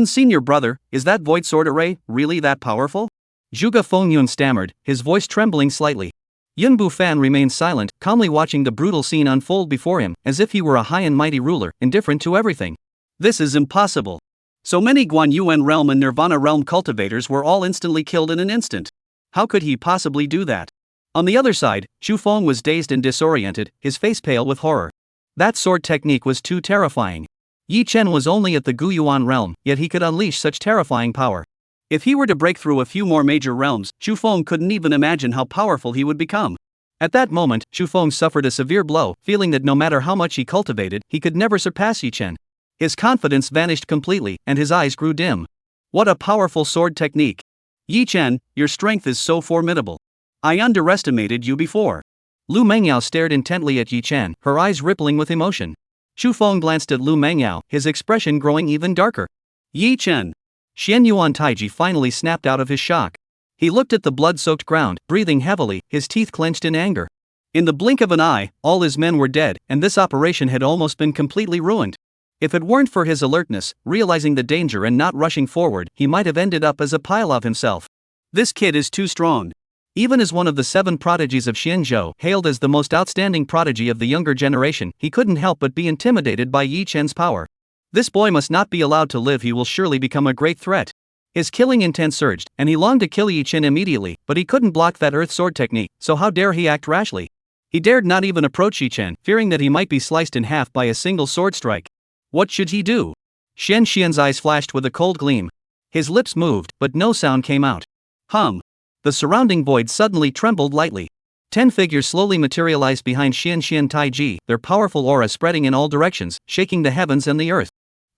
senior brother, is that Void Sword Array really that powerful? Zhuge Fengyun stammered, his voice trembling slightly. Yun Bufan remained silent, calmly watching the brutal scene unfold before him, as if he were a high and mighty ruler, indifferent to everything. This is impossible. So many Guanyuan realm and Nirvana realm cultivators were all instantly killed in an instant. How could he possibly do that? On the other side, Xu Feng was dazed and disoriented, his face pale with horror. That sword technique was too terrifying. Yi Chen was only at the Guyuan realm, yet he could unleash such terrifying power. If he were to break through a few more major realms, Xu Feng couldn't even imagine how powerful he would become. At that moment, Xu Feng suffered a severe blow, feeling that no matter how much he cultivated, he could never surpass Yi Chen. His confidence vanished completely, and his eyes grew dim. What a powerful sword technique! Yi Chen, your strength is so formidable. I underestimated you before. Lu Mengyao stared intently at Yi Chen, her eyes rippling with emotion. Xu Feng glanced at Lu Mengyao, his expression growing even darker. Yi Chen, Xian Yuan Taiji finally snapped out of his shock. He looked at the blood-soaked ground, breathing heavily, his teeth clenched in anger. In the blink of an eye, all his men were dead, and this operation had almost been completely ruined. If it weren't for his alertness, realizing the danger and not rushing forward, he might have ended up as a pile of himself. This kid is too strong. Even as one of the 7 prodigies of Xianzhou, hailed as the most outstanding prodigy of the younger generation, he couldn't help but be intimidated by Yi Chen's power. This boy must not be allowed to live. He will surely become a great threat. His killing intent surged, and he longed to kill Yi Chen immediately, but he couldn't block that earth sword technique, so how dare he act rashly? He dared not even approach Yi Chen, fearing that he might be sliced in half by a single sword strike. What should he do? Xian's eyes flashed with a cold gleam. His lips moved, but no sound came out. The surrounding void suddenly trembled lightly. 10 figures slowly materialized behind Xian Taiji, their powerful aura spreading in all directions, shaking the heavens and the earth.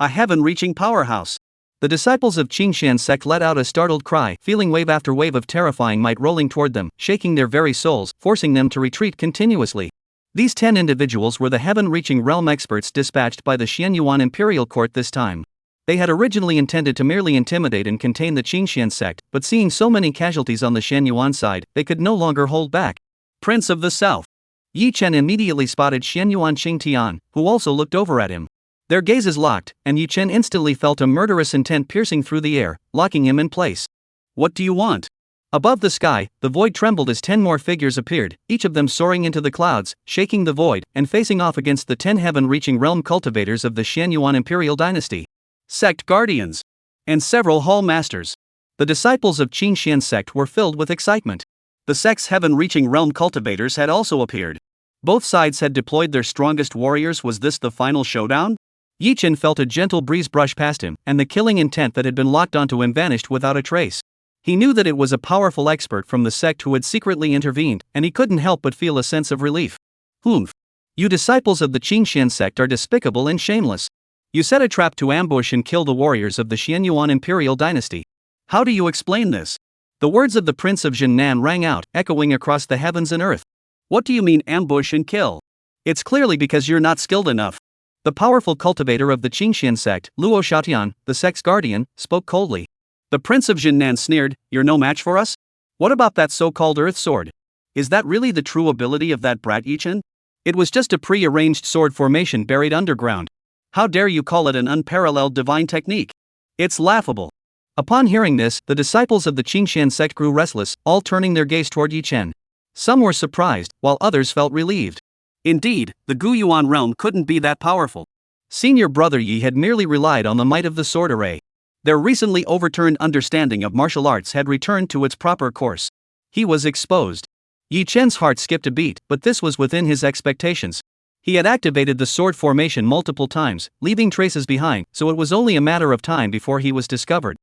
A heaven-reaching powerhouse. The disciples of Qingxian's sect let out a startled cry, feeling wave after wave of terrifying might rolling toward them, shaking their very souls, forcing them to retreat continuously. These 10 individuals were the heaven-reaching realm experts dispatched by the Xianyuan Imperial Court this time. They had originally intended to merely intimidate and contain the Qingxian sect, but seeing so many casualties on the Xianyuan side, they could no longer hold back. Prince of the South. Yi Chen immediately spotted Xianyuan Qingtian, who also looked over at him. Their gazes locked, and Yi Chen instantly felt a murderous intent piercing through the air, locking him in place. What do you want? Above the sky, the void trembled as 10 more figures appeared, each of them soaring into the clouds, shaking the void, and facing off against the 10 heaven-reaching realm cultivators of the Xianyuan Imperial Dynasty. Sect guardians. And several hall masters. The disciples of Qingxian's sect were filled with excitement. The sect's heaven-reaching realm cultivators had also appeared. Both sides had deployed their strongest warriors. Was this the final showdown? Yi Chen felt a gentle breeze brush past him, and the killing intent that had been locked onto him vanished without a trace. He knew that it was a powerful expert from the sect who had secretly intervened, and he couldn't help but feel a sense of relief. You disciples of the Qingxian sect are despicable and shameless. You set a trap to ambush and kill the warriors of the Xianyuan Imperial Dynasty. How do you explain this? The words of the Prince of Jinnan rang out, echoing across the heavens and earth. What do you mean ambush and kill? It's clearly because you're not skilled enough. The powerful cultivator of the Qingxian sect, Luo Xiaotian, the sect's guardian, spoke coldly. The Prince of Jinnan sneered, "You're no match for us? What about that so-called earth sword? Is that really the true ability of that brat Yi Chen? It was just a pre-arranged sword formation buried underground. How dare you call it an unparalleled divine technique? It's laughable." Upon hearing this, the disciples of the Qingxian sect grew restless, all turning their gaze toward Yi Chen. Some were surprised, while others felt relieved. Indeed, the Guyuan realm couldn't be that powerful. Senior brother Yi had merely relied on the might of the sword array. Their recently overturned understanding of martial arts had returned to its proper course. He was exposed. Yi Chen's heart skipped a beat, but this was within his expectations. He had activated the sword formation multiple times, leaving traces behind, so it was only a matter of time before he was discovered.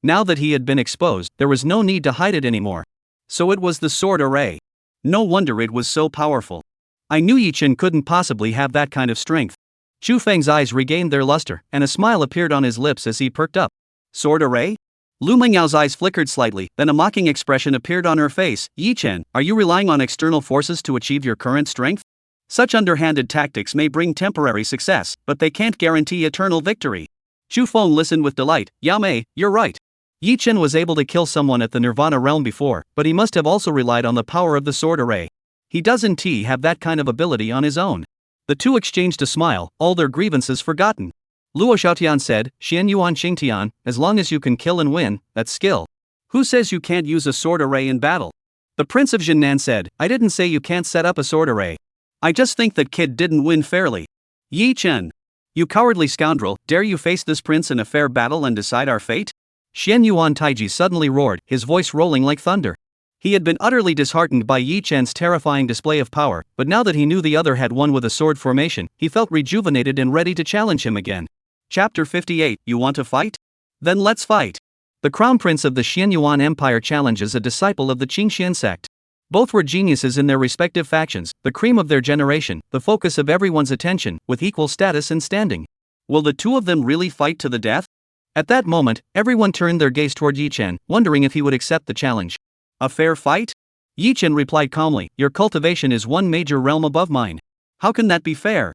Now that he had been exposed, there was no need to hide it anymore. So it was the sword array. No wonder it was so powerful. I knew Yi Chen couldn't possibly have that kind of strength. Chu Feng's eyes regained their luster, and a smile appeared on his lips as he perked up. Sword array? Lu Mengyao's eyes flickered slightly, then a mocking expression appeared on her face. Yi Chen, are you relying on external forces to achieve your current strength? Such underhanded tactics may bring temporary success, but they can't guarantee eternal victory. Chu Feng listened with delight. Yao Mei, you're right. Yi Chen was able to kill someone at the Nirvana realm before, but he must have also relied on the power of the sword array. He doesn't have that kind of ability on his own. The two exchanged a smile, all their grievances forgotten. Luo Xiaotian said, "Xianyuan Qingtian, as long as you can kill and win, that's skill. Who says you can't use a sword array in battle?" The Prince of Jinnan said, "I didn't say you can't set up a sword array. I just think that kid didn't win fairly. Yi Chen, you cowardly scoundrel, dare you face this prince in a fair battle and decide our fate?" Xianyuan Taiji suddenly roared, his voice rolling like thunder. He had been utterly disheartened by Yi Chen's terrifying display of power, but now that he knew the other had won with a sword formation, he felt rejuvenated and ready to challenge him again. Chapter 58. You want to fight? Then let's fight. The Crown Prince of the Xianyuan Empire challenges a disciple of the Qingxian sect. Both were geniuses in their respective factions, the cream of their generation, the focus of everyone's attention, with equal status and standing. Will the two of them really fight to the death? At that moment, everyone turned their gaze toward Yi Chen, wondering if he would accept the challenge. A fair fight? Yi Chen replied calmly, "Your cultivation is one major realm above mine. How can that be fair?"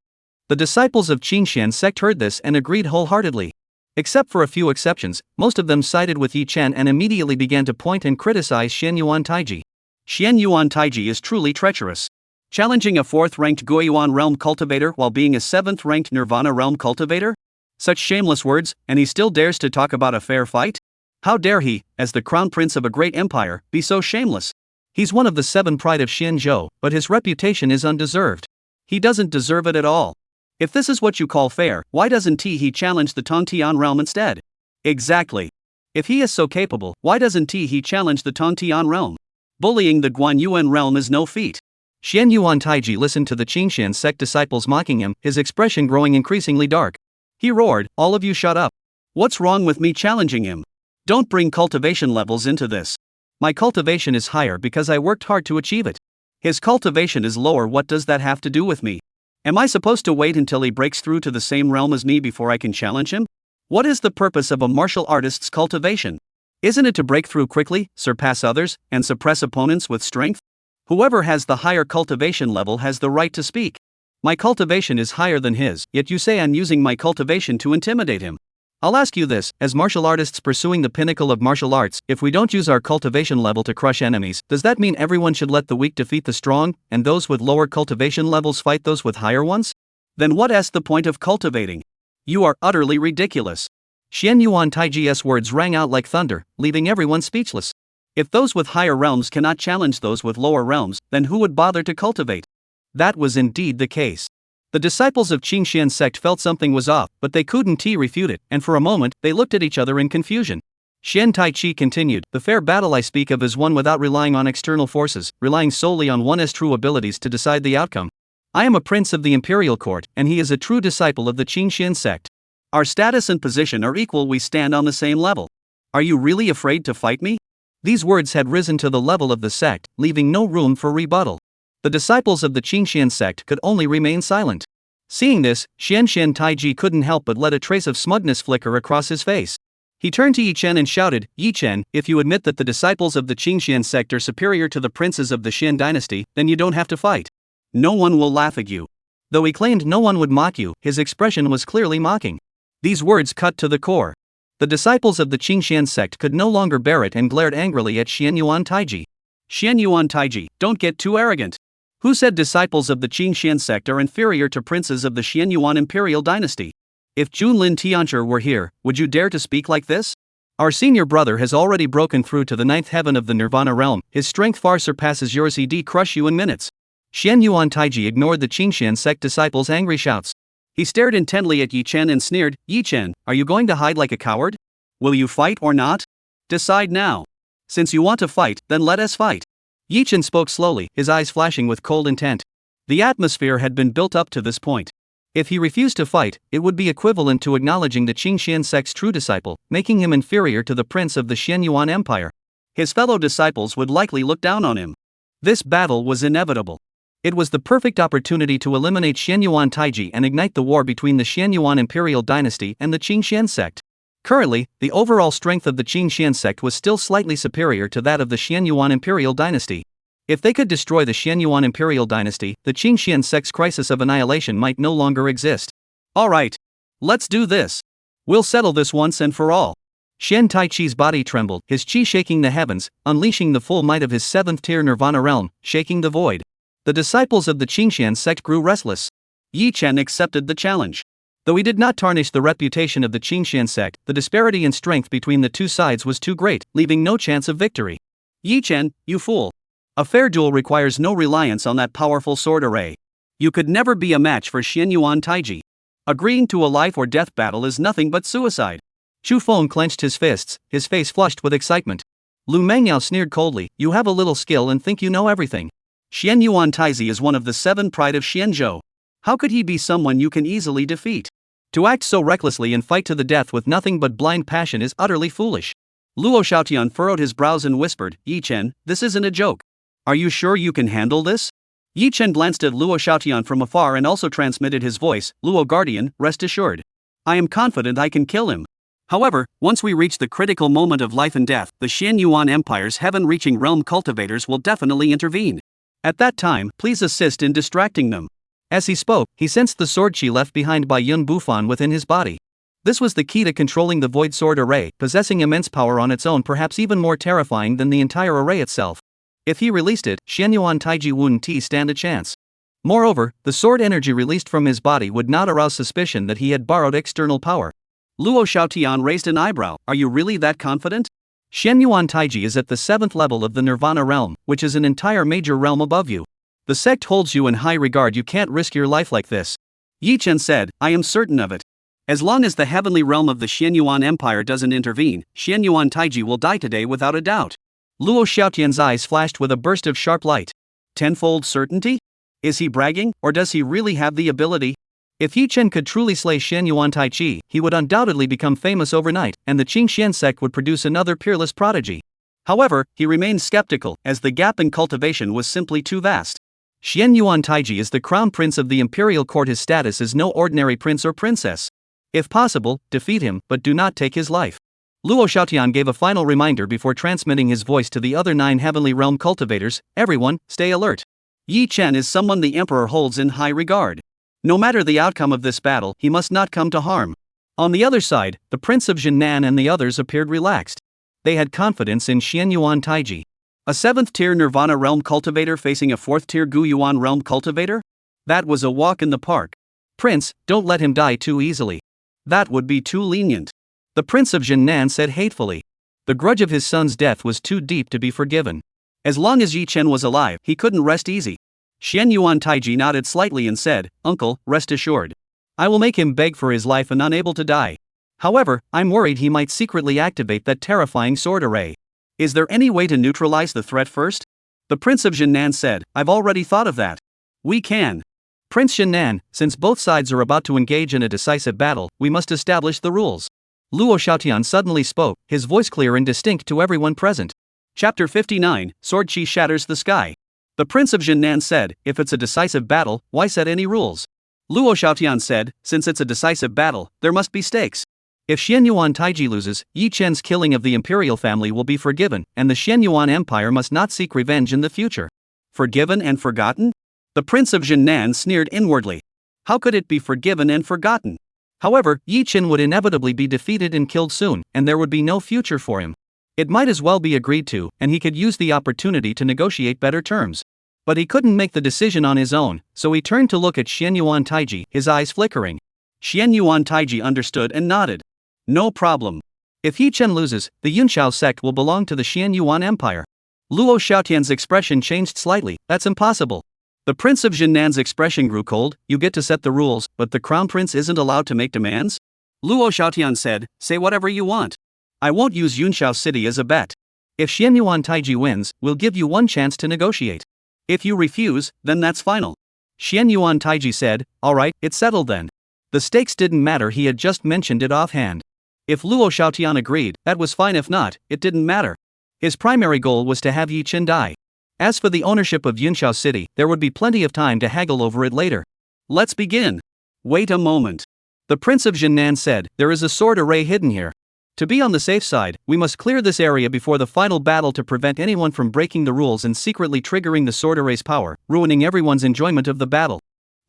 The disciples of Qingxian sect heard this and agreed wholeheartedly. Except for a few exceptions, most of them sided with Yi Chen and immediately began to point and criticize Xian Yuan Taiji. Xian Yuan Taiji is truly treacherous. Challenging a 4th-ranked Guiyuan realm cultivator while being a 7th-ranked Nirvana realm cultivator? Such shameless words, and he still dares to talk about a fair fight? How dare he, as the crown prince of a great empire, be so shameless? He's one of the 7 pride of Xianzhou, but his reputation is undeserved. He doesn't deserve it at all. If this is what you call fair, why doesn't he challenge the Tongtian realm instead? Exactly. If he is so capable, why doesn't he challenge the Tongtian realm? Bullying the Guanyuan realm is no feat. Xian Yuan Taiji listened to the Qingxian sect disciples mocking him, his expression growing increasingly dark. He roared, "All of you shut up. What's wrong with me challenging him? Don't bring cultivation levels into this. My cultivation is higher because I worked hard to achieve it. His cultivation is lower, what does that have to do with me? Am I supposed to wait until he breaks through to the same realm as me before I can challenge him? What is the purpose of a martial artist's cultivation? Isn't it to break through quickly, surpass others, and suppress opponents with strength? Whoever has the higher cultivation level has the right to speak. My cultivation is higher than his, yet you say I'm using my cultivation to intimidate him. I'll ask you this, as martial artists pursuing the pinnacle of martial arts, if we don't use our cultivation level to crush enemies, does that mean everyone should let the weak defeat the strong, and those with lower cultivation levels fight those with higher ones? Then what is the point of cultivating? You are utterly ridiculous." Xian Yuan Taiji's words rang out like thunder, leaving everyone speechless. If those with higher realms cannot challenge those with lower realms, then who would bother to cultivate? That was indeed the case. The disciples of Qingxian sect felt something was off, but they couldn't refute it, and for a moment, they looked at each other in confusion. Xian Taichi continued, "The fair battle I speak of is one without relying on external forces, relying solely on one's true abilities to decide the outcome. I am a prince of the imperial court, and he is a true disciple of the Qingxian sect. Our status and position are equal, we stand on the same level. Are you really afraid to fight me?" These words had risen to the level of the sect, leaving no room for rebuttal. The disciples of the Qingxian sect could only remain silent. Seeing this, Xian Taiji couldn't help but let a trace of smugness flicker across his face. He turned to Yi Chen and shouted, "Yi Chen, if you admit that the disciples of the Qingxian sect are superior to the princes of the Xian dynasty, then you don't have to fight. No one will laugh at you." Though he claimed no one would mock you, his expression was clearly mocking. These words cut to the core. The disciples of the Qingxian sect could no longer bear it and glared angrily at Xian Yuan Taiji. "Xian Yuan Taiji, don't get too arrogant. Who said disciples of the Qingxian sect are inferior to princes of the Xian Yuan imperial dynasty? If Junlin Tianchi were here, would you dare to speak like this? Our senior brother has already broken through to the 9th heaven of the Nirvana realm, his strength far surpasses yours, he'd crush you in minutes." Xian Yuan Taiji ignored the Qingxian sect disciples' angry shouts. He stared intently at Yi Chen and sneered, "Yi Chen, are you going to hide like a coward? Will you fight or not? Decide now. Since you want to fight, then let us fight." Yi Chen spoke slowly, his eyes flashing with cold intent. The atmosphere had been built up to this point. If he refused to fight, it would be equivalent to acknowledging the Qingxian sect's true disciple, making him inferior to the prince of the Xian Yuan Empire. His fellow disciples would likely look down on him. This battle was inevitable. It was the perfect opportunity to eliminate Xian Yuan Taiji and ignite the war between the Xian Yuan imperial dynasty and the Qingxian sect. Currently, the overall strength of the Qingxian sect was still slightly superior to that of the Xian Yuan imperial dynasty. If they could destroy the Xian Yuan imperial dynasty, the Qingxian sect's crisis of annihilation might no longer exist. "Alright. Let's do this. We'll settle this once and for all." Xian Taichi's body trembled, his chi shaking the heavens, unleashing the full might of his 7th-tier Nirvana realm, shaking the void. The disciples of the Qingxian sect grew restless. Yi Chen accepted the challenge. Though he did not tarnish the reputation of the Qingxian sect, the disparity in strength between the two sides was too great, leaving no chance of victory. "Yi Chen, you fool. A fair duel requires no reliance on that powerful sword array. You could never be a match for Xian Yuan Taiji. Agreeing to a life or death battle is nothing but suicide." Chu Feng clenched his fists, his face flushed with excitement. Lu Mengyao sneered coldly, "You have a little skill and think you know everything. Xian Yuan Taiji is one of the 7 pride of Xianzhou. How could he be someone you can easily defeat? To act so recklessly and fight to the death with nothing but blind passion is utterly foolish." Luo Xiaotian furrowed his brows and whispered, "Yi Chen, this isn't a joke. Are you sure you can handle this?" Yi Chen glanced at Luo Xiaotian from afar and also transmitted his voice, "Luo Guardian, rest assured. I am confident I can kill him. However, once we reach the critical moment of life and death, the Xian Yuan Empire's heaven-reaching realm cultivators will definitely intervene. At that time, please assist in distracting them." As he spoke, he sensed the sword chi left behind by Yun Bufan within his body. This was the key to controlling the Void Sword Array, possessing immense power on its own, perhaps even more terrifying than the entire array itself. If he released it, Xianyuan Taiji wouldn't stand a chance. Moreover, the sword energy released from his body would not arouse suspicion that he had borrowed external power. Luo Xiaotian raised an eyebrow. Are you really that confident? Xianyuan Taiji is at the 7th level of the Nirvana realm, which is an entire major realm above you. The sect holds you in high regard. You can't risk your life like this. Yi Chen said, I am certain of it. As long as the heavenly realm of the Xianyuan Empire doesn't intervene, Xianyuan Taiji will die today without a doubt. Luo Xiaotian's eyes flashed with a burst of sharp light. Tenfold certainty? Is he bragging, or does he really have the ability? If Yi Chen could truly slay Xianyuan Taichi, he would undoubtedly become famous overnight, and the Qingxian sect would produce another peerless prodigy. However, he remained skeptical, as the gap in cultivation was simply too vast. Xianyuan Taiji is the crown prince of the imperial court. His status is no ordinary prince or princess. If possible, defeat him, but do not take his life. Luo Xiaotian gave a final reminder before transmitting his voice to the other 9 heavenly realm cultivators. Everyone, stay alert. Yi Chen is someone the emperor holds in high regard. No matter the outcome of this battle, he must not come to harm. On the other side, the Prince of Jinnan and the others appeared relaxed. They had confidence in Xianyuan Taiji. A 7th tier Nirvana realm cultivator facing a 4th tier Guyuan realm cultivator? That was a walk in the park. Prince, don't let him die too easily. That would be too lenient. The Prince of Jinnan said hatefully. The grudge of his son's death was too deep to be forgiven. As long as Yi Chen was alive, he couldn't rest easy. Xianyuan Taiji nodded slightly and said, Uncle, rest assured. I will make him beg for his life and unable to die. However, I'm worried he might secretly activate that terrifying sword array. Is there any way to neutralize the threat first? The Prince of Jinnan said, I've already thought of that. We can. Prince Jinnan, since both sides are about to engage in a decisive battle, we must establish the rules. Luo Xiaotian suddenly spoke, his voice clear and distinct to everyone present. Chapter 59, Sword Chi Shatters the Sky. The Prince of Jinnan said, if it's a decisive battle, why set any rules? Luo Xiaotian said, since it's a decisive battle, there must be stakes. If Xianyuan Taiji loses, Yi Chen's killing of the imperial family will be forgiven, and the Xianyuan Empire must not seek revenge in the future. Forgiven and forgotten? The Prince of Jinnan sneered inwardly. How could it be forgiven and forgotten? However, Yi Chen would inevitably be defeated and killed soon, and there would be no future for him. It might as well be agreed to, and he could use the opportunity to negotiate better terms. But he couldn't make the decision on his own, so he turned to look at Xianyuan Taiji, his eyes flickering. Xianyuan Taiji understood and nodded. No problem. If Yi Chen loses, the Yunqiao sect will belong to the Xianyuan Empire. Luo Xiaotian's expression changed slightly. That's impossible. The Prince of Jinnan's expression grew cold. You get to set the rules, but the Crown Prince isn't allowed to make demands? Luo Xiaotian said, say whatever you want. I won't use Yunqiao City as a bet. If Xianyuan Taiji wins, we'll give you one chance to negotiate. If you refuse, then that's final. Xianyuan Taiji said, alright, it's settled then. The stakes didn't matter, he had just mentioned it offhand. If Luo Xiaotian agreed, that was fine, if not, it didn't matter. His primary goal was to have Yi Chen die. As for the ownership of Yunqiao City, there would be plenty of time to haggle over it later. Let's begin. Wait a moment. The Prince of Jinnan said, there is a sword array hidden here. To be on the safe side, we must clear this area before the final battle to prevent anyone from breaking the rules and secretly triggering the sword array's power, ruining everyone's enjoyment of the battle.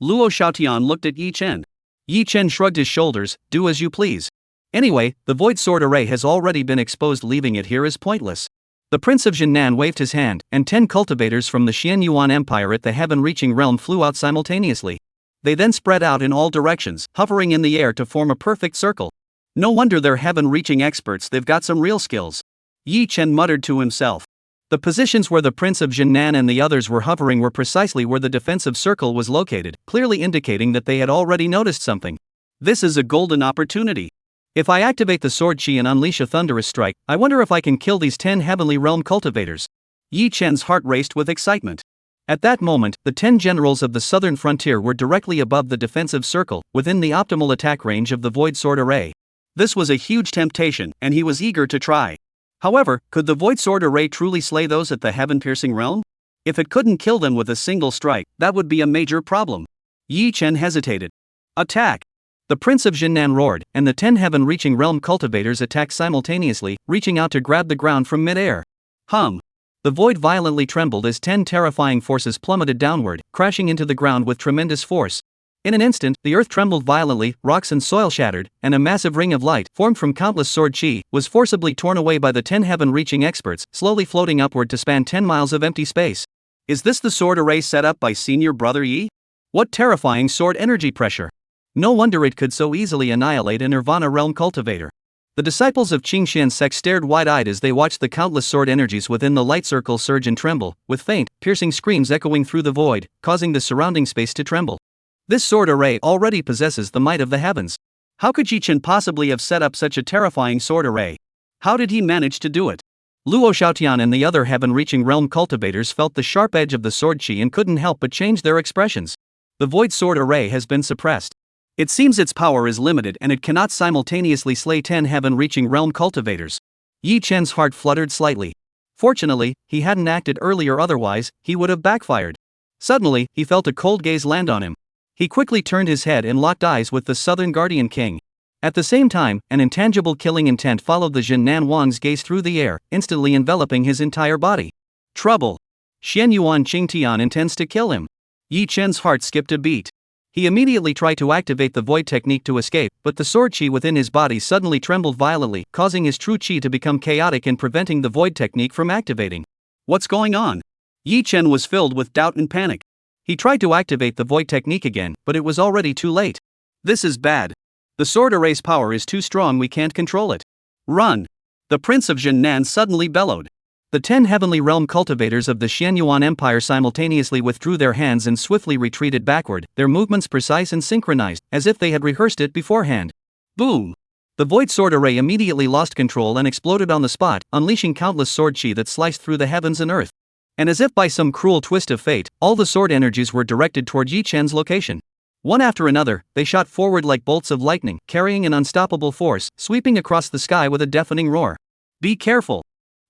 Luo Xiaotian looked at Yi Chen. Yi Chen shrugged his shoulders, do as you please. Anyway, the void sword array has already been exposed, leaving it here is pointless. The Prince of Jinnan waved his hand, and 10 cultivators from the Xianyuan Empire at the heaven-reaching realm flew out simultaneously. They then spread out in all directions, hovering in the air to form a perfect circle. No wonder they're heaven-reaching experts, they've got some real skills. Yi Chen muttered to himself. The positions where the Prince of Jinnan and the others were hovering were precisely where the defensive circle was located, clearly indicating that they had already noticed something. This is a golden opportunity. If I activate the sword chi and unleash a thunderous strike, I wonder if I can kill these 10 heavenly realm cultivators. Yi Chen's heart raced with excitement. At that moment, the 10 generals of the southern frontier were directly above the defensive circle, within the optimal attack range of the void sword array. This was a huge temptation, and he was eager to try. However, could the void sword array truly slay those at the heaven-piercing realm? If it couldn't kill them with a single strike, that would be a major problem. Yi Chen hesitated. Attack! The Prince of Jinnan roared, and the 10 heaven-reaching realm cultivators attacked simultaneously, reaching out to grab the ground from mid-air. Hum! The void violently trembled as 10 terrifying forces plummeted downward, crashing into the ground with tremendous force. In an instant, the earth trembled violently, rocks and soil shattered, and a massive ring of light, formed from countless sword chi, was forcibly torn away by the 10 heaven-reaching experts, slowly floating upward to span 10 miles of empty space. Is this the sword array set up by senior brother Yi? What terrifying sword energy pressure! No wonder it could so easily annihilate a Nirvana realm cultivator. The disciples of Qingxian's sect stared wide-eyed as they watched the countless sword energies within the light circle surge and tremble, with faint, piercing screams echoing through the void, causing the surrounding space to tremble. This sword array already possesses the might of the heavens. How could Yi Chen possibly have set up such a terrifying sword array? How did he manage to do it? Luo Xiaotian and the other heaven-reaching realm cultivators felt the sharp edge of the sword chi and couldn't help but change their expressions. The void sword array has been suppressed. It seems its power is limited and it cannot simultaneously slay 10 heaven-reaching realm cultivators. Yi Chen's heart fluttered slightly. Fortunately, he hadn't acted earlier, otherwise, he would have backfired. Suddenly, he felt a cold gaze land on him. He quickly turned his head and locked eyes with the Southern Guardian King. At the same time, an intangible killing intent followed the Jin Nan Wang's gaze through the air, instantly enveloping his entire body. Trouble! Xian Yuan Qingtian intends to kill him. Yi Chen's heart skipped a beat. He immediately tried to activate the void technique to escape, but the sword chi within his body suddenly trembled violently, causing his true chi to become chaotic and preventing the void technique from activating. What's going on? Yi Chen was filled with doubt and panic. He tried to activate the void technique again, but it was already too late. This is bad. The sword array's power is too strong, we can't control it. Run! The Prince of Jinnan suddenly bellowed. The 10 heavenly realm cultivators of the Xianyuan Empire simultaneously withdrew their hands and swiftly retreated backward, their movements precise and synchronized, as if they had rehearsed it beforehand. Boom! The void sword array immediately lost control and exploded on the spot, unleashing countless sword chi that sliced through the heavens and earth. And as if by some cruel twist of fate, all the sword energies were directed toward Yi Chen's location. One after another, they shot forward like bolts of lightning, carrying an unstoppable force, sweeping across the sky with a deafening roar. Be careful!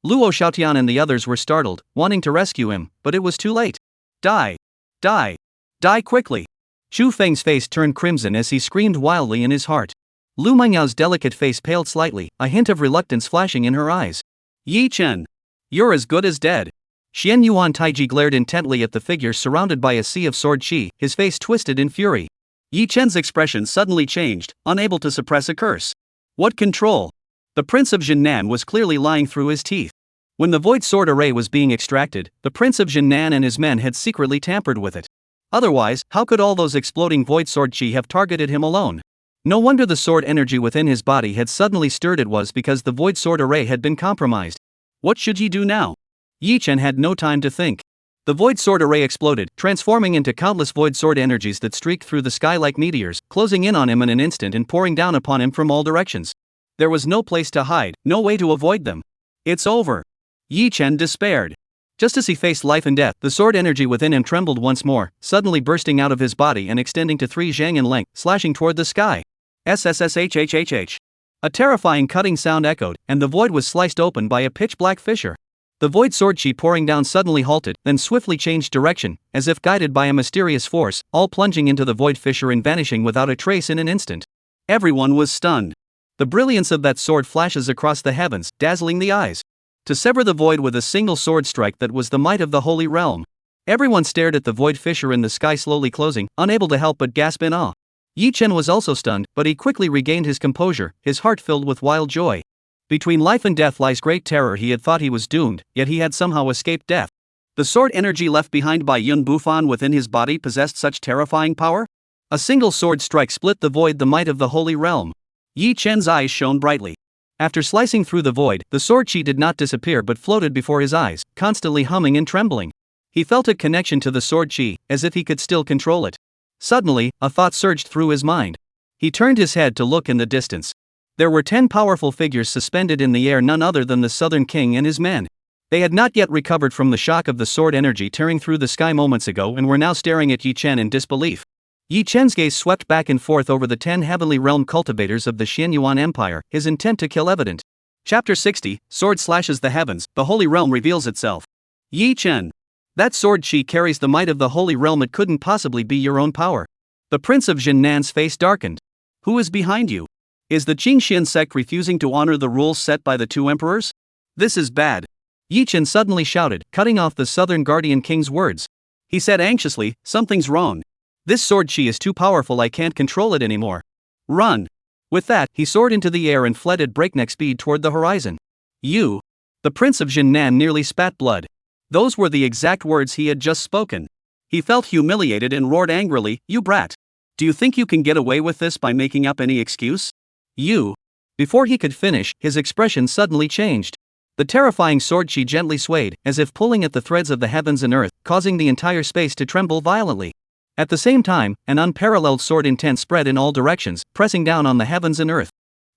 Luo Xiaotian and the others were startled, wanting to rescue him, but it was too late. Die! Die! Die quickly! Chu Feng's face turned crimson as he screamed wildly in his heart. Lu Mengyao's delicate face paled slightly, a hint of reluctance flashing in her eyes. Yi Chen! You're as good as dead! Xian Yuan Taiji glared intently at the figure surrounded by a sea of sword chi, his face twisted in fury. Yi Chen's expression suddenly changed, unable to suppress a curse. What control! The Prince of Jinnan was clearly lying through his teeth. When the void sword array was being extracted, the Prince of Jinnan and his men had secretly tampered with it. Otherwise, how could all those exploding void sword chi have targeted him alone? No wonder the sword energy within his body had suddenly stirred. It was because the void sword array had been compromised. What should he do now? Yi Chen had no time to think. The void sword array exploded, transforming into countless void sword energies that streaked through the sky like meteors, closing in on him in an instant and pouring down upon him from all directions. There was no place to hide, no way to avoid them. It's over. Yi Chen despaired. Just as he faced life and death, the sword energy within him trembled once more, suddenly bursting out of his body and extending to 3 zhang in length, slashing toward the sky. SSSHHHH. A terrifying cutting sound echoed, and the void was sliced open by a pitch-black fissure. The void sword chi pouring down suddenly halted, then swiftly changed direction, as if guided by a mysterious force, all plunging into the void fissure and vanishing without a trace in an instant. Everyone was stunned. The brilliance of that sword flashes across the heavens, dazzling the eyes. To sever the void with a single sword strike, that was the might of the holy realm. Everyone stared at the void fissure in the sky slowly closing, unable to help but gasp in awe. Yi Chen was also stunned, but he quickly regained his composure, his heart filled with wild joy. Between life and death lies great terror. He had thought he was doomed, yet he had somehow escaped death. The sword energy left behind by Yun Bufan within his body possessed such terrifying power? A single sword strike split the void, the might of the holy realm. Yi Chen's eyes shone brightly. After slicing through the void, the sword chi did not disappear but floated before his eyes, constantly humming and trembling. He felt a connection to the sword chi, as if he could still control it. Suddenly, a thought surged through his mind. He turned his head to look in the distance. There were 10 powerful figures suspended in the air, none other than the Southern King and his men. They had not yet recovered from the shock of the sword energy tearing through the sky moments ago and were now staring at Yi Chen in disbelief. Yi Chen's gaze swept back and forth over the 10 heavenly realm cultivators of the Xianyuan Empire, his intent to kill evident. Chapter 60, Sword slashes the heavens, the holy realm reveals itself. Yi Chen. That sword chi carries the might of the holy realm, it couldn't possibly be your own power. The Prince of Jinnan's face darkened. Who is behind you? Is the Qingxian sect refusing to honor the rules set by the 2 emperors? This is bad. Yi Chen suddenly shouted, cutting off the Southern Guardian King's words. He said anxiously, something's wrong. This sword chi is too powerful, I can't control it anymore. Run! With that, he soared into the air and fled at breakneck speed toward the horizon. You! The Prince of Jinnan nearly spat blood. Those were the exact words he had just spoken. He felt humiliated and roared angrily, "You brat! Do you think you can get away with this by making up any excuse? You!" Before he could finish, his expression suddenly changed. The terrifying sword chi gently swayed, as if pulling at the threads of the heavens and earth, causing the entire space to tremble violently. At the same time, an unparalleled sword intent spread in all directions, pressing down on the heavens and earth.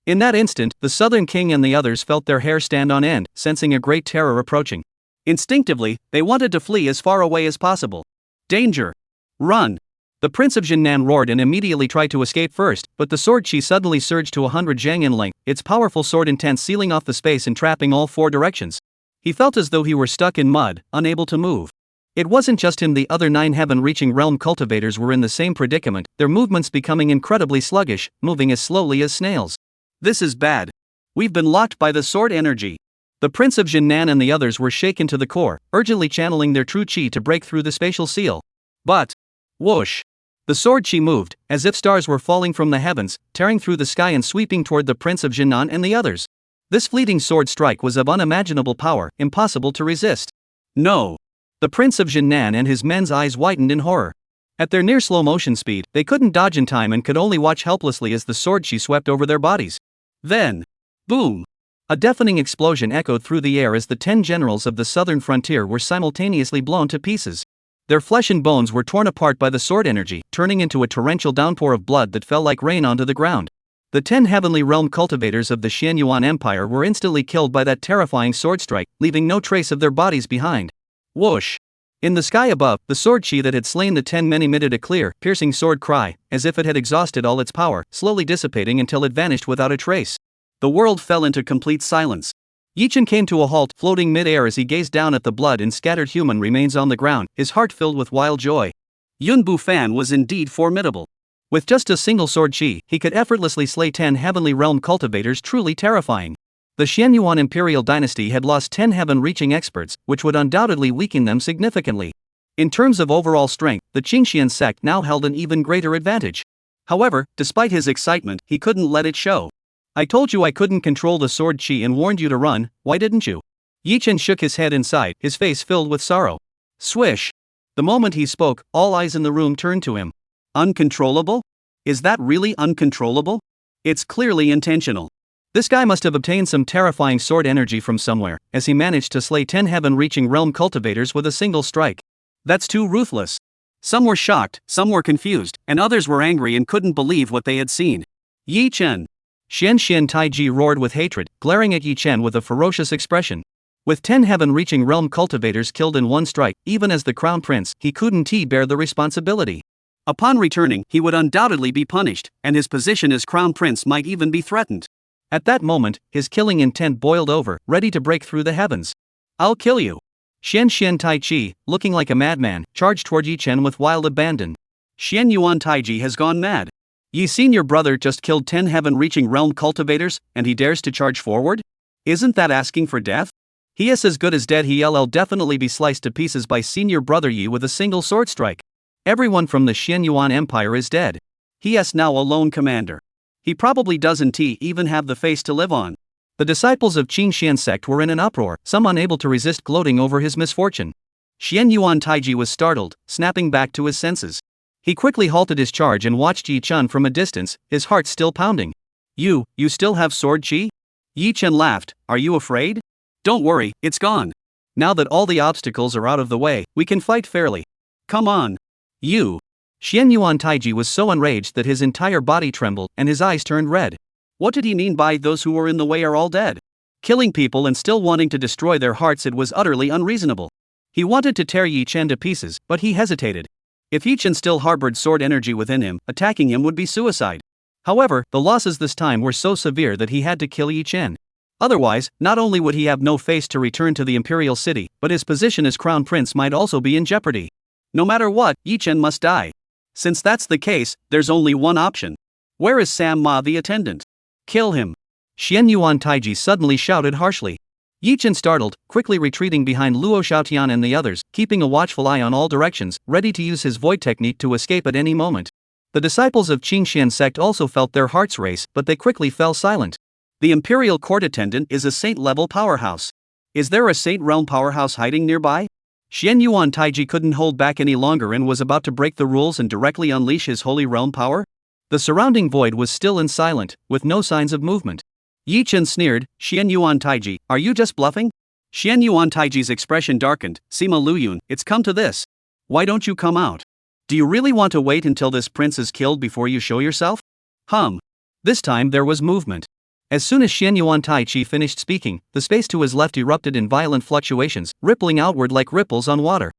In that instant, the Southern King and the others felt their hair stand on end, sensing a great terror approaching. Instinctively, they wanted to flee as far away as possible. Danger! Run! The Prince of Jinnan roared and immediately tried to escape first, but the sword chi suddenly surged to 100 zhang in length, its powerful sword intent sealing off the space and trapping all four directions. He felt as though he were stuck in mud, unable to move. It wasn't just him, the other 9 heaven-reaching realm cultivators were in the same predicament, their movements becoming incredibly sluggish, moving as slowly as snails. This is bad. We've been locked by the sword energy. The Prince of Jinnan and the others were shaken to the core, urgently channeling their true chi to break through the spatial seal. But, whoosh! The sword chi moved, as if stars were falling from the heavens, tearing through the sky and sweeping toward the Prince of Jinnan and the others. This fleeting sword strike was of unimaginable power, impossible to resist. No! The Prince of Jinnan and his men's eyes widened in horror. At their near slow motion speed, they couldn't dodge in time and could only watch helplessly as the sword chi swept over their bodies. Then, boom! A deafening explosion echoed through the air as the 10 generals of the southern frontier were simultaneously blown to pieces. Their flesh and bones were torn apart by the sword energy, turning into a torrential downpour of blood that fell like rain onto the ground. The 10 heavenly realm cultivators of the Xianyuan Empire were instantly killed by that terrifying sword strike, leaving no trace of their bodies behind. Whoosh! In the sky above, the sword chi that had slain the 10 men emitted a clear, piercing sword cry, as if it had exhausted all its power, slowly dissipating until it vanished without a trace. The world fell into complete silence. Yichen came to a halt, floating mid-air as he gazed down at the blood and scattered human remains on the ground, his heart filled with wild joy. Yun Bufan was indeed formidable. With just a single sword chi, he could effortlessly slay 10 heavenly realm cultivators, truly terrifying. The Xianyuan imperial dynasty had lost 10 heaven-reaching experts, which would undoubtedly weaken them significantly. In terms of overall strength, the Qingxian sect now held an even greater advantage. However, despite his excitement, he couldn't let it show. "I told you I couldn't control the sword chi and warned you to run, why didn't you?" Yichen shook his head inside, his face filled with sorrow. Swish! The moment he spoke, all eyes in the room turned to him. Uncontrollable? Is that really uncontrollable? It's clearly intentional. This guy must have obtained some terrifying sword energy from somewhere, as he managed to slay 10 heaven-reaching realm cultivators with a single strike. That's too ruthless. Some were shocked, some were confused, and others were angry and couldn't believe what they had seen. Yi Chen! Xian Taiji roared with hatred, glaring at Yi Chen with a ferocious expression. With 10 heaven-reaching realm cultivators killed in one strike, even as the crown prince, he couldn't bear the responsibility. Upon returning, he would undoubtedly be punished, and his position as crown prince might even be threatened. At that moment, his killing intent boiled over, ready to break through the heavens. "I'll kill you!" Xian Taichi, looking like a madman, charged toward Yi Chen with wild abandon. Xianyuan Taiji has gone mad. Yi seen your brother just killed 10 heaven-reaching realm cultivators, and he dares to charge forward? Isn't that asking for death? He is as good as dead. He'll definitely be sliced to pieces by senior brother Yi with a single sword strike. Everyone from the Xianyuan Empire is dead. He is now a lone commander. He probably doesn't even have the face to live on. The disciples of Qingxian sect were in an uproar, some unable to resist gloating over his misfortune. Xianyuan Taiji was startled, snapping back to his senses. He quickly halted his charge and watched Yi Chen from a distance, his heart still pounding. You still have sword chi?" Yi Chen laughed. "Are you afraid? Don't worry, it's gone. Now that all the obstacles are out of the way, we can fight fairly. Come on." Xianyuan Taiji was so enraged that his entire body trembled and his eyes turned red. What did he mean by "those who are in the way are all dead"? Killing people and still wanting to destroy their hearts, it was utterly unreasonable. He wanted to tear Yi Chen to pieces, but he hesitated. If Yi Chen still harbored sword energy within him, attacking him would be suicide. However, the losses this time were so severe that he had to kill Yi Chen. Otherwise, not only would he have no face to return to the imperial city, but his position as crown prince might also be in jeopardy. No matter what, Yi Chen must die. Since that's the case, there's only one option. Where is Sam Ma the attendant? Kill him. Xianyuan Taiji suddenly shouted harshly. Yi Chen startled, quickly retreating behind Luo Xiaotian and the others, keeping a watchful eye on all directions, ready to use his void technique to escape at any moment. The disciples of Qingxian sect also felt their hearts race, but they quickly fell silent. The Imperial Court Attendant is a saint-level powerhouse. Is there a Saint Realm powerhouse hiding nearby? Xian Yuan Taiji couldn't hold back any longer and was about to break the rules and directly unleash his Holy Realm power. The surrounding void was still and silent, with no signs of movement. Yi Chen sneered, Xian Yuan Taiji, are you just bluffing? Xian Yuan Taiji's expression darkened, Sima Luyun, it's come to this. Why don't you come out? Do you really want to wait until this prince is killed before you show yourself? This time there was movement. As soon as Xian Yuan Taichi finished speaking, the space to his left erupted in violent fluctuations, rippling outward like ripples on water.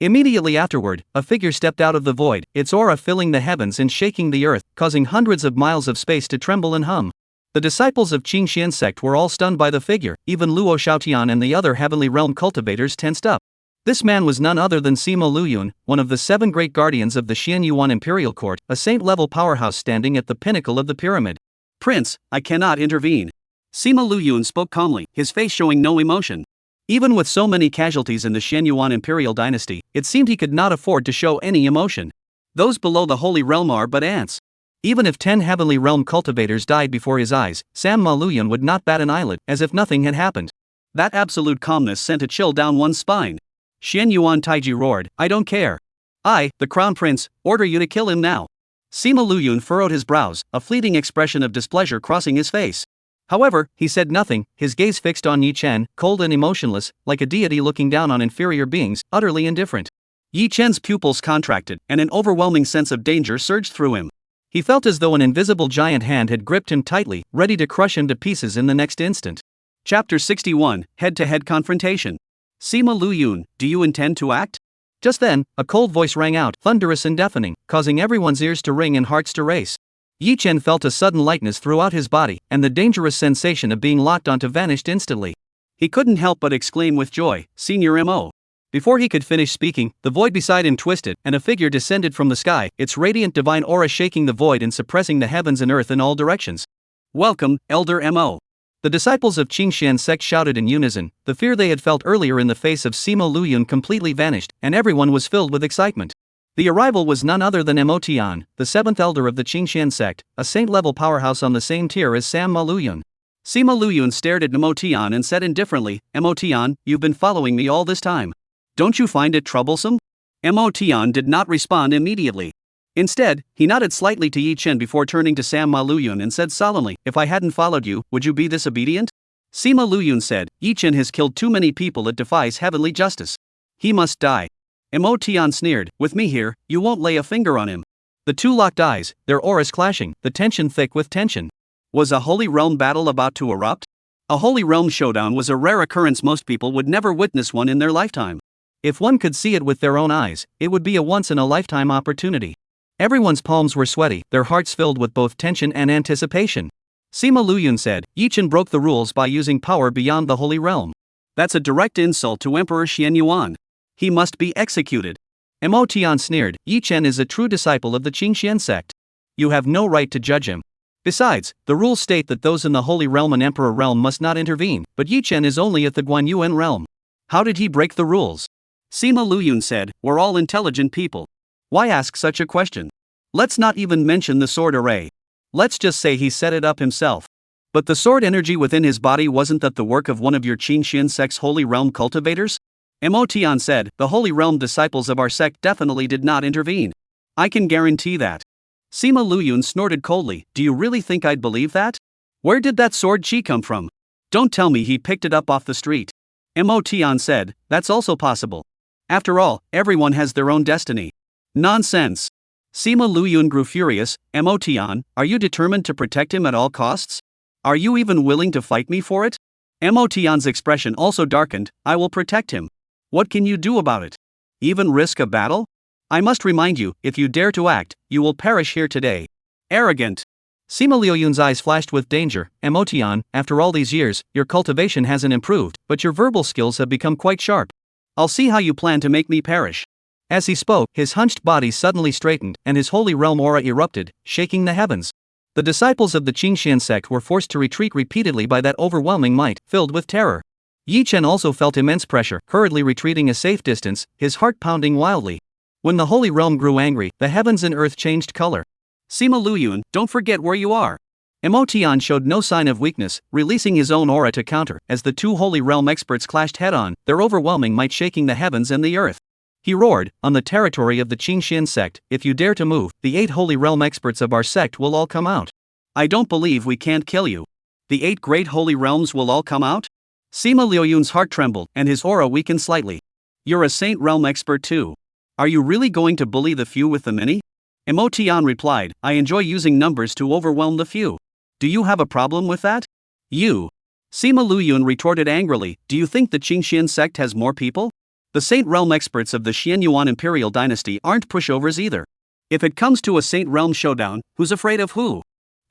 Immediately afterward, a figure stepped out of the void, its aura filling the heavens and shaking the earth, causing hundreds of miles of space to tremble and hum. The disciples of Qingxian sect were all stunned by the figure, even Luo Xiaotian and the other heavenly realm cultivators tensed up. This man was none other than Sima Luyun, one of the 7 great guardians of the Xian Yuan Imperial Court, a saint-level powerhouse standing at the pinnacle of the pyramid. Prince, I cannot intervene. Sima Luyun spoke calmly, his face showing no emotion. Even with so many casualties in the Xian Yuan Imperial dynasty, it seemed he could not afford to show any emotion. Those below the Holy Realm are but ants. Even if 10 heavenly realm cultivators died before his eyes, Sam Maluyun would not bat an eyelid, as if nothing had happened. That absolute calmness sent a chill down one's spine. Xian Yuan Taiji roared, I don't care. I, the Crown Prince, order you to kill him now. Sima Luyun furrowed his brows, a fleeting expression of displeasure crossing his face. However, he said nothing, his gaze fixed on Yi Chen, cold and emotionless, like a deity looking down on inferior beings, utterly indifferent. Yi Chen's pupils contracted, and an overwhelming sense of danger surged through him. He felt as though an invisible giant hand had gripped him tightly, ready to crush him to pieces in the next instant. Chapter 61, Head-to-Head Confrontation. Sima Luyun, do you intend to act? Just then, a cold voice rang out, thunderous and deafening, causing everyone's ears to ring and hearts to race. Yi Chen felt a sudden lightness throughout his body, and the dangerous sensation of being locked onto vanished instantly. He couldn't help but exclaim with joy, Senior M.O. Before he could finish speaking, the void beside him twisted, and a figure descended from the sky, its radiant divine aura shaking the void and suppressing the heavens and earth in all directions. Welcome, Elder M.O. The disciples of Qingxian sect shouted in unison, the fear they had felt earlier in the face of Sima Luyun completely vanished, and everyone was filled with excitement. The arrival was none other than Mo Tian, the 7th elder of the Qingxian sect, a saint-level powerhouse on the same tier as Sam Maluyun. Sima Luyun stared at Mo Tian and said indifferently, Mo Tian, you've been following me all this time. Don't you find it troublesome? Mo Tian did not respond immediately. Instead, he nodded slightly to Yi Chen before turning to Sam Maluyun and said solemnly, if I hadn't followed you, would you be disobedient? Sima Luyun said, Yi Chen has killed too many people, it defies heavenly justice. He must die. Mo Tian sneered, with me here, you won't lay a finger on him. The two locked eyes, their auras clashing, the tension thick with tension. Was a Holy Realm battle about to erupt? A Holy Realm showdown was a rare occurrence, most people would never witness one in their lifetime. If one could see it with their own eyes, it would be a once-in-a-lifetime opportunity. Everyone's palms were sweaty, their hearts filled with both tension and anticipation. Sima Luyun said, Yi Chen broke the rules by using power beyond the Holy Realm. That's a direct insult to Emperor Xian Yuan. He must be executed. Mo Tian sneered, Yi Chen is a true disciple of the Qingxian sect. You have no right to judge him. Besides, the rules state that those in the Holy Realm and Emperor Realm must not intervene, but Yi Chen is only at the Guanyuan Realm. How did he break the rules? Sima Luyun said, we're all intelligent people. Why ask such a question? Let's not even mention the sword array. Let's just say he set it up himself. But the sword energy within his body, wasn't that the work of one of your Qingxian sect's Holy Realm cultivators? Mo Tian said, the Holy Realm disciples of our sect definitely did not intervene. I can guarantee that. Sima Luyun snorted coldly, do you really think I'd believe that? Where did that sword chi come from? Don't tell me he picked it up off the street. Mo Tian said, that's also possible. After all, everyone has their own destiny. Nonsense. Sima Luyun grew furious, Mo Tian, are you determined to protect him at all costs? Are you even willing to fight me for it? Mo Tian's expression also darkened, I will protect him. What can you do about it? Even risk a battle? I must remind you, if you dare to act, you will perish here today. Arrogant. Sima Luyun's eyes flashed with danger, Mo Tian, after all these years, your cultivation hasn't improved, but your verbal skills have become quite sharp. I'll see how you plan to make me perish. As he spoke, his hunched body suddenly straightened, and his Holy Realm aura erupted, shaking the heavens. The disciples of the Qingxian sect were forced to retreat repeatedly by that overwhelming might, filled with terror. Yi Chen also felt immense pressure, hurriedly retreating a safe distance, his heart pounding wildly. When the holy realm grew angry, the heavens and earth changed color. Sima Luyun, don't forget where you are. Emotion showed no sign of weakness, releasing his own aura to counter, as the two holy realm experts clashed head-on, their overwhelming might shaking the heavens and the earth. He roared, on the territory of the Qingxian sect, if you dare to move, the 8 holy realm experts of our sect will all come out. I don't believe we can't kill you. The 8 great holy realms will all come out? Sima Luyun's heart trembled, and his aura weakened slightly. You're a Saint Realm expert too. Are you really going to bully the few with the many? Emotion replied, I enjoy using numbers to overwhelm the few. Do you have a problem with that? You. Sima Luyun retorted angrily, do you think the Qingxian sect has more people? The Saint Realm experts of the Xianyuan Imperial Dynasty aren't pushovers either. If it comes to a Saint Realm showdown, who's afraid of who?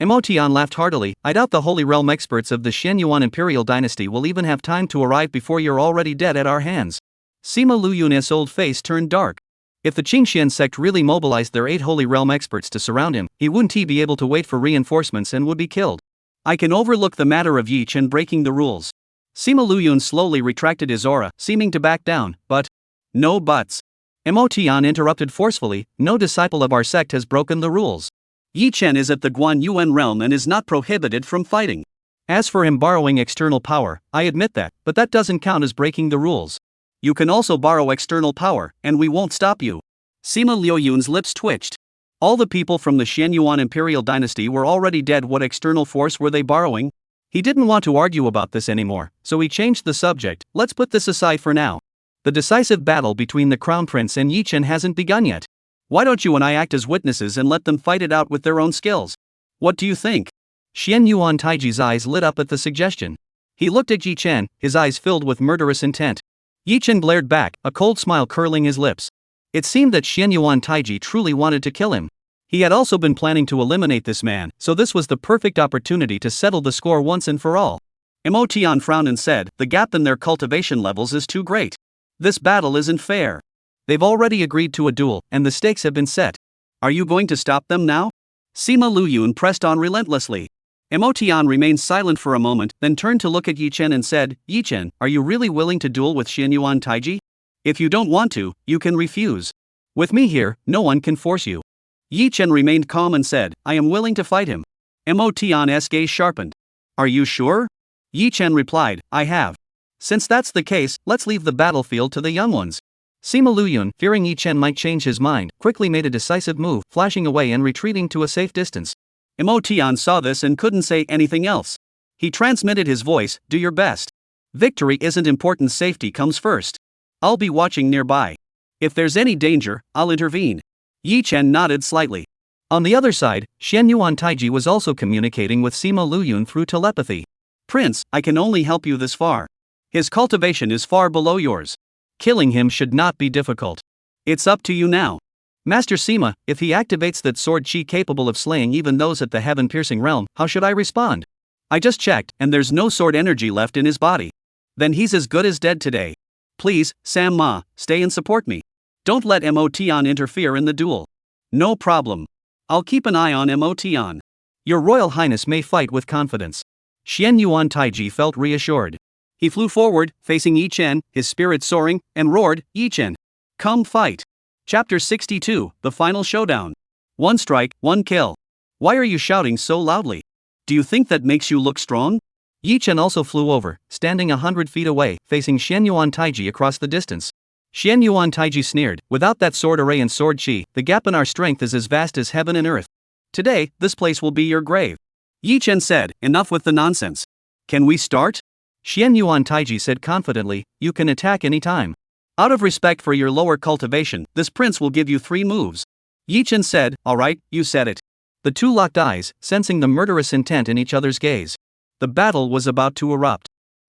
Emotion laughed heartily, I doubt the holy realm experts of the Xianyuan Imperial Dynasty will even have time to arrive before you're already dead at our hands. Sima Luyun's old face turned dark. If the Qingxian sect really mobilized their 8 holy realm experts to surround him, he wouldn't be able to wait for reinforcements and would be killed. I can overlook the matter of Yi Chen breaking the rules. Sima Luyun slowly retracted his aura, seeming to back down, but... No buts. Emotion interrupted forcefully, no disciple of our sect has broken the rules. Yi Chen is at the Guan Yuan realm and is not prohibited from fighting. As for him borrowing external power, I admit that, but that doesn't count as breaking the rules. You can also borrow external power, and we won't stop you. Sima Luyun's lips twitched. All the people from the Xianyuan Imperial Dynasty were already dead. What external force were they borrowing? He didn't want to argue about this anymore, so he changed the subject. Let's put this aside for now. The decisive battle between the Crown Prince and Yi Chen hasn't begun yet. Why don't you and I act as witnesses and let them fight it out with their own skills? What do you think? Xianyuan Taiji's eyes lit up at the suggestion. He looked at Yi Chen, his eyes filled with murderous intent. Yi Chen glared back, a cold smile curling his lips. It seemed that Xianyuan Taiji truly wanted to kill him. He had also been planning to eliminate this man, so this was the perfect opportunity to settle the score once and for all. Emotion frowned and said, the gap in their cultivation levels is too great. This battle isn't fair. They've already agreed to a duel, and the stakes have been set. Are you going to stop them now? Sima Luyun pressed on relentlessly. Emotion remained silent for a moment, then turned to look at Yi Chen and said, Yi Chen, are you really willing to duel with Xianyuan Taiji? If you don't want to, you can refuse. With me here, no one can force you. Yi Chen remained calm and said, I am willing to fight him. Emotion's gaze sharpened. Are you sure? Yi Chen replied, I have. Since that's the case, let's leave the battlefield to the young ones. Sima Luyun, fearing Yi Chen might change his mind, quickly made a decisive move, flashing away and retreating to a safe distance. Emotion saw this and couldn't say anything else. He transmitted his voice, do your best. Victory isn't important, safety comes first. I'll be watching nearby. If there's any danger, I'll intervene. Yi Chen nodded slightly. On the other side, Xianyuan Taiji was also communicating with Sima Luyun through telepathy. Prince, I can only help you this far. His cultivation is far below yours. Killing him should not be difficult. It's up to you now. Master Sima, if he activates that sword chi capable of slaying even those at the heaven-piercing realm, how should I respond? I just checked, and there's no sword energy left in his body. Then he's as good as dead today. Please, Sam Ma, stay and support me. Don't let Emotion interfere in the duel. No problem. I'll keep an eye on Emotion. Your Royal Highness may fight with confidence. Xianyuan Taiji felt reassured. He flew forward, facing Yi Chen, his spirit soaring, and roared, Yi Chen, come fight. Chapter 62, The Final Showdown. One strike, one kill. Why are you shouting so loudly? Do you think that makes you look strong? Yi Chen also flew over, standing 100 feet away, facing Xianyuan Taiji across the distance. Xianyuan Taiji sneered, without that sword array and sword chi, the gap in our strength is as vast as heaven and earth. Today, this place will be your grave. Yi Chen said, enough with the nonsense. Can we start? Xianyuan Taiji said confidently, you can attack any time. Out of respect for your lower cultivation, this prince will give you 3 moves. Yi Chen said, alright, you said it. The two locked eyes, sensing the murderous intent in each other's gaze. The battle was about to erupt.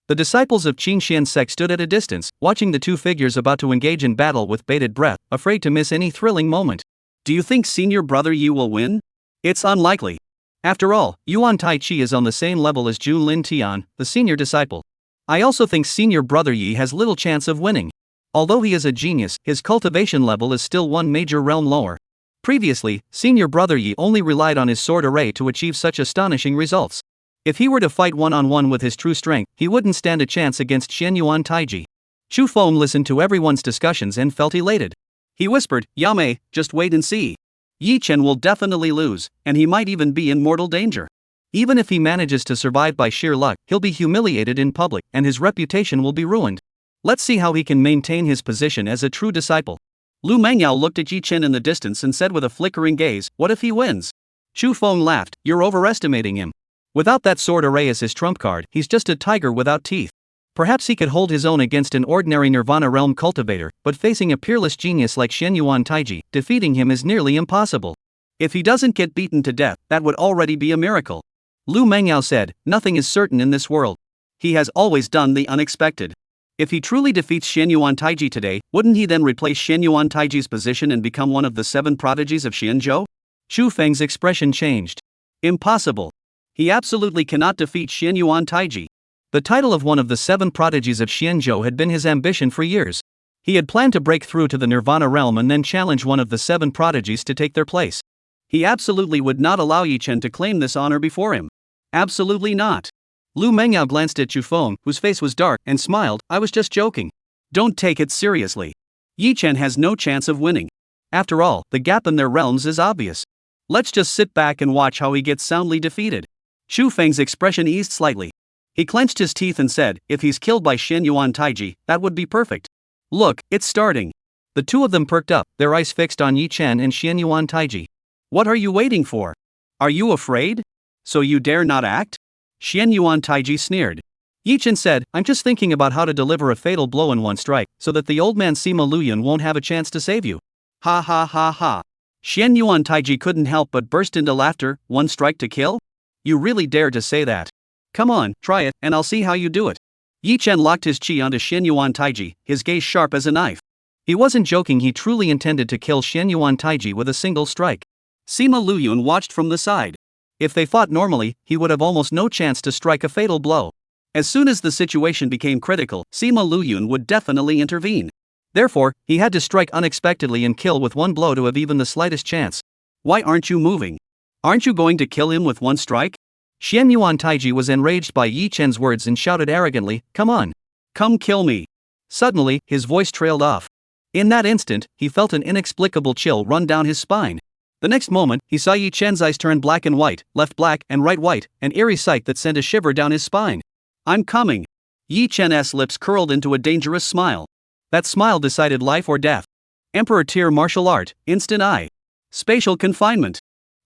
The disciples of Qingxian sect stood at a distance, watching the two figures about to engage in battle with bated breath, afraid to miss any thrilling moment. Do you think senior brother Yi will win? It's unlikely. After all, Yuan Tai Chi is on the same level as Jun Lin Tian, the senior disciple. I also think senior brother Yi has little chance of winning. Although he is a genius, his cultivation level is still one major realm lower. Previously, senior brother Yi only relied on his sword array to achieve such astonishing results. If he were to fight one-on-one with his true strength, he wouldn't stand a chance against Xian Yuan Taiji. Chu Feng listened to everyone's discussions and felt elated. He whispered, "Yame, just wait and see. Yi Chen will definitely lose, and he might even be in mortal danger. Even if he manages to survive by sheer luck, he'll be humiliated in public, and his reputation will be ruined. Let's see how he can maintain his position as a true disciple." Lu Mengyao looked at Yi Chen in the distance and said with a flickering gaze, "What if he wins?" Chu Feng laughed, "You're overestimating him. Without that sword array as his trump card, he's just a tiger without teeth. Perhaps he could hold his own against an ordinary Nirvana realm cultivator, but facing a peerless genius like Xian Yuan Taiji, defeating him is nearly impossible. If he doesn't get beaten to death, that would already be a miracle." Lu Mengyao said, "Nothing is certain in this world. He has always done the unexpected. If he truly defeats Xian Yuan Taiji today, wouldn't he then replace Xian Yuan Taiji's position and become one of the 7 prodigies of Xianzhou?" Chu Feng's expression changed. "Impossible. He absolutely cannot defeat Xian Yuan Taiji." The title of one of the 7 prodigies of Xianzhou had been his ambition for years. He had planned to break through to the Nirvana realm and then challenge one of the 7 prodigies to take their place. He absolutely would not allow Yi Chen to claim this honor before him. Absolutely not. Lu Mengyao glanced at Chu Feng, whose face was dark, and smiled, "I was just joking. Don't take it seriously. Yi Chen has no chance of winning. After all, the gap in their realms is obvious. Let's just sit back and watch how he gets soundly defeated." Chu Feng's expression eased slightly. He clenched his teeth and said, "If he's killed by Xian Yuan Taiji, that would be perfect. Look, it's starting." The two of them perked up, their eyes fixed on Yi Chen and Xian Yuan Taiji. "What are you waiting for? Are you afraid? So you dare not act?" Xian Yuan Taiji sneered. Yi Chen said, "I'm just thinking about how to deliver a fatal blow in one strike, so that the old man Sima Luyun won't have a chance to save you." Ha ha ha ha. Xian Yuan Taiji couldn't help but burst into laughter. "One strike to kill? You really dare to say that? Come on, try it, and I'll see how you do it." Yi Chen locked his chi onto Xian Yuan Taiji, his gaze sharp as a knife. He wasn't joking, he truly intended to kill Xian Yuan Taiji with a single strike. Sima Luyun watched from the side. If they fought normally, he would have almost no chance to strike a fatal blow. As soon as the situation became critical, Sima Luyun would definitely intervene. Therefore, he had to strike unexpectedly and kill with one blow to have even the slightest chance. "Why aren't you moving? Aren't you going to kill him with one strike?" Xian Yuan Taiji was enraged by Yi Chen's words and shouted arrogantly, "Come on. Come kill me." Suddenly, his voice trailed off. In that instant, he felt an inexplicable chill run down his spine. The next moment, he saw Yi Chen's eyes turn black and white, left black and right white, an eerie sight that sent a shiver down his spine. "I'm coming." Yi Chen's lips curled into a dangerous smile. That smile decided life or death. Emperor tier martial art, instant eye. Spatial confinement.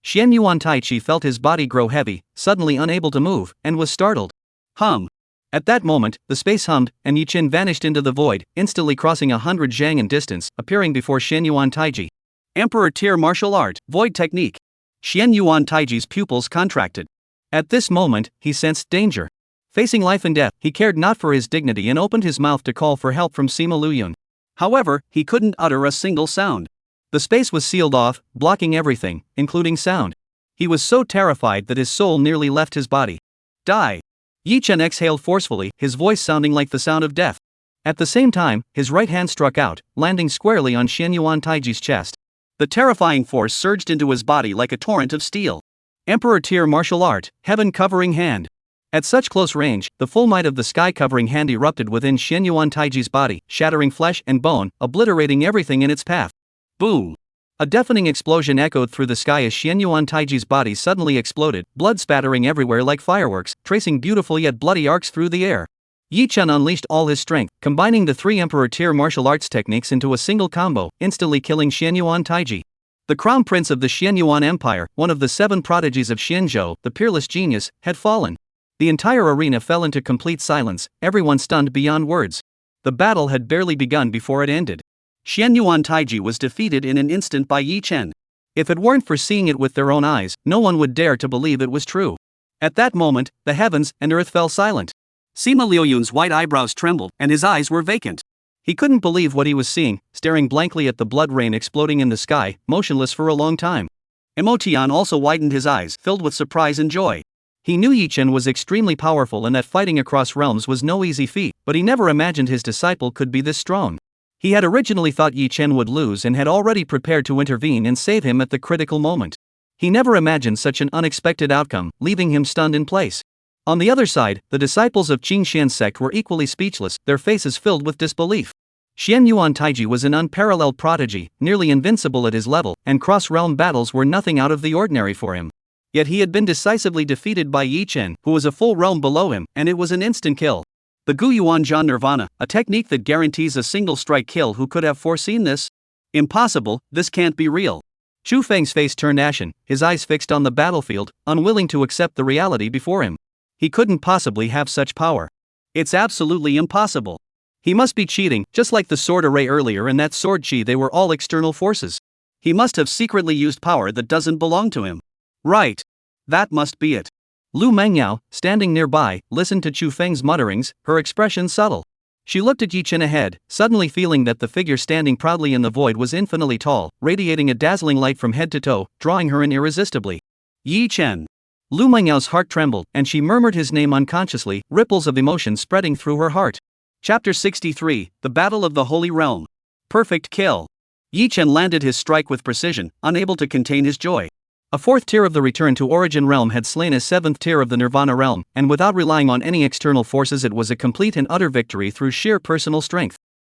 Xian Yuan Taichi felt his body grow heavy, suddenly unable to move, and was startled. Hum. At that moment, the space hummed, and Yi Chen vanished into the void, instantly crossing 100 zhang in distance, appearing before Xian Yuan Taiji. Emperor tier martial art, void technique. Xian Yuan Taiji's pupils contracted. At this moment, he sensed danger. Facing life and death, he cared not for his dignity and opened his mouth to call for help from Sima Luyun. However, he couldn't utter a single sound. The space was sealed off, blocking everything, including sound. He was so terrified that his soul nearly left his body. Die. Yi Chen exhaled forcefully, his voice sounding like the sound of death. At the same time, his right hand struck out, landing squarely on Xian Yuan Taiji's chest. The terrifying force surged into his body like a torrent of steel. Emperor tier martial art, heaven covering hand. At such close range, the full might of the sky covering hand erupted within Xian Yuan Taiji's body, shattering flesh and bone, obliterating everything in its path. Boom! A deafening explosion echoed through the sky as Xian Yuan Taiji's body suddenly exploded, blood spattering everywhere like fireworks, tracing beautiful yet bloody arcs through the air. Yi Chen unleashed all his strength, combining the 3 Emperor tier martial arts techniques into a single combo, instantly killing Xian Yuan Taiji. The crown prince of the Xian Yuan Empire, one of the 7 prodigies of Xianzhou, the peerless genius, had fallen. The entire arena fell into complete silence, everyone stunned beyond words. The battle had barely begun before it ended. Xian Yuan Taiji was defeated in an instant by Yi Chen. If it weren't for seeing it with their own eyes, no one would dare to believe it was true. At that moment, the heavens and earth fell silent. Sima Luyun's white eyebrows trembled, and his eyes were vacant. He couldn't believe what he was seeing, staring blankly at the blood rain exploding in the sky, motionless for a long time. Emotian also widened his eyes, filled with surprise and joy. He knew Yi Chen was extremely powerful and that fighting across realms was no easy feat, but he never imagined his disciple could be this strong. He had originally thought Yi Chen would lose and had already prepared to intervene and save him at the critical moment. He never imagined such an unexpected outcome, leaving him stunned in place. On the other side, the disciples of Qin Xian's sect were equally speechless, their faces filled with disbelief. Xian Yuan Taiji was an unparalleled prodigy, nearly invincible at his level, and cross-realm battles were nothing out of the ordinary for him. Yet he had been decisively defeated by Yi Chen, who was a full realm below him, and it was an instant kill. The Gu Yuan Jian Nirvana, a technique that guarantees a single strike kill. Who could have foreseen this? Impossible, this can't be real. Chu Feng's face turned ashen, his eyes fixed on the battlefield, unwilling to accept the reality before him. He couldn't possibly have such power. It's absolutely impossible. He must be cheating, just like the sword array earlier and that sword chi. They were all external forces. He must have secretly used power that doesn't belong to him. Right. That must be it. Lu Mengyao, standing nearby, listened to Chu Feng's mutterings, her expression subtle. She looked at Yi Chen ahead, suddenly feeling that the figure standing proudly in the void was infinitely tall, radiating a dazzling light from head to toe, drawing her in irresistibly. Yi Chen. Lu Mengyao's heart trembled, and she murmured his name unconsciously, ripples of emotion spreading through her heart. Chapter 63, The Battle of the Holy Realm. Perfect kill. Yi Chen landed his strike with precision, unable to contain his joy. A fourth tier of the Return to Origin realm had slain a seventh tier of the Nirvana realm, and without relying on any external forces, it was a complete and utter victory through sheer personal strength.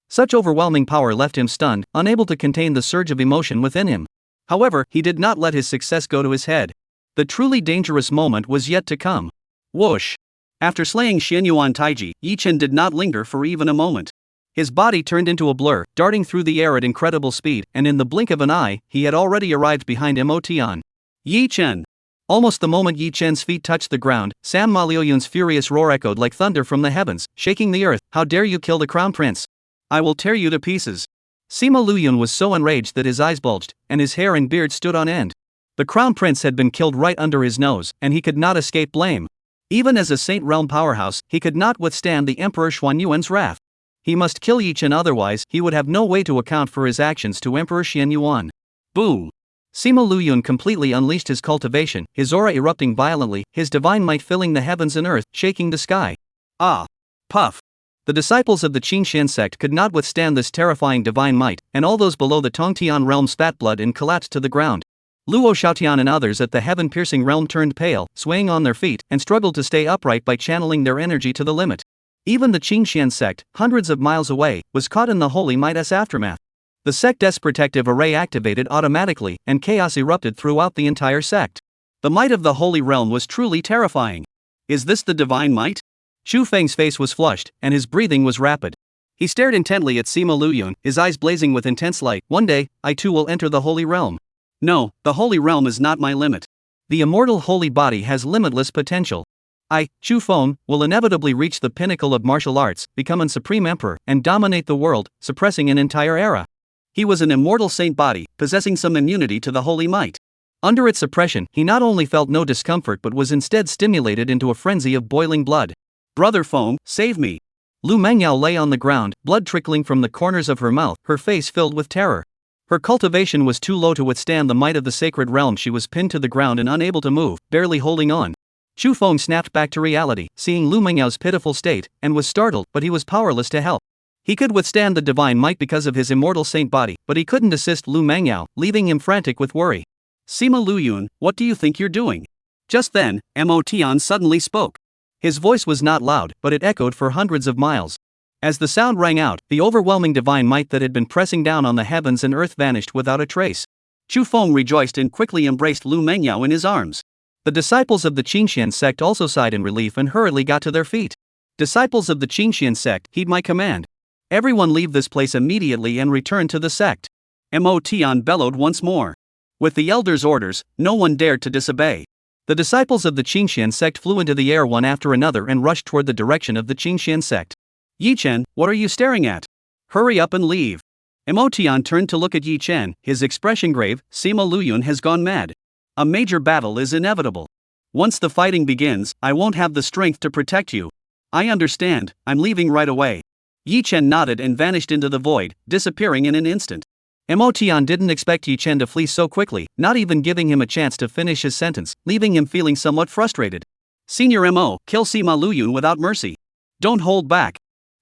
Such overwhelming power left him stunned, unable to contain the surge of emotion within him. However, he did not let his success go to his head. The truly dangerous moment was yet to come. Whoosh! After slaying Xian Yuan Taiji, Yi Chen did not linger for even a moment. His body turned into a blur, darting through the air at incredible speed, and in the blink of an eye, he had already arrived behind Mo Tian. Yi Chen. Almost the moment Yi Chen's feet touched the ground, Sam Ma Liuyun's furious roar echoed like thunder from the heavens, shaking the earth. How dare you kill the crown prince? I will tear you to pieces. Sima Luyun was so enraged that his eyes bulged, and his hair and beard stood on end. The crown prince had been killed right under his nose, and he could not escape blame. Even as a Saint Realm powerhouse, he could not withstand the Emperor Xuanyuan's wrath. He must kill Yi Chen, otherwise he would have no way to account for his actions to Emperor Xuanyuan. Boom! Sima Luyun completely unleashed his cultivation, his aura erupting violently, his divine might filling the heavens and earth, shaking the sky. Ah! Puff! The disciples of the Qin Xian sect could not withstand this terrifying divine might, and all those below the Tongtian realm spat blood and collapsed to the ground. Luo Xiaotian and others at the heaven-piercing realm turned pale, swaying on their feet, and struggled to stay upright by channeling their energy to the limit. Even the Qin Xian sect, hundreds of miles away, was caught in the holy might's aftermath. The sect's protective array activated automatically, and chaos erupted throughout the entire sect. The might of the holy realm was truly terrifying. Is this the divine might? Chu Feng's face was flushed, and his breathing was rapid. He stared intently at Sima Luyun, his eyes blazing with intense light. One day, I too will enter the holy realm. No, the holy realm is not my limit. The immortal holy body has limitless potential. I, Chu Feng, will inevitably reach the pinnacle of martial arts, become a supreme emperor, and dominate the world, suppressing an entire era. He was an immortal saint body, possessing some immunity to the holy might. Under its suppression, he not only felt no discomfort but was instead stimulated into a frenzy of boiling blood. Brother Feng, save me! Lu Mengyao lay on the ground, blood trickling from the corners of her mouth, her face filled with terror. Her cultivation was too low to withstand the might of the sacred realm. She was pinned to the ground and unable to move, barely holding on. Chu Feng snapped back to reality, seeing Lu Mengyao's pitiful state, and was startled, but he was powerless to help. He could withstand the divine might because of his immortal saint body, but he couldn't assist Lu Mengyao, leaving him frantic with worry. Sima Luyun, what do you think you're doing? Just then, Mo Tian suddenly spoke. His voice was not loud, but it echoed for hundreds of miles. As the sound rang out, the overwhelming divine might that had been pressing down on the heavens and earth vanished without a trace. Chu Feng rejoiced and quickly embraced Lu Mengyao in his arms. The disciples of the Qin Xian sect also sighed in relief and hurriedly got to their feet. Disciples of the Qin Xian sect, heed my command. Everyone leave this place immediately and return to the sect. Mo Tian bellowed once more. With the elder's orders, no one dared to disobey. The disciples of the Qin Xian sect flew into the air one after another and rushed toward the direction of the Qin Xian sect. Yi Chen, what are you staring at? Hurry up and leave. Mo Tian turned to look at Yi Chen, his expression grave. Sima Luyun has gone mad. A major battle is inevitable. Once the fighting begins, I won't have the strength to protect you. I understand, I'm leaving right away. Yi Chen nodded and vanished into the void, disappearing in an instant. Mo Tian didn't expect Yi Chen to flee so quickly, not even giving him a chance to finish his sentence, leaving him feeling somewhat frustrated. Senior Mo, kill Sima Luyun without mercy. Don't hold back.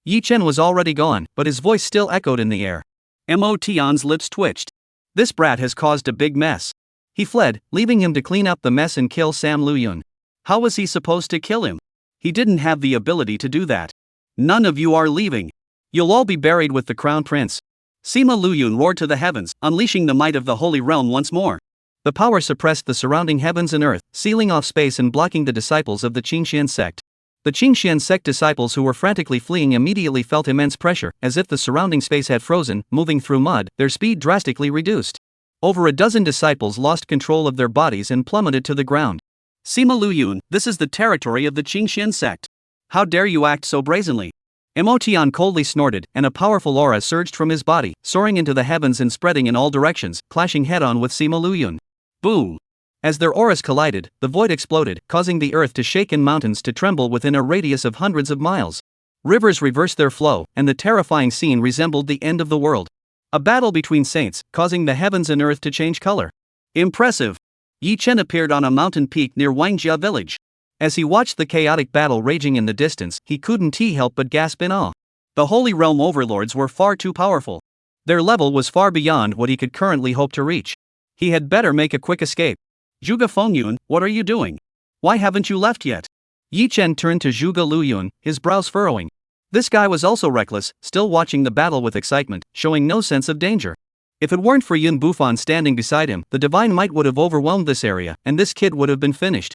Yi Chen was already gone, but his voice still echoed in the air. Mo Tian's lips twitched. This brat has caused a big mess. He fled, leaving him to clean up the mess and kill Sam Luyun. How was he supposed to kill him? He didn't have the ability to do that. None of you are leaving. You'll all be buried with the crown prince. Sima Luyun roared to the heavens, unleashing the might of the holy realm once more. The power suppressed the surrounding heavens and earth, sealing off space and blocking the disciples of the Qingxian sect. The Qingxian sect disciples who were frantically fleeing immediately felt immense pressure, as if the surrounding space had frozen. Moving through mud, their speed drastically reduced. Over a dozen disciples lost control of their bodies and plummeted to the ground. Sima Luyun, this is the territory of the Qingxian sect. How dare you act so brazenly? Emotian coldly snorted, and a powerful aura surged from his body, soaring into the heavens and spreading in all directions, clashing head-on with Sima Luyun. Boom! As their auras collided, the void exploded, causing the earth to shake and mountains to tremble within a radius of hundreds of miles. Rivers reversed their flow, and the terrifying scene resembled the end of the world. A battle between saints, causing the heavens and earth to change color. Impressive! Yi Chen appeared on a mountain peak near Wangjia village. As he watched the chaotic battle raging in the distance, he couldn't help but gasp in awe. The Holy Realm overlords were far too powerful. Their level was far beyond what he could currently hope to reach. He had better make a quick escape. Zhuge Fengyun, what are you doing? Why haven't you left yet? Yi Chen turned to Zhuge Luyun, his brows furrowing. This guy was also reckless, still watching the battle with excitement, showing no sense of danger. If it weren't for Yun Bufan standing beside him, the divine might would have overwhelmed this area, and this kid would have been finished.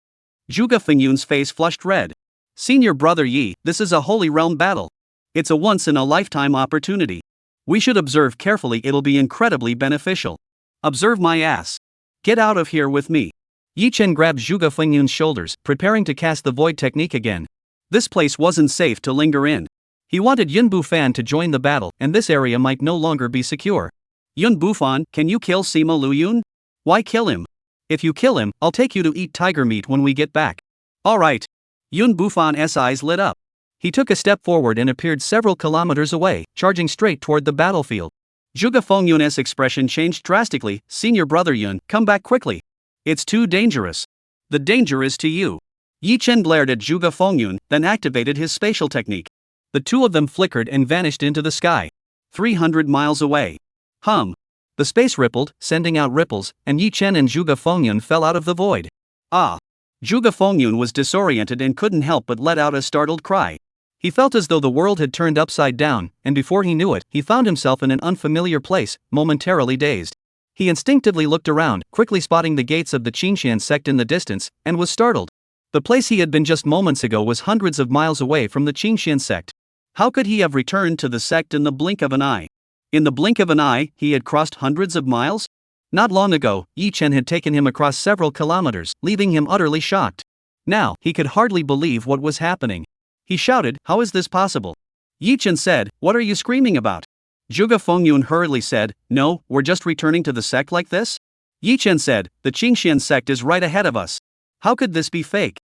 Zhuge Fengyun's face flushed red. Senior brother Yi, this is a holy realm battle. It's a once-in-a-lifetime opportunity. We should observe carefully, it'll be incredibly beneficial. Observe my ass. Get out of here with me. Yi Chen grabbed Zhuge Fengyun's shoulders, preparing to cast the void technique again. This place wasn't safe to linger in. He wanted Yun Bufan to join the battle, and this area might no longer be secure. Yun Bufan, can you kill Sima Luyun? Why kill him? If you kill him, I'll take you to eat tiger meat when we get back. Alright. Yun Bufan's eyes lit up. He took a step forward and appeared several kilometers away, charging straight toward the battlefield. Zhuge Fengyun's expression changed drastically. Senior brother Yun, come back quickly. It's too dangerous. The danger is to you. Yi Chen glared at Zhuge Fengyun, then activated his spatial technique. The two of them flickered and vanished into the sky. 300 miles away. The space rippled, sending out ripples, and Yi Chen and Zhuge Fengyun fell out of the void. Ah! Zhuge Fengyun was disoriented and couldn't help but let out a startled cry. He felt as though the world had turned upside down, and before he knew it, he found himself in an unfamiliar place, momentarily dazed. He instinctively looked around, quickly spotting the gates of the Qingxian sect in the distance, and was startled. The place he had been just moments ago was hundreds of miles away from the Qingxian sect. How could he have returned to the sect in the blink of an eye? In the blink of an eye, he had crossed hundreds of miles? Not long ago, Yi Chen had taken him across several kilometers, leaving him utterly shocked. Now, he could hardly believe what was happening. He shouted, how is this possible? Yi Chen said, what are you screaming about? Zhuge Fengyun hurriedly said, no, we're just returning to the sect like this? Yi Chen said, the Qingxian sect is right ahead of us. How could this be fake?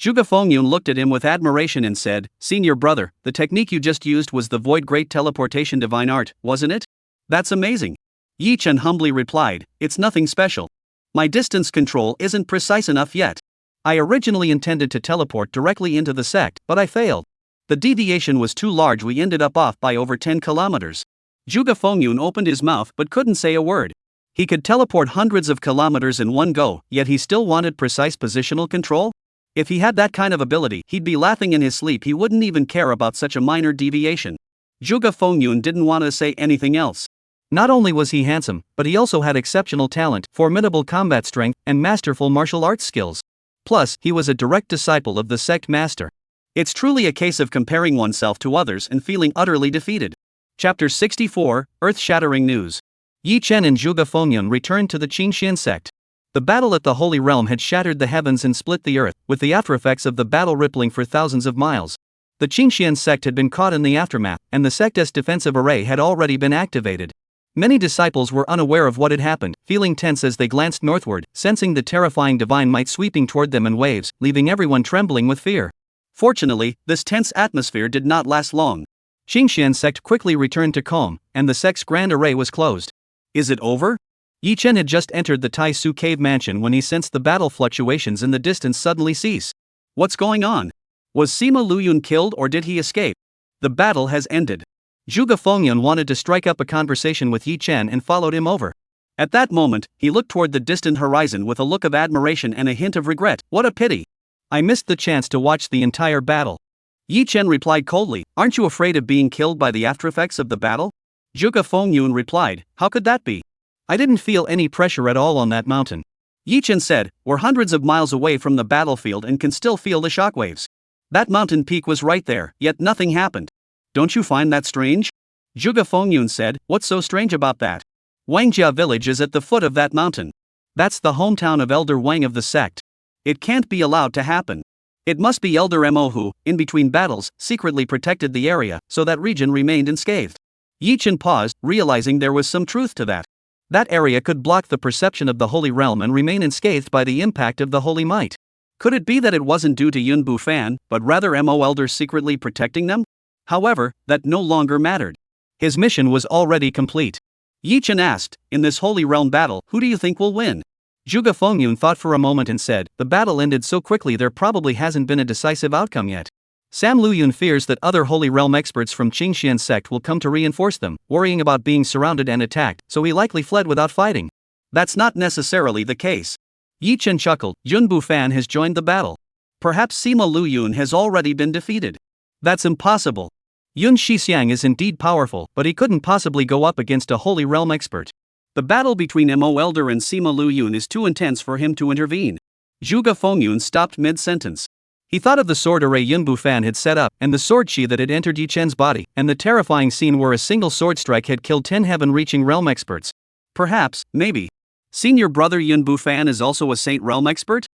Zhuge Fengyun looked at him with admiration and said, Senior brother, the technique you just used was the Void Great Teleportation Divine Art, wasn't it? That's amazing. Yi Chen humbly replied, it's nothing special. My distance control isn't precise enough yet. I originally intended to teleport directly into the sect, but I failed. The deviation was too large, we ended up off by over 10 kilometers. Zhuge Fengyun opened his mouth but couldn't say a word. He could teleport hundreds of kilometers in one go, yet he still wanted precise positional control? If he had that kind of ability, he'd be laughing in his sleep. He wouldn't even care about such a minor deviation. Zhuge Fengyun didn't want to say anything else. Not only was he handsome, but he also had exceptional talent, formidable combat strength, and masterful martial arts skills. Plus, he was a direct disciple of the sect master. It's truly a case of comparing oneself to others and feeling utterly defeated. Chapter 64, Earth-Shattering News. Yi Chen and Zhuge Fengyun returned to the Qingxian sect. The battle at the Holy Realm had shattered the heavens and split the earth, with the aftereffects of the battle rippling for thousands of miles. The Qingxian sect had been caught in the aftermath, and the sect's defensive array had already been activated. Many disciples were unaware of what had happened, feeling tense as they glanced northward, sensing the terrifying divine might sweeping toward them in waves, leaving everyone trembling with fear. Fortunately, this tense atmosphere did not last long. Qingxian sect quickly returned to calm, and the sect's grand array was closed. Is it over? Yi Chen had just entered the Tai Su cave mansion when he sensed the battle fluctuations in the distance suddenly cease. What's going on? Was Sima Luyun killed or did he escape? The battle has ended. Zhuge Fengyun wanted to strike up a conversation with Yi Chen and followed him over. At that moment, he looked toward the distant horizon with a look of admiration and a hint of regret. What a pity! I missed the chance to watch the entire battle. Yi Chen replied coldly, aren't you afraid of being killed by the aftereffects of the battle? Zhuge Fengyun replied, how could that be? I didn't feel any pressure at all on that mountain. Yi Chen said, we're hundreds of miles away from the battlefield and can still feel the shockwaves. That mountain peak was right there, yet nothing happened. Don't you find that strange? Zhuge Fengyun said, what's so strange about that? Wangjia village is at the foot of that mountain. That's the hometown of Elder Wang of the sect. It can't be allowed to happen. It must be Elder Mo who, in between battles, secretly protected the area, so that region remained unscathed. Yi Chen paused, realizing there was some truth to that. That area could block the perception of the Holy Realm and remain unscathed by the impact of the Holy Might. Could it be that it wasn't due to Yun Bufan, but rather Mo elders secretly protecting them? However, that no longer mattered. His mission was already complete. Yi Chen asked, in this Holy Realm battle, who do you think will win? Zhuge Fengyun thought for a moment and said, the battle ended so quickly there probably hasn't been a decisive outcome yet. Sam Luyun fears that other Holy Realm experts from Qingxian sect will come to reinforce them, worrying about being surrounded and attacked, so he likely fled without fighting. That's not necessarily the case. Yi Chen chuckled, Yun Bufan has joined the battle. Perhaps Sima Luyun has already been defeated. That's impossible. Yun Shixiang is indeed powerful, but he couldn't possibly go up against a Holy Realm expert. The battle between Mo Elder and Sima Luyun is too intense for him to intervene. Zhuge Fengyun stopped mid-sentence. He thought of the sword array Yun Bufan had set up, and the sword chi that had entered Yi Chen's body, and the terrifying scene where a single sword strike had killed 10 heaven-reaching realm experts. Perhaps, maybe. Senior brother Yun Bufan is also a Saint Realm expert?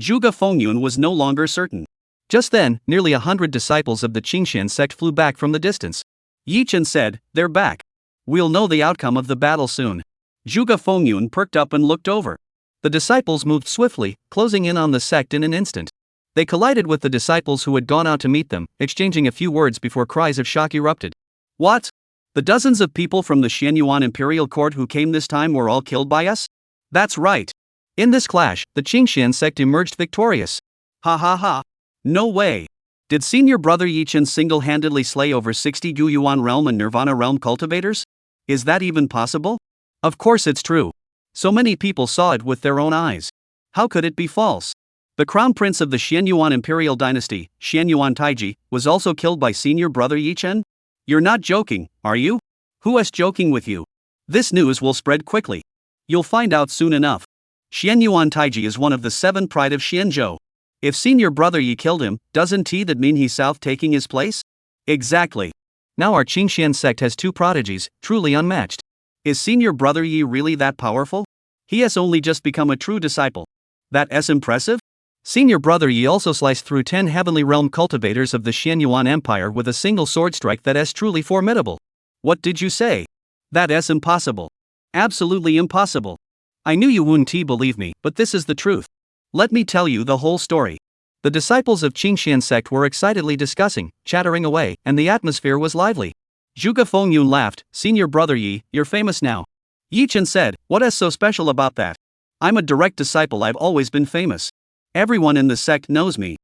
Zhuge Fengyun was no longer certain. Just then, nearly 100 disciples of the Qingxian sect flew back from the distance. Yi Chen said, they're back. We'll know the outcome of the battle soon. Zhuge Fengyun perked up and looked over. The disciples moved swiftly, closing in on the sect in an instant. They collided with the disciples who had gone out to meet them, exchanging a few words before cries of shock erupted. What? The dozens of people from the Xianyuan imperial court who came this time were all killed by us? That's right. In this clash, the Qingxian sect emerged victorious. Ha ha ha. No way. Did senior brother Yi Chen single-handedly slay over 60 Guyuan realm and Nirvana realm cultivators? Is that even possible? Of course it's true. So many people saw it with their own eyes. How could it be false? The crown prince of the Xianyuan imperial dynasty, Xianyuan Taiji, was also killed by senior brother Yi Chen? You're not joking, are you? Who is joking with you? This news will spread quickly. You'll find out soon enough. Xianyuan Taiji is one of the 7 pride of Xianzhou. If senior brother Yi killed him, doesn't that mean he's south taking his place? Exactly. Now our Qingxian sect has 2 prodigies, truly unmatched. Is senior brother Yi really that powerful? He has only just become a true disciple. That's impressive? Senior brother Yi also sliced through 10 heavenly realm cultivators of the Xianyuan Empire with a single sword strike that is truly formidable. What did you say? That is impossible. Absolutely impossible. I knew you wouldn't believe me, but this is the truth. Let me tell you the whole story. The disciples of Qingxian sect were excitedly discussing, chattering away, and the atmosphere was lively. Zhuge Fengyun laughed, senior brother Yi, you're famous now. Yi Chen said, what is so special about that? I'm a direct disciple, I've always been famous. Everyone in the sect knows me.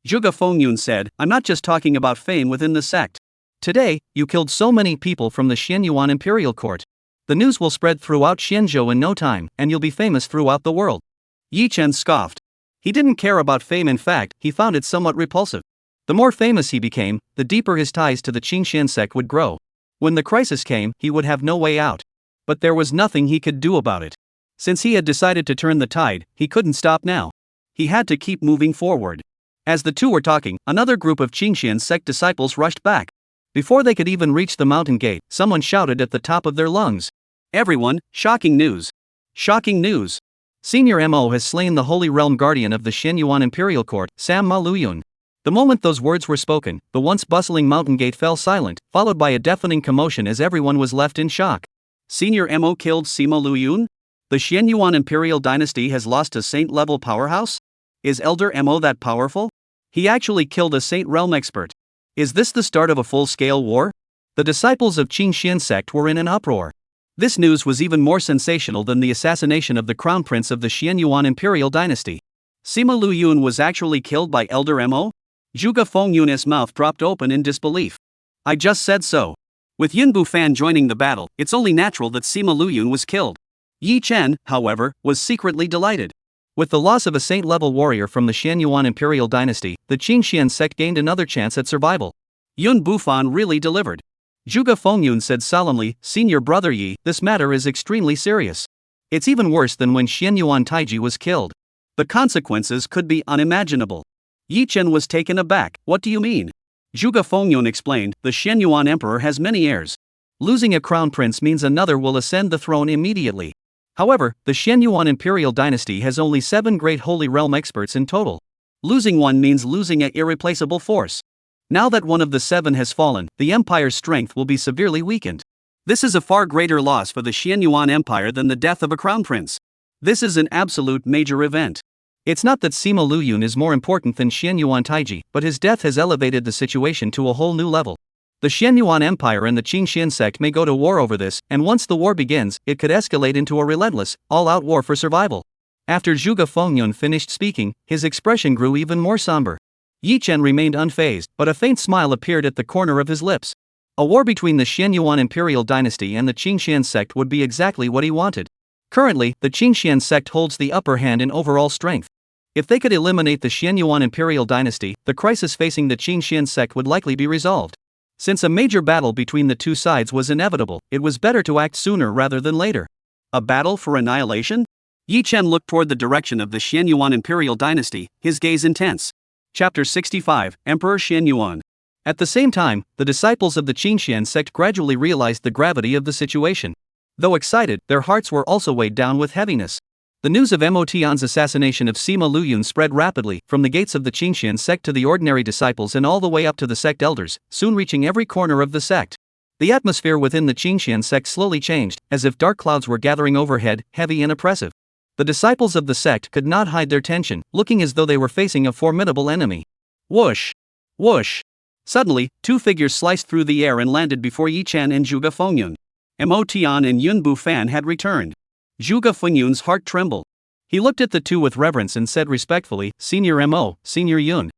Zhuge Fengyun said, I'm not just talking about fame within the sect. Today, you killed so many people from the Xianyuan imperial court. The news will spread throughout Xianzhou in no time, and you'll be famous throughout the world. Yi Chen scoffed. He didn't care about fame, in fact, he found it somewhat repulsive. The more famous he became, the deeper his ties to the Qingxian sect would grow. When the crisis came, he would have no way out. But there was nothing he could do about it. Since he had decided to turn the tide, he couldn't stop now. He had to keep moving forward. As the two were talking, another group of Qingxian sect disciples rushed back. Before they could even reach the mountain gate, someone shouted at the top of their lungs. Everyone, shocking news! Shocking news! Senior Mo has slain the Holy Realm Guardian of the Xianyuan Imperial Court, Sam Luyun. The moment those words were spoken, the once bustling mountain gate fell silent, followed by a deafening commotion as everyone was left in shock. Senior Mo killed Sima Luyun? The Xianyuan Imperial Dynasty has lost a saint-level powerhouse? Is Elder Mo that powerful? He actually killed a Saint Realm expert. Is this the start of a full-scale war? The disciples of Qingxian sect were in an uproar. This news was even more sensational than the assassination of the crown prince of the Xianyuan Imperial Dynasty. Sima Luyun was actually killed by Elder Mo? Zhuge Fengyun's mouth dropped open in disbelief. I just said so. With Yun Bufan joining the battle, it's only natural that Sima Luyun was killed. Yi Chen, however, was secretly delighted. With the loss of a saint-level warrior from the Xianyuan imperial dynasty, the Qingxian sect gained another chance at survival. Yun Bufan really delivered. Zhuge Fengyun said solemnly, "Senior brother Yi, this matter is extremely serious. It's even worse than when Xianyuan Taiji was killed. The consequences could be unimaginable." Yi Chen was taken aback. "What do you mean?" Zhuge Fengyun explained, "The Xianyuan emperor has many heirs. Losing a crown prince means another will ascend the throne immediately. However, the Xianyuan imperial dynasty has only 7 great holy realm experts in total. Losing one means losing an irreplaceable force. Now that one of the 7 has fallen, the empire's strength will be severely weakened. This is a far greater loss for the Xianyuan empire than the death of a crown prince. This is an absolute major event." It's not that Sima Luyun is more important than Xianyuan Taiji, but his death has elevated the situation to a whole new level. The Xianyuan Empire and the Qingxian sect may go to war over this, and once the war begins, it could escalate into a relentless, all-out war for survival. After Zhuge Fengyun finished speaking, his expression grew even more somber. Yi Chen remained unfazed, but a faint smile appeared at the corner of his lips. A war between the Xianyuan imperial dynasty and the Qingxian sect would be exactly what he wanted. Currently, the Qingxian sect holds the upper hand in overall strength. If they could eliminate the Xianyuan imperial dynasty, the crisis facing the Qingxian sect would likely be resolved. Since a major battle between the two sides was inevitable, it was better to act sooner rather than later. A battle for annihilation? Yi Chen looked toward the direction of the Xianyuan imperial dynasty, his gaze intense. Chapter 65, Emperor Xianyuan. At the same time, the disciples of the Qingxian sect gradually realized the gravity of the situation. Though excited, their hearts were also weighed down with heaviness. The news of Motian's assassination of Sima Luyun spread rapidly, from the gates of the Qingxian sect to the ordinary disciples and all the way up to the sect elders, soon reaching every corner of the sect. The atmosphere within the Qingxian sect slowly changed, as if dark clouds were gathering overhead, heavy and oppressive. The disciples of the sect could not hide their tension, looking as though they were facing a formidable enemy. Whoosh! Whoosh! Suddenly, 2 figures sliced through the air and landed before Yi Chen and Zhuge Fengyun. Motian and Yun Bufan had returned. Zhuge Fengyun's heart trembled. He looked at the two with reverence and said respectfully, "Senior Mo, Senior Yun."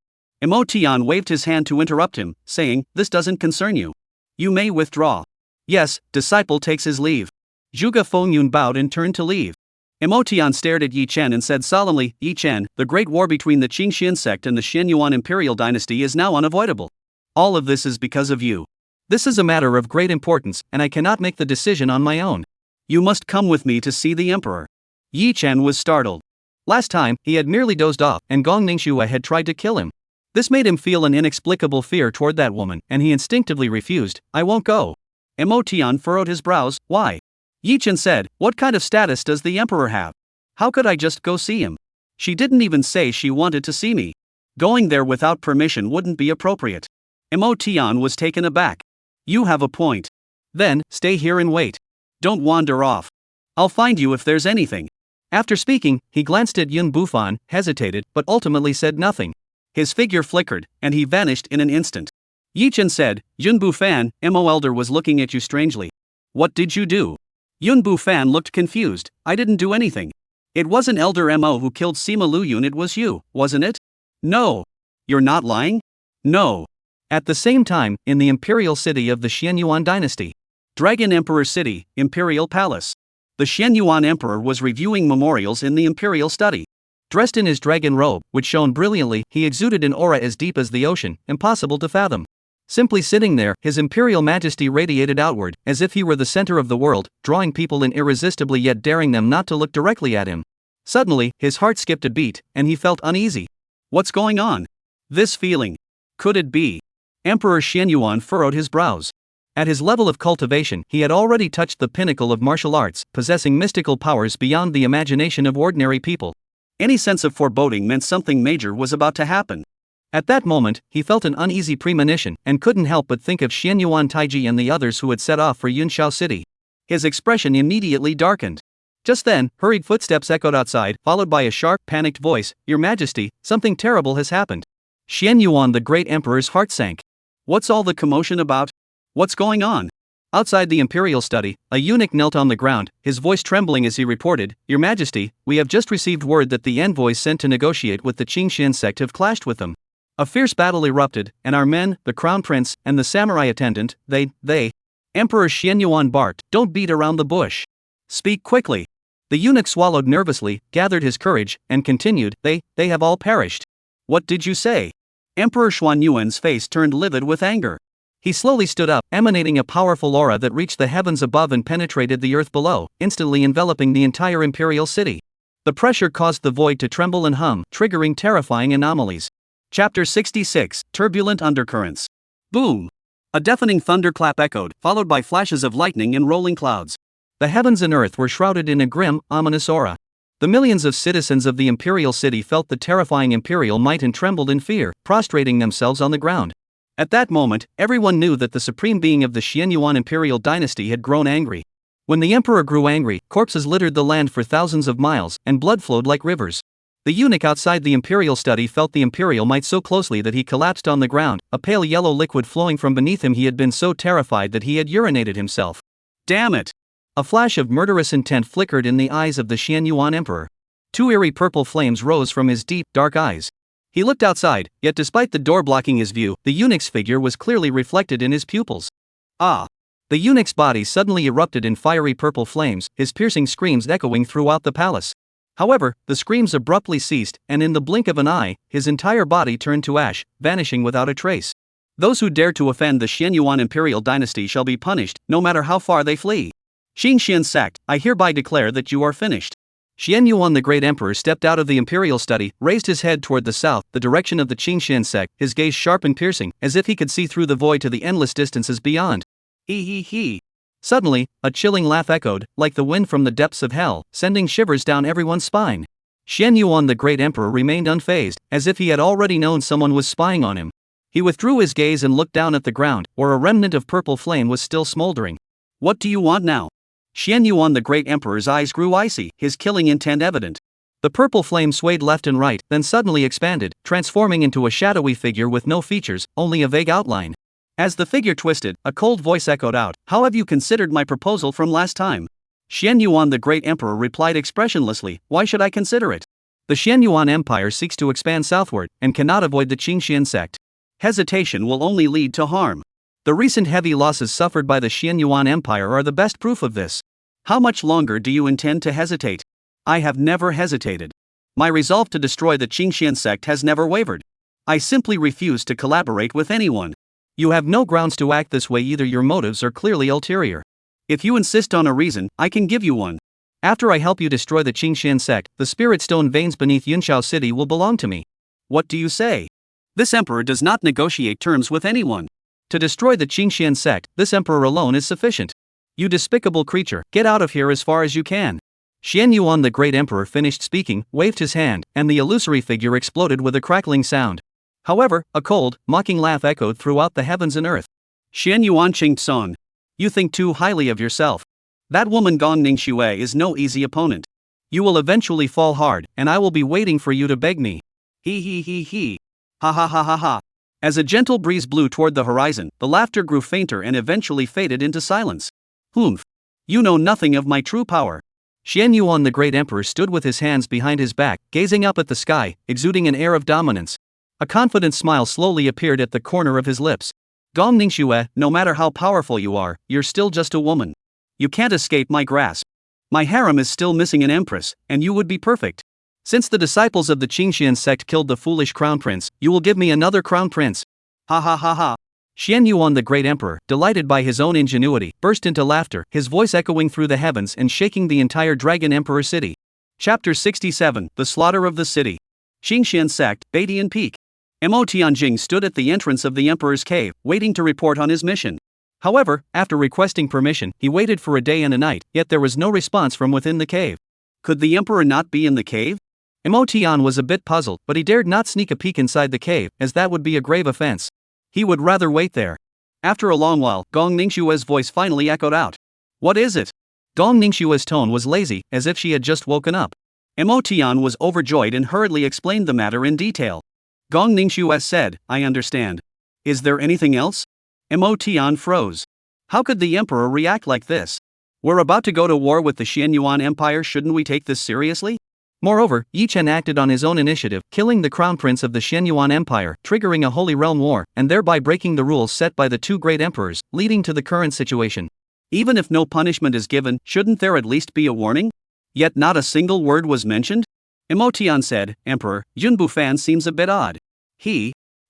Motian waved his hand to interrupt him, saying, "This doesn't concern you. You may withdraw." "Yes," disciple takes his leave. Zhuge Fengyun bowed and turned to leave. Motian stared at Yi Chen and said solemnly, "Yi Chen, the great war between the Qingxian sect and the Xianyuan imperial dynasty is now unavoidable. All of this is because of you. This is a matter of great importance, and I cannot make the decision on my own. You must come with me to see the emperor." Yi Chen was startled. Last time, he had merely dozed off, and Gong Ningxue had tried to kill him. This made him feel an inexplicable fear toward that woman, and he instinctively refused. "I won't go." Motian furrowed his brows. "Why?" Yi Chen said, "What kind of status does the emperor have? How could I just go see him? She didn't even say she wanted to see me. Going there without permission wouldn't be appropriate." Motian was taken aback. "You have a point. Then, stay here and wait. Don't wander off. I'll find you if there's anything." After speaking, he glanced at Yun Bufan, hesitated, but ultimately said nothing. His figure flickered, and he vanished in an instant. Yi Chen said, "Yun Bufan, Mo Elder was looking at you strangely. What did you do?" Yun Bufan looked confused. "I didn't do anything. It wasn't Elder Mo who killed Sima Luyun, it was you, wasn't it?" "No." "You're not lying?" "No." At the same time, in the imperial city of the Xianyuan dynasty, Dragon Emperor City, Imperial Palace. The Xianyuan Emperor was reviewing memorials in the Imperial study. Dressed in his dragon robe, which shone brilliantly, he exuded an aura as deep as the ocean, impossible to fathom. Simply sitting there, his imperial majesty radiated outward, as if he were the center of the world, drawing people in irresistibly yet daring them not to look directly at him. Suddenly, his heart skipped a beat, and he felt uneasy. What's going on? This feeling. Could it be? Emperor Xianyuan furrowed his brows. At his level of cultivation, he had already touched the pinnacle of martial arts, possessing mystical powers beyond the imagination of ordinary people. Any sense of foreboding meant something major was about to happen. At that moment, he felt an uneasy premonition, and couldn't help but think of Xianyuan Taiji and the others who had set off for Yunshao City. His expression immediately darkened. Just then, hurried footsteps echoed outside, followed by a sharp, panicked voice, "Your Majesty, something terrible has happened." Xianyuan the great emperor's heart sank. What's all the commotion about? What's going on? Outside the imperial study, a eunuch knelt on the ground, his voice trembling as he reported, "Your Majesty, we have just received word that the envoys sent to negotiate with the Qingxian sect have clashed with them. A fierce battle erupted, and our men, the crown prince, and the samurai attendant, they..." Emperor Xianyuan barked, "Don't beat around the bush. Speak quickly." The eunuch swallowed nervously, gathered his courage, and continued, they have all perished. What did you say? Emperor Xuanyuan's face turned livid with anger. He slowly stood up, emanating a powerful aura that reached the heavens above and penetrated the earth below, instantly enveloping the entire imperial city. The pressure caused the void to tremble and hum, triggering terrifying anomalies. Chapter 66, Turbulent Undercurrents. Boom! A deafening thunderclap echoed, followed by flashes of lightning and rolling clouds. The heavens and earth were shrouded in a grim, ominous aura. The millions of citizens of the imperial city felt the terrifying imperial might and trembled in fear, prostrating themselves on the ground. At that moment, everyone knew that the supreme being of the Xianyuan imperial dynasty had grown angry. When the emperor grew angry, corpses littered the land for thousands of miles, and blood flowed like rivers. The eunuch outside the imperial study felt the imperial might so closely that he collapsed on the ground, a pale yellow liquid flowing from beneath him. He had been so terrified that he had urinated himself. Damn it! A flash of murderous intent flickered in the eyes of the Xianyuan emperor. Two eerie purple flames rose from his deep, dark eyes. He looked outside, yet despite the door blocking his view, the eunuch's figure was clearly reflected in his pupils. Ah! The eunuch's body suddenly erupted in fiery purple flames, his piercing screams echoing throughout the palace. However, the screams abruptly ceased, and in the blink of an eye, his entire body turned to ash, vanishing without a trace. Those who dare to offend the Xianyuan imperial dynasty shall be punished, no matter how far they flee. Xingxian sect, I hereby declare that you are finished. Xianyuan the great emperor stepped out of the imperial study, raised his head toward the south, the direction of the Qingxian sect, his gaze sharp and piercing, as if he could see through the void to the endless distances beyond. He. Suddenly, a chilling laugh echoed, like the wind from the depths of hell, sending shivers down everyone's spine. Xianyuan the great emperor remained unfazed, as if he had already known someone was spying on him. He withdrew his gaze and looked down at the ground, where a remnant of purple flame was still smoldering. What do you want now? Xianyuan the great emperor's eyes grew icy, his killing intent evident. The purple flame swayed left and right, then suddenly expanded, transforming into a shadowy figure with no features, only a vague outline. As the figure twisted, a cold voice echoed out, "How have you considered my proposal from last time?" Xianyuan the great emperor replied expressionlessly, "Why should I consider it? The Xianyuan empire seeks to expand southward, and cannot avoid the Qingxian sect. Hesitation will only lead to harm. The recent heavy losses suffered by the Xianyuan empire are the best proof of this. How much longer do you intend to hesitate? I have never hesitated. My resolve to destroy the Qingxian sect has never wavered. I simply refuse to collaborate with anyone. You have no grounds to act this way either. Your motives are clearly ulterior. If you insist on a reason, I can give you one. After I help you destroy the Qingxian sect, the spirit stone veins beneath Yunshao City will belong to me." What do you say? This emperor does not negotiate terms with anyone. To destroy the Qingxian sect, this emperor alone is sufficient. You despicable creature, get out of here as far as you can. Xianyuan the great emperor finished speaking, waved his hand, and the illusory figure exploded with a crackling sound. However, a cold, mocking laugh echoed throughout the heavens and earth. Xianyuan Qingtsong. You think too highly of yourself. That woman Gong Ningxue is no easy opponent. You will eventually fall hard, and I will be waiting for you to beg me. He. Ha ha ha ha ha. As a gentle breeze blew toward the horizon, the laughter grew fainter and eventually faded into silence. Humph. You know nothing of my true power. Xianyuan the great emperor stood with his hands behind his back, gazing up at the sky, exuding an air of dominance. A confident smile slowly appeared at the corner of his lips. Gong Ningxue, no matter how powerful you are, you're still just a woman. You can't escape my grasp. My harem is still missing an empress, and you would be perfect. Since the disciples of the Qingxian sect killed the foolish crown prince, you will give me another crown prince. Ha ha ha ha. Xianyuan the great emperor, delighted by his own ingenuity, burst into laughter, his voice echoing through the heavens and shaking the entire dragon emperor city. Chapter 67, The Slaughter of the City. Qingxian sect, Badian Peak. Mo Tianjing stood at the entrance of the emperor's cave, waiting to report on his mission. However, after requesting permission, he waited for a day and a night, yet there was no response from within the cave. Could the emperor not be in the cave? Mo Tian was a bit puzzled, but he dared not sneak a peek inside the cave, as that would be a grave offense. He would rather wait there. After a long while, Gong Ningxue's voice finally echoed out. What is it? Gong Ningxue's tone was lazy, as if she had just woken up. Mo Tian was overjoyed and hurriedly explained the matter in detail. Gong Ningxue said, I understand. Is there anything else? Mo Tian froze. How could the emperor react like this? We're about to go to war with the Xianyuan empire, shouldn't we take this seriously? Moreover, Yi Chen acted on his own initiative, killing the crown prince of the Xianyuan empire, triggering a Holy Realm war, and thereby breaking the rules set by the two great emperors, leading to the current situation. Even if no punishment is given, shouldn't there at least be a warning? Yet not a single word was mentioned? Emotion said, Emperor, Yun Bufan seems a bit odd.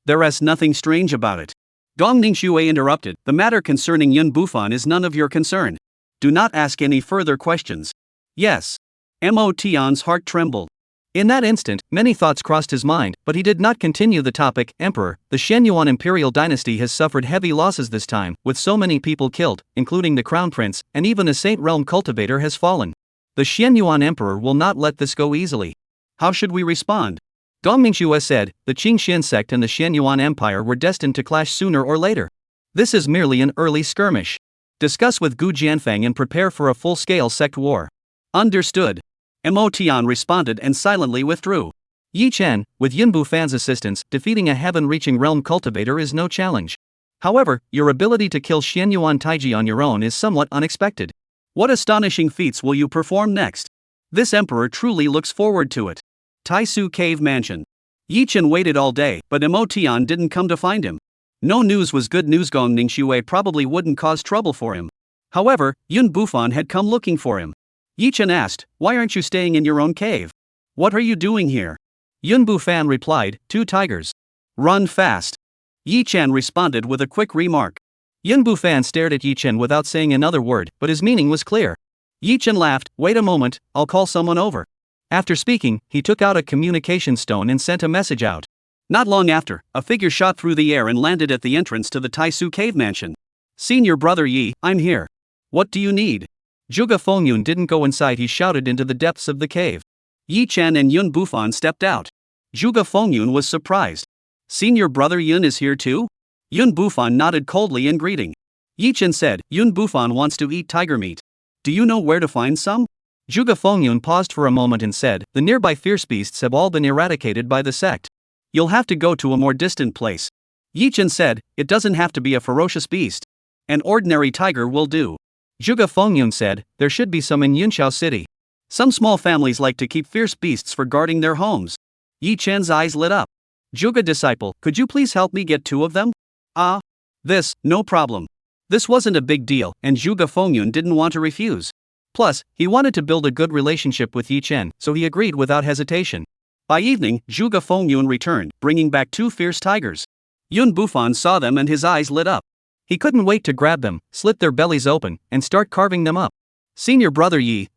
There's nothing strange about it. Gong Ningxue interrupted, the matter concerning Yun Bufan is none of your concern. Do not ask any further questions. Yes. Emotion's heart trembled. In that instant, many thoughts crossed his mind, but he did not continue the topic. Emperor, the Shenyuan imperial dynasty has suffered heavy losses this time, with so many people killed, including the crown prince, and even a saint realm cultivator has fallen. The Shenyuan emperor will not let this go easily. How should we respond? Gong Ningxue said, the Qingxian sect and the Shenyuan empire were destined to clash sooner or later. This is merely an early skirmish. Discuss with Gu Jianfang and prepare for a full-scale sect war. Understood. Emotion responded and silently withdrew. Yi Chen, with Yun Bufan's assistance, defeating a heaven-reaching realm cultivator is no challenge. However, your ability to kill Shenyuan Taiji on your own is somewhat unexpected. What astonishing feats will you perform next? This emperor truly looks forward to it. Taisu Cave Mansion. Yi Chen waited all day, but Emotion didn't come to find him. No news was good news. Gong Ningxue probably wouldn't cause trouble for him. However, Yun Bufan had come looking for him. Yi Chen asked, why aren't you staying in your own cave? What are you doing here? Yun Bufan replied, 2 tigers. Run fast. Yi Chen responded with a quick remark. Yun Bufan stared at Yi Chen without saying another word, but his meaning was clear. Yi Chen laughed, wait a moment, I'll call someone over. After speaking, he took out a communication stone and sent a message out. Not long after, a figure shot through the air and landed at the entrance to the Taisu Cave Mansion. Senior brother Yi, I'm here. What do you need? Zhuge Fengyun didn't go inside, he shouted into the depths of the cave. Yi Chen and Yun Bufan stepped out. Zhuge Fengyun was surprised. Senior brother Yun is here too? Yun Bufan nodded coldly in greeting. Yi Chen said, Yun Bufan wants to eat tiger meat. Do you know where to find some? Zhuge Fengyun paused for a moment and said, the nearby fierce beasts have all been eradicated by the sect. You'll have to go to a more distant place. Yi Chen said, it doesn't have to be a ferocious beast. An ordinary tiger will do. Zhuge Fengyun said, there should be some in Yunshao City. Some small families like to keep fierce beasts for guarding their homes. Yi Chen's eyes lit up. Zhuge disciple, could you please help me get 2 of them? No problem. This wasn't a big deal, and Zhuge Fengyun didn't want to refuse. Plus, he wanted to build a good relationship with Yi Chen, so he agreed without hesitation. By evening, Zhuge Fengyun returned, bringing back 2 fierce tigers. Yun Bufan saw them and his eyes lit up. He couldn't wait to grab them, slit their bellies open, and start carving them up. Senior brother Yun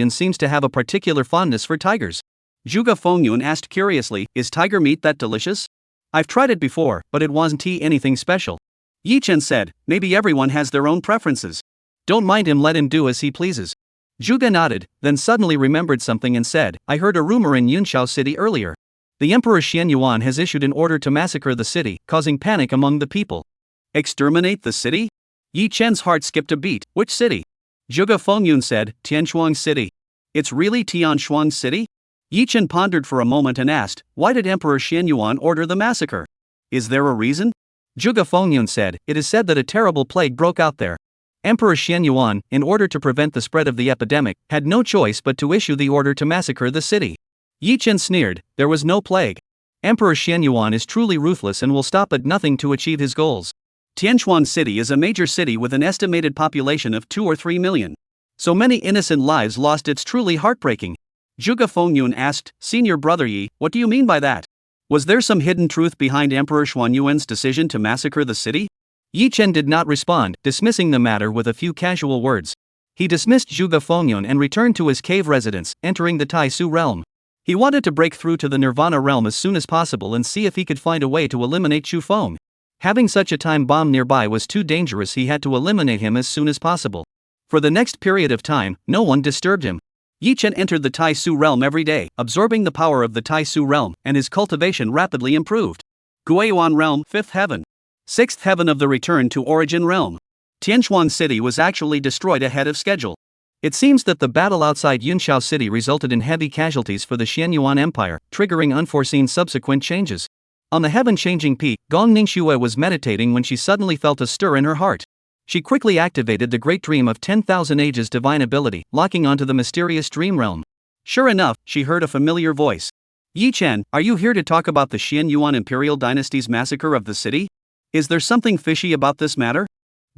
seems to have a particular fondness for tigers. Zhuge Fengyun asked curiously, is tiger meat that delicious? I've tried it before, but it wasn't anything special. Yi Chen said, maybe everyone has their own preferences. Don't mind him, let him do as he pleases. Zhuge nodded, then suddenly remembered something and said, I heard a rumor in Yunshao City earlier. The Emperor Xianyuan has issued an order to massacre the city, causing panic among the people. Exterminate the city? Yi Chen's heart skipped a beat. Which city? Zhuge Fengyun said, Tianshuang City. It's really Tianshuang City? Yi Chen pondered for a moment and asked, why did Emperor Xianyuan order the massacre? Is there a reason? Zhuge Fengyun said, it is said that a terrible plague broke out there. Emperor Xianyuan, in order to prevent the spread of the epidemic, had no choice but to issue the order to massacre the city. Yi Chen sneered, there was no plague. Emperor Xianyuan is truly ruthless and will stop at nothing to achieve his goals. Tianshuang City is a major city with an estimated population of 2 or 3 million. So many innocent lives lost, it's truly heartbreaking. Zhuge Fengyun asked, Senior brother Yi, what do you mean by that? Was there some hidden truth behind Emperor Xuanyuan's decision to massacre the city? Yi Chen did not respond, dismissing the matter with a few casual words. He dismissed Zhuge Fengyun and returned to his cave residence, entering the Taisu realm. He wanted to break through to the Nirvana realm as soon as possible and see if he could find a way to eliminate Chu Feng. Having such a time bomb nearby was too dangerous, he had to eliminate him as soon as possible. For the next period of time, no one disturbed him. Yi Chen entered the Taisu realm every day, absorbing the power of the Taisu realm, and his cultivation rapidly improved. Guiyuan realm, 5th heaven. 6th heaven of the return to origin realm. Tianshuang City was actually destroyed ahead of schedule. It seems that the battle outside Yunshao City resulted in heavy casualties for the Xianyuan Empire, triggering unforeseen subsequent changes. On the heaven-changing peak, Gong Ningxue was meditating when she suddenly felt a stir in her heart. She quickly activated the great dream of 10,000 ages divine ability, locking onto the mysterious dream realm. Sure enough, she heard a familiar voice. Yi Chen, are you here to talk about the Xianyuan Imperial Dynasty's massacre of the city? Is there something fishy about this matter?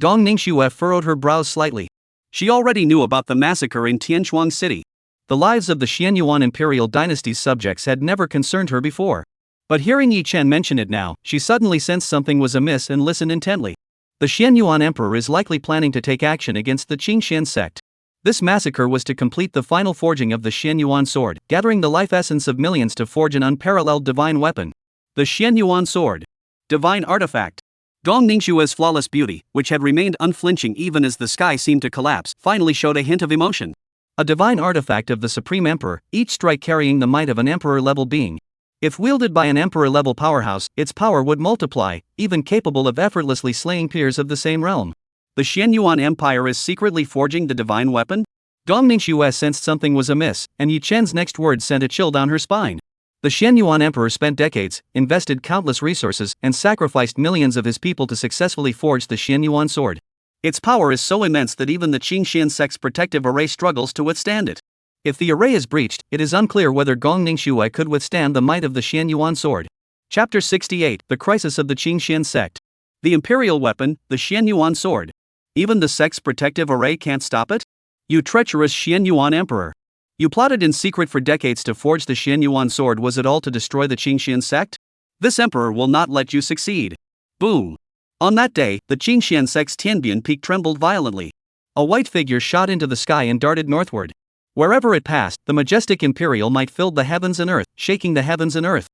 Gong Ningxue furrowed her brows slightly. She already knew about the massacre in Tianshuang City. The lives of the Xianyuan imperial dynasty's subjects had never concerned her before. But hearing Yi Chen mention it now, she suddenly sensed something was amiss and listened intently. The Xianyuan emperor is likely planning to take action against the Qingxian sect. This massacre was to complete the final forging of the Xianyuan sword, gathering the life essence of millions to forge an unparalleled divine weapon. The Xianyuan sword. Divine artifact. Gong Ningxue's flawless beauty, which had remained unflinching even as the sky seemed to collapse, finally showed a hint of emotion. A divine artifact of the Supreme Emperor, each strike carrying the might of an emperor-level being. If wielded by an emperor-level powerhouse, its power would multiply, even capable of effortlessly slaying peers of the same realm. The Xianyuan Empire is secretly forging the divine weapon? Gong Ningxue sensed something was amiss, and Yi Chen's next words sent a chill down her spine. The Xianyuan Emperor spent decades, invested countless resources, and sacrificed millions of his people to successfully forge the Xianyuan sword. Its power is so immense that even the Qingxian sect's protective array struggles to withstand it. If the array is breached, it is unclear whether Gong Ningxue could withstand the might of the Xianyuan sword. Chapter 68: The Crisis of the Qingxian Sect. The imperial weapon, the Xianyuan sword. Even the sect's protective array can't stop it? You treacherous Xianyuan emperor. You plotted in secret for decades to forge the Xianyuan sword. Was it all to destroy the Qingxian sect? This emperor will not let you succeed. Boom. On that day, the Qingxian sect's Tianbian peak trembled violently. A white figure shot into the sky and darted northward. Wherever it passed, the majestic imperial might filled the heavens and earth, shaking the heavens and earth.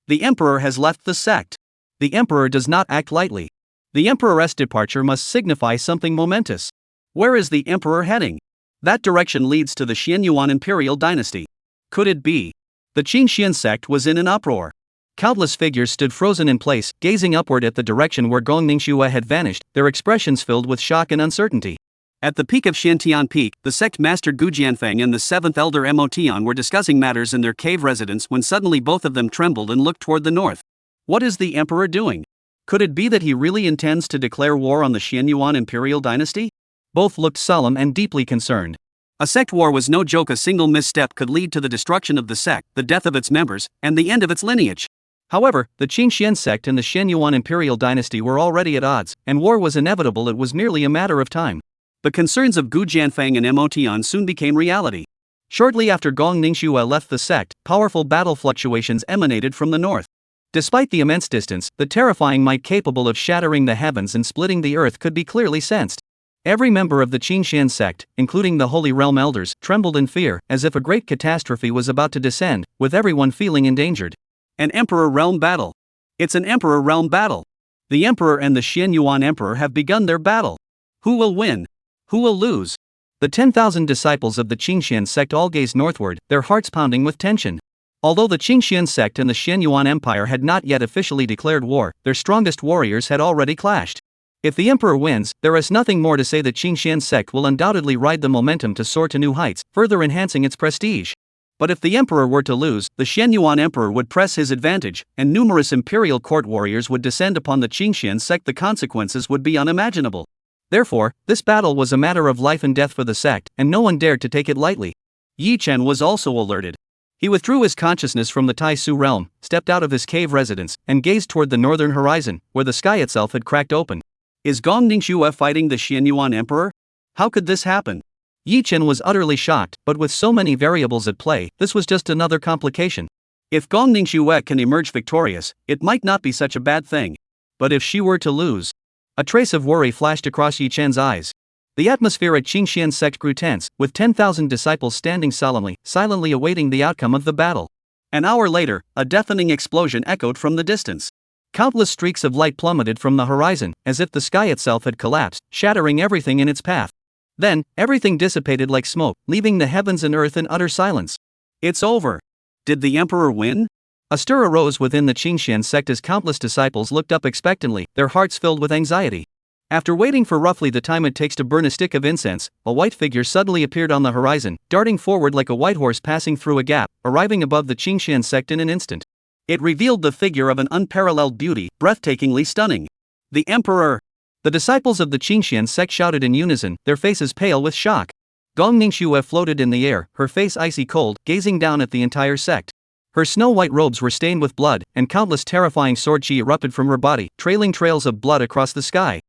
The emperor has left the sect. The emperor does not act lightly. The emperor's departure must signify something momentous. Where is the emperor heading? That direction leads to the Xianyuan imperial dynasty. Could it be? The Qingxian sect was in an uproar. Countless figures stood frozen in place, gazing upward at the direction where Gong Ningxue had vanished, their expressions filled with shock and uncertainty. At the peak of Shantian Peak, the sect master Gu Jianfeng and the seventh elder Motian were discussing matters in their cave residence when suddenly both of them trembled and looked toward the north. What is the emperor doing? Could it be that he really intends to declare war on the Xianyuan imperial dynasty? Both looked solemn and deeply concerned. A sect war was no joke. A single misstep could lead to the destruction of the sect, the death of its members, and the end of its lineage. However, the Qingxian sect and the Xianyuan imperial dynasty were already at odds, and war was inevitable. It was merely a matter of time. The concerns of Gu Jianfeng and Motian soon became reality. Shortly after Gong Ningxue left the sect, powerful battle fluctuations emanated from the north. Despite the immense distance, the terrifying might capable of shattering the heavens and splitting the earth could be clearly sensed. Every member of the Qingxian sect, including the Holy Realm elders, trembled in fear, as if a great catastrophe was about to descend, with everyone feeling endangered. An Emperor Realm battle. It's an Emperor Realm battle. The Emperor and the Xianyuan Emperor have begun their battle. Who will win? Who will lose? The 10,000 disciples of the Qingxian sect all gazed northward, their hearts pounding with tension. Although the Qingxian sect and the Xianyuan Empire had not yet officially declared war, their strongest warriors had already clashed. If the emperor wins, there is nothing more to say. The Qingxian sect will undoubtedly ride the momentum to soar to new heights, further enhancing its prestige. But if the emperor were to lose, the Xianyuan emperor would press his advantage, and numerous imperial court warriors would descend upon the Qingxian sect. The consequences would be unimaginable. Therefore, this battle was a matter of life and death for the sect, and no one dared to take it lightly. Yi Chen was also alerted. He withdrew his consciousness from the Tai Su realm, stepped out of his cave residence, and gazed toward the northern horizon, where the sky itself had cracked open. Is Gong Ningxue fighting the Xianyuan emperor? How could this happen? Yi Chen was utterly shocked, but with so many variables at play, this was just another complication. If Gong Ningxue can emerge victorious, it might not be such a bad thing. But if she were to lose? A trace of worry flashed across Yi Chen's eyes. The atmosphere at Qingxian sect grew tense, with 10,000 disciples standing solemnly, silently awaiting the outcome of the battle. An hour later, a deafening explosion echoed from the distance. Countless streaks of light plummeted from the horizon, as if the sky itself had collapsed, shattering everything in its path. Then, everything dissipated like smoke, leaving the heavens and earth in utter silence. It's over. Did the emperor win? A stir arose within the Qingxian sect as countless disciples looked up expectantly, their hearts filled with anxiety. After waiting for roughly the time it takes to burn a stick of incense, a white figure suddenly appeared on the horizon, darting forward like a white horse passing through a gap, arriving above the Qingxian sect in an instant. It revealed the figure of an unparalleled beauty, breathtakingly stunning. The emperor! The disciples of the Qingxian sect shouted in unison, their faces pale with shock. Gong Ningxue floated in the air, her face icy cold, gazing down at the entire sect. Her snow-white robes were stained with blood, and countless terrifying sword chi erupted from her body, trailing trails of blood across the sky.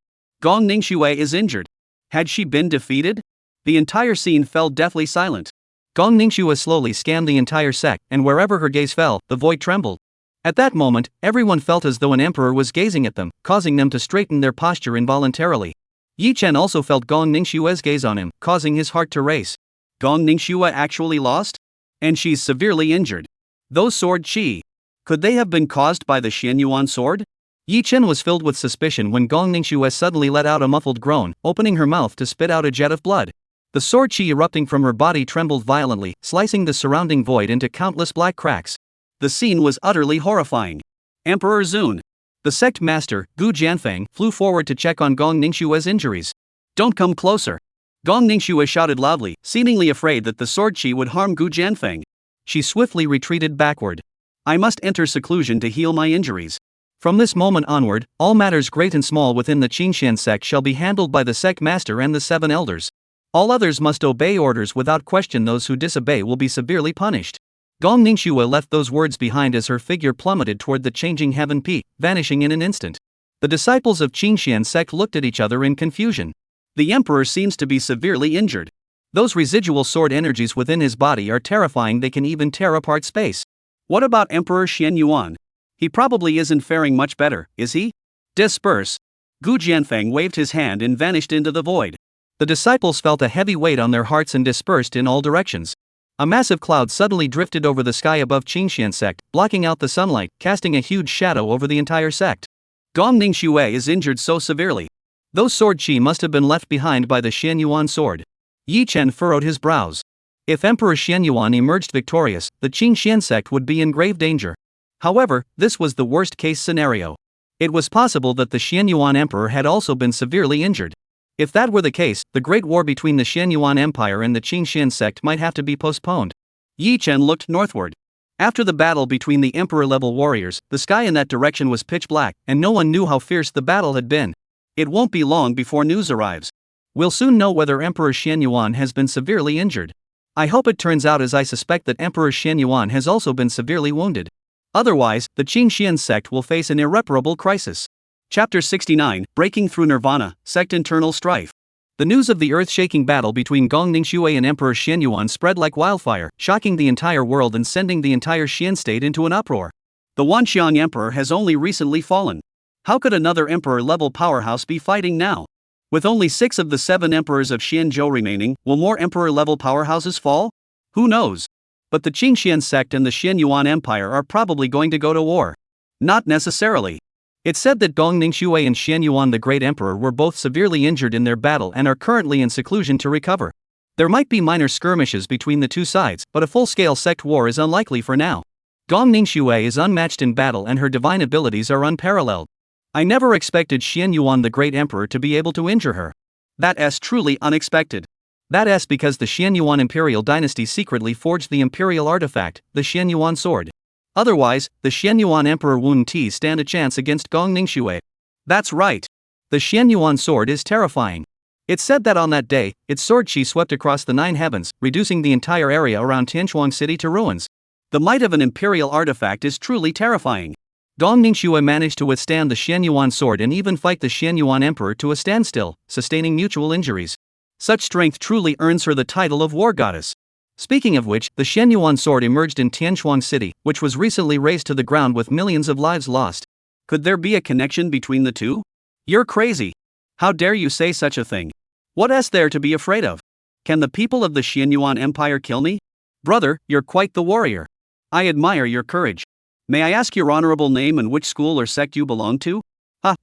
Gong Ningxue is injured. Had she been defeated? The entire scene fell deathly silent. Gong Ningxue slowly scanned the entire sect, and wherever her gaze fell, the void trembled. At that moment, everyone felt as though an emperor was gazing at them, causing them to straighten their posture involuntarily. Yi Chen also felt Gong Ningxue's gaze on him, causing his heart to race. Gong Ningxue actually lost? And she's severely injured. Those sword chi. Could they have been caused by the Xianyuan sword? Yi Chen was filled with suspicion when Gong Ningxue suddenly let out a muffled groan, opening her mouth to spit out a jet of blood. The sword chi erupting from her body trembled violently, slicing the surrounding void into countless black cracks. The scene was utterly horrifying. Emperor Zun. The sect master, Gu Jianfeng, flew forward to check on Gong Ningxue's injuries. Don't come closer. Gong Ningxue shouted loudly, seemingly afraid that the sword chi would harm Gu Jianfeng. She swiftly retreated backward. I must enter seclusion to heal my injuries. From this moment onward, all matters great and small within the Qingxian sect shall be handled by the sect master and the 7 elders. All others must obey orders without question. Those who disobey will be severely punished. Gong Ningxue left those words behind as her figure plummeted toward the changing heaven peak, vanishing in an instant. The disciples of Qingxian sect looked at each other in confusion. The emperor seems to be severely injured. Those residual sword energies within his body are terrifying. They can even tear apart space. What about Emperor Xianyuan? He probably isn't faring much better, is he? Disperse. Gu Jianfeng waved his hand and vanished into the void. The disciples felt a heavy weight on their hearts and dispersed in all directions. A massive cloud suddenly drifted over the sky above Qingxian sect, blocking out the sunlight, casting a huge shadow over the entire sect. Gong Ningxue is injured so severely. Those sword chi must have been left behind by the Xianyuan sword. Yi Chen furrowed his brows. If Emperor Xianyuan emerged victorious, the Qingxian sect would be in grave danger. However, this was the worst-case scenario. It was possible that the Xianyuan emperor had also been severely injured. If that were the case, the great war between the Xianyuan Empire and the Qingxian sect might have to be postponed. Yi Chen looked northward. After the battle between the emperor-level warriors, the sky in that direction was pitch black, and no one knew how fierce the battle had been. It won't be long before news arrives. We'll soon know whether Emperor Xianyuan has been severely injured. I hope it turns out as I suspect that Emperor Xianyuan has also been severely wounded. Otherwise, the Qingxian sect will face an irreparable crisis. Chapter 69, Breaking Through Nirvana, Sect Internal Strife. The news of the earth-shaking battle between Gong Ningxue and Emperor Xianyuan spread like wildfire, shocking the entire world and sending the entire Xian state into an uproar. The Wanxian emperor has only recently fallen. How could another emperor-level powerhouse be fighting now? With only 6 of the 7 emperors of Xianzhou remaining, will more emperor-level powerhouses fall? Who knows? But the Qingxian sect and the Xianyuan Empire are probably going to go to war. Not necessarily. It's said that Gong Ningxue and Xianyuan the Great Emperor were both severely injured in their battle and are currently in seclusion to recover. There might be minor skirmishes between the two sides, but a full-scale sect war is unlikely for now. Gong Ningxue is unmatched in battle and her divine abilities are unparalleled. I never expected Xianyuan the Great Emperor to be able to injure her. That's truly unexpected. That's because the Xianyuan Imperial Dynasty secretly forged the Imperial artifact, the Xianyuan sword. Otherwise, the Xianyuan Emperor wouldn't stand a chance against Gong Ningxue. That's right. The Xianyuan sword is terrifying. It's said that on that day, its sword chi swept across the 9 heavens, reducing the entire area around Tianchuang City to ruins. The might of an Imperial artifact is truly terrifying. Gong Ningxue managed to withstand the Xianyuan sword and even fight the Xianyuan Emperor to a standstill, sustaining mutual injuries. Such strength truly earns her the title of War Goddess. Speaking of which, the Xianyuan sword emerged in Tianchuang City, which was recently razed to the ground with millions of lives lost. Could there be a connection between the two? You're crazy. How dare you say such a thing? What is there to be afraid of? Can the people of the Xianyuan Empire kill me? Brother, you're quite the warrior. I admire your courage. May I ask your honorable name and which school or sect you belong to?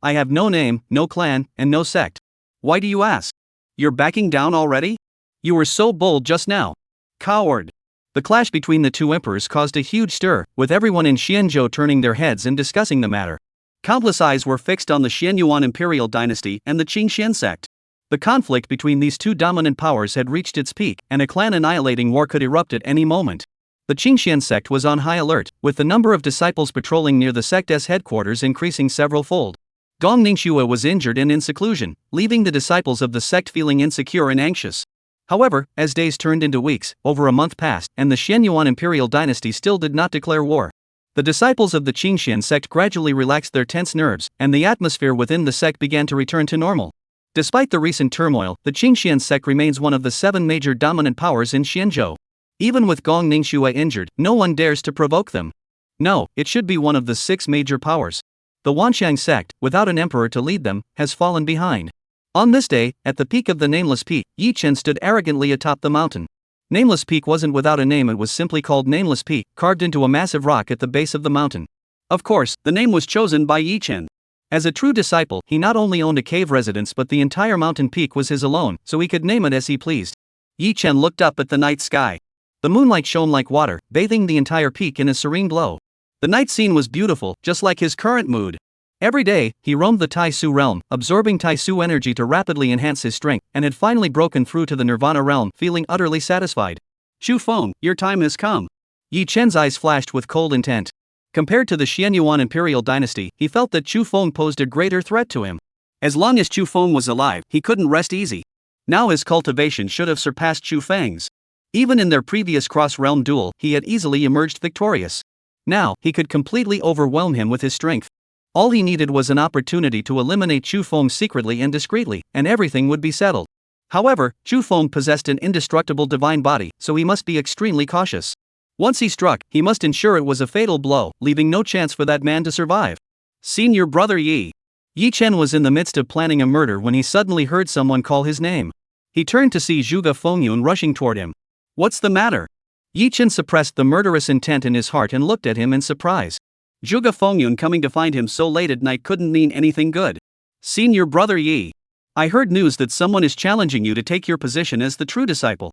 I have no name, no clan, and no sect. Why do you ask? You're backing down already? You were so bold just now. Coward. The clash between the two emperors caused a huge stir, with everyone in Xianzhou turning their heads and discussing the matter. Countless eyes were fixed on the Xianyuan Imperial Dynasty and the Qingxian sect. The conflict between these two dominant powers had reached its peak, and a clan-annihilating war could erupt at any moment. The Qingxian sect was on high alert, with the number of disciples patrolling near the sect's headquarters increasing several-fold. Gong Ningxue was injured and in seclusion, leaving the disciples of the sect feeling insecure and anxious. However, as days turned into weeks, over a month passed, and the Xianyuan Imperial Dynasty still did not declare war. The disciples of the Qingxian sect gradually relaxed their tense nerves, and the atmosphere within the sect began to return to normal. Despite the recent turmoil, the Qingxian sect remains one of the 7 major dominant powers in Xianzhou. Even with Gong Ningxue injured, no one dares to provoke them. No, it should be one of the 6 major powers. The Wanxiang sect, without an emperor to lead them, has fallen behind. On this day, at the peak of the Nameless Peak, Yi Chen stood arrogantly atop the mountain. Nameless Peak wasn't without a name, it was simply called Nameless Peak, carved into a massive rock at the base of the mountain. Of course, the name was chosen by Yi Chen. As a true disciple, he not only owned a cave residence but the entire mountain peak was his alone, so he could name it as he pleased. Yi Chen looked up at the night sky. The moonlight shone like water, bathing the entire peak in a serene glow. The night scene was beautiful, just like his current mood. Every day, he roamed the Tai Su realm, absorbing Tai Su energy to rapidly enhance his strength, and had finally broken through to the Nirvana realm, feeling utterly satisfied. Chu Feng, your time has come. Yi Chen's eyes flashed with cold intent. Compared to the Xianyuan imperial dynasty, he felt that Chu Feng posed a greater threat to him. As long as Chu Feng was alive, he couldn't rest easy. Now his cultivation should have surpassed Chu Feng's. Even in their previous cross-realm duel, he had easily emerged victorious. Now, he could completely overwhelm him with his strength. All he needed was an opportunity to eliminate Chu Feng secretly and discreetly, and everything would be settled. However, Chu Feng possessed an indestructible divine body, so he must be extremely cautious. Once he struck, he must ensure it was a fatal blow, leaving no chance for that man to survive. Senior brother Yi. Yi Chen was in the midst of planning a murder when he suddenly heard someone call his name. He turned to see Zhuge Fengyun rushing toward him. What's the matter? Yi Chen suppressed the murderous intent in his heart and looked at him in surprise. Zhuge Fengyun coming to find him so late at night couldn't mean anything good. Senior brother Yi. I heard news that someone is challenging you to take your position as the true disciple.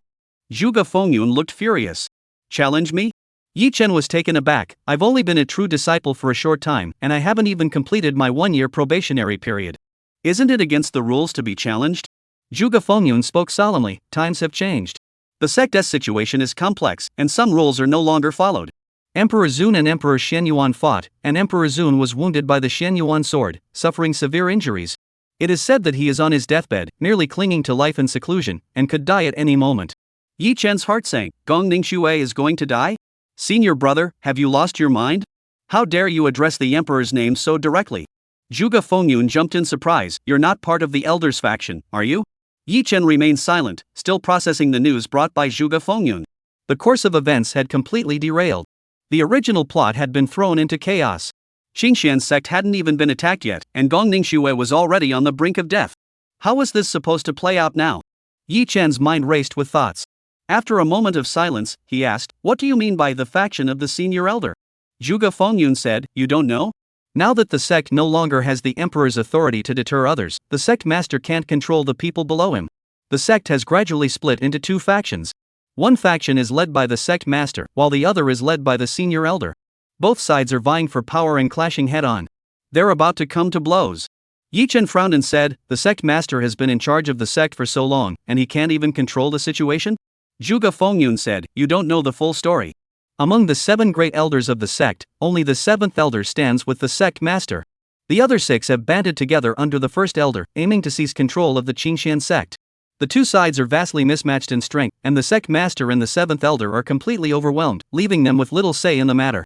Zhuge Fengyun looked furious. Challenge me? Yi Chen was taken aback. I've only been a true disciple for a short time, and I haven't even completed my 1-year probationary period. Isn't it against the rules to be challenged? Zhuge Fengyun spoke solemnly. Times have changed. The sect's situation is complex, and some rules are no longer followed. Emperor Zun and Emperor Xianyuan fought, and Emperor Zun was wounded by the Xianyuan sword, suffering severe injuries. It is said that he is on his deathbed, nearly clinging to life in seclusion, and could die at any moment. Yi Chen's heart sank. Gong Ningxue is going to die? Senior brother, have you lost your mind? How dare you address the emperor's name so directly? Zhuge Fengyun jumped in surprise. You're not part of the elders faction, are you? Yi Chen remained silent, still processing the news brought by Zhuge Fengyun. The course of events had completely derailed. The original plot had been thrown into chaos. Xinxian's sect hadn't even been attacked yet, and Gong Ningxue was already on the brink of death. How was this supposed to play out now? Yi Chen's mind raced with thoughts. After a moment of silence, he asked, what do you mean by the faction of the senior elder? Zhuge Fengyun said, you don't know? Now that the sect no longer has the emperor's authority to deter others, the sect master can't control the people below him. The sect has gradually split into 2 factions. One faction is led by the sect master, while the other is led by the senior elder. Both sides are vying for power and clashing head-on. They're about to come to blows. Yi Chen frowned and said, the sect master has been in charge of the sect for so long, and he can't even control the situation? Zhuge Fengyun said, you don't know the full story. Among the 7 great elders of the sect, only the 7th elder stands with the sect master. The other 6 have banded together under the first elder, aiming to seize control of the Qingxian sect. The 2 sides are vastly mismatched in strength, and the sect master and the 7th elder are completely overwhelmed, leaving them with little say in the matter.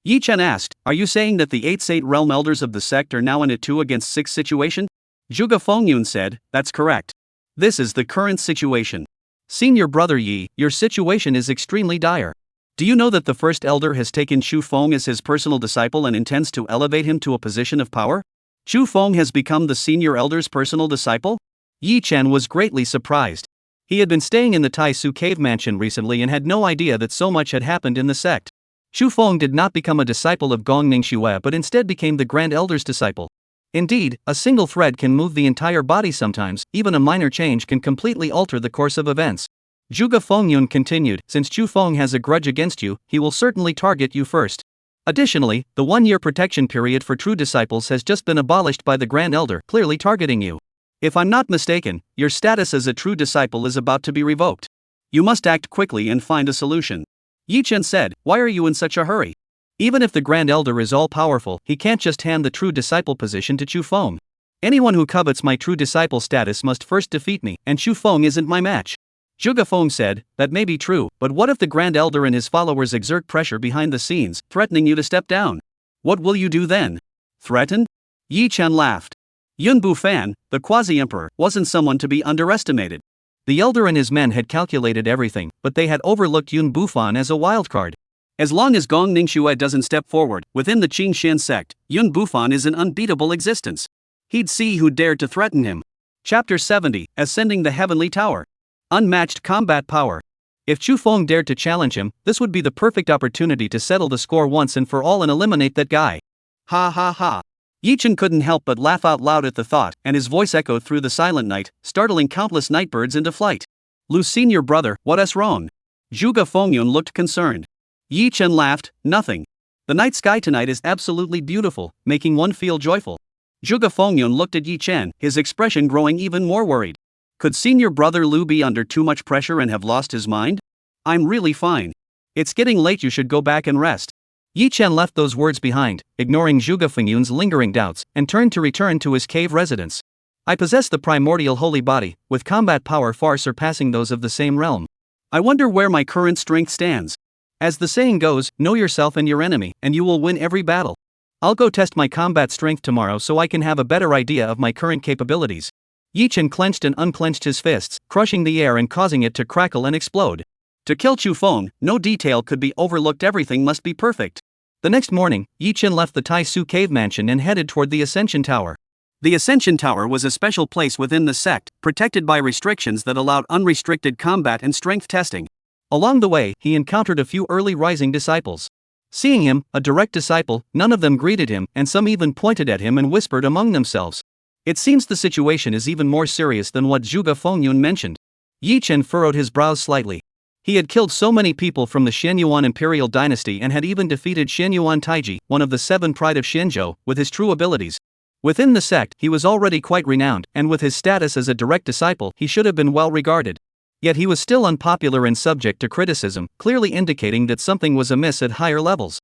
Yi Chen asked, are you saying that the 8 realm elders of the sect are now in a 2 against 6 situation? Zhuge Fengyun said, that's correct. This is the current situation. Senior brother Yi, your situation is extremely dire. Do you know that the first elder has taken Chu Feng as his personal disciple and intends to elevate him to a position of power? Chu Feng has become the senior elder's personal disciple? Yi Chen was greatly surprised. He had been staying in the Tai Su cave mansion recently and had no idea that so much had happened in the sect. Chu Feng did not become a disciple of Gong Ningxue but instead became the Grand Elder's disciple. Indeed, a single thread can move the entire body sometimes, even a minor change can completely alter the course of events. Zhuge Fengyun continued, since Chu Feng has a grudge against you, he will certainly target you first. Additionally, the 1-year protection period for true disciples has just been abolished by the Grand Elder, clearly targeting you. If I'm not mistaken, your status as a true disciple is about to be revoked. You must act quickly and find a solution. Yi Chen said, why are you in such a hurry? Even if the Grand Elder is all-powerful, he can't just hand the true disciple position to Chu Feng. Anyone who covets my true disciple status must first defeat me, and Chu Feng isn't my match. Zhuge Feng said, that may be true, but what if the Grand Elder and his followers exert pressure behind the scenes, threatening you to step down? What will you do then? Threaten? Yi Chen laughed. Yun Bufan, the quasi-emperor, wasn't someone to be underestimated. The elder and his men had calculated everything, but they had overlooked Yun Bufan as a wildcard. As long as Gong Ningxue doesn't step forward, within the Qin Shan sect, Yun Bufan is an unbeatable existence. He'd see who dared to threaten him. Chapter 70, Ascending the Heavenly Tower. Unmatched combat power. If Chu Feng dared to challenge him, this would be the perfect opportunity to settle the score once and for all and eliminate that guy. Ha ha ha. Yi Chen couldn't help but laugh out loud at the thought, and his voice echoed through the silent night, startling countless nightbirds into flight. Lu Senior brother, what's wrong? Zhuge Fengyun looked concerned. Yi Chen laughed, nothing. The night sky tonight is absolutely beautiful, making one feel joyful. Zhuge Fengyun looked at Yi Chen, his expression growing even more worried. Could senior brother Lu be under too much pressure and have lost his mind? I'm really fine. It's getting late, you should go back and rest. Yi Chen left those words behind, ignoring Zhuge Fengyun's lingering doubts, and turned to return to his cave residence. I possess the primordial holy body, with combat power far surpassing those of the same realm. I wonder where my current strength stands. As the saying goes, know yourself and your enemy, and you will win every battle. I'll go test my combat strength tomorrow so I can have a better idea of my current capabilities. Yi Chen clenched and unclenched his fists, crushing the air and causing it to crackle and explode. To kill Chu Feng, no detail could be overlooked, everything must be perfect. The next morning, Yi Chen left the Tai Su cave mansion and headed toward the Ascension Tower. The Ascension Tower was a special place within the sect, protected by restrictions that allowed unrestricted combat and strength testing. Along the way, he encountered a few early rising disciples. Seeing him, a direct disciple, none of them greeted him, and some even pointed at him and whispered among themselves. It seems the situation is even more serious than what Zhuge Fengyun mentioned. Yi Chen furrowed his brows slightly. He had killed so many people from the Xianyuan imperial dynasty and had even defeated Xianyuan Taiji, one of the seven pride of Xianzhou, with his true abilities. Within the sect, he was already quite renowned, and with his status as a direct disciple, he should have been well regarded. Yet he was still unpopular and subject to criticism, clearly indicating that something was amiss at higher levels.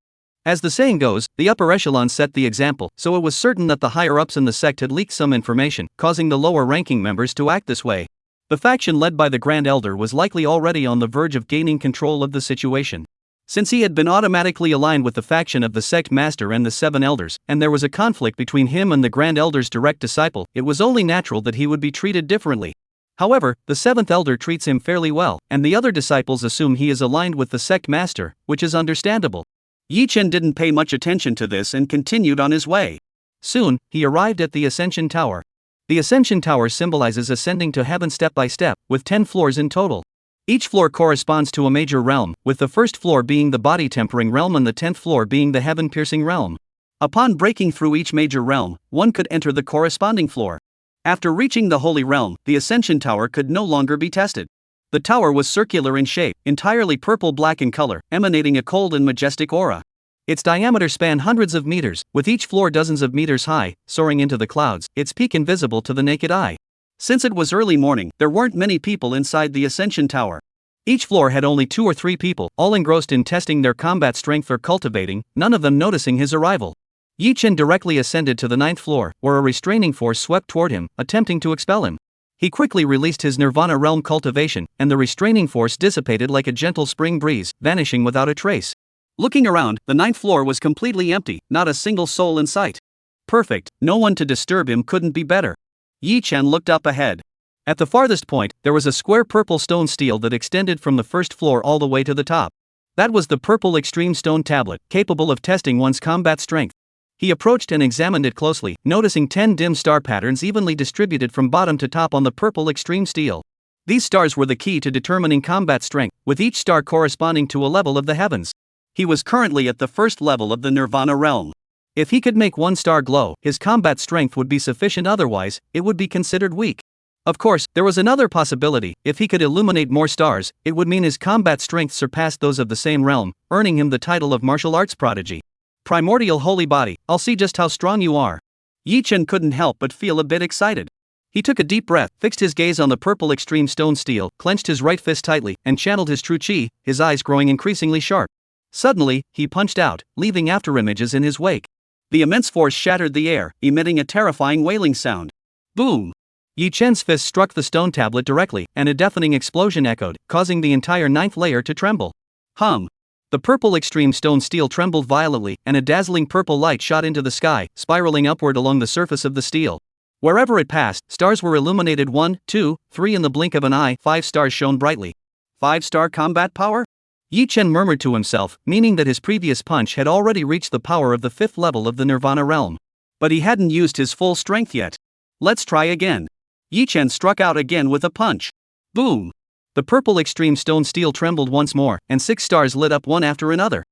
As the saying goes, the upper echelon set the example, so it was certain that the higher-ups in the sect had leaked some information, causing the lower-ranking members to act this way. The faction led by the Grand Elder was likely already on the verge of gaining control of the situation. Since he had been automatically aligned with the faction of the sect master and the seven elders, and there was a conflict between him and the Grand Elder's direct disciple, it was only natural that he would be treated differently. However, the seventh elder treats him fairly well, and the other disciples assume he is aligned with the sect master, which is understandable. Yi Chen didn't pay much attention to this and continued on his way. Soon, he arrived at the Ascension Tower. The Ascension Tower symbolizes ascending to heaven step by step, with 10 floors in total. Each floor corresponds to a major realm, with the first floor being the body-tempering realm and the 10th floor being the heaven-piercing realm. Upon breaking through each major realm, one could enter the corresponding floor. After reaching the Holy Realm, the Ascension Tower could no longer be tested. The tower was circular in shape, entirely purple-black in color, emanating a cold and majestic aura. Its diameter spanned hundreds of meters, with each floor dozens of meters high, soaring into the clouds, its peak invisible to the naked eye. Since it was early morning, there weren't many people inside the Ascension Tower. Each floor had only 2 or 3 people, all engrossed in testing their combat strength or cultivating, none of them noticing his arrival. Yi Chen directly ascended to the 9th floor, where a restraining force swept toward him, attempting to expel him. He quickly released his Nirvana realm cultivation, and the restraining force dissipated like a gentle spring breeze, vanishing without a trace. Looking around, the 9th floor was completely empty, not a single soul in sight. Perfect, no one to disturb him couldn't be better. Yi Chen looked up ahead. At the farthest point, there was a square purple stone stele that extended from the first floor all the way to the top. That was the purple extreme stone tablet, capable of testing one's combat strength. He approached and examined it closely, noticing 10 dim star patterns evenly distributed from bottom to top on the purple extreme stele. These stars were the key to determining combat strength, with each star corresponding to a level of the heavens. He was currently at the first level of the Nirvana realm. If he could make one star glow, his combat strength would be sufficient, otherwise, it would be considered weak. Of course, there was another possibility: if he could illuminate more stars, it would mean his combat strength surpassed those of the same realm, earning him the title of martial arts prodigy. Primordial holy body, I'll see just how strong you are. Yi Chen couldn't help but feel a bit excited. He took a deep breath, fixed his gaze on the purple extreme stone stele, clenched his right fist tightly, and channeled his true chi, his eyes growing increasingly sharp. Suddenly, he punched out, leaving afterimages in his wake. The immense force shattered the air, emitting a terrifying wailing sound. Boom! Yi Chen's fist struck the stone tablet directly, and a deafening explosion echoed, causing the entire 9th layer to tremble. Hum! The purple extreme stone stele trembled violently, and a dazzling purple light shot into the sky, spiraling upward along the surface of the stele. Wherever it passed, stars were illuminated 1, 2, 3 in the blink of an eye, 5 stars shone brightly. 5-star combat power? Yi Chen murmured to himself, meaning that his previous punch had already reached the power of the 5th level of the Nirvana realm. But he hadn't used his full strength yet. Let's try again. Yi Chen struck out again with a punch. Boom! The purple extreme stone steel trembled once more, and 6 stars lit up one after another.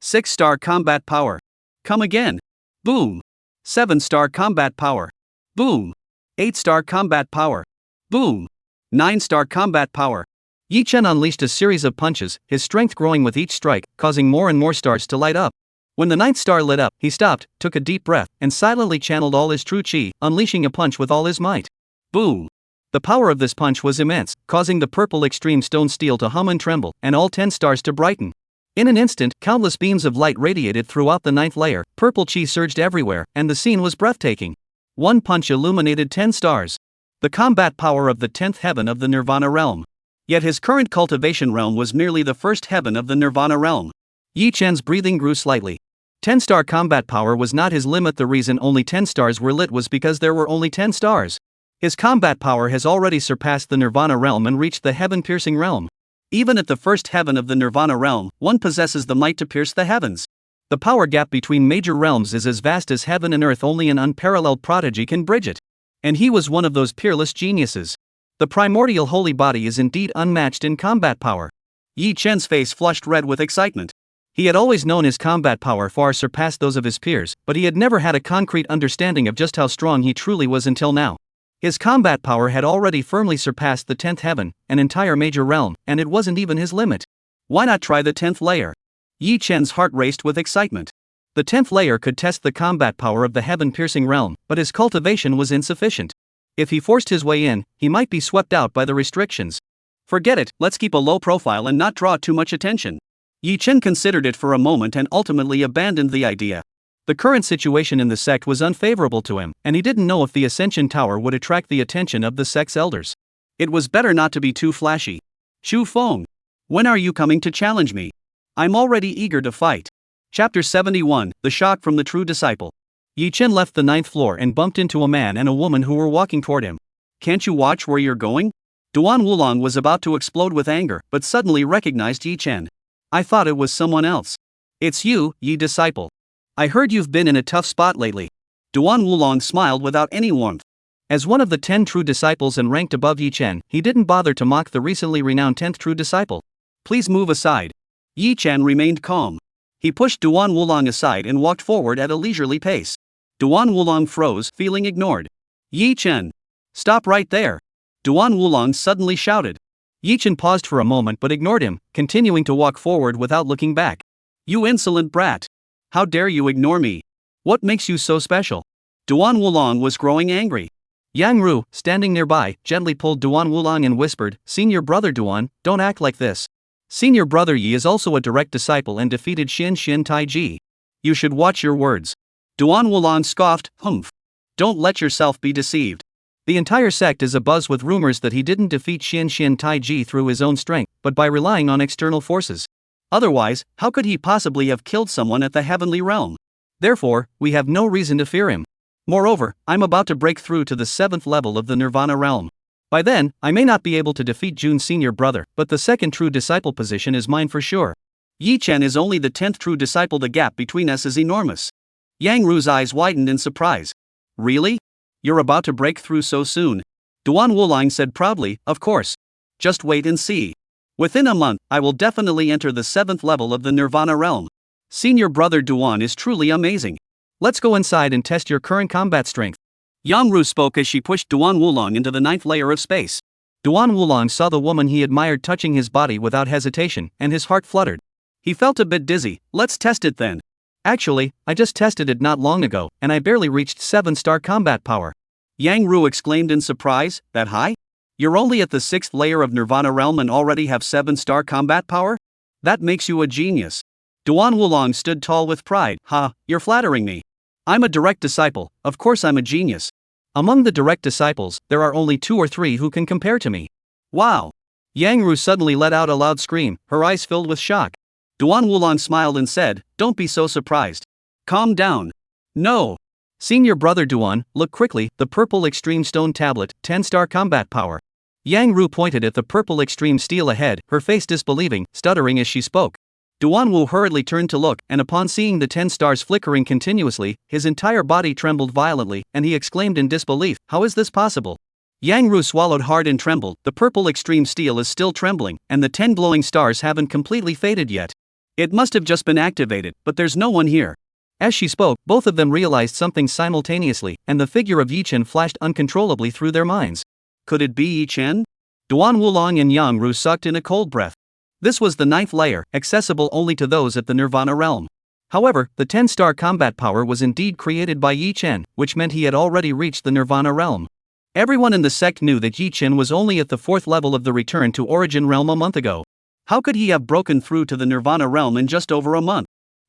6-star combat power. Come again. Boom! 7-star combat power. Boom! 8-star combat power. Boom! 9-star combat power. Yi Chen unleashed a series of punches, his strength growing with each strike, causing more and more stars to light up. When the 9th star lit up, he stopped, took a deep breath, and silently channeled all his true chi, unleashing a punch with all his might. Boom! The power of this punch was immense, causing the purple extreme stone steel to hum and tremble, and all 10 stars to brighten. In an instant, countless beams of light radiated throughout the 9th layer, purple chi surged everywhere, and the scene was breathtaking. One punch illuminated 10 stars. The combat power of the 10th heaven of the Nirvana realm. Yet his current cultivation realm was merely the 1st heaven of the Nirvana realm. Yi Chen's breathing grew slightly. 10-star combat power was not his limit. The reason only 10 stars were lit was because there were only 10 stars. His combat power has already surpassed the Nirvana realm and reached the heaven-piercing realm. Even at the 1st heaven of the Nirvana realm, one possesses the might to pierce the heavens. The power gap between major realms is as vast as heaven and earth. Only an unparalleled prodigy can bridge it. And he was one of those peerless geniuses. The primordial holy body is indeed unmatched in combat power. Yi Chen's face flushed red with excitement. He had always known his combat power far surpassed those of his peers, but he had never had a concrete understanding of just how strong he truly was until now. His combat power had already firmly surpassed the 10th heaven, an entire major realm, and it wasn't even his limit. Why not try the 10th layer? Yi Chen's heart raced with excitement. The 10th layer could test the combat power of the heaven-piercing realm, but his cultivation was insufficient. If he forced his way in, he might be swept out by the restrictions. Forget it, let's keep a low profile and not draw too much attention. Yi Chen considered it for a moment and ultimately abandoned the idea. The current situation in the sect was unfavorable to him, and he didn't know if the Ascension Tower would attract the attention of the sect's elders. It was better not to be too flashy. Shu Feng, when are you coming to challenge me? I'm already eager to fight. Chapter 71, The Shock from the True Disciple. Yi Chen left the 9th floor and bumped into a man and a woman who were walking toward him. Can't you watch where you're going? Duan Wulong was about to explode with anger, but suddenly recognized Yi Chen. I thought it was someone else. It's you, Yi disciple. I heard you've been in a tough spot lately. Duan Wulong smiled without any warmth. As one of the 10 true disciples and ranked above Yi Chen, he didn't bother to mock the recently renowned 10th true disciple. Please move aside. Yi Chen remained calm. He pushed Duan Wulong aside and walked forward at a leisurely pace. Duan Wulong froze, feeling ignored. Yi Chen! Stop right there! Duan Wulong suddenly shouted. Yi Chen paused for a moment but ignored him, continuing to walk forward without looking back. You insolent brat! How dare you ignore me? What makes you so special? Duan Wulong was growing angry. Yang Ru, standing nearby, gently pulled Duan Wulong and whispered, Senior brother Duan, don't act like this. Senior brother Yi is also a direct disciple and defeated Xin Taiji. You should watch your words. Duan Wulong scoffed, humph. Don't let yourself be deceived. The entire sect is abuzz with rumors that he didn't defeat Xin Taiji through his own strength, but by relying on external forces. Otherwise, how could he possibly have killed someone at the heavenly realm? Therefore, we have no reason to fear him. Moreover, I'm about to break through to the 7th level of the Nirvana realm. By then, I may not be able to defeat Jun's senior brother, but the 2nd true disciple position is mine for sure. Yi Chen is only the 10th true disciple. The gap between us is enormous. Yang Ru's eyes widened in surprise. Really? You're about to break through so soon? Duan Wulong said proudly, of course. Just wait and see. Within a month, I will definitely enter the 7th level of the Nirvana realm. Senior brother Duan is truly amazing. Let's go inside and test your current combat strength. Yang Ru spoke as she pushed Duan Wulong into the 9th layer of space. Duan Wulong saw the woman he admired touching his body without hesitation, and his heart fluttered. He felt a bit dizzy. Let's test it then. Actually, I just tested it not long ago, and I barely reached 7-star combat power. Yang Ru exclaimed in surprise, that high? You're only at the 6th layer of Nirvana realm and already have 7-star combat power? That makes you a genius. Duan Wulong stood tall with pride. Ha, you're flattering me. I'm a direct disciple, of course I'm a genius. Among the direct disciples, there are only 2 or 3 who can compare to me. Wow! Yang Ru suddenly let out a loud scream, her eyes filled with shock. Duan Wulong smiled and said, don't be so surprised. Calm down. No. Senior brother Duan, look quickly, the purple extreme stone tablet, 10-star combat power. Yang Ru pointed at the purple extreme steel ahead, her face disbelieving, stuttering as she spoke. Duan Wu hurriedly turned to look, and upon seeing the 10 stars flickering continuously, his entire body trembled violently, and he exclaimed in disbelief, "How is this possible?" Yang Ru swallowed hard and trembled. The purple extreme steel is still trembling, and the 10 glowing stars haven't completely faded yet. It must have just been activated, but there's no one here. As she spoke, both of them realized something simultaneously, and the figure of Yi Chen flashed uncontrollably through their minds. Could it be Yi Chen? Duan Wulong and Yang Ru sucked in a cold breath. This was the 9th layer, accessible only to those at the Nirvana realm. However, the 10-star combat power was indeed created by Yi Chen, which meant he had already reached the Nirvana realm. Everyone in the sect knew that Yi Chen was only at the 4th level of the Return to Origin realm a month ago. How could he have broken through to the Nirvana realm in just over a month?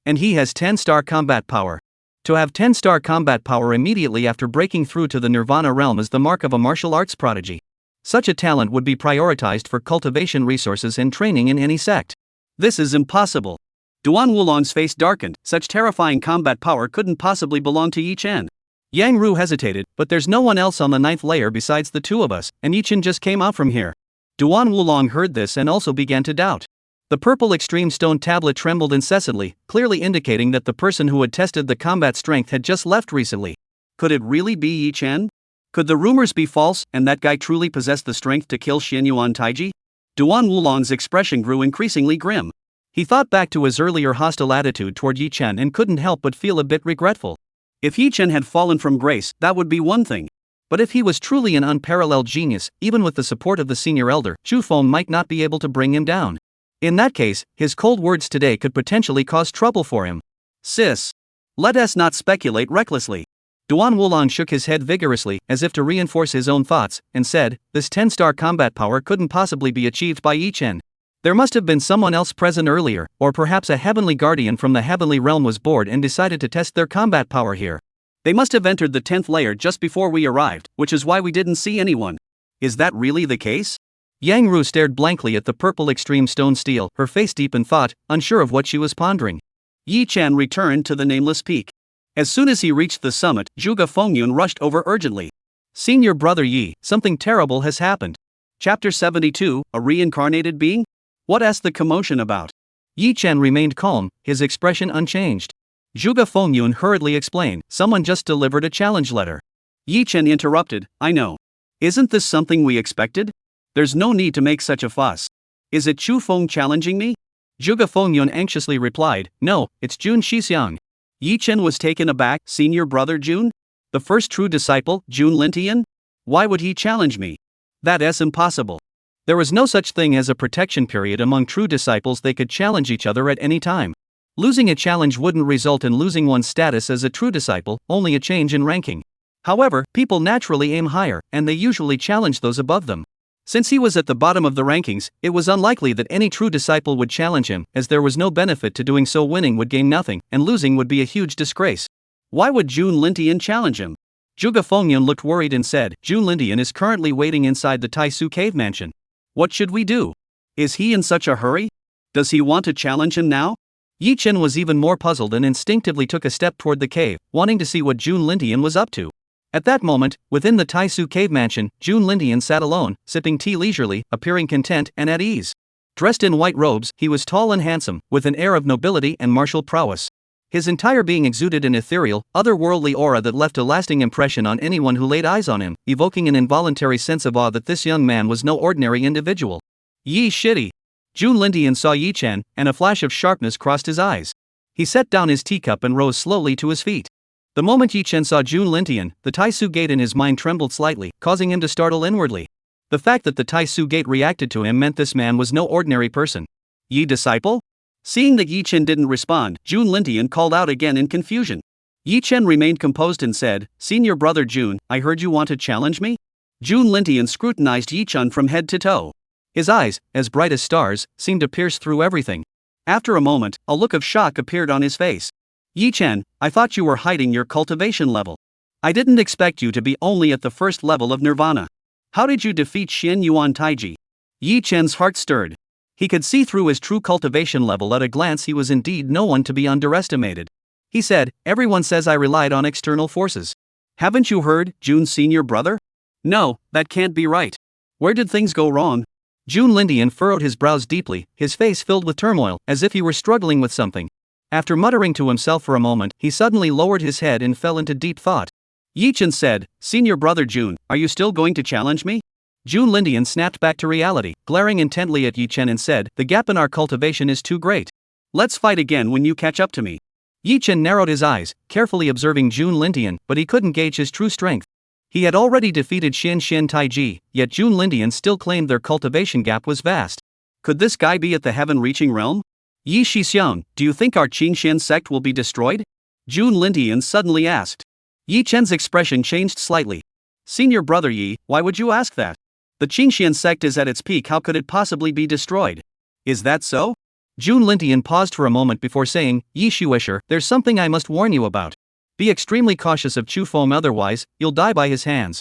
And he has 10-star combat power. To have 10-star combat power immediately after breaking through to the Nirvana realm is the mark of a martial arts prodigy. Such a talent would be prioritized for cultivation resources and training in any sect. This is impossible. Duan Wulong's face darkened. Such terrifying combat power couldn't possibly belong to Yi Chen. Yang Ru hesitated, but there's no one else on the 9th layer besides the two of us, and Yi Chen just came out from here. Duan Wulong heard this and also began to doubt. The purple extreme stone tablet trembled incessantly, clearly indicating that the person who had tested the combat strength had just left recently. Could it really be Yi Chen? Could the rumors be false, and that guy truly possessed the strength to kill Xianyuan Taiji? Duan Wulong's expression grew increasingly grim. He thought back to his earlier hostile attitude toward Yi Chen and couldn't help but feel a bit regretful. If Yi Chen had fallen from grace, that would be one thing. But if he was truly an unparalleled genius, even with the support of the senior elder, Chu Feng might not be able to bring him down. In that case, his cold words today could potentially cause trouble for him. Sis. Let us not speculate recklessly. Duan Wulong shook his head vigorously, as if to reinforce his own thoughts, and said, this 10-star combat power couldn't possibly be achieved by Yi Chen. There must have been someone else present earlier, or perhaps a heavenly guardian from the heavenly realm was bored and decided to test their combat power here. They must have entered the 10th layer just before we arrived, which is why we didn't see anyone. Is that really the case? Yang Ru stared blankly at the purple extreme stone steel, her face deep in thought, unsure of what she was pondering. Yi Chen returned to the nameless peak. As soon as he reached the summit, Zhuge Fengyun rushed over urgently. Senior brother Yi, something terrible has happened. Chapter 72, a reincarnated being? What asked the commotion about? Yi Chen remained calm, his expression unchanged. Zhuge Fengyun hurriedly explained, someone just delivered a challenge letter. Yi Chen interrupted, I know. Isn't this something we expected? There's no need to make such a fuss. Is it Chu Feng challenging me? Zhuge Fengyun anxiously replied, no, it's Jun Shixiang. Yi Chen was taken aback, senior brother Jun? The first true disciple, Jun Lintian? Why would he challenge me? That is impossible. There was no such thing as a protection period among true disciples, they could challenge each other at any time. Losing a challenge wouldn't result in losing one's status as a true disciple, only a change in ranking. However, people naturally aim higher, and they usually challenge those above them. Since he was at the bottom of the rankings, it was unlikely that any true disciple would challenge him, as there was no benefit to doing so. Winning would gain nothing, and losing would be a huge disgrace. Why would Jun Lintian challenge him? Zhuge Fengyun looked worried and said, Jun Lintian is currently waiting inside the Taisu cave mansion. What should we do? Is he in such a hurry? Does he want to challenge him now? Yi Chen was even more puzzled and instinctively took a step toward the cave, wanting to see what Jun Lintian was up to. At that moment, within the Taisu cave mansion, Jun Lintian sat alone, sipping tea leisurely, appearing content and at ease. Dressed in white robes, he was tall and handsome, with an air of nobility and martial prowess. His entire being exuded an ethereal, otherworldly aura that left a lasting impression on anyone who laid eyes on him, evoking an involuntary sense of awe that this young man was no ordinary individual. Yi shitty. Jun Lintian saw Yi Chen, and a flash of sharpness crossed his eyes. He set down his teacup and rose slowly to his feet. The moment Yi Chen saw Jun Lintian, the Taisu gate in his mind trembled slightly, causing him to startle inwardly. The fact that the Taisu gate reacted to him meant this man was no ordinary person. Yi disciple? Seeing that Yi Chen didn't respond, Jun Lintian called out again in confusion. Yi Chen remained composed and said, Senior brother Jun, I heard you want to challenge me? Jun Lintian scrutinized Yi Chen from head to toe. His eyes, as bright as stars, seemed to pierce through everything. After a moment, a look of shock appeared on his face. Yi Chen, I thought you were hiding your cultivation level. I didn't expect you to be only at the first level of nirvana. How did you defeat Xianyuan Taiji? Yi Chen's heart stirred. He could see through his true cultivation level at a glance. He was indeed no one to be underestimated. He said, everyone says I relied on external forces. Haven't you heard, Jun's senior brother? No, that can't be right. Where did things go wrong? Jun Lindian furrowed his brows deeply, his face filled with turmoil, as if he were struggling with something. After muttering to himself for a moment, he suddenly lowered his head and fell into deep thought. Yi-chan said, Senior brother Jun, are you still going to challenge me? Jun Lindian snapped back to reality, glaring intently at Yi-chan and said, the gap in our cultivation is too great. Let's fight again when you catch up to me. Yi-chan narrowed his eyes, carefully observing Jun Lindian, but he couldn't gauge his true strength. He had already defeated Xian Taiji, yet Jun Lindian still claimed their cultivation gap was vast. Could this guy be at the heaven-reaching realm? Yi Shixiang, do you think our Qingxian sect will be destroyed? Jun Lindian suddenly asked. Yi Chen's expression changed slightly. Senior brother Yi, why would you ask that? The Qingxian sect is at its peak, how could it possibly be destroyed? Is that so? Jun Lindian paused for a moment before saying, Yi Shuisher, there's something I must warn you about. Be extremely cautious of Chu Feng, otherwise, you'll die by his hands.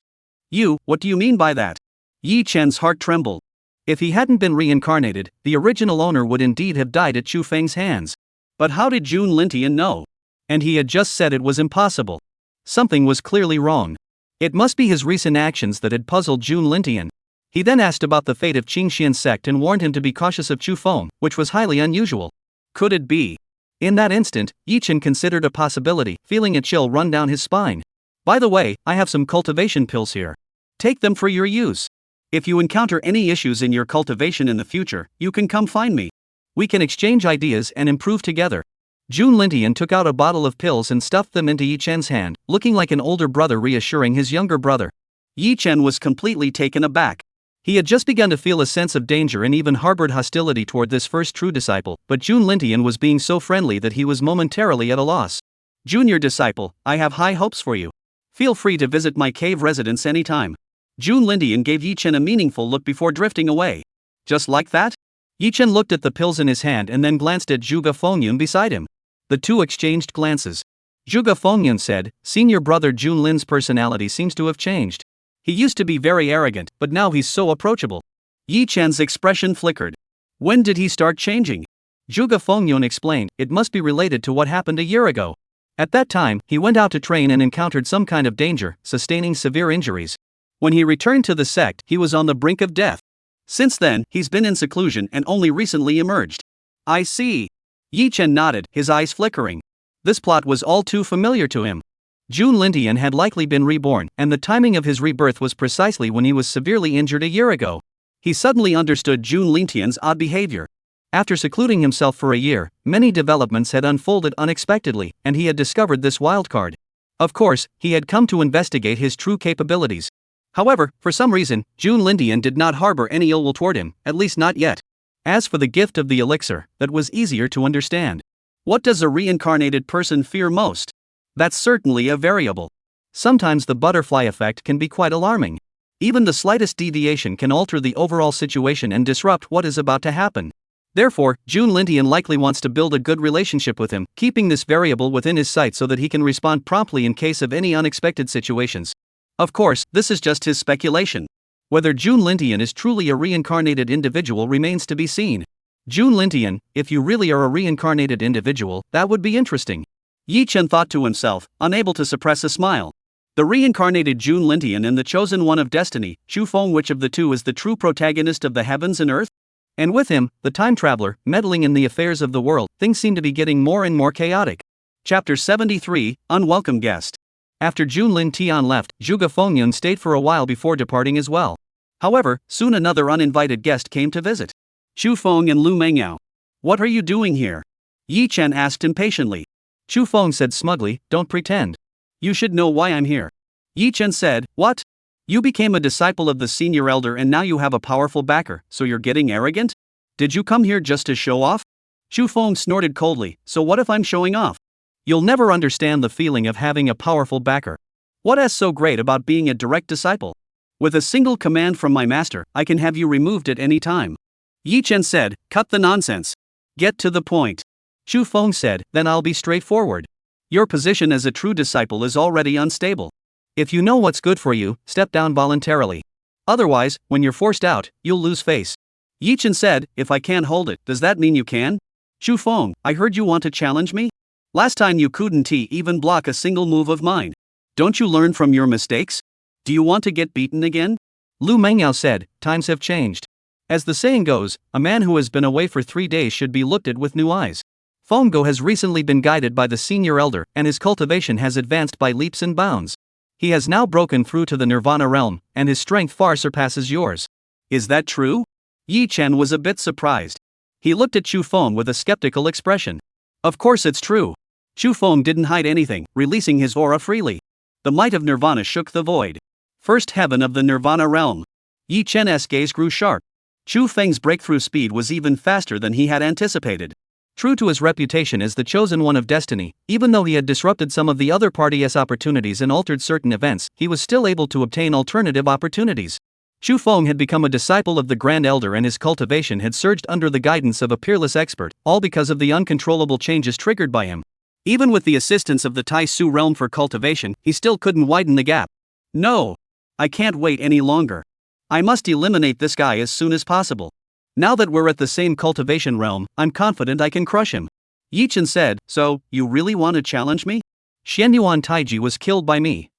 You, what do you mean by that? Yi Chen's heart trembled. If he hadn't been reincarnated, the original owner would indeed have died at Chu Feng's hands. But how did Jun Lindian know? And he had just said it was impossible. Something was clearly wrong. It must be his recent actions that had puzzled Jun Lindian. He then asked about the fate of Qingxian's sect and warned him to be cautious of Chu Feng, which was highly unusual. Could it be? In that instant, Yi Chen considered a possibility, feeling a chill run down his spine. By the way, I have some cultivation pills here. Take them for your use. If you encounter any issues in your cultivation in the future, you can come find me. We can exchange ideas and improve together. Jun Lindian took out a bottle of pills and stuffed them into Yi Chen's hand, looking like an older brother reassuring his younger brother. Yi Chen was completely taken aback. He had just begun to feel a sense of danger and even harbored hostility toward this first true disciple, but Jun Lindian was being so friendly that he was momentarily at a loss. Junior disciple, I have high hopes for you. Feel free to visit my cave residence anytime. Jun Lindian gave Yi Chen a meaningful look before drifting away. Just like that? Yi Chen looked at the pills in his hand and then glanced at Zhuge Fengyun beside him. The two exchanged glances. Zhuge Fengyun said, Senior brother Jun Lin's personality seems to have changed. He used to be very arrogant, but now he's so approachable. Yi Chen's expression flickered. When did he start changing? Zhuge Fengyun explained, it must be related to what happened a year ago. At that time, he went out to train and encountered some kind of danger, sustaining severe injuries. When he returned to the sect, he was on the brink of death. Since then, he's been in seclusion and only recently emerged. I see. Yi Chen nodded, his eyes flickering. This plot was all too familiar to him. Jun Lindian had likely been reborn, and the timing of his rebirth was precisely when he was severely injured a year ago. He suddenly understood Jun Lindian's odd behavior. After secluding himself for a year, many developments had unfolded unexpectedly, and he had discovered this wildcard. Of course, he had come to investigate his true capabilities. However, for some reason, Jun Lindian did not harbor any ill will toward him, at least not yet. As for the gift of the elixir, that was easier to understand. What does a reincarnated person fear most? That's certainly a variable. Sometimes the butterfly effect can be quite alarming. Even the slightest deviation can alter the overall situation and disrupt what is about to happen. Therefore, Jun Lindian likely wants to build a good relationship with him, keeping this variable within his sight so that he can respond promptly in case of any unexpected situations. Of course, this is just his speculation. Whether Jun Lindian is truly a reincarnated individual remains to be seen. Jun Lindian, if you really are a reincarnated individual, that would be interesting. Yi Chen thought to himself, unable to suppress a smile. The reincarnated Jun Lindian and the chosen one of destiny, Chu Feng, which of the two is the true protagonist of the heavens and earth? And with him, the time traveler, meddling in the affairs of the world, things seem to be getting more and more chaotic. Chapter 73, Unwelcome Guest. After Jun Lindian left, Zhuge Fengyun stayed for a while before departing as well. However, soon another uninvited guest came to visit. Chu Feng and Lu Mengyao. What are you doing here? Yi Chen asked impatiently. Chu Feng said smugly, don't pretend. You should know why I'm here. Yi Chen said, what? You became a disciple of the senior elder and now you have a powerful backer, so you're getting arrogant? Did you come here just to show off? Chu Feng snorted coldly, so what if I'm showing off? You'll never understand the feeling of having a powerful backer. What is so great about being a direct disciple? With a single command from my master, I can have you removed at any time. Yi Chen said, cut the nonsense. Get to the point. Chu Feng said, then I'll be straightforward. Your position as a true disciple is already unstable. If you know what's good for you, step down voluntarily. Otherwise, when you're forced out, you'll lose face. Yi Chen said, if I can't hold it, does that mean you can? Chu Feng, I heard you want to challenge me? Last time you couldn't even block a single move of mine. Don't you learn from your mistakes? Do you want to get beaten again? Lu Mengyao said, times have changed. As the saying goes, a man who has been away for 3 days should be looked at with new eyes. Fongo has recently been guided by the senior elder, and his cultivation has advanced by leaps and bounds. He has now broken through to the Nirvana realm, and his strength far surpasses yours. Is that true? Yi Chen was a bit surprised. He looked at Chu Feng with a skeptical expression. Of course it's true. Chu Feng didn't hide anything, releasing his aura freely. The might of Nirvana shook the void. First heaven of the Nirvana realm. Yi Chen's gaze grew sharp. Chu Feng's breakthrough speed was even faster than he had anticipated. True to his reputation as the chosen one of destiny, even though he had disrupted some of the other party's opportunities and altered certain events, he was still able to obtain alternative opportunities. Chu Feng had become a disciple of the Grand Elder, and his cultivation had surged under the guidance of a peerless expert, all because of the uncontrollable changes triggered by him. Even with the assistance of the Tai Su realm for cultivation, he still couldn't widen the gap. No! I can't wait any longer. I must eliminate this guy as soon as possible. Now that we're at the same cultivation realm, I'm confident I can crush him. Yi Chen said, so, you really want to challenge me? Xianyuan Taiji was killed by me.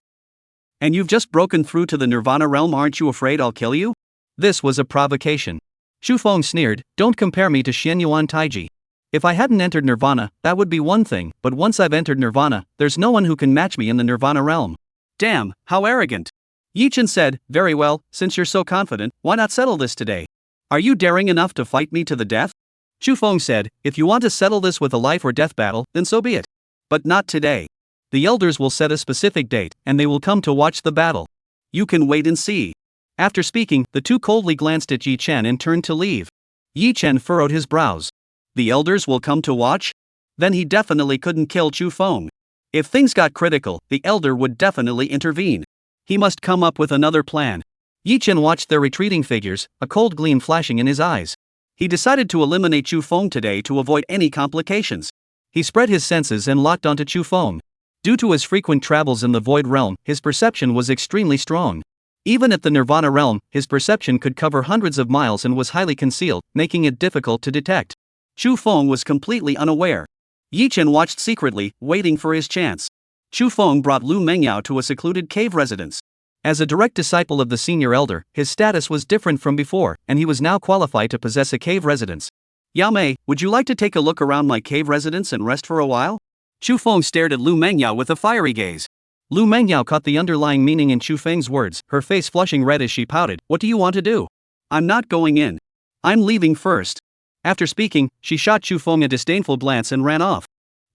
And you've just broken through to the Nirvana realm, aren't you afraid I'll kill you? This was a provocation. Chu Feng sneered, don't compare me to Xianyuan Taiji. If I hadn't entered Nirvana, that would be one thing, but once I've entered Nirvana, there's no one who can match me in the Nirvana realm. Damn, how arrogant. Yi Chen said, very well, since you're so confident, why not settle this today? Are you daring enough to fight me to the death? Chu Feng said, if you want to settle this with a life or death battle, then so be it. But not today. The elders will set a specific date, and they will come to watch the battle. You can wait and see. After speaking, the two coldly glanced at Yi Chen and turned to leave. Yi Chen furrowed his brows. The elders will come to watch? Then he definitely couldn't kill Chu Feng. If things got critical, the elder would definitely intervene. He must come up with another plan. Yi Chen watched their retreating figures, a cold gleam flashing in his eyes. He decided to eliminate Chu Feng today to avoid any complications. He spread his senses and locked onto Chu Feng. Due to his frequent travels in the Void Realm, his perception was extremely strong. Even at the Nirvana Realm, his perception could cover hundreds of miles and was highly concealed, making it difficult to detect. Chu Feng was completely unaware. Yi Chen watched secretly, waiting for his chance. Chu Feng brought Lu Mengyao to a secluded cave residence. As a direct disciple of the senior elder, his status was different from before, and he was now qualified to possess a cave residence. Yao Mei, would you like to take a look around my cave residence and rest for a while? Chu Feng stared at Lu Mengyao with a fiery gaze. Lu Mengyao caught the underlying meaning in Chu Feng's words, her face flushing red as she pouted. What do you want to do? I'm not going in. I'm leaving first. After speaking, she shot Chu Feng a disdainful glance and ran off.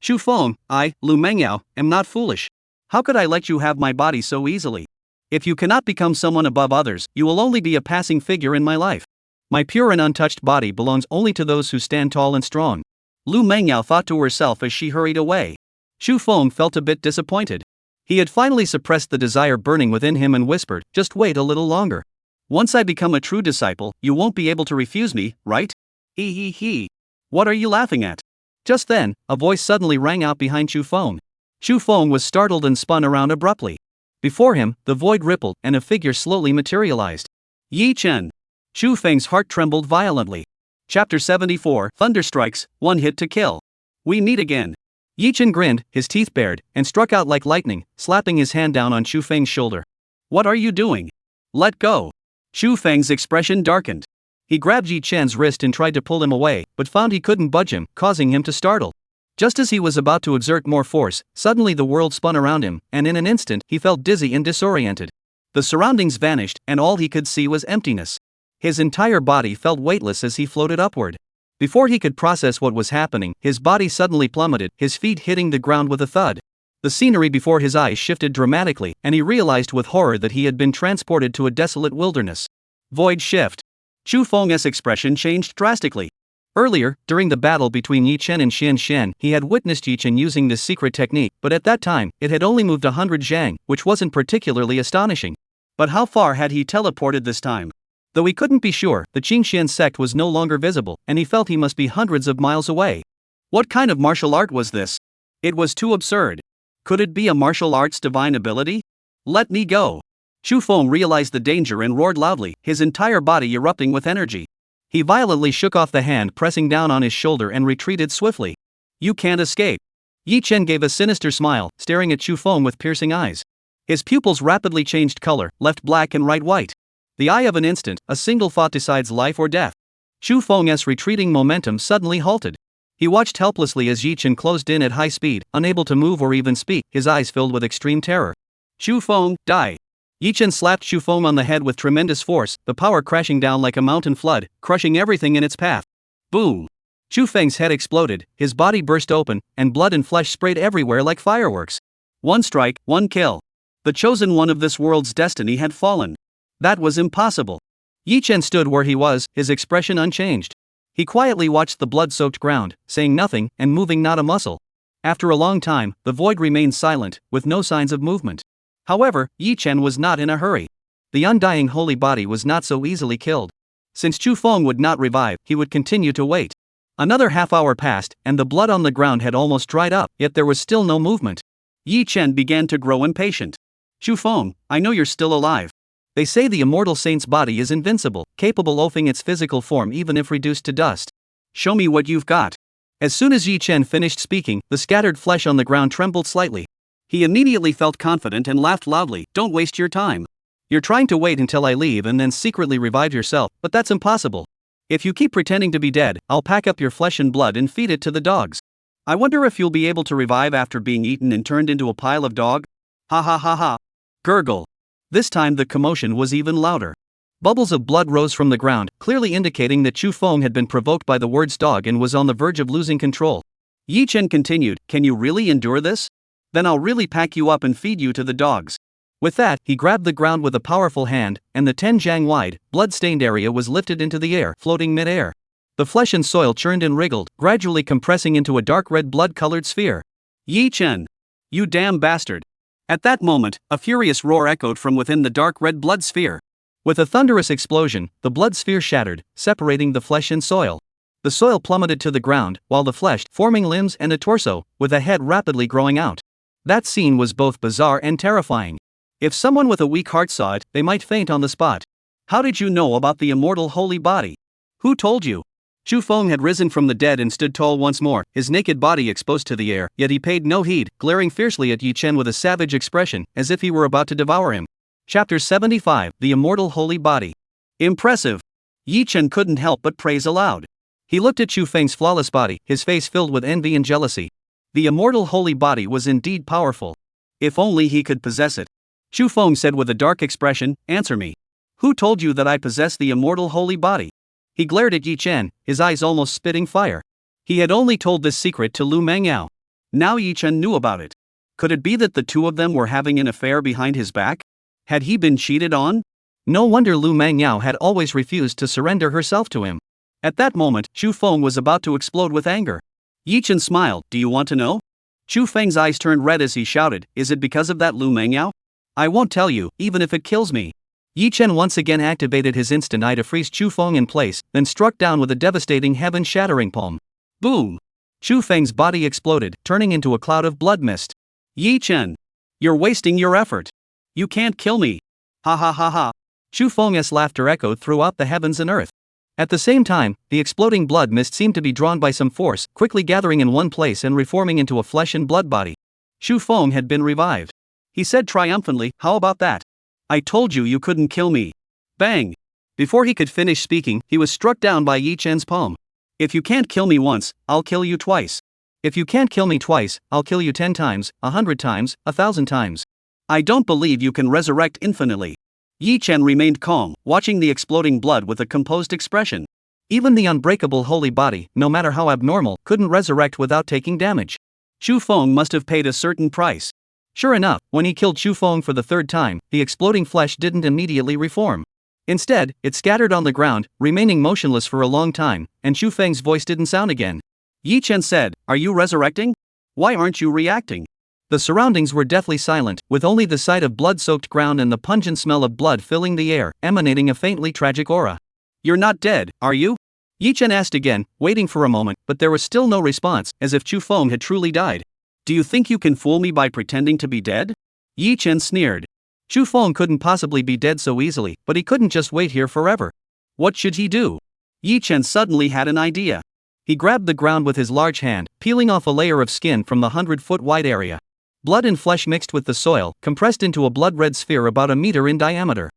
Chu Feng, I, Lu Mengyao, am not foolish. How could I let you have my body so easily? If you cannot become someone above others, you will only be a passing figure in my life. My pure and untouched body belongs only to those who stand tall and strong. Lu Mengyao thought to herself as she hurried away. Chu Feng felt a bit disappointed. He had finally suppressed the desire burning within him and whispered, just wait a little longer. Once I become a true disciple, you won't be able to refuse me, right? He. What are you laughing at? Just then, a voice suddenly rang out behind Chu Feng. Chu Feng was startled and spun around abruptly. Before him, the void rippled and a figure slowly materialized. Yi Chen. Chu Feng's heart trembled violently. Chapter 74, Thunderstrikes, one hit to kill. We meet again. Yi Chen grinned, his teeth bared, and struck out like lightning, slapping his hand down on Chu Feng's shoulder. What are you doing? Let go. Chu Feng's expression darkened. He grabbed Yi Chen's wrist and tried to pull him away, but found he couldn't budge him, causing him to startle. Just as he was about to exert more force, suddenly the world spun around him, and in an instant he felt dizzy and disoriented. The surroundings vanished, and all he could see was emptiness. His entire body felt weightless as he floated upward. Before he could process what was happening, his body suddenly plummeted, his feet hitting the ground with a thud. The scenery before his eyes shifted dramatically, and he realized with horror that he had been transported to a desolate wilderness. Void shift. Chu Feng's expression changed drastically. Earlier, during the battle between Yi Chen and Xian Xian, he had witnessed Yi Chen using this secret technique, but at that time, it had only moved 100 zhang, which wasn't particularly astonishing. But how far had he teleported this time? Though he couldn't be sure, the Qingxian sect was no longer visible, and he felt he must be hundreds of miles away. What kind of martial art was this? It was too absurd. Could it be a martial art's divine ability? Let me go. Chu Feng realized the danger and roared loudly, his entire body erupting with energy. He violently shook off the hand pressing down on his shoulder and retreated swiftly. You can't escape. Yi Chen gave a sinister smile, staring at Chu Feng with piercing eyes. His pupils rapidly changed color, left black and right white. The eye of an instant, a single thought decides life or death. Chu Feng's retreating momentum suddenly halted. He watched helplessly as Yi Chen closed in at high speed, unable to move or even speak, his eyes filled with extreme terror. Chu Feng, die! Yi Chen slapped Chu Feng on the head with tremendous force, the power crashing down like a mountain flood, crushing everything in its path. Boom! Chu Feng's head exploded, his body burst open, and blood and flesh sprayed everywhere like fireworks. One strike, one kill. The chosen one of this world's destiny had fallen. That was impossible. Yi Chen stood where he was, his expression unchanged. He quietly watched the blood-soaked ground, saying nothing and moving not a muscle. After a long time, the void remained silent, with no signs of movement. However, Yi Chen was not in a hurry. The undying holy body was not so easily killed. Since Chu Feng would not revive, he would continue to wait. Another half-hour passed, and the blood on the ground had almost dried up, yet there was still no movement. Yi Chen began to grow impatient. Chu Feng, I know you're still alive. They say the immortal saint's body is invincible, capable of its physical form even if reduced to dust. Show me what you've got. As soon as Yi Chen finished speaking, the scattered flesh on the ground trembled slightly. He immediately felt confident and laughed loudly. Don't waste your time. You're trying to wait until I leave and then secretly revive yourself, but that's impossible. If you keep pretending to be dead, I'll pack up your flesh and blood and feed it to the dogs. I wonder if you'll be able to revive after being eaten and turned into a pile of dog? Ha ha ha ha. Gurgle. This time the commotion was even louder. Bubbles of blood rose from the ground, clearly indicating that Chu Feng had been provoked by the words dog and was on the verge of losing control. Yi Chen continued, can you really endure this? Then I'll really pack you up and feed you to the dogs. With that, he grabbed the ground with a powerful hand, and the 10 jang wide, blood-stained area was lifted into the air, floating mid-air. The flesh and soil churned and wriggled, gradually compressing into a dark red blood-colored sphere. Yi Chen! You damn bastard! At that moment, a furious roar echoed from within the dark red blood sphere. With a thunderous explosion, the blood sphere shattered, separating the flesh and soil. The soil plummeted to the ground, while the flesh, forming limbs and a torso, with a head rapidly growing out. That scene was both bizarre and terrifying. If someone with a weak heart saw it, they might faint on the spot. How did you know about the immortal holy body? Who told you? Chu Feng had risen from the dead and stood tall once more, his naked body exposed to the air, yet he paid no heed, glaring fiercely at Yi Chen with a savage expression, as if he were about to devour him. Chapter 75, The Immortal Holy Body. Impressive. Yi Chen couldn't help but praise aloud. He looked at Chu Feng's flawless body, his face filled with envy and jealousy. The immortal holy body was indeed powerful. If only he could possess it. Chu Feng said with a dark expression, answer me. Who told you that I possess the immortal holy body? He glared at Yi Chen, his eyes almost spitting fire. He had only told this secret to Lu Mangyao. Now Yi Chen knew about it. Could it be that the two of them were having an affair behind his back? Had he been cheated on? No wonder Lu Mangyao had always refused to surrender herself to him. At that moment, Chu Feng was about to explode with anger. Yi Chen smiled, do you want to know? Chu Feng's eyes turned red as he shouted, is it because of that Lu Mangyao? I won't tell you, even if it kills me. Yi Chen once again activated his instant eye to freeze Chu Feng in place, then struck down with a devastating heaven-shattering palm. Boom! Chu Feng's body exploded, turning into a cloud of blood mist. Yi Chen! You're wasting your effort. You can't kill me. Ha ha ha ha. Chu Feng's laughter echoed throughout the heavens and earth. At the same time, the exploding blood mist seemed to be drawn by some force, quickly gathering in one place and reforming into a flesh and blood body. Chu Feng had been revived. He said triumphantly, how about that? I told you couldn't kill me. Bang! Before he could finish speaking, he was struck down by Yi Chen's palm. If you can't kill me once, I'll kill you twice. If you can't kill me twice, I'll kill you 10 times, 100 times, 1,000 times. I don't believe you can resurrect infinitely. Yi Chen remained calm, watching the exploding blood with a composed expression. Even the unbreakable holy body, no matter how abnormal, couldn't resurrect without taking damage. Chu Feng must have paid a certain price. Sure enough, when he killed Chu Feng for the third time, the exploding flesh didn't immediately reform. Instead, it scattered on the ground, remaining motionless for a long time, and Chu Feng's voice didn't sound again. Yi Chen said, are you resurrecting? Why aren't you reacting? The surroundings were deathly silent, with only the sight of blood-soaked ground and the pungent smell of blood filling the air, emanating a faintly tragic aura. You're not dead, are you? Yi Chen asked again, waiting for a moment, but there was still no response, as if Chu Feng had truly died. Do you think you can fool me by pretending to be dead? Yi Chen sneered. Chu Feng couldn't possibly be dead so easily, but he couldn't just wait here forever. What should he do? Yi Chen suddenly had an idea. He grabbed the ground with his large hand, peeling off a layer of skin from the 100-foot-wide area. Blood and flesh mixed with the soil, compressed into a blood-red sphere about a meter in diameter.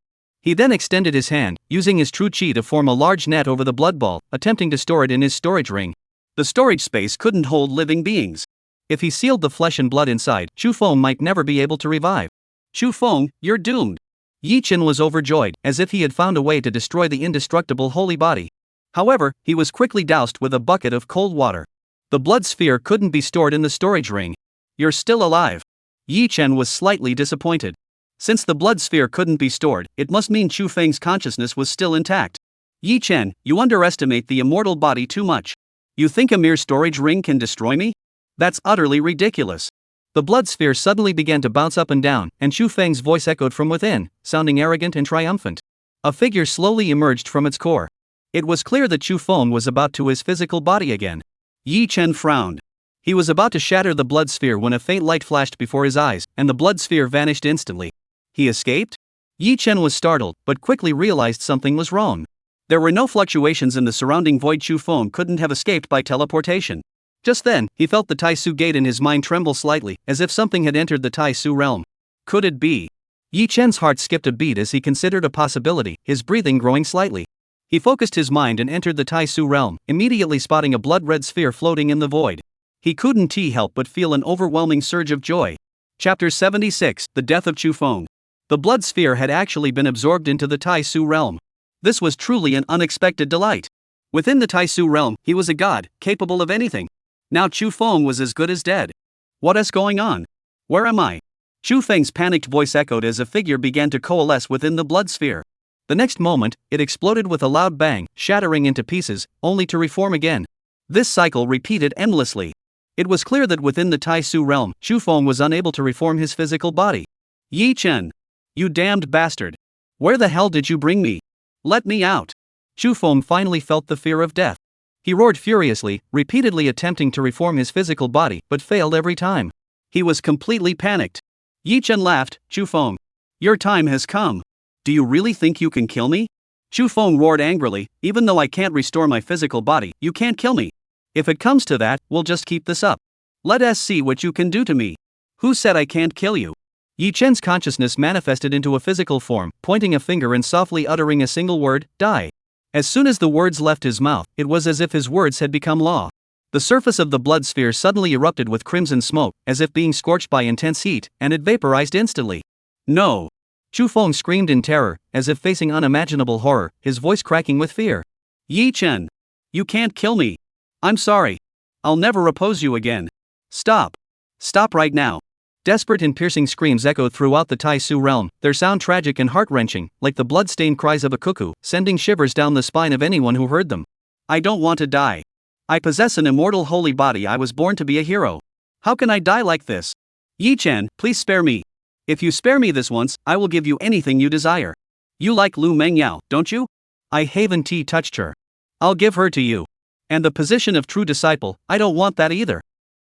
He then extended his hand, using his true chi to form a large net over the blood ball, attempting to store it in his storage ring. The storage space couldn't hold living beings. If he sealed the flesh and blood inside, Chu Feng might never be able to revive. Chu Feng, you're doomed. Yi Chen was overjoyed, as if he had found a way to destroy the indestructible holy body. However, he was quickly doused with a bucket of cold water. The blood sphere couldn't be stored in the storage ring. You're still alive. Yi Chen was slightly disappointed. Since the blood sphere couldn't be stored, it must mean Chu Feng's consciousness was still intact. Yi Chen, you underestimate the immortal body too much. You think a mere storage ring can destroy me? That's utterly ridiculous. The blood sphere suddenly began to bounce up and down, and Chu Feng's voice echoed from within, sounding arrogant and triumphant. A figure slowly emerged from its core. It was clear that Chu Feng was about to his physical body again. Yi Chen frowned. He was about to shatter the blood sphere when a faint light flashed before his eyes, and the blood sphere vanished instantly. He escaped? Yi Chen was startled, but quickly realized something was wrong. There were no fluctuations in the surrounding void. Chu Feng couldn't have escaped by teleportation. Just then, he felt the Tai Su gate in his mind tremble slightly, as if something had entered the Tai Su realm. Could it be? Yi Chen's heart skipped a beat as he considered a possibility, his breathing growing slightly. He focused his mind and entered the Tai Su realm, immediately spotting a blood-red sphere floating in the void. He couldn't help but feel an overwhelming surge of joy. Chapter 76, The Death of Chu Feng. The blood sphere had actually been absorbed into the Tai Su realm. This was truly an unexpected delight. Within the Tai Su realm, he was a god, capable of anything. Now Chu Feng was as good as dead. What is going on? Where am I? Chu Feng's panicked voice echoed as a figure began to coalesce within the blood sphere. The next moment, it exploded with a loud bang, shattering into pieces, only to reform again. This cycle repeated endlessly. It was clear that within the Tai Su realm, Chu Feng was unable to reform his physical body. Yi Chen! You damned bastard! Where the hell did you bring me? Let me out! Chu Feng finally felt the fear of death. He roared furiously, repeatedly attempting to reform his physical body, but failed every time. He was completely panicked. Yi Chen laughed. Chu Feng, your time has come. Do you really think you can kill me? Chu Feng roared angrily. Even though I can't restore my physical body, you can't kill me. If it comes to that, we'll just keep this up. Let us see what you can do to me. Who said I can't kill you? Yi Chen's consciousness manifested into a physical form, pointing a finger and softly uttering a single word, die. As soon as the words left his mouth, it was as if his words had become law. The surface of the blood sphere suddenly erupted with crimson smoke, as if being scorched by intense heat, and it vaporized instantly. No! Chu Feng screamed in terror, as if facing unimaginable horror, his voice cracking with fear. Yi Chen! You can't kill me! I'm sorry. I'll never oppose you again. Stop. Stop right now. Desperate and piercing screams echoed throughout the Tai Su realm, their sound tragic and heart-wrenching, like the blood-stained cries of a cuckoo, sending shivers down the spine of anyone who heard them. I don't want to die. I possess an immortal holy body. I was born to be a hero. How can I die like this? Yi Chen, please spare me. If you spare me this once, I will give you anything you desire. You like Lu Mengyao, don't you? I haven't touched her. I'll give her to you. And the position of true disciple, I don't want that either.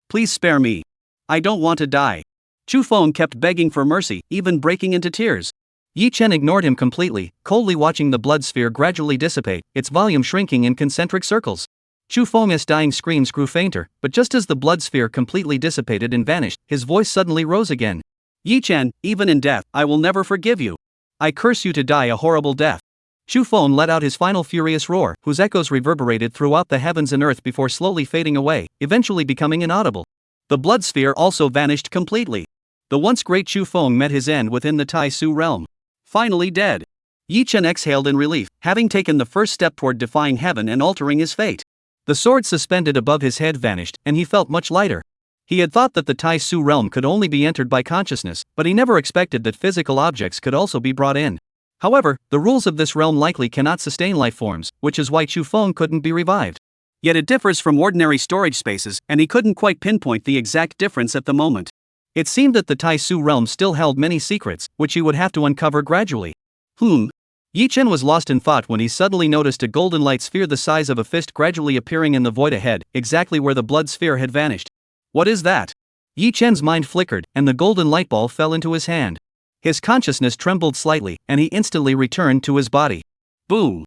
Please spare me. I don't want to die. Chu Feng kept begging for mercy, even breaking into tears. Yi Chen ignored him completely, coldly watching the blood sphere gradually dissipate, its volume shrinking in concentric circles. Chu Feng's dying screams grew fainter, but just as the blood sphere completely dissipated and vanished, his voice suddenly rose again. Yi Chen, even in death, I will never forgive you. I curse you to die a horrible death. Chu Feng let out his final furious roar, whose echoes reverberated throughout the heavens and earth before slowly fading away, eventually becoming inaudible. The blood sphere also vanished completely. The once great Chu Feng met his end within the Tai Su realm. Finally dead. Yi Chen exhaled in relief, having taken the first step toward defying heaven and altering his fate. The sword suspended above his head vanished, and he felt much lighter. He had thought that the Tai Su realm could only be entered by consciousness, but he never expected that physical objects could also be brought in. However, the rules of this realm likely cannot sustain life forms, which is why Chu Feng couldn't be revived. Yet it differs from ordinary storage spaces, and he couldn't quite pinpoint the exact difference at the moment. It seemed that the Tai Su realm still held many secrets, which he would have to uncover gradually. Yi Chen was lost in thought when he suddenly noticed a golden light sphere the size of a fist gradually appearing in the void ahead, exactly where the blood sphere had vanished. What is that? Yi Chen's mind flickered, and the golden light ball fell into his hand. His consciousness trembled slightly, and he instantly returned to his body. Boom!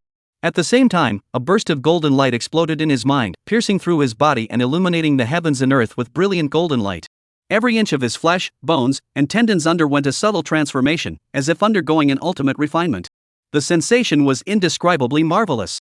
At the same time, a burst of golden light exploded in his mind, piercing through his body and illuminating the heavens and earth with brilliant golden light. Every inch of his flesh, bones, and tendons underwent a subtle transformation, as if undergoing an ultimate refinement. The sensation was indescribably marvelous.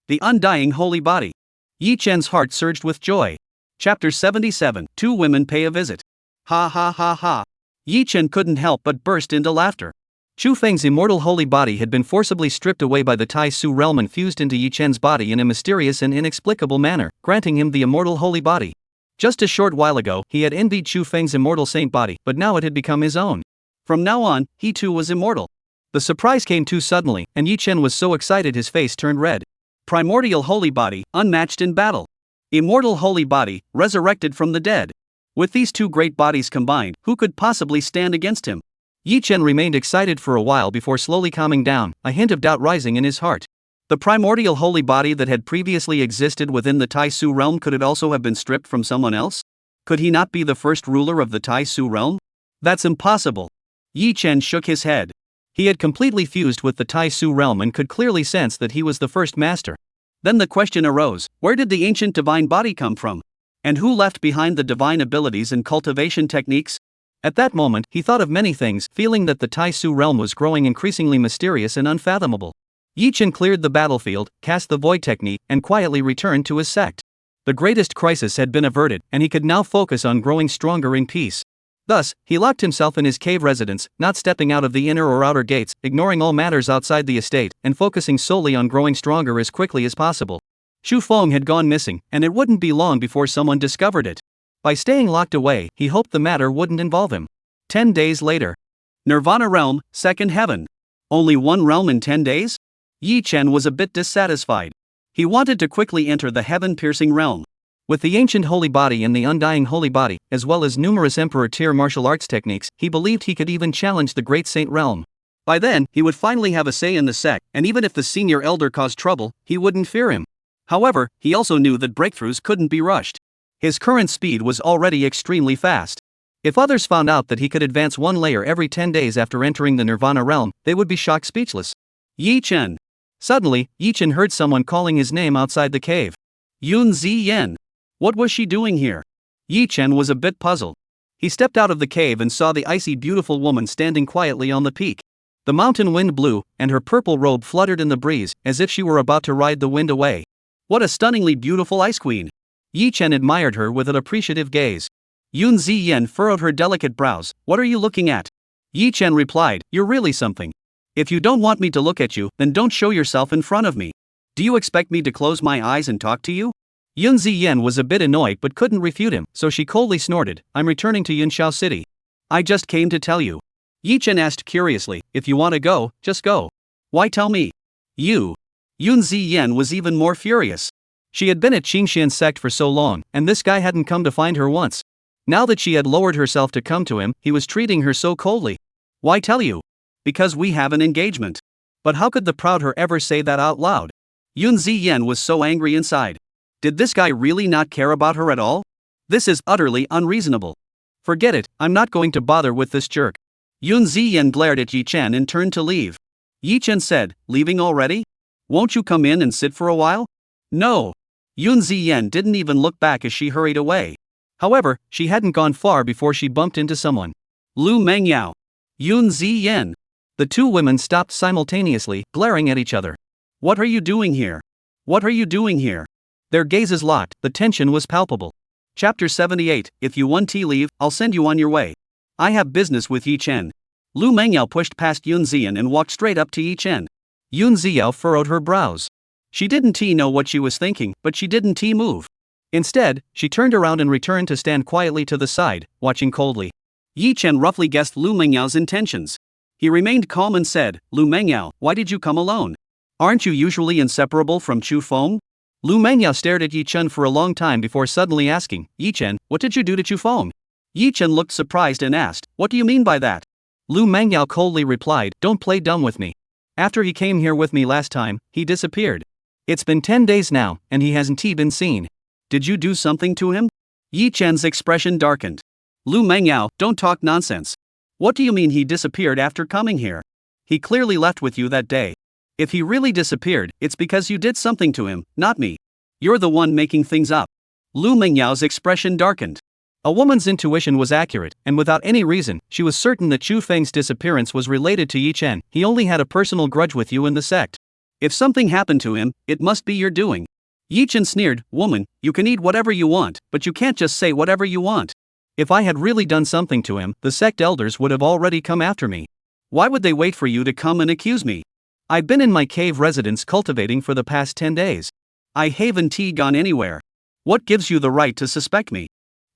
The undying holy body. Yi Chen's heart surged with joy. Chapter 77. Two women pay a visit. Ha ha ha ha. Yi Chen couldn't help but burst into laughter. Chu Feng's immortal holy body had been forcibly stripped away by the Tai Su realm and fused into Yi Chen's body in a mysterious and inexplicable manner, granting him the immortal holy body. Just a short while ago, he had envied Chu Feng's immortal saint body, but now it had become his own. From now on, he too was immortal. The surprise came too suddenly, and Yi Chen was so excited his face turned red. Primordial holy body, unmatched in battle. Immortal holy body, resurrected from the dead. With these two great bodies combined, who could possibly stand against him? Yi Chen remained excited for a while before slowly calming down, a hint of doubt rising in his heart. The primordial holy body that had previously existed within the Tai Su realm, could it also have been stripped from someone else? Could he not be the first ruler of the Tai Su realm? That's impossible. Yi Chen shook his head. He had completely fused with the Tai Su realm and could clearly sense that he was the first master. Then the question arose, where did the ancient divine body come from? And who left behind the divine abilities and cultivation techniques? At that moment, he thought of many things, feeling that the Tai Su realm was growing increasingly mysterious and unfathomable. Yi Chen cleared the battlefield, cast the void technique, and quietly returned to his sect. The greatest crisis had been averted, and he could now focus on growing stronger in peace. Thus, he locked himself in his cave residence, not stepping out of the inner or outer gates, ignoring all matters outside the estate, and focusing solely on growing stronger as quickly as possible. Xu Feng had gone missing, and it wouldn't be long before someone discovered it. By staying locked away, he hoped the matter wouldn't involve him. 10 days later. Nirvana Realm, Second Heaven. Only one realm in 10 days? Yi Chen was a bit dissatisfied. He wanted to quickly enter the heaven-piercing realm. With the ancient holy body and the undying holy body, as well as numerous emperor-tier martial arts techniques, he believed he could even challenge the great saint realm. By then, he would finally have a say in the sect, and even if the senior elder caused trouble, he wouldn't fear him. However, he also knew that breakthroughs couldn't be rushed. His current speed was already extremely fast. If others found out that he could advance one layer every 10 days after entering the Nirvana realm, they would be shocked speechless. Yi Chen. Suddenly, Yi Chen heard someone calling his name outside the cave. Yun Ziyan. What was she doing here? Yi Chen was a bit puzzled. He stepped out of the cave and saw the icy beautiful woman standing quietly on the peak. The mountain wind blew, and her purple robe fluttered in the breeze, as if she were about to ride the wind away. What a stunningly beautiful ice queen! Yi Chen admired her with an appreciative gaze. Yun Ziyan furrowed her delicate brows. What are you looking at? Yi Chen replied, you're really something. If you don't want me to look at you, then don't show yourself in front of me. Do you expect me to close my eyes and talk to you? Yun Ziyan was a bit annoyed but couldn't refute him, so she coldly snorted, I'm returning to Yunshao City. I just came to tell you. Yi Chen asked curiously, if you want to go, just go. Why tell me? You. Yun Ziyan was even more furious. She had been at Qingxian's sect for so long, and this guy hadn't come to find her once. Now that she had lowered herself to come to him, he was treating her so coldly. Why tell you? Because we have an engagement. But how could the proud her ever say that out loud? Yun Ziyan was so angry inside. Did this guy really not care about her at all? This is utterly unreasonable. Forget it, I'm not going to bother with this jerk. Yun Ziyan glared at Yi Chen and turned to leave. Yi Chen said, leaving already? Won't you come in and sit for a while? No. Yun Ziyan didn't even look back as she hurried away. However, she hadn't gone far before she bumped into someone. Lu Mengyao. Yun Ziyan. The two women stopped simultaneously, glaring at each other. What are you doing here? What are you doing here? Their gazes locked, the tension was palpable. Chapter 78, if you want tea leave, I'll send you on your way. I have business with Yi Chen. Lu Mengyao pushed past Yun Ziyan and walked straight up to Yi Chen. Yun Ziyan furrowed her brows. She didn't know what she was thinking, but she didn't move. Instead, she turned around and returned to stand quietly to the side, watching coldly. Yi Chen roughly guessed Lu Mengyao's intentions. He remained calm and said, Lu Mengyao, why did you come alone? Aren't you usually inseparable from Chu Feng? Lu Mengyao stared at Yi Chen for a long time before suddenly asking, Yi Chen, what did you do to Chu Feng? Yi Chen looked surprised and asked, what do you mean by that? Lu Mengyao coldly replied, don't play dumb with me. After he came here with me last time, he disappeared. It's been 10 days now, and he hasn't been seen. Did you do something to him? Yi Chen's expression darkened. Lu Mengyao, don't talk nonsense. What do you mean he disappeared after coming here? He clearly left with you that day. If he really disappeared, it's because you did something to him, not me. You're the one making things up. Lu Mengyao's expression darkened. A woman's intuition was accurate, and without any reason, she was certain that Chu Feng's disappearance was related to Yi Chen. He only had a personal grudge with you and the sect. If something happened to him, it must be your doing. Yi Chen sneered, "Woman, you can eat whatever you want, but you can't just say whatever you want. If I had really done something to him, the sect elders would have already come after me. Why would they wait for you to come and accuse me? I've been in my cave residence cultivating for the past 10 days. I haven't gone anywhere. What gives you the right to suspect me?"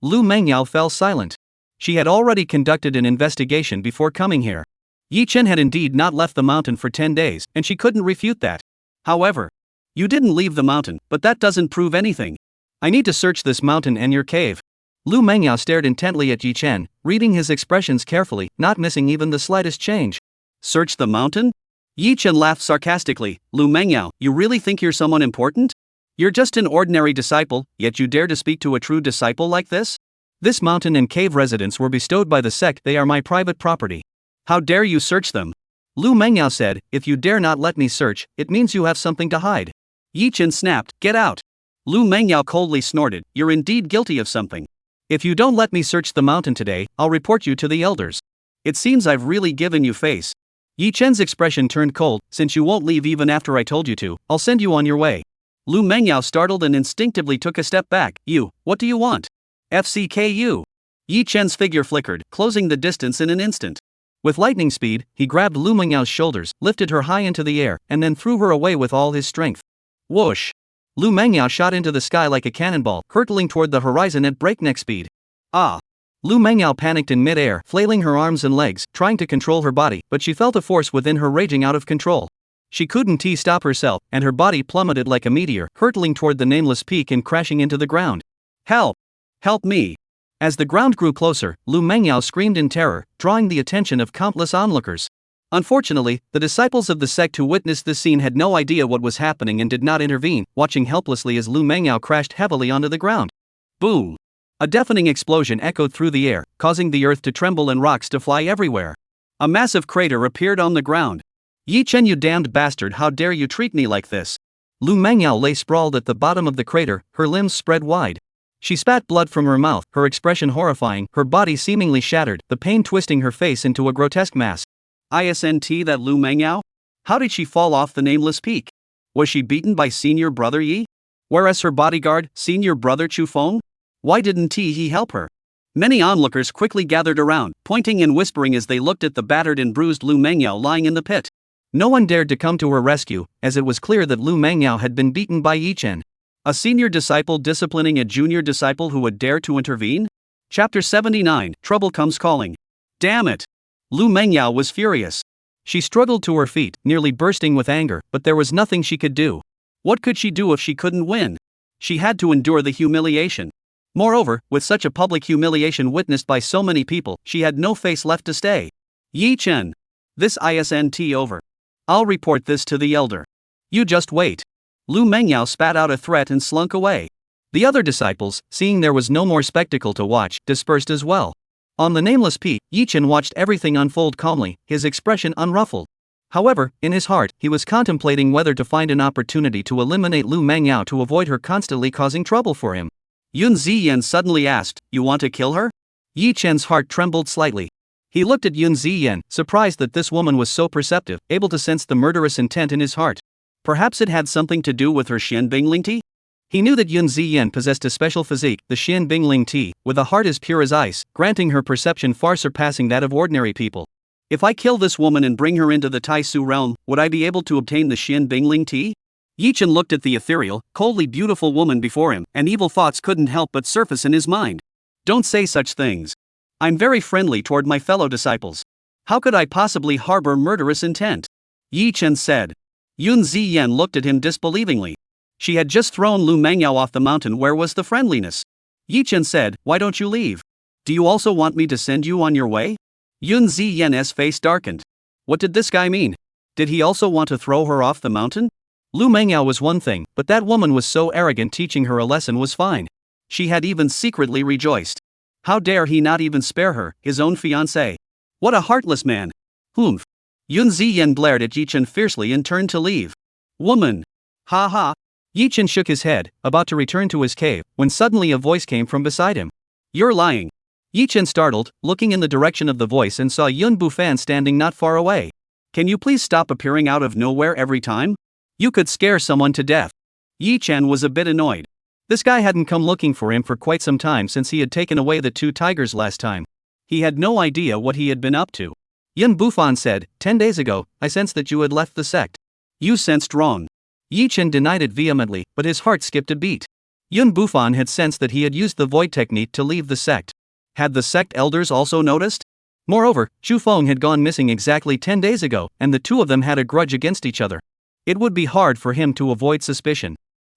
Lu Mengyao fell silent. She had already conducted an investigation before coming here. Yi Chen had indeed not left the mountain for 10 days, and she couldn't refute that. However, you didn't leave the mountain, but that doesn't prove anything. I need to search this mountain and your cave. Lu Mengyao stared intently at Yi Chen, reading his expressions carefully, not missing even the slightest change. Search the mountain? Yi Chen laughed sarcastically. Lu Mengyao, you really think you're someone important? You're just an ordinary disciple, yet you dare to speak to a true disciple like this? This mountain and cave residence were bestowed by the sect. They are my private property. How dare you search them? Lu Mengyao said, if you dare not let me search, it means you have something to hide. Yi Chen snapped, get out. Lu Mengyao coldly snorted, you're indeed guilty of something. If you don't let me search the mountain today, I'll report you to the elders. It seems I've really given you face. Yi Chen's expression turned cold. Since you won't leave even after I told you to, I'll send you on your way. Lu Mengyao startled and instinctively took a step back. You, what do you want? FCKU. Yi Chen's figure flickered, closing the distance in an instant. With lightning speed, he grabbed Lu Mengyao's shoulders, lifted her high into the air, and then threw her away with all his strength. Whoosh! Lu Mengyao shot into the sky like a cannonball, hurtling toward the horizon at breakneck speed. Ah! Lu Mengyao panicked in mid-air, flailing her arms and legs, trying to control her body, but she felt a force within her raging out of control. She couldn't stop herself, and her body plummeted like a meteor, hurtling toward the nameless peak and crashing into the ground. Help! Help me! As the ground grew closer, Lu Mengyao screamed in terror, drawing the attention of countless onlookers. Unfortunately, the disciples of the sect who witnessed this scene had no idea what was happening and did not intervene, watching helplessly as Lu Mengyao crashed heavily onto the ground. Boom! A deafening explosion echoed through the air, causing the earth to tremble and rocks to fly everywhere. A massive crater appeared on the ground. Yi Chen, you damned bastard, how dare you treat me like this? Lu Mengyao lay sprawled at the bottom of the crater, her limbs spread wide. She spat blood from her mouth, her expression horrifying, her body seemingly shattered, the pain twisting her face into a grotesque mask. Isn't that Lu Mengyao? How did she fall off the nameless peak? Was she beaten by senior brother Yi? Whereas her bodyguard, senior brother Chu Feng? Why didn't he help her? Many onlookers quickly gathered around, pointing and whispering as they looked at the battered and bruised Lu Mengyao lying in the pit. No one dared to come to her rescue, as it was clear that Lu Mengyao had been beaten by Yi Chen. A senior disciple disciplining a junior disciple who would dare to intervene? Chapter 79, Trouble Comes Calling. Damn it! Lu Mengyao was furious. She struggled to her feet, nearly bursting with anger, but there was nothing she could do. What could she do if she couldn't win? She had to endure the humiliation. Moreover, with such a public humiliation witnessed by so many people, she had no face left to stay. Yi Chen. This isn't over. I'll report this to the elder. You just wait. Lu Mengyao spat out a threat and slunk away. The other disciples, seeing there was no more spectacle to watch, dispersed as well. On the nameless peak, Yi Chen watched everything unfold calmly, his expression unruffled. However, in his heart, he was contemplating whether to find an opportunity to eliminate Lu Mengyao to avoid her constantly causing trouble for him. Yun Ziyan suddenly asked, you want to kill her? Yi Chen's heart trembled slightly. He looked at Yun Ziyan, surprised that this woman was so perceptive, able to sense the murderous intent in his heart. Perhaps it had something to do with her Xian Bingling tea? He knew that Yun Ziyan possessed a special physique, the Xian Bingling tea, with a heart as pure as ice, granting her perception far surpassing that of ordinary people. If I kill this woman and bring her into the Tai Su realm, would I be able to obtain the Xian Bingling tea? Yi Chen looked at the ethereal, coldly beautiful woman before him, and evil thoughts couldn't help but surface in his mind. Don't say such things. I'm very friendly toward my fellow disciples. How could I possibly harbor murderous intent? Yi Chen said. Yun Ziyan looked at him disbelievingly. She had just thrown Lu Mengyao off the mountain, where was the friendliness? Yi Chen said, why don't you leave? Do you also want me to send you on your way? Yun Ziyan's face darkened. What did this guy mean? Did he also want to throw her off the mountain? Lu Mengyao was one thing, but that woman was so arrogant, teaching her a lesson was fine. She had even secretly rejoiced. How dare he not even spare her, his own fiancée? What a heartless man. Humph. Yun Ziyan glared at Yi Chen fiercely and turned to leave. Woman! Ha ha! Yi Chen shook his head, about to return to his cave, when suddenly a voice came from beside him. You're lying. Yi Chen startled, looking in the direction of the voice and saw Yun Bufan standing not far away. Can you please stop appearing out of nowhere every time? You could scare someone to death. Yi Chen was a bit annoyed. This guy hadn't come looking for him for quite some time since he had taken away the 2 tigers last time. He had no idea what he had been up to. Yun Bufan said, 10 days ago, I sensed that you had left the sect. You sensed wrong. Yi Chen denied it vehemently, but his heart skipped a beat. Yun Bufan had sensed that he had used the void technique to leave the sect. Had the sect elders also noticed? Moreover, Chu Feng had gone missing exactly 10 days ago, and the two of them had a grudge against each other. It would be hard for him to avoid suspicion.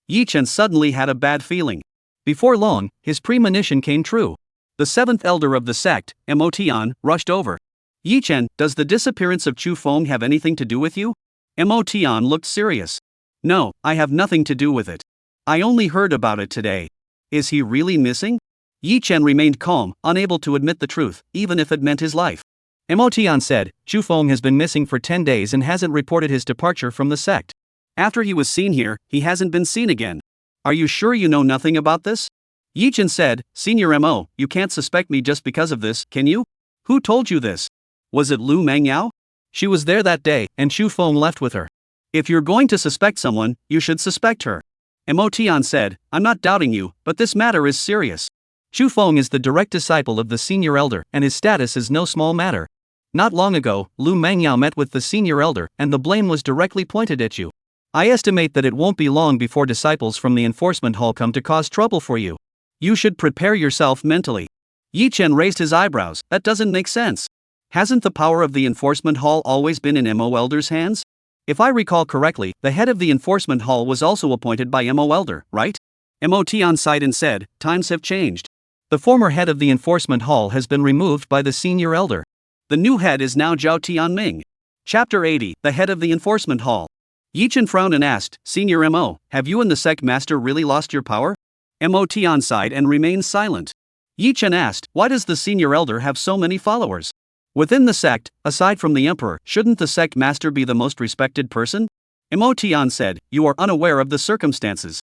Yi Chen suddenly had a bad feeling. Before long, his premonition came true. The 7th elder of the sect, Motian, rushed over. Yi Chen, does the disappearance of Chu Feng have anything to do with you? Motian looked serious. No, I have nothing to do with it. I only heard about it today. Is he really missing? Yi Chen remained calm, unable to admit the truth, even if it meant his life. Motian said, Chu Feng has been missing for 10 days and hasn't reported his departure from the sect. After he was seen here, he hasn't been seen again. Are you sure you know nothing about this? Yi Chen said, Senior Mo, you can't suspect me just because of this, can you? Who told you this? Was it Lu Mangyao? She was there that day, and Chu Feng left with her. If you're going to suspect someone, you should suspect her. Motian said, I'm not doubting you, but this matter is serious. Chu Feng is the direct disciple of the senior elder, and his status is no small matter. Not long ago, Lu Mangyao met with the senior elder, and the blame was directly pointed at you. I estimate that it won't be long before disciples from the enforcement hall come to cause trouble for you. You should prepare yourself mentally. Yi Chen raised his eyebrows, that doesn't make sense. Hasn't the power of the enforcement hall always been in Mo Elder's hands? If I recall correctly, the head of the enforcement hall was also appointed by Mo Elder, right? Motian sighed and said, times have changed. The former head of the enforcement hall has been removed by the senior elder. The new head is now Zhao Tianming. Chapter 80, the head of the enforcement hall. Yi Chen frowned and asked, Senior Mo, have you and the sect master really lost your power? Motian sighed and remained silent. Yi Chen asked, why does the senior elder have so many followers? Within the sect, aside from the emperor, shouldn't the sect master be the most respected person? Motian said, you are unaware of the circumstances.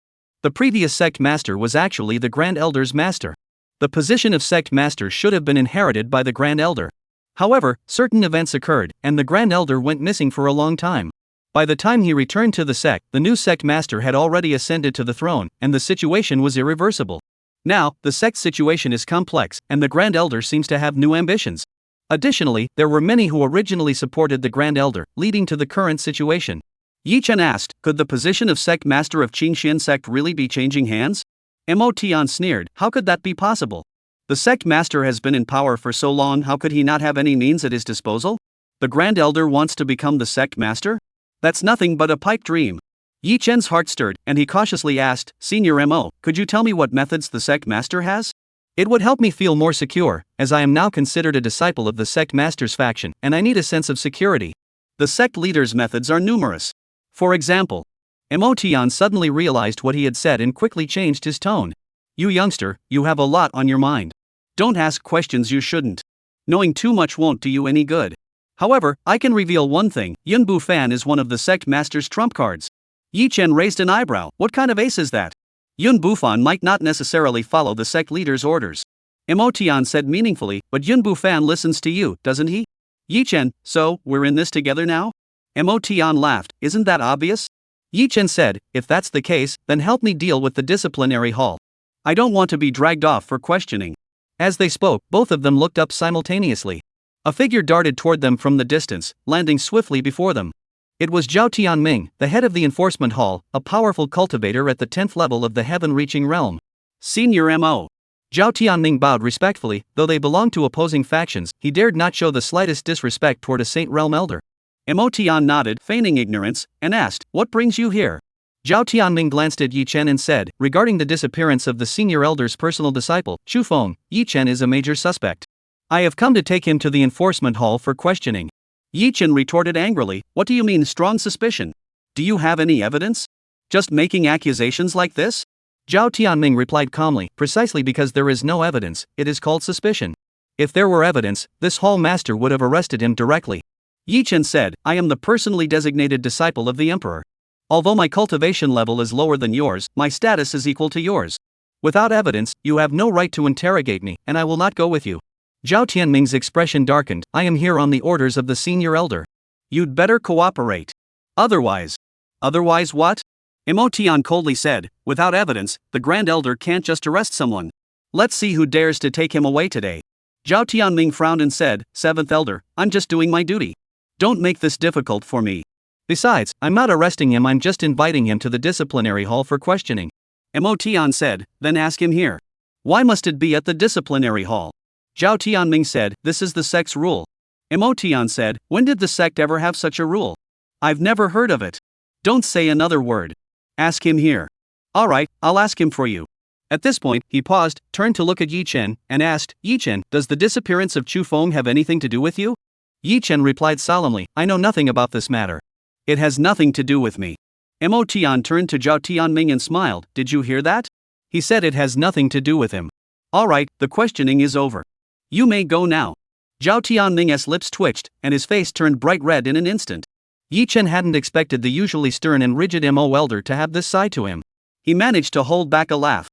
The previous sect master was actually the Grand Elder's master. The position of sect master should have been inherited by the Grand Elder. However, certain events occurred, and the Grand Elder went missing for a long time. By the time he returned to the sect, the new sect master had already ascended to the throne, and the situation was irreversible. Now, the sect situation is complex, and the Grand Elder seems to have new ambitions. Additionally, there were many who originally supported the Grand Elder, leading to the current situation. Yi Chen asked, could the position of sect master of Qingxian sect really be changing hands? Motian sneered, how could that be possible? The sect master has been in power for so long, how could he not have any means at his disposal? The Grand Elder wants to become the sect master? That's nothing but a pipe dream. Yi Chen's heart stirred, and he cautiously asked, Senior Mo, could you tell me what methods the sect master has? It would help me feel more secure, as I am now considered a disciple of the sect master's faction, and I need a sense of security. The sect leader's methods are numerous. For example, Motian suddenly realized what he had said and quickly changed his tone. You youngster, you have a lot on your mind. Don't ask questions you shouldn't. Knowing too much won't do you any good. However, I can reveal one thing, Yun Bufan is one of the sect master's trump cards. Yi Chen raised an eyebrow, what kind of ace is that? Yun Bufan might not necessarily follow the sect leader's orders. Motian said meaningfully, but Yun Bufan listens to you, doesn't he? Yi Chen, so, we're in this together now? Motian laughed, isn't that obvious? Yi Chen said, if that's the case, then help me deal with the disciplinary hall. I don't want to be dragged off for questioning. As they spoke, both of them looked up simultaneously. A figure darted toward them from the distance, landing swiftly before them. It was Zhao Tianming, the head of the enforcement hall, a powerful cultivator at the 10th level of the heaven-reaching realm. Senior Mo. Zhao Tianming bowed respectfully, though they belonged to opposing factions, he dared not show the slightest disrespect toward a Saint Realm elder. Motian nodded, feigning ignorance, and asked, what brings you here? Zhao Tianming glanced at Yi Chen and said, regarding the disappearance of the senior elder's personal disciple, Chu Feng, Yi Chen is a major suspect. I have come to take him to the enforcement hall for questioning. Yi Chen retorted angrily, what do you mean strong suspicion? Do you have any evidence? Just making accusations like this? Zhao Tianming replied calmly, precisely because there is no evidence, it is called suspicion. If there were evidence, this hall master would have arrested him directly. Yi Chen said, I am the personally designated disciple of the emperor. Although my cultivation level is lower than yours, my status is equal to yours. Without evidence, you have no right to interrogate me, and I will not go with you. Zhao Tianming's expression darkened. I am here on the orders of the senior elder. You'd better cooperate. Otherwise. Otherwise what? Emotion coldly said, without evidence, the Grand Elder can't just arrest someone. Let's see who dares to take him away today. Zhao Tianming frowned and said, Seventh Elder, I'm just doing my duty. Don't make this difficult for me. Besides, I'm not arresting him, I'm just inviting him to the disciplinary hall for questioning. Emotion said, then ask him here. Why must it be at the disciplinary hall? Zhao Tianming said, this is the sect's rule. Emotion said, when did the sect ever have such a rule? I've never heard of it. Don't say another word. Ask him here. Alright, I'll ask him for you. At this point, he paused, turned to look at Yi Chen, and asked, Yi Chen, does the disappearance of Chu Feng have anything to do with you? Yi Chen replied solemnly, I know nothing about this matter. It has nothing to do with me. Emotion turned to Zhao Tianming and smiled, did you hear that? He said it has nothing to do with him. Alright, the questioning is over. You may go now. Zhao Tianming's lips twitched, and his face turned bright red in an instant. Yi Chen hadn't expected the usually stern and rigid Mo elder to have this side to him. He managed to hold back a laugh.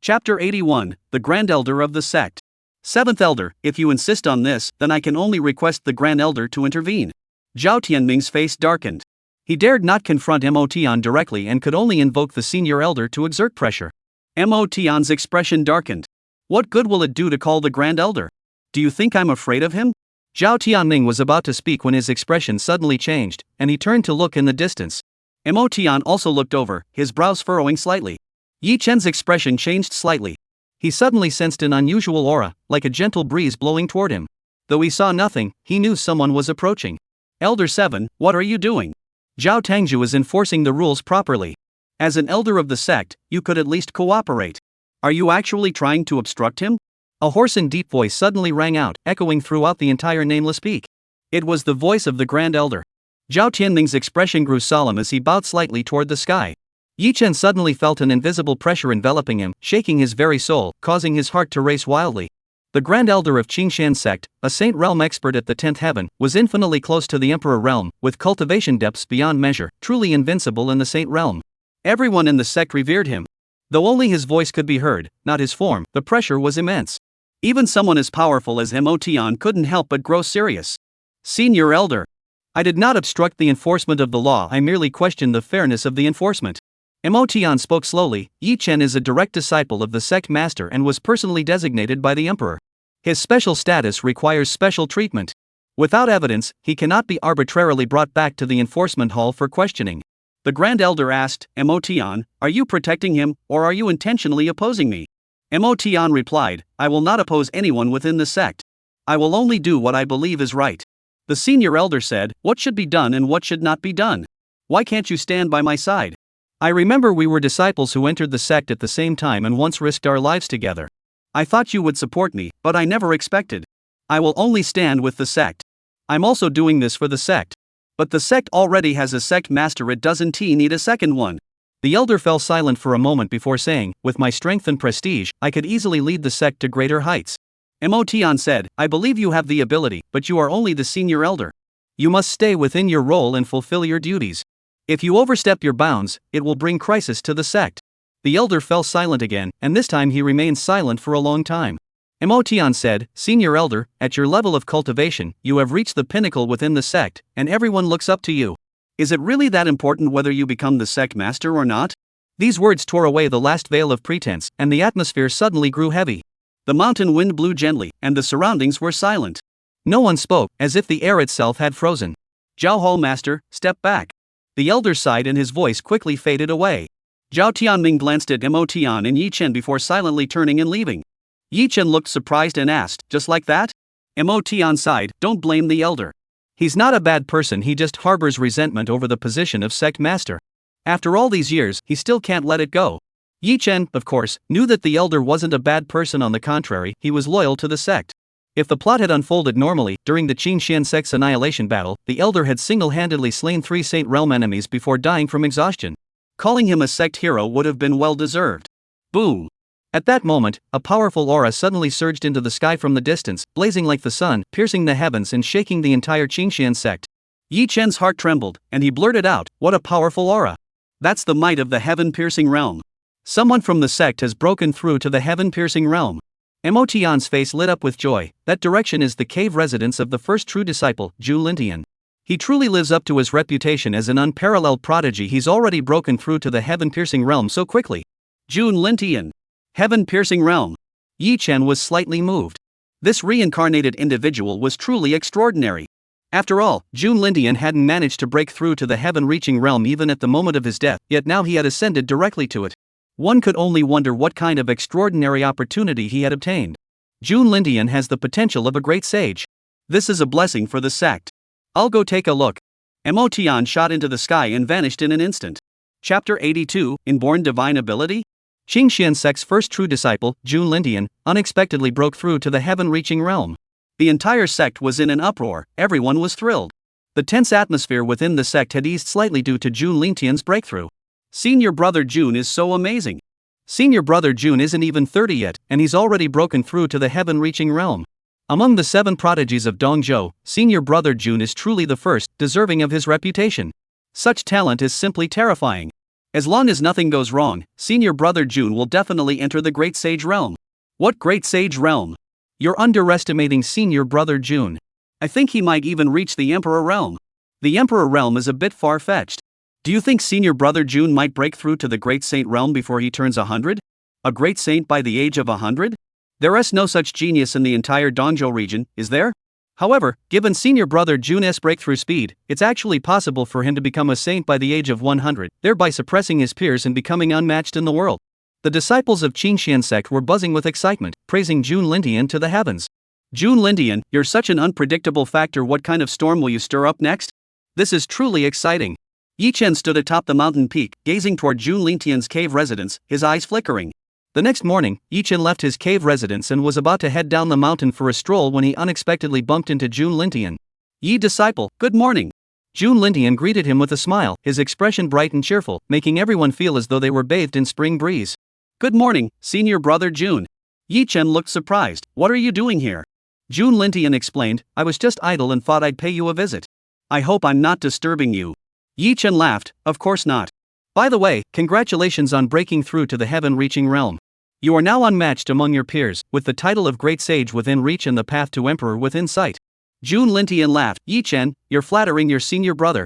Chapter 81, The Grand Elder of the Sect. Seventh Elder, if you insist on this, then I can only request the Grand Elder to intervene. Zhao Tianming's face darkened. He dared not confront Emotion directly and could only invoke the senior elder to exert pressure. Emotion's expression darkened. What good will it do to call the Grand Elder? Do you think I'm afraid of him? Zhao Tianming was about to speak when his expression suddenly changed, and he turned to look in the distance. Emotion also looked over, his brows furrowing slightly. Yi Chen's expression changed slightly. He suddenly sensed an unusual aura, like a gentle breeze blowing toward him. Though he saw nothing, he knew someone was approaching. Elder 7, what are you doing? Zhao Tangzhu is enforcing the rules properly. As an elder of the sect, you could at least cooperate. Are you actually trying to obstruct him? A hoarse and deep voice suddenly rang out, echoing throughout the entire nameless peak. It was the voice of the Grand Elder. Zhao Tianming's expression grew solemn as he bowed slightly toward the sky. Yi Chen suddenly felt an invisible pressure enveloping him, shaking his very soul, causing his heart to race wildly. The Grand Elder of Qingshan sect, a Saint Realm expert at the 10th heaven, was infinitely close to the Emperor realm, with cultivation depths beyond measure, truly invincible in the Saint realm. Everyone in the sect revered him. Though only his voice could be heard, not his form, the pressure was immense. Even someone as powerful as Emotion couldn't help but grow serious. Senior Elder. I did not obstruct the enforcement of the law, I merely questioned the fairness of the enforcement. Emotion spoke slowly. Yi Chen is a direct disciple of the sect master and was personally designated by the emperor. His special status requires special treatment. Without evidence, he cannot be arbitrarily brought back to the enforcement hall for questioning. The Grand Elder asked, Emotion, are you protecting him, or are you intentionally opposing me? Emotion replied, I will not oppose anyone within the sect. I will only do what I believe is right. The senior elder said, what should be done and what should not be done? Why can't you stand by my side? I remember we were disciples who entered the sect at the same time and once risked our lives together. I thought you would support me, but I never expected. I will only stand with the sect. I'm also doing this for the sect. But the sect already has a sect master, it doesn't need a second one. The elder fell silent for a moment before saying, with my strength and prestige, I could easily lead the sect to greater heights. Emotion said, I believe you have the ability, but you are only the senior elder. You must stay within your role and fulfill your duties. If you overstep your bounds, it will bring crisis to the sect. The elder fell silent again, and this time he remained silent for a long time. Emotion said, Senior elder, at your level of cultivation, you have reached the pinnacle within the sect, and everyone looks up to you. Is it really that important whether you become the sect master or not? These words tore away the last veil of pretense, and the atmosphere suddenly grew heavy. The mountain wind blew gently, and the surroundings were silent. No one spoke, as if the air itself had frozen. Zhao Hall master, step back. The elder sighed and his voice quickly faded away. Zhao Tianming glanced at Emotion and Yi Chen before silently turning and leaving. Yi Chen looked surprised and asked, just like that? Emotion sighed, don't blame the elder. He's not a bad person, he just harbors resentment over the position of sect master. After all these years, he still can't let it go. Yi Chen, of course, knew that the elder wasn't a bad person, on the contrary, he was loyal to the sect. If the plot had unfolded normally, during the Qingshan sect's annihilation battle, the elder had single-handedly slain 3 Saint Realm enemies before dying from exhaustion. Calling him a sect hero would have been well deserved. Boom! At that moment, a powerful aura suddenly surged into the sky from the distance, blazing like the sun, piercing the heavens and shaking the entire Qingshan sect. Yi Chen's heart trembled, and he blurted out, "What a powerful aura! That's the might of the heaven-piercing realm. Someone from the sect has broken through to the heaven-piercing realm." Emotion's face lit up with joy. That direction is the cave residence of the first true disciple, Zhu Lintian. He truly lives up to his reputation as an unparalleled prodigy. He's already broken through to the heaven-piercing realm so quickly. Zhu Lintian. Heaven-piercing realm. Yi Chen was slightly moved. This reincarnated individual was truly extraordinary. After all, Zhu Lintian hadn't managed to break through to the heaven-reaching realm even at the moment of his death, yet now he had ascended directly to it. One could only wonder what kind of extraordinary opportunity he had obtained. Zhu Lintian has the potential of a great sage. This is a blessing for the sect. I'll go take a look. Emotion shot into the sky and vanished in an instant. Chapter 82, Inborn Divine Ability? Qingxian sect's first true disciple, Zhu Lintian, unexpectedly broke through to the heaven-reaching realm. The entire sect was in an uproar, everyone was thrilled. The tense atmosphere within the sect had eased slightly due to Zhu Lintian's breakthrough. Senior brother Jun is so amazing. Senior brother Jun isn't even 30 yet, and he's already broken through to the heaven-reaching realm. Among the 7 prodigies of Dongzhou, senior brother Jun is truly the first, deserving of his reputation. Such talent is simply terrifying. As long as nothing goes wrong, senior brother Jun will definitely enter the Great Sage Realm. What Great Sage Realm? You're underestimating senior brother Jun. I think he might even reach the Emperor Realm. The Emperor Realm is a bit far-fetched. Do you think senior brother Jun might break through to the Great Saint Realm before he turns 100? A Great Saint by the age of 100? There is no such genius in the entire Dongzhou region, is there? However, given senior brother Jun's breakthrough speed, it's actually possible for him to become a saint by the age of 100, thereby suppressing his peers and becoming unmatched in the world. The disciples of Qingxian sect were buzzing with excitement, praising Zhu Lintian to the heavens. Zhu Lintian, you're such an unpredictable factor. What kind of storm will you stir up next? This is truly exciting. Yi Chen stood atop the mountain peak, gazing toward Zhu Lintian's cave residence, his eyes flickering. The next morning, Yi Chen left his cave residence and was about to head down the mountain for a stroll when he unexpectedly bumped into Zhu Lintian. "Yi disciple, good morning." Zhu Lintian greeted him with a smile, his expression bright and cheerful, making everyone feel as though they were bathed in spring breeze. "Good morning, senior brother Jun." Yi Chen looked surprised. "What are you doing here?" Zhu Lintian explained, "I was just idle and thought I'd pay you a visit. I hope I'm not disturbing you." Yi Chen laughed, "Of course not. By the way, congratulations on breaking through to the heaven-reaching realm. You are now unmatched among your peers, with the title of Great Sage within reach and the path to Emperor within sight." Zhu Lintian laughed. "Yi Chen, you're flattering your senior brother.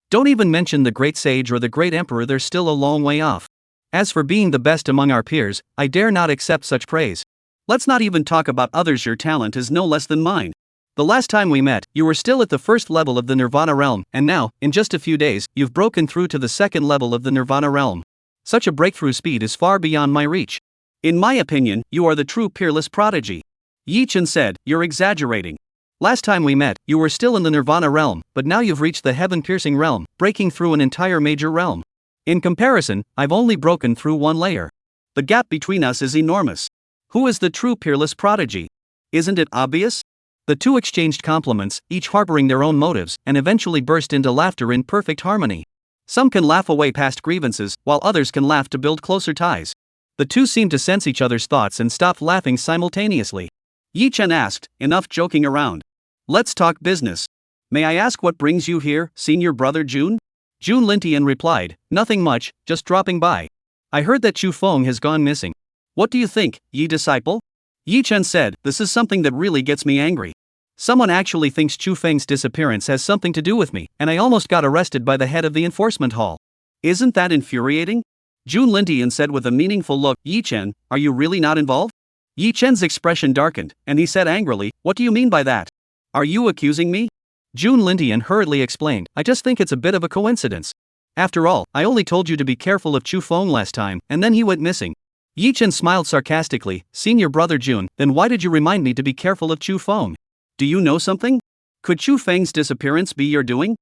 Don't even mention the Great Sage or the Great Emperor, they're still a long way off. As for being the best among our peers, I dare not accept such praise. Let's not even talk about others. Your talent is no less than mine. The last time we met, you were still at the first level of the Nirvana realm, and now, in just a few days, you've broken through to the second level of the Nirvana realm. Such a breakthrough speed is far beyond my reach. In my opinion, you are the true peerless prodigy." Yi Chen said, "You're exaggerating. Last time we met, you were still in the Nirvana realm, but now you've reached the heaven-piercing realm, breaking through an entire major realm. In comparison, I've only broken through one layer. The gap between us is enormous. Who is the true peerless prodigy? Isn't it obvious?" The two exchanged compliments, each harboring their own motives, and eventually burst into laughter in perfect harmony. Some can laugh away past grievances, while others can laugh to build closer ties. The two seemed to sense each other's thoughts and stopped laughing simultaneously. Yi Chen asked, "Enough joking around. Let's talk business. May I ask what brings you here, senior brother Jun?" Zhu Lintian replied, "Nothing much, just dropping by. I heard that Chu Feng has gone missing. What do you think, Yi disciple?" Yi Chen said, "This is something that really gets me angry. Someone actually thinks Chu Feng's disappearance has something to do with me, and I almost got arrested by the head of the enforcement hall. Isn't that infuriating?" Zhu Lintian said with a meaningful look, "Yi Chen, are you really not involved?" Yi Chen's expression darkened, and he said angrily, "What do you mean by that? Are you accusing me?" Zhu Lintian hurriedly explained, "I just think it's a bit of a coincidence. After all, I only told you to be careful of Chu Feng last time, and then he went missing." Yi Chen smiled sarcastically, "Senior brother Jun, then why did you remind me to be careful of Chu Feng? Do you know something? Could Chu Feng's disappearance be your doing?"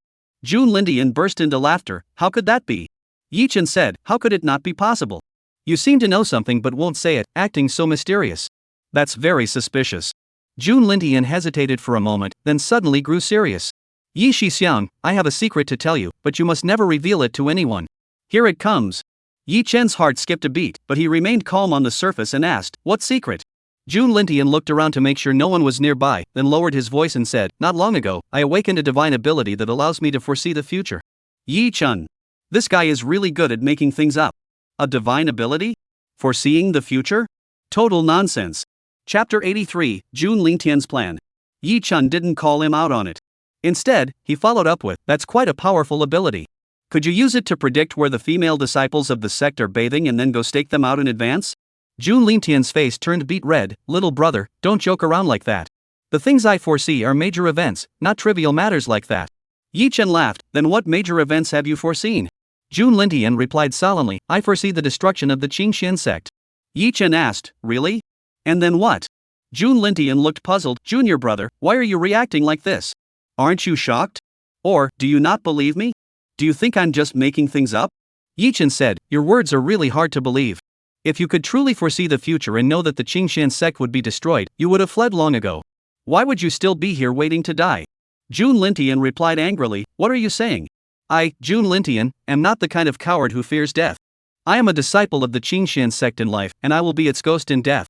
Zhu Lintian burst into laughter. "How could that be?" Yi Chen said, "How could it not be possible? You seem to know something but won't say it, acting so mysterious. That's very suspicious." Zhu Lintian hesitated for a moment, then suddenly grew serious. "Yi Shixiang, I have a secret to tell you, but you must never reveal it to anyone. Here it comes." Yi Chen's heart skipped a beat, but he remained calm on the surface and asked, "What secret?" Jun Lintian looked around to make sure no one was nearby, then lowered his voice and said, "Not long ago, I awakened a divine ability that allows me to foresee the future." Yi-chun. This guy is really good at making things up. A divine ability? Foreseeing the future? Total nonsense. Chapter 83, Jun Lintian's plan. Yi-chun didn't call him out on it. Instead, he followed up with, "That's quite a powerful ability. Could you use it to predict where the female disciples of the sect are bathing and then go stake them out in advance?" Jun Lintian's face turned beet red. "Little brother, don't joke around like that. The things I foresee are major events, not trivial matters like that." Yi-chun laughed. "Then what major events have you foreseen?" Jun Lintian replied solemnly, "I foresee the destruction of the Qingxian sect." Yi-chun asked, "Really? And then what?" Jun Lintian looked puzzled. "Junior brother, why are you reacting like this? Aren't you shocked? Or, do you not believe me? Do you think I'm just making things up?" Yi-chun said, "Your words are really hard to believe. If you could truly foresee the future and know that the Qingxian sect would be destroyed, you would have fled long ago. Why would you still be here waiting to die?" Jun Lintian replied angrily, "What are you saying? I, Jun Lintian, am not the kind of coward who fears death. I am a disciple of the Qingxian sect in life, and I will be its ghost in death.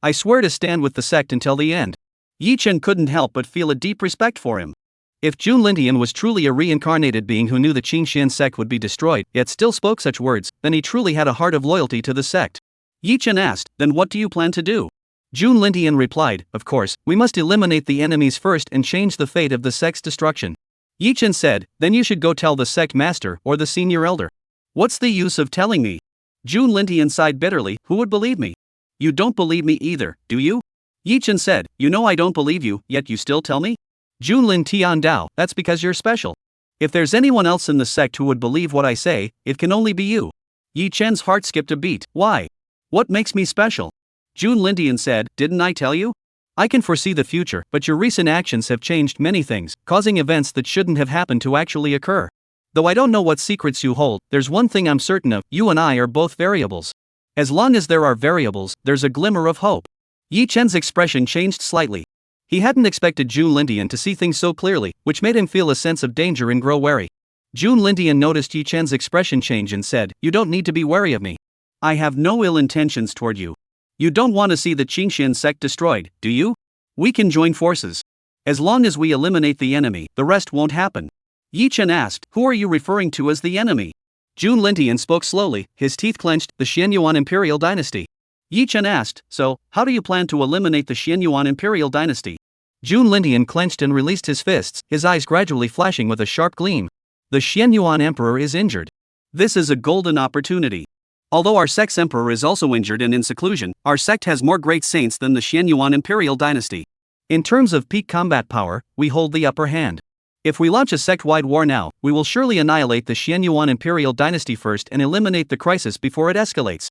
I swear to stand with the sect until the end." Yi-chun couldn't help but feel a deep respect for him. If Jun Lintian was truly a reincarnated being who knew the Qingxian sect would be destroyed, yet still spoke such words, then he truly had a heart of loyalty to the sect. Yi-chun asked, "Then what do you plan to do?" Jun Lintian replied, "Of course, we must eliminate the enemies first and change the fate of the sect's destruction." Yi-chun said, "Then you should go tell the sect master or the senior elder." "What's the use of telling me?" Jun Lintian sighed bitterly, "Who would believe me?" "You don't believe me either, do you?" Yi-chun said, "You know I don't believe you, yet you still tell me?" Jun Lintian Dao, "That's because you're special. If there's anyone else in the sect who would believe what I say, it can only be you." Yi-chun's heart skipped a beat. "Why? What makes me special?" Jun Lintian said, "Didn't I tell you? I can foresee the future, but your recent actions have changed many things, causing events that shouldn't have happened to actually occur. Though I don't know what secrets you hold, there's one thing I'm certain of: you and I are both variables. As long as there are variables, there's a glimmer of hope." Yi-chun's expression changed slightly. He hadn't expected Jun Lintian to see things so clearly, which made him feel a sense of danger and grow wary. Jun Lintian noticed Yi-chun's expression change and said, "You don't need to be wary of me. I have no ill intentions toward you. You don't want to see the Qingxian sect destroyed, do you? We can join forces. As long as we eliminate the enemy, the rest won't happen." Yi-chun asked, "Who are you referring to as the enemy?" Jun Lintian spoke slowly, his teeth clenched. "The Xianyuan imperial dynasty." Yi-chun asked, "So, how do you plan to eliminate the Xianyuan imperial dynasty?" Jun Lintian clenched and released his fists, his eyes gradually flashing with a sharp gleam. "The Xianyuan emperor is injured. This is a golden opportunity. Although our sect's emperor is also injured and in seclusion, our sect has more great saints than the Xianyuan imperial dynasty. In terms of peak combat power, we hold the upper hand. If we launch a sect-wide war now, we will surely annihilate the Xianyuan imperial dynasty first and eliminate the crisis before it escalates."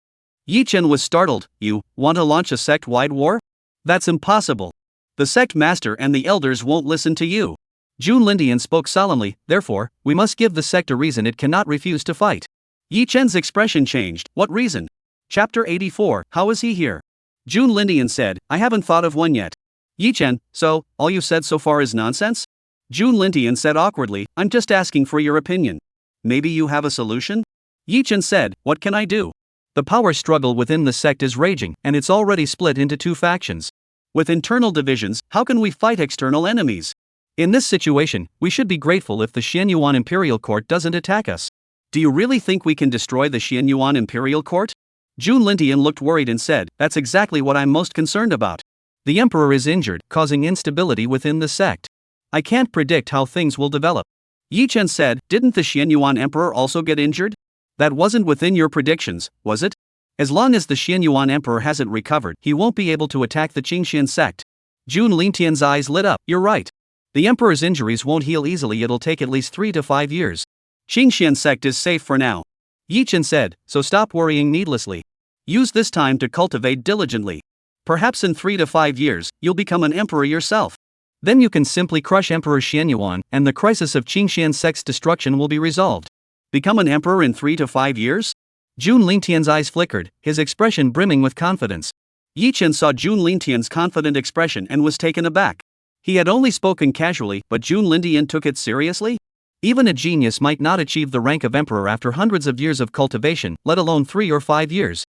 Yi-chun was startled. "You want to launch a sect-wide war? That's impossible. The sect master and the elders won't listen to you." Jun Lintian spoke solemnly, "Therefore, we must give the sect a reason it cannot refuse to fight." Yi-chun's expression changed. "What reason?" Chapter 84, How is he here? Jun Lintian said, "I haven't thought of one yet." Yi-chun, "So, all you said so far is nonsense?" Jun Lintian said awkwardly, "I'm just asking for your opinion. Maybe you have a solution?" Yi-chun said, "What can I do?" The power struggle within the sect is raging, and it's already split into two factions. With internal divisions, how can we fight external enemies? In this situation, we should be grateful if the Xianyuan imperial court doesn't attack us. Do you really think we can destroy the Xianyuan imperial court? Jun Lintian looked worried and said, "That's exactly what I'm most concerned about." The emperor is injured, causing instability within the sect. I can't predict how things will develop. Yi-chun said, "Didn't the Xianyuan emperor also get injured? That wasn't within your predictions, was it? As long as the Xianyuan emperor hasn't recovered, he won't be able to attack the Qingxian sect." Jun Lintian's eyes lit up. "You're right. The emperor's injuries won't heal easily. It'll take at least 3 to 5 years. Qingxian sect is safe for now." Yi-chun said, "So stop worrying needlessly. Use this time to cultivate diligently. Perhaps in 3 to 5 years, you'll become an emperor yourself. Then you can simply crush Emperor Xianyuan, and the crisis of Qingxian sect's destruction will be resolved." Become an emperor in 3 to 5 years? Jun Lintian's eyes flickered, his expression brimming with confidence. Yi-chun saw Jun Lintian's confident expression and was taken aback. He had only spoken casually, but Jun Lintian took it seriously? Even a genius might not achieve the rank of emperor after hundreds of years of cultivation, let alone 3 or 5 years.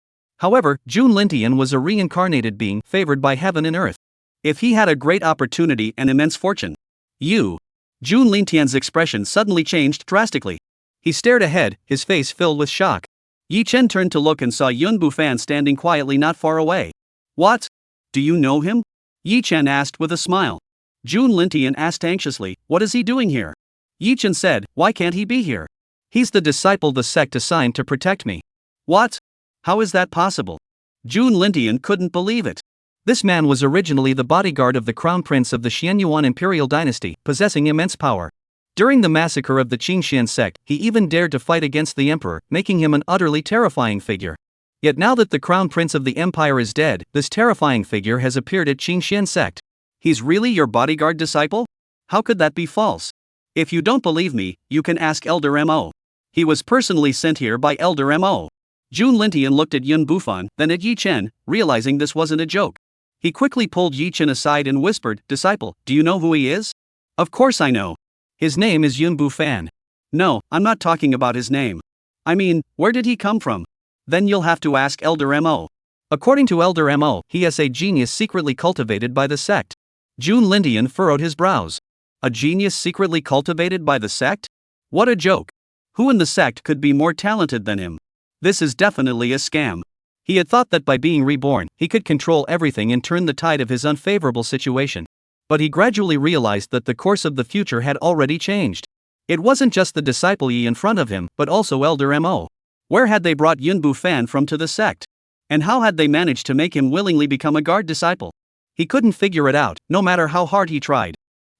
However, Jun Lintian was a reincarnated being favored by heaven and earth. If he had a great opportunity and immense fortune, Jun Lintian's expression suddenly changed drastically. He stared ahead, his face filled with shock. Yi Chen turned to look and saw Yun Bufan standing quietly not far away. What? Do you know him? Yi Chen asked with a smile. Jun Lintian asked anxiously, what is he doing here? Yi Chen said, why can't he be here? He's the disciple the sect assigned to protect me. What? How is that possible? Jun Lintian couldn't believe it. This man was originally the bodyguard of the crown prince of the Xianyuan imperial dynasty, possessing immense power. During the massacre of the Qingxian sect, he even dared to fight against the emperor, making him an utterly terrifying figure. Yet now that the crown prince of the empire is dead, this terrifying figure has appeared at Qingxian sect. He's really your bodyguard disciple? How could that be false? If you don't believe me, you can ask Elder Mo. He was personally sent here by Elder Mo. Jun Lintian looked at Yun Bufan, then at Yi Chen, realizing this wasn't a joke. He quickly pulled Yi Chen aside and whispered, disciple, do you know who he is? Of course I know. His name is Yun Bufan. No, I'm not talking about his name. I mean, where did he come from? Then you'll have to ask Elder Mo. According to Elder Mo, he is a genius secretly cultivated by the sect. Jun Lintian furrowed his brows. A genius secretly cultivated by the sect? What a joke. Who in the sect could be more talented than him? This is definitely a scam. He had thought that by being reborn, he could control everything and turn the tide of his unfavorable situation. But he gradually realized that the course of the future had already changed. It wasn't just the disciple Yi in front of him, but also Elder Mo. Where had they brought Yun Bufan from to the sect? And how had they managed to make him willingly become a guard disciple? He couldn't figure it out, no matter how hard he tried.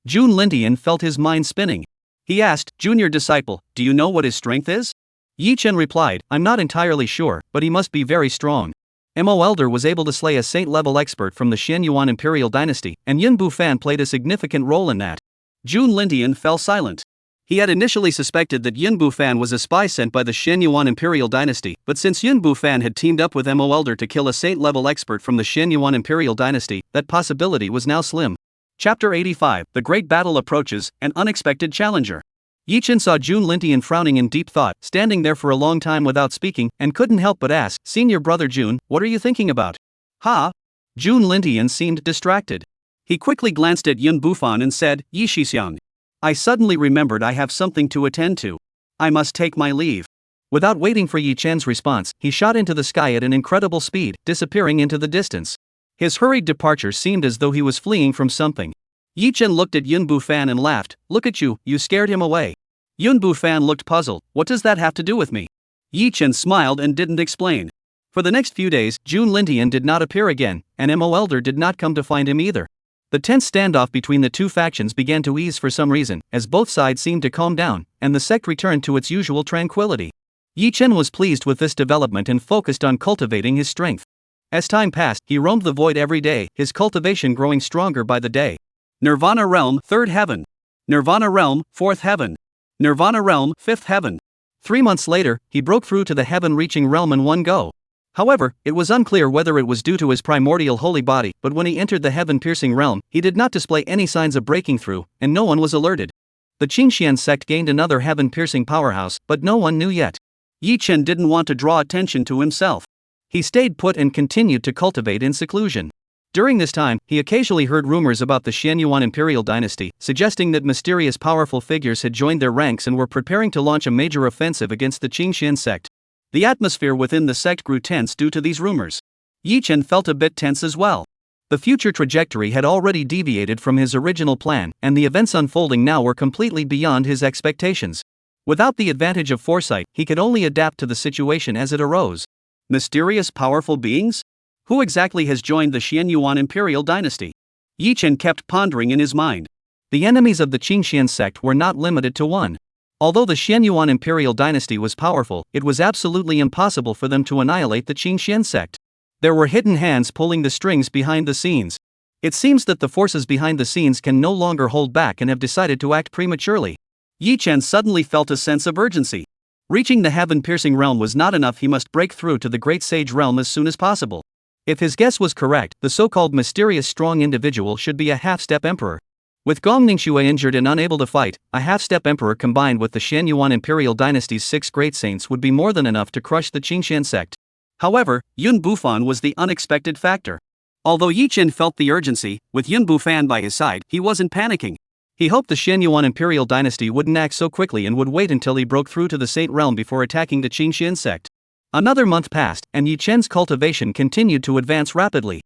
Jun Lintian felt his mind spinning. He asked, Junior disciple, do you know what his strength is? Yi Chen replied, I'm not entirely sure, but he must be very strong. Mo Elder was able to slay a saint-level expert from the Xianyuan imperial dynasty, and Yun Bufan played a significant role in that. Jun Lintian fell silent. He had initially suspected that Yun Bufan was a spy sent by the Xianyuan imperial dynasty, but since Yun Bufan had teamed up with Mo Elder to kill a saint-level expert from the Xianyuan imperial dynasty, that possibility was now slim. Chapter 85, The Great Battle Approaches, An Unexpected Challenger. Yi Chen saw Jun Lintian frowning in deep thought, standing there for a long time without speaking, and couldn't help but ask, Senior brother Jun, what are you thinking about? Ha? Jun Lintian seemed distracted. He quickly glanced at Yun Bufan and said, Yi Shixiang. I suddenly remembered I have something to attend to. I must take my leave. Without waiting for Yi Chen's response, he shot into the sky at an incredible speed, disappearing into the distance. His hurried departure seemed as though he was fleeing from something. Yi Chen looked at Yun Bufan and laughed, look at you, you scared him away. Yun Bufan looked puzzled, what does that have to do with me? Yi Chen smiled and didn't explain. For the next few days, Jun Lintian did not appear again, and Mo Elder did not come to find him either. The tense standoff between the two factions began to ease for some reason, as both sides seemed to calm down, and the sect returned to its usual tranquility. Yi Chen was pleased with this development and focused on cultivating his strength. As time passed, he roamed the void every day, his cultivation growing stronger by the day. Nirvana Realm, 3rd Heaven. Nirvana Realm, 4th Heaven. Nirvana Realm, 5th Heaven. 3 months later, he broke through to the heaven-reaching realm in one go. However, it was unclear whether it was due to his primordial holy body, but when he entered the heaven-piercing realm, he did not display any signs of breaking through, and no one was alerted. The Qingxian sect gained another heaven-piercing powerhouse, but no one knew yet. Yi Chen didn't want to draw attention to himself. He stayed put and continued to cultivate in seclusion. During this time, he occasionally heard rumors about the Xianyuan imperial dynasty, suggesting that mysterious powerful figures had joined their ranks and were preparing to launch a major offensive against the Qingxian sect. The atmosphere within the sect grew tense due to these rumors. Yi Chen felt a bit tense as well. The future trajectory had already deviated from his original plan, and the events unfolding now were completely beyond his expectations. Without the advantage of foresight, he could only adapt to the situation as it arose. Mysterious powerful beings? Who exactly has joined the Xianyuan imperial dynasty? Yi Chen kept pondering in his mind. The enemies of the Qingxian sect were not limited to one. Although the Xianyuan imperial dynasty was powerful, it was absolutely impossible for them to annihilate the Qingxian sect. There were hidden hands pulling the strings behind the scenes. It seems that the forces behind the scenes can no longer hold back and have decided to act prematurely. Yi Chen suddenly felt a sense of urgency. Reaching the heaven-piercing realm was not enough, he must break through to the Great Sage realm as soon as possible. If his guess was correct, the so-called mysterious strong individual should be a half-step emperor. With Gong Ningxue injured and unable to fight, a half-step emperor combined with the Xianyuan imperial dynasty's 6 great saints would be more than enough to crush the Qingxian sect. However, Yun Bufan was the unexpected factor. Although Yi Chen felt the urgency, with Yun Bufan by his side, he wasn't panicking. He hoped the Xianyuan imperial dynasty wouldn't act so quickly and would wait until he broke through to the Saint Realm before attacking the Qingxian sect. Another month passed, and Yi Chen's cultivation continued to advance rapidly.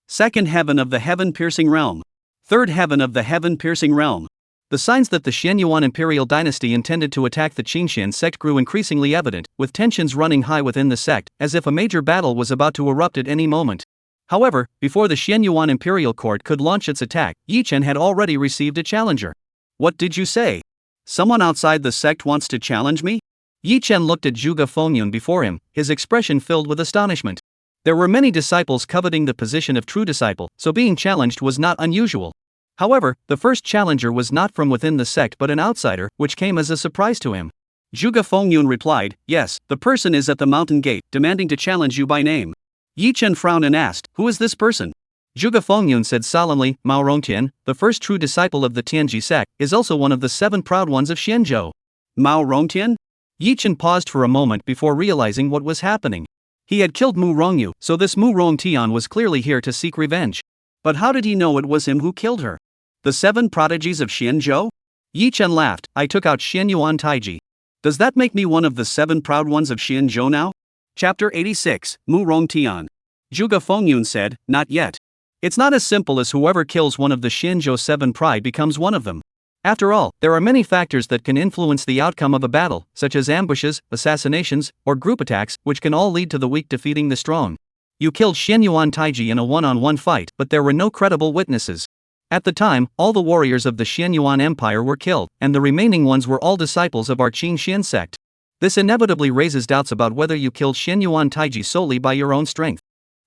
Second heaven of the heaven-piercing realm. Third heaven of the heaven-piercing realm. The signs that the Xianyuan imperial dynasty intended to attack the Qingxian sect grew increasingly evident, with tensions running high within the sect, as if a major battle was about to erupt at any moment. However, before the Xianyuan imperial court could launch its attack, Yi Chen had already received a challenger. What did you say? Someone outside the sect wants to challenge me? Yi Chen looked at Zhuge Fengyun before him, his expression filled with astonishment. There were many disciples coveting the position of true disciple, so being challenged was not unusual. However, the first challenger was not from within the sect but an outsider, which came as a surprise to him. Zhuge Fengyun replied, "Yes, the person is at the mountain gate, demanding to challenge you by name." Yi Chen frowned and asked, "Who is this person?" Zhuge Fengyun said solemnly, "Mao Rongtian, the first true disciple of the Tianji sect, is also one of the 7 proud ones of Xianzhou." Mao Rongtian? Yi Chen paused for a moment before realizing what was happening. He had killed Mu Rongyu, so this Mu Rongtian was clearly here to seek revenge. But how did he know it was him who killed her? The 7 prodigies of Xianzhou? Yi Chen laughed, "I took out Xianyuan Taiji. Does that make me one of the 7 proud ones of Xianzhou now?" Chapter 86, Mu Rongtian. Zhuge Fengyun said, "Not yet. It's not as simple as whoever kills one of the Xianzhou 7 pride becomes one of them. After all, there are many factors that can influence the outcome of a battle, such as ambushes, assassinations, or group attacks, which can all lead to the weak defeating the strong. You killed Xianyuan Taiji in a one-on-one fight, but there were no credible witnesses. At the time, all the warriors of the Xianyuan Empire were killed, and the remaining ones were all disciples of our Qingxian sect. This inevitably raises doubts about whether you killed Xianyuan Taiji solely by your own strength."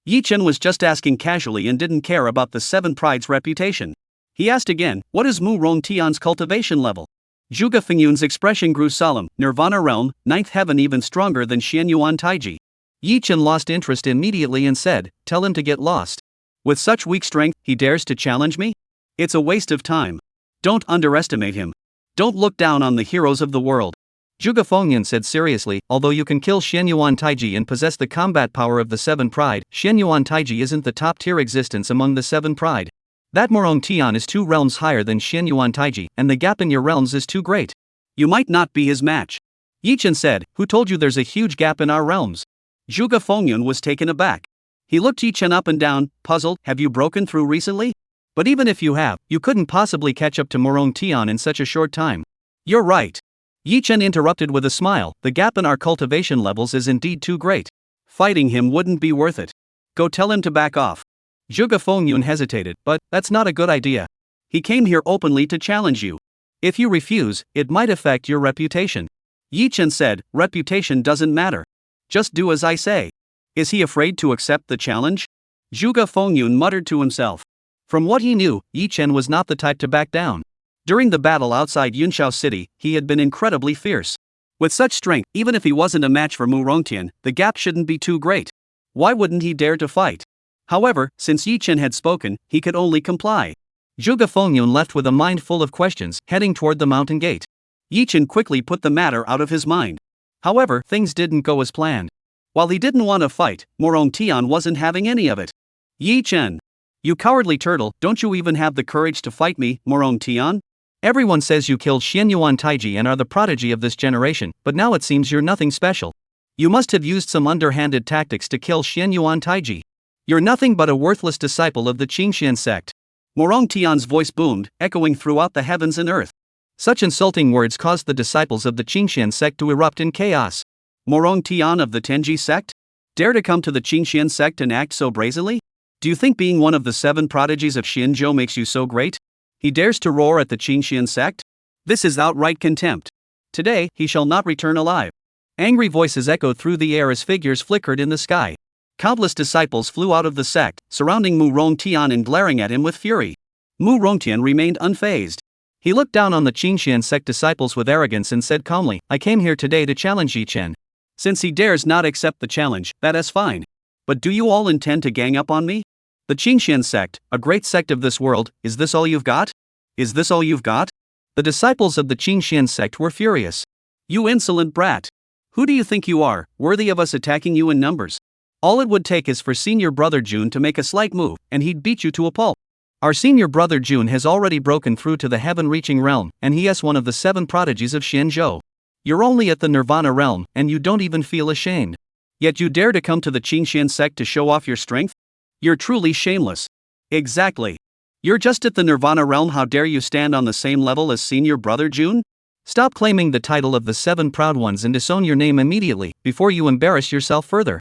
Yi Chen was just asking casually and didn't care about the 7 pride's reputation. He asked again, "What is Mu Rongtian's cultivation level?" Zhuge Fengyun's expression grew solemn, "Nirvana realm, 9th heaven, even stronger than Xianyuan Taiji." Yi Chen lost interest immediately and said, "Tell him to get lost. With such weak strength, he dares to challenge me? It's a waste of time. Don't underestimate him. Don't look down on the heroes of the world." Zhuge Fengyun said seriously, "Although you can kill Xianyuan Taiji and possess the combat power of the 7 pride, Xianyuan Taiji isn't the top-tier existence among the 7 pride. That Mu Rongtian is 2 realms higher than Xianyuan Taiji, and the gap in your realms is too great. You might not be his match." Yi Chen said, "Who told you there's a huge gap in our realms?" Zhuge Fengyun was taken aback. He looked Yi Chen up and down, puzzled. "Have you broken through recently? But even if you have, you couldn't possibly catch up to Mu Rongtian in such a short time." "You're right." Yi Chen interrupted with a smile, "The gap in our cultivation levels is indeed too great. Fighting him wouldn't be worth it. Go tell him to back off." Zhuge Fengyun hesitated, "But that's not a good idea. He came here openly to challenge you. If you refuse, it might affect your reputation." Yi Chen said, "Reputation doesn't matter. Just do as I say." Is he afraid to accept the challenge? Zhuge Fengyun muttered to himself. From what he knew, Yi Chen was not the type to back down. During the battle outside Yunshao City, he had been incredibly fierce. With such strength, even if he wasn't a match for Mu Rongtian, the gap shouldn't be too great. Why wouldn't he dare to fight? However, since Yi Chen had spoken, he could only comply. Zhuge Fengyun left with a mind full of questions, heading toward the mountain gate. Yi Chen quickly put the matter out of his mind. However, things didn't go as planned. While he didn't want to fight, Mu Rongtian wasn't having any of it. "Yi Chen! You cowardly turtle, don't you even have the courage to fight me, Mu Rongtian? Everyone says you killed Xianyuan Taiji and are the prodigy of this generation, but now it seems you're nothing special. You must have used some underhanded tactics to kill Xianyuan Taiji. You're nothing but a worthless disciple of the Qingxian sect." Mu Rongtian's voice boomed, echoing throughout the heavens and earth. Such insulting words caused the disciples of the Qingxian sect to erupt in chaos. Mu Rongtian of the Tenji sect? Dare to come to the Qingxian sect and act so brazenly? Do you think being one of the 7 prodigies of Xianzhou makes you so great? He dares to roar at the Qingxian sect? This is outright contempt. Today, he shall not return alive. Angry voices echoed through the air as figures flickered in the sky. Countless disciples flew out of the sect, surrounding Mu Rongtian and glaring at him with fury. Mu Rongtian remained unfazed. He looked down on the Qingxian sect disciples with arrogance and said calmly, "I came here today to challenge Yi Chen. Since he dares not accept the challenge, that is fine. But do you all intend to gang up on me? The Qingxian sect, a great sect of this world, is this all you've got? Is this all you've got?" The disciples of the Qingxian sect were furious. "You insolent brat! Who do you think you are, worthy of us attacking you in numbers? All it would take is for senior brother Jun to make a slight move, and he'd beat you to a pulp. Our senior brother Jun has already broken through to the heaven-reaching realm, and he is one of the 7 prodigies of Shinzhou. You're only at the Nirvana realm, and you don't even feel ashamed. Yet you dare to come to the Qingxian sect to show off your strength? You're truly shameless. Exactly. You're just at the Nirvana realm, how dare you stand on the same level as senior brother Jun? Stop claiming the title of the 7 proud ones and disown your name immediately, before you embarrass yourself further.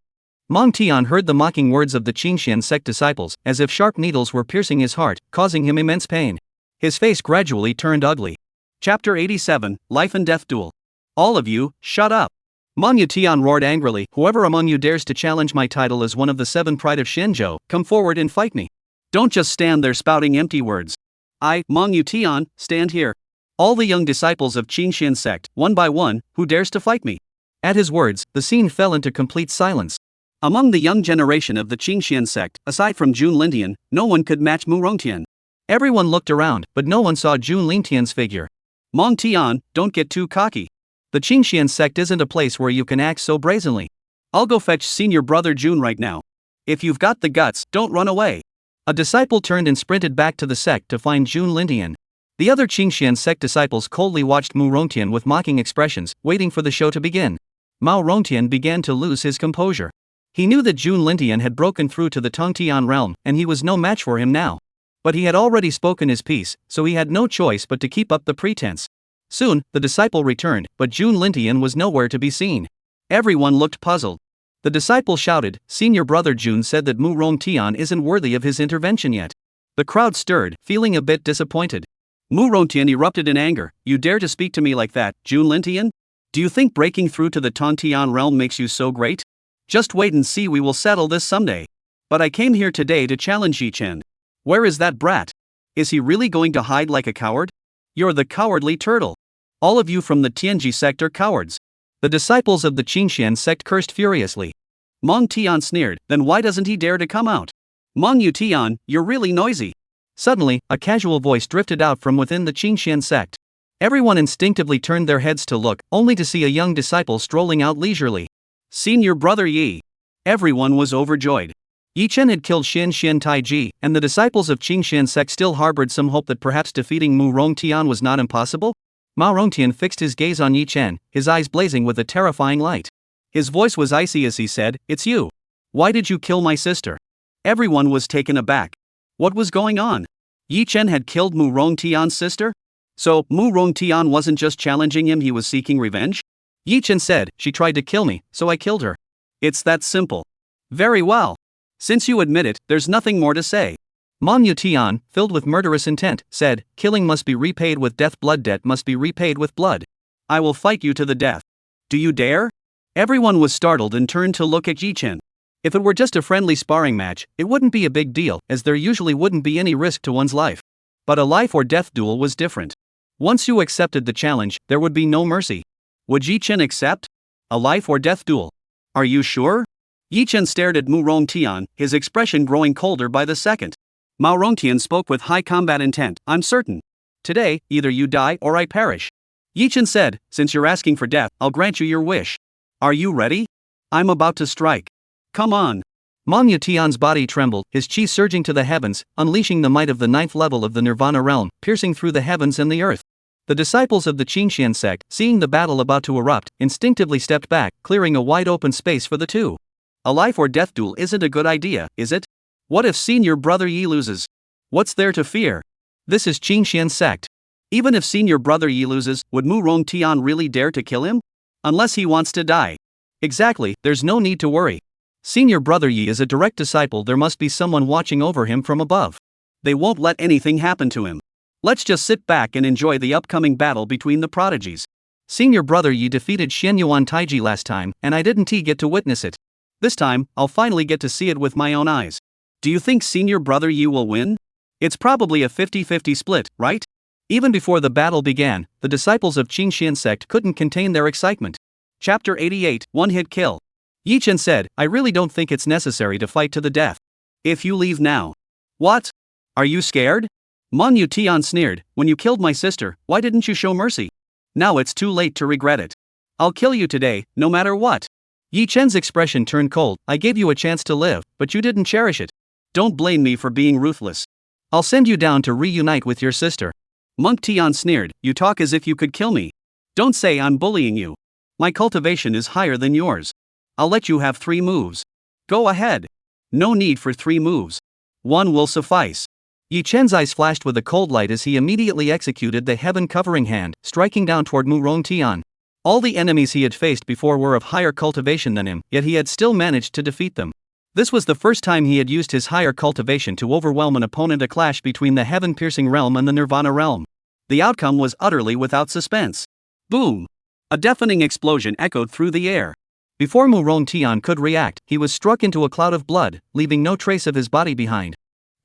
Meng Tian heard the mocking words of the Qingxian sect disciples, as if sharp needles were piercing his heart, causing him immense pain. His face gradually turned ugly. Chapter 87, Life and Death Duel. All of you, shut up. Meng Tian roared angrily, whoever among you dares to challenge my title as one of the 7 pride of Shinzhou, come forward and fight me. Don't just stand there spouting empty words. I, Meng Tian, stand here. All the young disciples of Qingxian sect, one by one, who dares to fight me? At his words, the scene fell into complete silence. Among the young generation of the Qingxian sect, aside from Jun Lintian, no one could match Mu Rongtian. Everyone looked around, but no one saw Jun Lintian's figure. Meng Tian, don't get too cocky. The Qingxian sect isn't a place where you can act so brazenly. I'll go fetch senior brother Jun right now. If you've got the guts, don't run away. A disciple turned and sprinted back to the sect to find Jun Lintian. The other Qingxian sect disciples coldly watched Mu Rongtian with mocking expressions, waiting for the show to begin. Mao Rongtian began to lose his composure. He knew that Jun Lintian had broken through to the Tongtian realm, and he was no match for him now. But he had already spoken his piece, so he had no choice but to keep up the pretense. Soon, the disciple returned, but Jun Lintian was nowhere to be seen. Everyone looked puzzled. The disciple shouted, "Senior brother Jun said that Mu Rongtian isn't worthy of his intervention yet." The crowd stirred, feeling a bit disappointed. Mu Rongtian erupted in anger. "You dare to speak to me like that, Jun Lintian? Do you think breaking through to the Tongtian realm makes you so great? Just wait and see, we will settle this someday. But I came here today to challenge Yi Chen. Where is that brat? Is he really going to hide like a coward? You're the cowardly turtle. All of you from the Tianji sect are cowards." The disciples of the Qingxian sect cursed furiously. Meng Tian sneered, "Then why doesn't he dare to come out? Meng Tian, you're really noisy." Suddenly, a casual voice drifted out from within the Qingxian sect. Everyone instinctively turned their heads to look, only to see a young disciple strolling out leisurely. "Senior brother Yi." Everyone was overjoyed. Yi Chen had killed Xin Taiji, and the disciples of Qingxian sect still harbored some hope that perhaps defeating Mu Rongtian was not impossible. Mao Rongtian fixed his gaze on Yi Chen, his eyes blazing with a terrifying light. His voice was icy as he said, "It's you. Why did you kill my sister?" Everyone was taken aback. What was going on? Yi Chen had killed Mu Rongtian's sister? So, Mu Rongtian wasn't just challenging him, he was seeking revenge? Yi Chen said, "She tried to kill me, so I killed her. It's that simple." "Very well. Since you admit it, there's nothing more to say." Manhwa Tian, filled with murderous intent, said, "Killing must be repaid with death, blood debt must be repaid with blood. I will fight you to the death. Do you dare?" Everyone was startled and turned to look at Yi Chen. If it were just a friendly sparring match, it wouldn't be a big deal, as there usually wouldn't be any risk to one's life. But a life or death duel was different. Once you accepted the challenge, there would be no mercy. Would Yi Chen accept? A life or death duel? Are you sure? Yi Chen stared at Mu Rongtian, his expression growing colder by the second. Mao Rongtian spoke with high combat intent, "I'm certain. Today, either you die or I perish." Yi Chen said, "Since you're asking for death, I'll grant you your wish. Are you ready? I'm about to strike. Come on." Manhwa Tian's body trembled, his chi surging to the heavens, unleashing the might of the 9th level of the Nirvana realm, piercing through the heavens and the earth. The disciples of the Qingxian sect, seeing the battle about to erupt, instinctively stepped back, clearing a wide open space for the two. A life or death duel isn't a good idea, is it? What if senior brother Yi loses? What's there to fear? This is Qingxian sect. Even if senior brother Yi loses, would Mu Rongtian really dare to kill him? Unless he wants to die. Exactly, there's no need to worry. Senior brother Yi is a direct disciple, there must be someone watching over him from above. They won't let anything happen to him. Let's just sit back and enjoy the upcoming battle between the prodigies. Senior brother Yi defeated Yuan Taiji last time, and I didn't get to witness it. This time, I'll finally get to see it with my own eyes. Do you think senior brother Yi will win? It's probably a 50-50 split, right? Even before the battle began, the disciples of Qingxian sect couldn't contain their excitement. Chapter 88, One-Hit Kill. Yi Chen said, "I really don't think it's necessary to fight to the death. If you leave now." "What? Are you scared?" Manhwa Tian sneered, "When you killed my sister, why didn't you show mercy? Now it's too late to regret it. I'll kill you today, no matter what." Yi Chen's expression turned cold. I gave you a chance to live, but you didn't cherish it. Don't blame me for being ruthless. I'll send you down to reunite with your sister. Monk Tian sneered, you talk as if you could kill me. Don't say I'm bullying you. My cultivation is higher than yours. I'll let you have 3 moves. Go ahead. No need for 3 moves. 1 will suffice. Yi Chen's eyes flashed with a cold light as he immediately executed the heaven-covering hand, striking down toward Mu Rongtian. All the enemies he had faced before were of higher cultivation than him, yet he had still managed to defeat them. This was the first time he had used his higher cultivation to overwhelm an opponent. A clash between the heaven-piercing realm and the nirvana realm. The outcome was utterly without suspense. Boom! A deafening explosion echoed through the air. Before Mu Rongtian could react, he was struck into a cloud of blood, leaving no trace of his body behind.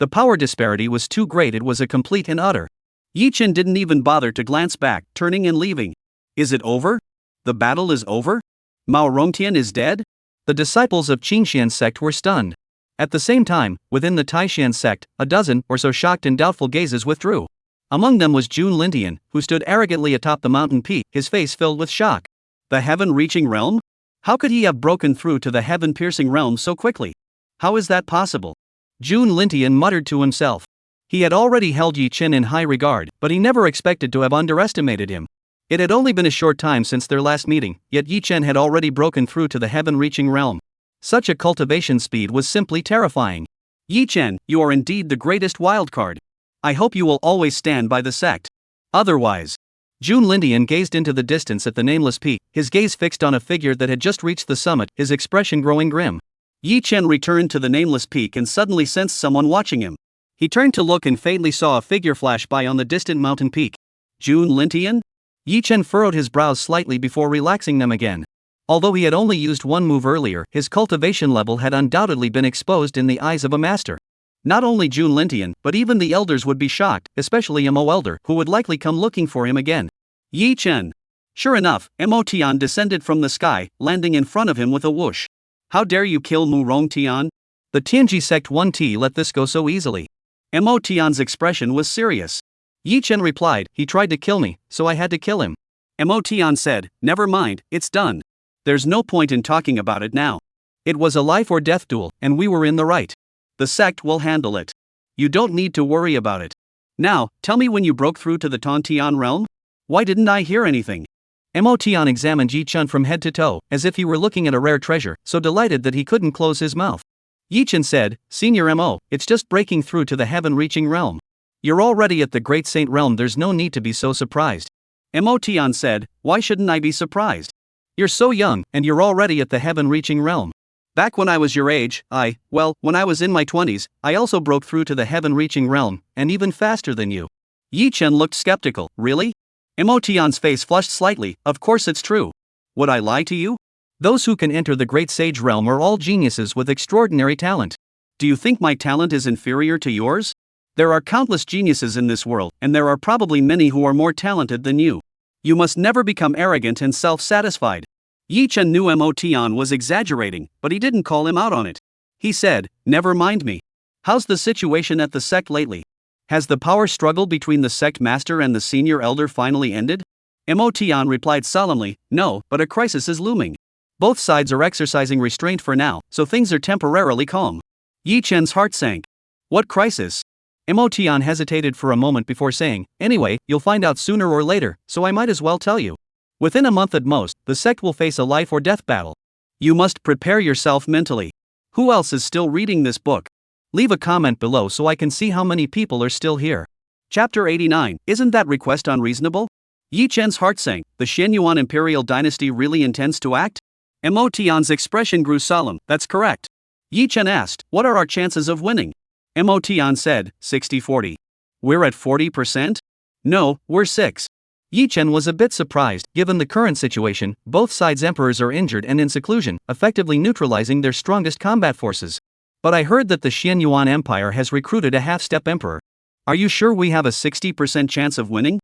The power disparity was too great. It was a complete and utter. Yi Chen didn't even bother to glance back, turning and leaving. Is it over? The battle is over? Mao Rongtian is dead? The disciples of Qingxian's sect were stunned. At the same time, within the Taishan sect, a dozen or so shocked and doubtful gazes withdrew. Among them was Jun Lintian, who stood arrogantly atop the mountain peak, his face filled with shock. The heaven-reaching realm? How could he have broken through to the heaven-piercing realm so quickly? How is that possible? Jun Lintian muttered to himself. He had already held Yi Chen in high regard, but he never expected to have underestimated him. It had only been a short time since their last meeting, yet Yi Chen had already broken through to the heaven-reaching realm. Such a cultivation speed was simply terrifying. Yi Chen, you are indeed the greatest wildcard. I hope you will always stand by the sect. Otherwise. Jun Lintian gazed into the distance at the nameless peak, his gaze fixed on a figure that had just reached the summit, his expression growing grim. Yi Chen returned to the nameless peak and suddenly sensed someone watching him. He turned to look and faintly saw a figure flash by on the distant mountain peak. Jun Lintian? Yi Chen furrowed his brows slightly before relaxing them again. Although he had only used 1 move earlier, his cultivation level had undoubtedly been exposed in the eyes of a master. Not only Jun Lintian, but even the elders would be shocked, especially Mo Elder, who would likely come looking for him again. Yi Chen. Sure enough, Mo Tian descended from the sky, landing in front of him with a whoosh. How dare you kill Mu Rongtian? The Tianji sect 1T let this go so easily. Mo Tian's expression was serious. Yi Chen replied, he tried to kill me, so I had to kill him. Mo Tian said, never mind, it's done. There's no point in talking about it now. It was a life or death duel, and we were in the right. The sect will handle it. You don't need to worry about it. Now, tell me when you broke through to the Tontian realm? Why didn't I hear anything? Mo Tian examined Yi Chen from head to toe, as if he were looking at a rare treasure, so delighted that he couldn't close his mouth. Yi Chen said, Senior Mo, it's just breaking through to the heaven-reaching realm. You're already at the Great Saint Realm, there's no need to be so surprised. Mo Tian said, why shouldn't I be surprised? You're so young, and you're already at the heaven-reaching realm. Back when I was your age, when I was in my 20s, I also broke through to the heaven-reaching realm, and even faster than you. Yi Chen looked skeptical. Really? Mo Tian's face flushed slightly. Of course it's true. Would I lie to you? Those who can enter the Great Sage Realm are all geniuses with extraordinary talent. Do you think my talent is inferior to yours? There are countless geniuses in this world, and there are probably many who are more talented than you. You must never become arrogant and self-satisfied. Yi Chen knew Mo Tian was exaggerating, but he didn't call him out on it. He said, never mind me. How's the situation at the sect lately? Has the power struggle between the sect master and the senior elder finally ended? Mo Tian replied solemnly, no, but a crisis is looming. Both sides are exercising restraint for now, so things are temporarily calm. Yi Chen's heart sank. What crisis? Mo Tian hesitated for a moment before saying, anyway, you'll find out sooner or later, so I might as well tell you. Within a month at most, the sect will face a life or death battle. You must prepare yourself mentally. Who else is still reading this book? Leave a comment below so I can see how many people are still here. Chapter 89, isn't that request unreasonable? Yi Chen's heart sank. The Xianyuan Imperial Dynasty really intends to act? Mo Tian's expression grew solemn. That's correct. Yi Chen asked, what are our chances of winning? Mo Tian said, 60-40. We're at 40%? No, we're 6. Yi Chen was a bit surprised. Given the current situation, both sides' emperors are injured and in seclusion, effectively neutralizing their strongest combat forces. But I heard that the Xianyuan Empire has recruited a half-step emperor. Are you sure we have a 60% chance of winning?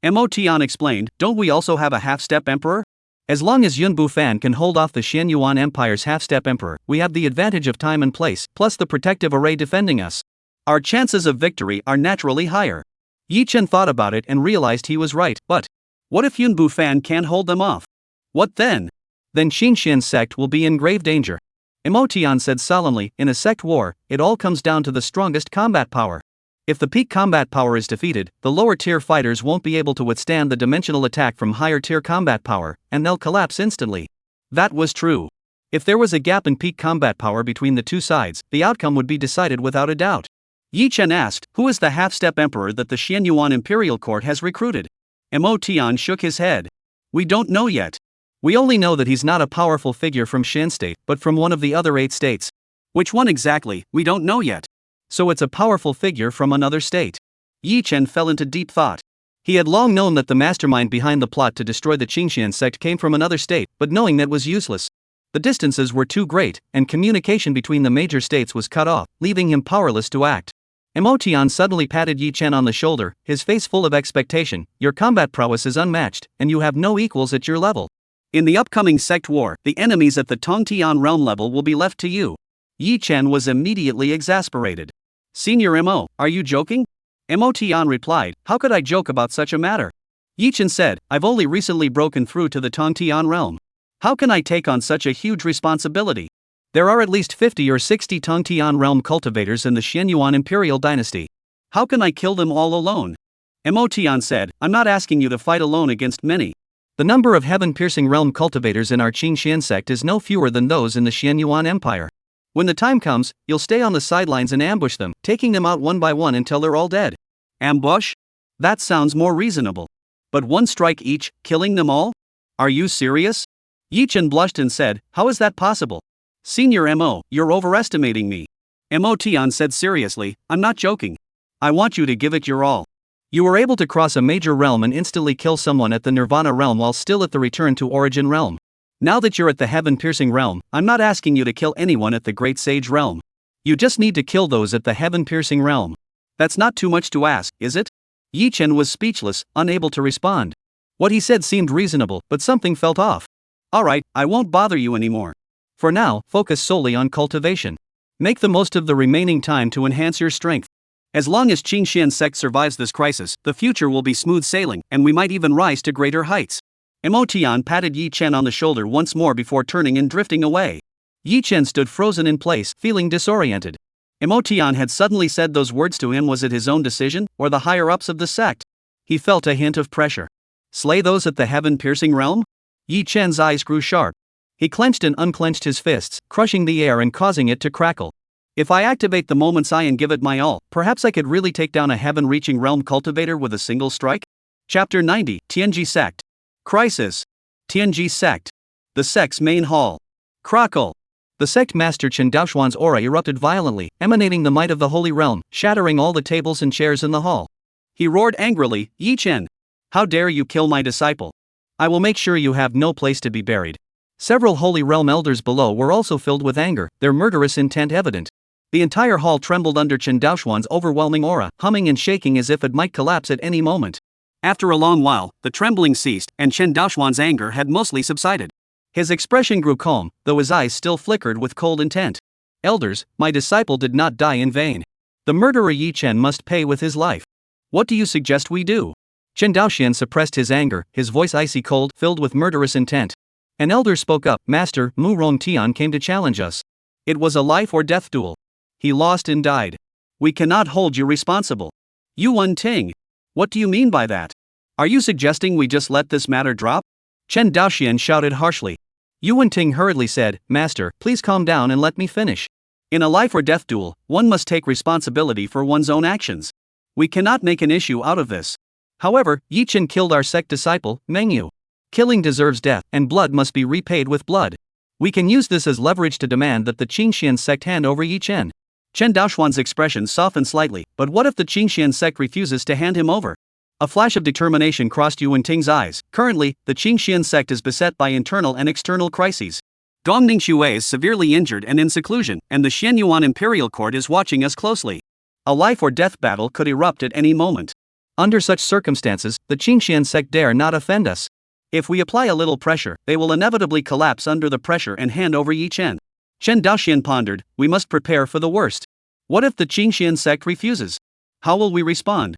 Mo Tian explained, don't we also have a half-step emperor? As long as Yun Bufan can hold off the Xianyuan Empire's half-step emperor, we have the advantage of time and place, plus the protective array defending us. Our chances of victory are naturally higher. Yi Chen thought about it and realized he was right, but what if Yun Bufan can't hold them off? What then? then Qingxian sect will be in grave danger. Emotion said solemnly, in a sect war, it all comes down to the strongest combat power. If the peak combat power is defeated, the lower tier fighters won't be able to withstand the dimensional attack from higher tier combat power, and they'll collapse instantly. That was true. If there was a gap in peak combat power between the two sides, the outcome would be decided without a doubt. Yi Chen asked, who is the half-step emperor that the Xianyuan imperial court has recruited? Emotion shook his head. We don't know yet. We only know that he's not a powerful figure from Shan state, but from one of the other 8 states. Which one exactly, we don't know yet. So it's a powerful figure from another state. Yi Chen fell into deep thought. He had long known that the mastermind behind the plot to destroy the Qingxian sect came from another state, but knowing that was useless. The distances were too great, and communication between the major states was cut off, leaving him powerless to act. Emotion suddenly patted Yi Chen on the shoulder, his face full of expectation. Your combat prowess is unmatched, and you have no equals at your level. In the upcoming sect war, the enemies at the Tongtian realm level will be left to you. Yi Chen was immediately exasperated. Senior Mo, are you joking? Emotion replied, how could I joke about such a matter? Yi Chen said, I've only recently broken through to the Tongtian realm. How can I take on such a huge responsibility? There are at least 50 or 60 Tongtian realm cultivators in the Xianyuan imperial dynasty. How can I kill them all alone? Emotion said, I'm not asking you to fight alone against many. The number of heaven-piercing realm cultivators in our Qingxian sect is no fewer than those in the Xianyuan empire. When the time comes, you'll stay on the sidelines and ambush them, taking them out one by one until they're all dead. Ambush? That sounds more reasonable. But one strike each, killing them all? Are you serious? Yi Chen blushed and said, how is that possible? Senior Mo, you're overestimating me. Emotion said seriously, I'm not joking. I want you to give it your all. You were able to cross a major realm and instantly kill someone at the Nirvana realm while still at the Return to Origin realm. Now that you're at the Heaven-piercing realm, I'm not asking you to kill anyone at the Great Sage realm. You just need to kill those at the Heaven-piercing realm. That's not too much to ask, is it? Yi Chen was speechless, unable to respond. What he said seemed reasonable, but something felt off. Alright, I won't bother you anymore. For now, focus solely on cultivation. Make the most of the remaining time to enhance your strength. As long as Qingxian sect survives this crisis, the future will be smooth sailing, and we might even rise to greater heights. Emotion patted Yi Chen on the shoulder once more before turning and drifting away. Yi Chen stood frozen in place, feeling disoriented. Emotion had suddenly said those words to him. Was it his own decision, or the higher-ups of the sect? He felt a hint of pressure. Slay those at the heaven-piercing realm? Yi Chen's eyes grew sharp. He clenched and unclenched his fists, crushing the air and causing it to crackle. If I activate the moment's eye and give it my all, perhaps I could really take down a heaven-reaching realm cultivator with a single strike? Chapter 90, Tianji Sect. Crisis. Tianji Sect. The sect's main hall. Crackle. The sect master Chen Daoshuan's aura erupted violently, emanating the might of the holy realm, shattering all the tables and chairs in the hall. He roared angrily, Yi Chen. How dare you kill my disciple? I will make sure you have no place to be buried. Several holy realm elders below were also filled with anger, their murderous intent evident. The entire hall trembled under Chen Daoshuan's overwhelming aura, humming and shaking as if it might collapse at any moment. After a long while, the trembling ceased, and Chen Daoshuan's anger had mostly subsided. His expression grew calm, though his eyes still flickered with cold intent. Elders, my disciple did not die in vain. The murderer Yi Chen must pay with his life. What do you suggest we do? Chen Daoxian suppressed his anger, his voice icy cold, filled with murderous intent. An elder spoke up, Master, Mu Rongtian came to challenge us. It was a life-or-death duel. He lost and died. We cannot hold you responsible. Yuan Ting. What do you mean by that? Are you suggesting we just let this matter drop? Chen Daoxian shouted harshly. Yuan Ting hurriedly said, Master, please calm down and let me finish. In a life-or-death duel, one must take responsibility for one's own actions. We cannot make an issue out of this. However, Yi Chen killed our sect disciple, Mengyu. Killing deserves death, and blood must be repaid with blood. We can use this as leverage to demand that the Qingxian sect hand over Yi Chen. Chen Daoshuan's expression softened slightly, but what if the Qingxian sect refuses to hand him over? A flash of determination crossed Yuan Ting's eyes. Currently, the Qingxian sect is beset by internal and external crises. Dongning Xue is severely injured and in seclusion, and the Xianyuan imperial court is watching us closely. A life-or-death battle could erupt at any moment. Under such circumstances, the Qingxian sect dare not offend us. If we apply a little pressure, they will inevitably collapse under the pressure and hand over Yi Chen. Chen Daoxian pondered, we must prepare for the worst. What if the Qingxian sect refuses? How will we respond?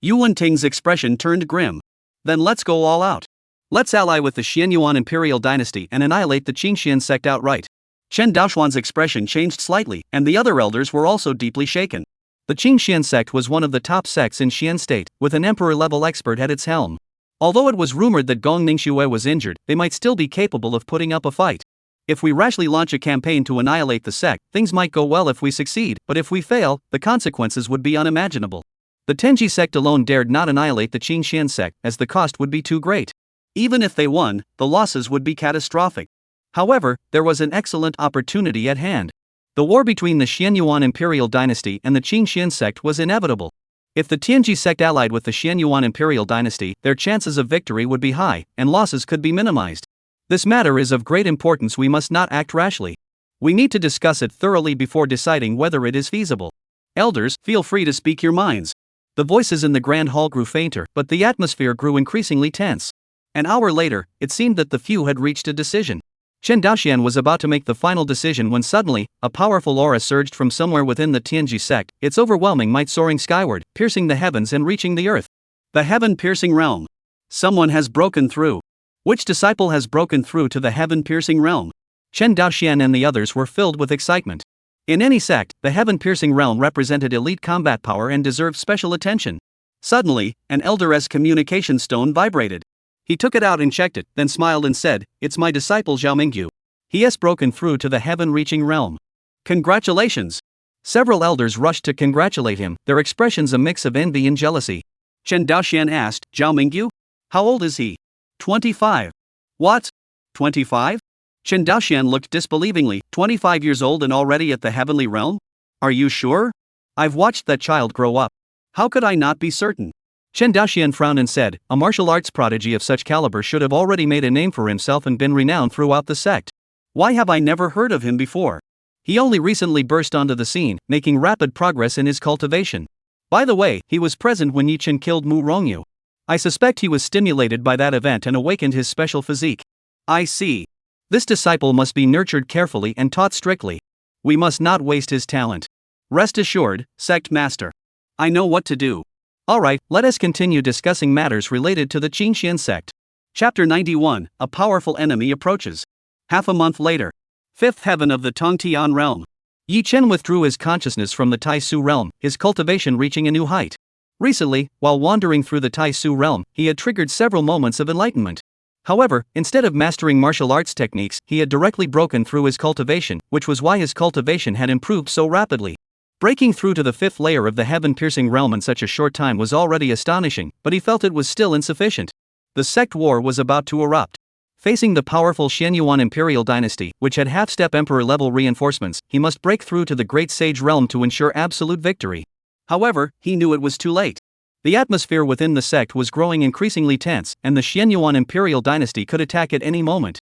Yuan Ting's expression turned grim. Then let's go all out. Let's ally with the Xianyuan imperial dynasty and annihilate the Qingxian sect outright. Chen Daoxuan's expression changed slightly, and the other elders were also deeply shaken. The Qingxian sect was one of the top sects in Xian state, with an emperor-level expert at its helm. Although it was rumored that Gong Ningxue was injured, they might still be capable of putting up a fight. If we rashly launch a campaign to annihilate the sect, things might go well if we succeed, but if we fail, the consequences would be unimaginable. The Tenji sect alone dared not annihilate the Qingxian sect, as the cost would be too great. Even if they won, the losses would be catastrophic. However, there was an excellent opportunity at hand. The war between the Xianyuan imperial dynasty and the Qingxian sect was inevitable. If the Tianji sect allied with the Xianyuan imperial dynasty, their chances of victory would be high, and losses could be minimized. This matter is of great importance. We must not act rashly. We need to discuss it thoroughly before deciding whether it is feasible. Elders, feel free to speak your minds. The voices in the grand hall grew fainter, but the atmosphere grew increasingly tense. An hour later, it seemed that the few had reached a decision. Chen Daoxian was about to make the final decision when suddenly, a powerful aura surged from somewhere within the Tianji sect, its overwhelming might soaring skyward, piercing the heavens and reaching the earth. The heaven-piercing realm. Someone has broken through. Which disciple has broken through to the heaven-piercing realm? Chen Daoxian and the others were filled with excitement. In any sect, the heaven-piercing realm represented elite combat power and deserved special attention. Suddenly, an elder's communication stone vibrated. He took it out and checked it, then smiled and said, "It's my disciple Zhao Mingyu. He has broken through to the heaven-reaching realm. Congratulations!" Several elders rushed to congratulate him, their expressions a mix of envy and jealousy. Chen Daoxian asked, "Zhao Mingyu? How old is he?" 25. What? 25? Chen Daoxian looked disbelievingly. 25 years old and already at the heavenly realm? Are you sure? I've watched that child grow up. How could I not be certain? Chen Daoxian frowned and said, "A martial arts prodigy of such caliber should have already made a name for himself and been renowned throughout the sect. Why have I never heard of him before? He only recently burst onto the scene, making rapid progress in his cultivation. By the way, he was present when Yi Chen killed Mu Rongyu. I suspect he was stimulated by that event and awakened his special physique. I see. This disciple must be nurtured carefully and taught strictly. We must not waste his talent. Rest assured, Sect Master. I know what to do." Alright, let us continue discussing matters related to the Qingxian sect. Chapter 91, A Powerful Enemy Approaches. Half a month later. Fifth heaven of the Tongtian realm. Yi Chen withdrew his consciousness from the Taisu realm, his cultivation reaching a new height. Recently, while wandering through the Taisu realm, he had triggered several moments of enlightenment. However, instead of mastering martial arts techniques, he had directly broken through his cultivation, which was why his cultivation had improved so rapidly. Breaking through to the fifth layer of the heaven-piercing realm in such a short time was already astonishing, but he felt it was still insufficient. The sect war was about to erupt. Facing the powerful Xianyuan imperial dynasty, which had half-step emperor-level reinforcements, he must break through to the great sage realm to ensure absolute victory. However, he knew it was too late. The atmosphere within the sect was growing increasingly tense, and the Xianyuan imperial dynasty could attack at any moment.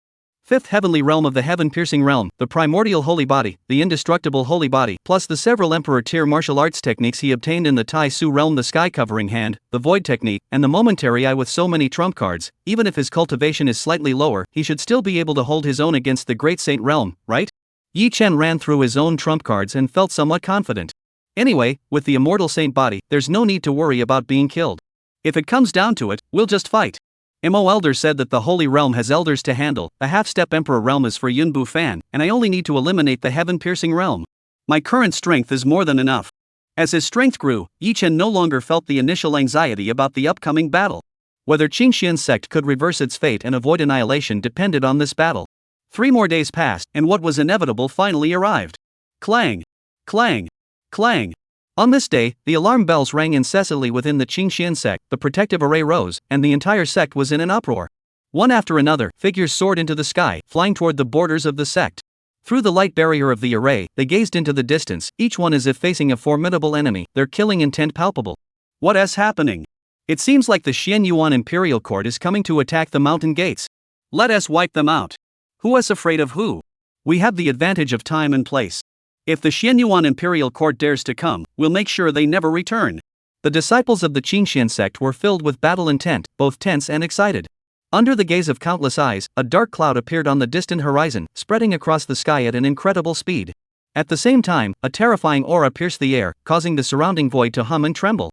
Fifth heavenly realm of the heaven-piercing realm, the primordial holy body, the indestructible holy body, plus the several emperor-tier martial arts techniques he obtained in the Tai Su realm, the sky-covering hand, the void technique, and the momentary eye with so many trump cards. Even if his cultivation is slightly lower, he should still be able to hold his own against the great saint realm, right? Yi Chen ran through his own trump cards and felt somewhat confident. Anyway, with the immortal saint body, there's no need to worry about being killed. If it comes down to it, we'll just fight. Mo Elder said that the Holy Realm has elders to handle, the half-step Emperor realm is for Yunbu Fan, and I only need to eliminate the heaven-piercing realm. My current strength is more than enough. As his strength grew, Yi Chen no longer felt the initial anxiety about the upcoming battle. Whether Qingxian sect could reverse its fate and avoid annihilation depended on this battle. 3 more days passed, and what was inevitable finally arrived. Clang! Clang! Clang! On this day, the alarm bells rang incessantly within the Qingxian sect, the protective array rose, and the entire sect was in an uproar. One after another, figures soared into the sky, flying toward the borders of the sect. Through the light barrier of the array, they gazed into the distance, each one as if facing a formidable enemy, their killing intent palpable. What is happening? It seems like the Xianyuan Imperial Court is coming to attack the mountain gates. Let us wipe them out. Who is afraid of who? We have the advantage of time and place. If the Xianyuan Imperial Court dares to come, we'll make sure they never return. The disciples of the Qingxian sect were filled with battle intent, both tense and excited. Under the gaze of countless eyes, a dark cloud appeared on the distant horizon, spreading across the sky at an incredible speed. At the same time, a terrifying aura pierced the air, causing the surrounding void to hum and tremble.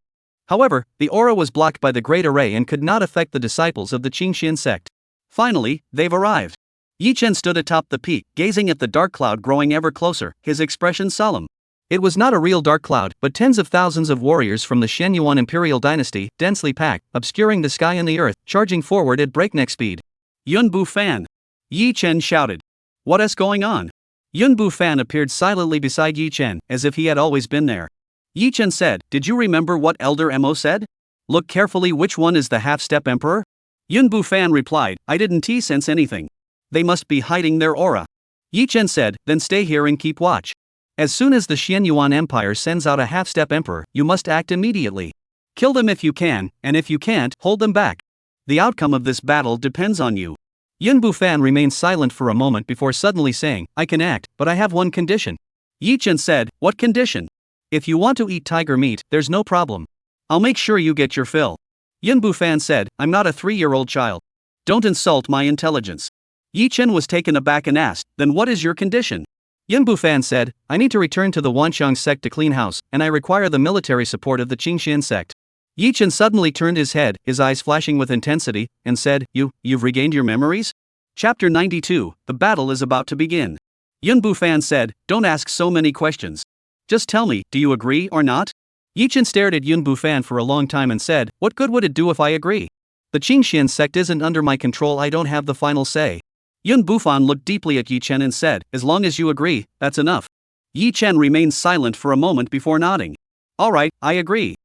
However, the aura was blocked by the great array and could not affect the disciples of the Qingxian sect. Finally, they've arrived. Yi Chen stood atop the peak, gazing at the dark cloud growing ever closer, his expression solemn. It was not a real dark cloud, but tens of thousands of warriors from the Shenyuan Imperial Dynasty, densely packed, obscuring the sky and the earth, charging forward at breakneck speed. Yun Bu Fan! Yi Chen shouted. What is going on? Yun Bu Fan appeared silently beside Yi Chen, as if he had always been there. Yi Chen said, Did you remember what Elder Mo said? Look carefully, which one is the half-step emperor? Yun Bu Fan replied, I didn't sense anything. They must be hiding their aura. Yi Chen said, Then stay here and keep watch. As soon as the Shenyuan Empire sends out a half-step emperor, you must act immediately. Kill them if you can, and if you can't, hold them back. The outcome of this battle depends on you. Yun Bu Fan remained silent for a moment before suddenly saying, I can act, but I have one condition. Yi Chen said, What condition? If you want to eat tiger meat, there's no problem. I'll make sure you get your fill. Yun Bu Fan said, I'm not a 3-year-old child. Don't insult my intelligence. Yi Chen was taken aback and asked, Then what is your condition? Yun Bu Fan said, I need to return to the Wanxiang sect to clean house, and I require the military support of the Qingxian sect. Yi Chen suddenly turned his head, his eyes flashing with intensity, and said, You've regained your memories? Chapter 92, The battle is about to begin. Yun Bu Fan said, Don't ask so many questions. Just tell me, do you agree or not? Yi Chen stared at Yun Bu Fan for a long time and said, What good would it do if I agree? The Qingxian sect isn't under my control, I don't have the final say. Yun Bu Fan looked deeply at Yi Chen and said, As long as you agree, that's enough. Yi Chen remained silent for a moment before nodding. Alright, I agree.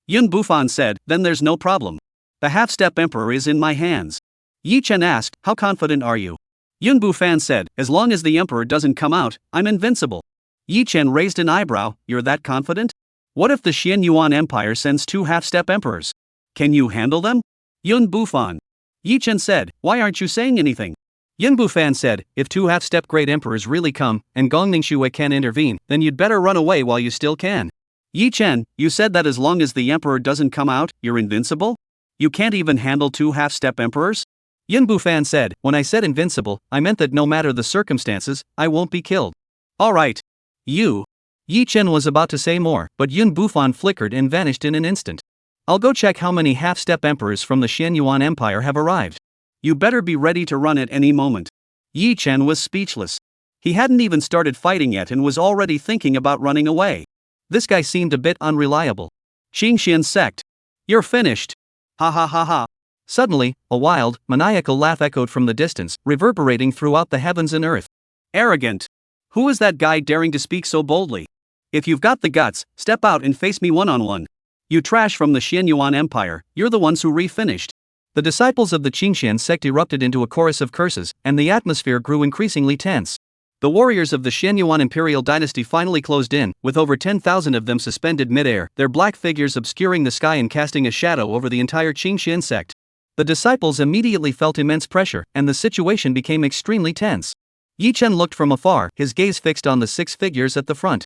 Yun Bu Fan said, Then there's no problem. The half-step emperor is in my hands. Yi Chen asked, How confident are you? Yun Bu Fan said, As long as the emperor doesn't come out, I'm invincible. Yi Chen raised an eyebrow, You're that confident? What if the Shenyuan Empire sends 2 half-step emperors? Can you handle them? Yun Bu Fan. Yi Chen said, Why aren't you saying anything? Yun Bu Fan said, If 2 half-step great emperors really come, and Gongning Shui can intervene, then you'd better run away while you still can. Yi Chen, you said that as long as the emperor doesn't come out, you're invincible? You can't even handle 2 half-step emperors? Yun Bu Fan said, When I said invincible, I meant that no matter the circumstances, I won't be killed. Alright. Yi Chen was about to say more, but Yun Bu Fan flickered and vanished in an instant. I'll go check how many half-step emperors from the Shenyuan Empire have arrived. You better be ready to run at any moment. Yi Chen was speechless. He hadn't even started fighting yet and was already thinking about running away. This guy seemed a bit unreliable. Qingxian sect. You're finished. Ha ha ha ha. Suddenly, a wild, maniacal laugh echoed from the distance, reverberating throughout the heavens and earth. Arrogant. Who is that guy daring to speak so boldly? If you've got the guts, step out and face me one-on-one. You trash from the Shenyuan Empire, you're the ones who re-finished. The disciples of the Qingxian sect erupted into a chorus of curses, and the atmosphere grew increasingly tense. The warriors of the Shenyuan Imperial Dynasty finally closed in, with over 10,000 of them suspended mid-air, their black figures obscuring the sky and casting a shadow over the entire Qingxian sect. The disciples immediately felt immense pressure, and the situation became extremely tense. Yi Chen looked from afar, his gaze fixed on the 6 figures at the front.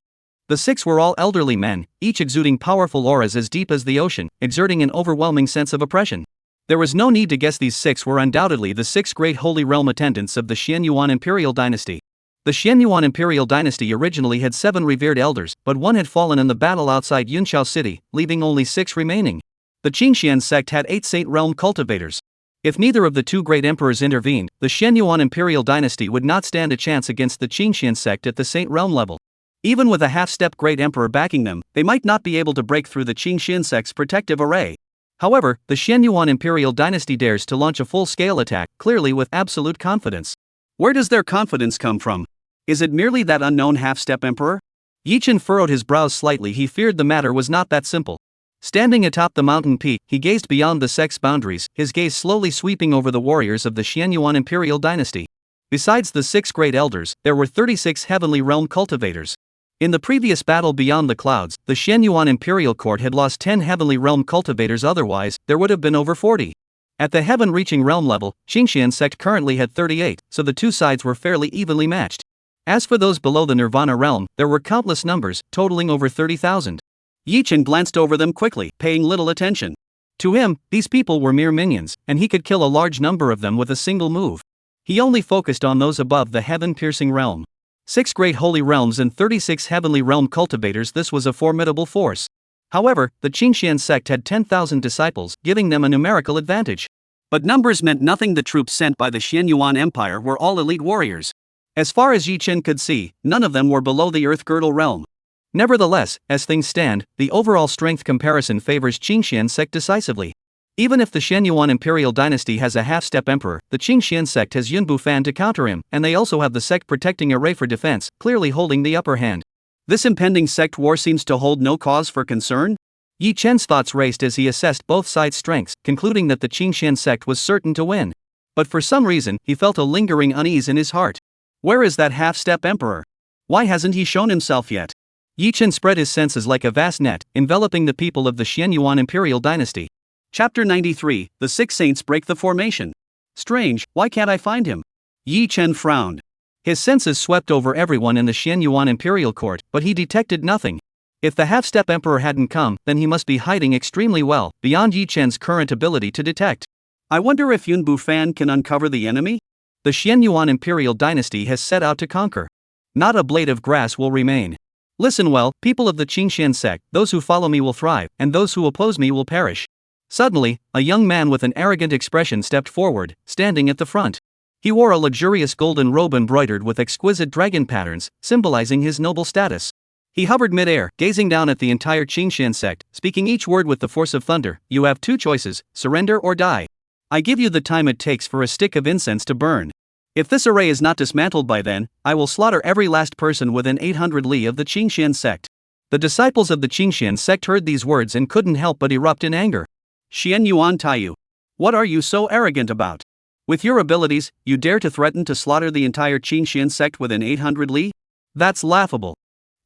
The 6 were all elderly men, each exuding powerful auras as deep as the ocean, exerting an overwhelming sense of oppression. There was no need to guess these 6 were undoubtedly the 6 great holy realm attendants of the Shenyuan Imperial Dynasty. The Shenyuan Imperial Dynasty originally had 7 revered elders, but 1 had fallen in the battle outside Yunqiao City, leaving only 6 remaining. The Qingxian sect had 8 Saint Realm cultivators. If neither of the 2 great emperors intervened, the Shenyuan Imperial Dynasty would not stand a chance against the Qingxian sect at the Saint Realm level. Even with a half-step great emperor backing them, they might not be able to break through the Qingxian sect's protective array. However, the Shenyuan Imperial Dynasty dares to launch a full-scale attack, clearly with absolute confidence. Where does their confidence come from? Is it merely that unknown half-step emperor? Yi Chen furrowed his brows slightly. He feared the matter was not that simple. Standing atop the mountain peak, he gazed beyond the sect's boundaries, his gaze slowly sweeping over the warriors of the Shenyuan Imperial Dynasty. Besides the 6 great elders, there were 36 heavenly realm cultivators. In the previous battle beyond the clouds, the Shenyuan Imperial Court had lost 10 heavenly realm cultivators, otherwise, there would have been over 40. At the heaven-reaching realm level, Qingxian sect currently had 38, so the 2 sides were fairly evenly matched. As for those below the Nirvana realm, there were countless numbers, totaling over 30,000. Yi Chen glanced over them quickly, paying little attention. To him, these people were mere minions, and he could kill a large number of them with a single move. He only focused on those above the heaven-piercing realm. 6 great holy realms and 36 heavenly realm cultivators. This was a formidable force. However, the Qingxian sect had 10,000 disciples, giving them a numerical advantage. But numbers meant nothing. The troops sent by the Xianyuan Empire were all elite warriors. As far as Yi Chen could see, none of them were below the Earth Girdle realm. Nevertheless, as things stand, the overall strength comparison favors Qingxian sect decisively. Even if the Xianyuan imperial dynasty has a half-step emperor, the Qingxian sect has Yun Bufan to counter him, and they also have the sect protecting array for defense, clearly holding the upper hand. This impending sect war seems to hold no cause for concern. Yi Chen's thoughts raced as he assessed both sides' strengths, concluding that the Qingxian sect was certain to win. But for some reason, he felt a lingering unease in his heart. Where is that half-step emperor? Why hasn't he shown himself yet? Yi Chen spread his senses like a vast net, enveloping the people of the Xianyuan imperial dynasty. Chapter 93, The Six Saints Break the Formation. Strange, why can't I find him? Yi Chen frowned. His senses swept over everyone in the Xianyuan imperial court, but he detected nothing. If the half-step emperor hadn't come, then he must be hiding extremely well, beyond Yi Chen's current ability to detect. I wonder if Yun Bufan can uncover the enemy? The Xianyuan imperial dynasty has set out to conquer. Not a blade of grass will remain. Listen well, people of the Qingxian sect, those who follow me will thrive, and those who oppose me will perish. Suddenly, a young man with an arrogant expression stepped forward, standing at the front. He wore a luxurious golden robe embroidered with exquisite dragon patterns, symbolizing his noble status. He hovered mid-air, gazing down at the entire Qingxian sect, speaking each word with the force of thunder. You have two choices, surrender or die. I give you the time it takes for a stick of incense to burn. If this array is not dismantled by then, I will slaughter every last person within 800 li of the Qingxian sect. The disciples of the Qingxian sect heard these words and couldn't help but erupt in anger. Xianyuan Taiyu. What are you so arrogant about? With your abilities, you dare to threaten to slaughter the entire Qingxian sect within 800 li? That's laughable.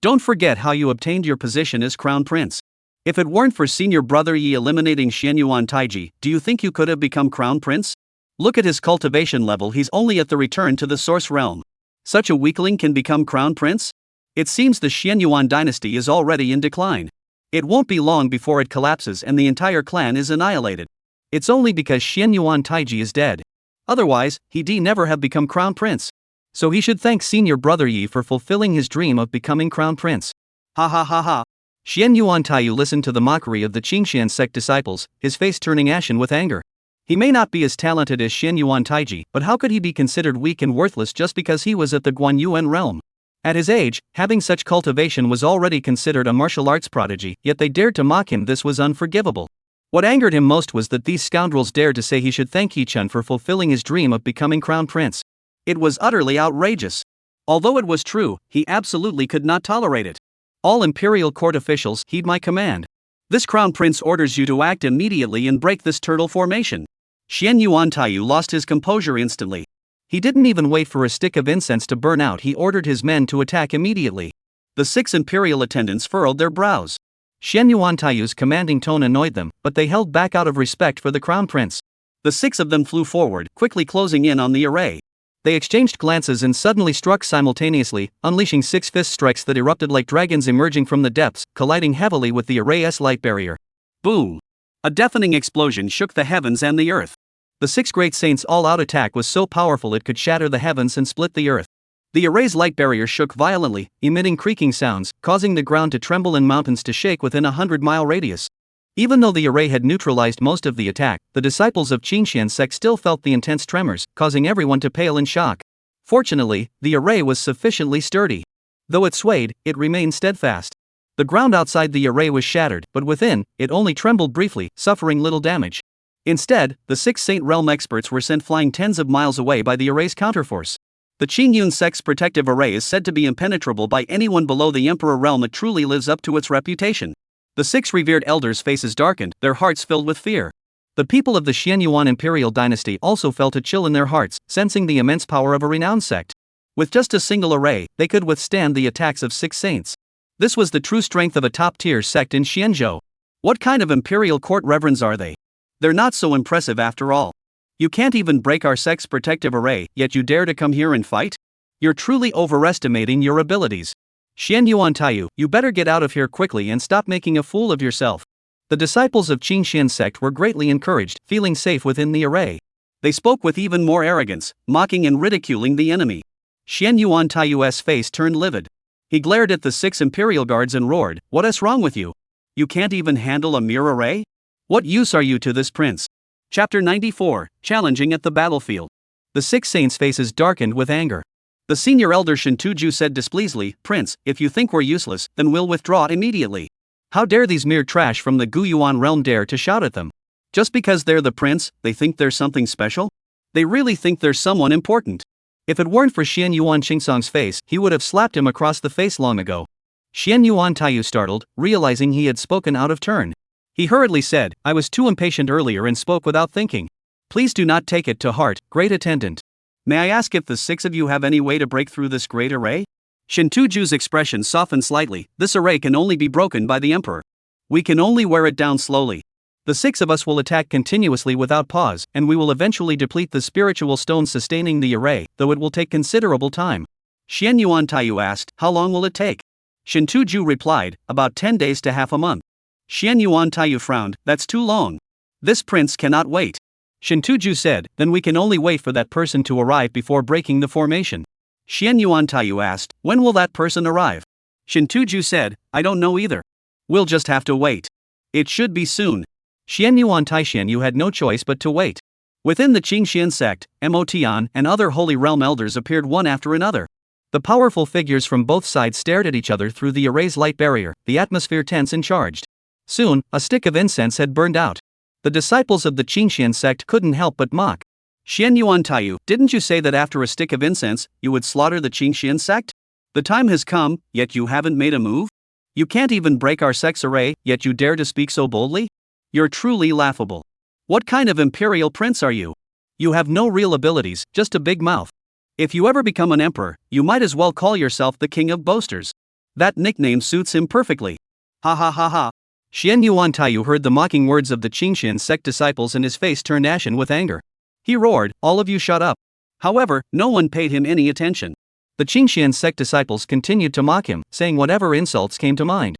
Don't forget how you obtained your position as crown prince. If it weren't for senior brother Yi eliminating Xianyuan Taiji, do you think you could have become crown prince? Look at his cultivation level, he's only at the return to the source realm. Such a weakling can become crown prince? It seems the Xianyuan dynasty is already in decline. It won't be long before it collapses and the entire clan is annihilated. It's only because Xianyuan Taiji is dead. Otherwise, he'd never have become crown prince. So he should thank senior brother Yi for fulfilling his dream of becoming crown prince. Ha ha ha ha. Xianyuan Taiyu listened to the mockery of the Qingxian sect disciples, his face turning ashen with anger. He may not be as talented as Xianyuan Taiji, but how could he be considered weak and worthless just because he was at the Guanyuan realm? At his age, having such cultivation was already considered a martial arts prodigy, yet they dared to mock him. This was unforgivable. What angered him most was that these scoundrels dared to say he should thank Yi Chen for fulfilling his dream of becoming crown prince. It was utterly outrageous. Although it was true, he absolutely could not tolerate it. All imperial court officials heed my command. This crown prince orders you to act immediately and break this turtle formation. Xianyuan Taiyu lost his composure instantly. He didn't even wait for a stick of incense to burn out. He ordered his men to attack immediately. The 6 imperial attendants furrowed their brows. Xianyuan Taiyu's commanding tone annoyed them, but they held back out of respect for the crown prince. The 6 of them flew forward, quickly closing in on the array. They exchanged glances and suddenly struck simultaneously, unleashing 6 fist strikes that erupted like dragons emerging from the depths, colliding heavily with the array's light barrier. Boom! A deafening explosion shook the heavens and the earth. The 6 great saints' all-out attack was so powerful it could shatter the heavens and split the earth. The array's light barrier shook violently, emitting creaking sounds, causing the ground to tremble and mountains to shake within a 100-mile radius. Even though the array had neutralized most of the attack, the disciples of Qingxian sect still felt the intense tremors, causing everyone to pale in shock. Fortunately, the array was sufficiently sturdy. Though it swayed, it remained steadfast. The ground outside the array was shattered, but within, it only trembled briefly, suffering little damage. Instead, the 6 Saint Realm experts were sent flying tens of miles away by the array's counterforce. The Qingyun sect's protective array is said to be impenetrable by anyone below the Emperor realm. It truly lives up to its reputation. The 6 revered elders' faces darkened, their hearts filled with fear. The people of the Xianyuan imperial dynasty also felt a chill in their hearts, sensing the immense power of a renowned sect. With just a single array, they could withstand the attacks of 6 saints. This was the true strength of a top-tier sect in Xianzhou. What kind of imperial court reverends are they? They're not so impressive after all. You can't even break our sect's protective array, yet you dare to come here and fight? You're truly overestimating your abilities. Xianyuan Taiyu, you better get out of here quickly and stop making a fool of yourself. The disciples of Qingxian sect were greatly encouraged, feeling safe within the array. They spoke with even more arrogance, mocking and ridiculing the enemy. Xianyuan Taiyu's face turned livid. He glared at the 6 imperial guards and roared, "What is wrong with you? You can't even handle a mere array? What use are you to this prince? Chapter 94, Challenging at the Battlefield. The six saints' faces darkened with anger. The senior elder Shintuju said displeasedly, "Prince, if you think we're useless, then we'll withdraw immediately. How dare these mere trash from the Guyuan realm dare to shout at them? Just because they're the prince, they think they're something special? They really think they're someone important." If it weren't for Xian Yuan Qingsong's face, he would have slapped him across the face long ago. Xian Yuan Taiyu startled, realizing he had spoken out of turn. He hurriedly said, "I was too impatient earlier and spoke without thinking. Please do not take it to heart, great attendant. May I ask if the six of you have any way to break through this great array?" Shintuju's expression softened slightly. "This array can only be broken by the emperor. We can only wear it down slowly. The six of us will attack continuously without pause, and we will eventually deplete the spiritual stones sustaining the array, though it will take considerable time." Xian Yuan Taiyu asked, "How long will it take?" Shintuju replied, "About 10 days to half a month." Xian Yuan Taiyu frowned, "That's too long. This prince cannot wait." Shintuju said, "Then we can only wait for that person to arrive before breaking the formation." Xian Yuan Taiyu asked, "When will that person arrive?" Shintuju said, "I don't know either. We'll just have to wait. It should be soon." Xian Yuan Taishianyu had no choice but to wait. Within the Qingxian sect, Motian and other Holy Realm elders appeared one after another. The powerful figures from both sides stared at each other through the array's light barrier, the atmosphere tense and charged. Soon, a stick of incense had burned out. The disciples of the Qingxian sect couldn't help but mock. "Xian Yuan Taiyu, didn't you say that after a stick of incense, you would slaughter the Qingxian sect? The time has come, yet you haven't made a move? You can't even break our sect's array, yet you dare to speak so boldly? You're truly laughable. What kind of imperial prince are you? You have no real abilities, just a big mouth. If you ever become an emperor, you might as well call yourself the king of boasters. That nickname suits him perfectly. Ha ha ha ha." Xian Yuan Taiyu heard the mocking words of the Qingxian sect disciples and his face turned ashen with anger. He roared, "All of you shut up." However, no one paid him any attention. The Qingxian sect disciples continued to mock him, saying whatever insults came to mind.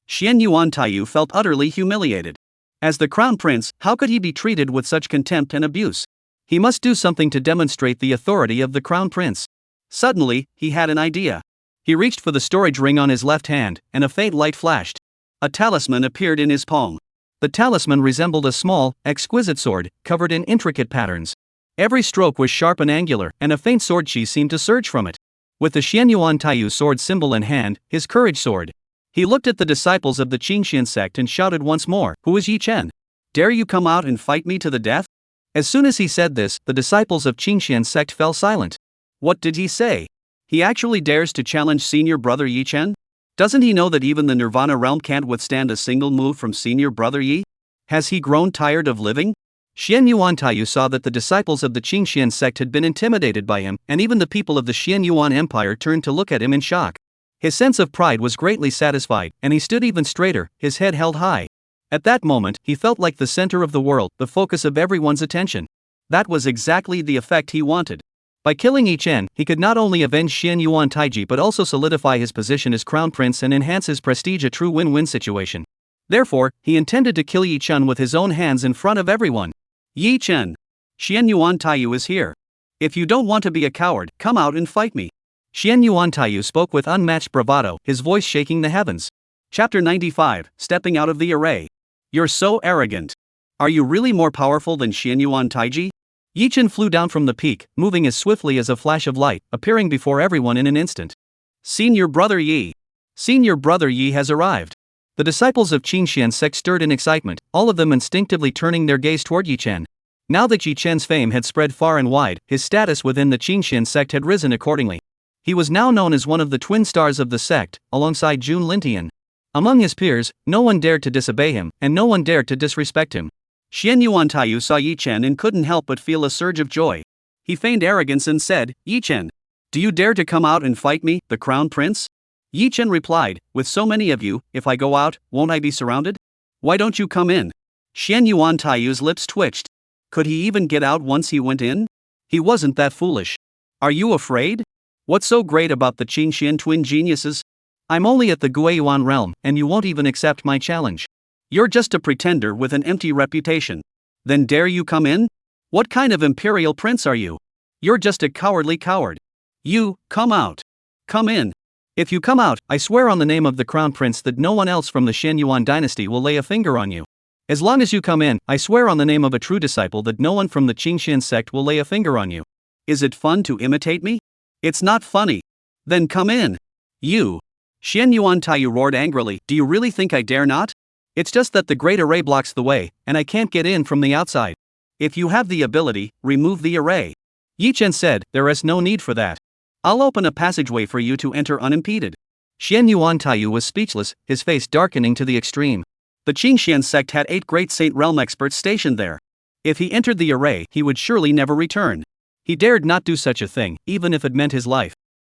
Xian Yuan Taiyu felt utterly humiliated. As the crown prince, how could he be treated with such contempt and abuse? He must do something to demonstrate the authority of the crown prince. Suddenly, he had an idea. He reached for the storage ring on his left hand, and a faint light flashed. A talisman appeared in his palm. The talisman resembled a small, exquisite sword, covered in intricate patterns. Every stroke was sharp and angular, and a faint sword chi seemed to surge from it. With the Xian Yuan Taiyu sword symbol in hand, his courage soared. He looked at the disciples of the Qingxian sect and shouted once more, "Who is Yi Chen? Dare you come out and fight me to the death?" As soon as he said this, the disciples of Qingxian sect fell silent. What did he say? He actually dares to challenge senior brother Yi Chen? Doesn't he know that even the Nirvana realm can't withstand a single move from senior brother Yi? Has he grown tired of living? Xian Yuan Taiyu saw that the disciples of the Qingxian sect had been intimidated by him, and even the people of the Xian Yuan Empire turned to look at him in shock. His sense of pride was greatly satisfied, and he stood even straighter, his head held high. At that moment, he felt like the center of the world, the focus of everyone's attention. That was exactly the effect he wanted. By killing Yi Chen, he could not only avenge Xian Yuan Taiji but also solidify his position as crown prince and enhance his prestige, a true win-win situation. Therefore, he intended to kill Yi Chen with his own hands in front of everyone. "Yi Chen, Xian Yuan Taiyu is here. If you don't want to be a coward, come out and fight me." Xian Yuan Taiyu spoke with unmatched bravado, his voice shaking the heavens. Chapter 95, Stepping Out of the Array. "You're so arrogant. Are you really more powerful than Xian Yuan Taiji?" Yi Chen flew down from the peak, moving as swiftly as a flash of light, appearing before everyone in an instant. "Senior brother Yi. Senior brother Yi has arrived." The disciples of Qingxian sect stirred in excitement, all of them instinctively turning their gaze toward Yi Chen. Now that Yi Chen's fame had spread far and wide, his status within the Qingxian sect had risen accordingly. He was now known as one of the twin stars of the sect, alongside Jun Lintian. Among his peers, no one dared to disobey him, and no one dared to disrespect him. Xian Yuan Taiyu saw Yi Chen and couldn't help but feel a surge of joy. He feigned arrogance and said, "Yi Chen, do you dare to come out and fight me, the crown prince?" Yi Chen replied, "With so many of you, if I go out, won't I be surrounded? Why don't you come in?" Xian Yuan Taiyu's lips twitched. Could he even get out once he went in? He wasn't that foolish. "Are you afraid? What's so great about the Qingxian twin geniuses? I'm only at the Guiyuan realm, and you won't even accept my challenge. You're just a pretender with an empty reputation. Then dare you come in? What kind of imperial prince are you? You're just a cowardly coward. You, come out. Come in. If you come out, I swear on the name of the crown prince that no one else from the Xian Yuan dynasty will lay a finger on you." As long as you come in, I swear on the name of a true disciple that no one from the Qingxian sect will lay a finger on you. Is it fun to imitate me? It's not funny. Then come in. You. Xian Yuan Taiyu roared angrily, do you really think I dare not? It's just that the great array blocks the way, and I can't get in from the outside. If you have the ability, remove the array. Yi Chen said, there is no need for that. I'll open a passageway for you to enter unimpeded. Xian Yuan Taiyu was speechless, his face darkening to the extreme. The Qingxian sect had 8 great Saint Realm experts stationed there. If he entered the array, he would surely never return. He dared not do such a thing, even if it meant his life.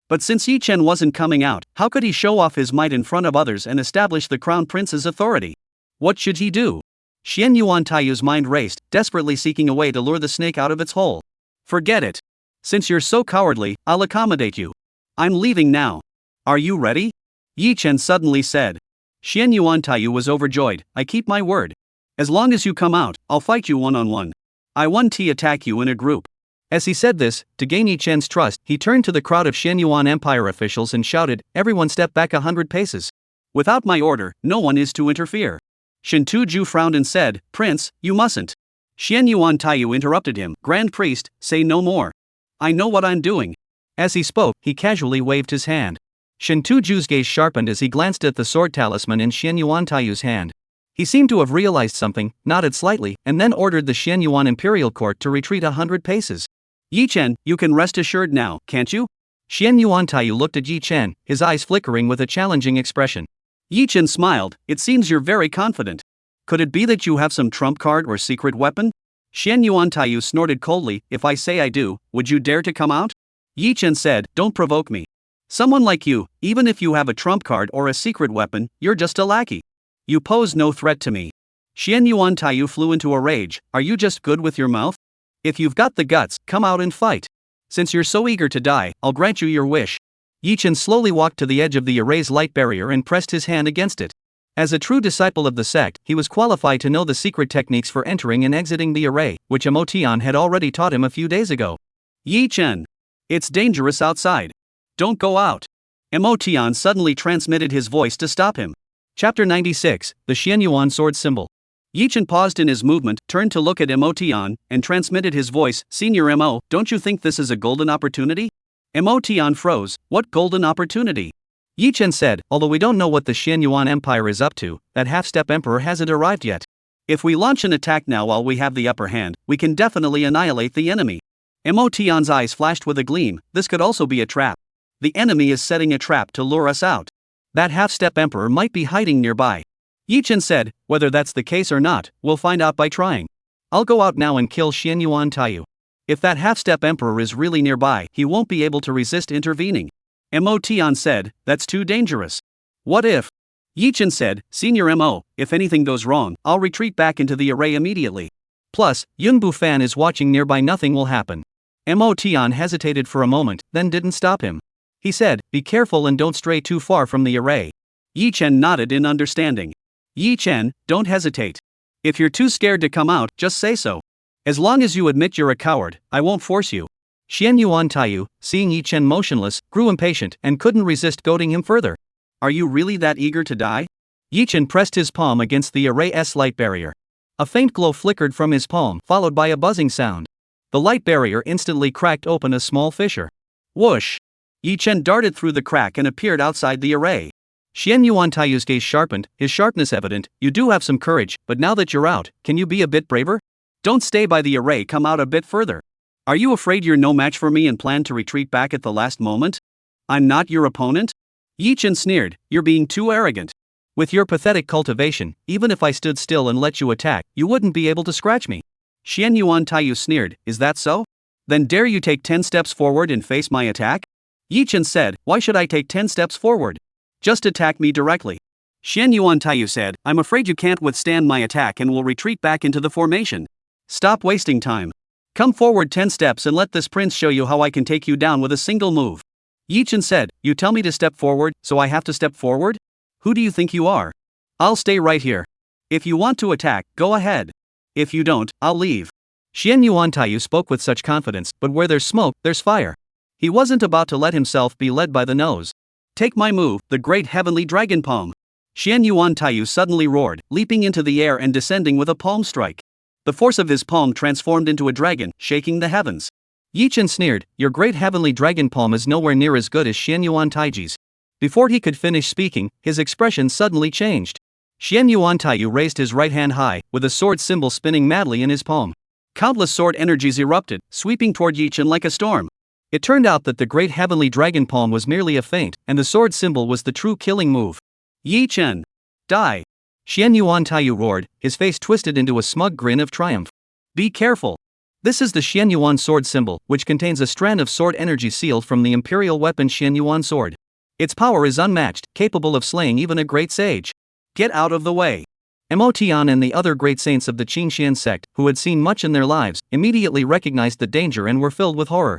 But since Yi Chen wasn't coming out, how could he show off his might in front of others and establish the crown prince's authority? What should he do? Xian Yuan Taiyu's mind raced, desperately seeking a way to lure the snake out of its hole. Forget it. Since you're so cowardly, I'll accommodate you. I'm leaving now. Are you ready? Yi Chen suddenly said. Xian Yuan Taiyu was overjoyed, I keep my word. As long as you come out, I'll fight you one-on-one. I won't attack you in a group. As he said this, to gain Yi Chen's trust, he turned to the crowd of Xianyuan Empire officials and shouted, everyone step back 100 paces. Without my order, no one is to interfere. Shin Tuju frowned and said, Prince, you mustn't. Xian Yuan Taiyu interrupted him, Grand Priest, say no more. I know what I'm doing. As he spoke, he casually waved his hand. Shin Tuju's gaze sharpened as he glanced at the sword talisman in Xian Yuan Taiyu's hand. He seemed to have realized something, nodded slightly, and then ordered the Xian Yuan Imperial Court to retreat 100 paces. Yi Chen, you can rest assured now, can't you? Xian Yuan Taiyu looked at Yi Chen, his eyes flickering with a challenging expression. Yi Chen smiled, it seems you're very confident. Could it be that you have some trump card or secret weapon? Xian Yuan Taiyu snorted coldly, if I say I do, would you dare to come out? Yi Chen said, don't provoke me. Someone like you, even if you have a trump card or a secret weapon, you're just a lackey. You pose no threat to me. Xian Yuan Taiyu flew into a rage, are you just good with your mouth? If you've got the guts, come out and fight. Since you're so eager to die, I'll grant you your wish. Yi Chen slowly walked to the edge of the array's light barrier and pressed his hand against it. As a true disciple of the sect, he was qualified to know the secret techniques for entering and exiting the array, which Emotion had already taught him a few days ago. Yi Chen. It's dangerous outside. Don't go out. Emotion suddenly transmitted his voice to stop him. Chapter 96, The Xianyuan Sword Symbol. Yi Chen paused in his movement, turned to look at Emotion, and transmitted his voice, Senior Mo, don't you think this is a golden opportunity? Emotion froze, what golden opportunity? Yi Chen said, although we don't know what the Xianyuan Empire is up to, that half-step emperor hasn't arrived yet. If we launch an attack now while we have the upper hand, we can definitely annihilate the enemy. Emotion's eyes flashed with a gleam, this could also be a trap. The enemy is setting a trap to lure us out. That half-step emperor might be hiding nearby. Yi Chen said, whether that's the case or not, we'll find out by trying. I'll go out now and kill Xian Yuan Taiyu. If that half-step emperor is really nearby, he won't be able to resist intervening. Emotion said, that's too dangerous. What if? Yi Chen said, Senior Mo, if anything goes wrong, I'll retreat back into the array immediately. Plus, Yun Bufan is watching nearby, nothing will happen. Emotion hesitated for a moment, then didn't stop him. He said, be careful and don't stray too far from the array. Yi Chen nodded in understanding. Yi Chen, don't hesitate. If you're too scared to come out, just say so. As long as you admit you're a coward, I won't force you. Xian Yuan Taiyu, seeing Yi Chen motionless, grew impatient and couldn't resist goading him further. Are you really that eager to die? Yi Chen pressed his palm against the array's light barrier. A faint glow flickered from his palm, followed by a buzzing sound. The light barrier instantly cracked open a small fissure. Whoosh! Yi Chen darted through the crack and appeared outside the array. Xian Yuan Taiyu's gaze sharpened, his sharpness evident, you do have some courage, but now that you're out, can you be a bit braver? Don't stay by the array, come out a bit further. Are you afraid you're no match for me and plan to retreat back at the last moment? I'm not your opponent? Yi Chen sneered, you're being too arrogant. With your pathetic cultivation, even if I stood still and let you attack, you wouldn't be able to scratch me. Xian Yuan Taiyu sneered, is that so? Then dare you take 10 steps forward and face my attack? Yi Chen said, why should I take 10 steps forward? Just attack me directly. Xian Yuan Taiyu said, I'm afraid you can't withstand my attack and will retreat back into the formation. Stop wasting time. Come forward 10 steps and let this prince show you how I can take you down with a single move. Yi Chen said, you tell me to step forward, so I have to step forward? Who do you think you are? I'll stay right here. If you want to attack, go ahead. If you don't, I'll leave. Xian Yuan Taiyu spoke with such confidence, but where there's smoke, there's fire. He wasn't about to let himself be led by the nose. Take my move, the Great Heavenly Dragon Palm. Xian Yuan Taiyu suddenly roared, leaping into the air and descending with a palm strike. The force of his palm transformed into a dragon, shaking the heavens. Yi Chen sneered, "Your great heavenly dragon palm is nowhere near as good as Xian Yuan Taiji's." Before he could finish speaking, his expression suddenly changed. Xian Yuan Taiyu raised his right hand high, with a sword symbol spinning madly in his palm. Countless sword energies erupted, sweeping toward Yi Chen like a storm. It turned out that the great heavenly dragon palm was merely a feint, and the sword symbol was the true killing move. Yi Chen! Die! Xian Yuan Taiyu roared, his face twisted into a smug grin of triumph. Be careful! This is the Xian Yuan sword symbol, which contains a strand of sword energy sealed from the imperial weapon Xian Yuan sword. Its power is unmatched, capable of slaying even a great sage. Get out of the way! Mo Tian and the other great saints of the Qingxian sect, who had seen much in their lives, immediately recognized the danger and were filled with horror.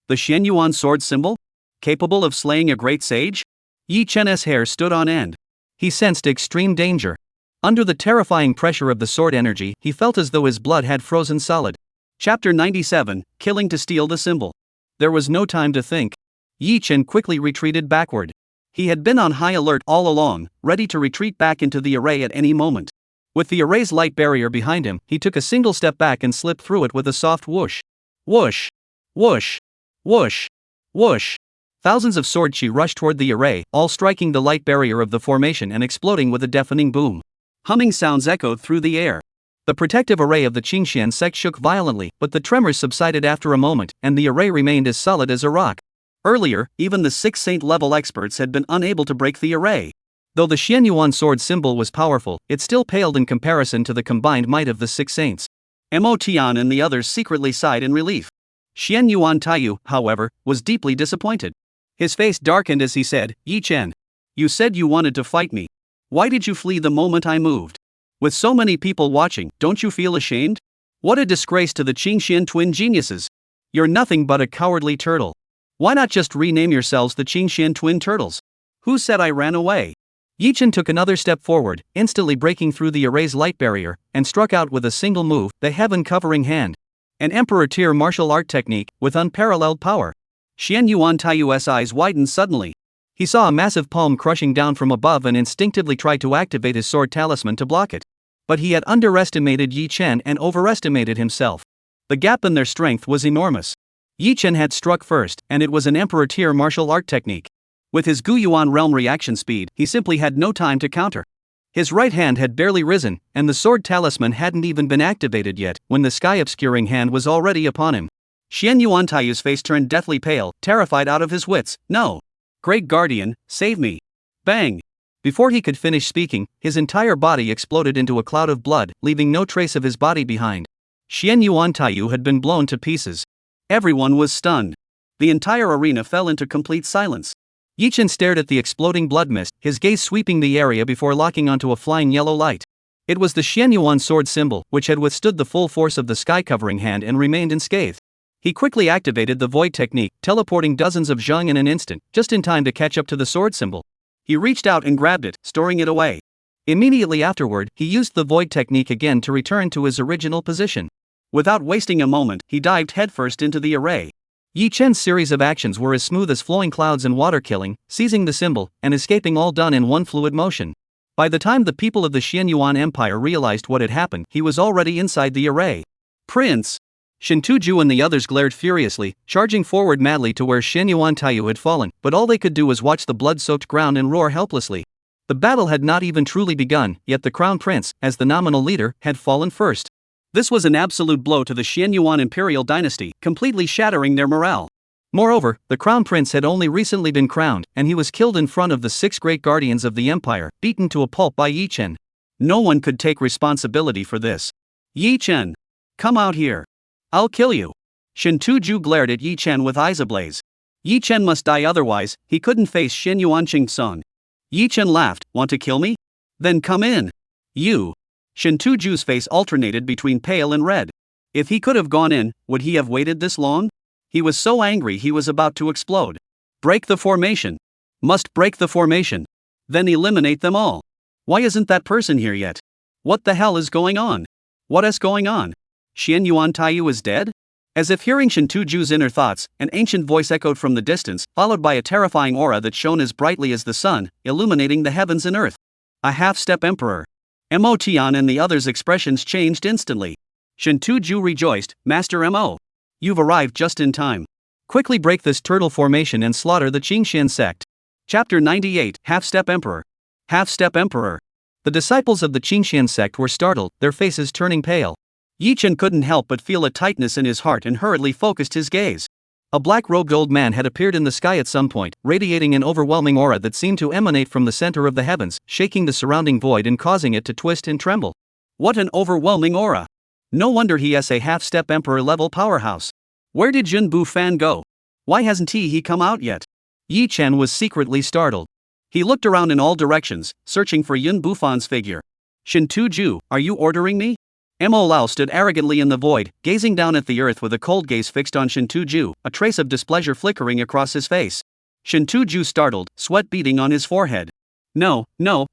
The Xian Yuan sword symbol? Capable of slaying a great sage? Yi Chen's hair stood on end. He sensed extreme danger. Under the terrifying pressure of the sword energy, he felt as though his blood had frozen solid. Chapter 97, Killing to Steal the Symbol. There was no time to think. Yi Chen quickly retreated backward. He had been on high alert all along, ready to retreat back into the array at any moment. With the array's light barrier behind him, he took a single step back and slipped through it with a soft whoosh. Whoosh! Whoosh! Whoosh! Whoosh! Thousands of sword chi rushed toward the array, all striking the light barrier of the formation and exploding with a deafening boom. Humming sounds echoed through the air. The protective array of the Qingxian sect shook violently, but the tremors subsided after a moment, and the array remained as solid as a rock. Earlier, even the 6 saint-level experts had been unable to break the array. Though the Xian Yuan sword symbol was powerful, it still paled in comparison to the combined might of the 6 saints. Mo Tian and the others secretly sighed in relief. Xian Yuan Taiyu, however, was deeply disappointed. His face darkened as he said, "Yi Chen, you said you wanted to fight me. Why did you flee the moment I moved? With so many people watching, don't you feel ashamed? What a disgrace to the Qingxian twin geniuses. You're nothing but a cowardly turtle. Why not just rename yourselves the Qingxian twin turtles? Who said I ran away?" Yi Chen took another step forward, instantly breaking through the array's light barrier, and struck out with a single move, the heaven-covering hand. An emperor-tier martial art technique, with unparalleled power. Xian Yuan Taiyu's eyes widened suddenly. He saw a massive palm crushing down from above and instinctively tried to activate his sword talisman to block it. But he had underestimated Yi Chen and overestimated himself. The gap in their strength was enormous. Yi Chen had struck first, and it was an emperor-tier martial art technique. With his Gu Yuan realm reaction speed, he simply had no time to counter. His right hand had barely risen, and the sword talisman hadn't even been activated yet, when the sky-obscuring hand was already upon him. Xian Yuan Taiyu's face turned deathly pale, terrified out of his wits. "No! Great Guardian, save me!" Bang! Before he could finish speaking, his entire body exploded into a cloud of blood, leaving no trace of his body behind. Xian Yuan Taiyu had been blown to pieces. Everyone was stunned. The entire arena fell into complete silence. Yi Chen stared at the exploding blood mist, his gaze sweeping the area before locking onto a flying yellow light. It was the Xian Yuan sword symbol, which had withstood the full force of the sky-covering hand and remained unscathed. He quickly activated the void technique, teleporting dozens of zheng in an instant, just in time to catch up to the sword symbol. He reached out and grabbed it, storing it away. Immediately afterward, he used the void technique again to return to his original position. Without wasting a moment, he dived headfirst into the array. Yi Chen's series of actions were as smooth as flowing clouds and water killing, seizing the symbol, and escaping, all done in one fluid motion. By the time the people of the Xian Yuan Empire realized what had happened, he was already inside the array. "Prince!" Shin Tuju and the others glared furiously, charging forward madly to where Xian Yuan Taiyu had fallen, but all they could do was watch the blood-soaked ground and roar helplessly. The battle had not even truly begun, yet the Crown Prince, as the nominal leader, had fallen first. This was an absolute blow to the Xian Yuan imperial dynasty, completely shattering their morale. Moreover, the Crown Prince had only recently been crowned, and he was killed in front of the 6 great guardians of the empire, beaten to a pulp by Yi Chen. No one could take responsibility for this. "Yi Chen! Come out here! I'll kill you!" Shin Tuju glared at Yi Chen with eyes ablaze. Yi Chen must die, otherwise he couldn't face Xian Yuan Qingsun. Yi Chen laughed. "Want to kill me? Then come in. You." Shin Tuju's face alternated between pale and red. If he could have gone in, would he have waited this long? He was so angry he was about to explode. Break the formation. Must break the formation. Then eliminate them all. Why isn't that person here yet? What the hell is going on? What is going on? Xian Yuan Taiyu is dead? As if hearing Shin Tuju's inner thoughts, an ancient voice echoed from the distance, followed by a terrifying aura that shone as brightly as the sun, illuminating the heavens and earth. A half-step emperor. Mo and the others' expressions changed instantly. Shin Tu-ju rejoiced, Master Mo. You've arrived just in time. Quickly break this turtle formation and slaughter the Qingxian sect. Chapter 98, Half-Step Emperor. Half-Step Emperor. The disciples of the Qingxian sect were startled, their faces turning pale. Yi Chen couldn't help but feel a tightness in his heart and hurriedly focused his gaze. A black-robed old man had appeared in the sky at some point, radiating an overwhelming aura that seemed to emanate from the center of the heavens, shaking the surrounding void and causing it to twist and tremble. What an overwhelming aura! No wonder he is a half-step emperor-level powerhouse. Where did Yun Bu Fan go? Why hasn't he come out yet? Yi Chen was secretly startled. He looked around in all directions, searching for Yun Bufan's figure. Shin Tu-ju, are you ordering me? Mo Lao stood arrogantly in the void, gazing down at the earth with a cold gaze fixed on Shin Tu-ju, a trace of displeasure flickering across his face. Shin Tu-ju startled, sweat beading on his forehead. No,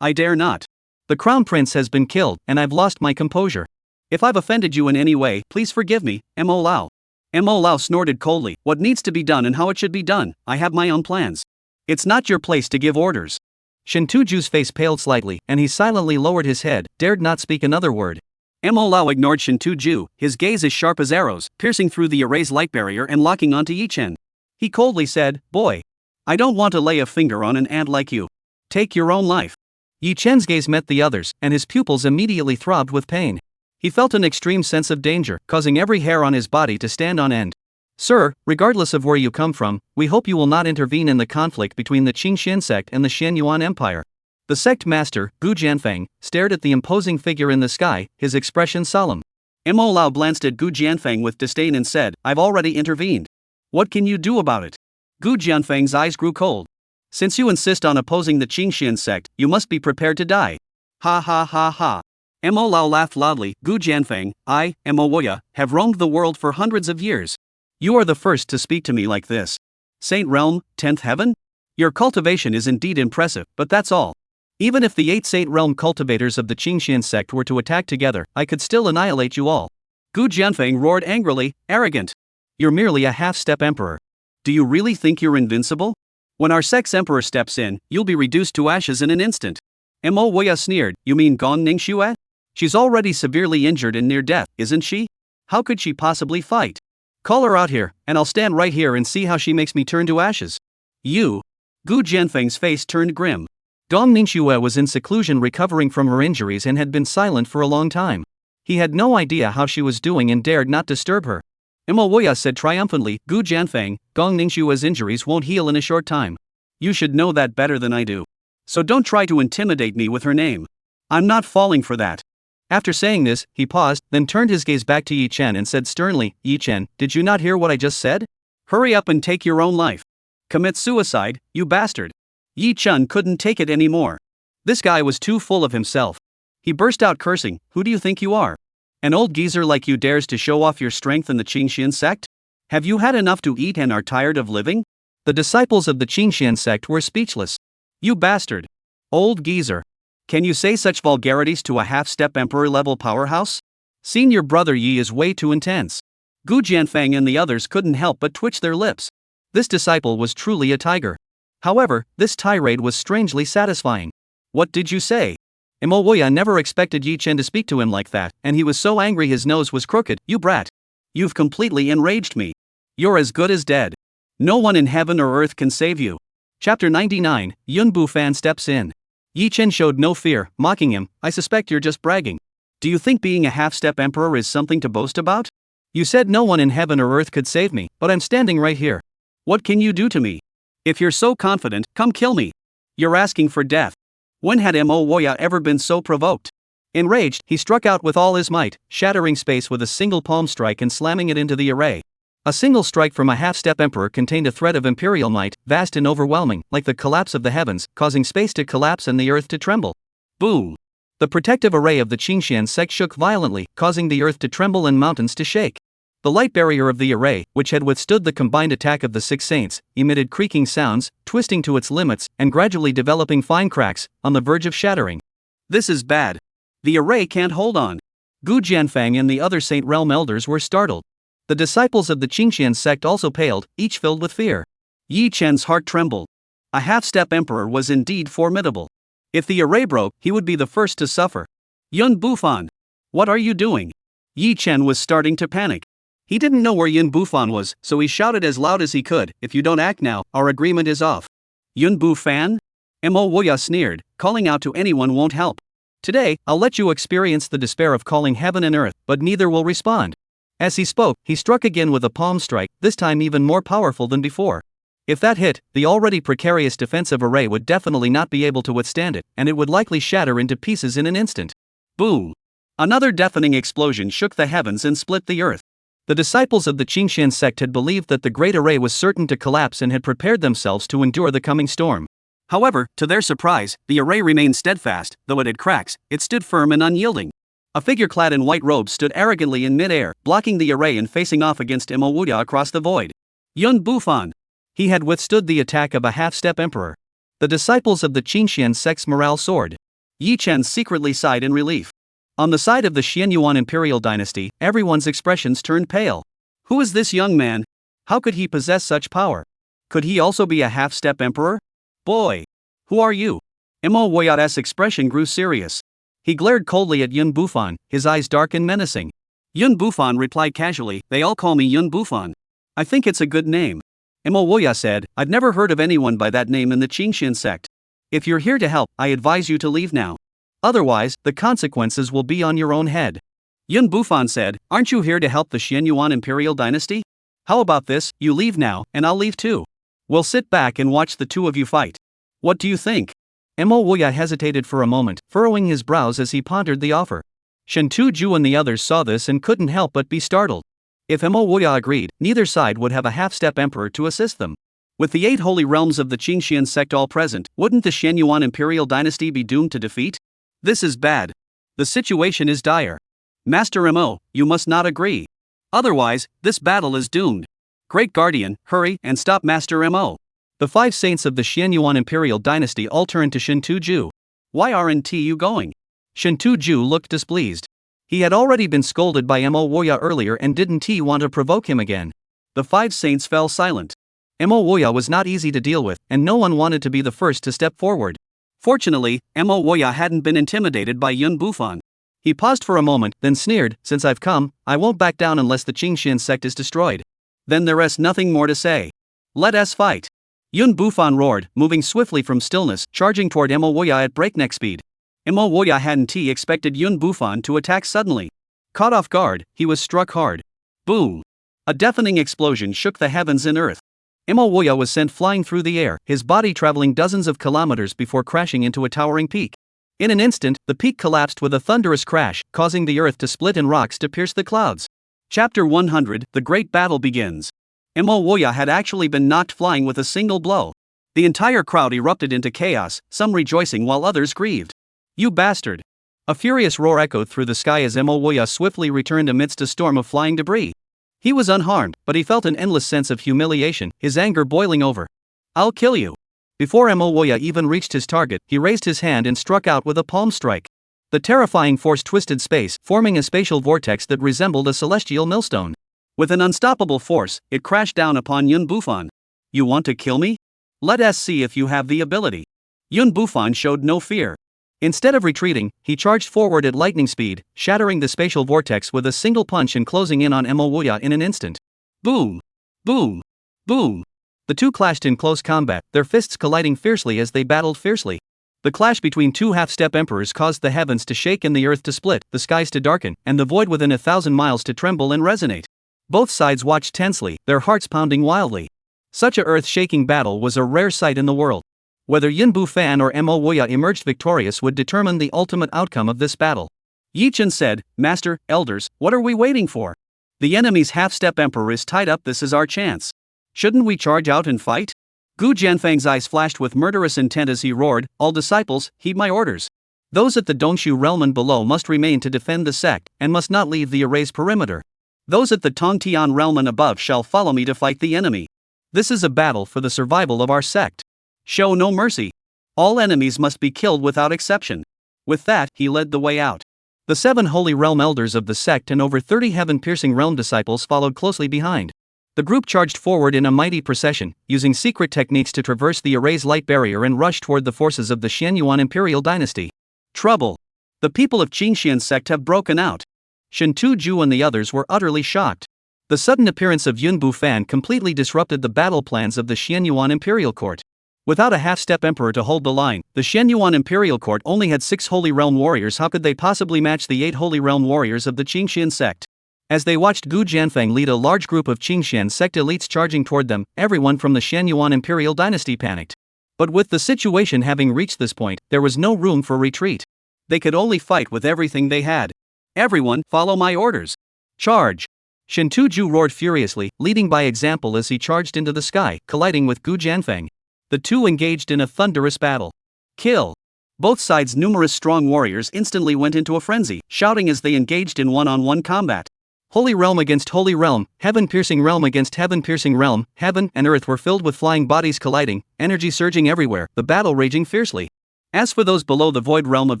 I dare not. The crown prince has been killed, and I've lost my composure. If I've offended you in any way, please forgive me, Mo Lao. Mo Lao snorted coldly, what needs to be done and how it should be done, I have my own plans. It's not your place to give orders. Shin Tu-ju's face paled slightly, and he silently lowered his head, dared not speak another word. Mo Lao ignored Shin Tu-ju, his gaze as sharp as arrows, piercing through the array's light barrier and locking onto Yi Chen. He coldly said, boy. I don't want to lay a finger on an ant like you. Take your own life. Yi Chen's gaze met the others, and his pupils immediately throbbed with pain. He felt an extreme sense of danger, causing every hair on his body to stand on end. Sir, regardless of where you come from, we hope you will not intervene in the conflict between the Qingxian sect and the Xianyuan Empire. The sect master, Gu Jianfeng, stared at the imposing figure in the sky, his expression solemn. Mo Lao glanced at Gu Jianfeng with disdain and said, I've already intervened. What can you do about it? Gu Jianfeng's eyes grew cold. Since you insist on opposing the Qingxian sect, you must be prepared to die. Ha ha ha ha. Mo Lao laughed loudly, Gu Jianfeng, I, Mo Woya, have roamed the world for hundreds of years. You are the first to speak to me like this. Saint Realm, 10th Heaven? Your cultivation is indeed impressive, but that's all. Even if the 8 Saint Realm cultivators of the Qingxian sect were to attack together, I could still annihilate you all. Gu Jianfeng roared angrily, arrogant. You're merely a half-step emperor. Do you really think you're invincible? When our sect's emperor steps in, you'll be reduced to ashes in an instant. Mo Woya sneered, you mean Gong Ningxue? She's already severely injured and near death, isn't she? How could she possibly fight? Call her out here, and I'll stand right here and see how she makes me turn to ashes. You? Gu Jianfeng's face turned grim. Gong Ningxue was in seclusion recovering from her injuries and had been silent for a long time. He had no idea how she was doing and dared not disturb her. Mo Woya said triumphantly, Gu Jianfeng, Gong Ningxue's injuries won't heal in a short time. You should know that better than I do. So don't try to intimidate me with her name. I'm not falling for that. After saying this, he paused, then turned his gaze back to Yi Chen and said sternly, Yi Chen, did you not hear what I just said? Hurry up and take your own life. Commit suicide, you bastard. Yi Chen couldn't take it anymore. This guy was too full of himself. He burst out cursing, who do you think you are? An old geezer like you dares to show off your strength in the Qingxian sect? Have you had enough to eat and are tired of living? The disciples of the Qingxian sect were speechless. You bastard. Old geezer. Can you say such vulgarities to a half-step emperor-level powerhouse? Senior brother Yi is way too intense. Gu Jianfeng and the others couldn't help but twitch their lips. This disciple was truly a tiger. However, this tirade was strangely satisfying. What did you say? Mo Woya never expected Yi Chen to speak to him like that, and he was so angry his nose was crooked. You brat. You've completely enraged me. You're as good as dead. No one in heaven or earth can save you. Chapter 99, Yun Bu Fan steps in. Yi Chen showed no fear, mocking him, I suspect you're just bragging. Do you think being a half-step emperor is something to boast about? You said no one in heaven or earth could save me, but I'm standing right here. What can you do to me? If you're so confident, come kill me. You're asking for death. When had Mo Woya ever been so provoked? Enraged, he struck out with all his might, shattering space with a single palm strike and slamming it into the array. A single strike from a half-step emperor contained a threat of imperial might, vast and overwhelming, like the collapse of the heavens, causing space to collapse and the earth to tremble. Boom! The protective array of the Qingxian sect shook violently, causing the earth to tremble and mountains to shake. The light barrier of the array, which had withstood the combined attack of the 6 saints, emitted creaking sounds, twisting to its limits, and gradually developing fine cracks, on the verge of shattering. This is bad. The array can't hold on. Gu Jianfeng and the other Saint Realm elders were startled. The disciples of the Qingxian sect also paled, each filled with fear. Yi Chen's heart trembled. A half-step emperor was indeed formidable. If the array broke, he would be the first to suffer. Yun Bufan. What are you doing? Yi Chen was starting to panic. He didn't know where Yun Bufan was, so he shouted as loud as he could, "If you don't act now, our agreement is off." Yun Bufan? Mo Woya sneered, "Calling out to anyone won't help. Today, I'll let you experience the despair of calling heaven and earth, but neither will respond." As he spoke, he struck again with a palm strike, this time even more powerful than before. If that hit, the already precarious defensive array would definitely not be able to withstand it, and it would likely shatter into pieces in an instant. Boom! Another deafening explosion shook the heavens and split the earth. The disciples of the Qingshan sect had believed that the great array was certain to collapse and had prepared themselves to endure the coming storm. However, to their surprise, the array remained steadfast. Though it had cracks, it stood firm and unyielding. A figure clad in white robes stood arrogantly in mid-air, blocking the array and facing off against Mo Wuya across the void. Yun Bufan. He had withstood the attack of a half-step emperor. The disciples of the Qingshan sect's morale soared. Yi Chen secretly sighed in relief. On the side of the Xianyuan imperial dynasty, everyone's expressions turned pale. Who is this young man? How could he possess such power? Could he also be a half-step emperor? Boy! Who are you? Mo Woya's expression grew serious. He glared coldly at Yun Bufan, his eyes dark and menacing. Yun Bufan replied casually, "They all call me Yun Bufan. I think it's a good name." Mo Woya said, "I've never heard of anyone by that name in the Qingshan sect. If you're here to help, I advise you to leave now. Otherwise, the consequences will be on your own head." Yun Bufan said, "Aren't you here to help the Xianyuan imperial dynasty? How about this, you leave now, and I'll leave too. We'll sit back and watch the two of you fight. What do you think?" Mo Wuya hesitated for a moment, furrowing his brows as he pondered the offer. Shen Tuju and the others saw this and couldn't help but be startled. If Mo Wuya agreed, neither side would have a half-step emperor to assist them. With the 8 holy realms of the Qingshan sect all present, wouldn't the Xianyuan imperial dynasty be doomed to defeat? This is bad. The situation is dire. Master Mo, you must not agree. Otherwise, this battle is doomed. Great Guardian, hurry and stop Master Mo. The 5 saints of the Xianyuan imperial dynasty all turned to Shen Tuju. Why aren't you going? Shen Tuju looked displeased. He had already been scolded by Mo Woya earlier and didn't he want to provoke him again? The 5 saints fell silent. Mo Woya was not easy to deal with, and no one wanted to be the first to step forward. Fortunately, Mo Woya hadn't been intimidated by Yun Bufan. He paused for a moment, then sneered, "Since I've come, I won't back down unless the Qingshan sect is destroyed. Then there is nothing more to say. Let us fight." Yun Bufan roared, moving swiftly from stillness, charging toward Mo Woya at breakneck speed. Mo Woya hadn't expected Yun Bufan to attack suddenly. Caught off guard, he was struck hard. Boom! A deafening explosion shook the heavens and earth. Mo Woya was sent flying through the air, his body traveling dozens of kilometers before crashing into a towering peak. In an instant, the peak collapsed with a thunderous crash, causing the earth to split and rocks to pierce the clouds. Chapter 100, The Great Battle Begins. Mo Woya had actually been knocked flying with a single blow. The entire crowd erupted into chaos, some rejoicing while others grieved. "You bastard!" A furious roar echoed through the sky as Mo Woya swiftly returned amidst a storm of flying debris. He was unharmed, but he felt an endless sense of humiliation, his anger boiling over. "I'll kill you." Before Mo Woya even reached his target, he raised his hand and struck out with a palm strike. The terrifying force twisted space, forming a spatial vortex that resembled a celestial millstone. With an unstoppable force, it crashed down upon Yun Bufan. "You want to kill me? Let us see if you have the ability." Yun Bufan showed no fear. Instead of retreating, he charged forward at lightning speed, shattering the spatial vortex with a single punch and closing in on Mo Woya in an instant. Boom! Boom! Boom! The two clashed in close combat, their fists colliding fiercely as they battled fiercely. The clash between 2 half-step emperors caused the heavens to shake and the earth to split, the skies to darken, and the void within 1,000 miles to tremble and resonate. Both sides watched tensely, their hearts pounding wildly. Such a earth-shaking battle was a rare sight in the world. Whether Yun Bufan or Mo Woya emerged victorious would determine the ultimate outcome of this battle. Yi Chen said, "Master, elders, what are we waiting for? The enemy's half-step emperor is tied up, this is our chance. Shouldn't we charge out and fight?" Gu Jianfang's eyes flashed with murderous intent as he roared, "All disciples, heed my orders. Those at the Dongshu realm and below must remain to defend the sect, and must not leave the array's perimeter. Those at the Tongtian realm and above shall follow me to fight the enemy. This is a battle for the survival of our sect. Show no mercy. All enemies must be killed without exception." With that, he led the way out. The 7 holy realm elders of the sect and over 30 heaven-piercing realm disciples followed closely behind. The group charged forward in a mighty procession, using secret techniques to traverse the erase light barrier and rush toward the forces of the Xianyuan imperial dynasty. Trouble! The people of Qingxian sect have broken out. Shen Tuju and the others were utterly shocked. The sudden appearance of Yun Bufan completely disrupted the battle plans of the Xianyuan imperial court. Without a half-step emperor to hold the line, the Xianyuan imperial court only had 6 Holy Realm warriors. How could they possibly match the 8 Holy Realm warriors of the Qingxian sect? As they watched Gu Jianfeng lead a large group of Qingxian sect elites charging toward them, everyone from the Xianyuan imperial dynasty panicked. But with the situation having reached this point, there was no room for retreat. They could only fight with everything they had. Everyone, follow my orders. Charge! Shen Tuju roared furiously, leading by example as he charged into the sky, colliding with Gu Jianfeng. The two engaged in a thunderous battle. Kill! Both sides' numerous strong warriors instantly went into a frenzy, shouting as they engaged in one-on-one combat. Holy realm against holy realm, heaven-piercing realm against heaven-piercing realm, heaven and earth were filled with flying bodies colliding, energy surging everywhere, the battle raging fiercely. As for those below the void realm of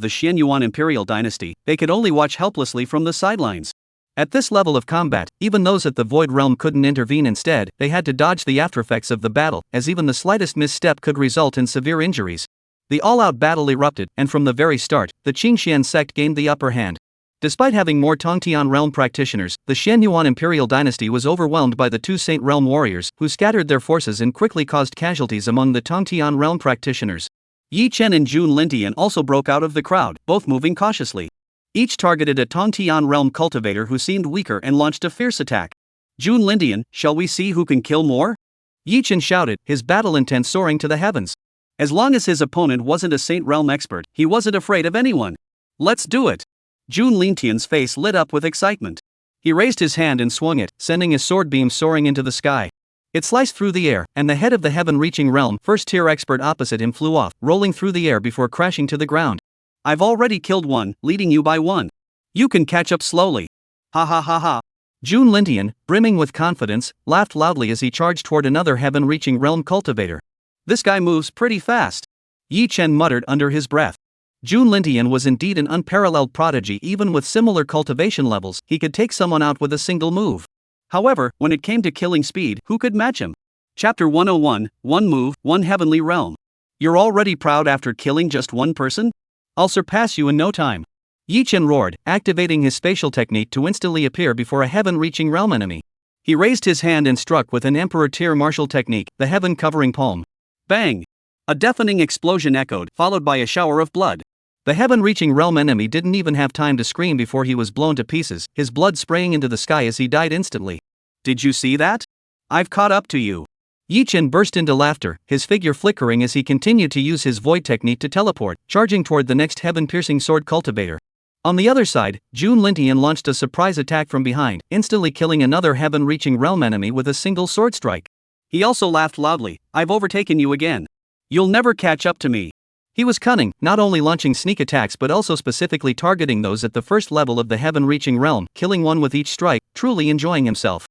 the Xianyuan imperial dynasty, they could only watch helplessly from the sidelines. At this level of combat, even those at the void realm couldn't intervene. Instead, they had to dodge the aftereffects of the battle, as even the slightest misstep could result in severe injuries. The all-out battle erupted, and from the very start, the Qingxian sect gained the upper hand. Despite having more Tongtian realm practitioners, the Xianyuan imperial dynasty was overwhelmed by the 2 Saint realm warriors, who scattered their forces and quickly caused casualties among the Tongtian realm practitioners. Yi Chen and Jun Lintian also broke out of the crowd, both moving cautiously. Each targeted a Tongtian realm cultivator who seemed weaker and launched a fierce attack. Jun Lintian, shall we see who can kill more? Yi Chen shouted, his battle intent soaring to the heavens. As long as his opponent wasn't a Saint realm expert, he wasn't afraid of anyone. Let's do it! Jun Lintian's face lit up with excitement. He raised his hand and swung it, sending his sword beam soaring into the sky. It sliced through the air, and the head of the heaven-reaching realm first-tier expert opposite him flew off, rolling through the air before crashing to the ground. I've already killed one, leading you by 1. You can catch up slowly. Ha ha ha ha. Jun Lintian, brimming with confidence, laughed loudly as he charged toward another heaven-reaching realm cultivator. This guy moves pretty fast. Yi Chen muttered under his breath. Jun Lintian was indeed an unparalleled prodigy. Even with similar cultivation levels, he could take someone out with a single move. However, when it came to killing speed, who could match him? Chapter 101, One Move, One Heavenly Realm. You're already proud after killing just one person? I'll surpass you in no time. Yi Chen roared, activating his spatial technique to instantly appear before a heaven-reaching realm enemy. He raised his hand and struck with an emperor-tier martial technique, the heaven-covering palm. Bang! A deafening explosion echoed, followed by a shower of blood. The heaven-reaching realm enemy didn't even have time to scream before he was blown to pieces, his blood spraying into the sky as he died instantly. Did you see that? I've caught up to you. Yi Chen burst into laughter, his figure flickering as he continued to use his void technique to teleport, charging toward the next heaven-piercing sword cultivator. On the other side, Jun Lintian launched a surprise attack from behind, instantly killing another heaven-reaching realm enemy with a single sword strike. He also laughed loudly, I've overtaken you again. You'll never catch up to me. He was cunning, not only launching sneak attacks but also specifically targeting those at the first level of the heaven-reaching realm, killing one with each strike, truly enjoying himself.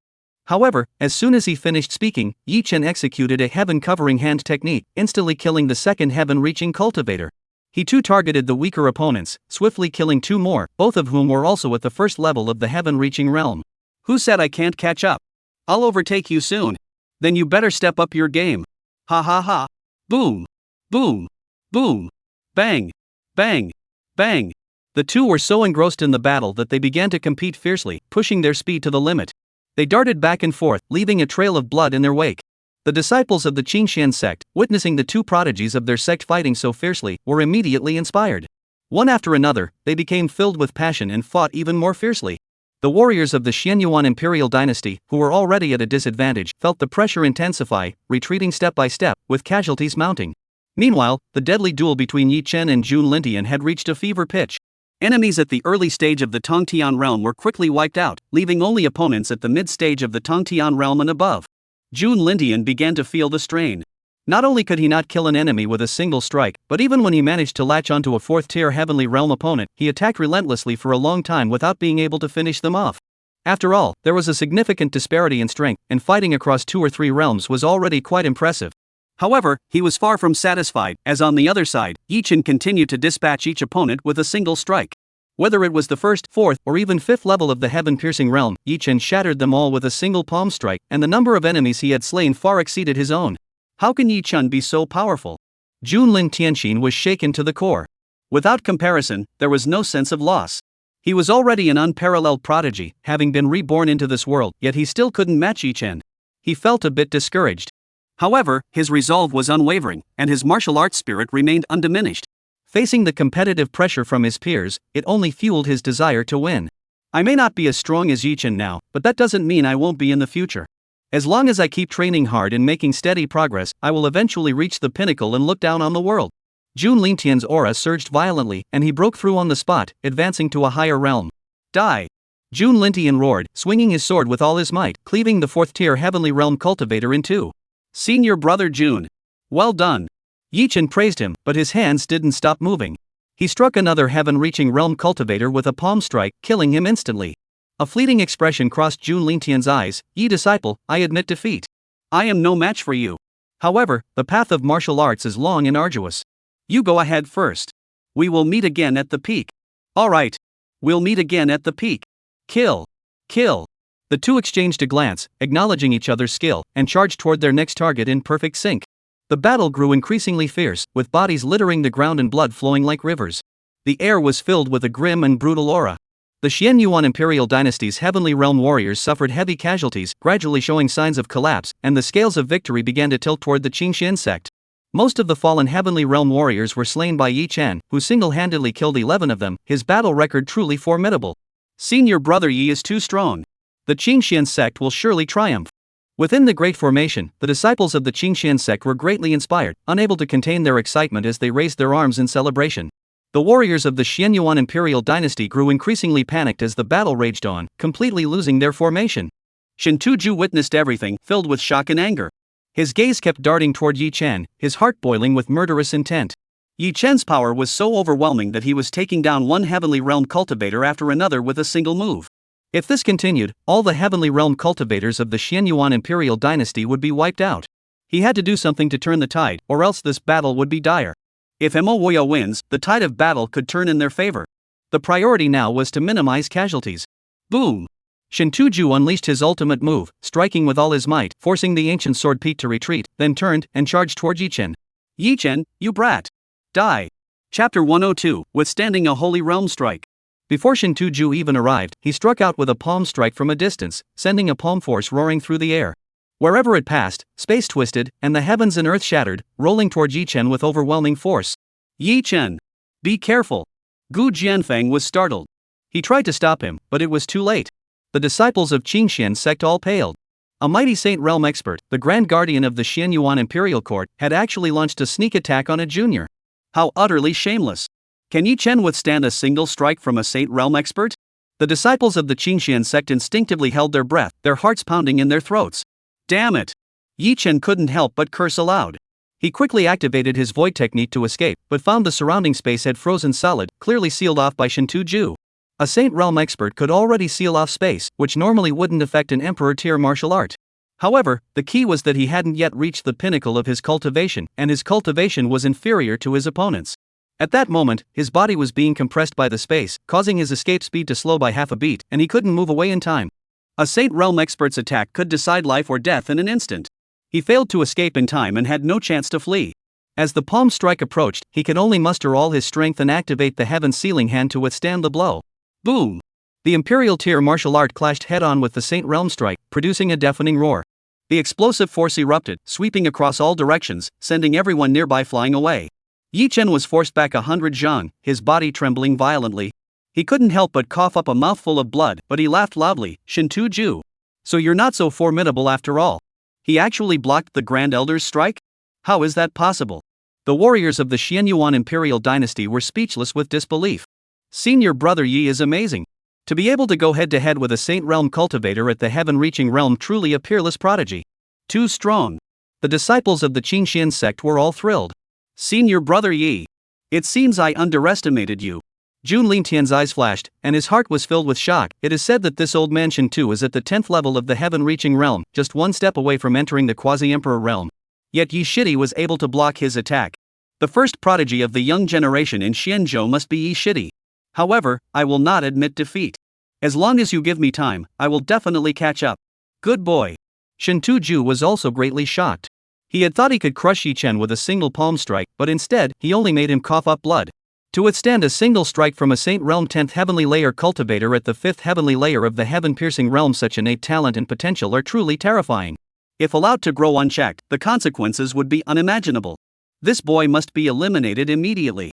However, as soon as he finished speaking, Yi Chen executed a heaven-covering hand technique, instantly killing the second heaven-reaching cultivator. He too targeted the weaker opponents, swiftly killing 2 more, both of whom were also at the first level of the heaven-reaching realm. Who said I can't catch up? I'll overtake you soon. Then you better step up your game. Ha ha ha. Boom. Boom. Boom. Bang. Bang. Bang. The two were so engrossed in the battle that they began to compete fiercely, pushing their speed to the limit. They darted back and forth, leaving a trail of blood in their wake. The disciples of the Qingxian sect, witnessing the 2 prodigies of their sect fighting so fiercely, were immediately inspired. One after another, they became filled with passion and fought even more fiercely. The warriors of the Xianyuan imperial dynasty, who were already at a disadvantage, felt the pressure intensify, retreating step by step, with casualties mounting. Meanwhile, the deadly duel between Yi Chen and Jun Lintian had reached a fever pitch. Enemies at the early stage of the Tongtian realm were quickly wiped out, leaving only opponents at the mid-stage of the Tongtian realm and above. Jun Lintian began to feel the strain. Not only could he not kill an enemy with a single strike, but even when he managed to latch onto a 4th-tier heavenly realm opponent, he attacked relentlessly for a long time without being able to finish them off. After all, there was a significant disparity in strength, and fighting across 2 or 3 realms was already quite impressive. However, he was far from satisfied, as on the other side, Yi Chen continued to dispatch each opponent with a single strike. Whether it was the first, fourth, or even fifth level of the heaven-piercing realm, Yi Chen shattered them all with a single palm strike, and the number of enemies he had slain far exceeded his own. How can Yi Chen be so powerful? Junlin Tianxin was shaken to the core. Without comparison, there was no sense of loss. He was already an unparalleled prodigy, having been reborn into this world, yet he still couldn't match Yi Chen. He felt a bit discouraged. However, his resolve was unwavering, and his martial arts spirit remained undiminished. Facing the competitive pressure from his peers, it only fueled his desire to win. I may not be as strong as Yi Chen now, but that doesn't mean I won't be in the future. As long as I keep training hard and making steady progress, I will eventually reach the pinnacle and look down on the world. Jun Lingtian's aura surged violently, and he broke through on the spot, advancing to a higher realm. Die! Jun Lintian roared, swinging his sword with all his might, cleaving the fourth-tier heavenly realm cultivator in two. Senior brother Jun. Well done. Yi Chen praised him, but his hands didn't stop moving. He struck another heaven-reaching realm cultivator with a palm strike, killing him instantly. A fleeting expression crossed Jun Lingtian's eyes. Yi disciple, I admit defeat. I am no match for you. However, the path of martial arts is long and arduous. You go ahead first. We will meet again at the peak. Alright. We'll meet again at the peak. Kill. Kill. The two exchanged a glance, acknowledging each other's skill, and charged toward their next target in perfect sync. The battle grew increasingly fierce, with bodies littering the ground and blood flowing like rivers. The air was filled with a grim and brutal aura. The Xian Yuan Imperial Dynasty's heavenly realm warriors suffered heavy casualties, gradually showing signs of collapse, and the scales of victory began to tilt toward the Qingxian sect. Most of the fallen heavenly realm warriors were slain by Yi Chen, who single-handedly killed 11 of them, his battle record truly formidable. Senior brother Yi is too strong. The Qingxian sect will surely triumph. Within the Great Formation, the disciples of the Qingxian sect were greatly inspired, unable to contain their excitement as they raised their arms in celebration. The warriors of the Xian Yuan Imperial Dynasty grew increasingly panicked as the battle raged on, completely losing their formation. Shin Tuju witnessed everything, filled with shock and anger. His gaze kept darting toward Yi Chen, his heart boiling with murderous intent. Yi Chen's power was so overwhelming that he was taking down one heavenly realm cultivator after another with a single move. If this continued, all the heavenly realm cultivators of the Xian Yuan Imperial Dynasty would be wiped out. He had to do something to turn the tide, or else this battle would be dire. If Moya wins, the tide of battle could turn in their favor. The priority now was to minimize casualties. Boom! Shin Tuju unleashed his ultimate move, striking with all his might, forcing the ancient sword Pete to retreat, then turned and charged toward Yi Chen. Yi Chen, you brat! Die! Chapter 102, Withstanding a Holy Realm Strike. Before Shin Tuju even arrived, he struck out with a palm strike from a distance, sending a palm force roaring through the air. Wherever it passed, space twisted, and the heavens and earth shattered, rolling toward Yi Chen with overwhelming force. Yi Chen! Be careful! Gu Jianfeng was startled. He tried to stop him, but it was too late. The disciples of Qingxian sect all paled. A mighty Saint Realm expert, the Grand Guardian of the Xian Yuan Imperial Court, had actually launched a sneak attack on a junior. How utterly shameless! Can Yi Chen withstand a single strike from a Saint Realm expert? The disciples of the Qingxian sect instinctively held their breath, their hearts pounding in their throats. Damn it! Yi Chen couldn't help but curse aloud. He quickly activated his void technique to escape, but found the surrounding space had frozen solid, clearly sealed off by Shin Tuju. A Saint Realm expert could already seal off space, which normally wouldn't affect an Emperor-tier martial art. However, the key was that he hadn't yet reached the pinnacle of his cultivation, and his cultivation was inferior to his opponent's. At that moment, his body was being compressed by the space, causing his escape speed to slow by half a beat, and he couldn't move away in time. A Saint Realm expert's attack could decide life or death in an instant. He failed to escape in time and had no chance to flee. As the palm strike approached, he could only muster all his strength and activate the heaven sealing hand to withstand the blow. Boom! The Imperial tier martial art clashed head-on with the Saint Realm strike, producing a deafening roar. The explosive force erupted, sweeping across all directions, sending everyone nearby flying away. Yi Chen was forced back 100 zhang, his body trembling violently. He couldn't help but cough up a mouthful of blood, but he laughed loudly. Shin Tuju. So you're not so formidable after all. He actually blocked the Grand Elder's strike? How is that possible? The warriors of the Xian Yuan Imperial Dynasty were speechless with disbelief. Senior brother Yi is amazing. To be able to go head-to-head with a Saint Realm cultivator at the heaven-reaching realm, truly a peerless prodigy. Too strong. The disciples of the Qingxian sect were all thrilled. Senior brother Yi. It seems I underestimated you. Jun Lingtian's eyes flashed, and his heart was filled with shock. It is said that this old man Shin Tu is at the 10th level of the heaven-reaching realm, just one step away from entering the quasi-emperor realm. Yet Yi Shidi was able to block his attack. The first prodigy of the young generation in Xianzhou must be Yi Shidi. However, I will not admit defeat. As long as you give me time, I will definitely catch up. Good boy. Shin Tu-ju was also greatly shocked. He had thought he could crush Yi Chen with a single palm strike, but instead, he only made him cough up blood. To withstand a single strike from a Saint Realm 10th Heavenly Layer cultivator at the 5th Heavenly Layer of the Heaven-Piercing Realm, such innate talent and potential are truly terrifying. If allowed to grow unchecked, the consequences would be unimaginable. This boy must be eliminated immediately.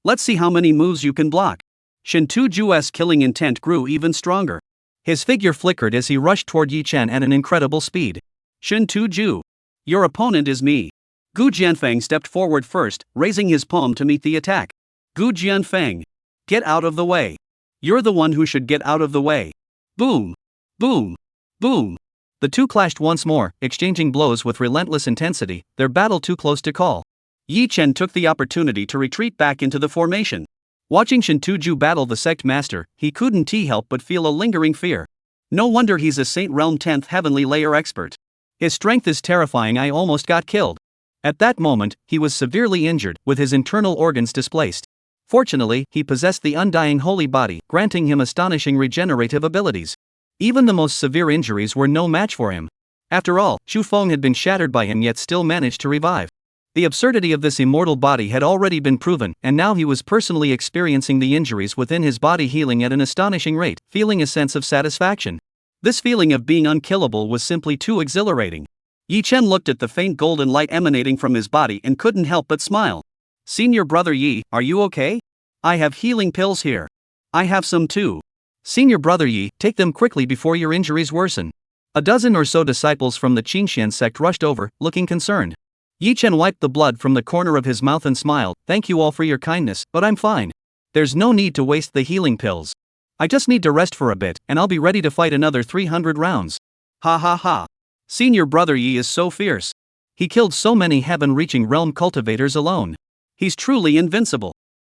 Let's see how many moves you can block. Shin Tu-ju's killing intent grew even stronger. His figure flickered as he rushed toward Yi Chen at an incredible speed. Shin Tu-ju. Your opponent is me. Gu Jianfeng stepped forward first, raising his palm to meet the attack. Gu Jianfeng. Get out of the way. You're the one who should get out of the way. Boom. Boom. Boom. The two clashed once more, exchanging blows with relentless intensity, their battle too close to call. Yi Chen took the opportunity to retreat back into the formation. Watching Shin Tu-ju battle the sect master, he couldn't help but feel a lingering fear. No wonder he's a Saint Realm 10th Heavenly Layer expert. His strength is terrifying. I almost got killed. At that moment, he was severely injured, with his internal organs displaced. Fortunately, he possessed the undying holy body, granting him astonishing regenerative abilities. Even the most severe injuries were no match for him. After all, Xu Feng had been shattered by him yet still managed to revive. The absurdity of this immortal body had already been proven, and now he was personally experiencing the injuries within his body healing at an astonishing rate, feeling a sense of satisfaction. This feeling of being unkillable was simply too exhilarating. Yi Chen looked at the faint golden light emanating from his body and couldn't help but smile. Senior brother Yi, are you okay? I have healing pills here. I have some too. Senior brother Yi, take them quickly before your injuries worsen. A dozen or so disciples from the Qingxian sect rushed over, looking concerned. Yi Chen wiped the blood from the corner of his mouth and smiled. Thank you all for your kindness, but I'm fine. There's no need to waste the healing pills. I just need to rest for a bit, and I'll be ready to fight another 300 rounds. Ha ha ha. Senior brother Yi is so fierce. He killed so many heaven-reaching realm cultivators alone. He's truly invincible.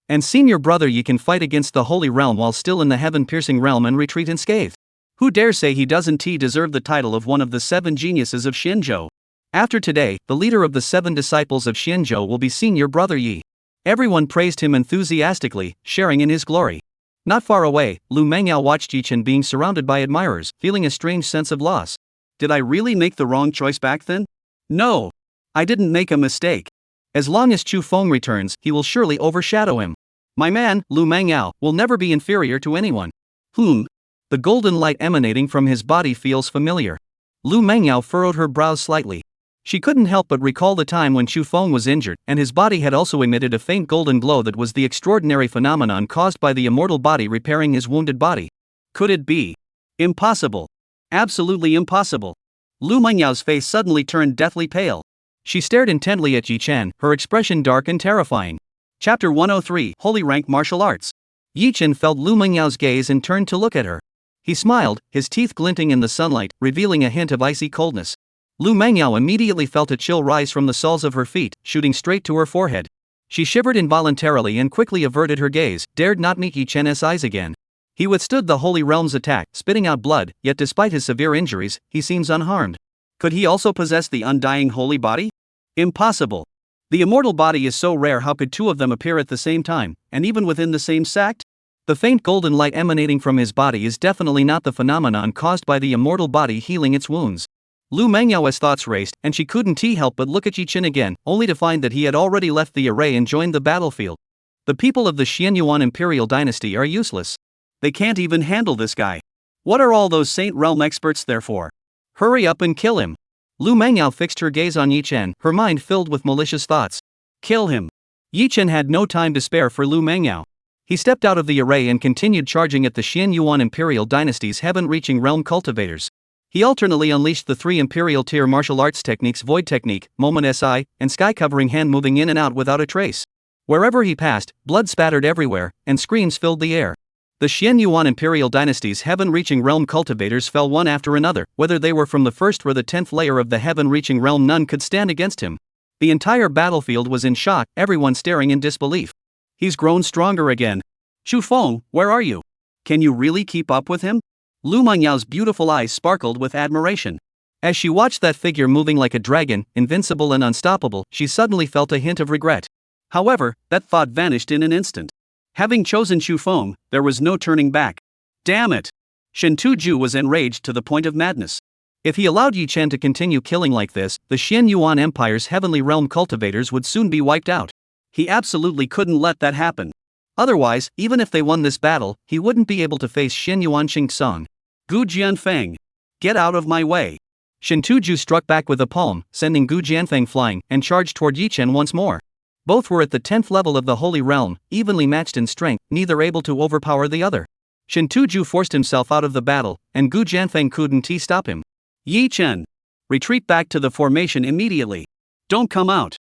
And senior brother Yi can fight against the holy realm while still in the heaven-piercing realm and retreat unscathed. Who dare say he doesn't deserve the title of one of the 7 geniuses of Xinzhou? After today, the leader of the 7 disciples of Xinzhou will be senior brother Yi. Everyone praised him enthusiastically, sharing in his glory. Not far away, Lu Mengyao watched Yi Chen being surrounded by admirers, feeling a strange sense of loss. Did I really make the wrong choice back then? No. I didn't make a mistake. As long as Xu Feng returns, he will surely overshadow him. My man, Lu Mengyao, will never be inferior to anyone. The golden light emanating from his body feels familiar. Lu Mengyao furrowed her brows slightly. She couldn't help but recall the time when Xu Feng was injured, and his body had also emitted a faint golden glow that was the extraordinary phenomenon caused by the immortal body repairing his wounded body. Could it be? Impossible. Absolutely impossible. Lu Mengyao's face suddenly turned deathly pale. She stared intently at Yi Chen, her expression dark and terrifying. Chapter 103, Holy Rank Martial Arts. Yi Chen felt Lu Mengyao's gaze and turned to look at her. He smiled, his teeth glinting in the sunlight, revealing a hint of icy coldness. Lu Mengyao immediately felt a chill rise from the soles of her feet, shooting straight to her forehead. She shivered involuntarily and quickly averted her gaze, dared not meet Yi Chen's eyes again. He withstood the Holy Realm's attack, spitting out blood, yet despite his severe injuries, he seems unharmed. Could he also possess the undying holy body? Impossible. The immortal body is so rare, how could 2 of them appear at the same time, and even within the same sect? The faint golden light emanating from his body is definitely not the phenomenon caused by the immortal body healing its wounds. Lu Mengyao's thoughts raced, and she couldn't help but look at Yi Chen again, only to find that he had already left the array and joined the battlefield. The people of the Xianyuan Imperial Dynasty are useless. They can't even handle this guy. What are all those Saint Realm experts there for? Hurry up and kill him. Lu Mengyao fixed her gaze on Yi Chen, her mind filled with malicious thoughts. Kill him. Yi Chen had no time to spare for Lu Mengyao. He stepped out of the array and continued charging at the Xianyuan Imperial Dynasty's heaven-reaching realm cultivators. He alternately unleashed the 3 Imperial tier martial arts techniques: Void Technique, Moment Si, and Sky Covering Hand, moving in and out without a trace. Wherever he passed, blood spattered everywhere, and screams filled the air. The Xianyuan Imperial Dynasty's heaven-reaching realm cultivators fell one after another. Whether they were from the 1st or the 10th layer of the heaven-reaching realm, none could stand against him. The entire battlefield was in shock, everyone staring in disbelief. He's grown stronger again. Xu Feng, where are you? Can you really keep up with him? Lu Mengyao's beautiful eyes sparkled with admiration. As she watched that figure moving like a dragon, invincible and unstoppable, she suddenly felt a hint of regret. However, that thought vanished in an instant. Having chosen Shu Feng, there was no turning back. Damn it! Shen Tuju was enraged to the point of madness. If he allowed Yi Chen to continue killing like this, the Xian Yuan Empire's heavenly realm cultivators would soon be wiped out. He absolutely couldn't let that happen. Otherwise, even if they won this battle, he wouldn't be able to face Shen Yuan Xingxong. Gu Jianfeng! Get out of my way! Shen Tuju struck back with a palm, sending Gu Jianfeng flying, and charged toward Yi Chen once more. Both were at the 10th level of the Holy Realm, evenly matched in strength, neither able to overpower the other. Shen Tuju forced himself out of the battle, and Gu Jianfeng couldn't stop him. Yi Chen! Retreat back to the formation immediately! Don't come out!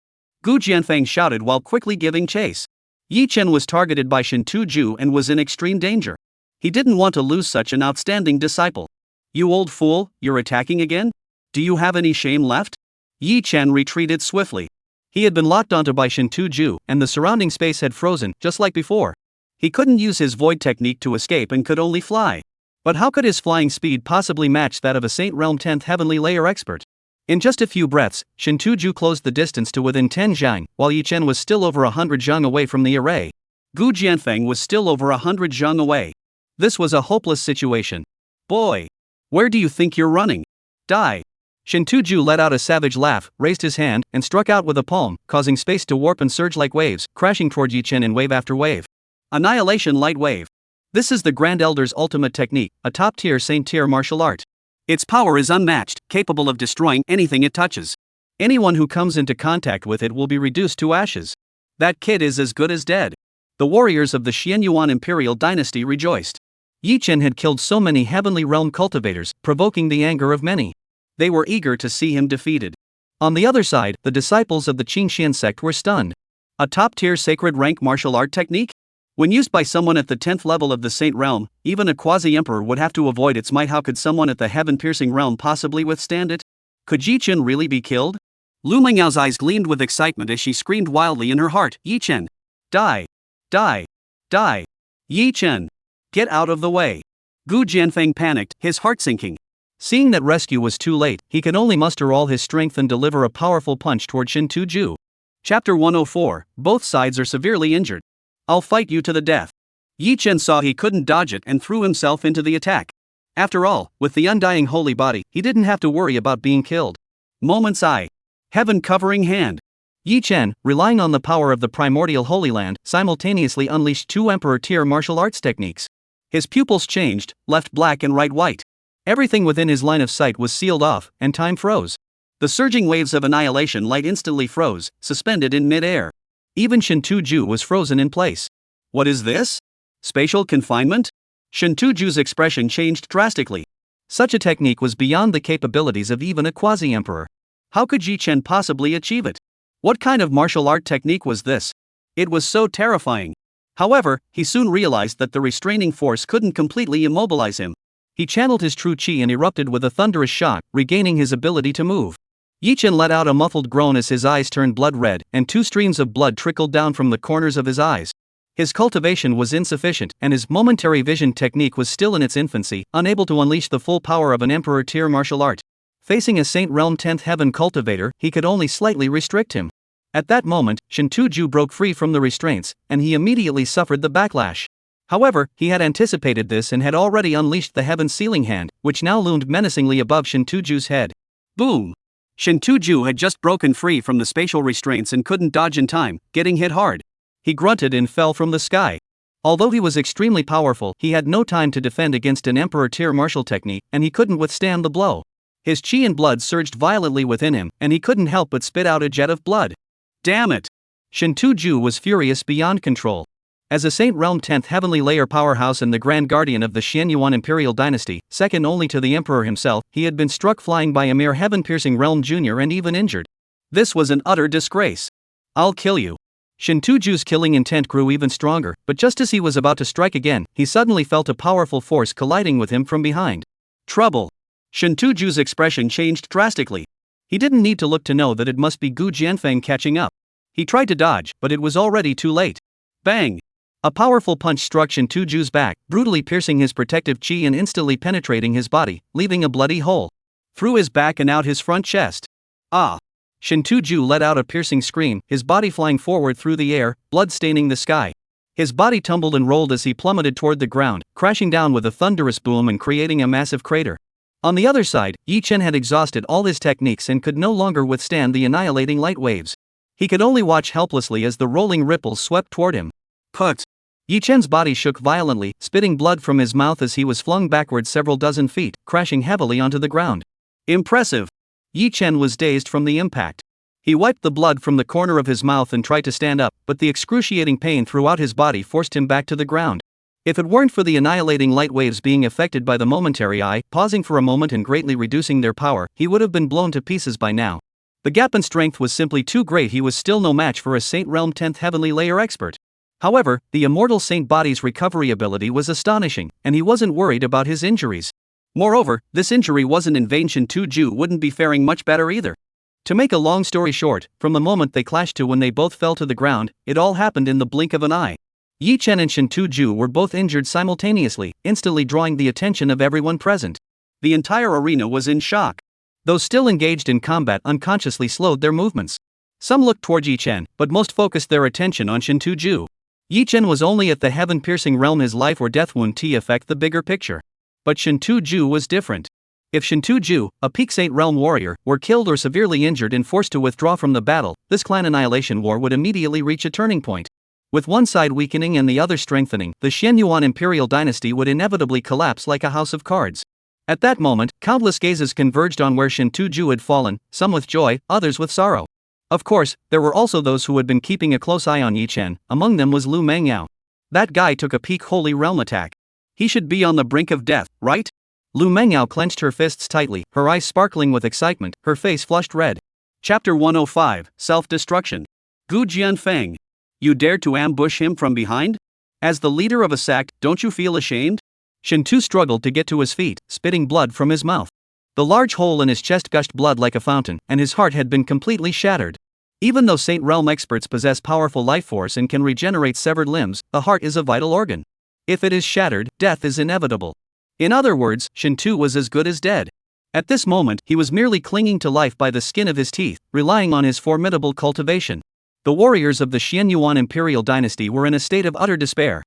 Gu Jianfeng shouted while quickly giving chase. Yi Chen was targeted by Shen Tuju and was in extreme danger. He didn't want to lose such an outstanding disciple. You old fool, you're attacking again? Do you have any shame left? Yi Chen retreated swiftly. He had been locked onto by Shen Tuju, and the surrounding space had frozen, just like before. He couldn't use his void technique to escape and could only fly. But how could his flying speed possibly match that of a Saint Realm 10th Heavenly Layer expert? In just a few breaths, Shen Tuju closed the distance to within 10 zhang, while Yi Chen was still over 100 zhang away from the array. Gu Jianfeng was still over 100 zhang away. This was a hopeless situation. Boy! Where do you think you're running? Die! Shen Tuju let out a savage laugh, raised his hand, and struck out with a palm, causing space to warp and surge like waves, crashing toward Yi Chen in wave after wave. Annihilation Light Wave. This is the Grand Elder's ultimate technique, a top-tier Saint-tier martial art. Its power is unmatched, capable of destroying anything it touches. Anyone who comes into contact with it will be reduced to ashes. That kid is as good as dead. The warriors of the Xian Yuan Imperial Dynasty rejoiced. Yi Chen had killed so many heavenly realm cultivators, provoking the anger of many. They were eager to see him defeated. On the other side, the disciples of the Qingxian sect were stunned. A top-tier sacred rank martial art technique? When used by someone at the 10th level of the Saint Realm, even a quasi-emperor would have to avoid its might. How could someone at the heaven-piercing realm possibly withstand it? Could Yi Chen really be killed? Lu Mengyao's eyes gleamed with excitement as she screamed wildly in her heart, Yi Chen! Die! Die! Die! Yi Chen! Get out of the way! Gu Jianfeng panicked, his heart sinking. Seeing that rescue was too late, he could only muster all his strength and deliver a powerful punch toward Shen Tuju. Chapter 104, Both sides are severely injured. I'll fight you to the death. Yi Chen saw he couldn't dodge it and threw himself into the attack. After all, with the undying holy body, he didn't have to worry about being killed. Moment's eye. Heaven covering hand. Yi Chen, relying on the power of the primordial Holy Land, simultaneously unleashed two emperor-tier martial arts techniques. His pupils changed, left black and right white. Everything within his line of sight was sealed off, and time froze. The surging waves of annihilation light instantly froze, suspended in mid-air. Even Shen Tuju was frozen in place. What is this? Spatial confinement? Shen Tuju's expression changed drastically. Such a technique was beyond the capabilities of even a quasi-emperor. How could Yi Chen possibly achieve it? What kind of martial art technique was this? It was so terrifying. However, he soon realized that the restraining force couldn't completely immobilize him. He channeled his true qi and erupted with a thunderous shock, regaining his ability to move. Yi Chen let out a muffled groan as his eyes turned blood red, and two streams of blood trickled down from the corners of his eyes. His cultivation was insufficient, and his momentary vision technique was still in its infancy, unable to unleash the full power of an emperor-tier martial art. Facing a Saint Realm 10th Heaven cultivator, he could only slightly restrict him. At that moment, Shen Tuju broke free from the restraints, and he immediately suffered the backlash. However, he had anticipated this and had already unleashed the Heaven Sealing Hand, which now loomed menacingly above Shen Tuju's head. Boom! Shen Tuju had just broken free from the spatial restraints and couldn't dodge in time, getting hit hard. He grunted and fell from the sky. Although he was extremely powerful, he had no time to defend against an emperor-tier martial technique, and he couldn't withstand the blow. His qi and blood surged violently within him, and he couldn't help but spit out a jet of blood. Damn it! Shen Tuju was furious beyond control. As a Saint Realm 10th Heavenly Layer powerhouse and the Grand Guardian of the Xian Yuan Imperial Dynasty, second only to the Emperor himself, he had been struck flying by a mere heaven-piercing realm junior and even injured. This was an utter disgrace. I'll kill you. Shen Tuju's killing intent grew even stronger, but just as he was about to strike again, he suddenly felt a powerful force colliding with him from behind. Trouble! Shen Tuju's expression changed drastically. He didn't need to look to know that it must be Gu Jianfeng catching up. He tried to dodge, but it was already too late. Bang! A powerful punch struck Shen Tuju's back, brutally piercing his protective qi and instantly penetrating his body, leaving a bloody hole through his back and out his front chest. Ah! Shen Tuju let out a piercing scream, his body flying forward through the air, blood staining the sky. His body tumbled and rolled as he plummeted toward the ground, crashing down with a thunderous boom and creating a massive crater. On the other side, Yi Chen had exhausted all his techniques and could no longer withstand the annihilating light waves. He could only watch helplessly as the rolling ripples swept toward him. Put! Yi Chen's body shook violently, spitting blood from his mouth as he was flung backward several dozen feet, crashing heavily onto the ground. Impressive! Yi Chen was dazed from the impact. He wiped the blood from the corner of his mouth and tried to stand up, but the excruciating pain throughout his body forced him back to the ground. If it weren't for the annihilating light waves being affected by the momentary eye, pausing for a moment and greatly reducing their power, he would have been blown to pieces by now. The gap in strength was simply too great. He was still no match for a Saint Realm 10th Heavenly Layer expert. However, the immortal Saint body's recovery ability was astonishing, and he wasn't worried about his injuries. Moreover, this injury wasn't in vain. Shin Tu-ju wouldn't be faring much better either. To make a long story short, from the moment they clashed to when they both fell to the ground, it all happened in the blink of an eye. Yi Chen and Shin Tu-ju were both injured simultaneously, instantly drawing the attention of everyone present. The entire arena was in shock. Those still engaged in combat unconsciously slowed their movements. Some looked toward Yi Chen, but most focused their attention on Shin Tu-ju. Yi Chen was only at the heaven-piercing realm, his life or death wound to affect the bigger picture. But Shin Tu-ju was different. If Shin Tu-ju, a peak Saint Realm warrior, were killed or severely injured and forced to withdraw from the battle, this clan annihilation war would immediately reach a turning point. With one side weakening and the other strengthening, the Xianyuan imperial dynasty would inevitably collapse like a house of cards. At that moment, countless gazes converged on where Shin Tu-ju had fallen, some with joy, others with sorrow. Of course, there were also those who had been keeping a close eye on Yi Chen. Among them was Lu Mengyao. That guy took a peak Holy Realm attack. He should be on the brink of death, right? Lu Mengyao clenched her fists tightly, her eyes sparkling with excitement, her face flushed red. Chapter 105, Self-Destruction. Gu Jianfeng. You dared to ambush him from behind? As the leader of a sect, don't you feel ashamed? Shin Tu struggled to get to his feet, spitting blood from his mouth. The large hole in his chest gushed blood like a fountain, and his heart had been completely shattered. Even though Saint Realm experts possess powerful life force and can regenerate severed limbs, the heart is a vital organ. If it is shattered, death is inevitable. In other words, Shin Tu was as good as dead. At this moment, he was merely clinging to life by the skin of his teeth, relying on his formidable cultivation. The warriors of the Xianyuan imperial dynasty were in a state of utter despair.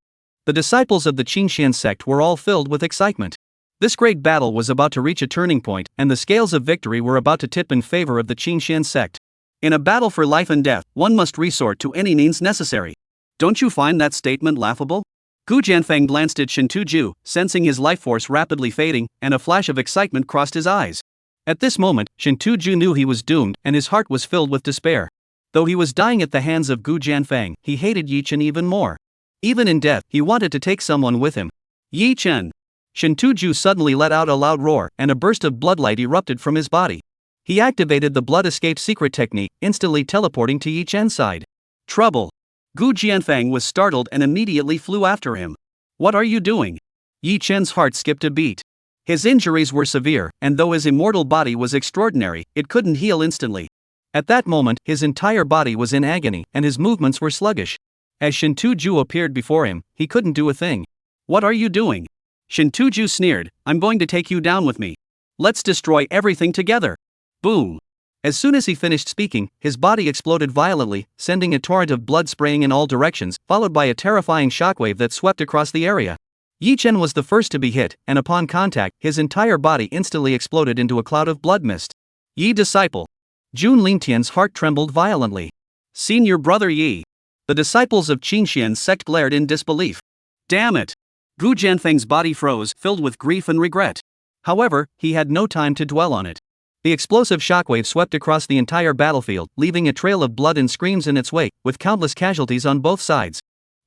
The disciples of the Qingxian sect were all filled with excitement. This great battle was about to reach a turning point, and the scales of victory were about to tip in favor of the Qingxian sect. In a battle for life and death, one must resort to any means necessary. Don't you find that statement laughable? Gu Jianfeng glanced at Shin Tu-ju, sensing his life force rapidly fading, and a flash of excitement crossed his eyes. At this moment, Shin Tu-ju knew he was doomed, and his heart was filled with despair. Though he was dying at the hands of Gu Jianfeng, he hated Yi Chen even more. Even in death, he wanted to take someone with him. Yi Chen! Shin Tu-ju suddenly let out a loud roar, and a burst of bloodlight erupted from his body. He activated the blood escape secret technique, instantly teleporting to Yi Chen's side. Trouble! Gu Jianfeng was startled and immediately flew after him. What are you doing? Yi Chen's heart skipped a beat. His injuries were severe, and though his immortal body was extraordinary, it couldn't heal instantly. At that moment, his entire body was in agony, and his movements were sluggish. As Shin Tu-ju appeared before him, he couldn't do a thing. What are you doing? Shin Tu-ju sneered, I'm going to take you down with me. Let's destroy everything together. Boom! As soon as he finished speaking, his body exploded violently, sending a torrent of blood spraying in all directions, followed by a terrifying shockwave that swept across the area. Yi Chen was the first to be hit, and upon contact, his entire body instantly exploded into a cloud of blood mist. Yi disciple! Jun Lingtian's heart trembled violently. Senior brother Yi! The disciples of Qingxian's sect glared in disbelief. Damn it! Gu Jianfeng's body froze, filled with grief and regret. However, he had no time to dwell on it. The explosive shockwave swept across the entire battlefield, leaving a trail of blood and screams in its wake, with countless casualties on both sides.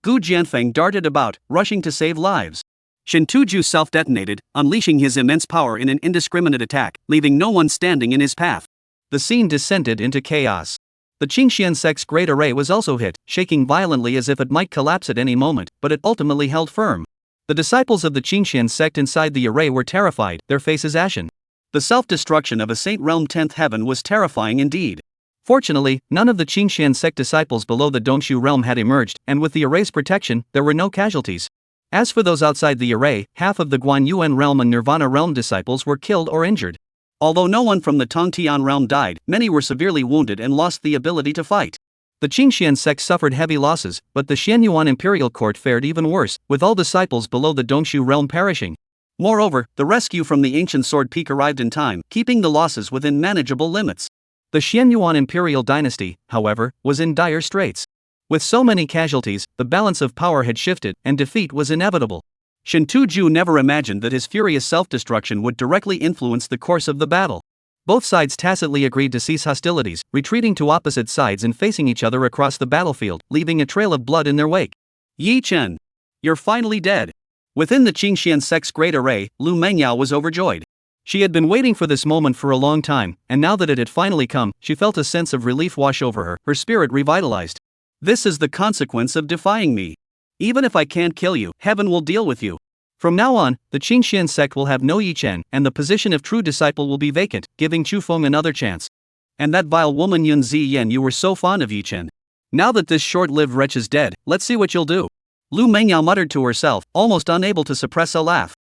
Gu Jianfeng darted about, rushing to save lives. Shin Tu-ju self-detonated, unleashing his immense power in an indiscriminate attack, leaving no one standing in his path. The scene descended into chaos. The Qingxian sect's great array was also hit, shaking violently as if it might collapse at any moment, but it ultimately held firm. The disciples of the Qingxian sect inside the array were terrified, their faces ashen. The self-destruction of a Saint Realm 10th Heaven was terrifying indeed. Fortunately, none of the Qingxian sect disciples below the Dongshu realm had emerged, and with the array's protection, there were no casualties. As for those outside the array, half of the Guanyuan realm and Nirvana realm disciples were killed or injured. Although no one from the Tongtian realm died, many were severely wounded and lost the ability to fight. The Qingxian sect suffered heavy losses, but the Xianyuan imperial court fared even worse, with all disciples below the Dongshu realm perishing. Moreover, the rescue from the ancient sword peak arrived in time, keeping the losses within manageable limits. The Xianyuan imperial dynasty, however, was in dire straits. With so many casualties, the balance of power had shifted, and defeat was inevitable. Shen Tuju never imagined that his furious self-destruction would directly influence the course of the battle. Both sides tacitly agreed to cease hostilities, retreating to opposite sides and facing each other across the battlefield, leaving a trail of blood in their wake. Yi Chen, you're finally dead. Within the Qingxian sect's great array, Lu Mengyao was overjoyed. She had been waiting for this moment for a long time, and now that it had finally come, she felt a sense of relief wash over her, her spirit revitalized. This is the consequence of defying me. Even if I can't kill you, heaven will deal with you. From now on, the Qingxian sect will have no Yi Chen, and the position of true disciple will be vacant, giving Chu Feng another chance. And that vile woman Yun Ziyan, you were so fond of Yi Chen. Now that this short-lived wretch is dead, let's see what you'll do. Lu Mengyao muttered to herself, almost unable to suppress a laugh.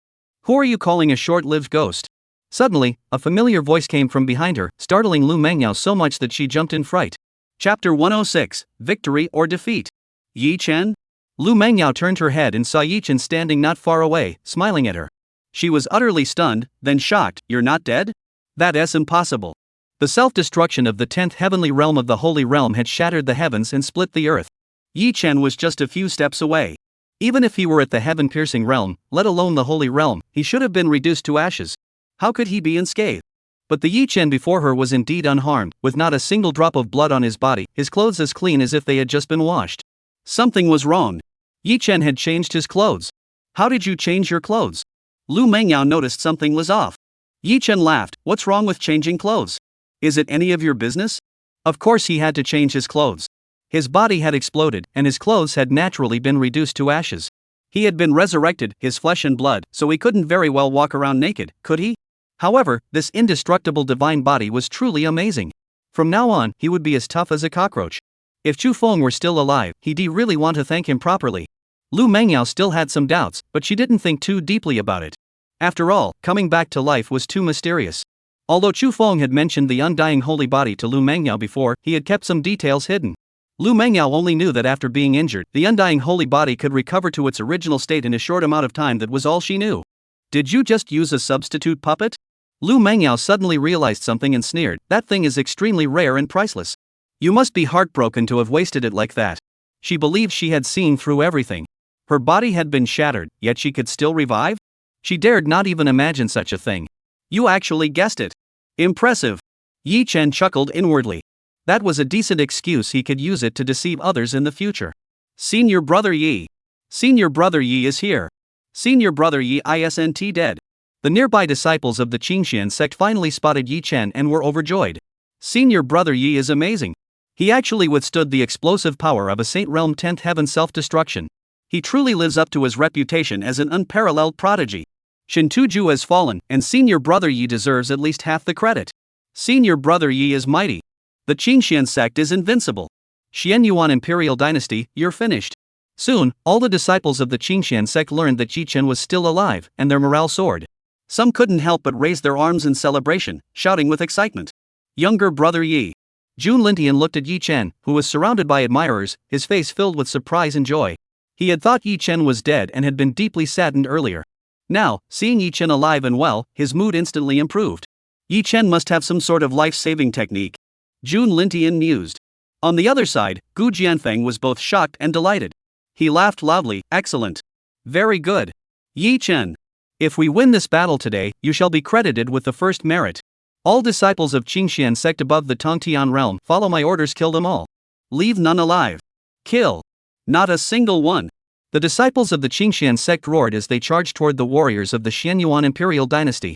Who are you calling a short-lived ghost? Suddenly, a familiar voice came from behind her, startling Lu Mengyao so much that she jumped in fright. Chapter 106, Victory or Defeat. Yi Chen? Lu Mengyao turned her head and saw Yi Chen standing not far away, smiling at her. She was utterly stunned, then shocked. You're not dead? That's impossible. The self-destruction of the 10th heavenly realm of the Holy Realm had shattered the heavens and split the earth. Yi Chen was just a few steps away. Even if he were at the heaven-piercing realm, let alone the Holy Realm, he should have been reduced to ashes. How could he be unscathed? But the Yi Chen before her was indeed unharmed, with not a single drop of blood on his body, his clothes as clean as if they had just been washed. Something was wrong. Yi Chen had changed his clothes. How did you change your clothes? Lu Mengyao noticed something was off. Yi Chen laughed. What's wrong with changing clothes? Is it any of your business? Of course he had to change his clothes. His body had exploded, and his clothes had naturally been reduced to ashes. He had been resurrected, his flesh and blood, so he couldn't very well walk around naked, could he? However, this indestructible divine body was truly amazing. From now on, he would be as tough as a cockroach. If Chu Feng were still alive, he'd really want to thank him properly. Lu Mengyao still had some doubts, but she didn't think too deeply about it. After all, coming back to life was too mysterious. Although Chu Feng had mentioned the undying holy body to Lu Mengyao before, he had kept some details hidden. Lu Mengyao only knew that after being injured, the undying holy body could recover to its original state in a short amount of time. That was all she knew. Did you just use a substitute puppet? Lu Mengyao suddenly realized something and sneered. That thing is extremely rare and priceless. You must be heartbroken to have wasted it like that. She believed she had seen through everything. Her body had been shattered, yet she could still revive? She dared not even imagine such a thing. You actually guessed it. Impressive. Yi Chen chuckled inwardly. That was a decent excuse. He could use it to deceive others in the future. Senior brother Yi. Senior brother Yi is here. Senior brother Yi isn't dead. The nearby disciples of the Qingxian sect finally spotted Yi Chen and were overjoyed. Senior brother Yi is amazing. He actually withstood the explosive power of a Saint Realm 10th Heaven self-destruction. He truly lives up to his reputation as an unparalleled prodigy. Shen Tuju has fallen, and Senior brother Yi deserves at least half the credit. Senior brother Yi is mighty. The Qingxian sect is invincible. Xianyuan Imperial Dynasty, you're finished. Soon, all the disciples of the Qingxian sect learned that Yi Chen was still alive, and their morale soared. Some couldn't help but raise their arms in celebration, shouting with excitement. Younger brother Yi. Jun Lintian looked at Yi Chen, who was surrounded by admirers, his face filled with surprise and joy. He had thought Yi Chen was dead and had been deeply saddened earlier. Now, seeing Yi Chen alive and well, his mood instantly improved. Yi Chen must have some sort of life-saving technique. Jun Lintian mused. On the other side, Gu Jianfeng was both shocked and delighted. He laughed loudly. Excellent. Very good. Yi Chen. If we win this battle today, you shall be credited with the first merit. All disciples of Qingxian sect above the Tongtian realm, follow my orders. Kill them all. Leave none alive. Kill. Not a single one. The disciples of the Qingxian sect roared as they charged toward the warriors of the Xianyuan Imperial Dynasty.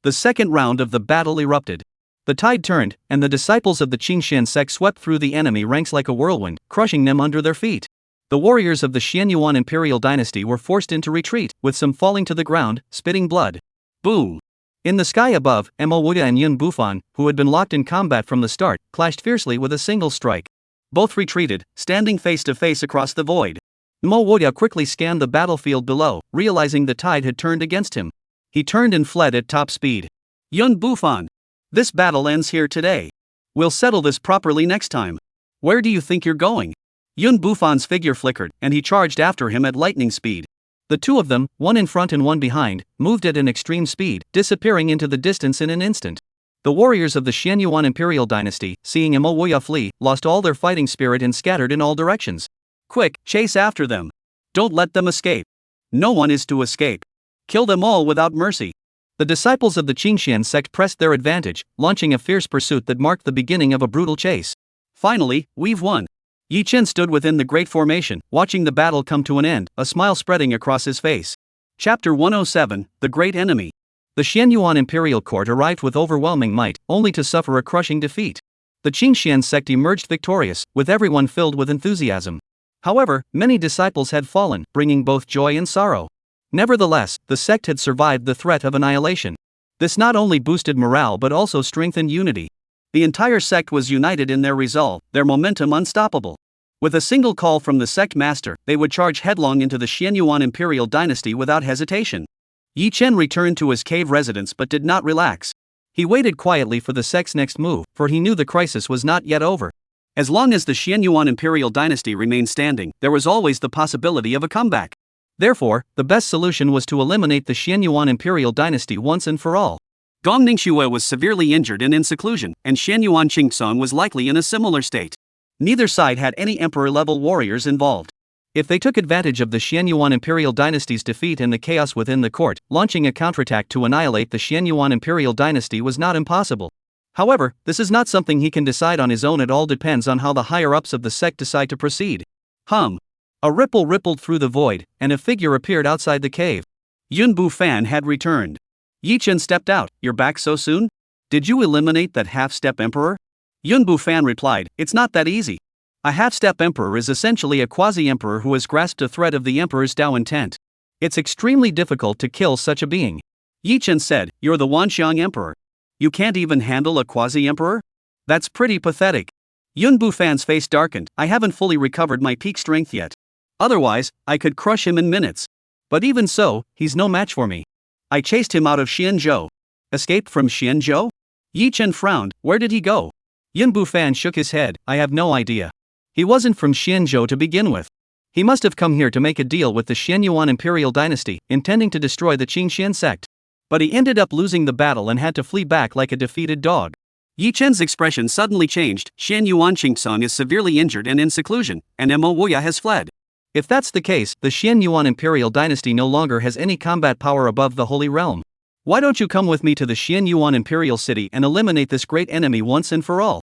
The second round of the battle erupted. The tide turned, and the disciples of the Qingxian sect swept through the enemy ranks like a whirlwind, crushing them under their feet. The warriors of the Xianyuan Imperial Dynasty were forced into retreat, with some falling to the ground, spitting blood. Boom! In the sky above, Mo Wuda and Yun Bufan, who had been locked in combat from the start, clashed fiercely with a single strike. Both retreated, standing face to face across the void. Mo Wuda quickly scanned the battlefield below, realizing the tide had turned against him. He turned and fled at top speed. Yun Bufan! This battle ends here today. We'll settle this properly next time. Where do you think you're going? Yun Bufan's figure flickered, and he charged after him at lightning speed. The two of them, one in front and one behind, moved at an extreme speed, disappearing into the distance in an instant. The warriors of the Xianyuan Imperial Dynasty, seeing Manhwa flee, lost all their fighting spirit and scattered in all directions. Quick, chase after them. Don't let them escape. No one is to escape. Kill them all without mercy. The disciples of the Qingxian sect pressed their advantage, launching a fierce pursuit that marked the beginning of a brutal chase. Finally, we've won. Yi Chen stood within the great formation, watching the battle come to an end, a smile spreading across his face. Chapter 107, The Great Enemy. The Xianyuan Imperial Court arrived with overwhelming might, only to suffer a crushing defeat. The Qingxian sect emerged victorious, with everyone filled with enthusiasm. However, many disciples had fallen, bringing both joy and sorrow. Nevertheless, the sect had survived the threat of annihilation. This not only boosted morale but also strengthened unity. The entire sect was united in their resolve, their momentum unstoppable. With a single call from the sect master, they would charge headlong into the Xianyuan Imperial Dynasty without hesitation. Yi Chen returned to his cave residence but did not relax. He waited quietly for the sect's next move, for he knew the crisis was not yet over. As long as the Xianyuan Imperial Dynasty remained standing, there was always the possibility of a comeback. Therefore, the best solution was to eliminate the Xianyuan Imperial Dynasty once and for all. Gong Ningxue was severely injured and in seclusion, and Xianyuan Qingsong was likely in a similar state. Neither side had any emperor-level warriors involved. If they took advantage of the Xianyuan Imperial Dynasty's defeat and the chaos within the court, launching a counterattack to annihilate the Xianyuan Imperial Dynasty was not impossible. However, this is not something he can decide on his own. It all depends on how the higher-ups of the sect decide to proceed. A ripple rippled through the void, and a figure appeared outside the cave. Yun Bufan had returned. Yi Chen stepped out. You're back so soon? Did you eliminate that half-step emperor? Yun Bufan replied, it's not that easy. A half-step emperor is essentially a quasi-emperor who has grasped a thread of the emperor's Tao intent. It's extremely difficult to kill such a being. Yi Chen said, you're the Wanxiang emperor. You can't even handle a quasi-emperor? That's pretty pathetic. Yun Bufan's face darkened. I haven't fully recovered my peak strength yet. Otherwise, I could crush him in minutes. But even so, he's no match for me. I chased him out of Xianzhou. Escaped from Xianzhou? Yi Chen frowned. Where did he go? Yun Bufan shook his head. I have no idea. He wasn't from Xianzhou to begin with. He must have come here to make a deal with the Xianyuan Imperial Dynasty, intending to destroy the Qingxian sect. But he ended up losing the battle and had to flee back like a defeated dog. Yi Chen's expression suddenly changed. Xianyuan Qingsong is severely injured and in seclusion, and Manhwa has fled. If that's the case, the Xianyuan Imperial Dynasty no longer has any combat power above the Holy Realm. Why don't you come with me to the Xianyuan Imperial City and eliminate this great enemy once and for all?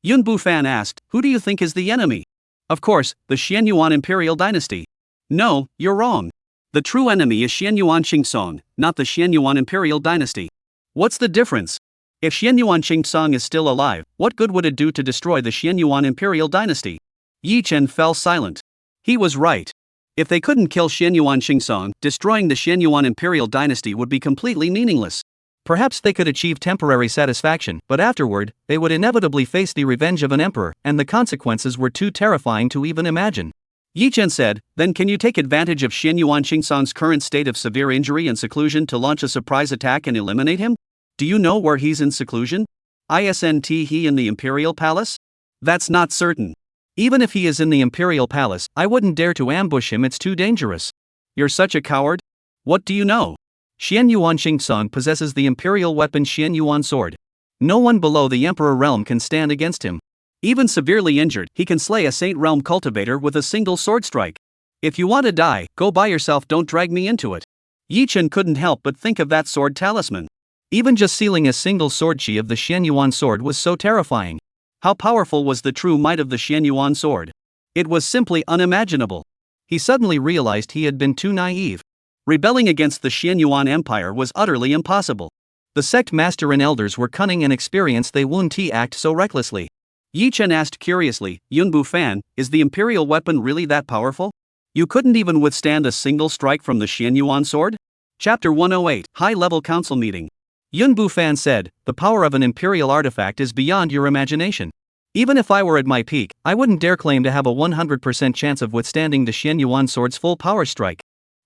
Yun Bufan asked, who do you think is the enemy? Of course, the Xianyuan Imperial Dynasty. No, you're wrong. The true enemy is Xianyuan Qingsong, not the Xianyuan Imperial Dynasty. What's the difference? If Xianyuan Qingsong is still alive, what good would it do to destroy the Xianyuan Imperial Dynasty? Yi Chen fell silent. He was right. If they couldn't kill Xianyuan Qingsong, destroying the Xianyuan Imperial Dynasty would be completely meaningless. Perhaps they could achieve temporary satisfaction, but afterward, they would inevitably face the revenge of an emperor, and the consequences were too terrifying to even imagine. Yi Chen said, then can you take advantage of Xianyuan Qingsong's current state of severe injury and seclusion to launch a surprise attack and eliminate him? Do you know where he's in seclusion? Isn't he in the Imperial Palace? That's not certain. Even if he is in the Imperial Palace, I wouldn't dare to ambush him, it's too dangerous. You're such a coward? What do you know? Xianyuan Qingsong possesses the imperial weapon Xianyuan sword. No one below the Emperor realm can stand against him. Even severely injured, he can slay a Saint Realm cultivator with a single sword strike. If you want to die, go by yourself, don't drag me into it. Yi Chen couldn't help but think of that sword talisman. Even just sealing a single sword chi of the Xianyuan sword was so terrifying. How powerful was the true might of the Xianyuan sword? It was simply unimaginable. He suddenly realized he had been too naive. Rebelling against the Xianyuan Empire was utterly impossible. The sect master and elders were cunning and experienced, they wouldn't act so recklessly. Yi Chen asked curiously, Yun Bufan, is the imperial weapon really that powerful? You couldn't even withstand a single strike from the Xianyuan sword? Chapter 108, High-Level Council Meeting. Yun Bufan said, the power of an imperial artifact is beyond your imagination. Even if I were at my peak, I wouldn't dare claim to have a 100% chance of withstanding the Xianyuan sword's full power strike.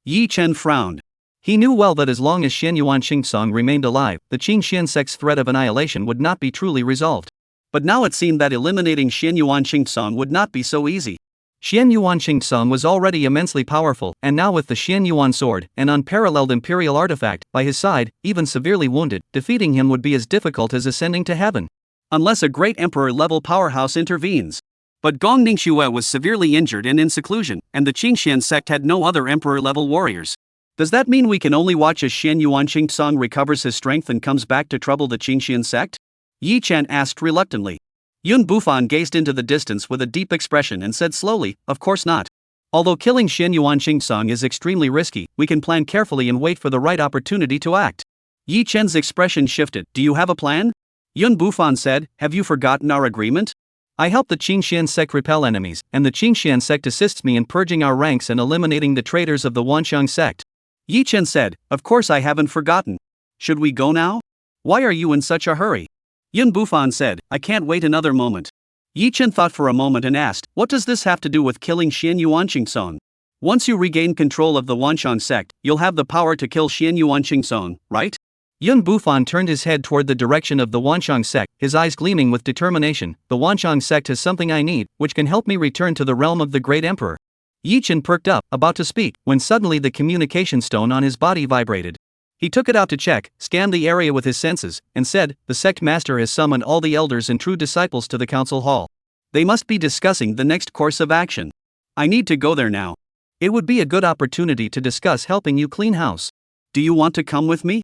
Yi Chen frowned. He knew well that as long as Xianyuan Qingsong remained alive, the Qingxian sect's threat of annihilation would not be truly resolved. But now it seemed that eliminating Xian Yuan Qingsong would not be so easy. Xian Yuan Qingsong was already immensely powerful, and now with the Xian Yuan sword, an unparalleled imperial artifact, by his side, even severely wounded, defeating him would be as difficult as ascending to heaven. Unless a great emperor-level powerhouse intervenes. But Gong Ningxue was severely injured and in seclusion, and the Qingxian sect had no other emperor-level warriors. Does that mean we can only watch as Xian Yuan Qingsong recovers his strength and comes back to trouble the Qingxian sect? Yi Chen asked reluctantly. Yun Bufan gazed into the distance with a deep expression and said slowly, of course not. Although killing Xian Yuan Qingsong is extremely risky, we can plan carefully and wait for the right opportunity to act. Yi Chen's expression shifted. Do you have a plan? Yun Bufan said, have you forgotten our agreement? I help the Qingxian sect repel enemies, and the Qingxian sect assists me in purging our ranks and eliminating the traitors of the Wanxiang sect. Yi Chen said, of course I haven't forgotten. Should we go now? Why are you in such a hurry? Yun Bufan said, I can't wait another moment. Yi Chen thought for a moment and asked, what does this have to do with killing Xian Yuan Qingsong? Once you regain control of the Wanxiang sect, you'll have the power to kill Xian Yuan Qingsong, right? Yun Bufan turned his head toward the direction of the Wanxiang sect, his eyes gleaming with determination. The Wanxiang sect has something I need, which can help me return to the realm of the great emperor. Yi Chen perked up, about to speak, when suddenly the communication stone on his body vibrated. He took it out to check, scanned the area with his senses, and said, the sect master has summoned all the elders and true disciples to the council hall. They must be discussing the next course of action. I need to go there now. It would be a good opportunity to discuss helping you clean house. Do you want to come with me?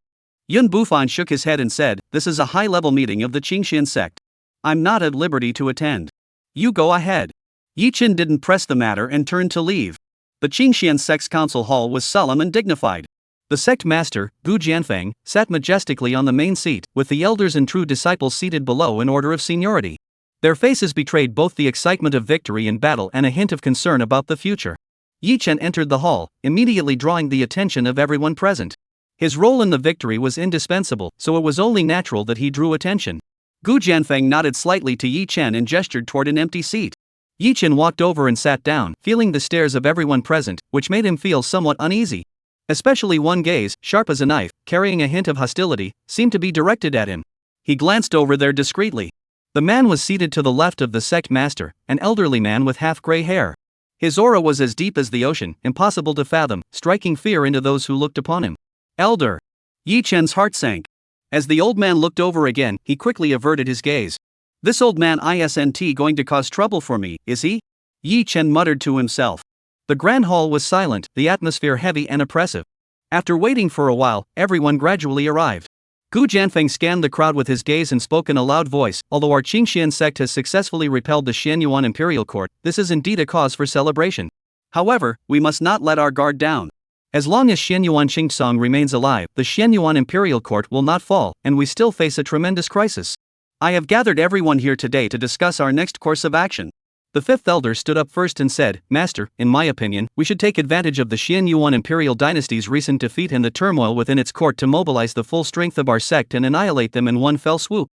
Yun Bufan shook his head and said, this is a high-level meeting of the Qingxian sect. I'm not at liberty to attend. You go ahead. Yi Chen didn't press the matter and turned to leave. The Qingxian sect's council hall was solemn and dignified. The sect master, Gu Jianfeng, sat majestically on the main seat, with the elders and true disciples seated below in order of seniority. Their faces betrayed both the excitement of victory in battle and a hint of concern about the future. Yi Chen entered the hall, immediately drawing the attention of everyone present. His role in the victory was indispensable, so it was only natural that he drew attention. Gu Jianfeng nodded slightly to Yi Chen and gestured toward an empty seat. Yi Chen walked over and sat down, feeling the stares of everyone present, which made him feel somewhat uneasy. Especially one gaze, sharp as a knife, carrying a hint of hostility, seemed to be directed at him. He glanced over there discreetly. The man was seated to the left of the sect master, an elderly man with half-gray hair. His aura was as deep as the ocean, impossible to fathom, striking fear into those who looked upon him. Elder! Yi Chen's heart sank. As the old man looked over again, he quickly averted his gaze. This old man isn't going to cause trouble for me, is he? Yi Chen muttered to himself. The grand hall was silent, the atmosphere heavy and oppressive. After waiting for a while, everyone gradually arrived. Gu Jianfeng scanned the crowd with his gaze and spoke in a loud voice, although our Qingxian sect has successfully repelled the Xian Yuan imperial court, this is indeed a cause for celebration. However, we must not let our guard down. As long as Xian Yuan Qingsong remains alive, the Xian Yuan imperial court will not fall, and we still face a tremendous crisis. I have gathered everyone here today to discuss our next course of action. The fifth elder stood up first and said, Master, in my opinion, we should take advantage of the Xian Yuan imperial dynasty's recent defeat and the turmoil within its court to mobilize the full strength of our sect and annihilate them in one fell swoop.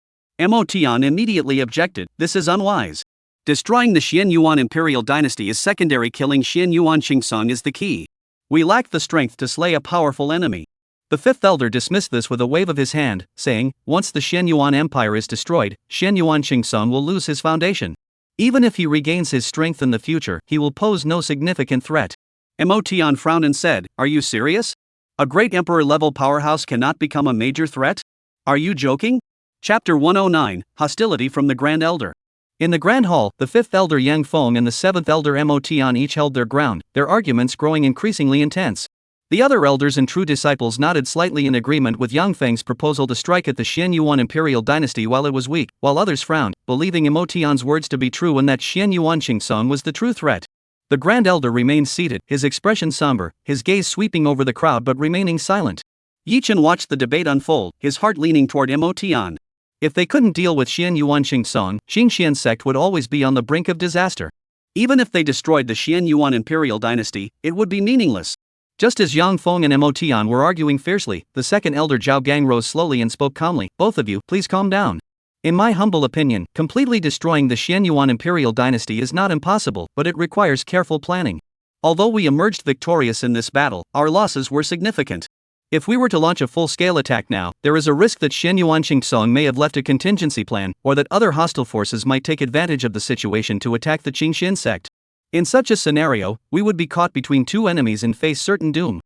Mo Tian immediately objected, this is unwise. Destroying the Xian Yuan imperial dynasty is secondary, killing Xian Yuan Qingsong is the key. We lack the strength to slay a powerful enemy. The fifth elder dismissed this with a wave of his hand, saying, once the Xian Yuan empire is destroyed, Xian Yuan Qingsong will lose his foundation. Even if he regains his strength in the future, he will pose no significant threat. Mo Tian frowned and said, are you serious? A great emperor-level powerhouse cannot become a major threat? Are you joking? Chapter 109, Hostility from the Grand Elder. In the Grand Hall, the fifth elder Yang Feng and the seventh elder Mo Tian each held their ground, their arguments growing increasingly intense. The other elders and true disciples nodded slightly in agreement with Yang Feng's proposal to strike at the Xian Yuan imperial dynasty while it was weak, while others frowned, believing Mo Tian's words to be true and that Xian Yuan Qingsong was the true threat. The Grand Elder remained seated, his expression somber, his gaze sweeping over the crowd but remaining silent. Yi Chen watched the debate unfold, his heart leaning toward Mo Tian. If they couldn't deal with Xian Yuan Qingsong, Qingxian sect would always be on the brink of disaster. Even if they destroyed the Xian Yuan imperial dynasty, it would be meaningless. Just as Yang Feng and Mo Tian were arguing fiercely, the second elder Zhao Gang rose slowly and spoke calmly, both of you, please calm down. In my humble opinion, completely destroying the Xian Yuan imperial dynasty is not impossible, but it requires careful planning. Although we emerged victorious in this battle, our losses were significant. If we were to launch a full-scale attack now, there is a risk that Shen Yuan Qingsong may have left a contingency plan, or that other hostile forces might take advantage of the situation to attack the Qingxian sect. In such a scenario, we would be caught between two enemies and face certain doom.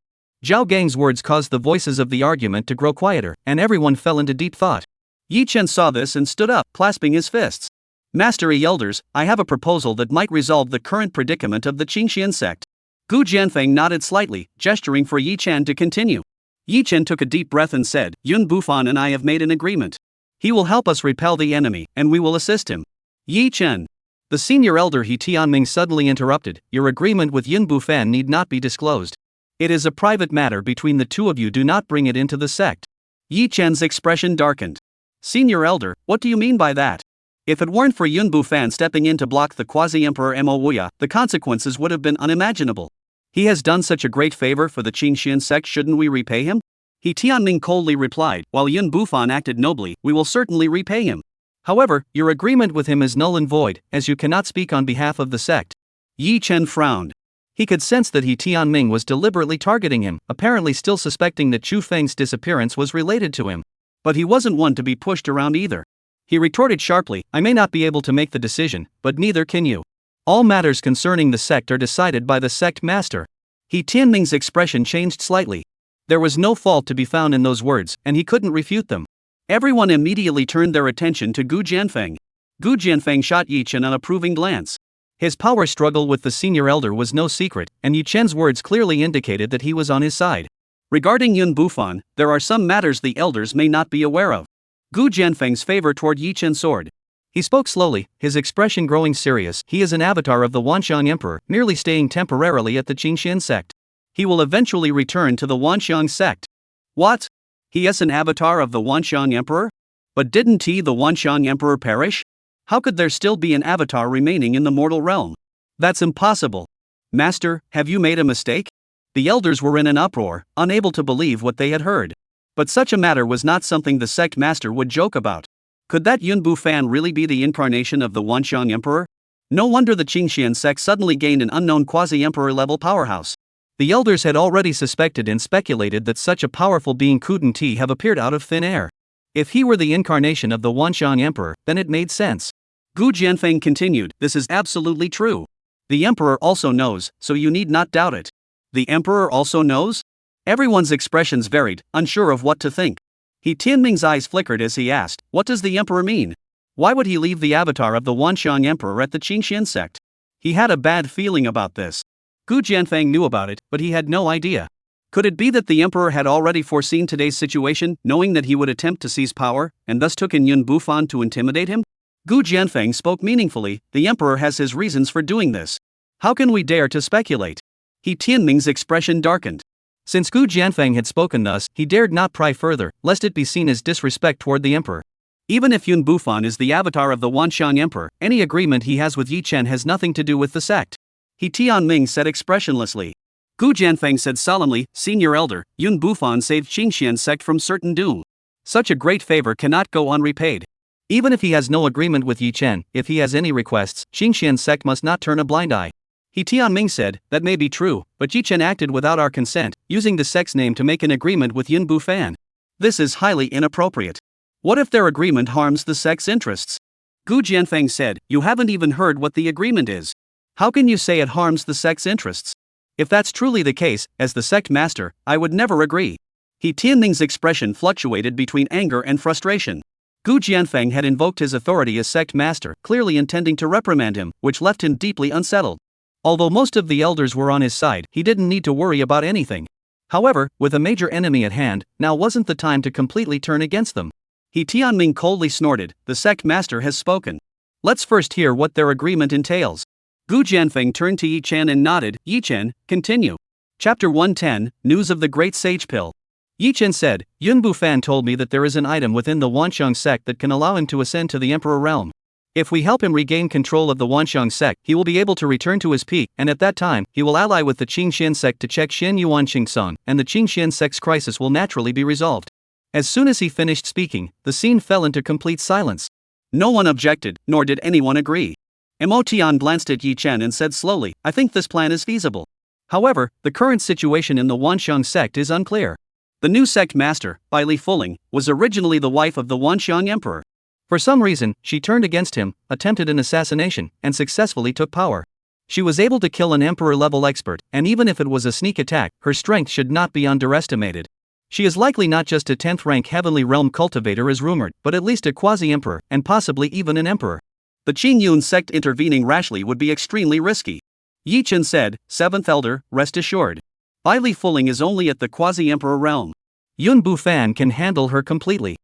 Zhao Gang's words caused the voices of the argument to grow quieter, and everyone fell into deep thought. Yi Chen saw this and stood up, clasping his fists. Mastery elders, I have a proposal that might resolve the current predicament of the Qingxian sect. Gu Jianfeng nodded slightly, gesturing for Yi Chen to continue. Yi Chen took a deep breath and said, Yun Bufan and I have made an agreement. He will help us repel the enemy, and we will assist him. Yi Chen. The senior elder He Tianming suddenly interrupted, your agreement with Yun Bufan need not be disclosed. It is a private matter between the two of you, do not bring it into the sect. Yi Chen's expression darkened. Senior elder, what do you mean by that? If it weren't for Yun Bufan stepping in to block the quasi-emperor Mo, the consequences would have been unimaginable. He has done such a great favor for the Qingxian sect, shouldn't we repay him? He Tianming coldly replied, while Yun Bufan acted nobly, we will certainly repay him. However, your agreement with him is null and void, as you cannot speak on behalf of the sect. Yi Chen frowned. He could sense that He Tianming was deliberately targeting him, apparently still suspecting that Chu Feng's disappearance was related to him. But he wasn't one to be pushed around either. He retorted sharply, I may not be able to make the decision, but neither can you. All matters concerning the sect are decided by the sect master. He Tianming's expression changed slightly. There was no fault to be found in those words, and he couldn't refute them. Everyone immediately turned their attention to Gu Jianfeng. Gu Jianfeng shot Yi Chen an approving glance. His power struggle with the senior elder was no secret, and Yi Chen's words clearly indicated that he was on his side. Regarding Yun Bufan, there are some matters the elders may not be aware of. Gu Jianfeng's favor toward Yi Chen soared. He spoke slowly, his expression growing serious. He is an avatar of the Wanxiang Emperor, merely staying temporarily at the Qingxian sect. He will eventually return to the Wanxiang sect. What? He is an avatar of the Wanxiang Emperor? But didn't the Wanxiang Emperor perish? How could there still be an avatar remaining in the mortal realm? That's impossible. Master, have you made a mistake? The elders were in an uproar, unable to believe what they had heard. But such a matter was not something the sect master would joke about. Could that Yun Bufan really be the incarnation of the Wanxiang Emperor? No wonder the Qingxian sect suddenly gained an unknown quasi-emperor level powerhouse. The elders had already suspected and speculated that such a powerful being couldn't have appeared out of thin air. If he were the incarnation of the Wanxiang Emperor, then it made sense. Gu Jianfeng continued, this is absolutely true. The Emperor also knows, so you need not doubt it. The Emperor also knows? Everyone's expressions varied, unsure of what to think. He Tianming's eyes flickered as he asked, what does the Emperor mean? Why would he leave the avatar of the Wanxiang Emperor at the Qingxian sect? He had a bad feeling about this. Gu Jianfeng knew about it, but he had no idea. Could it be that the Emperor had already foreseen today's situation, knowing that he would attempt to seize power, and thus took in Yun Bufan to intimidate him? Gu Jianfeng spoke meaningfully, the Emperor has his reasons for doing this. How can we dare to speculate? He Tianming's expression darkened. Since Gu Jianfeng had spoken thus, he dared not pry further, lest it be seen as disrespect toward the Emperor. Even if Yun Bufan is the avatar of the Wanxiang Emperor, any agreement he has with Yi Chen has nothing to do with the sect. He Tianming said expressionlessly. Gu Jianfeng said solemnly, Senior Elder, Yun Bufan saved Qingxian sect from certain doom. Such a great favor cannot go unrepaid. Even if he has no agreement with Yi Chen, if he has any requests, Qingxian sect must not turn a blind eye. He Tianming said, that may be true, but Yi Chen acted without our consent, using the sect's name to make an agreement with Yun Bufan. This is highly inappropriate. What if their agreement harms the sect's interests? Gu Jianfeng said, you haven't even heard what the agreement is. How can you say it harms the sect's interests? If that's truly the case, as the sect master, I would never agree. He Tianming's expression fluctuated between anger and frustration. Gu Jianfeng had invoked his authority as sect master, clearly intending to reprimand him, which left him deeply unsettled. Although most of the elders were on his side, he didn't need to worry about anything. However, with a major enemy at hand, now wasn't the time to completely turn against them. He Tianming coldly snorted, the sect master has spoken. Let's first hear what their agreement entails. Gu Jianfeng turned to Yi Chen and nodded, Yi Chen, continue. Chapter 110, News of the Great Sage Pill. Yi Chen said, Yun Bufan told me that there is an item within the Wanxiang sect that can allow him to ascend to the Emperor realm. If we help him regain control of the Wanxiang sect, he will be able to return to his peak, and at that time, he will ally with the Qingxian sect to check Shen Yuan Qingsong, and the Qingxian sect's crisis will naturally be resolved. As soon as he finished speaking, the scene fell into complete silence. No one objected, nor did anyone agree. Mo Tian glanced at Yi Chen and said slowly, I think this plan is feasible. However, the current situation in the Wanxiang sect is unclear. The new sect master, Bai Li Fuling, was originally the wife of the Wanxiang emperor. For some reason, she turned against him, attempted an assassination, and successfully took power. She was able to kill an emperor-level expert, and even if it was a sneak attack, her strength should not be underestimated. She is likely not just a 10th-rank Heavenly Realm cultivator as rumored, but at least a quasi-emperor, and possibly even an emperor. The Qing Yun sect intervening rashly would be extremely risky. Yi Chen said, 7th Elder, rest assured. Bai Li Fuling is only at the quasi-emperor realm. Yun Bufan can handle her completely.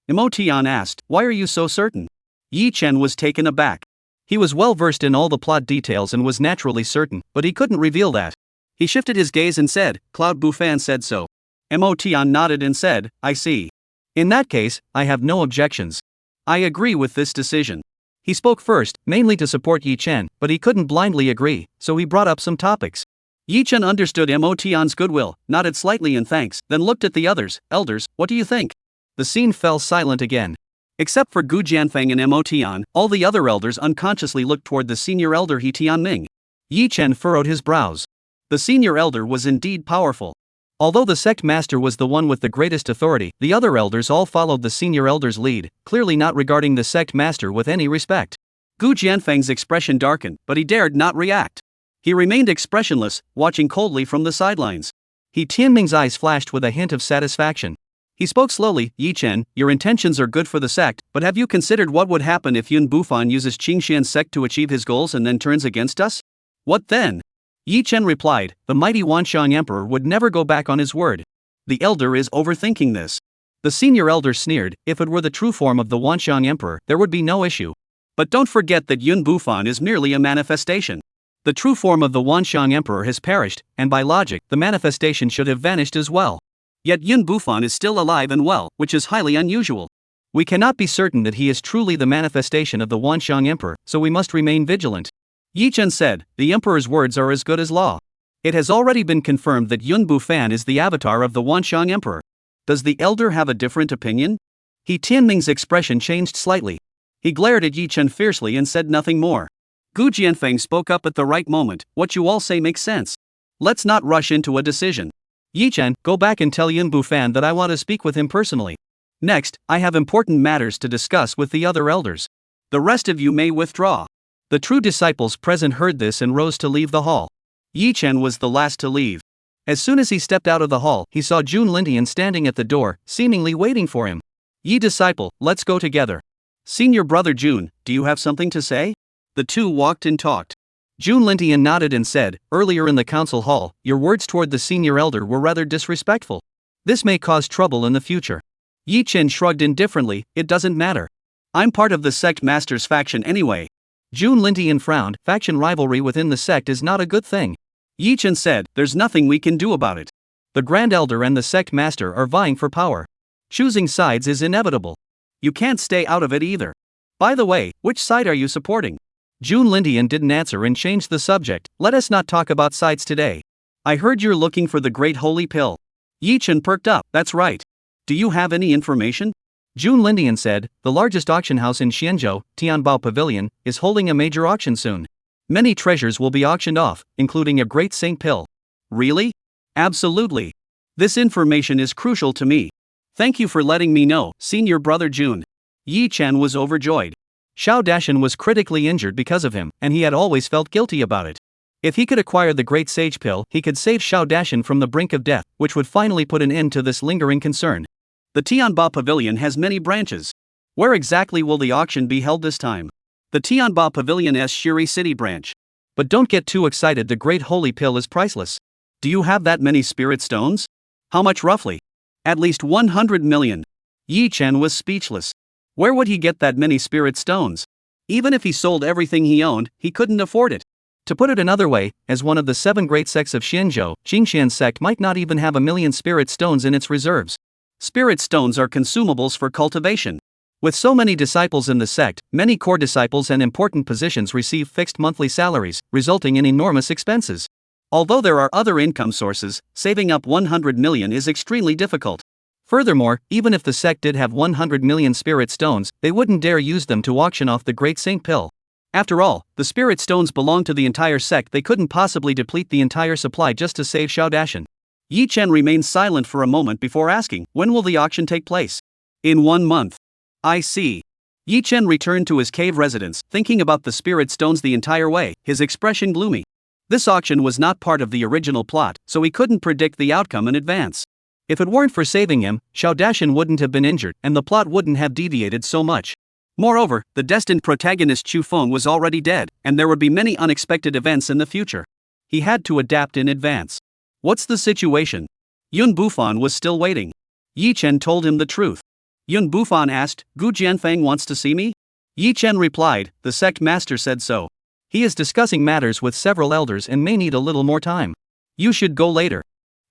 Emotian asked, why are you so certain? Yi Chen was taken aback. He was well versed in all the plot details and was naturally certain, but he couldn't reveal that. He shifted his gaze and said, Cloud Bufan said so. Emotian nodded and said, I see. In that case, I have no objections. I agree with this decision. He spoke first, mainly to support Yi Chen, but he couldn't blindly agree, so he brought up some topics. Yi Chen understood Emotian's goodwill, nodded slightly in thanks, then looked at the others. Elders, what do you think? The scene fell silent again. Except for Gu Jianfeng and Emotian, all the other elders unconsciously looked toward the senior elder He Tianming. Yi Chen furrowed his brows. The senior elder was indeed powerful. Although the sect master was the one with the greatest authority, the other elders all followed the senior elder's lead, clearly not regarding the sect master with any respect. Gu Jianfeng's expression darkened, but he dared not react. He remained expressionless, watching coldly from the sidelines. He Tianming's eyes flashed with a hint of satisfaction. He spoke slowly, Yi Chen, your intentions are good for the sect, but have you considered what would happen if Yun Bufan uses Qingxian's sect to achieve his goals and then turns against us? What then? Yi Chen replied, the mighty Wanxiang emperor would never go back on his word. The elder is overthinking this. The senior elder sneered, if it were the true form of the Wanxiang emperor, there would be no issue. But don't forget that Yun Bufan is merely a manifestation. The true form of the Wanxiang emperor has perished, and by logic, the manifestation should have vanished as well. Yet Yun Bufan is still alive and well, which is highly unusual. We cannot be certain that he is truly the manifestation of the Wanxiang emperor, so we must remain vigilant. Yi Chen said, the emperor's words are as good as law. It has already been confirmed that Yun Bufan is the avatar of the Wanxiang emperor. Does the elder have a different opinion? He Tianming's expression changed slightly. He glared at Yi Chen fiercely and said nothing more. Gu Jianfeng spoke up at the right moment, what you all say makes sense. Let's not rush into a decision. Yi Chen, go back and tell Yun Bufan that I want to speak with him personally. Next, I have important matters to discuss with the other elders. The rest of you may withdraw. The true disciples present heard this and rose to leave the hall. Yi Chen was the last to leave. As soon as he stepped out of the hall, he saw Jun Lindian standing at the door, seemingly waiting for him. Yi disciple, let's go together. Senior brother Jun, do you have something to say? The two walked and talked. Jun Lindian nodded and said, earlier in the council hall, your words toward the senior elder were rather disrespectful. This may cause trouble in the future. Yi Chen shrugged indifferently, it doesn't matter. I'm part of the sect master's faction anyway. Jun Lindian frowned, faction rivalry within the sect is not a good thing. Yi Chen said, there's nothing we can do about it. The Grand Elder and the sect master are vying for power. Choosing sides is inevitable. You can't stay out of it either. By the way, which side are you supporting? Jun Lindian didn't answer and changed the subject, let us not talk about sides today. I heard you're looking for the Great Holy Pill. Yi Chen perked up, that's right. Do you have any information? Jun Lindian said, the largest auction house in Xianzhou, Tianbao Pavilion, is holding a major auction soon. Many treasures will be auctioned off, including a Great Saint Pill. Really? Absolutely. This information is crucial to me. Thank you for letting me know, senior brother Jun. Yi Chen was overjoyed. Xiao Dashan was critically injured because of him, and he had always felt guilty about it. If he could acquire the Great Sage Pill, he could save Xiao Dashan from the brink of death, which would finally put an end to this lingering concern. The Tianba Pavilion has many branches. Where exactly will the auction be held this time? The Tianba Pavilion's Shiri City branch. But don't get too excited, the Great Holy Pill is priceless. Do you have that many spirit stones? How much roughly? At least 100 million. Yi Chen was speechless. Where would he get that many spirit stones? Even if he sold everything he owned, he couldn't afford it. To put it another way, as one of the 7 great sects of Xianzhou, Qingxian's sect might not even have 1,000,000 spirit stones in its reserves. Spirit stones are consumables for cultivation. With so many disciples in the sect, many core disciples and important positions receive fixed monthly salaries, resulting in enormous expenses. Although there are other income sources, saving up 100 million is extremely difficult. Furthermore, even if the sect did have 100 million spirit stones, they wouldn't dare use them to auction off the Great Saint Pill. After all, the spirit stones belong to the entire sect, they couldn't possibly deplete the entire supply just to save Xiao Dashan. Yi Chen remained silent for a moment before asking, when will the auction take place? In 1 month. I see. Yi Chen returned to his cave residence, thinking about the spirit stones the entire way, his expression gloomy. This auction was not part of the original plot, so he couldn't predict the outcome in advance. If it weren't for saving him, Xiao Dashan wouldn't have been injured, and the plot wouldn't have deviated so much. Moreover, the destined protagonist Chu Feng was already dead, and there would be many unexpected events in the future. He had to adapt in advance. What's the situation? Yun Bufan was still waiting. Yi Chen told him the truth. Yun Bufan asked, Gu Jianfeng wants to see me? Yi Chen replied, the sect master said so. He is discussing matters with several elders and may need a little more time. You should go later.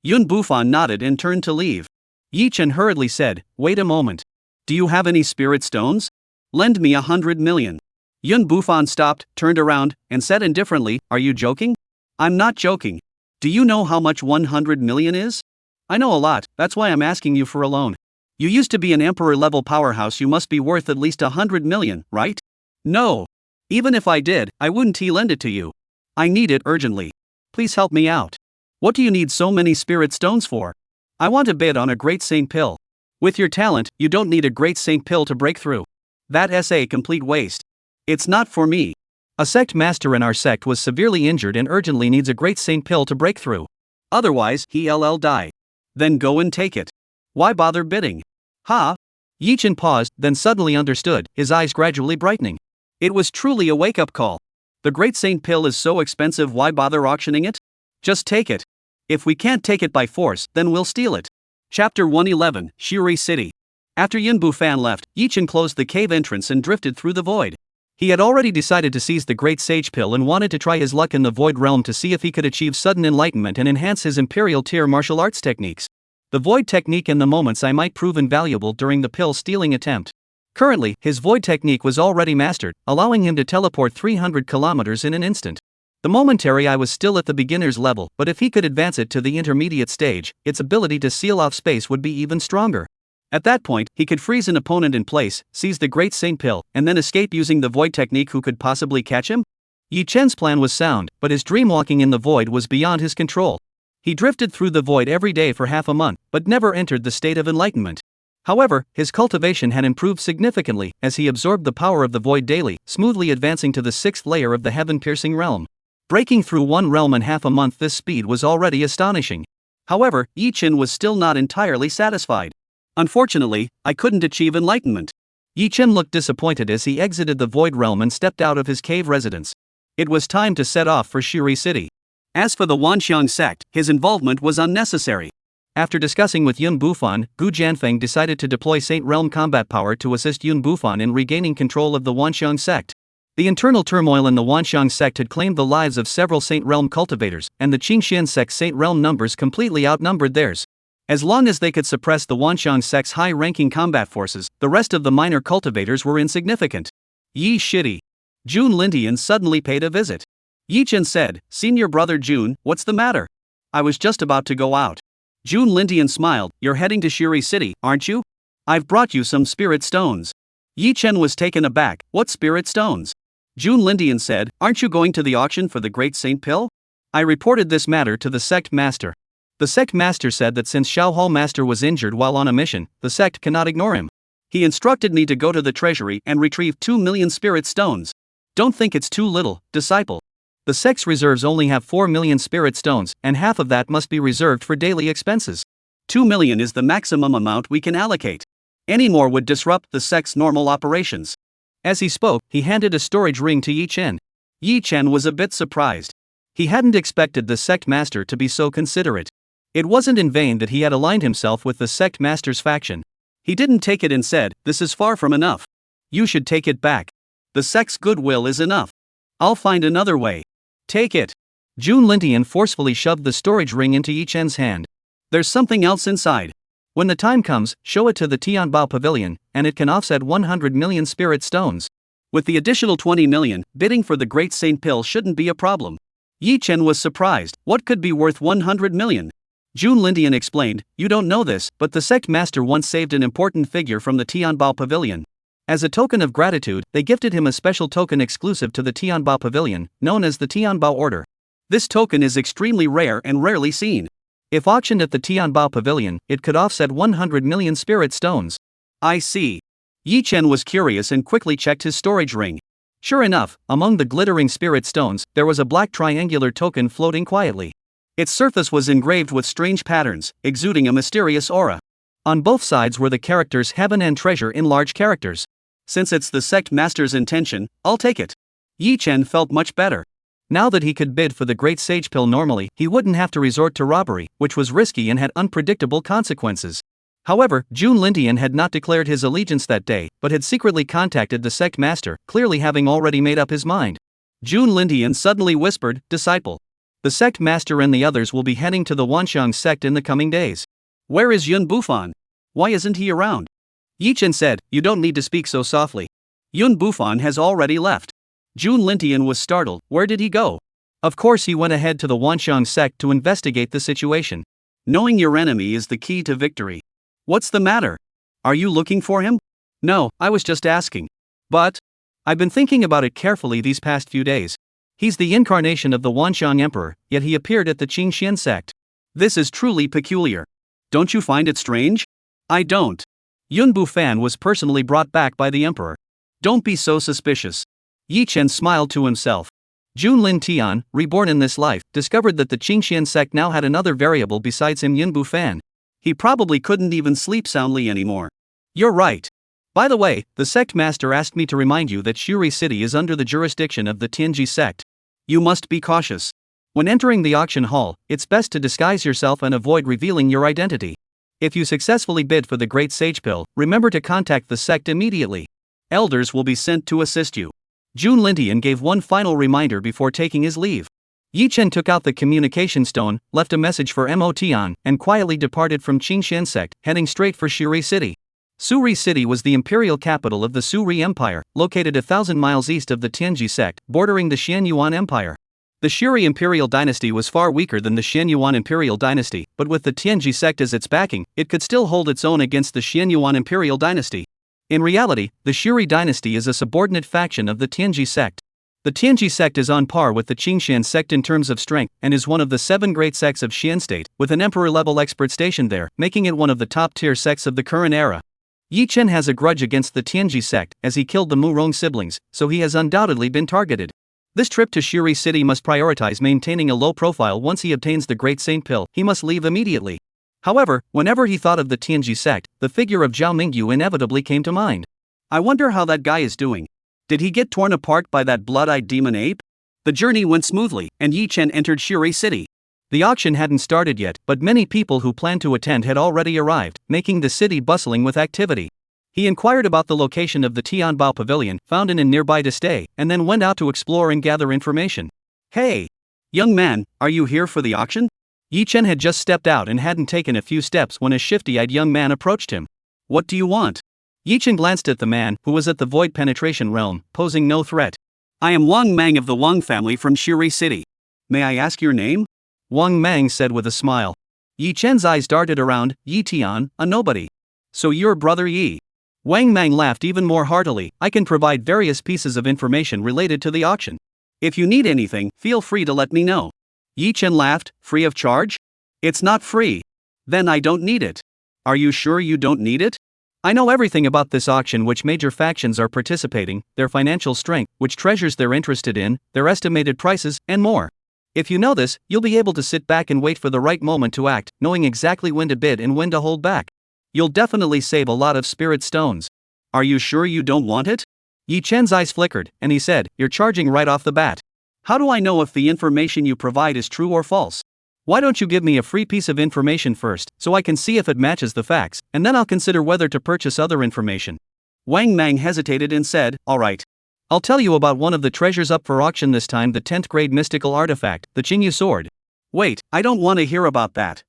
Yun Bufan nodded and turned to leave. Yi Chen hurriedly said, wait a moment. Do you have any spirit stones? Lend me 100 million. Yun Bufan stopped, turned around, and said indifferently, are you joking? I'm not joking. Do you know how much 100 million is? I know a lot, that's why I'm asking you for a loan. You used to be an emperor-level powerhouse, you must be worth at least 100 million, right? No. Even if I did, I wouldn't lend it to you. I need it urgently. Please help me out. What do you need so many spirit stones for? I want to bid on a great saint pill. With your talent, you don't need a great saint pill to break through. That's a complete waste. It's not for me. A sect master in our sect was severely injured and urgently needs a great saint pill to break through. Otherwise, he'll die. Then go and take it. Why bother bidding? Ha? Yi Chen paused, then suddenly understood, his eyes gradually brightening. It was truly a wake-up call. The great saint pill is so expensive, why bother auctioning it? Just take it. If we can't take it by force, then we'll steal it. Chapter 111, Shuri City. After Yun Bufan left, Yi Chen closed the cave entrance and drifted through the void. He had already decided to seize the Great Sage Pill and wanted to try his luck in the Void Realm to see if he could achieve sudden enlightenment and enhance his Imperial tier martial arts techniques. The Void technique and the moments I might prove invaluable during the pill stealing attempt. Currently, his Void technique was already mastered, allowing him to teleport 300 kilometers in an instant. The momentary I was still at the beginner's level, but if he could advance it to the intermediate stage, its ability to seal off space would be even stronger. At that point, he could freeze an opponent in place, seize the Great Saint Pill, and then escape using the Void technique. Who could possibly catch him? Yi Chen's plan was sound, but his dream walking in the void was beyond his control. He drifted through the void every day for half a month, but never entered the state of enlightenment. However, his cultivation had improved significantly, as he absorbed the power of the void daily, smoothly advancing to the 6th layer of the heaven-piercing realm. Breaking through one realm in half a month, this speed was already astonishing. However, Yi Chen was still not entirely satisfied. Unfortunately, I couldn't achieve enlightenment. Yi Chen looked disappointed as he exited the void realm and stepped out of his cave residence. It was time to set off for Shuri City. As for the Wanxiang sect, his involvement was unnecessary. After discussing with Yun Bufan, Gu Jianfeng decided to deploy Saint Realm combat power to assist Yun Bufan in regaining control of the Wanxiang sect. The internal turmoil in the Wanxiang sect had claimed the lives of several Saint Realm cultivators, and the Qingxian sect's Saint Realm numbers completely outnumbered theirs. As long as they could suppress the Wanxiang sect's high-ranking combat forces, the rest of the minor cultivators were insignificant. Yi Shitty. Jun Lindian suddenly paid a visit. Yi Chen said, Senior brother Jun, what's the matter? I was just about to go out. Jun Lindian smiled, you're heading to Shuri City, aren't you? I've brought you some spirit stones. Yi Chen was taken aback, what spirit stones? Jun Lindian said, aren't you going to the auction for the Great Saint Pill? I reported this matter to the sect master. The sect master said that since Xiao Hall master was injured while on a mission, the sect cannot ignore him. He instructed me to go to the treasury and retrieve 2 million spirit stones. Don't think it's too little, disciple. The sect's reserves only have 4 million spirit stones, and half of that must be reserved for daily expenses. 2 million is the maximum amount we can allocate. Any more would disrupt the sect's normal operations. As he spoke, he handed a storage ring to Yi Chen. Yi Chen was a bit surprised. He hadn't expected the sect master to be so considerate. It wasn't in vain that he had aligned himself with the sect master's faction. He didn't take it and said, this is far from enough. You should take it back. The sect's goodwill is enough. I'll find another way. Take it. Jun Lindian forcefully shoved the storage ring into Yi Chen's hand. There's something else inside. When the time comes, show it to the Tianbao Pavilion, and it can offset 100 million spirit stones. With the additional 20 million, bidding for the Great Saint Pill shouldn't be a problem. Yi Chen was surprised, what could be worth 100 million? Jun Lindian explained, you don't know this, but the sect master once saved an important figure from the Tianbao Pavilion. As a token of gratitude, they gifted him a special token exclusive to the Tianbao Pavilion, known as the Tianbao Order. This token is extremely rare and rarely seen. If auctioned at the Tianbao Pavilion, it could offset 100 million spirit stones. I see. Yi Chen was curious and quickly checked his storage ring. Sure enough, among the glittering spirit stones, there was a black triangular token floating quietly. Its surface was engraved with strange patterns, exuding a mysterious aura. On both sides were the characters heaven and treasure in large characters. Since it's the sect master's intention, I'll take it. Yi Chen felt much better. Now that he could bid for the Great Sage Pill normally, he wouldn't have to resort to robbery, which was risky and had unpredictable consequences. However, Jun Lintian had not declared his allegiance that day, but had secretly contacted the sect master, clearly having already made up his mind. Jun Lintian suddenly whispered, "Disciple. The sect master and the others will be heading to the Wanxiang sect in the coming days. Where is Yun Bufan? Why isn't he around?" Yi Chen said, "You don't need to speak so softly. Yun Bufan has already left." Jun Lintian was startled. Where did he go? Of course he went ahead to the Wanxiang sect to investigate the situation. Knowing your enemy is the key to victory. What's the matter? Are you looking for him? No, I was just asking. But I've been thinking about it carefully these past few days. He's the incarnation of the Wanxiang Emperor, yet he appeared at the Qingxian sect. This is truly peculiar. Don't you find it strange? I don't. Yun Bufan was personally brought back by the Emperor. Don't be so suspicious. Yi Chen smiled to himself. Jun Lintian, reborn in this life, discovered that the Qingxian sect now had another variable besides him, Yun Bufan. He probably couldn't even sleep soundly anymore. You're right. By the way, the sect master asked me to remind you that Shuri City is under the jurisdiction of the Tianji sect. You must be cautious. When entering the auction hall, it's best to disguise yourself and avoid revealing your identity. If you successfully bid for the Great Sage Pill, remember to contact the sect immediately. Elders will be sent to assist you. Jun Lintian gave one final reminder before taking his leave. Yi Chen took out the communication stone, left a message for Mo Tian, and quietly departed from Qingxian sect, heading straight for Shuri City. Suri City was the imperial capital of the Suri Empire, located 1,000 miles east of the Tianji sect, bordering the Xianyuan Empire. The Shuri imperial dynasty was far weaker than the Xianyuan imperial dynasty, but with the Tianji sect as its backing, it could still hold its own against the Xianyuan imperial dynasty. In reality, the Shuri dynasty is a subordinate faction of the Tianji sect. The Tianji sect is on par with the Qingxian sect in terms of strength, and is one of the 7 great sects of Xian state, with an emperor-level expert stationed there, making it one of the top-tier sects of the current era. Yi Chen has a grudge against the Tianji sect, as he killed the Murong siblings, so he has undoubtedly been targeted. This trip to Shuri City must prioritize maintaining a low profile. Once he obtains the Great Saint Pill, he must leave immediately. However, whenever he thought of the Tianji sect, the figure of Zhao Mingyu inevitably came to mind. I wonder how that guy is doing. Did he get torn apart by that blood-eyed demon ape? The journey went smoothly, and Yi Chen entered Shuri City. The auction hadn't started yet, but many people who planned to attend had already arrived, making the city bustling with activity. He inquired about the location of the Tianbao Pavilion, found an inn nearby to stay, and then went out to explore and gather information. Hey! Young man, are you here for the auction? Yi Chen had just stepped out and hadn't taken a few steps when a shifty-eyed young man approached him. What do you want? Yi Chen glanced at the man, who was at the void penetration realm, posing no threat. I am Wang Mang of the Wang family from Shuri City. May I ask your name? Wang Mang said with a smile. Yi Chen's eyes darted around. Yi Tian, a nobody. So you're brother Yi? Wang Mang laughed even more heartily. I can provide various pieces of information related to the auction. If you need anything, feel free to let me know. Yi Chen laughed. Free of charge? It's not free. Then I don't need it. Are you sure you don't need it? I know everything about this auction, which major factions are participating, their financial strength, which treasures they're interested in, their estimated prices, and more. If you know this, you'll be able to sit back and wait for the right moment to act, knowing exactly when to bid and when to hold back. You'll definitely save a lot of spirit stones. Are you sure you don't want it? Yi Chen's eyes flickered, and he said, You're charging right off the bat. How do I know if the information you provide is true or false? Why don't you give me a free piece of information first, so I can see if it matches the facts, and then I'll consider whether to purchase other information. Wang Mang hesitated and said, All right. I'll tell you about one of the treasures up for auction this time, the 10th grade mystical artifact, the Qingyu sword. Wait, I don't want to hear about that.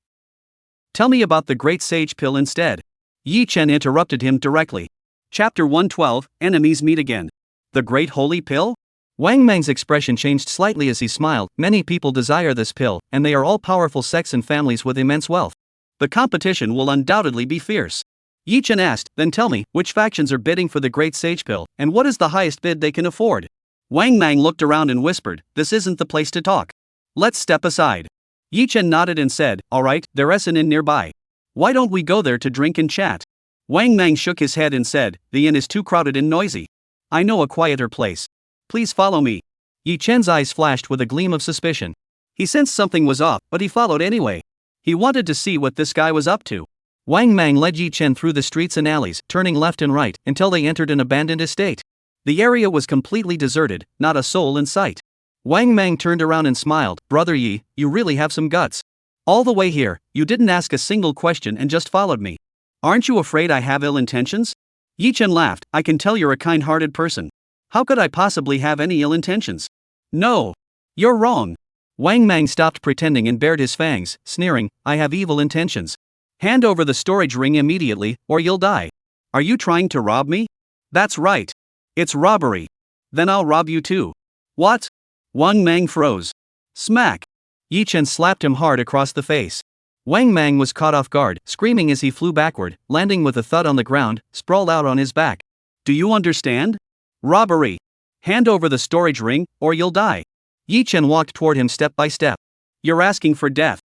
Tell me about the Great Sage Pill instead. Yi Chen interrupted him directly. Chapter 112, Enemies Meet Again. The Great Holy Pill? Wang Mang's expression changed slightly as he smiled. Many people desire this pill, and they are all powerful sects and families with immense wealth. The competition will undoubtedly be fierce. Yi Chen asked, Then tell me, which factions are bidding for the Great Sage Pill, and what is the highest bid they can afford? Wang Mang looked around and whispered, This isn't the place to talk. Let's step aside. Yi Chen nodded and said, alright, there's an inn nearby. Why don't we go there to drink and chat? Wang Mang shook his head and said, the inn is too crowded and noisy. I know a quieter place. Please follow me. Yi Chen's eyes flashed with a gleam of suspicion. He sensed something was off, but he followed anyway. He wanted to see what this guy was up to. Wang Mang led Yi Chen through the streets and alleys, turning left and right, until they entered an abandoned estate. The area was completely deserted, not a soul in sight. Wang Mang turned around and smiled, Brother Yi, you really have some guts. All the way here, you didn't ask a single question and just followed me. Aren't you afraid I have ill intentions? Yi Chen laughed, I can tell you're a kind-hearted person. How could I possibly have any ill intentions? No. You're wrong. Wang Mang stopped pretending and bared his fangs, sneering, I have evil intentions. Hand over the storage ring immediately, or you'll die. Are you trying to rob me? That's right. It's robbery. Then I'll rob you too. What? Wang Mang froze. Smack! Yi Chen slapped him hard across the face. Wang Mang was caught off guard, screaming as he flew backward, landing with a thud on the ground, sprawled out on his back. Do you understand? Robbery. Hand over the storage ring, or you'll die. Yi Chen walked toward him step by step. You're asking for death.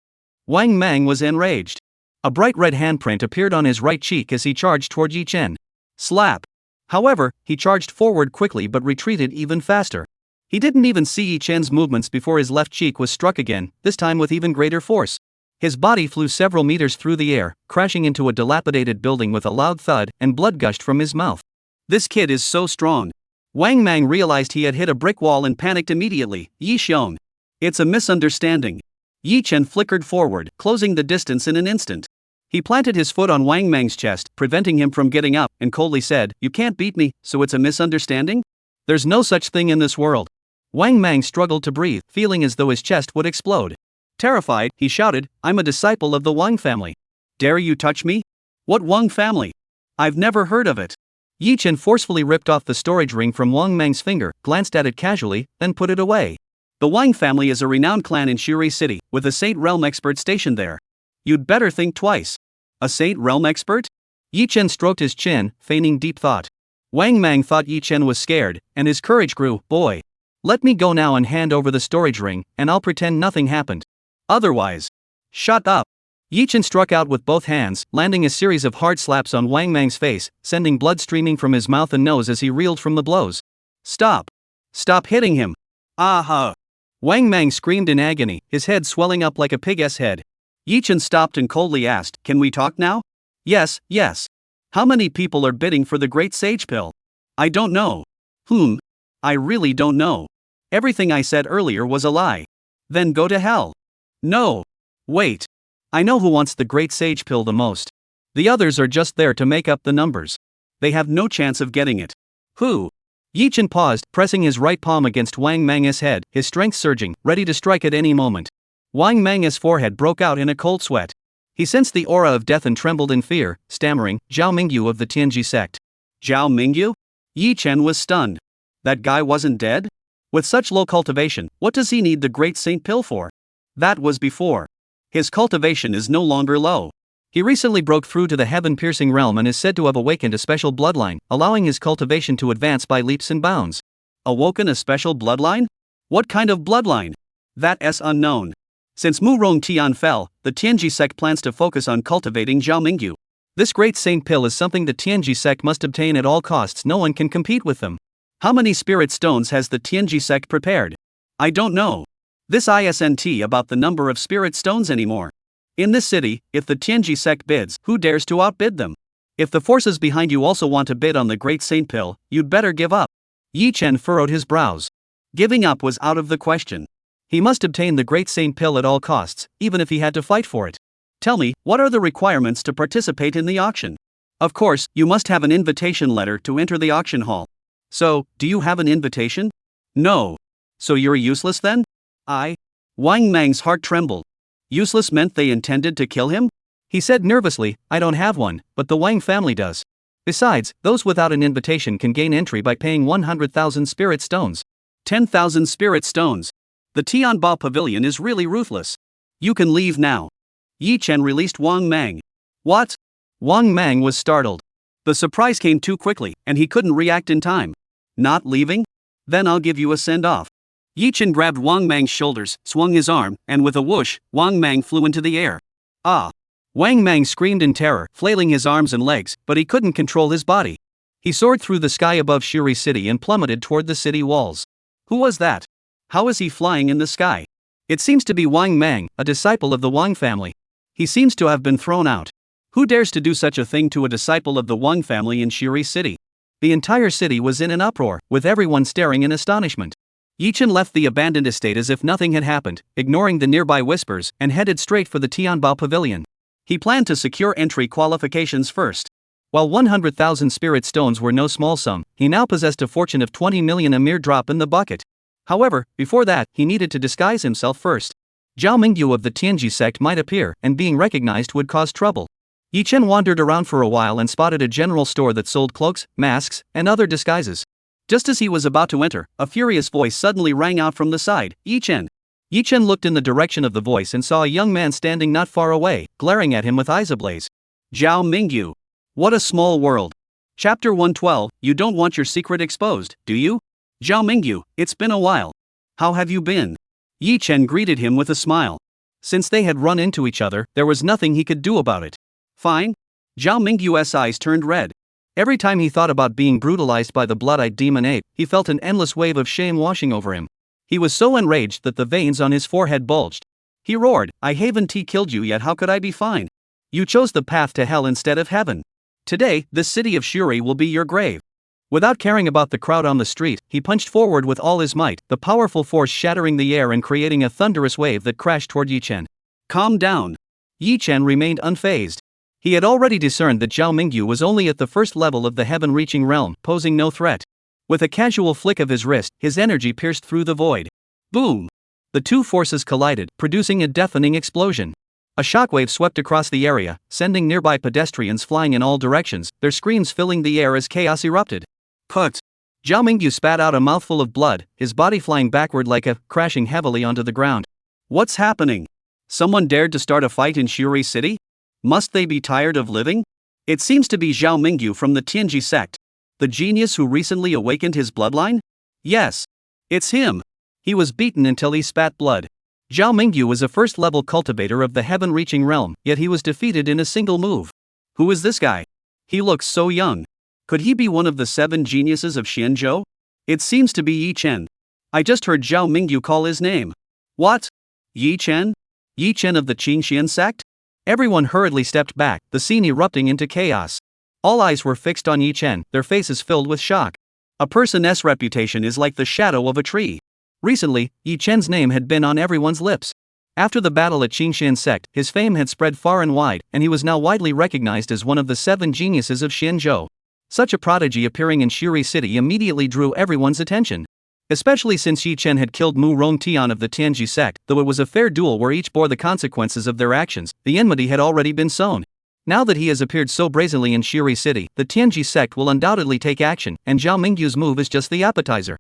Wang Mang was enraged. A bright red handprint appeared on his right cheek as he charged toward Yi Chen. Slap! However, he charged forward quickly but retreated even faster. He didn't even see Yi Chen's movements before his left cheek was struck again, this time with even greater force. His body flew several meters through the air, crashing into a dilapidated building with a loud thud, and blood gushed from his mouth. This kid is so strong. Wang Mang realized he had hit a brick wall and panicked immediately. Yi Xiong. It's a misunderstanding. Yi Chen flickered forward, closing the distance in an instant. He planted his foot on Wang Mang's chest, preventing him from getting up, and coldly said, You can't beat me, so it's a misunderstanding? There's no such thing in this world. Wang Mang struggled to breathe, feeling as though his chest would explode. Terrified, he shouted, I'm a disciple of the Wang family. Dare you touch me? What Wang family? I've never heard of it. Yi Chen forcefully ripped off the storage ring from Wang Mang's finger, glanced at it casually, then put it away. The Wang family is a renowned clan in Shuri City, with a Saint Realm expert stationed there. You'd better think twice. A Saint Realm expert? Yi Chen stroked his chin, feigning deep thought. Wang Mang thought Yi Chen was scared, and his courage grew. Boy. Let me go now and hand over the storage ring, and I'll pretend nothing happened. Otherwise. Shut up. Yi Chen struck out with both hands, landing a series of hard slaps on Wang Mang's face, sending blood streaming from his mouth and nose as he reeled from the blows. Stop. Stop hitting him. Aha. Wang Mang screamed in agony, his head swelling up like a pig's head. Yi Chen stopped and coldly asked, Can we talk now? Yes, yes. How many people are bidding for the Great Sage Pill? I don't know. I really don't know. Everything I said earlier was a lie. Then go to hell. No. Wait. I know who wants the Great Sage Pill the most. The others are just there to make up the numbers. They have no chance of getting it. Who? Yi Chen paused, pressing his right palm against Wang Mang's head, his strength surging, ready to strike at any moment. Wang Mang's forehead broke out in a cold sweat. He sensed the aura of death and trembled in fear, stammering, Zhao Mingyu of the Tianji sect. Zhao Mingyu? Yi Chen was stunned. That guy wasn't dead? With such low cultivation, what does he need the Great Saint Pill for? That was before. His cultivation is no longer low. He recently broke through to the heaven-piercing realm and is said to have awakened a special bloodline, allowing his cultivation to advance by leaps and bounds. Awoken a special bloodline? What kind of bloodline? That's unknown. Since Mu Rongtian fell, the Tianji sect plans to focus on cultivating Zhao Mingyu. This Great Saint Pill is something the Tianji sect must obtain at all costs. No one can compete with them. How many spirit stones has the Tianji sect prepared? I don't know. This isn't about the number of spirit stones anymore. In this city, if the Tianji sect bids, who dares to outbid them? If the forces behind you also want to bid on the Great Saint Pill, you'd better give up. Yi Chen furrowed his brows. Giving up was out of the question. He must obtain the Great Saint Pill at all costs, even if he had to fight for it. Tell me, what are the requirements to participate in the auction? Of course, you must have an invitation letter to enter the auction hall. So, do you have an invitation? No. So you're useless then? Wang Mang's heart trembled. Useless meant they intended to kill him? He said nervously, I don't have one, but the Wang family does. Besides, those without an invitation can gain entry by paying 100,000 spirit stones. 10,000 spirit stones. The Tianba Pavilion is really ruthless. You can leave now. Yi Chen released Wang Mang. What? Wang Mang was startled. The surprise came too quickly, and he couldn't react in time. Not leaving? Then I'll give you a send-off. Yi Chen grabbed Wang Mang's shoulders, swung his arm, and with a whoosh, Wang Mang flew into the air. Ah! Wang Mang screamed in terror, flailing his arms and legs, but he couldn't control his body. He soared through the sky above Shuri City and plummeted toward the city walls. Who was that? How is he flying in the sky? It seems to be Wang Mang, a disciple of the Wang family. He seems to have been thrown out. Who dares to do such a thing to a disciple of the Wang family in Shuri City? The entire city was in an uproar, with everyone staring in astonishment. Yi Chen left the abandoned estate as if nothing had happened, ignoring the nearby whispers, and headed straight for the Tianbao Pavilion. He planned to secure entry qualifications first. While 100,000 spirit stones were no small sum, he now possessed a fortune of 20 million, a mere drop in the bucket. However, before that, he needed to disguise himself first. Zhao Mingyu of the Tianji sect might appear, and being recognized would cause trouble. Yi Chen wandered around for a while and spotted a general store that sold cloaks, masks, and other disguises. Just as he was about to enter, a furious voice suddenly rang out from the side, Yi Chen. Yi Chen looked in the direction of the voice and saw a young man standing not far away, glaring at him with eyes ablaze. Zhao Mingyu. What a small world. Chapter 112, You don't want your secret exposed, do you? Zhao Mingyu, it's been a while. How have you been? Yi Chen greeted him with a smile. Since they had run into each other, there was nothing he could do about it. Fine? Zhao Mingyu's eyes turned red. Every time he thought about being brutalized by the blood-eyed demon ape, he felt an endless wave of shame washing over him. He was so enraged that the veins on his forehead bulged. He roared, I haven't killed you yet, how could I be fine? You chose the path to hell instead of heaven. Today, this city of Shuri will be your grave. Without caring about the crowd on the street, he punched forward with all his might, the powerful force shattering the air and creating a thunderous wave that crashed toward Yi Chen. Calm down. Yi Chen remained unfazed. He had already discerned that Zhao Mingyu was only at the first level of the heaven-reaching realm, posing no threat. With a casual flick of his wrist, his energy pierced through the void. Boom! The two forces collided, producing a deafening explosion. A shockwave swept across the area, sending nearby pedestrians flying in all directions, their screams filling the air as chaos erupted. Put! Zhao Mingyu spat out a mouthful of blood, his body flying backward like a, crashing heavily onto the ground. What's happening? Someone dared to start a fight in Shuri City? Must they be tired of living? It seems to be Zhao Mingyu from the Tianji sect. The genius who recently awakened his bloodline? Yes. It's him. He was beaten until he spat blood. Zhao Mingyu was a first-level cultivator of the heaven-reaching realm, yet he was defeated in a single move. Who is this guy? He looks so young. Could he be one of the 7 geniuses of Xianzhou? It seems to be Yi Chen. I just heard Zhao Mingyu call his name. What? Yi Chen? Yi Chen of the Qingxian sect? Everyone hurriedly stepped back, the scene erupting into chaos. All eyes were fixed on Yi Chen, their faces filled with shock. A person's reputation is like the shadow of a tree. Recently, Yi Chen's name had been on everyone's lips. After the battle at Qingxian sect, his fame had spread far and wide, and he was now widely recognized as one of the 7 geniuses of Xianzhou. Such a prodigy appearing in Shuri City immediately drew everyone's attention. Especially since Yi Chen had killed Mu Rongtian of the Tianji sect, though it was a fair duel where each bore the consequences of their actions, the enmity had already been sown. Now that he has appeared so brazenly in Shuri City, the Tianji sect will undoubtedly take action, and Zhao Mingyu's move is just the appetizer.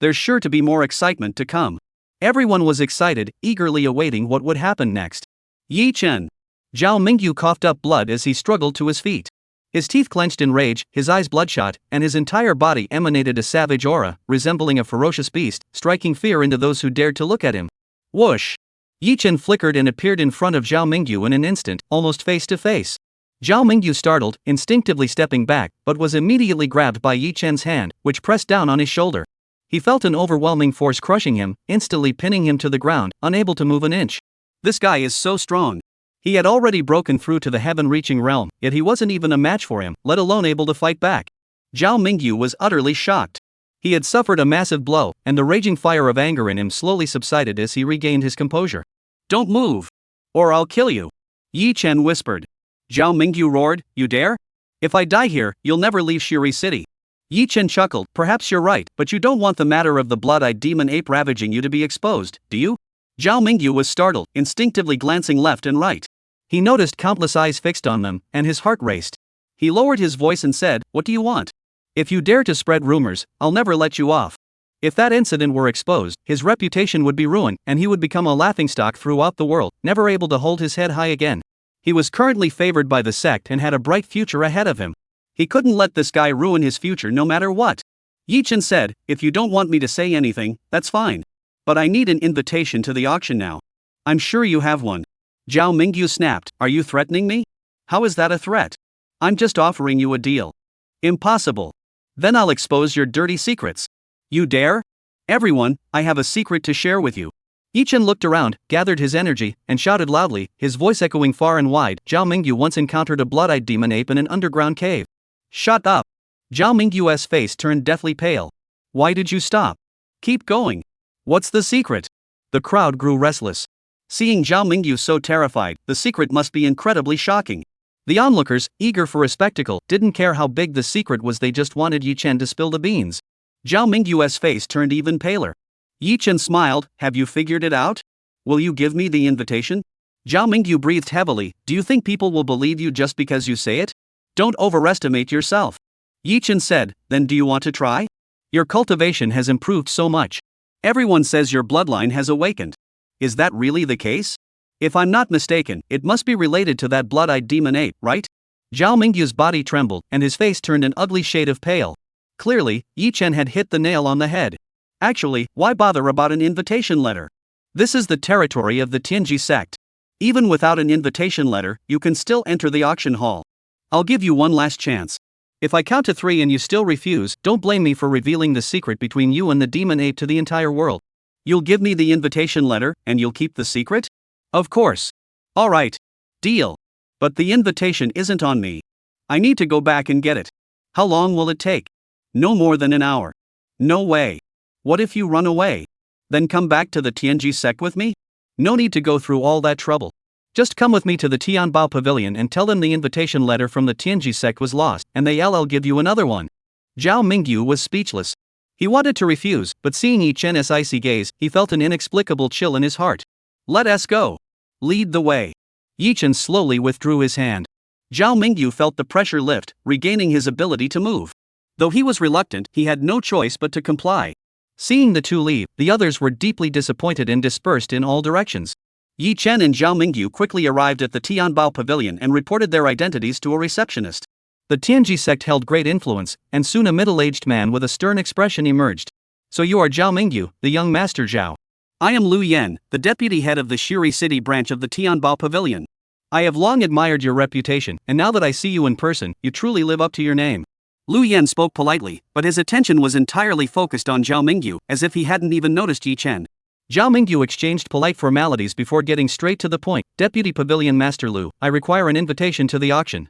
There's sure to be more excitement to come. Everyone was excited, eagerly awaiting what would happen next. Yi Chen. Zhao Mingyu coughed up blood as he struggled to his feet. His teeth clenched in rage, his eyes bloodshot, and his entire body emanated a savage aura, resembling a ferocious beast, striking fear into those who dared to look at him. Whoosh! Yi Chen flickered and appeared in front of Zhao Mingyu in an instant, almost face to face. Zhao Mingyu startled, instinctively stepping back, but was immediately grabbed by Yi Chen's hand, which pressed down on his shoulder. He felt an overwhelming force crushing him, instantly pinning him to the ground, unable to move an inch. This guy is so strong. He had already broken through to the heaven-reaching realm, yet he wasn't even a match for him, let alone able to fight back. Zhao Mingyu was utterly shocked. He had suffered a massive blow, and the raging fire of anger in him slowly subsided as he regained his composure. Don't move! Or I'll kill you! Yi Chen whispered. Zhao Mingyu roared, You dare? If I die here, you'll never leave Shuri City. Yi Chen chuckled, Perhaps you're right, but you don't want the matter of the blood-eyed demon ape ravaging you to be exposed, do you? Zhao Mingyu was startled, instinctively glancing left and right. He noticed countless eyes fixed on them, and his heart raced. He lowered his voice and said, What do you want? If you dare to spread rumors, I'll never let you off. If that incident were exposed, his reputation would be ruined, and he would become a laughingstock throughout the world, never able to hold his head high again. He was currently favored by the sect and had a bright future ahead of him. He couldn't let this guy ruin his future no matter what. Yi Chen said, If you don't want me to say anything, that's fine. But I need an invitation to the auction now. I'm sure you have one. Zhao Mingyu snapped, are you threatening me? How is that a threat? I'm just offering you a deal. Impossible. Then I'll expose your dirty secrets. You dare? Everyone, I have a secret to share with you. Yichen looked around, gathered his energy, and shouted loudly, his voice echoing far and wide. Zhao Mingyu once encountered a blood-eyed demon ape in an underground cave. Shut up. Zhao Mingyu's face turned deathly pale. Why did you stop? Keep going. What's the secret? The crowd grew restless. Seeing Zhao Mingyu so terrified, the secret must be incredibly shocking. The onlookers, eager for a spectacle, didn't care how big the secret was, they just wanted Yichen to spill the beans. Zhao Mingyu's face turned even paler. Yichen smiled, have you figured it out? Will you give me the invitation? Zhao Mingyu breathed heavily, do you think people will believe you just because you say it? Don't overestimate yourself. Yichen said, then do you want to try? Your cultivation has improved so much. Everyone says your bloodline has awakened. Is that really the case? If I'm not mistaken, it must be related to that blood-eyed demon ape, right? Zhao Mingyu's body trembled, and his face turned an ugly shade of pale. Clearly, Yichen had hit the nail on the head. Actually, why bother about an invitation letter? This is the territory of the Tianji sect. Even without an invitation letter, you can still enter the auction hall. I'll give you one last chance. If I count to 3 and you still refuse, don't blame me for revealing the secret between you and the demon ape to the entire world. You'll give me the invitation letter, and you'll keep the secret? Of course. Alright. Deal. But the invitation isn't on me. I need to go back and get it. How long will it take? No more than an hour. No way. What if you run away? Then come back to the Tianji sect with me? No need to go through all that trouble. Just come with me to the Tianbao Pavilion and tell them the invitation letter from the Tianji sect was lost, and I'll give you another one. Zhao Mingyu was speechless. He wanted to refuse, but seeing Yichen's icy gaze, he felt an inexplicable chill in his heart. Let us go. Lead the way. Yichen slowly withdrew his hand. Zhao Mingyu felt the pressure lift, regaining his ability to move. Though he was reluctant, he had no choice but to comply. Seeing the two leave, the others were deeply disappointed and dispersed in all directions. Yichen and Zhao Mingyu quickly arrived at the Tianbao Pavilion and reported their identities to a receptionist. The Tianji sect held great influence, and soon a middle-aged man with a stern expression emerged. So you are Zhao Mingyu, the young master Zhao. I am Lu Yan, the deputy head of the Shuri City branch of the Tianbao Pavilion. I have long admired your reputation, and now that I see you in person, you truly live up to your name. Lu Yan spoke politely, but his attention was entirely focused on Zhao Mingyu, as if he hadn't even noticed Yichen. Zhao Mingyu exchanged polite formalities before getting straight to the point. Deputy Pavilion Master Lu, I require an invitation to the auction.